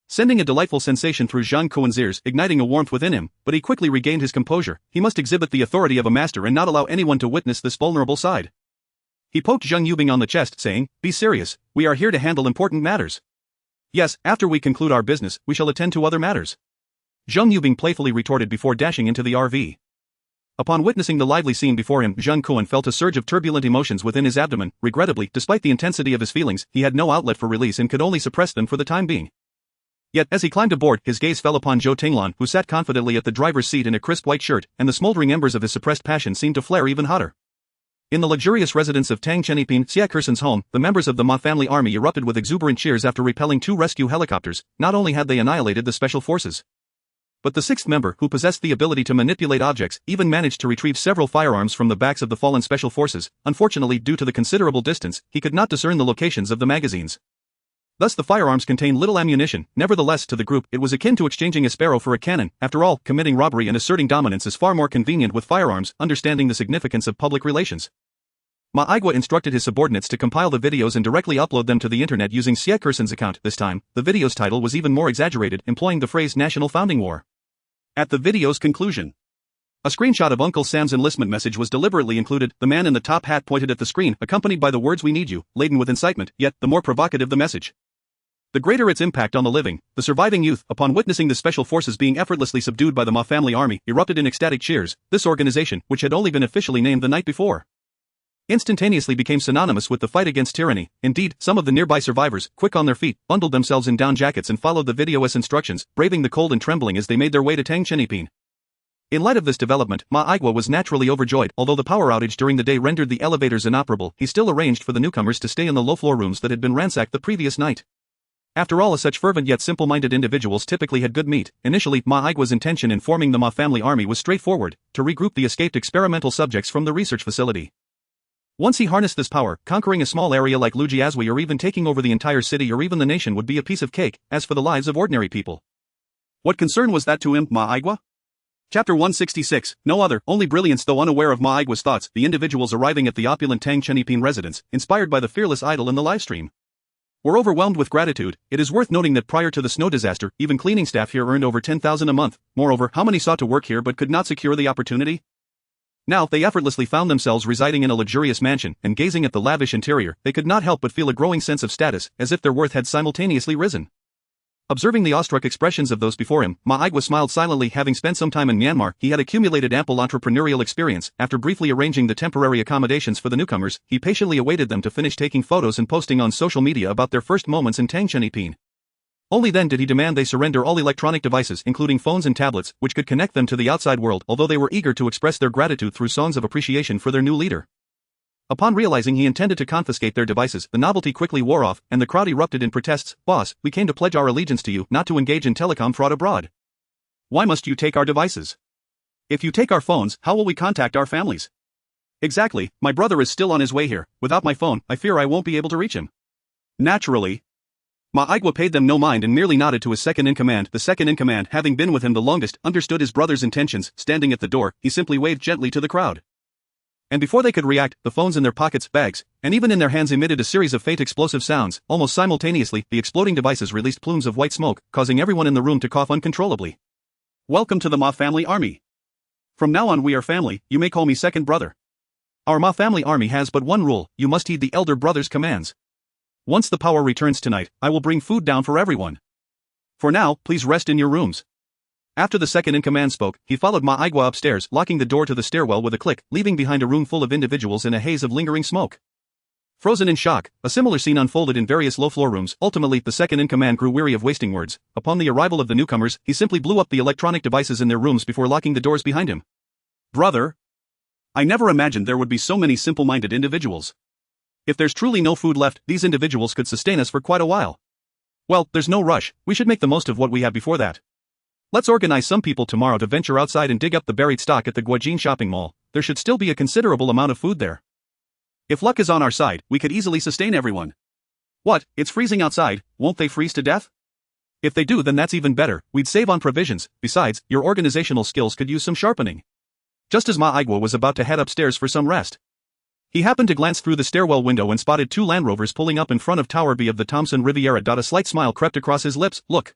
sending a delightful sensation through Zhang Kun's ears, igniting a warmth within him, but he quickly regained his composure. He must exhibit the authority of a master and not allow anyone to witness this vulnerable side. He poked Zhang Yubing on the chest, saying, Be serious, we are here to handle important matters. Yes, after we conclude our business, we shall attend to other matters. Zhang Yubing playfully retorted before dashing into the RV. Upon witnessing the lively scene before him, Zhang Kun felt a surge of turbulent emotions within his abdomen. Regrettably, despite the intensity of his feelings, he had no outlet for release and could only suppress them for the time being. Yet, as he climbed aboard, his gaze fell upon Zhou Tinglan, who sat confidently at the driver's seat in a crisp white shirt, and the smoldering embers of his suppressed passion seemed to flare even hotter. In the luxurious residence of Tang Chenipin, Xia Kersen's home, the members of the Ma family army erupted with exuberant cheers after repelling 2 rescue helicopters. Not only had they annihilated the special forces, but the 6th member, who possessed the ability to manipulate objects, even managed to retrieve several firearms from the backs of the fallen special forces. Unfortunately, due to the considerable distance, he could not discern the locations of the magazines. Thus the firearms contained little ammunition. Nevertheless, to the group, it was akin to exchanging a sparrow for a cannon. After all, committing robbery and asserting dominance is far more convenient with firearms. Understanding the significance of public relations, Ma Igua instructed his subordinates to compile the videos and directly upload them to the internet using Xia Kersen's account. This time, the video's title was even more exaggerated, employing the phrase National Founding War. At the video's conclusion, a screenshot of Uncle Sam's enlistment message was deliberately included. The man in the top hat pointed at the screen, accompanied by the words "We need you," laden with incitement, yet the more provocative the message, the greater its impact on the living. The surviving youth, upon witnessing the special forces being effortlessly subdued by the Ma family army, erupted in ecstatic cheers. This organization, which had only been officially named the night before, instantaneously became synonymous with the fight against tyranny. Indeed, some of the nearby survivors, quick on their feet, bundled themselves in down jackets and followed the video's instructions, braving the cold and trembling as they made their way to Tang Chenipin. In light of this development, Ma Igua was naturally overjoyed. Although the power outage during the day rendered the elevators inoperable, he still arranged for the newcomers to stay in the low-floor rooms that had been ransacked the previous night. After all, such fervent yet simple-minded individuals typically had good meat. Initially, Ma Igua's intention in forming the Ma family army was straightforward: to regroup the escaped experimental subjects from the research facility. Once he harnessed this power, conquering a small area like Lujiazui or even taking over the entire city or even the nation would be a piece of cake. As for the lives of ordinary people, what concern was that to him, Ma Igua? Chapter 166, no other, only brilliance. Though unaware of Ma Igua's thoughts, the individuals arriving at the opulent Tang Chenipin residence, inspired by the fearless idol in the livestream, were overwhelmed with gratitude. It is worth noting that prior to the snow disaster, even cleaning staff here earned over 10,000 a month. Moreover, how many sought to work here but could not secure the opportunity? Now, they effortlessly found themselves residing in a luxurious mansion, and gazing at the lavish interior, they could not help but feel a growing sense of status, as if their worth had simultaneously risen. Observing the awestruck expressions of those before him, Ma Igua smiled silently. Having spent some time in Myanmar, he had accumulated ample entrepreneurial experience. After briefly arranging the temporary accommodations for the newcomers, he patiently awaited them to finish taking photos and posting on social media about their first moments in Tang Chenipin. Only then did he demand they surrender all electronic devices, including phones and tablets, which could connect them to the outside world, although they were eager to express their gratitude through songs of appreciation for their new leader. Upon realizing he intended to confiscate their devices, the novelty quickly wore off, and the crowd erupted in protests. "Boss, we came to pledge our allegiance to you, not to engage in telecom fraud abroad. Why must you take our devices? If you take our phones, how will we contact our families?" "Exactly, my brother is still on his way here. Without my phone, I fear I won't be able to reach him." Naturally, Ma Igua paid them no mind and merely nodded to his second-in-command. The second-in-command, having been with him the longest, understood his brother's intentions. Standing at the door, he simply waved gently to the crowd. And before they could react, the phones in their pockets, bags, and even in their hands emitted a series of faint explosive sounds. Almost simultaneously, the exploding devices released plumes of white smoke, causing everyone in the room to cough uncontrollably. "Welcome to the Ma family army. From now on we are family, you may call me second brother. Our Ma family army has but one rule: you must heed the elder brother's commands. Once the power returns tonight, I will bring food down for everyone. For now, please rest in your rooms." After the second-in-command spoke, he followed Ma Igua upstairs, locking the door to the stairwell with a click, leaving behind a room full of individuals in a haze of lingering smoke. Frozen in shock, a similar scene unfolded in various low-floor rooms. Ultimately, the second-in-command grew weary of wasting words. Upon the arrival of the newcomers, he simply blew up the electronic devices in their rooms before locking the doors behind him. "Brother, I never imagined there would be so many simple-minded individuals. If there's truly no food left, these individuals could sustain us for quite a while. Well, there's no rush, we should make the most of what we have before that. Let's organize some people tomorrow to venture outside and dig up the buried stock at the Guojin shopping mall. There should still be a considerable amount of food there. If luck is on our side, we could easily sustain everyone." "What, it's freezing outside, won't they freeze to death?" "If they do, then that's even better, we'd save on provisions. Besides, your organizational skills could use some sharpening." Just as Ma Igua was about to head upstairs for some rest, he happened to glance through the stairwell window and spotted 2 Land Rovers pulling up in front of Tower B of the Thompson Riviera. A slight smile crept across his lips. "Look.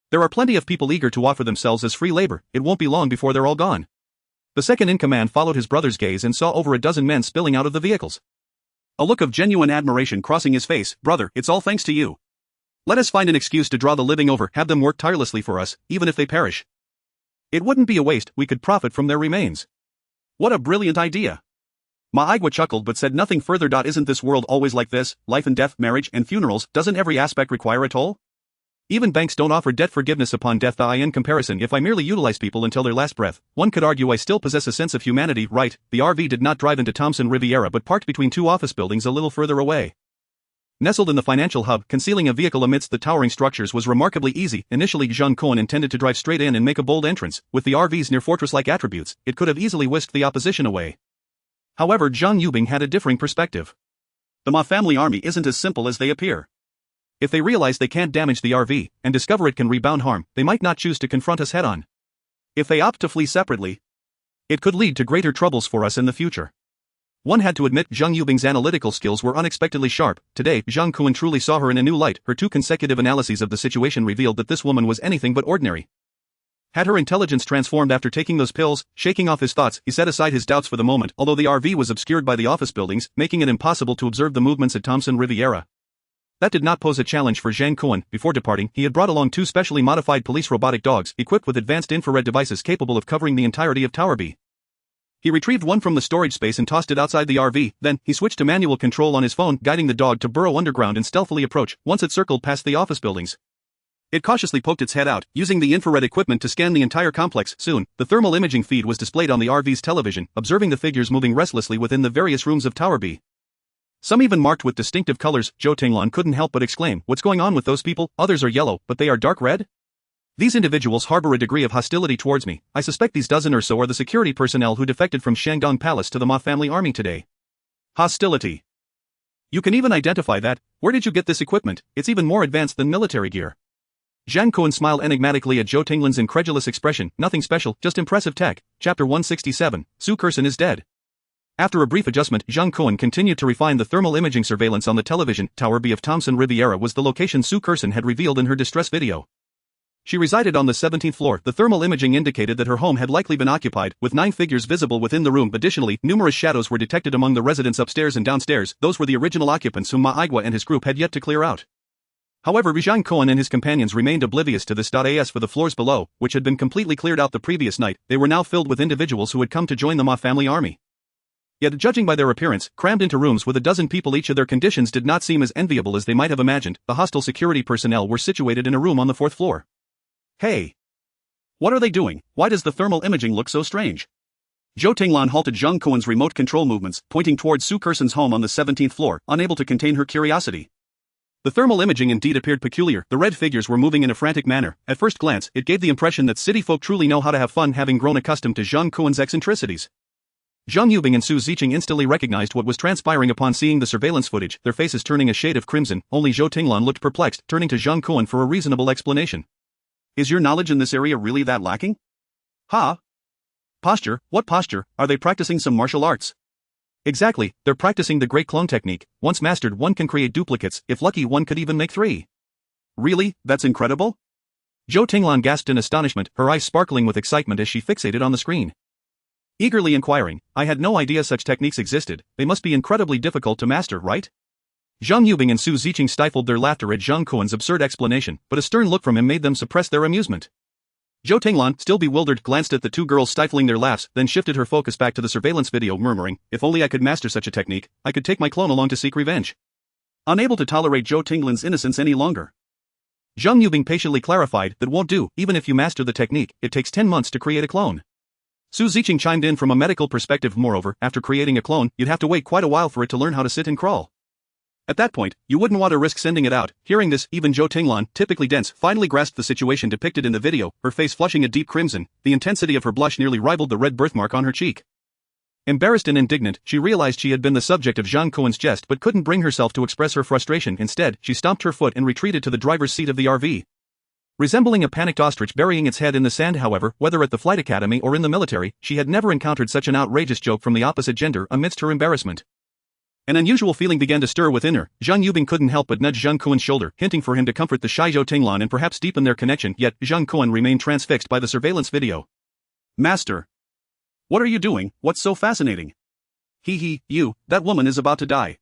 There are plenty of people eager to offer themselves as free labor. It won't be long before they're all gone." The second-in-command followed his brother's gaze and saw over a dozen men spilling out of the vehicles, a look of genuine admiration crossing his face. "Brother, it's all thanks to you. Let us find an excuse to draw the living over, have them work tirelessly for us, even if they perish. It wouldn't be a waste, we could profit from their remains." What a brilliant idea. Maigwa chuckled but said nothing further. Isn't this world always like this? Life and death, marriage and funerals, doesn't every aspect require a toll? Even banks don't offer debt forgiveness upon death. In comparison, if I merely utilize people until their last breath, one could argue I still possess a sense of humanity, right? The RV did not drive into Thompson Riviera but parked between two office buildings a little further away. Nestled in the financial hub, concealing a vehicle amidst the towering structures was remarkably easy. Initially, Zhang Kun intended to drive straight in and make a bold entrance. With the RV's near fortress-like attributes, it could have easily whisked the opposition away. However, Zhang Yubing had a differing perspective. The Ma family army isn't as simple as they appear. If they realize they can't damage the RV, and discover it can rebound harm, they might not choose to confront us head-on. If they opt to flee separately, it could lead to greater troubles for us in the future. One had to admit Zhang Yubing's analytical skills were unexpectedly sharp. Today, Zhang Kun truly saw her in a new light. Her two consecutive analyses of the situation revealed that this woman was anything but ordinary. Had her intelligence transformed after taking those pills? Shaking off his thoughts, he set aside his doubts for the moment, although the RV was obscured by the office buildings, making it impossible to observe the movements at Thompson Riviera. That did not pose a challenge for Zhang Kun. Before departing, he had brought along two specially modified police robotic dogs, equipped with advanced infrared devices capable of covering the entirety of Tower B. He retrieved one from the storage space and tossed it outside the RV, then, he switched to manual control on his phone, guiding the dog to burrow underground and stealthily approach. Once it circled past the office buildings, it cautiously poked its head out, using the infrared equipment to scan the entire complex. Soon, the thermal imaging feed was displayed on the RV's television, observing the figures moving restlessly within the various rooms of Tower B. Some even marked with distinctive colors. Zhou Tinglan couldn't help but exclaim, "What's going on with those people? Others are yellow, but they are dark red? These individuals harbor a degree of hostility towards me. I suspect these dozen or so are the security personnel who defected from Shandong Palace to the Ma family army today." Hostility. You can even identify that. Where did you get this equipment? It's even more advanced than military gear. Zhang Kun smiled enigmatically at Zhou Tinglan's incredulous expression. Nothing special, just impressive tech. Chapter 167, Su Kurson is dead. After a brief adjustment, Zhang Kun continued to refine the thermal imaging surveillance on the television. Tower B of Thompson Riviera was the location Su Kurson had revealed in her distress video. She resided on the 17th floor. The thermal imaging indicated that her home had likely been occupied, with 9 figures visible within the room. Additionally, numerous shadows were detected among the residents upstairs and downstairs. Those were the original occupants whom Maigwa and his group had yet to clear out. However, Zhang Kun and his companions remained oblivious to this. As for the floors below, which had been completely cleared out the previous night, they were now filled with individuals who had come to join the Ma family army. Yet, judging by their appearance, crammed into rooms with a dozen people each, their conditions did not seem as enviable as they might have imagined. The hostile security personnel were situated in a room on the 4th floor. Hey! What are they doing? Why does the thermal imaging look so strange? Zhou Tinglan halted Zhang Kun's remote control movements, pointing towards Su Kurson's home on the 17th floor, unable to contain her curiosity. The thermal imaging indeed appeared peculiar. The red figures were moving in a frantic manner. At first glance, it gave the impression that city folk truly know how to have fun, having grown accustomed to Zhang Kun's eccentricities. Zhang Yubing and Su Ziqing instantly recognized what was transpiring upon seeing the surveillance footage, their faces turning a shade of crimson. Only Zhou Tinglan looked perplexed, turning to Zhang Kun for a reasonable explanation. Is your knowledge in this area really that lacking? Ha? Posture? What posture? Are they practicing some martial arts? Exactly, they're practicing the Great Clone Technique. Once mastered, one can create duplicates. If lucky, one could even make 3. Really? That's incredible? Zhou Tinglan gasped in astonishment, her eyes sparkling with excitement as she fixated on the screen. Eagerly inquiring, I had no idea such techniques existed. They must be incredibly difficult to master, right? Zhang Yubing and Su Ziqing stifled their laughter at Zhang Kun's absurd explanation, but a stern look from him made them suppress their amusement. Zhou Tinglan, still bewildered, glanced at the two girls stifling their laughs, then shifted her focus back to the surveillance video, murmuring, if only I could master such a technique, I could take my clone along to seek revenge. Unable to tolerate Zhou Tinglan's innocence any longer, Zhang Yubing patiently clarified, that won't do. Even if you master the technique, it takes 10 months to create a clone. Su Ziqing chimed in from a medical perspective. Moreover, after creating a clone, you'd have to wait quite a while for it to learn how to sit and crawl. At that point, you wouldn't want to risk sending it out. Hearing this, even Zhou Tinglan, typically dense, finally grasped the situation depicted in the video, her face flushing a deep crimson. The intensity of her blush nearly rivaled the red birthmark on her cheek. Embarrassed and indignant, she realized she had been the subject of Zhang Kun's jest but couldn't bring herself to express her frustration. Instead, she stomped her foot and retreated to the driver's seat of the RV. Resembling a panicked ostrich burying its head in the sand. However, whether at the flight academy or in the military, she had never encountered such an outrageous joke from the opposite gender. Amidst her embarrassment, an unusual feeling began to stir within her. Zhang Yubing couldn't help but nudge Zhang Kun's shoulder, hinting for him to comfort the shy Zhou Tinglan and perhaps deepen their connection. Yet, Zhang Kun remained transfixed by the surveillance video. Master! What are you doing? What's so fascinating? That woman is about to die.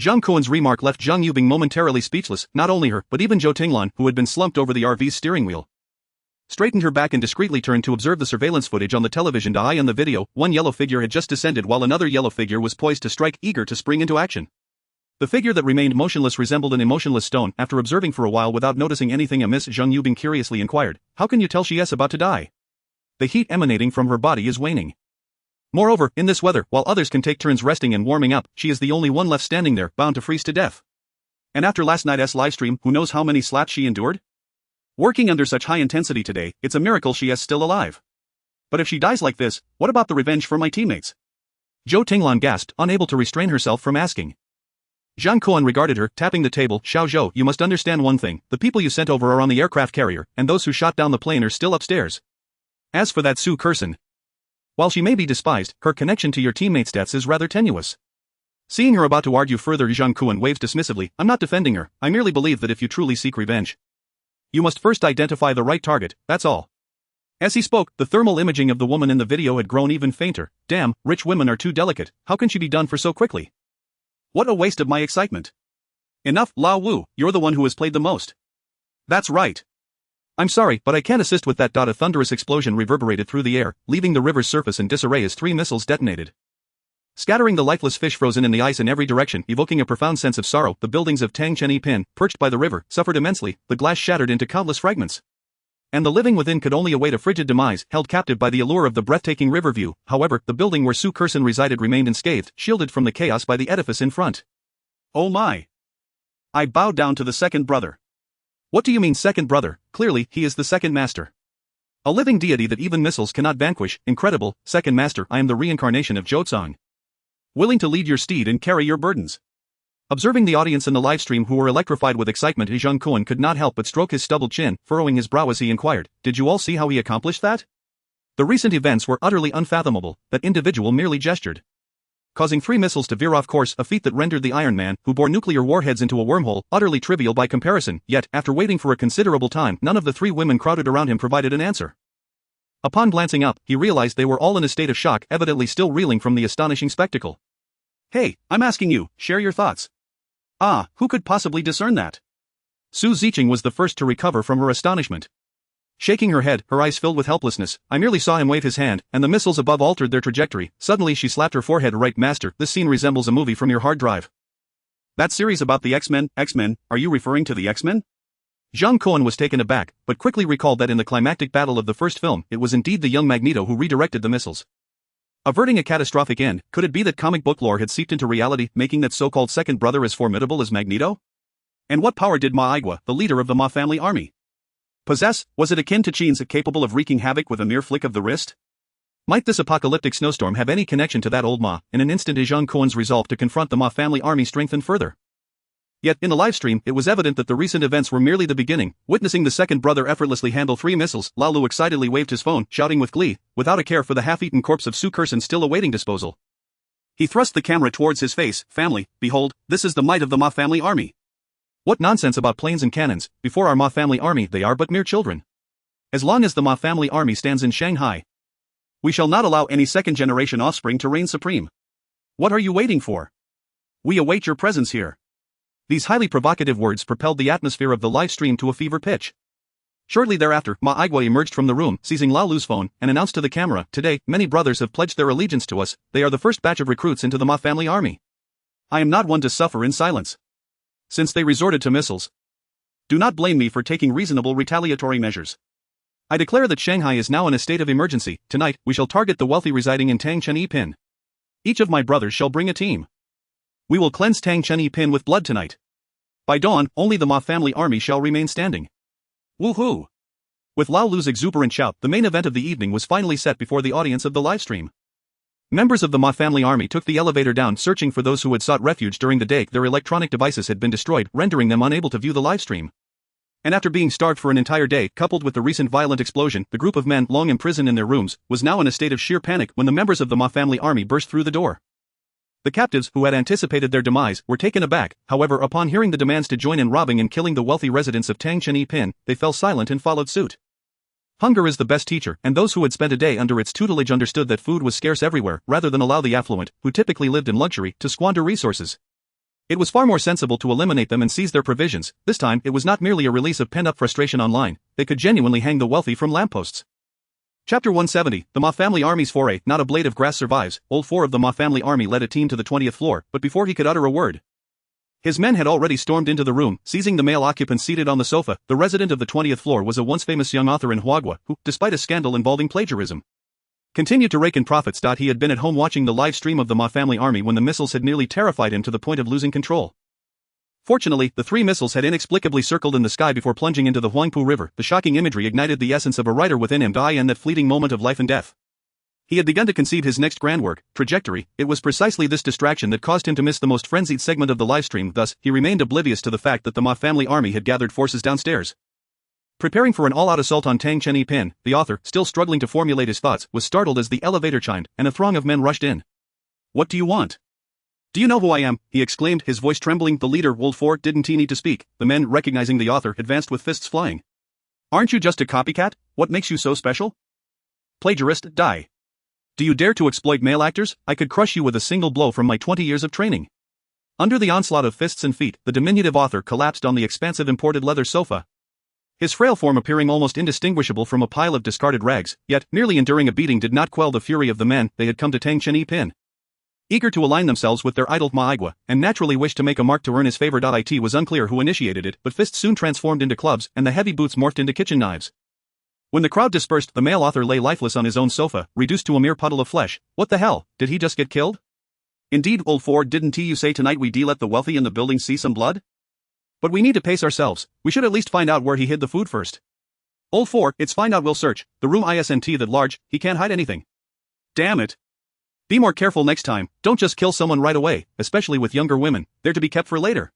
Zhang Kun's remark left Zhang Yubing momentarily speechless, not only her, but even Zhou Tinglan, who had been slumped over the RV's steering wheel. straightened her back and discreetly turned to observe the surveillance footage on the television. On the video, one yellow figure had just descended while another yellow figure was poised to strike, eager to spring into action. The figure that remained motionless resembled an emotionless stone. After observing for a while without noticing anything amiss, Zhang Yubing curiously inquired, "How can you tell she is about to die? The heat emanating from her body is waning. Moreover, in this weather, while others can take turns resting and warming up, she is the only one left standing there, bound to freeze to death. And after last night's livestream, who knows how many slaps she endured? Working under such high intensity today, it's a miracle she is still alive. But if she dies like this, what about the revenge for my teammates?" Zhou Tinglan gasped, unable to restrain herself from asking. Zhang Kun regarded her, tapping the table. "Xiao Zhou, you must understand one thing, the people you sent over are on the aircraft carrier, and those who shot down the plane are still upstairs. As for that Su Kurson, while she may be despised, her connection to your teammates' deaths is rather tenuous." Seeing her about to argue further, Zhang Kun waved dismissively, "I'm not defending her, I merely believe that if you truly seek revenge, you must first identify the right target, that's all." As he spoke, the thermal imaging of the woman in the video had grown even fainter. "Damn, rich women are too delicate, how can she be done for so quickly? What a waste of my excitement. Enough, Lao Wu, you're the one who has played the most." "That's right. I'm sorry, but I can't assist with that." A thunderous explosion reverberated through the air, leaving the river's surface in disarray as 3 missiles detonated, scattering the lifeless fish frozen in the ice in every direction, evoking a profound sense of sorrow. The buildings of Tangcheni Pin, perched by the river, suffered immensely, the glass shattered into countless fragments. And the living within could only await a frigid demise, held captive by the allure of the breathtaking river view. However, the building where Su Kurson resided remained unscathed, shielded from the chaos by the edifice in front. "Oh my. I bowed down to the second brother." "What do you mean second brother? Clearly, he is the second master. A living deity that even missiles cannot vanquish. Incredible, second master, I am the reincarnation of Jotsang, willing to lead your steed and carry your burdens." Observing the audience in the livestream who were electrified with excitement, Zhang Kun could not help but stroke his stubbled chin, furrowing his brow as he inquired, "Did you all see how he accomplished that? The recent events were utterly unfathomable, that individual merely gestured, causing 3 missiles to veer off course, a feat that rendered the Iron Man, who bore nuclear warheads into a wormhole, utterly trivial by comparison. Yet, after waiting for a considerable time, none of the 3 women crowded around him provided an answer. Upon glancing up, he realized they were all in a state of shock, evidently still reeling from the astonishing spectacle. "Hey, I'm asking you, share your thoughts. Ah, who could possibly discern that?" Su Ziqing was the first to recover from her astonishment. Shaking her head, her eyes filled with helplessness, "I merely saw him wave his hand, and the missiles above altered their trajectory." Suddenly she slapped her forehead. "Right, master, this scene resembles a movie from your hard drive. That series about the X-Men, are you referring to the X-Men?" Zhang Kun was taken aback, but quickly recalled that in the climactic battle of the first film, it was indeed the young Magneto who redirected the missiles, averting a catastrophic end. Could it be that comic book lore had seeped into reality, making that so-called second brother as formidable as Magneto? And what power did Ma Aigua, the leader of the Ma family army, possess? Was it akin to Qin's, capable of wreaking havoc with a mere flick of the wrist? Might this apocalyptic snowstorm have any connection to that old Ma? In an instant, Zhang Kun's resolve to confront the Ma family army strengthened further. Yet, in the livestream, it was evident that the recent events were merely the beginning. Witnessing the second brother effortlessly handle 3 missiles, Lalu excitedly waved his phone, shouting with glee, without a care for the half-eaten corpse of Su Kurson still awaiting disposal. He thrust the camera towards his face. "Family, behold, this is the might of the Ma family army. What nonsense about planes and cannons, before our Ma family army they are but mere children. As long as the Ma family army stands in Shanghai, we shall not allow any second-generation offspring to reign supreme. What are you waiting for? We await your presence here." These highly provocative words propelled the atmosphere of the live stream to a fever pitch. Shortly thereafter, Ma Aigua emerged from the room, seizing Lao Lu's phone, and announced to the camera, "Today, many brothers have pledged their allegiance to us. They are the first batch of recruits into the Ma family army. I am not one to suffer in silence, since they resorted to missiles. Do not blame me for taking reasonable retaliatory measures. I declare that Shanghai is now in a state of emergency. Tonight, we shall target the wealthy residing in Tangcheni Pin. Each of my brothers shall bring a team. We will cleanse Tangcheni Pin with blood tonight. By dawn, only the Ma family army shall remain standing. Woohoo!" With Lao Lu's exuberant shout, the main event of the evening was finally set before the audience of the livestream. Members of the Ma family army took the elevator down, searching for those who had sought refuge during the day. Their electronic devices had been destroyed, rendering them unable to view the livestream. And after being starved for an entire day, coupled with the recent violent explosion, the group of men, long imprisoned in their rooms, was now in a state of sheer panic when the members of the Ma family army burst through the door. The captives, who had anticipated their demise, were taken aback. However, upon hearing the demands to join in robbing and killing the wealthy residents of Tangcheni Pin, they fell silent and followed suit. Hunger is the best teacher, and those who had spent a day under its tutelage understood that food was scarce everywhere, rather than allow the affluent, who typically lived in luxury, to squander resources. It was far more sensible to eliminate them and seize their provisions. This time, it was not merely a release of pent-up frustration online, they could genuinely hang the wealthy from lampposts. Chapter 170, The Ma family army's foray. Not a blade of grass survives. Old 4 of the Ma family army led a team to the 20th floor, but before he could utter a word, his men had already stormed into the room, seizing the male occupant seated on the sofa. The resident of the 20th floor was a once famous young author in Huagua, who, despite a scandal involving plagiarism, continued to rake in profits. He had been at home watching the live stream of the Ma family army when the missiles had nearly terrified him to the point of losing control. Fortunately, the 3 missiles had inexplicably circled in the sky before plunging into the Huangpu River. The shocking imagery ignited the essence of a writer within him. In that fleeting moment of life and death, he had begun to conceive his next grand work, Trajectory. It was precisely this distraction that caused him to miss the most frenzied segment of the livestream. Thus, he remained oblivious to the fact that the Ma family army had gathered forces downstairs, preparing for an all-out assault on Tang Chen Pin. The author, still struggling to formulate his thoughts, was startled as the elevator chimed, and a throng of men rushed in. "What do you want?" "Do you know who I am?" he exclaimed, his voice trembling. The leader, World 4, didn't he need to speak. The men, recognizing the author, advanced with fists flying. "Aren't you just a copycat? What makes you so special? Plagiarist, die. Do you dare to exploit male actors? I could crush you with a single blow from my 20 years of training." Under the onslaught of fists and feet, the diminutive author collapsed on the expansive imported leather sofa, his frail form appearing almost indistinguishable from a pile of discarded rags. Yet, merely enduring a beating did not quell the fury of the men. They had come to Tang Chen Pin, eager to align themselves with their idol Ma Igua, and naturally wished to make a mark to earn his favor. It was unclear who initiated it, but fists soon transformed into clubs, and the heavy boots morphed into kitchen knives. When the crowd dispersed, the male author lay lifeless on his own sofa, reduced to a mere puddle of flesh. What the hell, did he just get killed? Indeed, Old 4, didn't you say tonight we let the wealthy in the building see some blood? But we need to pace ourselves. We should at least find out where he hid the food first. Old 4, it's find out, we'll search. The room isn't that large, he can't hide anything. Damn it. Be more careful next time. Don't just kill someone right away, especially with younger women. They're to be kept for later.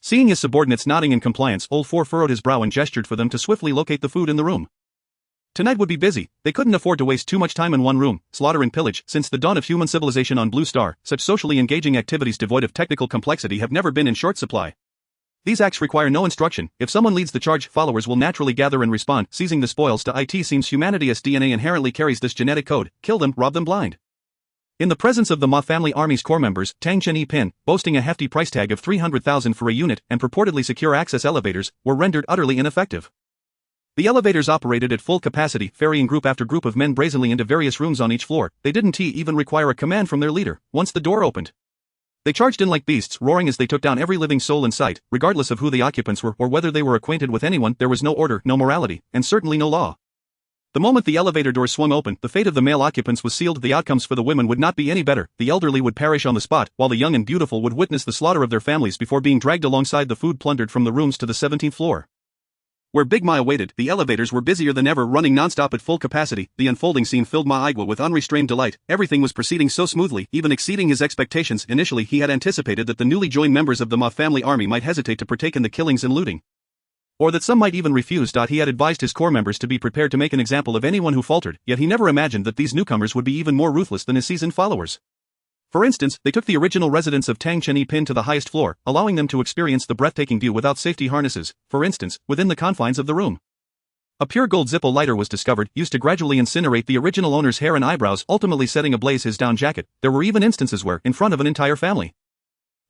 Seeing his subordinates nodding in compliance, Old 4 furrowed his brow and gestured for them to swiftly locate the food in the room. Tonight would be busy. They couldn't afford to waste too much time in one room. Slaughter and pillage. Since the dawn of human civilization on Blue Star, such socially engaging activities devoid of technical complexity have never been in short supply. These acts require no instruction. If someone leads the charge, followers will naturally gather and respond. Seizing the spoils. It seems humanity's DNA inherently carries this genetic code. Kill them, rob them blind. In the presence of the Ma family army's core members, Tang Chen Pin, boasting a hefty price tag of 300,000 for a unit and purportedly secure access elevators, were rendered utterly ineffective. The elevators operated at full capacity, ferrying group after group of men brazenly into various rooms on each floor. They didn't even require a command from their leader. Once the door opened, they charged in like beasts, roaring as they took down every living soul in sight, regardless of who the occupants were or whether they were acquainted with anyone. There was no order, no morality, and certainly no law. The moment the elevator doors swung open, the fate of the male occupants was sealed. The outcomes for the women would not be any better. The elderly would perish on the spot, while the young and beautiful would witness the slaughter of their families before being dragged alongside the food plundered from the rooms to the 17th floor, where Big Ma awaited. The elevators were busier than ever, running non-stop at full capacity. The unfolding scene filled Ma Igua with unrestrained delight. Everything was proceeding so smoothly, even exceeding his expectations. Initially, he had anticipated that the newly joined members of the Ma family army might hesitate to partake in the killings and looting, or that some might even refuse. He had advised his core members to be prepared to make an example of anyone who faltered, yet he never imagined that these newcomers would be even more ruthless than his seasoned followers. For instance, they took the original residents of Tang Chen Pin to the highest floor, allowing them to experience the breathtaking view without safety harnesses, for instance, within the confines of the room. A pure gold Zippo lighter was discovered, used to gradually incinerate the original owner's hair and eyebrows, ultimately setting ablaze his down jacket. There were even instances where, in front of an entire family,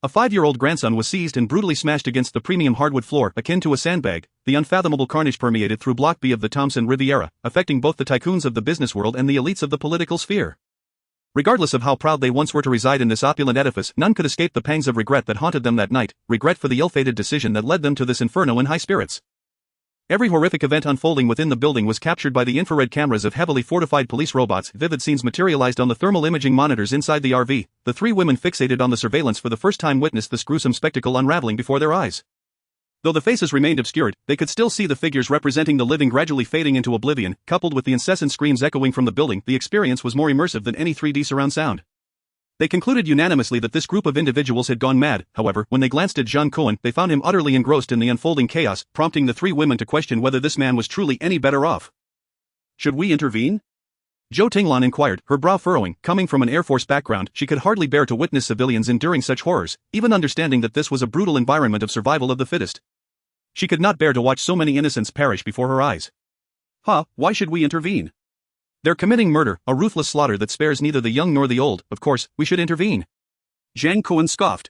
a 5-year-old grandson was seized and brutally smashed against the premium hardwood floor, akin to a sandbag. The unfathomable carnage permeated through Block B of the Thompson Riviera, affecting both the tycoons of the business world and the elites of the political sphere. Regardless of how proud they once were to reside in this opulent edifice, none could escape the pangs of regret that haunted them that night, regret for the ill-fated decision that led them to this inferno in high spirits. Every horrific event unfolding within the building was captured by the infrared cameras of heavily fortified police robots. Vivid scenes materialized on the thermal imaging monitors inside the RV. The 3 women fixated on the surveillance for the first time witnessed this gruesome spectacle unraveling before their eyes. Though the faces remained obscured, they could still see the figures representing the living gradually fading into oblivion. Coupled with the incessant screams echoing from the building, the experience was more immersive than any 3D surround sound. They concluded unanimously that this group of individuals had gone mad. However, when they glanced at Zhang Kun, they found him utterly engrossed in the unfolding chaos, prompting the 3 women to question whether this man was truly any better off. "Should we intervene?" Zhou Tinglan inquired, her brow furrowing. Coming from an Air Force background, she could hardly bear to witness civilians enduring such horrors, even understanding that this was a brutal environment of survival of the fittest. She could not bear to watch so many innocents perish before her eyes. Why should we intervene? They're committing murder, a ruthless slaughter that spares neither the young nor the old. Of course, we should intervene. Zhang Kun scoffed.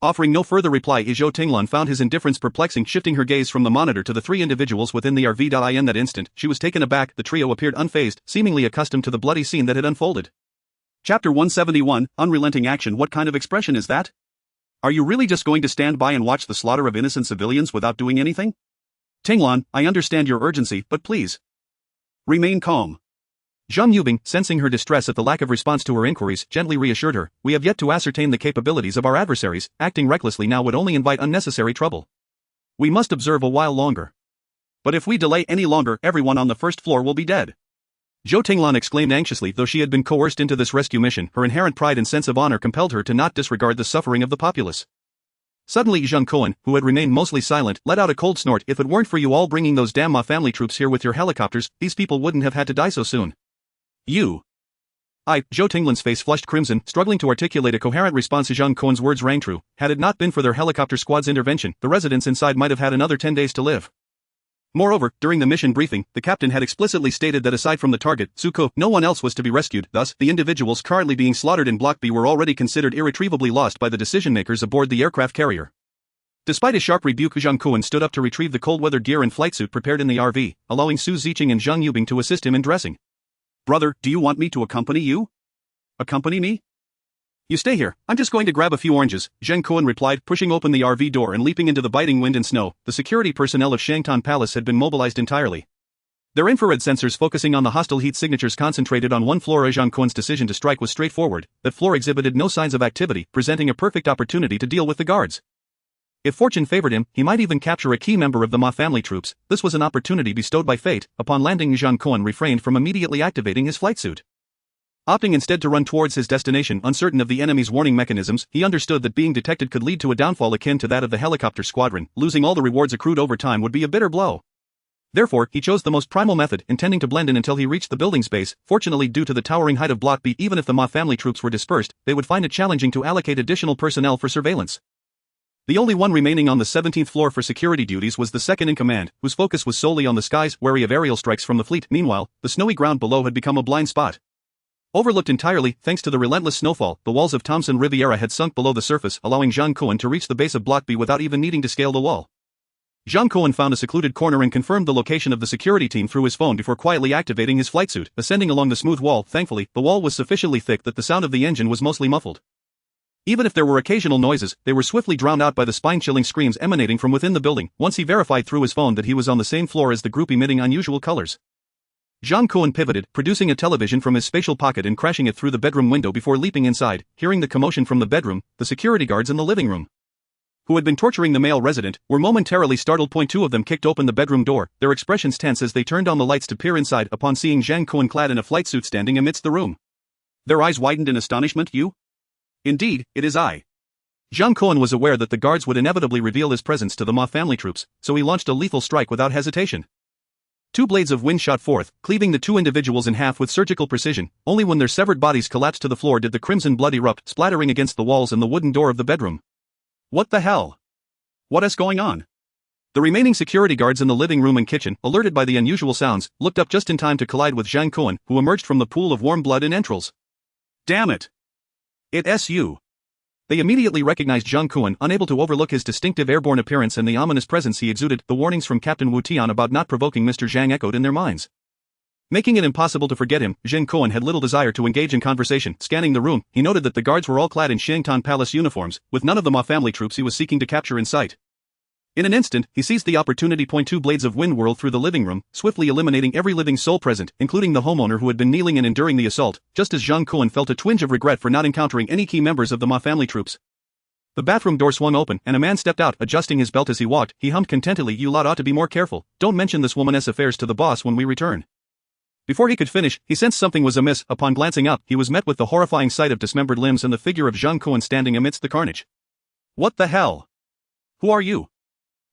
Offering no further reply, Zhou Tinglan found his indifference perplexing. Shifting her gaze from the monitor to the three individuals within the RV. In that instant, she was taken aback. The trio appeared unfazed, seemingly accustomed to the bloody scene that had unfolded. Chapter 171, Unrelenting Action. What kind of expression is that? Are you really just going to stand by and watch the slaughter of innocent civilians without doing anything? Tinglan, I understand your urgency, but please remain calm. Zhang Yubing, sensing her distress at the lack of response to her inquiries, gently reassured her, we have yet to ascertain the capabilities of our adversaries, acting recklessly now would only invite unnecessary trouble. We must observe a while longer. But if we delay any longer, everyone on the first floor will be dead. Zhou Tinglan exclaimed anxiously. Though she had been coerced into this rescue mission, her inherent pride and sense of honor compelled her to not disregard the suffering of the populace. Suddenly Zhang Kun, who had remained mostly silent, let out a cold snort. If it weren't for you all bringing those damn Ma family troops here with your helicopters, these people wouldn't have had to die so soon. You. Zhou Tinglan's face flushed crimson, struggling to articulate a coherent response. Zhang Kun's words rang true. Had it not been for their helicopter squad's intervention, the residents inside might have had another 10 days to live. Moreover, during the mission briefing, the captain had explicitly stated that aside from the target, Suko, no one else was to be rescued. Thus, the individuals currently being slaughtered in Block B were already considered irretrievably lost by the decision-makers aboard the aircraft carrier. Despite a sharp rebuke, Zhang Kun stood up to retrieve the cold-weather gear and flight suit prepared in the RV, allowing Su Ziqing and Zhang Yubing to assist him in dressing. Brother, do you want me to accompany you? Accompany me? You stay here, I'm just going to grab a few oranges, Zhang Kun replied, pushing open the RV door and leaping into the biting wind and snow. The security personnel of Shangtan Palace had been mobilized entirely. Their infrared sensors focusing on the hostile heat signatures concentrated on one floor. Zhang Kun's decision to strike was straightforward. That floor exhibited no signs of activity, presenting a perfect opportunity to deal with the guards. If fortune favored him, he might even capture a key member of the Ma family troops. This was an opportunity bestowed by fate. Upon landing, Zhang Kun refrained from immediately activating his flight suit. Opting instead to run towards his destination, uncertain of the enemy's warning mechanisms, he understood that being detected could lead to a downfall akin to that of the helicopter squadron. Losing all the rewards accrued over time would be a bitter blow. Therefore, he chose the most primal method, intending to blend in until he reached the building's base. Fortunately, due to the towering height of Block B, even if the Ma family troops were dispersed, they would find it challenging to allocate additional personnel for surveillance. The only one remaining on the 17th floor for security duties was the second-in-command, whose focus was solely on the skies, wary of aerial strikes from the fleet. Meanwhile, the snowy ground below had become a blind spot. Overlooked entirely, thanks to the relentless snowfall, the walls of Thompson Riviera had sunk below the surface, allowing Zhang Kun to reach the base of Block B without even needing to scale the wall. Zhang Kun found a secluded corner and confirmed the location of the security team through his phone before quietly activating his flight suit. Ascending along the smooth wall, thankfully, the wall was sufficiently thick that the sound of the engine was mostly muffled. Even if there were occasional noises, they were swiftly drowned out by the spine-chilling screams emanating from within the building. Once he verified through his phone that he was on the same floor as the group emitting unusual colors, Zhang Kun pivoted, producing a television from his spatial pocket and crashing it through the bedroom window before leaping inside. Hearing the commotion from the bedroom, the security guards in the living room, who had been torturing the male resident, were momentarily startled. Two of them kicked open the bedroom door, their expressions tense as they turned on the lights to peer inside upon seeing Zhang Kun clad in a flight suit standing amidst the room. Their eyes widened in astonishment. You? Indeed, it is I. Zhang Kun was aware that the guards would inevitably reveal his presence to the Ma family troops, so he launched a lethal strike without hesitation. Two blades of wind shot forth, cleaving the two individuals in half with surgical precision. Only when their severed bodies collapsed to the floor did the crimson blood erupt, splattering against the walls and the wooden door of the bedroom. What the hell? What is going on? The remaining security guards in the living room and kitchen, alerted by the unusual sounds, looked up just in time to collide with Zhang Kun, who emerged from the pool of warm blood in entrails. Damn it! It's you. They immediately recognized Zhang Kun, unable to overlook his distinctive airborne appearance and the ominous presence he exuded. The warnings from Captain Wu Tian about not provoking Mr. Zhang echoed in their minds, making it impossible to forget him. Zhang Kun had little desire to engage in conversation. Scanning the room, he noted that the guards were all clad in Shangtan Palace uniforms, with none of the Ma family troops he was seeking to capture in sight. In an instant, he seized the opportunity. Two blades of wind whirled through the living room, swiftly eliminating every living soul present, including the homeowner who had been kneeling and enduring the assault, just as Zhang Kun felt a twinge of regret for not encountering any key members of the Ma family troops. The bathroom door swung open, and a man stepped out, adjusting his belt as he walked. He hummed contentedly, "You lot ought to be more careful. Don't mention this woman's affairs to the boss when we return." Before he could finish, he sensed something was amiss. Upon glancing up, he was met with the horrifying sight of dismembered limbs and the figure of Zhang Kun standing amidst the carnage. What the hell? Who are you?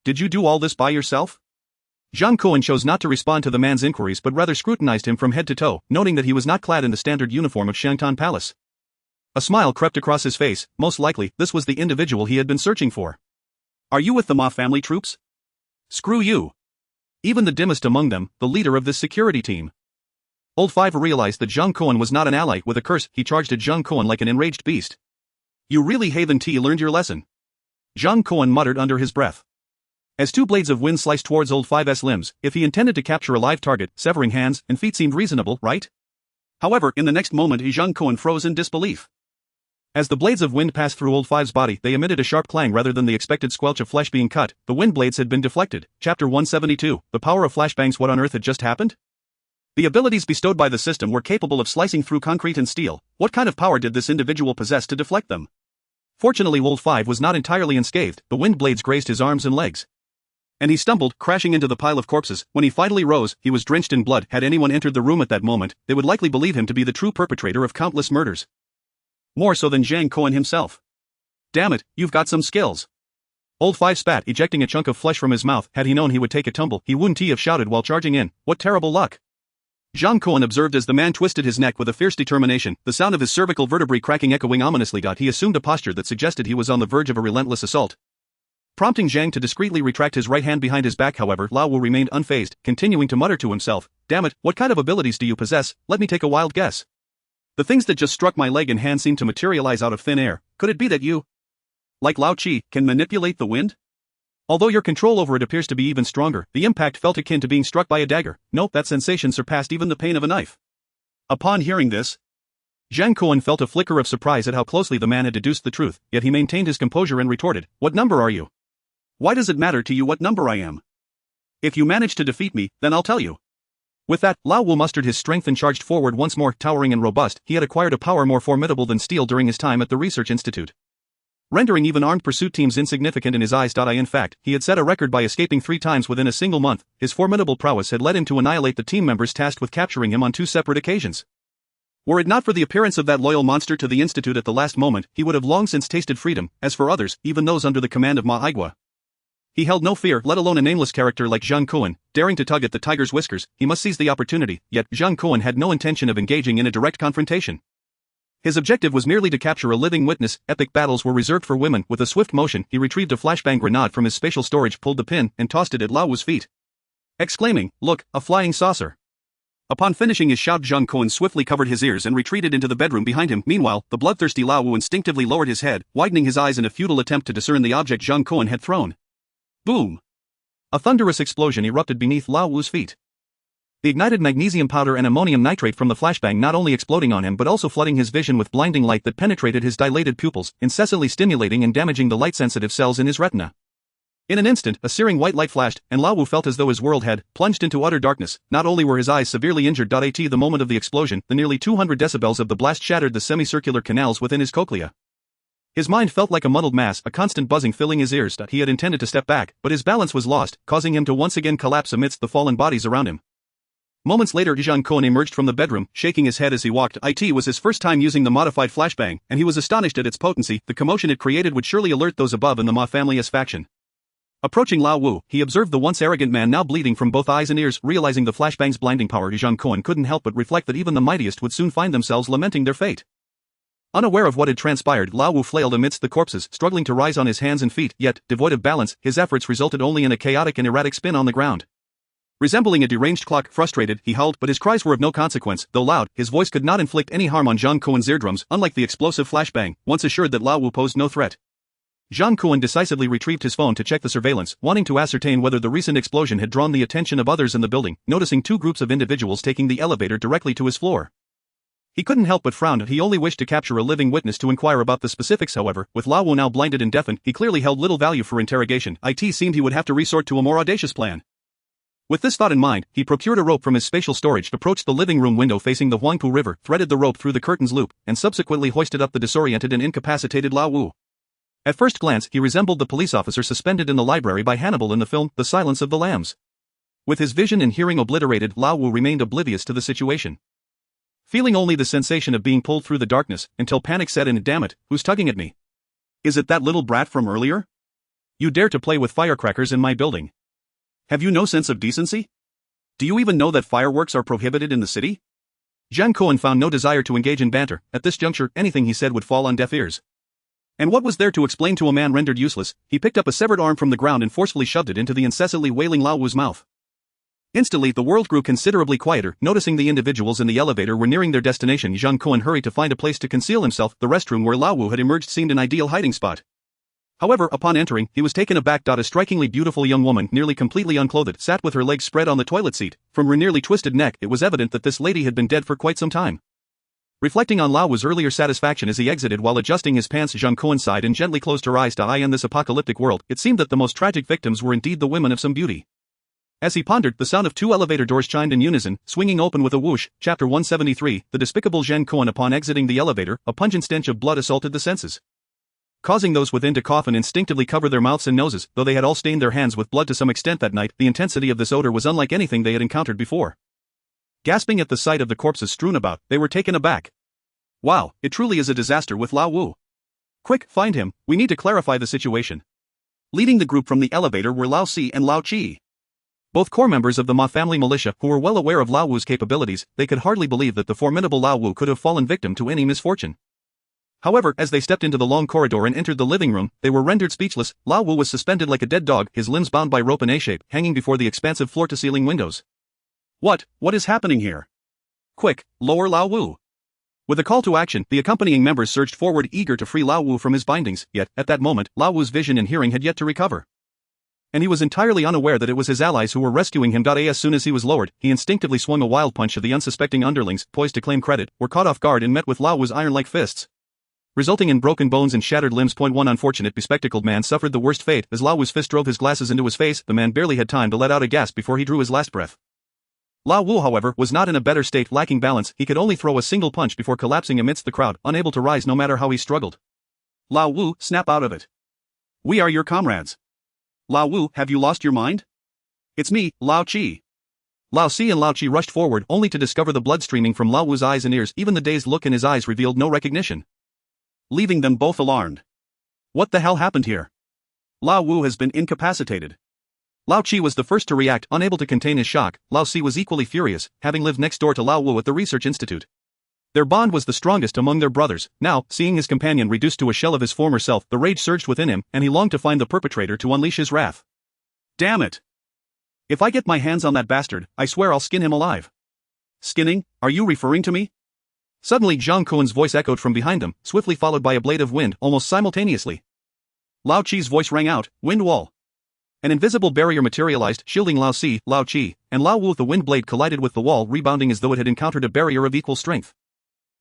Did you do all this by yourself? Zhang Kun chose not to respond to the man's inquiries but rather scrutinized him from head to toe, noting that he was not clad in the standard uniform of Shangtan Palace. A smile crept across his face. Most likely, this was the individual he had been searching for. Are you with the Ma family troops? Screw you. Even the dimmest among them, the leader of this security team. Old Five realized that Zhang Kun was not an ally. With a curse, he charged at Zhang Kun like an enraged beast. You really haven't learned your lesson. Zhang Kun muttered under his breath. As two blades of wind sliced towards Old 5's limbs, if he intended to capture a live target, severing hands and feet seemed reasonable, right? However, in the next moment Zhang Kun froze in disbelief. As the blades of wind passed through Old 5's body, they emitted a sharp clang rather than the expected squelch of flesh being cut. The wind blades had been deflected. Chapter 172, The Power of Flashbangs. What on earth had just happened? The abilities bestowed by the system were capable of slicing through concrete and steel. What kind of power did this individual possess to deflect them? Fortunately, Old 5 was not entirely unscathed. The wind blades grazed his arms and legs, and he stumbled, crashing into the pile of corpses. When he finally rose, he was drenched in blood. Had anyone entered the room at that moment, they would likely believe him to be the true perpetrator of countless murders. More so than Zhang Kun himself. Damn it, you've got some skills. Old 5 spat, ejecting a chunk of flesh from his mouth. Had he known he would take a tumble, he wouldn't have shouted while charging in. What terrible luck. Zhang Kun observed as the man twisted his neck with a fierce determination, the sound of his cervical vertebrae cracking echoing ominously. He assumed a posture that suggested he was on the verge of a relentless assault. Prompting Zhang to discreetly retract his right hand behind his back. However, Lao Wu remained unfazed, continuing to mutter to himself, damn it, what kind of abilities do you possess? Let me take a wild guess. The things that just struck my leg and hand seemed to materialize out of thin air. Could it be that you, like Lao Chi, can manipulate the wind? Although your control over it appears to be even stronger, the impact felt akin to being struck by a dagger. Nope, that sensation surpassed even the pain of a knife. Upon hearing this, Zhang Kun felt a flicker of surprise at how closely the man had deduced the truth, yet he maintained his composure and retorted, what number are you? Why does it matter to you what number I am? If you manage to defeat me, then I'll tell you. With that, Lao Wu mustered his strength and charged forward once more. Towering and robust, he had acquired a power more formidable than steel during his time at the Research Institute, rendering even armed pursuit teams insignificant in his eyes. In fact, he had set a record by escaping 3 times within a single month. His formidable prowess had led him to annihilate the team members tasked with capturing him on 2 separate occasions. Were it not for the appearance of that loyal monster to the Institute at the last moment, he would have long since tasted freedom. As for others, even those under the command of Ma Aigua, he held no fear, let alone a nameless character like Zhang Kun, daring to tug at the tiger's whiskers. He must seize the opportunity, yet Zhang Kun had no intention of engaging in a direct confrontation. His objective was merely to capture a living witness. Epic battles were reserved for women. With a swift motion, he retrieved a flashbang grenade from his spatial storage, pulled the pin, and tossed it at Lao Wu's feet, exclaiming, look, a flying saucer. Upon finishing his shout, Zhang Kun swiftly covered his ears and retreated into the bedroom behind him. Meanwhile, the bloodthirsty Lao Wu instinctively lowered his head, widening his eyes in a futile attempt to discern the object Zhang Kun had thrown. Boom! A thunderous explosion erupted beneath Lao Wu's feet. The ignited magnesium powder and ammonium nitrate from the flashbang not only exploding on him but also flooding his vision with blinding light that penetrated his dilated pupils, incessantly stimulating and damaging the light-sensitive cells in his retina. In an instant, a searing white light flashed, and Lao Wu felt as though his world had plunged into utter darkness. Not only were his eyes severely injured. At the moment of the explosion, the nearly 200 decibels of the blast shattered the semicircular canals within his cochlea. His mind felt like a muddled mass, a constant buzzing filling his ears. He had intended to step back, but his balance was lost, causing him to once again collapse amidst the fallen bodies around him. Moments later, Zhang Kun emerged from the bedroom, shaking his head as he walked. It was his first time using the modified flashbang, and he was astonished at its potency. The commotion it created would surely alert those above in the Ma family's faction. Approaching Lao Wu, he observed the once arrogant man now bleeding from both eyes and ears. Realizing the flashbang's blinding power, Zhang Kun couldn't help but reflect that even the mightiest would soon find themselves lamenting their fate. Unaware of what had transpired, Lao Wu flailed amidst the corpses, struggling to rise on his hands and feet, yet, devoid of balance, his efforts resulted only in a chaotic and erratic spin on the ground. Resembling a deranged clock, frustrated, he howled, but his cries were of no consequence. Though loud, his voice could not inflict any harm on Zhang Kun's eardrums. Unlike the explosive flashbang, once assured that Lao Wu posed no threat, Zhang Kun decisively retrieved his phone to check the surveillance, wanting to ascertain whether the recent explosion had drawn the attention of others in the building, noticing 2 groups of individuals taking the elevator directly to his floor. He couldn't help but frown. He only wished to capture a living witness to inquire about the specifics. However, with Lao Wu now blinded and deafened, he clearly held little value for interrogation. It seemed he would have to resort to a more audacious plan. With this thought in mind, he procured a rope from his spatial storage, approached the living room window facing the Huangpu River, threaded the rope through the curtain's loop, and subsequently hoisted up the disoriented and incapacitated Lao Wu. At first glance, he resembled the police officer suspended in the library by Hannibal in the film The Silence of the Lambs. With his vision and hearing obliterated, Lao Wu remained oblivious to the situation, feeling only the sensation of being pulled through the darkness, until panic set in. Damn it, who's tugging at me? Is it that little brat from earlier? You dare to play with firecrackers in my building? Have you no sense of decency? Do you even know that fireworks are prohibited in the city? Zhang Kun found no desire to engage in banter. At this juncture, anything he said would fall on deaf ears. And what was there to explain to a man rendered useless? He picked up a severed arm from the ground and forcefully shoved it into the incessantly wailing Lao Wu's mouth. Instantly, the world grew considerably quieter. Noticing the individuals in the elevator were nearing their destination, Zhang Kun hurried to find a place to conceal himself. The restroom where Lao Wu had emerged seemed an ideal hiding spot. However, upon entering, he was taken aback. A strikingly beautiful young woman, nearly completely unclothed, sat with her legs spread on the toilet seat. From her nearly twisted neck, it was evident that this lady had been dead for quite some time. Reflecting on Lao Wu's earlier satisfaction as he exited while adjusting his pants, Zhang Kun sighed and gently closed her eyes. In this apocalyptic world, it seemed that the most tragic victims were indeed the women of some beauty. As he pondered, the sound of 2 elevator doors chimed in unison, swinging open with a whoosh. Chapter 173, The Despicable Zhang Kun. Upon exiting the elevator, a pungent stench of blood assaulted the senses, causing those within to cough and instinctively cover their mouths and noses. Though they had all stained their hands with blood to some extent that night, the intensity of this odor was unlike anything they had encountered before. Gasping at the sight of the corpses strewn about, they were taken aback. Wow, it truly is a disaster with Lao Wu. Quick, find him, we need to clarify the situation. Leading the group from the elevator were Lao Si and Lao Qi, both core members of the Ma family militia who were well aware of Lao Wu's capabilities. They could hardly believe that the formidable Lao Wu could have fallen victim to any misfortune. However, as they stepped into the long corridor and entered the living room, they were rendered speechless. Lao Wu was suspended like a dead dog, his limbs bound by rope in A-shape, hanging before the expansive floor-to-ceiling windows. What is happening here? Quick, lower Lao Wu. With a call to action, the accompanying members surged forward, eager to free Lao Wu from his bindings. Yet, at that moment, Lao Wu's vision and hearing had yet to recover, and he was entirely unaware that it was his allies who were rescuing him. As soon as he was lowered, he instinctively swung a wild punch. Of the unsuspecting underlings, poised to claim credit, were caught off guard and met with Lao Wu's iron-like fists, resulting in broken bones and shattered limbs. One unfortunate bespectacled man suffered the worst fate as Lao Wu's fist drove his glasses into his face. The man barely had time to let out a gasp before he drew his last breath. Lao Wu, however, was not in a better state. Lacking balance, he could only throw a single punch before collapsing amidst the crowd, unable to rise no matter how he struggled. Lao Wu, snap out of it. We are your comrades. Lao Wu, have you lost your mind? It's me, Lao Qi. Lao Si and Lao Qi rushed forward, only to discover the blood streaming from Lao Wu's eyes and ears. Even the dazed look in his eyes revealed no recognition, leaving them both alarmed. What the hell happened here? Lao Wu has been incapacitated. Lao Qi was the first to react, unable to contain his shock. Lao Si was equally furious, having lived next door to Lao Wu at the research institute. Their bond was the strongest among their brothers. Now, seeing his companion reduced to a shell of his former self, the rage surged within him, and he longed to find the perpetrator to unleash his wrath. Damn it! If I get my hands on that bastard, I swear I'll skin him alive. Skinning? Are you referring to me? Suddenly Zhang Kun's voice echoed from behind them, swiftly followed by a blade of wind, almost simultaneously. Lao Qi's voice rang out, wind wall. An invisible barrier materialized, shielding Lao Si, Lao Qi, and Lao Wu. The wind blade collided with the wall, rebounding as though it had encountered a barrier of equal strength,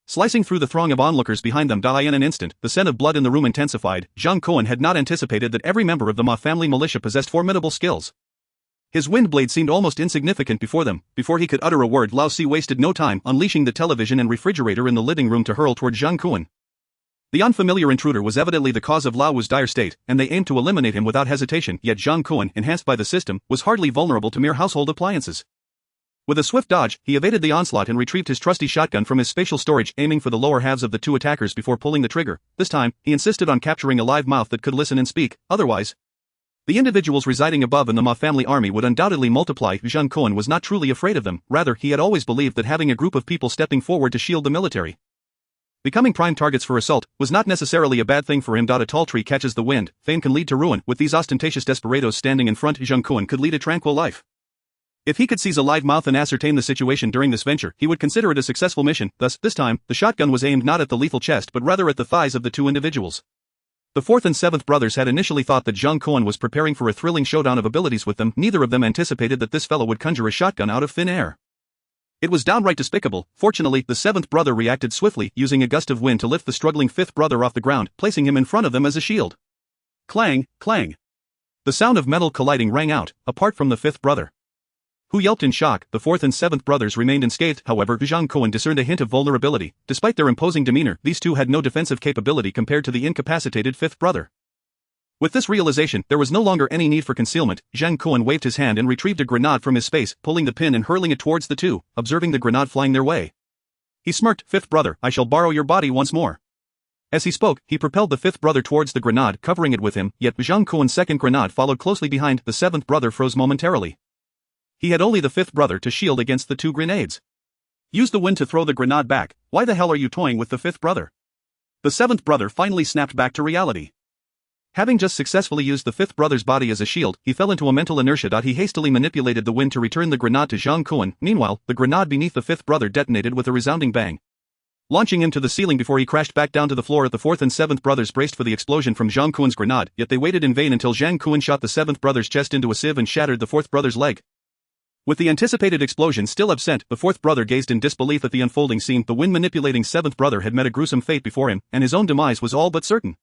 slicing through the throng of onlookers behind them. In an instant, the scent of blood in the room intensified. Zhang Kun had not anticipated that every member of the Ma family militia possessed formidable skills. His wind blade seemed almost insignificant before them. Before he could utter a word, Lao Si wasted no time, unleashing the television and refrigerator in the living room to hurl toward Zhang Kun. The unfamiliar intruder was evidently the cause of Lao Wu's dire state, and they aimed to eliminate him without hesitation. Yet Zhang Kun, enhanced by the system, was hardly vulnerable to mere household appliances. With a swift dodge, he evaded the onslaught and retrieved his trusty shotgun from his spatial storage, aiming for the lower halves of the two attackers before pulling the trigger. This time, he insisted on capturing a live mouth that could listen and speak. Otherwise, the individuals residing above in the Ma family army would undoubtedly multiply. Zhang Kun was not truly afraid of them. Rather, he had always believed that having a group of people stepping forward to shield the military, becoming prime targets for assault, was not necessarily a bad thing for him. A tall tree catches the wind, fame can lead to ruin. With these ostentatious desperados standing in front, Zhang Kun could lead a tranquil life. If he could seize a live mouth and ascertain the situation during this venture, he would consider it a successful mission. Thus, this time, the shotgun was aimed not at the lethal chest but rather at the thighs of the two individuals. The fourth and seventh brothers had initially thought that Zhang Kun was preparing for a thrilling showdown of abilities with them. Neither of them anticipated that this fellow would conjure a shotgun out of thin air. It was downright despicable. Fortunately, the seventh brother reacted swiftly, using a gust of wind to lift the struggling fifth brother off the ground, placing him in front of them as a shield. Clang, clang. The sound of metal colliding rang out, apart from the fifth brother, who yelped in shock. The fourth and seventh brothers remained unscathed. However, Zhang Kun discerned a hint of vulnerability. Despite their imposing demeanor, these two had no defensive capability compared to the incapacitated fifth brother. With this realization, there was no longer any need for concealment. Zhang Kun waved his hand and retrieved a grenade from his space, pulling the pin and hurling it towards the two. Observing the grenade flying their way, he smirked. Fifth brother, I shall borrow your body once more. As he spoke, he propelled the fifth brother towards the grenade, covering it with him. Yet Zhang Kun's second grenade followed closely behind. The seventh brother froze momentarily. He had only the fifth brother to shield against the two grenades. Use the wind to throw the grenade back. Why the hell are you toying with the fifth brother? The seventh brother finally snapped back to reality. Having just successfully used the fifth brother's body as a shield, he fell into a mental inertia. He hastily manipulated the wind to return the grenade to Zhang Kun. Meanwhile, the grenade beneath the fifth brother detonated with a resounding bang. launching him to the ceiling before he crashed back down to the floor. The fourth and seventh brothers braced for the explosion from Zhang Kun's grenade, yet they waited in vain until Zhang Kun shot the seventh brother's chest into a sieve and shattered the fourth brother's leg. With the anticipated explosion still absent, the fourth brother gazed in disbelief at the unfolding scene. The wind-manipulating seventh brother had met a gruesome fate before him, and his own demise was all but certain.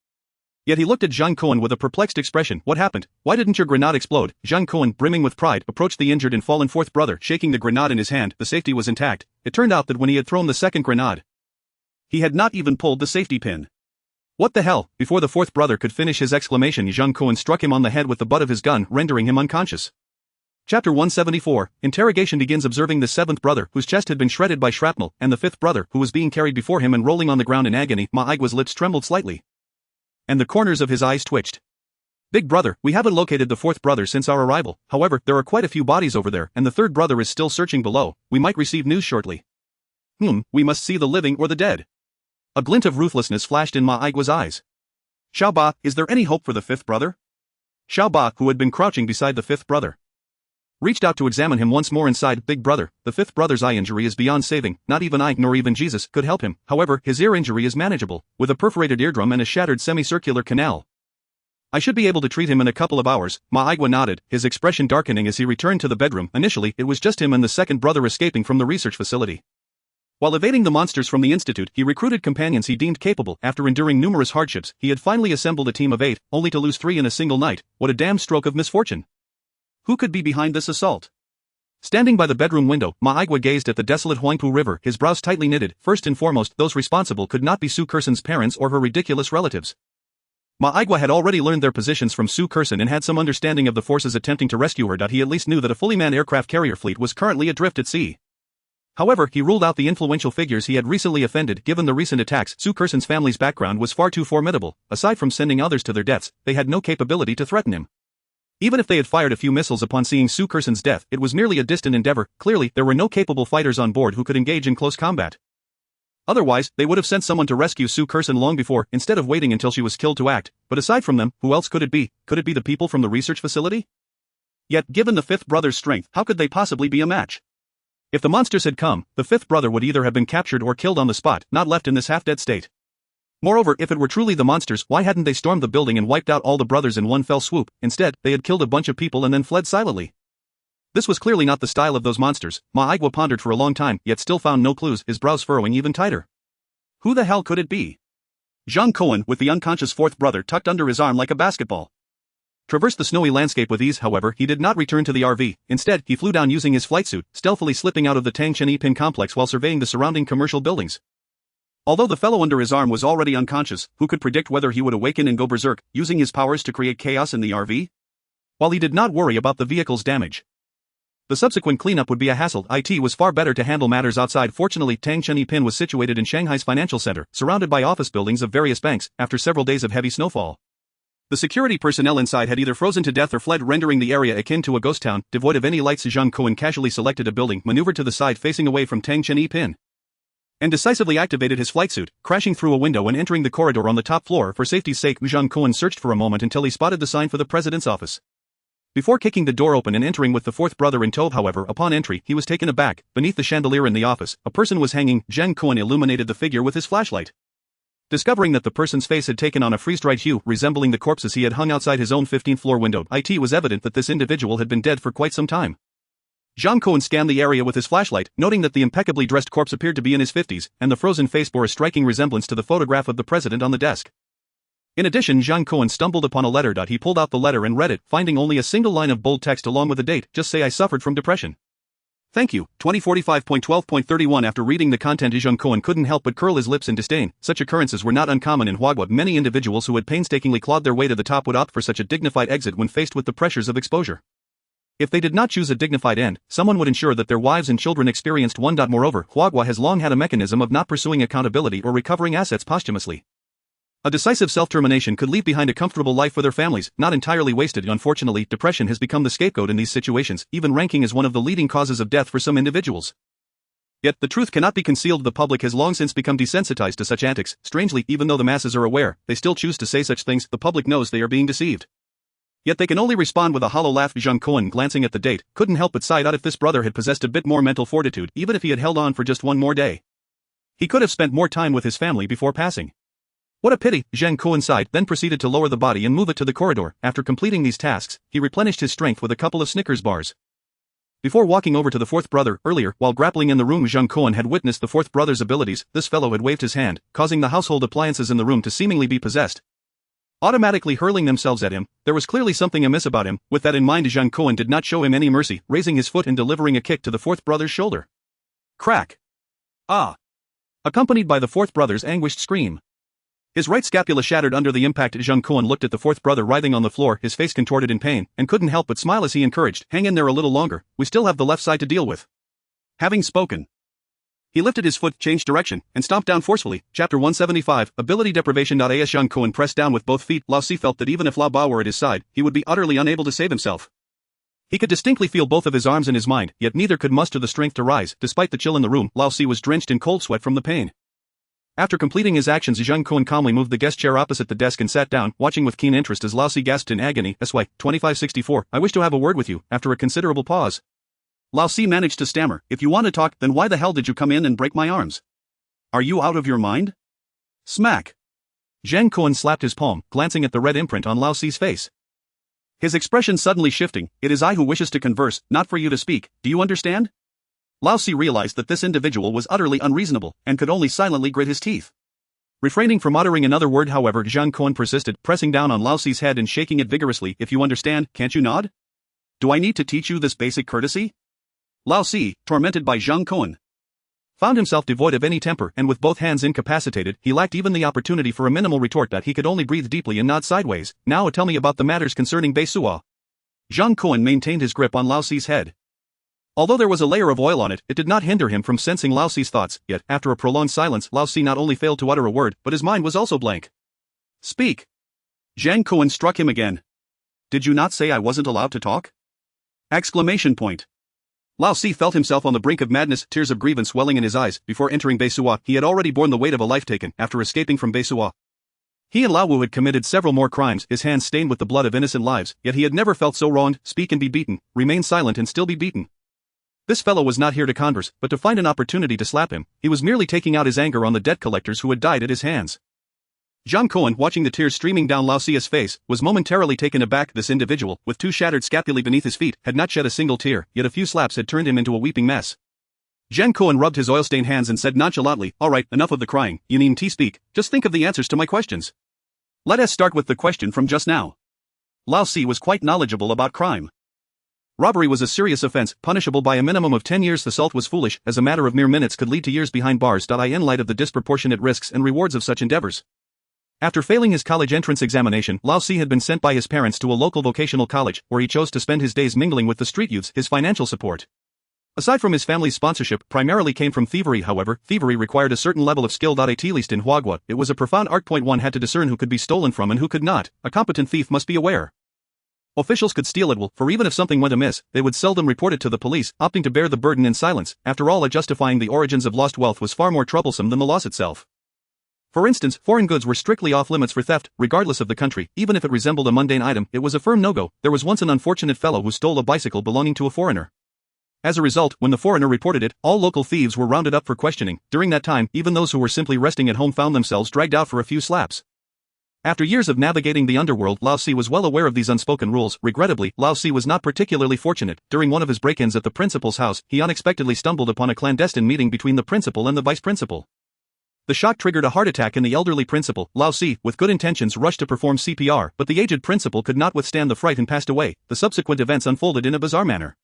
Yet he looked at Zhang Kun with a perplexed expression. What happened? Why didn't your grenade explode? Zhang Kun, brimming with pride, approached the injured and fallen fourth brother, shaking the grenade in his hand. The safety was intact. It turned out that when he had thrown the second grenade, he had not even pulled the safety pin. What the hell? Before the fourth brother could finish his exclamation, Zhang Kun struck him on the head with the butt of his gun, rendering him unconscious. Chapter 174, Interrogation begins. Observing the seventh brother, whose chest had been shredded by shrapnel, and the fifth brother, who was being carried before him and rolling on the ground in agony, Ma Aigwa's lips trembled slightly, and the corners of his eyes twitched. Big brother, we haven't located the fourth brother since our arrival. However, there are quite a few bodies over there, and the third brother is still searching below. We might receive news shortly. We must see the living or the dead. A glint of ruthlessness flashed in Ma Aigwa's eyes. Xiao Ba, is there any hope for the fifth brother? Xiao Ba, who had been crouching beside the fifth brother, reached out to examine him once more. Inside. Big brother, the fifth brother's eye injury is beyond saving. Not even I, nor even Jesus, could help him. However, his ear injury is manageable, with a perforated eardrum and a shattered semicircular canal. I should be able to treat him in a couple of hours. Ma Aigwa nodded, his expression darkening as he returned to the bedroom. Initially, it was just him and the second brother escaping from the research facility. While evading the monsters from the institute, he recruited companions he deemed capable. After enduring numerous hardships, he had finally assembled a team of 8, only to lose 3 in a single night. What a damn stroke of misfortune. Who could be behind this assault? Standing by the bedroom window, Ma Aigwa gazed at the desolate Huangpu River, his brows tightly knitted. First and foremost, those responsible could not be Su Kursen's parents or her ridiculous relatives. Ma Aigwa had already learned their positions from Su Kursen and had some understanding of the forces attempting to rescue her. He at least knew that a fully manned aircraft carrier fleet was currently adrift at sea. However, he ruled out the influential figures he had recently offended. Given the recent attacks, Su Kursen's family's background was far too formidable. Aside from sending others to their deaths, they had no capability to threaten him. Even if they had fired a few missiles upon seeing Su Kursen's death, it was merely a distant endeavor. Clearly, there were no capable fighters on board who could engage in close combat. Otherwise, they would have sent someone to rescue Su Kursen long before, instead of waiting until she was killed to act. But aside from them, who else could it be? Could it be the people from the research facility? Yet, given the fifth brother's strength, how could they possibly be a match? If the monsters had come, the fifth brother would either have been captured or killed on the spot, not left in this half-dead state. Moreover, if it were truly the monsters, why hadn't they stormed the building and wiped out all the brothers in one fell swoop? Instead, they had killed a bunch of people and then fled silently. This was clearly not the style of those monsters. Ma Aigwa pondered for a long time, yet still found no clues, his brows furrowing even tighter. Who the hell could it be? Zhang Kun, with the unconscious fourth brother tucked under his arm like a basketball, traversed the snowy landscape with ease. However, he did not return to the RV. Instead, he flew down using his flight suit, stealthily slipping out of the Tangchen Pin complex while surveying the surrounding commercial buildings. Although the fellow under his arm was already unconscious, who could predict whether he would awaken and go berserk, using his powers to create chaos in the RV? While he did not worry about the vehicle's damage, the subsequent cleanup would be a hassle. It was far better to handle matters outside. Fortunately, Tangchen Pin was situated in Shanghai's financial center, surrounded by office buildings of various banks. After several days of heavy snowfall, the security personnel inside had either frozen to death or fled, rendering the area akin to a ghost town. Devoid of any lights, Zhang Kun casually selected a building, maneuvered to the side facing away from Tangchen Pin, and decisively activated his flight suit, crashing through a window and entering the corridor on the top floor. For safety's sake, Zhang Kun searched for a moment until he spotted the sign for the president's office. Before kicking the door open and entering with the fourth brother in tow, however, upon entry, he was taken aback. Beneath the chandelier in the office, a person was hanging. Zhang Kun illuminated the figure with his flashlight, discovering that the person's face had taken on a freeze-dried hue, resembling the corpses he had hung outside his own 15th floor window. It was evident that this individual had been dead for quite some time. Zhang Kun scanned the area with his flashlight, noting that the impeccably dressed corpse appeared to be in his 50s, and the frozen face bore a striking resemblance to the photograph of the president on the desk. In addition, Zhang Kun stumbled upon a letter. He pulled out the letter and read it, finding only a single line of bold text along with a date. Just say I suffered from depression. Thank you. 2045.12.31. After reading the content, Zhang Kun couldn't help but curl his lips in disdain. Such occurrences were not uncommon in Huagua. Many individuals who had painstakingly clawed their way to the top would opt for such a dignified exit when faced with the pressures of exposure. If they did not choose a dignified end, someone would ensure that their wives and children experienced one. Moreover, Huagua has long had a mechanism of not pursuing accountability or recovering assets posthumously. A decisive self-termination could leave behind a comfortable life for their families, not entirely wasted. Unfortunately, depression has become the scapegoat in these situations, even ranking as one of the leading causes of death for some individuals. Yet, the truth cannot be concealed. The public has long since become desensitized to such antics. Strangely, even though the masses are aware, they still choose to say such things. The public knows they are being deceived. Yet they can only respond with a hollow laugh. Zhang Kun, glancing at the date, couldn't help but sigh out if this brother had possessed a bit more mental fortitude, even if he had held on for just one more day. He could have spent more time with his family before passing. What a pity, Zhang Kun sighed, then proceeded to lower the body and move it to the corridor. After completing these tasks, he replenished his strength with a couple of Snickers bars. Before walking over to the fourth brother, earlier, while grappling in the room, Zhang Kun had witnessed the fourth brother's abilities. This fellow had waved his hand, causing the household appliances in the room to seemingly be possessed, automatically hurling themselves at him. There was clearly something amiss about him. With that in mind, Zhang Kun did not show him any mercy, raising his foot and delivering a kick to the fourth brother's shoulder. Crack! Ah! Accompanied by the fourth brother's anguished scream. His right scapula shattered under the impact. Zhang Kun looked at the fourth brother writhing on the floor, his face contorted in pain, and couldn't help but smile as he encouraged, "Hang in there a little longer, we still have the left side to deal with." Having spoken, he lifted his foot, changed direction, and stomped down forcefully. Chapter 175, Ability Deprivation. As Zhang Kun pressed down with both feet, Lao Si felt that even if Lao Bao were at his side, he would be utterly unable to save himself. He could distinctly feel both of his arms in his mind, yet neither could muster the strength to rise. Despite the chill in the room, Lao Si was drenched in cold sweat from the pain. After completing his actions, Zhang Kun calmly moved the guest chair opposite the desk and sat down, watching with keen interest as Lao Si gasped in agony. "SY 2564, I wish to have a word with you." After a considerable pause, Lao Si managed to stammer, "If you want to talk, then why the hell did you come in and break my arms? Are you out of your mind?" Smack! Zhang Kun slapped his palm, glancing at the red imprint on Lao Si's face. His expression suddenly shifting. "It is I who wishes to converse, not for you to speak, do you understand?" Lao Si realized that this individual was utterly unreasonable, and could only silently grit his teeth. Refraining from uttering another word, however, Zhang Kun persisted, pressing down on Lao Si's head and shaking it vigorously. "If you understand, can't you nod? Do I need to teach you this basic courtesy?" Lao Si, tormented by Zhang Kun, found himself devoid of any temper, and with both hands incapacitated, he lacked even the opportunity for a minimal retort. That he could only breathe deeply and nod sideways. "Now tell me about the matters concerning bestowed." Zhang Kun maintained his grip on Lao Si's head. Although there was a layer of oil on it, it did not hinder him from sensing Lao Si's thoughts, yet, after a prolonged silence, Lao Si not only failed to utter a word, but his mind was also blank. "Speak!" Zhang Kun struck him again. "Did you not say I wasn't allowed to talk?" Exclamation point. Lao Si felt himself on the brink of madness, tears of grievance welling in his eyes. Before entering bestowed, he had already borne the weight of a life taken. After escaping from bestowed, he and Lao Wu had committed several more crimes, his hands stained with the blood of innocent lives, yet he had never felt so wronged. Speak and be beaten, remain silent and still be beaten. This fellow was not here to converse, but to find an opportunity to slap him. He was merely taking out his anger on the debt collectors who had died at his hands. Zhang Kun, watching the tears streaming down Lao Si's face, was momentarily taken aback. This individual, with two shattered scapulae beneath his feet, had not shed a single tear, yet a few slaps had turned him into a weeping mess. Zhang Kun rubbed his oil-stained hands and said nonchalantly, "All right, enough of the crying, you needn't speak, just think of the answers to my questions. Let us start with the question from just now." Lao Si was quite knowledgeable about crime. Robbery was a serious offense, punishable by a minimum of 10 years. Assault was foolish, as a matter of mere minutes could lead to years behind bars. In light of the disproportionate risks and rewards of such endeavors, after failing his college entrance examination, Lao Si had been sent by his parents to a local vocational college, where he chose to spend his days mingling with the street youths. His financial support, aside from his family's sponsorship, primarily came from thievery. However, thievery required a certain level of skill. At least in Huagua, it was a profound art. One had to discern who could be stolen from and who could not. A competent thief must be aware officials could steal at will, for even if something went amiss, they would seldom report it to the police, opting to bear the burden in silence. After all, justifying the origins of lost wealth was far more troublesome than the loss itself. For instance, foreign goods were strictly off limits for theft, regardless of the country. Even if it resembled a mundane item, it was a firm no-go. There was once an unfortunate fellow who stole a bicycle belonging to a foreigner. As a result, when the foreigner reported it, all local thieves were rounded up for questioning. During that time, even those who were simply resting at home found themselves dragged out for a few slaps. After years of navigating the underworld, Lao Si was well aware of these unspoken rules. Regrettably, Lao Si was not particularly fortunate. During one of his break-ins at the principal's house, he unexpectedly stumbled upon a clandestine meeting between the principal and the vice principal. The shock triggered a heart attack in the elderly principal. Lao Si, with good intentions, rushed to perform CPR, but the aged principal could not withstand the fright and passed away. The subsequent events unfolded in a bizarre manner.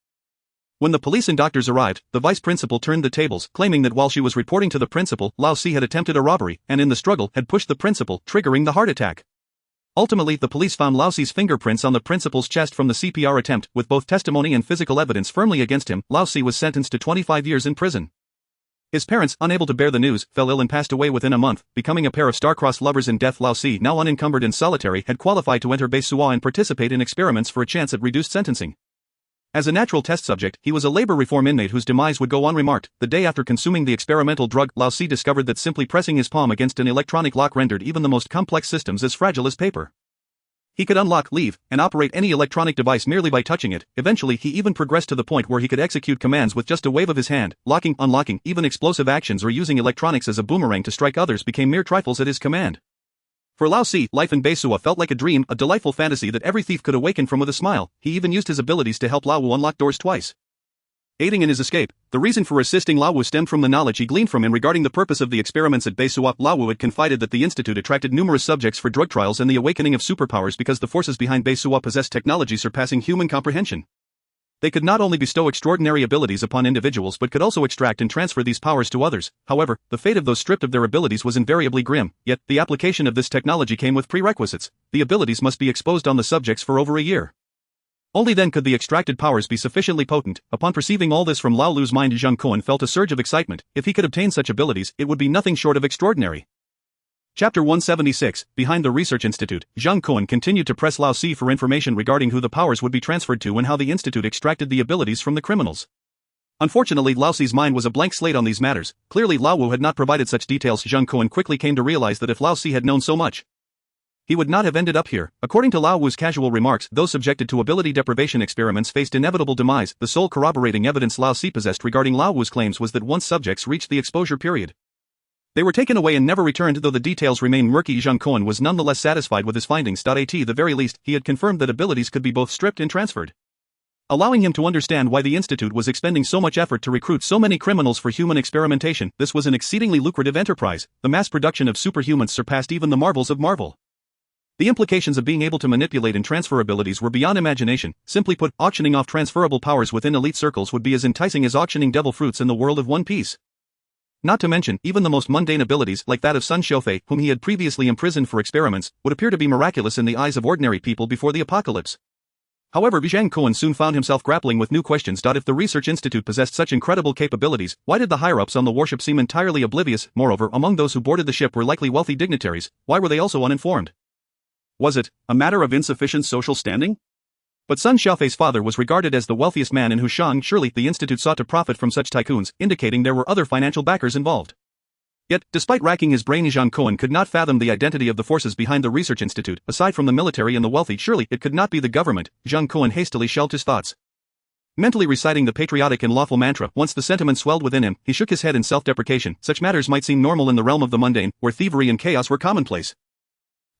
When the police and doctors arrived, the vice principal turned the tables, claiming that while she was reporting to the principal, Lao Si had attempted a robbery, and in the struggle, had pushed the principal, triggering the heart attack. Ultimately, the police found Lao Si's fingerprints on the principal's chest from the CPR attempt. With both testimony and physical evidence firmly against him, Lao Si was sentenced to 25 years in prison. His parents, unable to bear the news, fell ill and passed away within a month, becoming a pair of star-crossed lovers in death. Lao Si, now unencumbered and solitary, had qualified to enter bestowed and participate in experiments for a chance at reduced sentencing. As a natural test subject, he was a labor reform inmate whose demise would go unremarked. The day after consuming the experimental drug, Lao Si discovered that simply pressing his palm against an electronic lock rendered even the most complex systems as fragile as paper. He could unlock, leave, and operate any electronic device merely by touching it. Eventually he even progressed to the point where he could execute commands with just a wave of his hand, locking, unlocking, even explosive actions or using electronics as a boomerang to strike others became mere trifles at his command. For Lao Si, life in Beisua felt like a dream, a delightful fantasy that every thief could awaken from with a smile. He even used his abilities to help Lao Wu unlock doors twice, aiding in his escape. The reason for assisting Lao Wu stemmed from the knowledge he gleaned from him regarding the purpose of the experiments at Beisua. Lao Wu had confided that the institute attracted numerous subjects for drug trials and the awakening of superpowers because the forces behind Beisua possessed technology surpassing human comprehension. They could not only bestow extraordinary abilities upon individuals but could also extract and transfer these powers to others. However, the fate of those stripped of their abilities was invariably grim, yet the application of this technology came with prerequisites. The abilities must be exposed on the subjects for over a year. Only then could the extracted powers be sufficiently potent. Upon perceiving all this from Lao Lu's mind, Zhang Kun felt a surge of excitement. If he could obtain such abilities, it would be nothing short of extraordinary. Chapter 176, Behind the Research Institute. Zhang Kun continued to press Lao Si for information regarding who the powers would be transferred to and how the institute extracted the abilities from the criminals. Unfortunately, Lao Si's mind was a blank slate on these matters. Clearly Lao Wu had not provided such details. Zhang Kun quickly came to realize that if Lao Si had known so much, he would not have ended up here. According to Lao Wu's casual remarks, those subjected to ability deprivation experiments faced inevitable demise. The sole corroborating evidence Lao Si possessed regarding Lao Wu's claims was that once subjects reached the exposure period, they were taken away and never returned, though the details remain murky. Zhang Kun was nonetheless satisfied with his findings. At the very least, he had confirmed that abilities could be both stripped and transferred, allowing him to understand why the institute was expending so much effort to recruit so many criminals for human experimentation. This was an exceedingly lucrative enterprise. The mass production of superhumans surpassed even the marvels of Marvel. The implications of being able to manipulate and transfer abilities were beyond imagination. Simply put, auctioning off transferable powers within elite circles would be as enticing as auctioning devil fruits in the world of One Piece. Not to mention, even the most mundane abilities, like that of Sun Xiaofei, whom he had previously imprisoned for experiments, would appear to be miraculous in the eyes of ordinary people before the apocalypse. However, Zhang Kun soon found himself grappling with new questions. If the Research Institute possessed such incredible capabilities, why did the higher-ups on the warship seem entirely oblivious? Moreover, among those who boarded the ship were likely wealthy dignitaries. Why were they also uninformed? Was it a matter of insufficient social standing? But Sun Xiaofei's father was regarded as the wealthiest man in Hushang. Surely the institute sought to profit from such tycoons, indicating there were other financial backers involved. Yet, despite racking his brain, Zhang Kun could not fathom the identity of the forces behind the Research Institute. Aside from the military and the wealthy, surely it could not be the government. Zhang Kun hastily shelved his thoughts, mentally reciting the patriotic and lawful mantra. Once the sentiment swelled within him, he shook his head in self-deprecation. Such matters might seem normal in the realm of the mundane, where thievery and chaos were commonplace.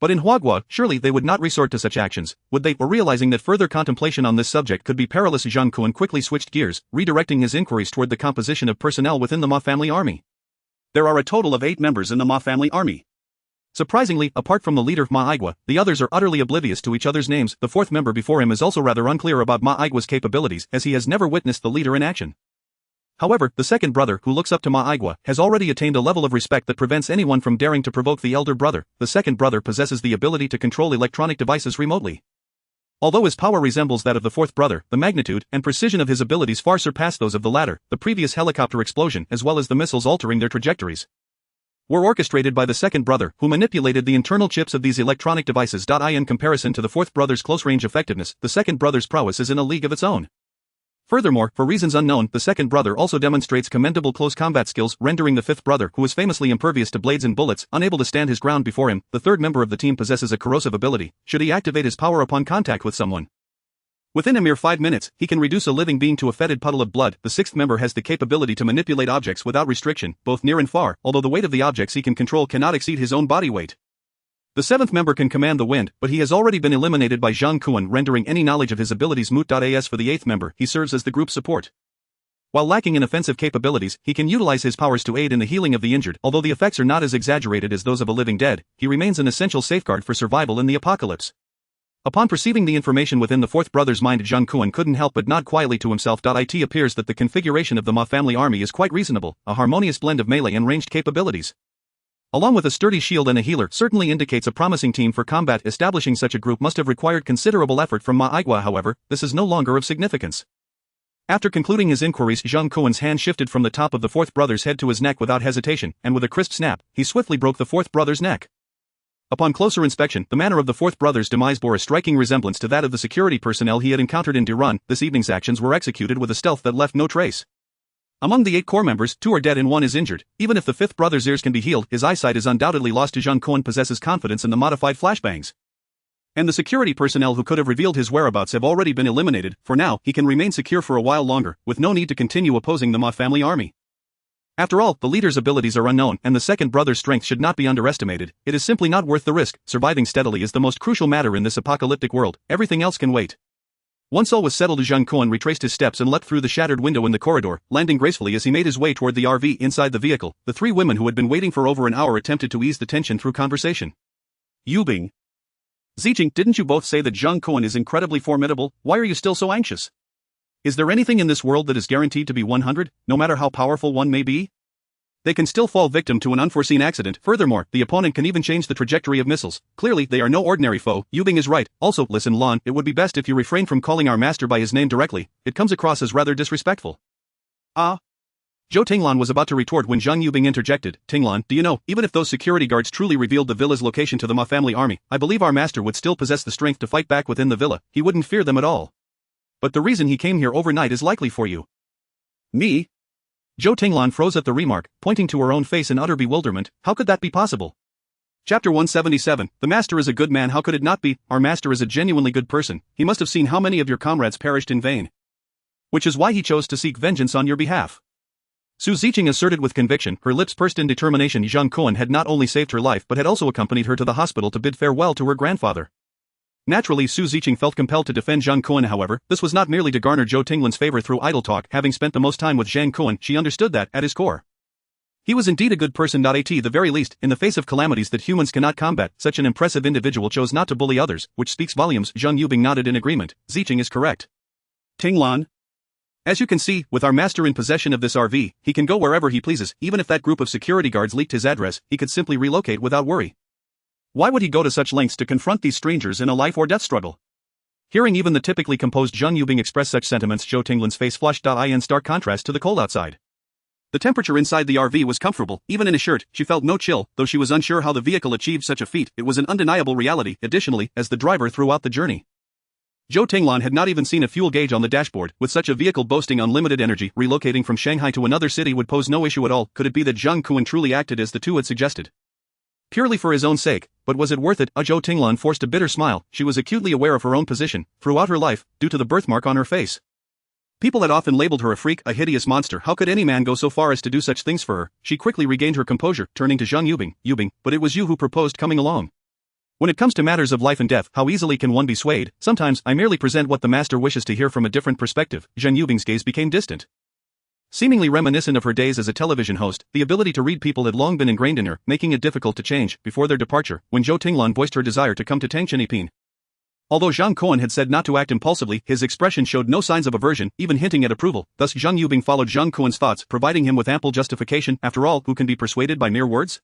But in Huaguo, surely they would not resort to such actions, would they? Or realizing that further contemplation on this subject could be perilous, Zhang Kun quickly switched gears, redirecting his inquiries toward the composition of personnel within the Ma family army. There are a total of 8 members in the Ma family army. Surprisingly, apart from the leader Ma Igua, the others are utterly oblivious to each other's names. The 4th member before him is also rather unclear about Ma Igua's capabilities, as he has never witnessed the leader in action. However, the second brother, who looks up to Ma Igua, has already attained a level of respect that prevents anyone from daring to provoke the elder brother. The second brother possesses the ability to control electronic devices remotely. Although his power resembles that of the 4th brother, the magnitude and precision of his abilities far surpass those of the latter. The previous helicopter explosion, as well as the missiles altering their trajectories, were orchestrated by the second brother, who manipulated the internal chips of these electronic devices. In comparison to the 4th brother's close-range effectiveness, the second brother's prowess is in a league of its own. Furthermore, for reasons unknown, the second brother also demonstrates commendable close combat skills, rendering the 5th brother, who is famously impervious to blades and bullets, unable to stand his ground before him. The 3rd member of the team possesses a corrosive ability, should he activate his power upon contact with someone. Within a mere 5 minutes, he can reduce a living being to a fetid puddle of blood. The 6th member has the capability to manipulate objects without restriction, both near and far, although the weight of the objects he can control cannot exceed his own body weight. The 7th member can command the wind, but he has already been eliminated by Zhang Kun, rendering any knowledge of his abilities moot. As for the 8th member, he serves as the group's support. While lacking in offensive capabilities, he can utilize his powers to aid in the healing of the injured. Although the effects are not as exaggerated as those of a living dead, he remains an essential safeguard for survival in the apocalypse. Upon perceiving the information within the 4th brother's mind, Zhang Kun couldn't help but nod quietly to himself. It appears that the configuration of the Ma family army is quite reasonable, a harmonious blend of melee and ranged capabilities, along with a sturdy shield and a healer, certainly indicates a promising team for combat. Establishing such a group must have required considerable effort from Ma Igua. However, this is no longer of significance. After concluding his inquiries, Zhang Kun's hand shifted from the top of the 4th brother's head to his neck without hesitation, and with a crisp snap, he swiftly broke the 4th brother's neck. Upon closer inspection, the manner of the 4th brother's demise bore a striking resemblance to that of the security personnel he had encountered in Duran. This evening's actions were executed with a stealth that left no trace. Among the 8 core members, 2 are dead and 1 is injured. Even if the 5th brother's ears can be healed, his eyesight is undoubtedly lost. Zhang Kun possesses confidence in the modified flashbangs. And the security personnel who could have revealed his whereabouts have already been eliminated. For now, he can remain secure for a while longer, with no need to continue opposing the Ma family army. After all, the leader's abilities are unknown, and the second brother's strength should not be underestimated. It is simply not worth the risk. Surviving steadily is the most crucial matter in this apocalyptic world. Everything else can wait. Once all was settled, Zhang Kun retraced his steps and leapt through the shattered window in the corridor, landing gracefully as he made his way toward the RV. Inside the vehicle, the three women who had been waiting for over an hour attempted to ease the tension through conversation. Yubing. Ziqing, didn't you both say that Zhang Kun is incredibly formidable? Why are you still so anxious? Is there anything in this world that is guaranteed to be 100, no matter how powerful one may be? They can still fall victim to an unforeseen accident. Furthermore, the opponent can even change the trajectory of missiles. Clearly, they are no ordinary foe. Yubing is right. Also, listen, Lan, it would be best if you refrain from calling our master by his name directly. It comes across as rather disrespectful. Ah. Zhou Tinglan was about to retort when Zhang Yubing interjected. Tinglan, do you know, even if those security guards truly revealed the villa's location to the Ma family army, I believe our master would still possess the strength to fight back within the villa. He wouldn't fear them at all. But the reason he came here overnight is likely for you. Me? Zhou Tinglan froze at the remark, pointing to her own face in utter bewilderment. How could that be possible? Chapter 177, The Master is a good man. How could it not be? Our master is a genuinely good person. He must have seen how many of your comrades perished in vain. Which is why he chose to seek vengeance on your behalf. Su Ziqing asserted with conviction, her lips pursed in determination. Zhang Kun had not only saved her life but had also accompanied her to the hospital to bid farewell to her grandfather. Naturally, Su Ziqing felt compelled to defend Zhang Kun. However, this was not merely to garner Zhou Tinglan's favor through idle talk. Having spent the most time with Zhang Kun, she understood that, at his core, he was indeed a good person. At the very least, in the face of calamities that humans cannot combat, such an impressive individual chose not to bully others, which speaks volumes. Zhang Yubing nodded in agreement. Ziqing is correct. Tinglan. As you can see, with our master in possession of this RV, he can go wherever he pleases. Even if that group of security guards leaked his address, he could simply relocate without worry. Why would he go to such lengths to confront these strangers in a life-or-death struggle? Hearing even the typically composed Zhang Yubing express such sentiments, Zhou Tinglan's face flushed. In stark contrast to the cold outside. The temperature inside the RV was comfortable. Even in a shirt, she felt no chill. Though she was unsure how the vehicle achieved such a feat, it was an undeniable reality. Additionally, as the driver throughout the journey, Zhou Tinglan had not even seen a fuel gauge on the dashboard. With such a vehicle boasting unlimited energy, relocating from Shanghai to another city would pose no issue at all. Could it be that Zhang Kun truly acted as the two had suggested? Purely for his own sake, but was it worth it? Zhou Tinglan forced a bitter smile. She was acutely aware of her own position, throughout her life, due to the birthmark on her face. People had often labeled her a freak, a hideous monster. How could any man go so far as to do such things for her? She quickly regained her composure, turning to Zhang Yubing. Yubing, but it was you who proposed coming along. When it comes to matters of life and death, how easily can one be swayed? Sometimes, I merely present what the master wishes to hear from a different perspective. Zhang Yubing's gaze became distant. Seemingly reminiscent of her days as a television host, the ability to read people had long been ingrained in her, making it difficult to change. Before their departure, when Zhou Tinglan voiced her desire to come to Tangshanipin. Although Zhang Kun had said not to act impulsively, his expression showed no signs of aversion, even hinting at approval. Thus Zhang Yubing followed Zhang Kun's thoughts, providing him with ample justification. After all, who can be persuaded by mere words?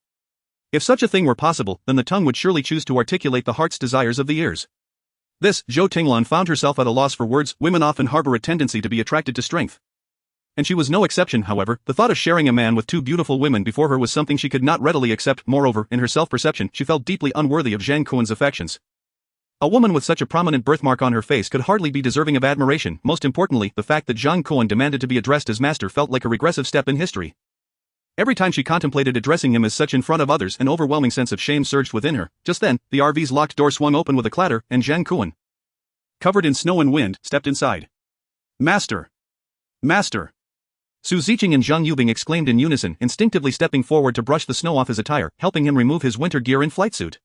If such a thing were possible, then the tongue would surely choose to articulate the heart's desires of the ears. This, Zhou Tinglan found herself at a loss for words. Women often harbor a tendency to be attracted to strength. And she was no exception. However, the thought of sharing a man with two beautiful women before her was something she could not readily accept. Moreover, in her self-perception, she felt deeply unworthy of Zhang Kun's affections. A woman with such a prominent birthmark on her face could hardly be deserving of admiration. Most importantly, the fact that Zhang Kun demanded to be addressed as master felt like a regressive step in history. Every time she contemplated addressing him as such in front of others, an overwhelming sense of shame surged within her. Just then, the RV's locked door swung open with a clatter, and Zhang Kun, covered in snow and wind, stepped inside. Master! Master! Su Ziqing and Zhang Yubing exclaimed in unison, instinctively stepping forward to brush the snow off his attire, helping him remove his winter gear and flight suit.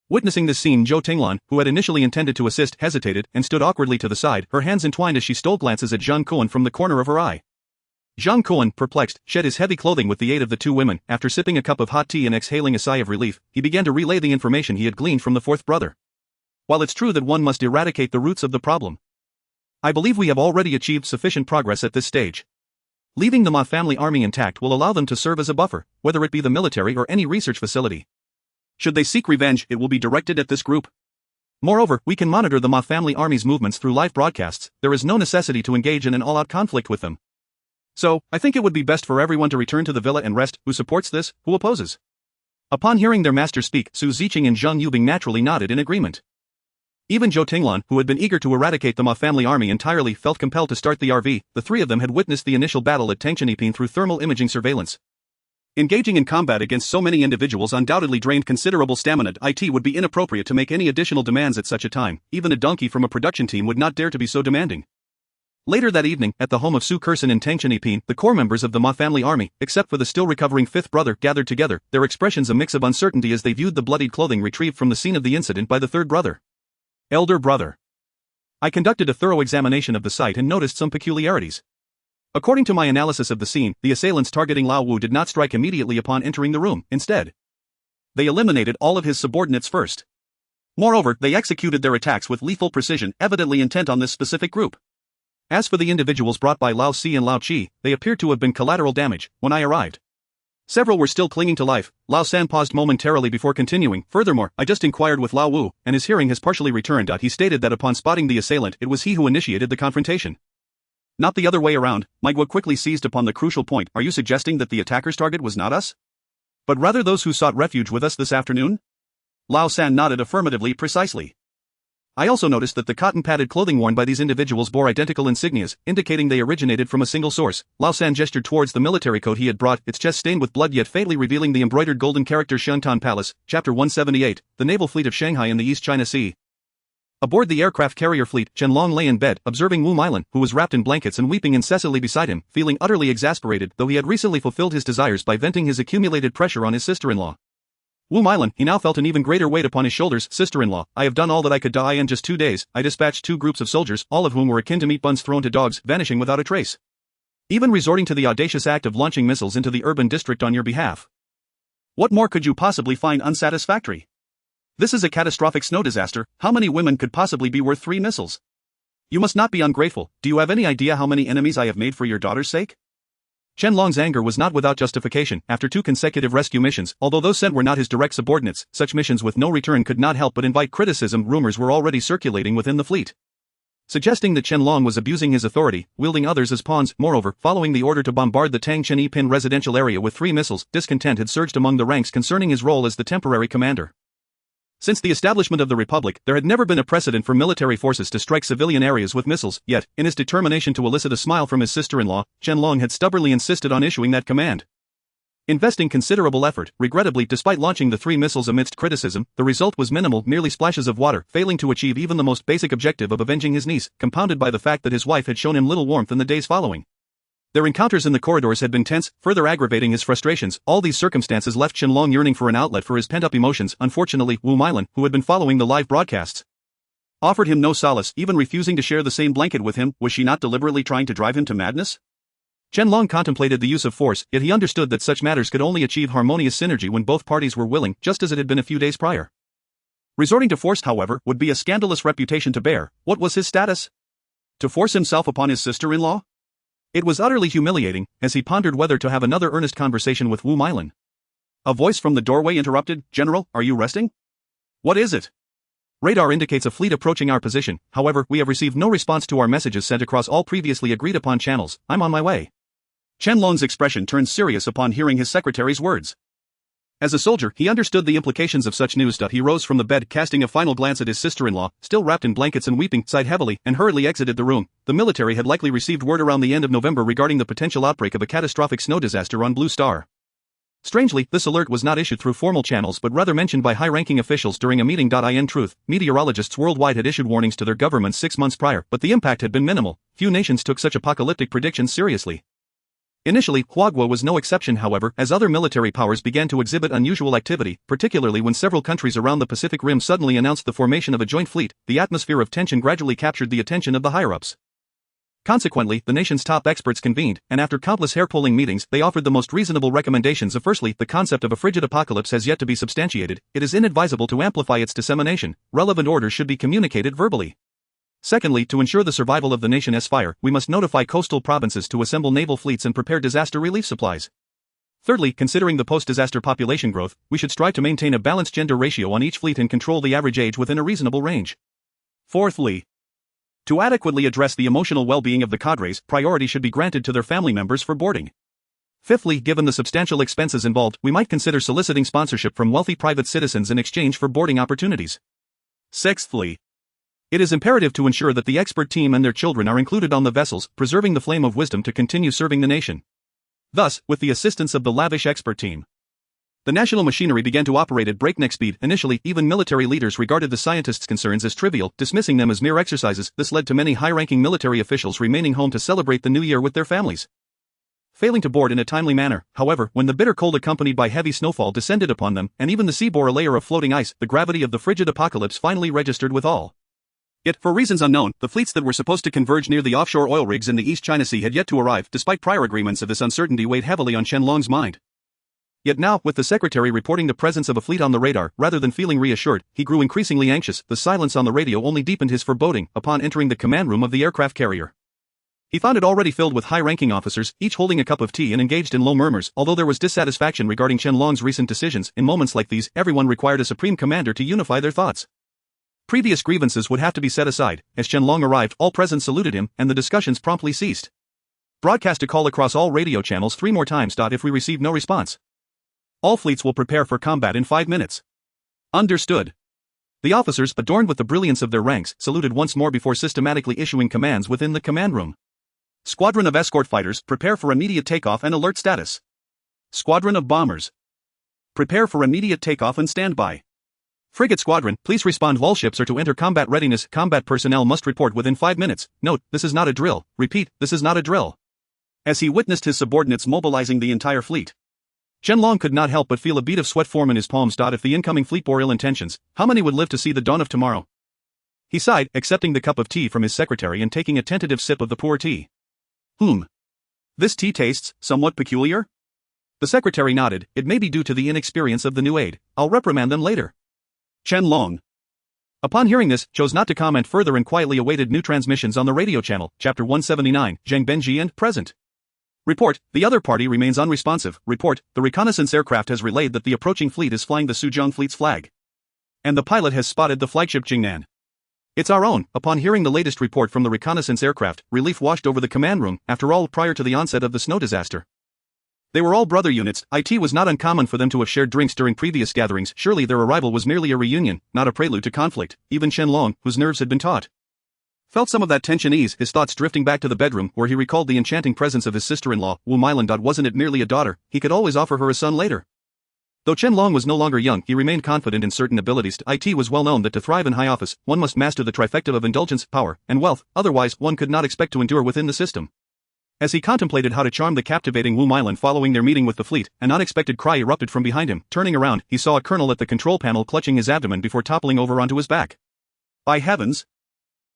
Witnessing this scene, Zhou Tinglan, who had initially intended to assist, hesitated and stood awkwardly to the side, her hands entwined as she stole glances at Zhang Kun from the corner of her eye. Zhang Kun, perplexed, shed his heavy clothing with the aid of the two women. After sipping a cup of hot tea and exhaling a sigh of relief, he began to relay the information he had gleaned from the fourth brother. While it's true that one must eradicate the roots of the problem, I believe we have already achieved sufficient progress at this stage. Leaving the Ma family army intact will allow them to serve as a buffer, whether it be the military or any research facility. Should they seek revenge, it will be directed at this group. Moreover, we can monitor the Ma family army's movements through live broadcasts. There is no necessity to engage in an all-out conflict with them. So, I think it would be best for everyone to return to the villa and rest. Who supports this? Who opposes? Upon hearing their master speak, Su Ziqing and Zhang Yubing naturally nodded in agreement. Even Zhou Tinglan, who had been eager to eradicate the Ma family army entirely, felt compelled to start the RV. The three of them had witnessed the initial battle at Tangshanipin through thermal imaging surveillance. Engaging in combat against so many individuals undoubtedly drained considerable stamina. It would be inappropriate to make any additional demands at such a time. Even a donkey from a production team would not dare to be so demanding. Later that evening, at the home of Su Kursin and Tang Chenipin, the core members of the Ma family army, except for the still recovering fifth brother, gathered together, their expressions a mix of uncertainty as they viewed the bloodied clothing retrieved from the scene of the incident by the third brother. Elder brother. I conducted a thorough examination of the site and noticed some peculiarities. According to my analysis of the scene, the assailants targeting Lao Wu did not strike immediately upon entering the room. Instead, they eliminated all of his subordinates first. Moreover, they executed their attacks with lethal precision, evidently intent on this specific group. As for the individuals brought by Lao Si and Lao Qi, they appeared to have been collateral damage. When I arrived, several were still clinging to life. Lao San paused momentarily before continuing. Furthermore, I just inquired with Lao Wu, and his hearing has partially returned. He stated that upon spotting the assailant, it was he who initiated the confrontation. Not the other way around. Maigua quickly seized upon the crucial point. Are you suggesting that the attacker's target was not us, but rather those who sought refuge with us this afternoon? Lao San nodded affirmatively. Precisely. I also noticed that the cotton-padded clothing worn by these individuals bore identical insignias, indicating they originated from a single source. Lao San gestured towards the military coat he had brought, its chest stained with blood yet fatally revealing the embroidered golden character Shantan Palace, Chapter 178, the Naval Fleet of Shanghai in the East China Sea. Aboard the aircraft carrier fleet, Qianlong lay in bed, observing Wu Mailan, who was wrapped in blankets and weeping incessantly beside him, feeling utterly exasperated, though he had recently fulfilled his desires by venting his accumulated pressure on his sister-in-law. Wu Mailan, he now felt an even greater weight upon his shoulders. Sister-in-law, I have done all that I could do. In just 2 days, I dispatched 2 groups of soldiers, all of whom were akin to meat buns thrown to dogs, vanishing without a trace. Even resorting to the audacious act of launching missiles into the urban district on your behalf. What more could you possibly find unsatisfactory? This is a catastrophic snow disaster. How many women could possibly be worth 3 missiles? You must not be ungrateful. Do you have any idea how many enemies I have made for your daughter's sake? Qianlong's anger was not without justification. After 2 consecutive rescue missions, although those sent were not his direct subordinates, such missions with no return could not help but invite criticism. Rumors were already circulating within the fleet, suggesting that Qianlong was abusing his authority, wielding others as pawns. Moreover, following the order to bombard the Tang Chenipin residential area with 3 missiles, discontent had surged among the ranks concerning his role as the temporary commander. Since the establishment of the Republic, there had never been a precedent for military forces to strike civilian areas with missiles, yet, in his determination to elicit a smile from his sister-in-law, Qianlong had stubbornly insisted on issuing that command. Investing considerable effort, regrettably, despite launching the 3 missiles amidst criticism, the result was minimal, merely splashes of water, failing to achieve even the most basic objective of avenging his niece, compounded by the fact that his wife had shown him little warmth in the days following. Their encounters in the corridors had been tense, further aggravating his frustrations. All these circumstances left Qianlong yearning for an outlet for his pent-up emotions. Unfortunately, Wu Mailan, who had been following the live broadcasts, offered him no solace, even refusing to share the same blanket with him. Was she not deliberately trying to drive him to madness? Qianlong contemplated the use of force, yet he understood that such matters could only achieve harmonious synergy when both parties were willing, just as it had been a few days prior. Resorting to force, however, would be a scandalous reputation to bear. What was his status? To force himself upon his sister-in-law? It was utterly humiliating, as he pondered whether to have another earnest conversation with Wu Mailan. A voice from the doorway interrupted. General, are you resting? What is it? Radar indicates a fleet approaching our position. However, we have received no response to our messages sent across all previously agreed upon channels. I'm on my way. Qianlong's expression turned serious upon hearing his secretary's words. As a soldier, he understood the implications of such news. He rose from the bed, casting a final glance at his sister-in-law, still wrapped in blankets and weeping, sighed heavily, and hurriedly exited the room. The military had likely received word around the end of November regarding the potential outbreak of a catastrophic snow disaster on Blue Star. Strangely, this alert was not issued through formal channels but rather mentioned by high-ranking officials during a meeting. In truth, meteorologists worldwide had issued warnings to their governments 6 months prior, but the impact had been minimal. Few nations took such apocalyptic predictions seriously. Initially, Huagua was no exception, however, as other military powers began to exhibit unusual activity, particularly when several countries around the Pacific Rim suddenly announced the formation of a joint fleet. The atmosphere of tension gradually captured the attention of the higher-ups. Consequently, the nation's top experts convened, and after countless hair-pulling meetings, they offered the most reasonable recommendations of firstly, the concept of a frigid apocalypse has yet to be substantiated. It is inadvisable to amplify its dissemination. Relevant orders should be communicated verbally. Secondly, to ensure the survival of the nation as fire, we must notify coastal provinces to assemble naval fleets and prepare disaster relief supplies. Thirdly, considering the post-disaster population growth, we should strive to maintain a balanced gender ratio on each fleet and control the average age within a reasonable range. Fourthly, to adequately address the emotional well-being of the cadres, priority should be granted to their family members for boarding. Fifthly, given the substantial expenses involved, we might consider soliciting sponsorship from wealthy private citizens in exchange for boarding opportunities. Sixthly, it is imperative to ensure that the expert team and their children are included on the vessels, preserving the flame of wisdom to continue serving the nation. Thus, with the assistance of the lavish expert team, the national machinery began to operate at breakneck speed. Initially, even military leaders regarded the scientists' concerns as trivial, dismissing them as mere exercises. This led to many high-ranking military officials remaining home to celebrate the new year with their families, failing to board in a timely manner. However, when the bitter cold accompanied by heavy snowfall descended upon them, and even the sea bore a layer of floating ice, the gravity of the frigid apocalypse finally registered with all. Yet, for reasons unknown, the fleets that were supposed to converge near the offshore oil rigs in the East China Sea had yet to arrive. Despite prior agreements, of this uncertainty weighed heavily on Qianlong's mind. Yet now, with the secretary reporting the presence of a fleet on the radar, rather than feeling reassured, he grew increasingly anxious. The silence on the radio only deepened his foreboding. Upon entering the command room of the aircraft carrier, he found it already filled with high-ranking officers, each holding a cup of tea and engaged in low murmurs. Although there was dissatisfaction regarding Qianlong's recent decisions, in moments like these, everyone required a supreme commander to unify their thoughts. Previous grievances would have to be set aside. As Qianlong arrived, all present saluted him, and the discussions promptly ceased. Broadcast a call across all radio channels 3 more times. If we receive no response, all fleets will prepare for combat in 5 minutes. Understood. The officers, adorned with the brilliance of their ranks, saluted once more before systematically issuing commands within the command room. Squadron of escort fighters, prepare for immediate takeoff and alert status. Squadron of bombers, prepare for immediate takeoff and standby. Frigate squadron, please respond. All ships are to enter combat readiness. Combat personnel must report within 5 minutes. Note, this is not a drill. Repeat, this is not a drill. As he witnessed his subordinates mobilizing the entire fleet, Qianlong could not help but feel a bead of sweat form in his palms. If the incoming fleet bore ill intentions, how many would live to see the dawn of tomorrow? He sighed, accepting the cup of tea from his secretary and taking a tentative sip of the poor tea. This tea tastes somewhat peculiar? The secretary nodded. It may be due to the inexperience of the new aide. I'll reprimand them later. Qianlong, upon hearing this, chose not to comment further and quietly awaited new transmissions on the radio channel. Chapter 179, Zhang Benji and present. Report, the other party remains unresponsive. Report, the reconnaissance aircraft has relayed that the approaching fleet is flying the Suzhong fleet's flag, and the pilot has spotted the flagship Jingnan. It's our own. Upon hearing the latest report from the reconnaissance aircraft, relief washed over the command room. After all, prior to the onset of the snow disaster, they were all brother units. It was not uncommon for them to have shared drinks during previous gatherings. Surely their arrival was merely a reunion, not a prelude to conflict. Even Qianlong, whose nerves had been taut, felt some of that tension ease, his thoughts drifting back to the bedroom where he recalled the enchanting presence of his sister-in-law, Wu Mailan. Wasn't it merely a daughter? He could always offer her a son later. Though Qianlong was no longer young, he remained confident in certain abilities. It was well known that to thrive in high office, one must master the trifecta of indulgence, power, and wealth, otherwise one could not expect to endure within the system. As he contemplated how to charm the captivating Wu Mailan following their meeting with the fleet, an unexpected cry erupted from behind him. Turning around, he saw a colonel at the control panel clutching his abdomen before toppling over onto his back. By heavens!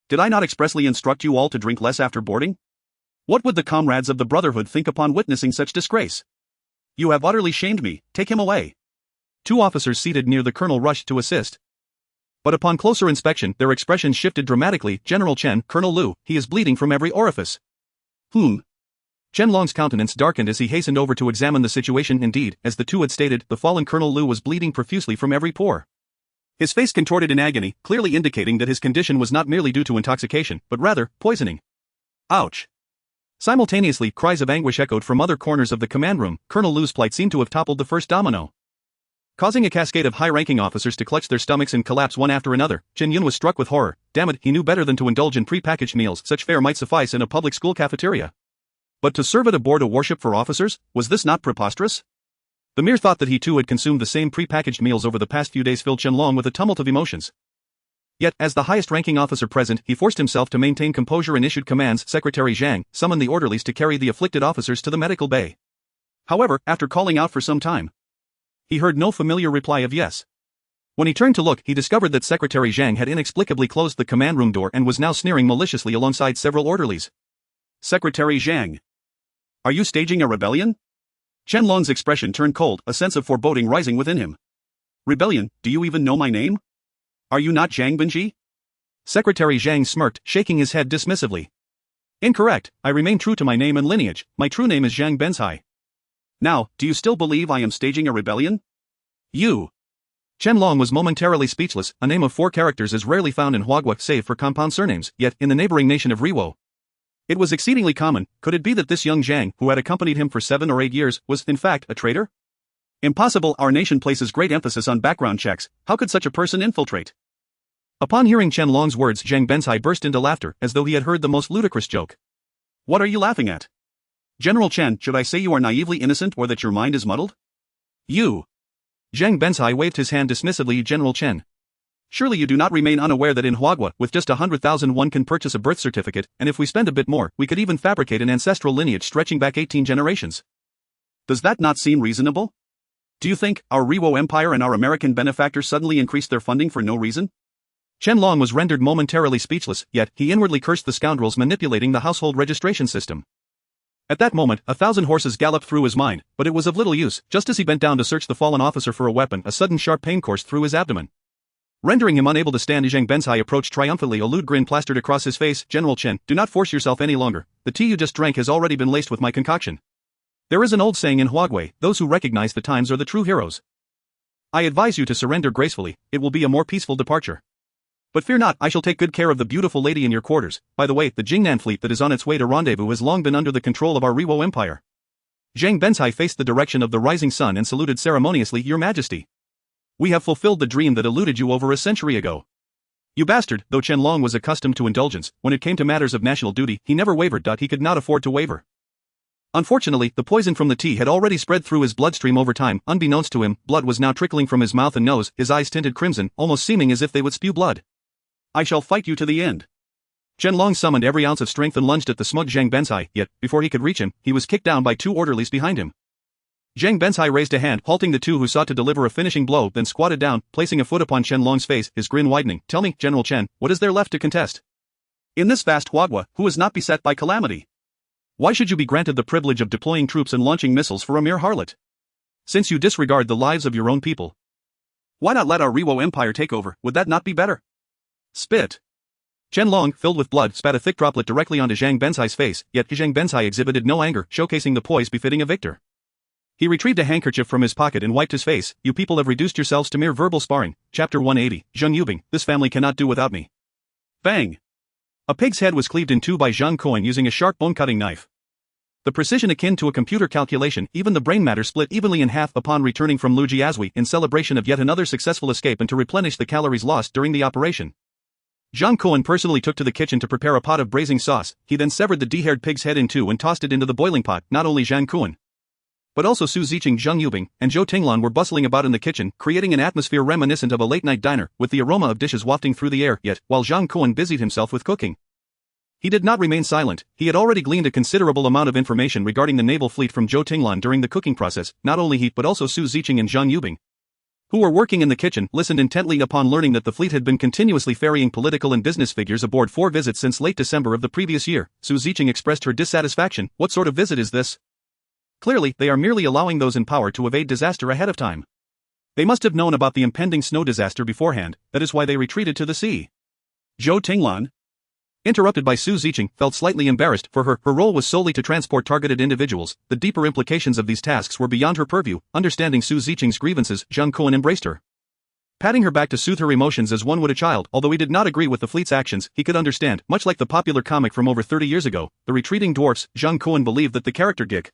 Did I not expressly instruct you all to drink less after boarding? What would the comrades of the Brotherhood think upon witnessing such disgrace? You have utterly shamed me. Take him away. 2 officers seated near the colonel rushed to assist. But upon closer inspection, their expressions shifted dramatically. General Chen, Colonel Liu, he is bleeding from every orifice. Qianlong's countenance darkened as he hastened over to examine the situation. Indeed, as the 2 had stated, the fallen Colonel Liu was bleeding profusely from every pore. His face contorted in agony, clearly indicating that his condition was not merely due to intoxication, but rather, poisoning. Ouch! Simultaneously, cries of anguish echoed from other corners of the command room. Colonel Liu's plight seemed to have toppled the first domino, causing a cascade of high-ranking officers to clutch their stomachs and collapse one after another. Chen Yun was struck with horror. Damn it, he knew better than to indulge in pre-packaged meals. Such fare might suffice in a public school cafeteria, but to serve it aboard a warship for officers? Was this not preposterous? The mere thought that he too had consumed the same pre-packaged meals over the past few days filled Qianlong with a tumult of emotions. Yet, as the highest-ranking officer present, he forced himself to maintain composure and issued commands. Secretary Zhang, summon the orderlies to carry the afflicted officers to the medical bay. However, after calling out for some time, he heard no familiar reply of yes. When he turned to look, he discovered that Secretary Zhang had inexplicably closed the command room door and was now sneering maliciously alongside several orderlies. Secretary Zhang, are you staging a rebellion? Qianlong's expression turned cold, a sense of foreboding rising within him. Rebellion? Do you even know my name? Are you not Zhang Benji? Secretary Zhang smirked, shaking his head dismissively. Incorrect, I remain true to my name and lineage. My true name is Zhang Benzhai. Now, do you still believe I am staging a rebellion? You. Qianlong was momentarily speechless. A name of 4 characters is rarely found in Huagua save for compound surnames, yet, in the neighboring nation of Rewo, it was exceedingly common. Could it be that this young Zhang, who had accompanied him for 7 or 8 years, was, in fact, a traitor? Impossible. Our nation places great emphasis on background checks. How could such a person infiltrate? Upon hearing Qianlong's words, Zhang Benzhai burst into laughter, as though he had heard the most ludicrous joke. What are you laughing at? General Chen, should I say you are naively innocent or that your mind is muddled? You. Zhang Benzai waved his hand dismissively. General Chen. Surely you do not remain unaware that in Huagua, with just 100,000 one can purchase a birth certificate, and if we spend a bit more, we could even fabricate an ancestral lineage stretching back 18 generations. Does that not seem reasonable? Do you think our Rewo Empire and our American benefactors suddenly increased their funding for no reason? Chen Long was rendered momentarily speechless, yet he inwardly cursed the scoundrels manipulating the household registration system. At that moment, 1,000 horses galloped through his mind, but it was of little use. Just as he bent down to search the fallen officer for a weapon, a sudden sharp pain coursed through his abdomen. Rendering him unable to stand, Zhang Benzai approached triumphantly, a lewd grin plastered across his face. General Chen, do not force yourself any longer. The tea you just drank has already been laced with my concoction. There is an old saying in Huagui, those who recognize the times are the true heroes. I advise you to surrender gracefully, it will be a more peaceful departure. But fear not, I shall take good care of the beautiful lady in your quarters. By the way, the Jingnan fleet that is on its way to rendezvous has long been under the control of our Rewo Empire. Zhang Benzai faced the direction of the rising sun and saluted ceremoniously. Your Majesty. We have fulfilled the dream that eluded you over a century ago. You bastard. Though Chen Long was accustomed to indulgence, when it came to matters of national duty, he never wavered. He could not afford to waver. Unfortunately, the poison from the tea had already spread through his bloodstream over time. Unbeknownst to him, blood was now trickling from his mouth and nose, his eyes tinted crimson, almost seeming as if they would spew blood. I shall fight you to the end. Chen Long summoned every ounce of strength and lunged at the smug Zhang Benzai, yet, before he could reach him, he was kicked down by 2 orderlies behind him. Zhang Benzai raised a hand, halting the 2 who sought to deliver a finishing blow, then squatted down, placing a foot upon Chen Long's face, his grin widening. Tell me, General Chen, what is there left to contest? In this vast Huagua, who is not beset by calamity? Why should you be granted the privilege of deploying troops and launching missiles for a mere harlot? Since you disregard the lives of your own people. Why not let our Rewo Empire take over? Would that not be better? Spit. Chen Long, filled with blood, spat a thick droplet directly onto Zhang Benzai's face, yet Zhang Benzai exhibited no anger, showcasing the poise befitting a victor. He retrieved a handkerchief from his pocket and wiped his face. You people have reduced yourselves to mere verbal sparring. Chapter 180, Zheng Yubing, this family cannot do without me. Bang! A pig's head was cleaved in 2 by Zhang Kun using a sharp bone-cutting knife. The precision akin to a computer calculation, even the brain matter split evenly in half upon returning from Lu Jiazui in celebration of yet another successful escape and to replenish the calories lost during the operation. Zhang Kun personally took to the kitchen to prepare a pot of braising sauce. He then severed the de-haired pig's head in 2 and tossed it into the boiling pot. Not only Zhang Kun, but also Su Ziqing, Zheng Yubing, and Zhou Tinglan were bustling about in the kitchen, creating an atmosphere reminiscent of a late-night diner, with the aroma of dishes wafting through the air. Yet, while Zhang Kun busied himself with cooking, he did not remain silent. He had already gleaned a considerable amount of information regarding the naval fleet from Zhou Tinglan during the cooking process. Not only he, but also Su Ziqing and Zheng Yubing, who were working in the kitchen, listened intently upon learning that the fleet had been continuously ferrying political and business figures aboard 4 visits since late December of the previous year. Su Ziqing expressed her dissatisfaction. What sort of visit is this? Clearly, they are merely allowing those in power to evade disaster ahead of time. They must have known about the impending snow disaster beforehand, that is why they retreated to the sea. Zhou Tinglan, interrupted by Su Ziqing, felt slightly embarrassed, for her role was solely to transport targeted individuals. The deeper implications of these tasks were beyond her purview. Understanding Su Ziqing's grievances, Zhang Kun embraced her, patting her back to soothe her emotions as one would a child. Although he did not agree with the fleet's actions, he could understand, much like the popular comic from over 30 years ago, The Retreating Dwarfs. Zhang Kun believed that the character Geek,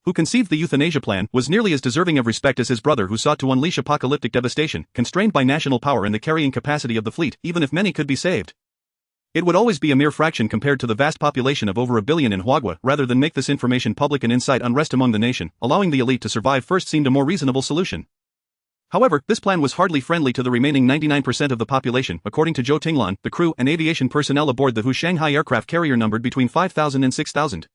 who conceived the euthanasia plan, was nearly as deserving of respect as his brother who sought to unleash apocalyptic devastation, constrained by national power and the carrying capacity of the fleet. Even if many could be saved, it would always be a mere fraction compared to the vast population of over 1 billion in Huagua. Rather than make this information public and incite unrest among the nation, allowing the elite to survive first seemed a more reasonable solution. However, this plan was hardly friendly to the remaining 99% of the population. According to Zhou Tinglan, the crew and aviation personnel aboard the Hu Shanghai aircraft carrier numbered between 5,000 and 6,000.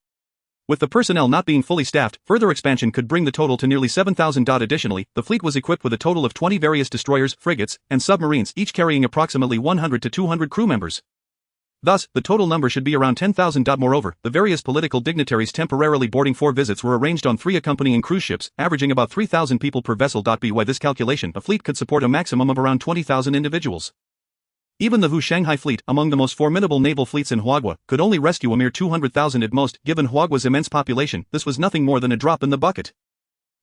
With the personnel not being fully staffed, further expansion could bring the total to nearly 7,000. Additionally, the fleet was equipped with a total of 20 various destroyers, frigates, and submarines, each carrying approximately 100 to 200 crew members. Thus, the total number should be around 10,000. Moreover, the various political dignitaries temporarily boarding 4 visits were arranged on 3 accompanying cruise ships, averaging about 3,000 people per vessel. By this calculation, a fleet could support a maximum of around 20,000 individuals. Even the Hu Shanghai fleet, among the most formidable naval fleets in Huagua, could only rescue a mere 200,000 at most. Given Huagua's immense population, this was nothing more than a drop in the bucket.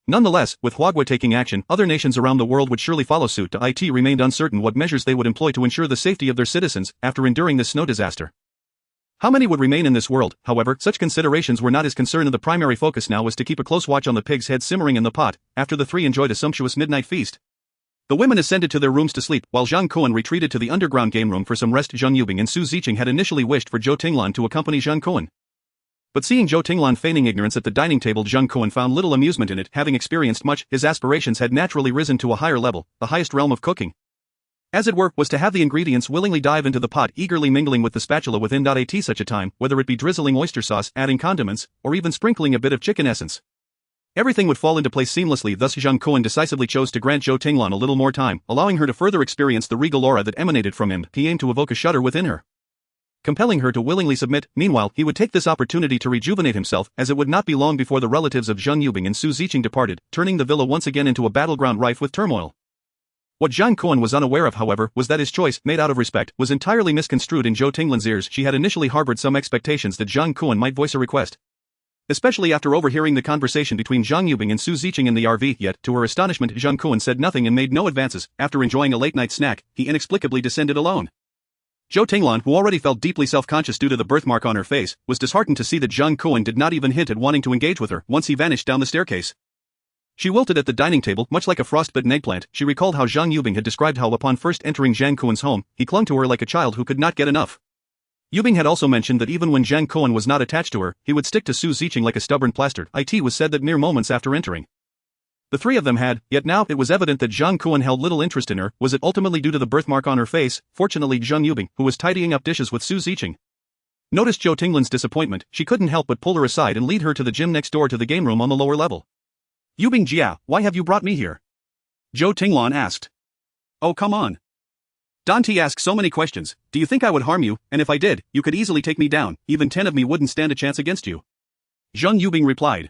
Nonetheless, with Huagua taking action, other nations around the world would surely follow suit. It remained uncertain what measures they would employ to ensure the safety of their citizens after enduring this snow disaster. How many would remain in this world? However, such considerations were not his concern, and the primary focus now was to keep a close watch on the pig's head simmering in the pot. After the 3 enjoyed a sumptuous midnight feast, the women ascended to their rooms to sleep, while Zhang Kun retreated to the underground game room for some rest. Zheng Yubing and Su Ziqing had initially wished for Zhou Tinglan to accompany Zhang Kun, But seeing Zhou Tinglan feigning ignorance at the dining table, Zhang Kun found little amusement in it. Having experienced much, his aspirations had naturally risen to a higher level, the highest realm of cooking. As it were, was to have the ingredients willingly dive into the pot, eagerly mingling with the spatula within. At such a time, whether it be drizzling oyster sauce, adding condiments, or even sprinkling a bit of chicken essence, everything would fall into place seamlessly. Thus Zhang Kun decisively chose to grant Zhou Tinglan a little more time, allowing her to further experience the regal aura that emanated from him. He aimed to evoke a shudder within her, compelling her to willingly submit. Meanwhile, he would take this opportunity to rejuvenate himself, as it would not be long before the relatives of Zhang Yubing and Su Ziqing departed, turning the villa once again into a battleground rife with turmoil. What Zhang Kun was unaware of, however, was that his choice, made out of respect, was entirely misconstrued in Zhou Tinglan's ears. She had initially harbored some expectations that Zhang Kun might voice a request, especially after overhearing the conversation between Zhang Yubing and Su Ziqing in the RV. Yet, to her astonishment, Zhang Kun said nothing and made no advances. After enjoying a late-night snack, he inexplicably descended alone. Zhou Tinglan, who already felt deeply self-conscious due to the birthmark on her face, was disheartened to see that Zhang Kun did not even hint at wanting to engage with her once he vanished down the staircase. She wilted at the dining table, much like a frostbitten eggplant. She recalled how Zhang Yubing had described how upon first entering Zhang Kun's home, he clung to her like a child who could not get enough. Yubing had also mentioned that even when Zhang Kun was not attached to her, he would stick to Su Ziqing like a stubborn plaster. It was said that mere moments after entering, the three of them had, yet now it was evident that Zhang Kun held little interest in her. Was it ultimately due to the birthmark on her face? Fortunately, Zhang Yubing, who was tidying up dishes with Su Ziqing, noticed Zhou Tinglan's disappointment. She couldn't help but pull her aside and lead her to the gym next door to the game room on the lower level. Yubing Jia, why have you brought me here? Zhou Tinglan asked. Oh, come on. Dante asked so many questions. Do you think I would harm you? And if I did, you could easily take me down. Even 10 of me wouldn't stand a chance against you. Zhang Yubing replied,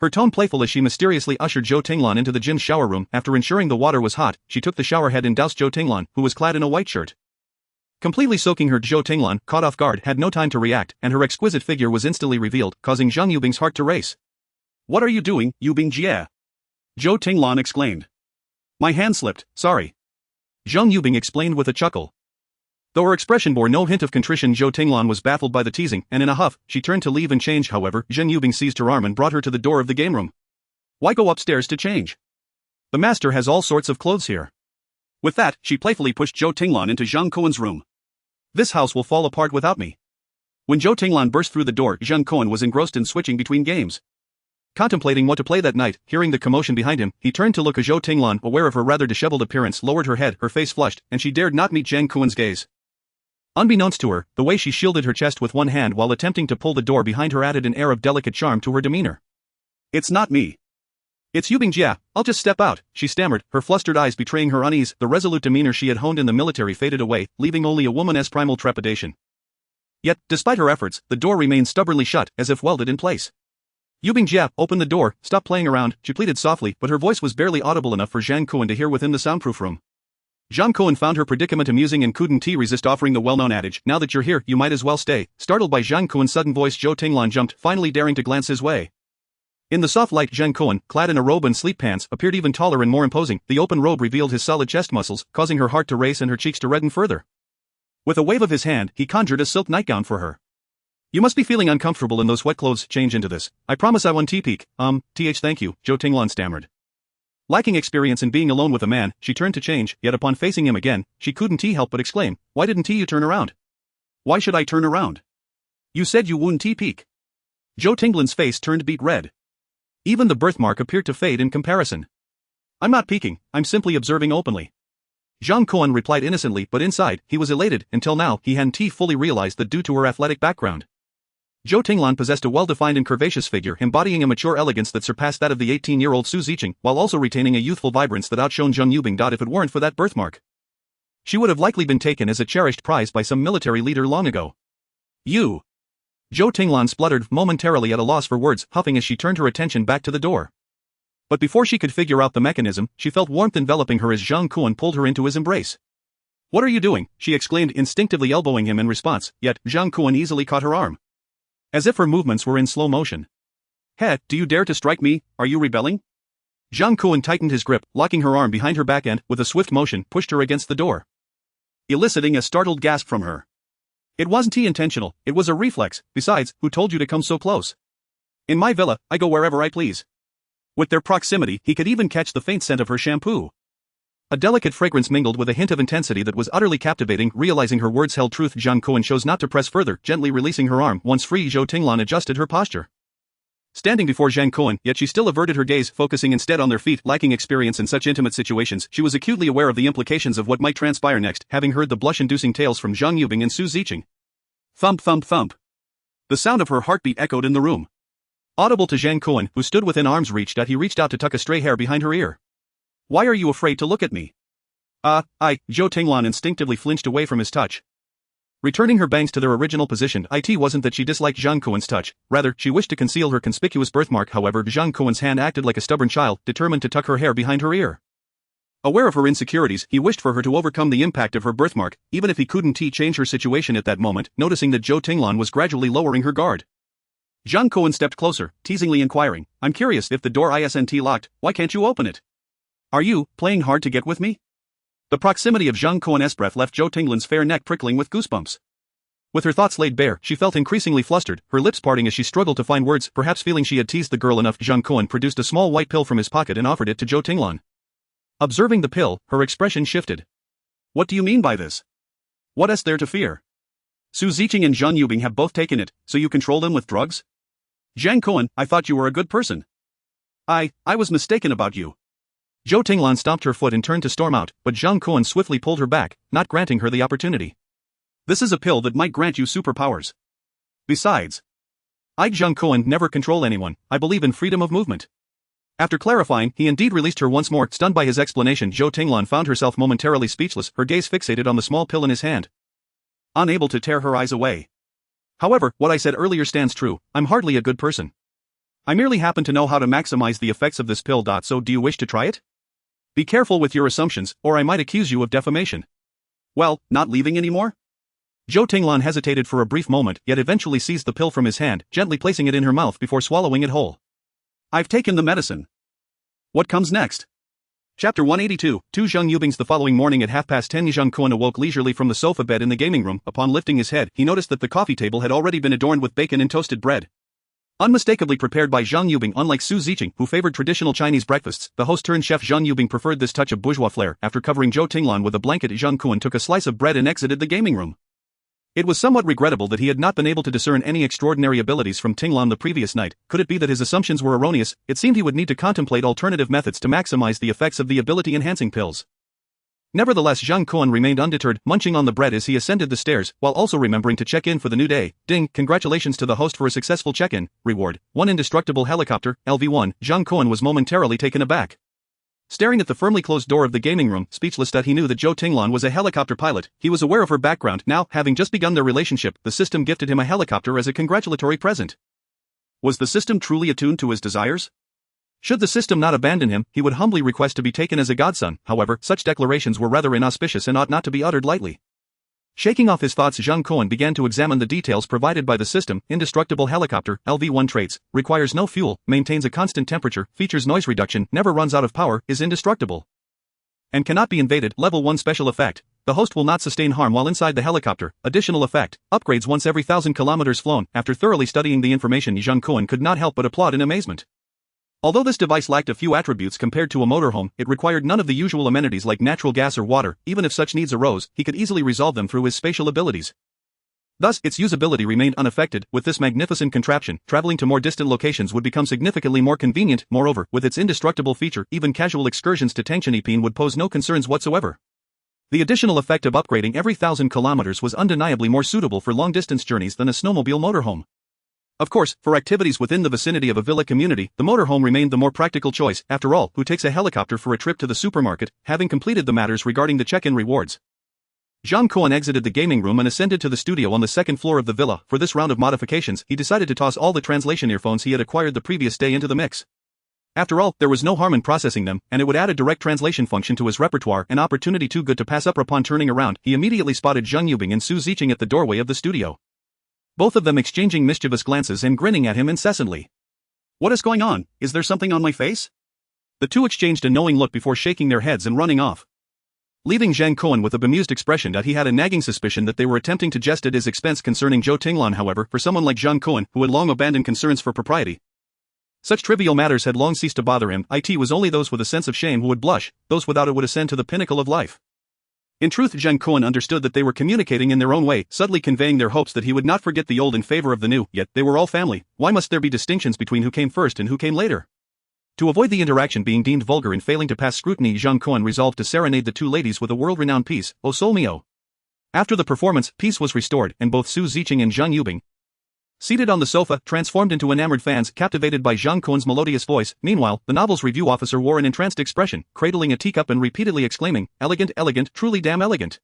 her tone playful as she mysteriously ushered Zhou Tinglan into the gym's shower room. After ensuring the water was hot, she took the shower head and doused Zhou Tinglan, who was clad in a white shirt, completely soaking her. Zhou Tinglan, caught off guard, had no time to react, and her exquisite figure was instantly revealed, causing Zhang Yubing's heart to race. What are you doing, Yubing Jia? Zhou Tinglan exclaimed. My hand slipped, sorry. Zhang Yubing explained with a chuckle. Though her expression bore no hint of contrition, Zhou Tinglan was baffled by the teasing, and in a huff, she turned to leave and change. However, Zhang Yubing seized her arm and brought her to the door of the game room. Why go upstairs to change? The master has all sorts of clothes here. With that, she playfully pushed Zhou Tinglan into Zhang Kun's room. This house will fall apart without me. When Zhou Tinglan burst through the door, Zhang Kun was engrossed in switching between games, contemplating what to play that night. Hearing the commotion behind him, he turned to look at Zhou Tinglan, aware of her rather disheveled appearance, lowered her head, her face flushed, and she dared not meet Zhang Kun's gaze. Unbeknownst to her, the way she shielded her chest with one hand while attempting to pull the door behind her added an air of delicate charm to her demeanor. It's not me. It's Yubing Jia, I'll just step out, she stammered, her flustered eyes betraying her unease. The resolute demeanor she had honed in the military faded away, leaving only a woman's primal trepidation. Yet, despite her efforts, the door remained stubbornly shut, as if welded in place. Yubing Jia, open the door, stop playing around, she pleaded softly, but her voice was barely audible enough for Zhang Kun to hear within the soundproof room. Zhang Kun found her predicament amusing and couldn't resist offering the well-known adage, now that you're here, you might as well stay. Startled by Zhang Kun's sudden voice, Zhou Tinglan jumped, finally daring to glance his way. In the soft light, Zhang Kun, clad in a robe and sleep pants, appeared even taller and more imposing. The open robe revealed his solid chest muscles, causing her heart to race and her cheeks to redden further. With a wave of his hand, he conjured a silk nightgown for her. You must be feeling uncomfortable in those wet clothes, change into this. I promise I won't peek. Thank you, Zhou Tinglan stammered. Lacking experience in being alone with a man, she turned to change, yet upon facing him again, she couldn't help but exclaim, why didn't you turn around? Why should I turn around? You said you wouldn't peek. Zhou Tinglan's face turned beet red. Even the birthmark appeared to fade in comparison. I'm not peeking, I'm simply observing openly. Zhang Kun replied innocently, but inside, he was elated. Until now, he hadn't fully realized that due to her athletic background, Zhou Tinglan possessed a well-defined and curvaceous figure, embodying a mature elegance that surpassed that of the 18-year-old Su Ziqing, while also retaining a youthful vibrance that outshone Zhang Yubing. If it weren't for that birthmark, she would have likely been taken as a cherished prize by some military leader long ago. You! Zhou Tinglan spluttered, momentarily at a loss for words, huffing as she turned her attention back to the door. But before she could figure out the mechanism, she felt warmth enveloping her as Zhang Kun pulled her into his embrace. What are you doing? She exclaimed, instinctively elbowing him in response, yet Zhang Kun easily caught her arm, as if her movements were in slow motion. Hey, do you dare to strike me? Are you rebelling? Zhang Kun tightened his grip, locking her arm behind her back and, with a swift motion, pushed her against the door, eliciting a startled gasp from her. It wasn't intentional, it was a reflex. Besides, who told you to come so close? In my villa, I go wherever I please. With their proximity, he could even catch the faint scent of her shampoo. A delicate fragrance mingled with a hint of intensity that was utterly captivating. Realizing her words held truth, Zhang Kun chose not to press further, gently releasing her arm. Once free, Zhou Tinglan adjusted her posture. Standing before Zhang Kun, yet she still averted her gaze, focusing instead on their feet. Lacking experience in such intimate situations, she was acutely aware of the implications of what might transpire next, having heard the blush-inducing tales from Zhang Yubing and Su Ziqing. Thump thump thump. The sound of her heartbeat echoed in the room. Audible to Zhang Kun, who stood within arm's reach, he reached out to tuck a stray hair behind her ear. Why are you afraid to look at me? Zhou Tinglan instinctively flinched away from his touch. Returning her bangs to their original position, it wasn't that she disliked Zhang Kun's touch, rather, she wished to conceal her conspicuous birthmark. However, Zhang Kun's hand acted like a stubborn child, determined to tuck her hair behind her ear. Aware of her insecurities, he wished for her to overcome the impact of her birthmark, even if he couldn't change her situation at that moment. Noticing that Zhou Tinglan was gradually lowering her guard, Zhang Kun stepped closer, teasingly inquiring, I'm curious, if the door isn't locked, why can't you open it? Are you playing hard to get with me? The proximity of Zhang Kun's breath left Zhou Tinglan's fair neck prickling with goosebumps. With her thoughts laid bare, she felt increasingly flustered, her lips parting as she struggled to find words. Perhaps feeling she had teased the girl enough, Zhang Kun produced a small white pill from his pocket and offered it to Zhou Tinglan. Observing the pill, her expression shifted. What do you mean by this? What is there to fear? Su Ziqing and Zhang Yubing have both taken it, so you control them with drugs? Zhang Kun, I thought you were a good person. I was mistaken about you. Zhou Tinglan stomped her foot and turned to storm out, but Zhang Kun swiftly pulled her back, not granting her the opportunity. This is a pill that might grant you superpowers. Besides, Zhang Kun never control anyone, I believe in freedom of movement. After clarifying, he indeed released her once more. Stunned by his explanation, Zhou Tinglan found herself momentarily speechless, her gaze fixated on the small pill in his hand, unable to tear her eyes away. However, what I said earlier stands true, I'm hardly a good person. I merely happen to know how to maximize the effects of this pill. So do you wish to try it? Be careful with your assumptions, or I might accuse you of defamation. Well, not leaving anymore? Zhou Tinglan hesitated for a brief moment, yet eventually seized the pill from his hand, gently placing it in her mouth before swallowing it whole. I've taken the medicine. What comes next? Chapter 182, 2 Zhang Yubing's. The following morning at 10:30, Zhang Kun awoke leisurely from the sofa bed in the gaming room. Upon lifting his head, he noticed that the coffee table had already been adorned with bacon and toasted bread, unmistakably prepared by Zhang Yubing. Unlike Su Ziqing, who favored traditional Chinese breakfasts, the host-turned-chef Zhang Yubing preferred this touch of bourgeois flair. After covering Zhou Tinglan with a blanket, Zhang Kun took a slice of bread and exited the gaming room. It was somewhat regrettable that he had not been able to discern any extraordinary abilities from Tinglan the previous night. Could it be that his assumptions were erroneous? It seemed he would need to contemplate alternative methods to maximize the effects of the ability-enhancing pills. Nevertheless, Zhang Kun remained undeterred, munching on the bread as he ascended the stairs, while also remembering to check in for the new day. Ding, congratulations to the host for a successful check-in. Reward, 1 indestructible helicopter, LV-1. Zhang Kun was momentarily taken aback. Staring at the firmly closed door of the gaming room, speechless that he knew that Zhou Tinglan was a helicopter pilot, he was aware of her background. Now, having just begun their relationship, the system gifted him a helicopter as a congratulatory present. Was the system truly attuned to his desires? Should the system not abandon him, he would humbly request to be taken as a godson. However, such declarations were rather inauspicious and ought not to be uttered lightly. Shaking off his thoughts, Zhang Kun began to examine the details provided by the system. Indestructible helicopter, LV-1 traits, requires no fuel, maintains a constant temperature, features noise reduction, never runs out of power, is indestructible, and cannot be invaded. Level 1 special effect. The host will not sustain harm while inside the helicopter. Additional effect, upgrades once every 1,000 kilometers flown. After thoroughly studying the information, Zhang Kun could not help but applaud in amazement. Although this device lacked a few attributes compared to a motorhome, it required none of the usual amenities like natural gas or water. Even if such needs arose, he could easily resolve them through his spatial abilities. Thus, its usability remained unaffected. With this magnificent contraption, traveling to more distant locations would become significantly more convenient. Moreover, with its indestructible feature, even casual excursions to Tangshanipin would pose no concerns whatsoever. The additional effect of upgrading every 1,000 kilometers was undeniably more suitable for long-distance journeys than a snowmobile motorhome. Of course, for activities within the vicinity of a villa community, the motorhome remained the more practical choice. After all, who takes a helicopter for a trip to the supermarket? Having completed the matters regarding the check-in rewards, Zhang Kun exited the gaming room and ascended to the studio on the second floor of the villa. For this round of modifications, he decided to toss all the translation earphones he had acquired the previous day into the mix. After all, there was no harm in processing them, and it would add a direct translation function to his repertoire, an opportunity too good to pass up. Upon turning around, he immediately spotted Zhang Yubing and Su Ziqing at the doorway of the studio, both of them exchanging mischievous glances and grinning at him incessantly. What is going on? Is there something on my face? The two exchanged a knowing look before shaking their heads and running off, leaving Zhang Kun with a bemused expression that he had a nagging suspicion that they were attempting to jest at his expense. Concerning Zhou Tinglan, however, for someone like Zhang Kun, who had long abandoned concerns for propriety, Such trivial matters had long ceased to bother him. It was only those with a sense of shame who would blush, those without it would ascend to the pinnacle of life. In truth, Zhang Kun understood that they were communicating in their own way, subtly conveying their hopes that he would not forget the old in favor of the new, yet they were all family. Why must there be distinctions between who came first and who came later? To avoid the interaction being deemed vulgar and failing to pass scrutiny, Zhang Kun resolved to serenade the two ladies with a world-renowned piece, O Sol Mio. After the performance, peace was restored, and both Su Ziqing and Zhang Yubing, seated on the sofa, transformed into enamored fans captivated by Zhang Kun's melodious voice. Meanwhile, the novel's review officer wore an entranced expression, cradling a teacup and repeatedly exclaiming, "Elegant, elegant, truly damn elegant."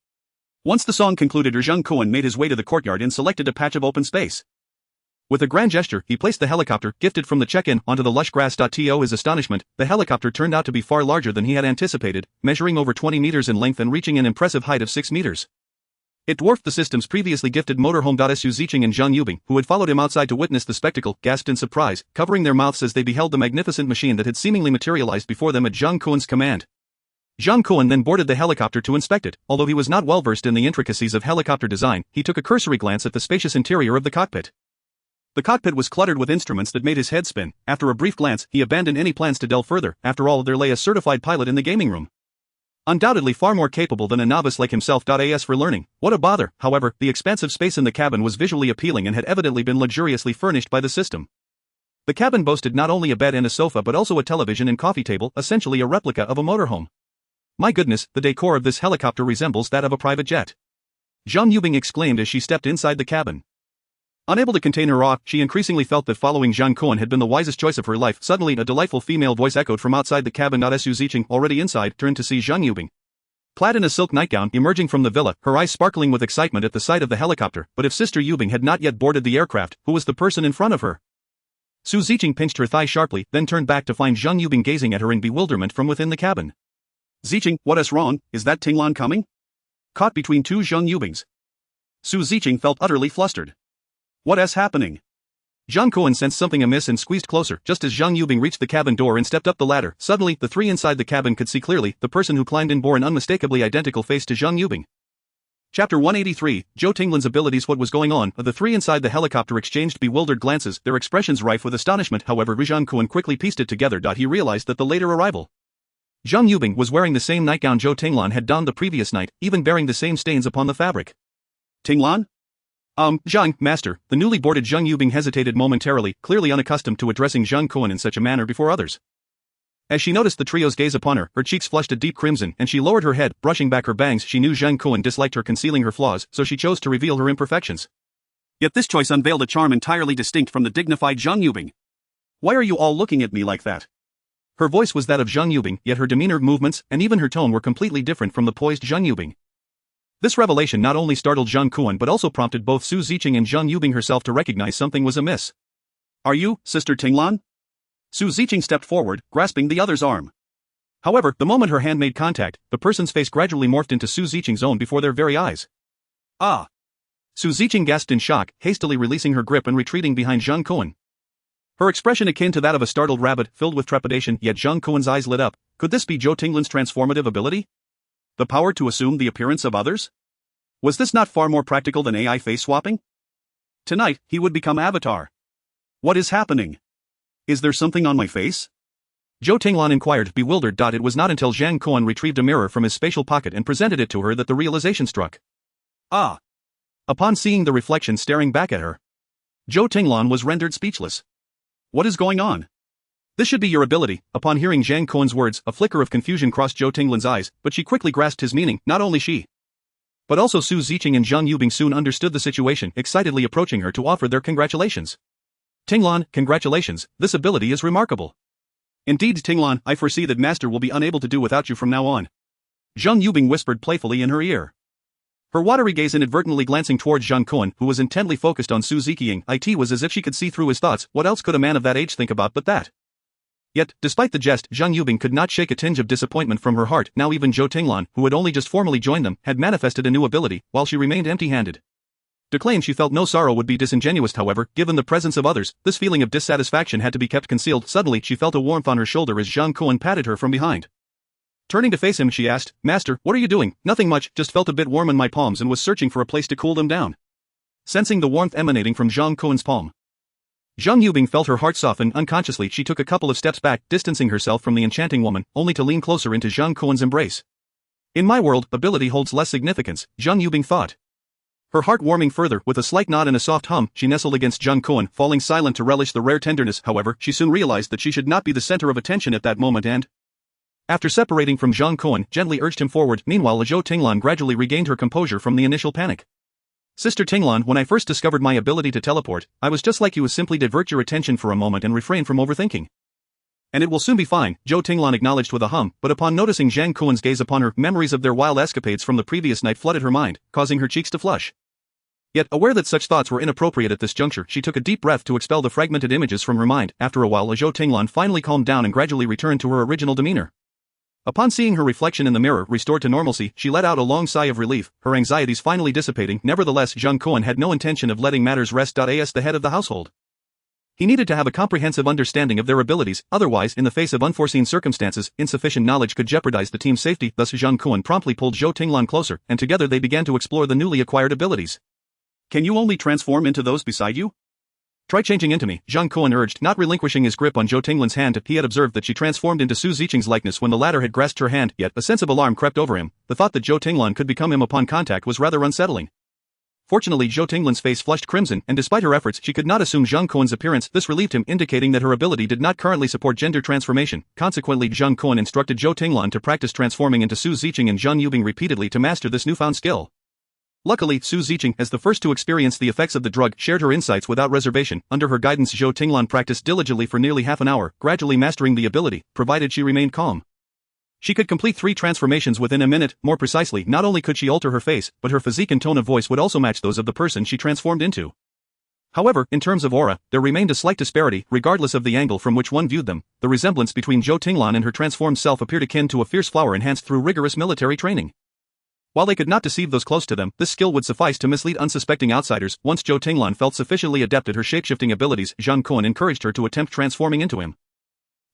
Once the song concluded, Zhang Kun made his way to the courtyard and selected a patch of open space. With a grand gesture, he placed the helicopter, gifted from the check-in, onto the lush grass. To his astonishment, the helicopter turned out to be far larger than he had anticipated, measuring over 20 meters in length and reaching an impressive height of 6 meters. It dwarfed the system's previously gifted motorhome. Su Ziqing and Zhang Yubing, who had followed him outside to witness the spectacle, gasped in surprise, covering their mouths as they beheld the magnificent machine that had seemingly materialized before them at Zhang Kun's command. Zhang Kun then boarded the helicopter to inspect it. Although he was not well versed in the intricacies of helicopter design, he took a cursory glance at the spacious interior of the cockpit. The cockpit was cluttered with instruments that made his head spin. After a brief glance, he abandoned any plans to delve further. After all, there lay a certified pilot in the gaming room, undoubtedly far more capable than a novice like himself. As for learning, what a bother. However, the expansive space in the cabin was visually appealing and had evidently been luxuriously furnished by the system. The cabin boasted not only a bed and a sofa but also a television and coffee table, essentially a replica of a motorhome. My goodness, the decor of this helicopter resembles that of a private jet. Zhang Yubing exclaimed as she stepped inside the cabin. Unable to contain her awe, she increasingly felt that following Zhang Kun had been the wisest choice of her life. Suddenly, a delightful female voice echoed from outside the cabin. Su Ziqing, already inside, turned to see Zhang Yubing, clad in a silk nightgown, emerging from the villa, her eyes sparkling with excitement at the sight of the helicopter. But if Sister Yubing had not yet boarded the aircraft, who was the person in front of her? Su Ziqing pinched her thigh sharply, then turned back to find Zhang Yubing gazing at her in bewilderment from within the cabin. Ziqing, what is wrong? Is that Tinglan coming? Caught between two Zhang Yubings, Su Ziqing felt utterly flustered. What is happening? Zhang Kun sensed something amiss and squeezed closer. Just as Zhang Yubing reached the cabin door and stepped up the ladder, suddenly, the three inside the cabin could see clearly. The person who climbed in bore an unmistakably identical face to Zhang Yubing. Chapter 183, Zhou Tinglan's abilities. What was going on? The three inside the helicopter exchanged bewildered glances, their expressions rife with astonishment. However, Zhang Kun quickly pieced it together. He realized that the later arrival, Zhang Yubing, was wearing the same nightgown Zhou Tinglan had donned the previous night, even bearing the same stains upon the fabric. Tinglan? Zhang, master. The newly boarded Zhang Yubing hesitated momentarily, clearly unaccustomed to addressing Zhang Kun in such a manner before others. As she noticed the trio's gaze upon her, her cheeks flushed a deep crimson, and she lowered her head, brushing back her bangs. She knew Zhang Kun disliked her concealing her flaws, so she chose to reveal her imperfections. Yet this choice unveiled a charm entirely distinct from the dignified Zhang Yubing. Why are you all looking at me like that? Her voice was that of Zhang Yubing, yet her demeanor, movements, and even her tone were completely different from the poised Zhang Yubing. This revelation not only startled Zhang Kun but also prompted both Su Ziqing and Zhang Yubing herself to recognize something was amiss. Are you, Sister Tinglan? Su Ziqing stepped forward, grasping the other's arm. However, the moment her hand made contact, the person's face gradually morphed into Su Ziqing's own before their very eyes. Ah! Su Ziqing gasped in shock, hastily releasing her grip and retreating behind Zhang Kun. Her expression akin to that of a startled rabbit, filled with trepidation, yet Zhang Kun's eyes lit up. Could this be Zhou Tinglan's transformative ability? The power to assume the appearance of others? Was this not far more practical than AI face swapping? Tonight, he would become Avatar. What is happening? Is there something on my face? Zhou Tinglan inquired, bewildered. It was not until Zhang Kun retrieved a mirror from his spatial pocket and presented it to her that the realization struck. Ah! Upon seeing the reflection staring back at her, Zhou Tinglan was rendered speechless. What is going on? This should be your ability. Upon hearing Zhang Kun's words, a flicker of confusion crossed Zhou Tinglan's eyes, but she quickly grasped his meaning. Not only she, but also Su Ziqing and Zhang Yubing soon understood the situation, excitedly approaching her to offer their congratulations. Tinglan, congratulations, this ability is remarkable. Indeed, Tinglan, I foresee that Master will be unable to do without you from now on. Zhang Yubing whispered playfully in her ear, her watery gaze inadvertently glancing towards Zhang Kun, who was intently focused on Su Ziqing. It was as if she could see through his thoughts. What else could a man of that age think about but that? Yet, despite the jest, Zhang Yubing could not shake a tinge of disappointment from her heart. Now even Zhou Tinglan, who had only just formally joined them, had manifested a new ability, while she remained empty-handed. To claim she felt no sorrow would be disingenuous. However, given the presence of others, this feeling of dissatisfaction had to be kept concealed. Suddenly, she felt a warmth on her shoulder as Zhang Kun patted her from behind. Turning to face him, she asked, Master, what are you doing? Nothing much, just felt a bit warm in my palms and was searching for a place to cool them down. Sensing the warmth emanating from Zhang Kun's palm, Zhang Yubing felt her heart soften. Unconsciously she took a couple of steps back, distancing herself from the enchanting woman, only to lean closer into Zhang Kun's embrace. In my world, ability holds less significance, Zhang Yubing thought. Her heart warming further, with a slight nod and a soft hum, she nestled against Zhang Kun, falling silent to relish the rare tenderness. However, she soon realized that she should not be the center of attention at that moment and, after separating from Zhang Kun, gently urged him forward. Meanwhile, Zhou Tinglan gradually regained her composure from the initial panic. Sister Tinglan, when I first discovered my ability to teleport, I was just like you. Simply divert your attention for a moment and refrain from overthinking. And it will soon be fine, Zhou Tinglan acknowledged with a hum, but upon noticing Zhang Kun's gaze upon her, memories of their wild escapades from the previous night flooded her mind, causing her cheeks to flush. Yet, aware that such thoughts were inappropriate at this juncture, she took a deep breath to expel the fragmented images from her mind. After a while, Zhou Tinglan finally calmed down and gradually returned to her original demeanor. Upon seeing her reflection in the mirror restored to normalcy, she let out a long sigh of relief, her anxieties finally dissipating. Nevertheless, Zhang Kun had no intention of letting matters rest. As the head of the household, he needed to have a comprehensive understanding of their abilities, otherwise, in the face of unforeseen circumstances, insufficient knowledge could jeopardize the team's safety. Thus Zhang Kun promptly pulled Zhou Tinglan closer, and together they began to explore the newly acquired abilities. Can you only transform into those beside you? Try changing into me, Zhang Kun urged, not relinquishing his grip on Zhou Tinglan's hand. He had observed that she transformed into Su Ziqing's likeness when the latter had grasped her hand, yet a sense of alarm crept over him. The thought that Zhou Tinglan could become him upon contact was rather unsettling. Fortunately, Zhou Tinglan's face flushed crimson, and despite her efforts, she could not assume Zhang Kun's appearance. This relieved him, indicating that her ability did not currently support gender transformation. Consequently, Zhang Kun instructed Zhou Tinglan to practice transforming into Su Ziqing and Zhang Yubing repeatedly to master this newfound skill. Luckily, Su Ziqing, as the first to experience the effects of the drug, shared her insights without reservation. Under her guidance, Zhou Tinglan practiced diligently for nearly half an hour, gradually mastering the ability, provided she remained calm. She could complete 3 transformations within a minute. More precisely, not only could she alter her face, but her physique and tone of voice would also match those of the person she transformed into. However, in terms of aura, there remained a slight disparity, regardless of the angle from which one viewed them. The resemblance between Zhou Tinglan and her transformed self appeared akin to a fierce flower enhanced through rigorous military training. While they could not deceive those close to them, this skill would suffice to mislead unsuspecting outsiders. Once Zhou Tinglan felt sufficiently adept at her shapeshifting abilities, Zhang Kun encouraged her to attempt transforming into him.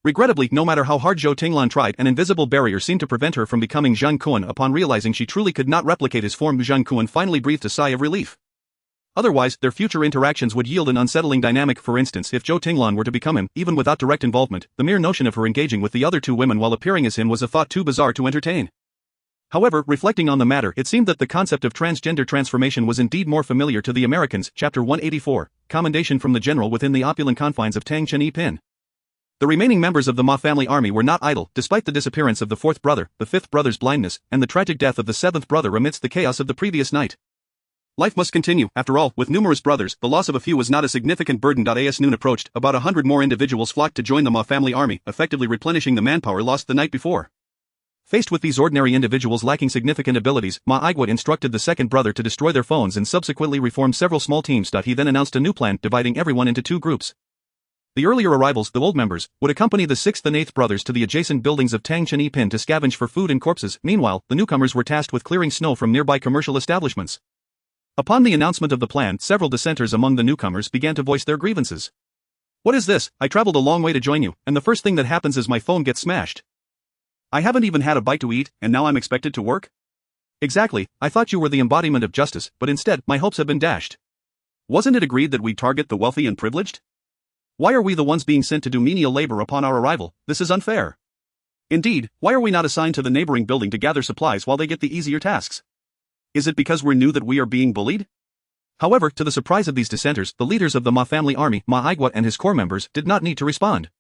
Regrettably, no matter how hard Zhou Tinglan tried, an invisible barrier seemed to prevent her from becoming Zhang Kun. Upon realizing she truly could not replicate his form, Zhang Kun finally breathed a sigh of relief. Otherwise, their future interactions would yield an unsettling dynamic. For instance, if Zhou Tinglan were to become him, even without direct involvement, the mere notion of her engaging with the other 2 women while appearing as him was a thought too bizarre to entertain. However, reflecting on the matter, it seemed that the concept of transgender transformation was indeed more familiar to the Americans. Chapter 184, Commendation from the General. Within the opulent confines of Tangchen Pin, the remaining members of the Ma family army were not idle. Despite the disappearance of the 4th brother, the 5th brother's blindness, and the tragic death of the 7th brother amidst the chaos of the previous night, life must continue. After all, with numerous brothers, the loss of a few was not a significant burden. As noon approached, about 100 more individuals flocked to join the Ma family army, effectively replenishing the manpower lost the night before. Faced with these ordinary individuals lacking significant abilities, Ma Aiguat instructed the 2nd brother to destroy their phones and subsequently reformed several small teams. He then announced a new plan, dividing everyone into 2 groups. The earlier arrivals, the old members, would accompany the 6th and 8th brothers to the adjacent buildings of Tangchen Pin to scavenge for food and corpses. Meanwhile, the newcomers were tasked with clearing snow from nearby commercial establishments. Upon the announcement of the plan, several dissenters among the newcomers began to voice their grievances. What is this? I traveled a long way to join you, and the first thing that happens is my phone gets smashed. I haven't even had a bite to eat, and now I'm expected to work? Exactly, I thought you were the embodiment of justice, but instead, my hopes have been dashed. Wasn't it agreed that we target the wealthy and privileged? Why are we the ones being sent to do menial labor upon our arrival? This is unfair. Indeed, why are we not assigned to the neighboring building to gather supplies while they get the easier tasks? Is it because we're new that we are being bullied? However, to the surprise of these dissenters, the leaders of the Ma family army, Ma Aiguat and his core members, did not need to respond.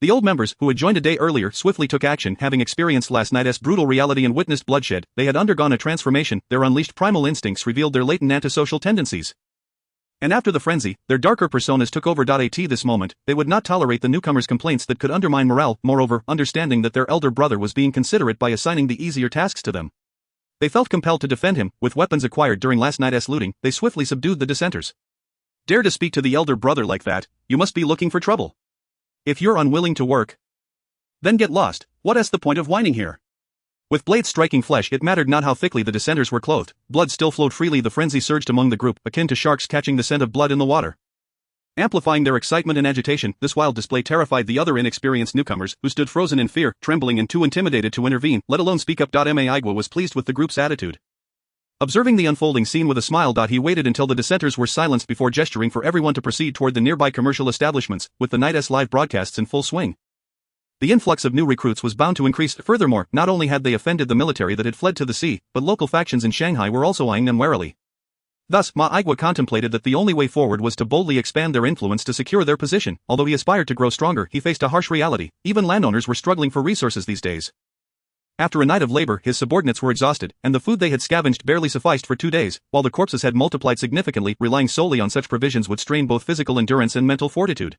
The old members, who had joined a day earlier, swiftly took action. Having experienced last night's brutal reality and witnessed bloodshed, they had undergone a transformation. Their unleashed primal instincts revealed their latent antisocial tendencies. And after the frenzy, their darker personas took over. At this moment, they would not tolerate the newcomers' complaints that could undermine morale. Moreover, understanding that their elder brother was being considerate by assigning the easier tasks to them, they felt compelled to defend him. With weapons acquired during last night's looting, they swiftly subdued the dissenters. Dare to speak to the elder brother like that? You must be looking for trouble. If you're unwilling to work, then get lost. What's the point of whining here? With blades striking flesh, it mattered not how thickly the dissenters were clothed. Blood still flowed freely. The frenzy surged among the group, akin to sharks catching the scent of blood in the water. Amplifying their excitement and agitation, this wild display terrified the other inexperienced newcomers, who stood frozen in fear, trembling and too intimidated to intervene, let alone speak up. Ma Aigua was pleased with the group's attitude. Observing the unfolding scene with a smile, he waited until the dissenters were silenced before gesturing for everyone to proceed toward the nearby commercial establishments, with the night's live broadcasts in full swing. The influx of new recruits was bound to increase. Furthermore, not only had they offended the military that had fled to the sea, but local factions in Shanghai were also eyeing them warily. Thus, Ma Igua contemplated that the only way forward was to boldly expand their influence to secure their position. Although he aspired to grow stronger, he faced a harsh reality. Even landowners were struggling for resources these days. After a night of labor, his subordinates were exhausted, and the food they had scavenged barely sufficed for 2 days, while the corpses had multiplied significantly. Relying solely on such provisions would strain both physical endurance and mental fortitude.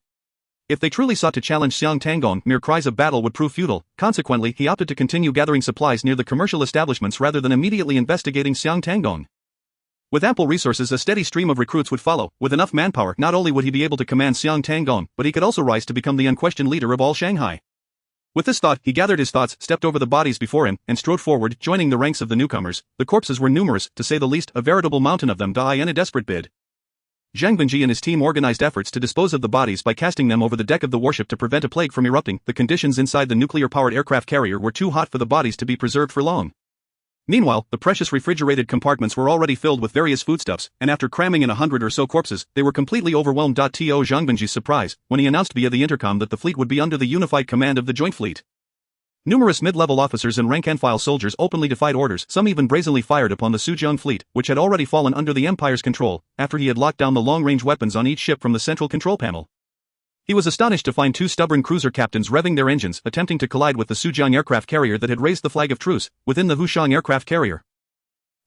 If they truly sought to challenge Xiang Tanggong, mere cries of battle would prove futile. Consequently, he opted to continue gathering supplies near the commercial establishments rather than immediately investigating Xiang Tanggong. With ample resources, a steady stream of recruits would follow. With enough manpower, not only would he be able to command Xiang Tanggong, but he could also rise to become the unquestioned leader of all Shanghai. With this thought, he gathered his thoughts, stepped over the bodies before him, and strode forward, joining the ranks of the newcomers. The corpses were numerous, to say the least, a veritable mountain of them. In a desperate bid, Zhang Kun and his team organized efforts to dispose of the bodies by casting them over the deck of the warship to prevent a plague from erupting. The conditions inside the nuclear-powered aircraft carrier were too hot for the bodies to be preserved for long. Meanwhile, the precious refrigerated compartments were already filled with various foodstuffs, and after cramming in 100 or so corpses, they were completely overwhelmed. To Zhang Kun's surprise, when he announced via the intercom that the fleet would be under the unified command of the Joint Fleet. Numerous mid-level officers and rank-and-file soldiers openly defied orders, some even brazenly fired upon the Sujiang fleet, which had already fallen under the Empire's control, after he had locked down the long-range weapons on each ship from the central control panel. He was astonished to find 2 stubborn cruiser captains revving their engines, attempting to collide with the Sujiang aircraft carrier that had raised the flag of truce, within the Hushang aircraft carrier.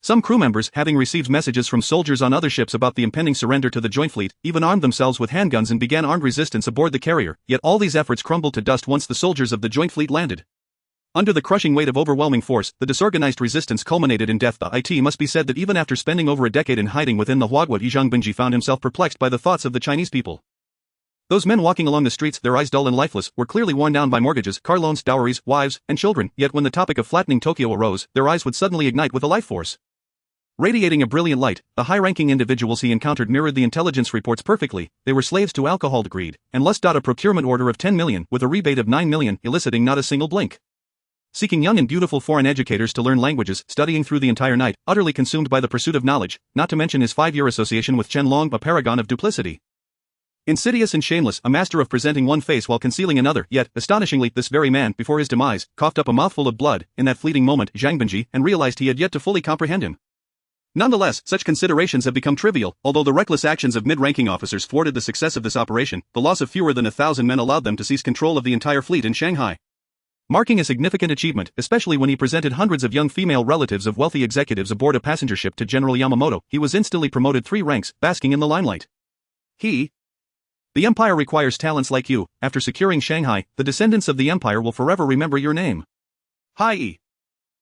Some crew members, having received messages from soldiers on other ships about the impending surrender to the Joint Fleet, even armed themselves with handguns and began armed resistance aboard the carrier, yet all these efforts crumbled to dust once the soldiers of the Joint Fleet landed. Under the crushing weight of overwhelming force, the disorganized resistance culminated in death. It must be said that even after spending over a decade in hiding within the Huaguo, Zhang Kun found himself perplexed by the thoughts of the Chinese people. Those men walking along the streets, their eyes dull and lifeless, were clearly worn down by mortgages, car loans, dowries, wives, and children, yet when the topic of flattening Tokyo arose, their eyes would suddenly ignite with a life force. Radiating a brilliant light, the high-ranking individuals he encountered mirrored the intelligence reports perfectly. They were slaves to alcohol, greed, and lust. A procurement order of 10 million, with a rebate of 9 million, eliciting not a single blink. Seeking young and beautiful foreign educators to learn languages, studying through the entire night, utterly consumed by the pursuit of knowledge, not to mention his 5-year association with Chen Long, a paragon of duplicity. Insidious and shameless, a master of presenting one face while concealing another, yet, astonishingly, this very man, before his demise, coughed up a mouthful of blood. In that fleeting moment, Zhang Kun and realized he had yet to fully comprehend him. Nonetheless, such considerations have become trivial. Although the reckless actions of mid-ranking officers thwarted the success of this operation, the loss of fewer than 1,000 men allowed them to seize control of the entire fleet in Shanghai. Marking a significant achievement, especially when he presented hundreds of young female relatives of wealthy executives aboard a passenger ship to General Yamamoto, he was instantly promoted 3 ranks, basking in the limelight. The Empire requires talents like you. After securing Shanghai, the descendants of the Empire will forever remember your name.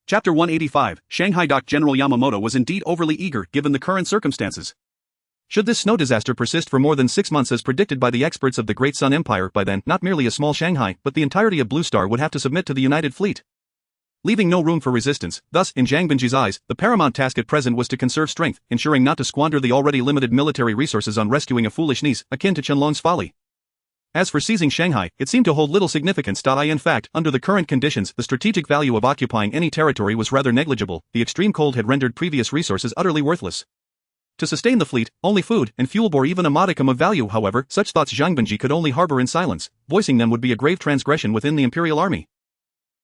Chapter 185, Shanghai. General Yamamoto was indeed overly eager given the current circumstances. Should this snow disaster persist for more than 6 months as predicted by the experts of the Great Sun Empire, by then, not merely a small Shanghai, but the entirety of Blue Star would have to submit to the United Fleet. Leaving no room for resistance, thus, in Zhang Kun's eyes, the paramount task at present was to conserve strength, ensuring not to squander the already limited military resources on rescuing a foolish niece, akin to Qianlong's folly. As for seizing Shanghai, it seemed to hold little significance. In fact, under the current conditions, the strategic value of occupying any territory was rather negligible. The extreme cold had rendered previous resources utterly worthless. To sustain the fleet, only food and fuel bore even a modicum of value. However, such thoughts Zhang Kun could only harbor in silence. Voicing them would be a grave transgression within the imperial army,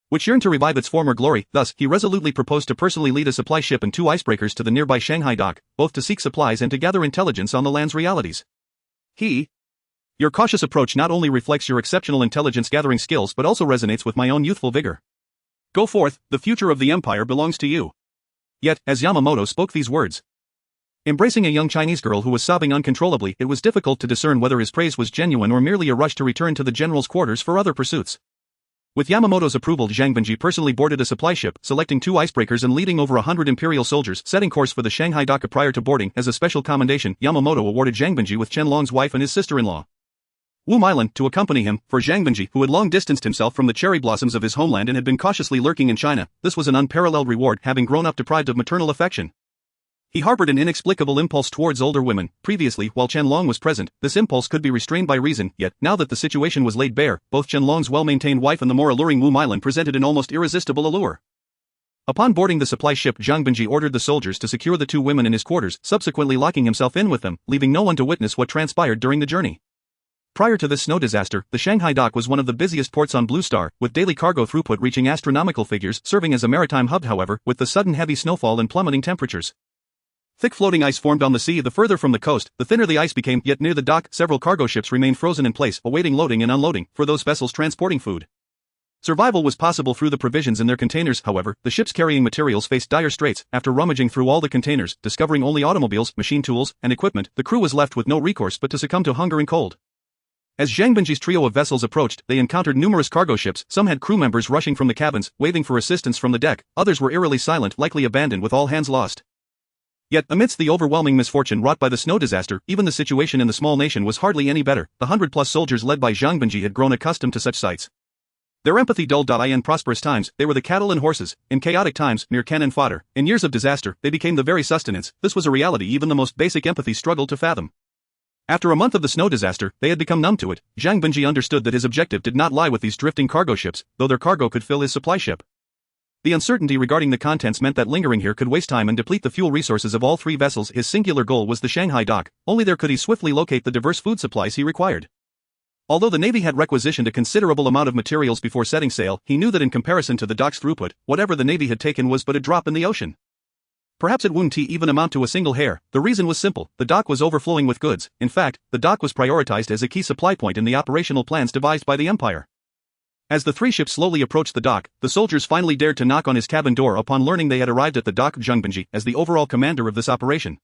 which yearned to revive its former glory. Thus, he resolutely proposed to personally lead a supply ship and 2 icebreakers to the nearby Shanghai dock, both to seek supplies and to gather intelligence on the land's realities. Your cautious approach not only reflects your exceptional intelligence-gathering skills but also resonates with my own youthful vigor. Go forth, the future of the Empire belongs to you. Yet, as Yamamoto spoke these words, embracing a young Chinese girl who was sobbing uncontrollably, it was difficult to discern whether his praise was genuine or merely a rush to return to the general's quarters for other pursuits. With Yamamoto's approval, Zhang Kun personally boarded a supply ship, selecting 2 icebreakers and leading over 100 imperial soldiers, setting course for the Shanghai dock. Prior to boarding, as a special commendation, Yamamoto awarded Zhang Kun with Chen Long's wife and his sister-in-law, Wu Mailan, to accompany him. For Zhang Kun, who had long distanced himself from the cherry blossoms of his homeland and had been cautiously lurking in China, this was an unparalleled reward, having grown up deprived of maternal affection. He harbored an inexplicable impulse towards older women. Previously, while Chen Long was present, this impulse could be restrained by reason, yet, now that the situation was laid bare, both Chen Long's well-maintained wife and the more alluring Wu Mailan presented an almost irresistible allure. Upon boarding the supply ship, Zhang Binji ordered the soldiers to secure the two women in his quarters, subsequently locking himself in with them, leaving no one to witness what transpired during the journey. Prior to this snow disaster, the Shanghai dock was one of the busiest ports on Blue Star, with daily cargo throughput reaching astronomical figures, serving as a maritime hub. However, with the sudden heavy snowfall and plummeting temperatures, thick floating ice formed on the sea. The further from the coast, the thinner the ice became, yet near the dock, several cargo ships remained frozen in place, awaiting loading and unloading, for those vessels transporting food. Survival was possible through the provisions in their containers. However, the ships carrying materials faced dire straits. After rummaging through all the containers, discovering only automobiles, machine tools, and equipment, the crew was left with no recourse but to succumb to hunger and cold. As Zhang Binji's trio of vessels approached, they encountered numerous cargo ships. Some had crew members rushing from the cabins, waving for assistance from the deck. Others were eerily silent, likely abandoned with all hands lost. Yet, amidst the overwhelming misfortune wrought by the snow disaster, even the situation in the small nation was hardly any better. The 100-plus soldiers led by Zhang Binji had grown accustomed to such sights. Their empathy dulled. In prosperous times, they were the cattle and horses. In chaotic times, mere cannon fodder. In years of disaster, they became the very sustenance. This was a reality even the most basic empathy struggled to fathom. After a month of the snow disaster, they had become numb to it. Zhang Binji understood that his objective did not lie with these drifting cargo ships, though their cargo could fill his supply ship. The uncertainty regarding the contents meant that lingering here could waste time and deplete the fuel resources of all three vessels. His singular goal was the Shanghai dock. Only there could he swiftly locate the diverse food supplies he required. Although the Navy had requisitioned a considerable amount of materials before setting sail, he knew that in comparison to the dock's throughput, whatever the Navy had taken was but a drop in the ocean. Perhaps it wouldn't even amount to a single hair. The reason was simple: the dock was overflowing with goods. In fact, the dock was prioritized as a key supply point in the operational plans devised by the Empire. As the three ships slowly approached the dock, the soldiers finally dared to knock on his cabin door. Upon learning they had arrived at the dock, Zhang Binji, as the overall commander of this operation,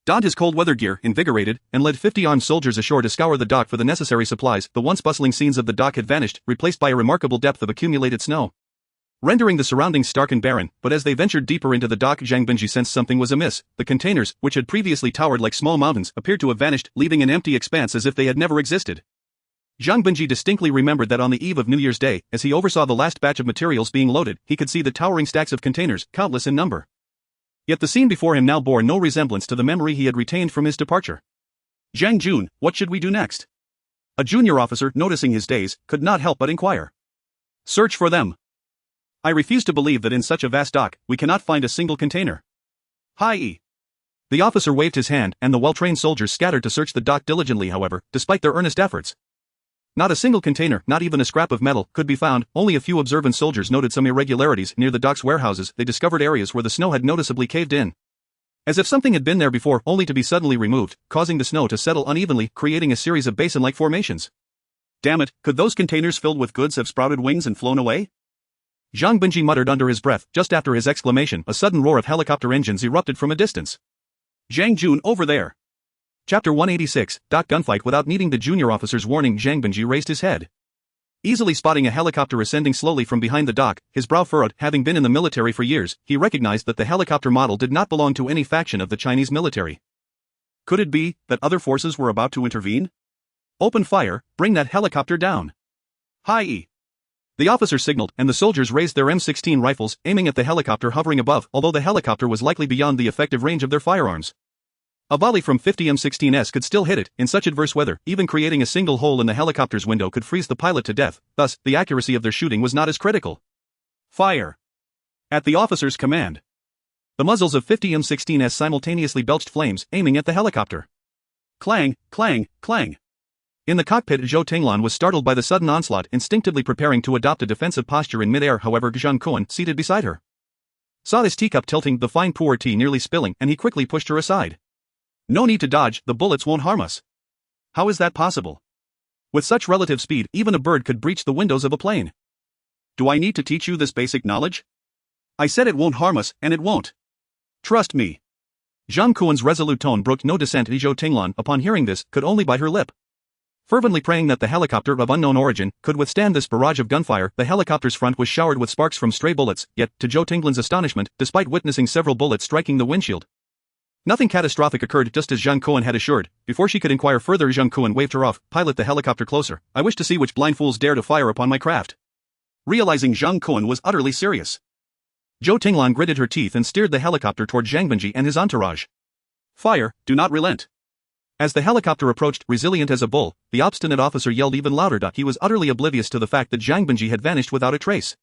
donned his cold weather gear, invigorated, and led 50 armed soldiers ashore to scour the dock for the necessary supplies. The once bustling scenes of the dock had vanished, replaced by a remarkable depth of accumulated snow, rendering the surroundings stark and barren. But as they ventured deeper into the dock, Zhang Binji sensed something was amiss. The containers, which had previously towered like small mountains, appeared to have vanished, leaving an empty expanse as if they had never existed. Zhang Binji distinctly remembered that on the eve of New Year's Day, as he oversaw the last batch of materials being loaded, he could see the towering stacks of containers, countless in number. Yet the scene before him now bore no resemblance to the memory he had retained from his departure. "Zhang Jun, what should we do next?" A junior officer, noticing his daze, could not help but inquire. "Search for them. I refuse to believe that in such a vast dock, we cannot find a single container." "Hi." The officer waved his hand, and the well-trained soldiers scattered to search the dock diligently. However, despite their earnest efforts, not a single container, not even a scrap of metal, could be found. Only a few observant soldiers noted some irregularities near the dock's warehouses. They discovered areas where the snow had noticeably caved in, as if something had been there before, only to be suddenly removed, causing the snow to settle unevenly, creating a series of basin-like formations. Damn it, could those containers filled with goods have sprouted wings and flown away? Zhang Binji muttered under his breath. Just after his exclamation, a sudden roar of helicopter engines erupted from a distance. "Zhang Jun, over there!" Chapter 186, Dock Gunfight. Without needing the junior officer's warning, Zhang Binji raised his head. Easily spotting a helicopter ascending slowly from behind the dock, his brow furrowed. Having been in the military for years, he recognized that the helicopter model did not belong to any faction of the Chinese military. Could it be that other forces were about to intervene? "Open fire, bring that helicopter down." "Hi!" The officer signaled, and the soldiers raised their M16 rifles, aiming at the helicopter hovering above, although the helicopter was likely beyond the effective range of their firearms. A volley from 50 M16s could still hit it. In such adverse weather, even creating a single hole in the helicopter's window could freeze the pilot to death. Thus, the accuracy of their shooting was not as critical. "Fire!" At the officer's command, the muzzles of 50 M16s simultaneously belched flames, aiming at the helicopter. Clang, clang, clang. In the cockpit, Zhou Tinglan was startled by the sudden onslaught, instinctively preparing to adopt a defensive posture in midair. However, Zhang Kun, seated beside her, saw his teacup tilting, the fine pu'er tea nearly spilling, and he quickly pushed her aside. "No need to dodge, the bullets won't harm us." "How is that possible? With such relative speed, even a bird could breach the windows of a plane." "Do I need to teach you this basic knowledge? I said it won't harm us, and it won't. Trust me." Zhang Kun's resolute tone brooked no dissent. Zhou Tinglan, upon hearing this, could only bite her lip, fervently praying that the helicopter of unknown origin could withstand this barrage of gunfire. The helicopter's front was showered with sparks from stray bullets, yet, to Zhou Tinglan's astonishment, despite witnessing several bullets striking the windshield, nothing catastrophic occurred. Just as Zhang Kun had assured. Before she could inquire further, Zhang Kun waved her off. "Pilot the helicopter closer. I wish to see which blind fools dare to fire upon my craft." Realizing Zhang Kun was utterly serious, Zhou Tinglan gritted her teeth and steered the helicopter toward Zhang Binji and his entourage. "Fire, do not relent." As the helicopter approached, resilient as a bull, the obstinate officer yelled even louder. He was utterly oblivious to the fact that Zhang Binji had vanished without a trace.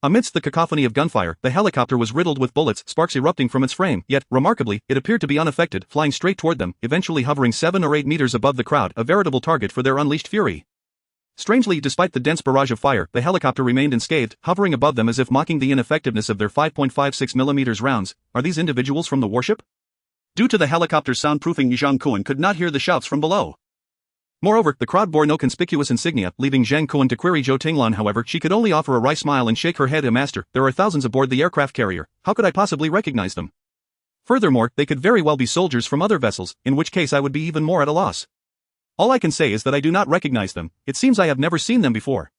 Amidst the cacophony of gunfire, the helicopter was riddled with bullets, sparks erupting from its frame, yet, remarkably, it appeared to be unaffected, flying straight toward them, eventually hovering 7 or 8 meters above the crowd, a veritable target for their unleashed fury. Strangely, despite the dense barrage of fire, the helicopter remained unscathed, hovering above them as if mocking the ineffectiveness of their 5.56mm rounds. Are these individuals from the warship? Due to the helicopter's soundproofing, Zhang Kun could not hear the shouts from below. Moreover, the crowd bore no conspicuous insignia, leaving Zhang Kun to query Zhou Tinglan. However, she could only offer a wry smile and shake her head. Master, there are thousands aboard the aircraft carrier, how could I possibly recognize them? Furthermore, they could very well be soldiers from other vessels, in which case I would be even more at a loss. All I can say is that I do not recognize them, it seems I have never seen them before.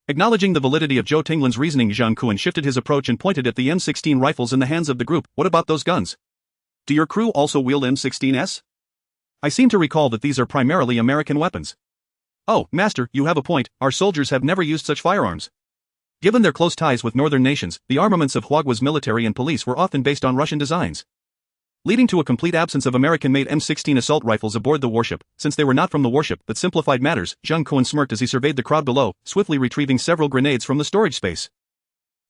Acknowledging the validity of Zhou Tinglan's reasoning, Zhang Kun shifted his approach and pointed at the M16 rifles in the hands of the group. What about those guns? Do your crew also wield M16s? I seem to recall that these are primarily American weapons. Oh, Master, you have a point, our soldiers have never used such firearms. Given their close ties with northern nations, the armaments of Huagua's military and police were often based on Russian designs, leading to a complete absence of American-made M16 assault rifles aboard the warship. Since they were not from the warship, that simplified matters. Zhang Kun smirked as he surveyed the crowd below, swiftly retrieving several grenades from the storage space,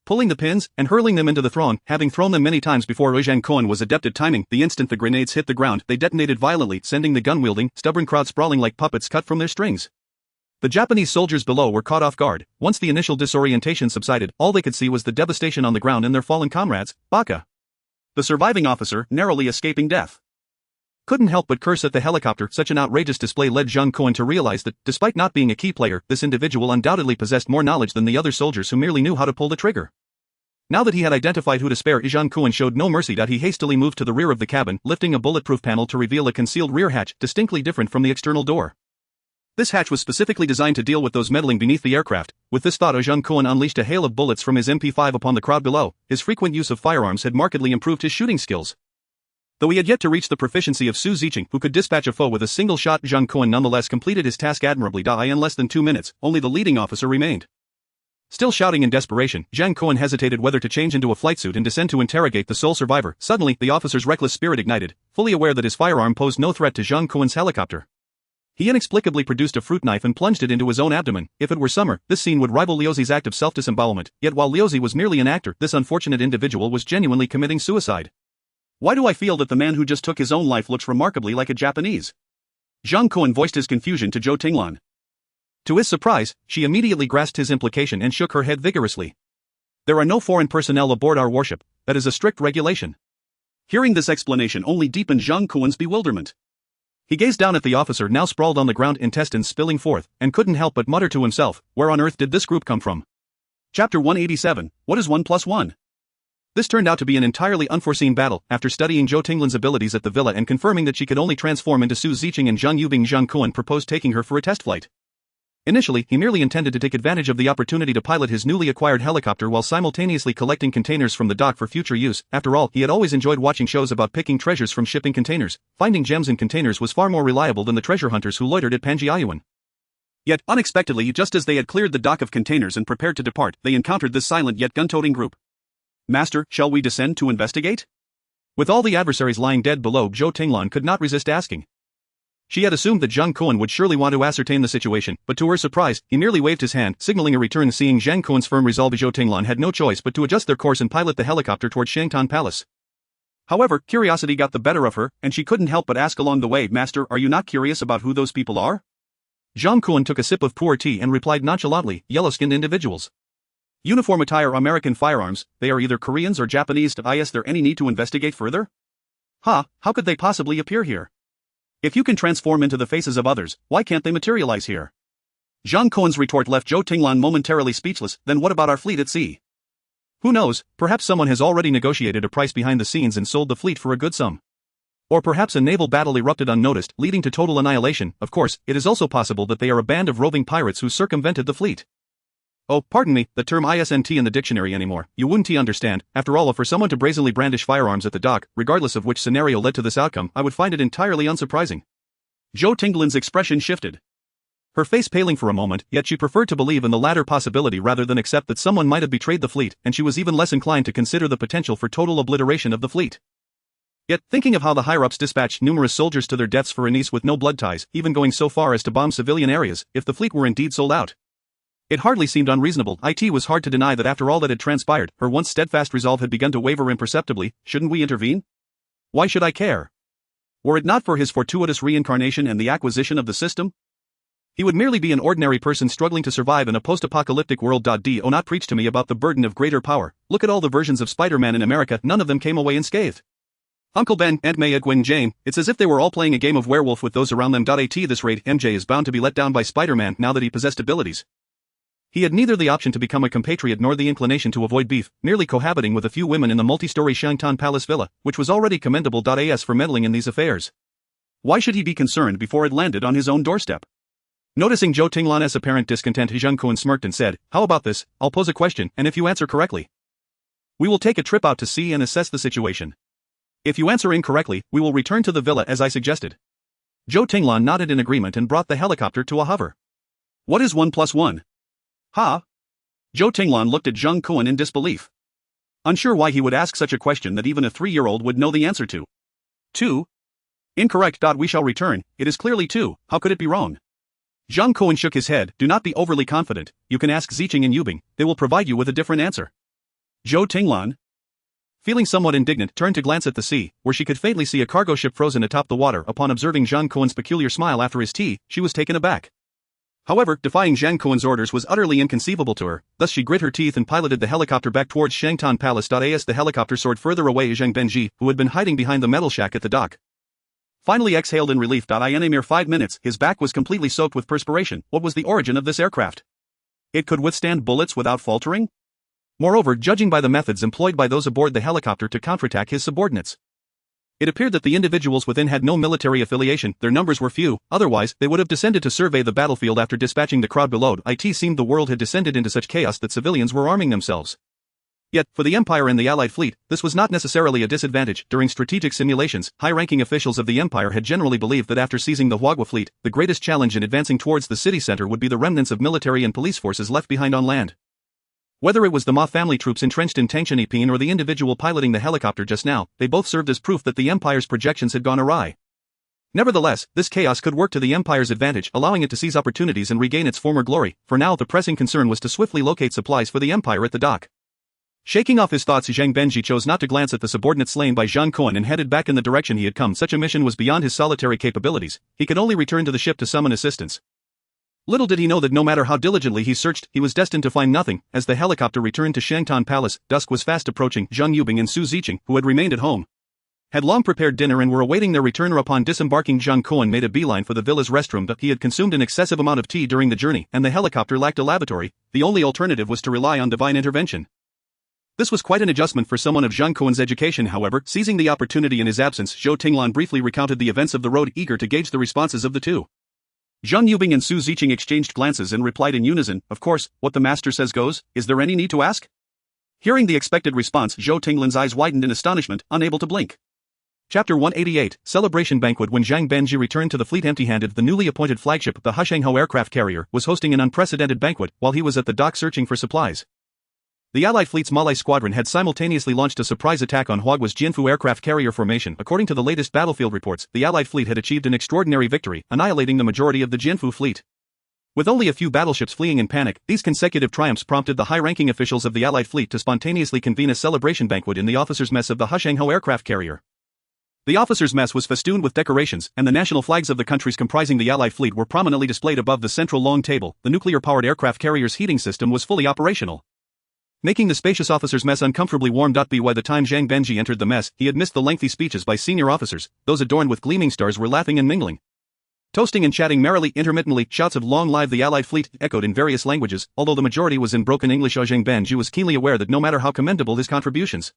pulling the pins and hurling them into the throng. Having thrown them many times before, Zhang Kun was adept at timing. The instant the grenades hit the ground, they detonated violently, sending the gun-wielding, stubborn crowd sprawling like puppets cut from their strings. The Japanese soldiers below were caught off guard. Once the initial disorientation subsided, all they could see was the devastation on the ground and their fallen comrades. Baka, the surviving officer, narrowly escaping death, couldn't help but curse at the helicopter. Such an outrageous display led Zhang Kun to realize that, despite not being a key player, this individual undoubtedly possessed more knowledge than the other soldiers who merely knew how to pull the trigger. Now that he had identified who to spare, Zhang Kun showed no mercy. He hastily moved to the rear of the cabin, lifting a bulletproof panel to reveal a concealed rear hatch, distinctly different from the external door. This hatch was specifically designed to deal with those meddling beneath the aircraft. With this thought, Zhang Kun unleashed a hail of bullets from his MP5 upon the crowd below. His frequent use of firearms had markedly improved his shooting skills, though he had yet to reach the proficiency of Su Ziqing, who could dispatch a foe with a single shot. Zhang Kun nonetheless completed his task admirably. In less than 2 minutes, only the leading officer remained. Still shouting in desperation, Zhang Kun hesitated whether to change into a flight suit and descend to interrogate the sole survivor. Suddenly, the officer's reckless spirit ignited, fully aware that his firearm posed no threat to Zhang Kun's helicopter. He inexplicably produced a fruit knife and plunged it into his own abdomen. If it were summer, this scene would rival Liuzi's act of self-disembowelment, yet while Liuzi was merely an actor, this unfortunate individual was genuinely committing suicide. Why do I feel that the man who just took his own life looks remarkably like a Japanese? Zhang Kun voiced his confusion to Zhou Tinglan. To his surprise, she immediately grasped his implication and shook her head vigorously. There are no foreign personnel aboard our warship, that is a strict regulation. Hearing this explanation only deepened Zhang Kun's bewilderment. He gazed down at the officer now sprawled on the ground, intestines spilling forth, and couldn't help but mutter to himself, where on earth did this group come from? Chapter 187, What is 1 + 1? This turned out to be an entirely unforeseen battle. After studying Zhou Tinglan's abilities at the villa and confirming that she could only transform into Su Ziqing and Zhang Yubing, Zhang Kun proposed taking her for a test flight. Initially, he merely intended to take advantage of the opportunity to pilot his newly acquired helicopter while simultaneously collecting containers from the dock for future use. After all, he had always enjoyed watching shows about picking treasures from shipping containers. Finding gems in containers was far more reliable than the treasure hunters who loitered at Panjiayuan. Yet, unexpectedly, just as they had cleared the dock of containers and prepared to depart, they encountered this silent yet gun-toting group. Master, shall we descend to investigate? With all the adversaries lying dead below, Zhou Tinglan could not resist asking. She had assumed that Zhang Kun would surely want to ascertain the situation, but to her surprise, he merely waved his hand, signaling a return. Seeing Zhang Kun's firm resolve, Zhou Tinglan had no choice but to adjust their course and pilot the helicopter toward Shangtan Palace. However, curiosity got the better of her, and she couldn't help but ask along the way, Master, are you not curious about who those people are? Zhang Kun took a sip of poor tea and replied nonchalantly, yellow-skinned individuals. Uniform attire, American firearms, they are either Koreans or Japanese. Is there any need to investigate further? How could they possibly appear here? If you can transform into the faces of others, why can't they materialize here? Zhang Kun's retort left Zhou Tinglan momentarily speechless. Then what about our fleet at sea? Who knows, perhaps someone has already negotiated a price behind the scenes and sold the fleet for a good sum. Or perhaps a naval battle erupted unnoticed, leading to total annihilation. Of course, it is also possible that they are a band of roving pirates who circumvented the fleet. Oh, pardon me, the term isn't in the dictionary anymore. You wouldn't understand. After all, for someone to brazenly brandish firearms at the dock, regardless of which scenario led to this outcome, I would find it entirely unsurprising. Zhou Tinglan's expression shifted, her face paling for a moment, yet she preferred to believe in the latter possibility rather than accept that someone might have betrayed the fleet, and she was even less inclined to consider the potential for total obliteration of the fleet. Yet, thinking of how the higher-ups dispatched numerous soldiers to their deaths for a niece with no blood ties, even going so far as to bomb civilian areas, if the fleet were indeed sold out, It hardly seemed unreasonable. It was hard to deny that after all that had transpired, her once steadfast resolve had begun to waver imperceptibly. Shouldn't we intervene? Why should I care? Were it not for his fortuitous reincarnation and the acquisition of the system? He would merely be an ordinary person struggling to survive in a post-apocalyptic world. Do not preach to me about the burden of greater power. Look at all the versions of Spider-Man in America, none of them came away unscathed. Uncle Ben, Aunt May, Gwen, Jane, it's as if they were all playing a game of werewolf with those around them. At this rate, MJ is bound to be let down by Spider-Man now that he possessed abilities. He had neither the option to become a compatriot nor the inclination to avoid beef, merely cohabiting with a few women in the multi-story Shangtan Palace villa, which was already commendable. As for meddling in these affairs, why should he be concerned before it landed on his own doorstep? Noticing Zhou Tinglan's apparent discontent, Zhang Kun smirked and said, "How about this? I'll pose a question, and if you answer correctly, we will take a trip out to sea and assess the situation. If you answer incorrectly, we will return to the villa as I suggested." Zhou Tinglan nodded in agreement and brought the helicopter to a hover. What is 1 plus 1? Ha? Zhou Tinglan looked at Zhang Kun in disbelief. Unsure why he would ask such a question that even a 3-year-old would know the answer to. 2? Incorrect. We shall return, it is clearly 2, how could it be wrong? Zhang Kun shook his head. Do not be overly confident, you can ask Ziqing and Yubing, they will provide you with a different answer. Zhou Tinglan, feeling somewhat indignant, turned to glance at the sea, where she could faintly see a cargo ship frozen atop the water. Upon observing Zhang Kun's peculiar smile after his tea, she was taken aback. However, defying Zhang Kun's orders was utterly inconceivable to her, thus she grit her teeth and piloted the helicopter back towards Shangtan Palace. As the helicopter soared further away, Zhang Benji, who had been hiding behind the metal shack at the dock, finally exhaled in relief. In a mere 5 minutes, his back was completely soaked with perspiration. What was the origin of this aircraft? It could withstand bullets without faltering? Moreover, judging by the methods employed by those aboard the helicopter to counterattack his subordinates, it appeared that the individuals within had no military affiliation, their numbers were few, otherwise they would have descended to survey the battlefield after dispatching the crowd below. It seemed the world had descended into such chaos that civilians were arming themselves. Yet, for the Empire and the Allied fleet, this was not necessarily a disadvantage. During strategic simulations, high-ranking officials of the Empire had generally believed that after seizing the Huagua fleet, the greatest challenge in advancing towards the city center would be the remnants of military and police forces left behind on land. Whether it was the Ma family troops entrenched in Tangshaniping or the individual piloting the helicopter just now, they both served as proof that the Empire's projections had gone awry. Nevertheless, this chaos could work to the Empire's advantage, allowing it to seize opportunities and regain its former glory. For now, the pressing concern was to swiftly locate supplies for the Empire at the dock. Shaking off his thoughts, Zhang Benji chose not to glance at the subordinate slain by Zhang Kun and headed back in the direction he had come. Such a mission was beyond his solitary capabilities, he could only return to the ship to summon assistance. Little did he know that no matter how diligently he searched, he was destined to find nothing. As the helicopter returned to Shangtan Palace, dusk was fast approaching. Zhang Yubing and Su Ziqing, who had remained at home, had long prepared dinner and were awaiting their return. Upon disembarking, Zhang Kun made a beeline for the villa's restroom, but he had consumed an excessive amount of tea during the journey, and the helicopter lacked a lavatory. The only alternative was to rely on divine intervention. This was quite an adjustment for someone of Zhang Kun's education. However, seizing the opportunity in his absence, Zhou Tinglan briefly recounted the events of the road, eager to gauge the responses of the two. Zhang Yubing and Su Ziqing exchanged glances and replied in unison, "Of course, what the master says goes. Is there any need to ask?" Hearing the expected response, Zhou Tinglan's eyes widened in astonishment, unable to blink. Chapter 188, Celebration Banquet. When Zhang Benji returned to the fleet empty-handed, the newly appointed flagship, the Hushengho aircraft carrier, was hosting an unprecedented banquet while he was at the dock searching for supplies. The Allied fleet's Malay squadron had simultaneously launched a surprise attack on Huagua's Jianfu aircraft carrier formation. According to the latest battlefield reports, the Allied fleet had achieved an extraordinary victory, annihilating the majority of the Jianfu fleet. With only a few battleships fleeing in panic, these consecutive triumphs prompted the high-ranking officials of the Allied fleet to spontaneously convene a celebration banquet in the officers' mess of the Hushengho aircraft carrier. The officers' mess was festooned with decorations, and the national flags of the countries comprising the Allied fleet were prominently displayed above the central long table. The nuclear-powered aircraft carrier's heating system was fully operational, making the spacious officers' mess uncomfortably warm. By the time Zhang Benji entered the mess, he had missed the lengthy speeches by senior officers. Those adorned with gleaming stars were laughing and mingling, toasting and chatting merrily. Intermittently, shouts of "Long live the Allied fleet" echoed in various languages, although the majority was in broken English. Zhang Benji was keenly aware that no matter how commendable his contributions,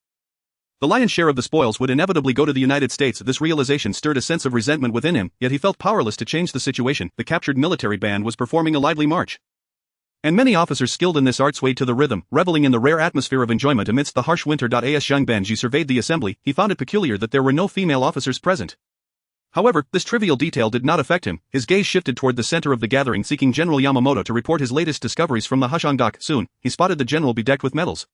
the lion's share of the spoils would inevitably go to the United States. This realization stirred a sense of resentment within him, yet he felt powerless to change the situation. The captured military band was performing a lively march, and many officers skilled in this art swayed to the rhythm, reveling in the rare atmosphere of enjoyment amidst the harsh winter. As Zhang Benji surveyed the assembly, he found it peculiar that there were no female officers present. However, this trivial detail did not affect him. His gaze shifted toward the center of the gathering, seeking General Yamamoto to report his latest discoveries from the Husheng dock. Soon, he spotted the general bedecked with medals,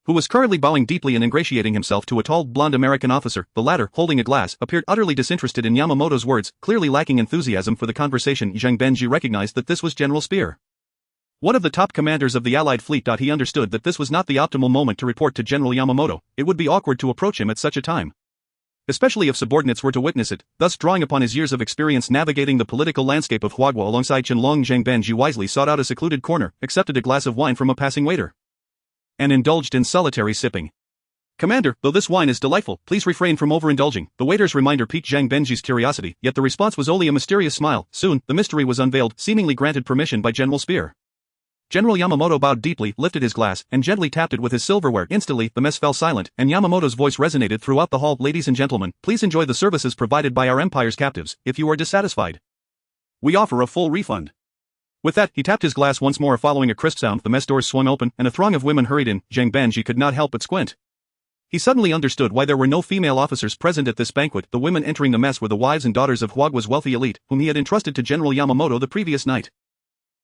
who was currently bowing deeply and ingratiating himself to a tall, blonde American officer. The latter, holding a glass, appeared utterly disinterested in Yamamoto's words, clearly lacking enthusiasm for the conversation. Zhang Benji recognized that this was General Spear. One of the top commanders of the Allied fleet. He understood that this was not the optimal moment to report to General Yamamoto. It would be awkward to approach him at such a time, especially if subordinates were to witness it. Thus, drawing upon his years of experience navigating the political landscape of Huagua alongside Qianlong, Zhang Benji wisely sought out a secluded corner, accepted a glass of wine from a passing waiter, and indulged in solitary sipping. "Commander, though this wine is delightful, please refrain from overindulging." The waiter's reminder piqued Zhang Benji's curiosity, yet the response was only a mysterious smile. Soon, the mystery was unveiled, seemingly granted permission by General Spear. General Yamamoto bowed deeply, lifted his glass, and gently tapped it with his silverware. Instantly, the mess fell silent, and Yamamoto's voice resonated throughout the hall. "Ladies and gentlemen, please enjoy the services provided by our empire's captives. If you are dissatisfied, we offer a full refund." With that, he tapped his glass once more. Following a crisp sound, the mess doors swung open, and a throng of women hurried in. Zhang Benji could not help but squint. He suddenly understood why there were no female officers present at this banquet. The women entering the mess were the wives and daughters of Huagua's wealthy elite, whom he had entrusted to General Yamamoto the previous night.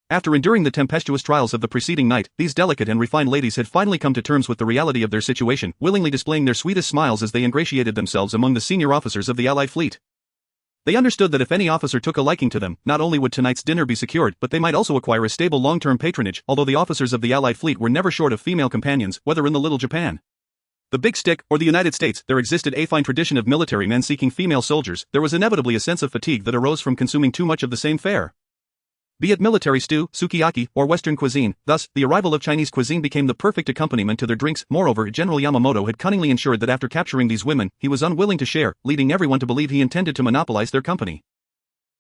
After enduring the tempestuous trials of the preceding night, these delicate and refined ladies had finally come to terms with the reality of their situation, willingly displaying their sweetest smiles as they ingratiated themselves among the senior officers of the Allied fleet. They understood that if any officer took a liking to them, not only would tonight's dinner be secured, but they might also acquire a stable long-term patronage. Although the officers of the Allied fleet were never short of female companions, whether in the Little Japan, the Big Stick, or the United States, there existed a fine tradition of military men seeking female soldiers. There was inevitably a sense of fatigue that arose from consuming too much of the same fare, be it military stew, sukiyaki, or Western cuisine. Thus, the arrival of Chinese cuisine became the perfect accompaniment to their drinks. Moreover, General Yamamoto had cunningly ensured that after capturing these women, he was unwilling to share, leading everyone to believe he intended to monopolize their company.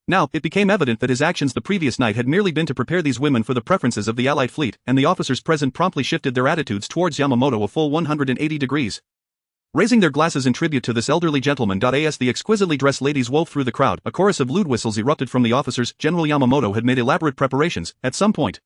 Now, it became evident that his actions the previous night had merely been to prepare these women for the preferences of the Allied fleet, and the officers present promptly shifted their attitudes towards Yamamoto a full 180 degrees. Raising their glasses in tribute to this elderly gentleman. As the exquisitely dressed ladies wove through the crowd, a chorus of lewd whistles erupted from the officers. General Yamamoto had made elaborate preparations. At some point,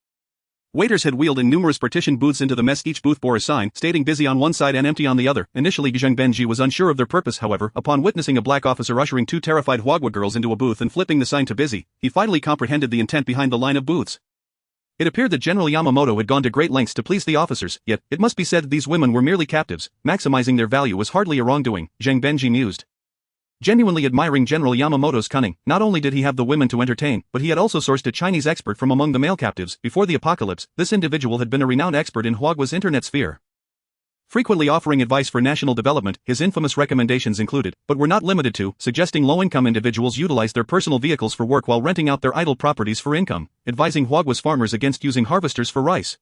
waiters had wheeled in numerous partitioned booths into the mess. Each booth bore a sign stating "busy" on one side and "empty" on the other. Initially, Zhang Benji was unsure of their purpose. However, upon witnessing a black officer ushering two terrified Huagua girls into a booth and flipping the sign to "busy," he finally comprehended the intent behind the line of booths. It appeared that General Yamamoto had gone to great lengths to please the officers, yet, it must be said that these women were merely captives. Maximizing their value was hardly a wrongdoing, Zhang Benji mused. Genuinely admiring General Yamamoto's cunning, not only did he have the women to entertain, but he had also sourced a Chinese expert from among the male captives. Before the apocalypse, this individual had been a renowned expert in Huagua's internet sphere, frequently offering advice for national development. His infamous recommendations included, but were not limited to, suggesting low-income individuals utilize their personal vehicles for work while renting out their idle properties for income, advising Huagua's farmers against using harvesters for rice,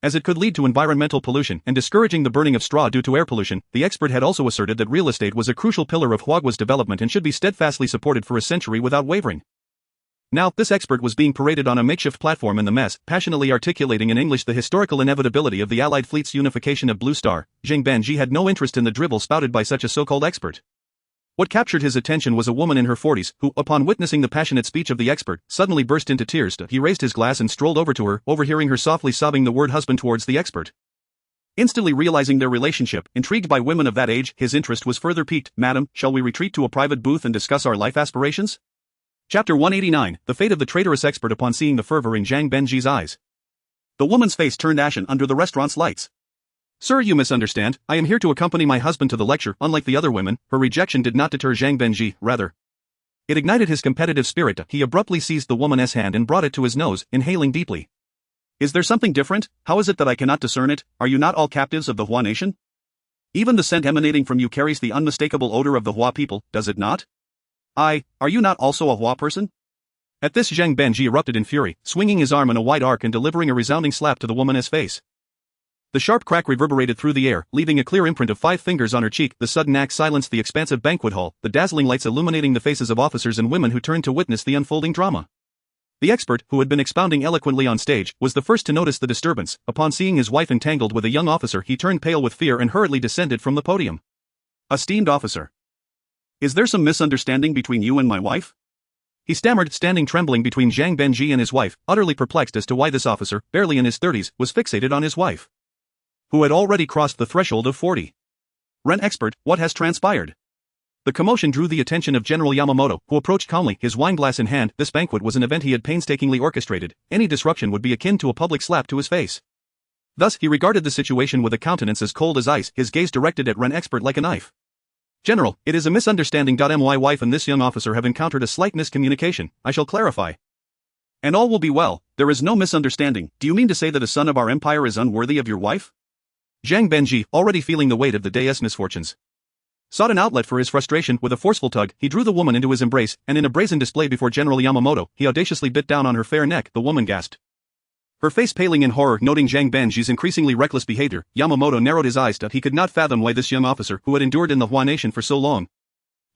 as it could lead to environmental pollution, and discouraging the burning of straw due to air pollution. The expert had also asserted that real estate was a crucial pillar of Huagua's development and should be steadfastly supported for a century without wavering. Now, this expert was being paraded on a makeshift platform in the mess, passionately articulating in English the historical inevitability of the Allied fleet's unification of Blue Star. Zhang Benji had no interest in the drivel spouted by such a so-called expert. What captured his attention was a woman in her 40s, who, upon witnessing the passionate speech of the expert, suddenly burst into tears. He raised his glass and strolled over to her, overhearing her softly sobbing the word husband towards the expert. Instantly realizing their relationship, intrigued by women of that age, his interest was further piqued. "Madam, shall we retreat to a private booth and discuss our life aspirations?" Chapter 189, The Fate of the Traitorous Expert. Upon seeing the fervor in Zhang Benji's eyes, the woman's face turned ashen under the restaurant's lights. "Sir, you misunderstand. I am here to accompany my husband to the lecture." Unlike the other women, her rejection did not deter Zhang Benji, rather, it ignited his competitive spirit. He abruptly seized the woman's hand and brought it to his nose, inhaling deeply. "Is there something different? How is it that I cannot discern it? Are you not all captives of the Hua nation? Even the scent emanating from you carries the unmistakable odor of the Hua people, does it not? Are you not also a Hua person?" At this, Zhang Benji erupted in fury, swinging his arm in a wide arc and delivering a resounding slap to the woman's face. The sharp crack reverberated through the air, leaving a clear imprint of 5 fingers on her cheek. The sudden act silenced the expansive banquet hall, the dazzling lights illuminating the faces of officers and women who turned to witness the unfolding drama. The expert, who had been expounding eloquently on stage, was the first to notice the disturbance. Upon seeing his wife entangled with a young officer, he turned pale with fear and hurriedly descended from the podium. "Esteemed officer, is there some misunderstanding between you and my wife?" he stammered, standing trembling between Zhang Benji and his wife, utterly perplexed as to why this officer, barely in his 30s, was fixated on his wife, who had already crossed the threshold of 40. "Ren expert, what has transpired?" The commotion drew the attention of General Yamamoto, who approached calmly, his wineglass in hand. This banquet was an event he had painstakingly orchestrated. Any disruption would be akin to a public slap to his face. Thus, he regarded the situation with a countenance as cold as ice, his gaze directed at Ren expert like a knife. "General, it is a misunderstanding. My wife and this young officer have encountered a slight miscommunication. I shall clarify, and all will be well." There is no misunderstanding. Do you mean to say that a son of our empire is unworthy of your wife? Zhang Benji, already feeling the weight of the day's misfortunes, sought an outlet for his frustration. With a forceful tug, he drew the woman into his embrace, and in a brazen display before General Yamamoto, he audaciously bit down on her fair neck. The woman gasped, her face paling in horror. Noting Zhang Benji's increasingly reckless behavior, Yamamoto narrowed his eyes. He could not fathom why this young officer, who had endured in the Hua nation for so long,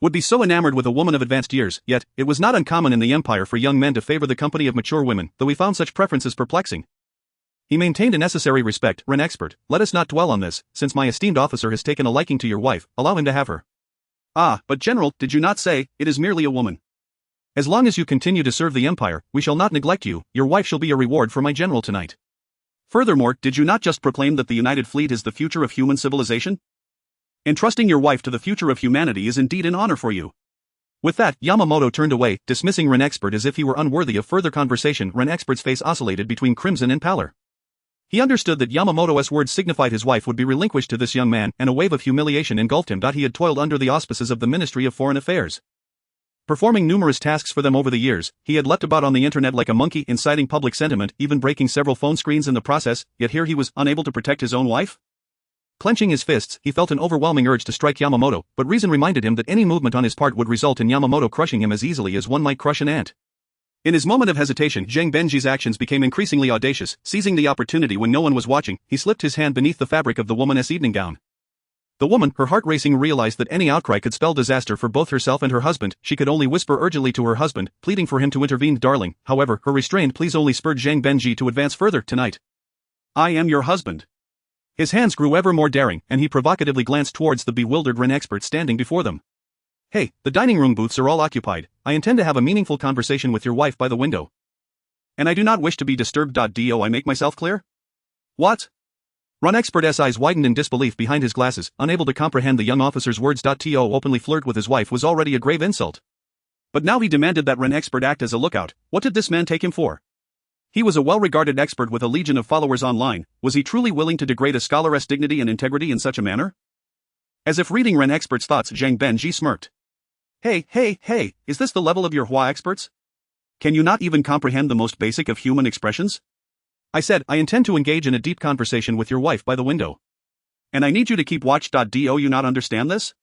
would be so enamored with a woman of advanced years. Yet, it was not uncommon in the empire for young men to favor the company of mature women, though he found such preferences perplexing. He maintained a necessary respect. Ren expert, let us not dwell on this, since my esteemed officer has taken a liking to your wife, allow him to have her. Ah, but General, did you not say, it is merely a woman? As long as you continue to serve the empire, we shall not neglect you. Your wife shall be a reward for my general tonight. Furthermore, did you not just proclaim that the United Fleet is the future of human civilization? Entrusting your wife to the future of humanity is indeed an honor for you. With that, Yamamoto turned away, dismissing Ren expert as if he were unworthy of further conversation. Ren expert's face oscillated between crimson and pallor. He understood that Yamamoto's words signified his wife would be relinquished to this young man, and a wave of humiliation engulfed him. He had toiled under the auspices of the Ministry of Foreign Affairs, performing numerous tasks for them over the years. He had leapt about on the internet like a monkey, inciting public sentiment, even breaking several phone screens in the process, yet here he was, unable to protect his own wife? Clenching his fists, he felt an overwhelming urge to strike Yamamoto, but reason reminded him that any movement on his part would result in Yamamoto crushing him as easily as one might crush an ant. In his moment of hesitation, Zhang Benji's actions became increasingly audacious. Seizing the opportunity when no one was watching, he slipped his hand beneath the fabric of the woman's evening gown. The woman, her heart racing, realized that any outcry could spell disaster for both herself and her husband. She could only whisper urgently to her husband, pleading for him to intervene. Darling, however, her restrained pleas only spurred Zhang Benji to advance further. Tonight, I am your husband. His hands grew ever more daring, and he provocatively glanced towards the bewildered Ren expert standing before them. Hey, the dining room booths are all occupied. I intend to have a meaningful conversation with your wife by the window, and I do not wish to be disturbed. Do I make myself clear? What? Ren expert's eyes widened in disbelief behind his glasses, unable to comprehend the young officer's words. To openly flirt with his wife was already a grave insult, but now he demanded that Ren expert act as a lookout. What did this man take him for? He was a well-regarded expert with a legion of followers online. Was he truly willing to degrade a scholar's dignity and integrity in such a manner? As if reading Ren expert's thoughts, Zhang Benji smirked. Hey, is this the level of your Hua experts? Can you not even comprehend the most basic of human expressions? I said, I intend to engage in a deep conversation with your wife by the window, and I need you to keep watch. Do you not understand this?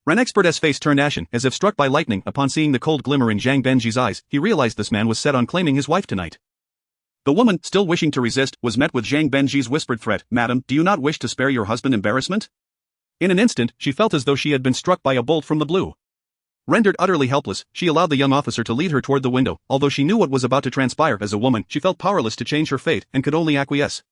Ren expert's face turned ashen, as if struck by lightning. Upon seeing the cold glimmer in Zhang Benji's eyes, he realized this man was set on claiming his wife tonight. The woman, still wishing to resist, was met with Zhang Benji's whispered threat. Madam, do you not wish to spare your husband embarrassment? In an instant, she felt as though she had been struck by a bolt from the blue. Rendered utterly helpless, she allowed the young officer to lead her toward the window. Although she knew what was about to transpire, as a woman, she felt powerless to change her fate, and could only acquiesce.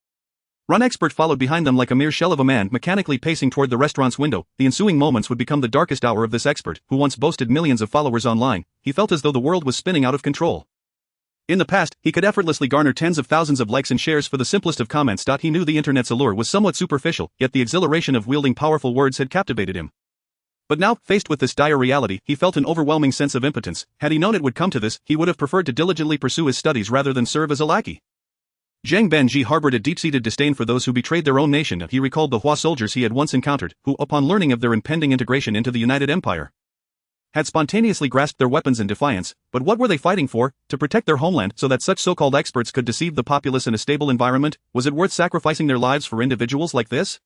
Ren expert followed behind them like a mere shell of a man, mechanically pacing toward the restaurant's window. The ensuing moments would become the darkest hour of this expert, who once boasted millions of followers online. He felt as though the world was spinning out of control. In the past, he could effortlessly garner tens of thousands of likes and shares for the simplest of comments. He knew the internet's allure was somewhat superficial, yet the exhilaration of wielding powerful words had captivated him. But now, faced with this dire reality, he felt an overwhelming sense of impotence. Had he known it would come to this, he would have preferred to diligently pursue his studies rather than serve as a lackey. Zhang Benji harbored a deep-seated disdain for those who betrayed their own nation. He recalled the Hua soldiers he had once encountered, who, upon learning of their impending integration into the United Empire, had spontaneously grasped their weapons in defiance. But what were they fighting for? To protect their homeland so that such so-called experts could deceive the populace in a stable environment? Was it worth sacrificing their lives for individuals like this?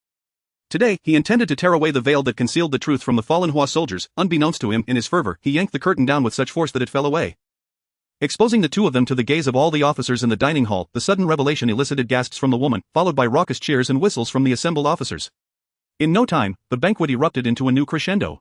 Today, he intended to tear away the veil that concealed the truth from the fallen Hua soldiers. Unbeknownst to him, in his fervor, he yanked the curtain down with such force that it fell away, exposing the two of them to the gaze of all the officers in the dining hall. The sudden revelation elicited gasps from the woman, followed by raucous cheers and whistles from the assembled officers. In no time, the banquet erupted into a new crescendo.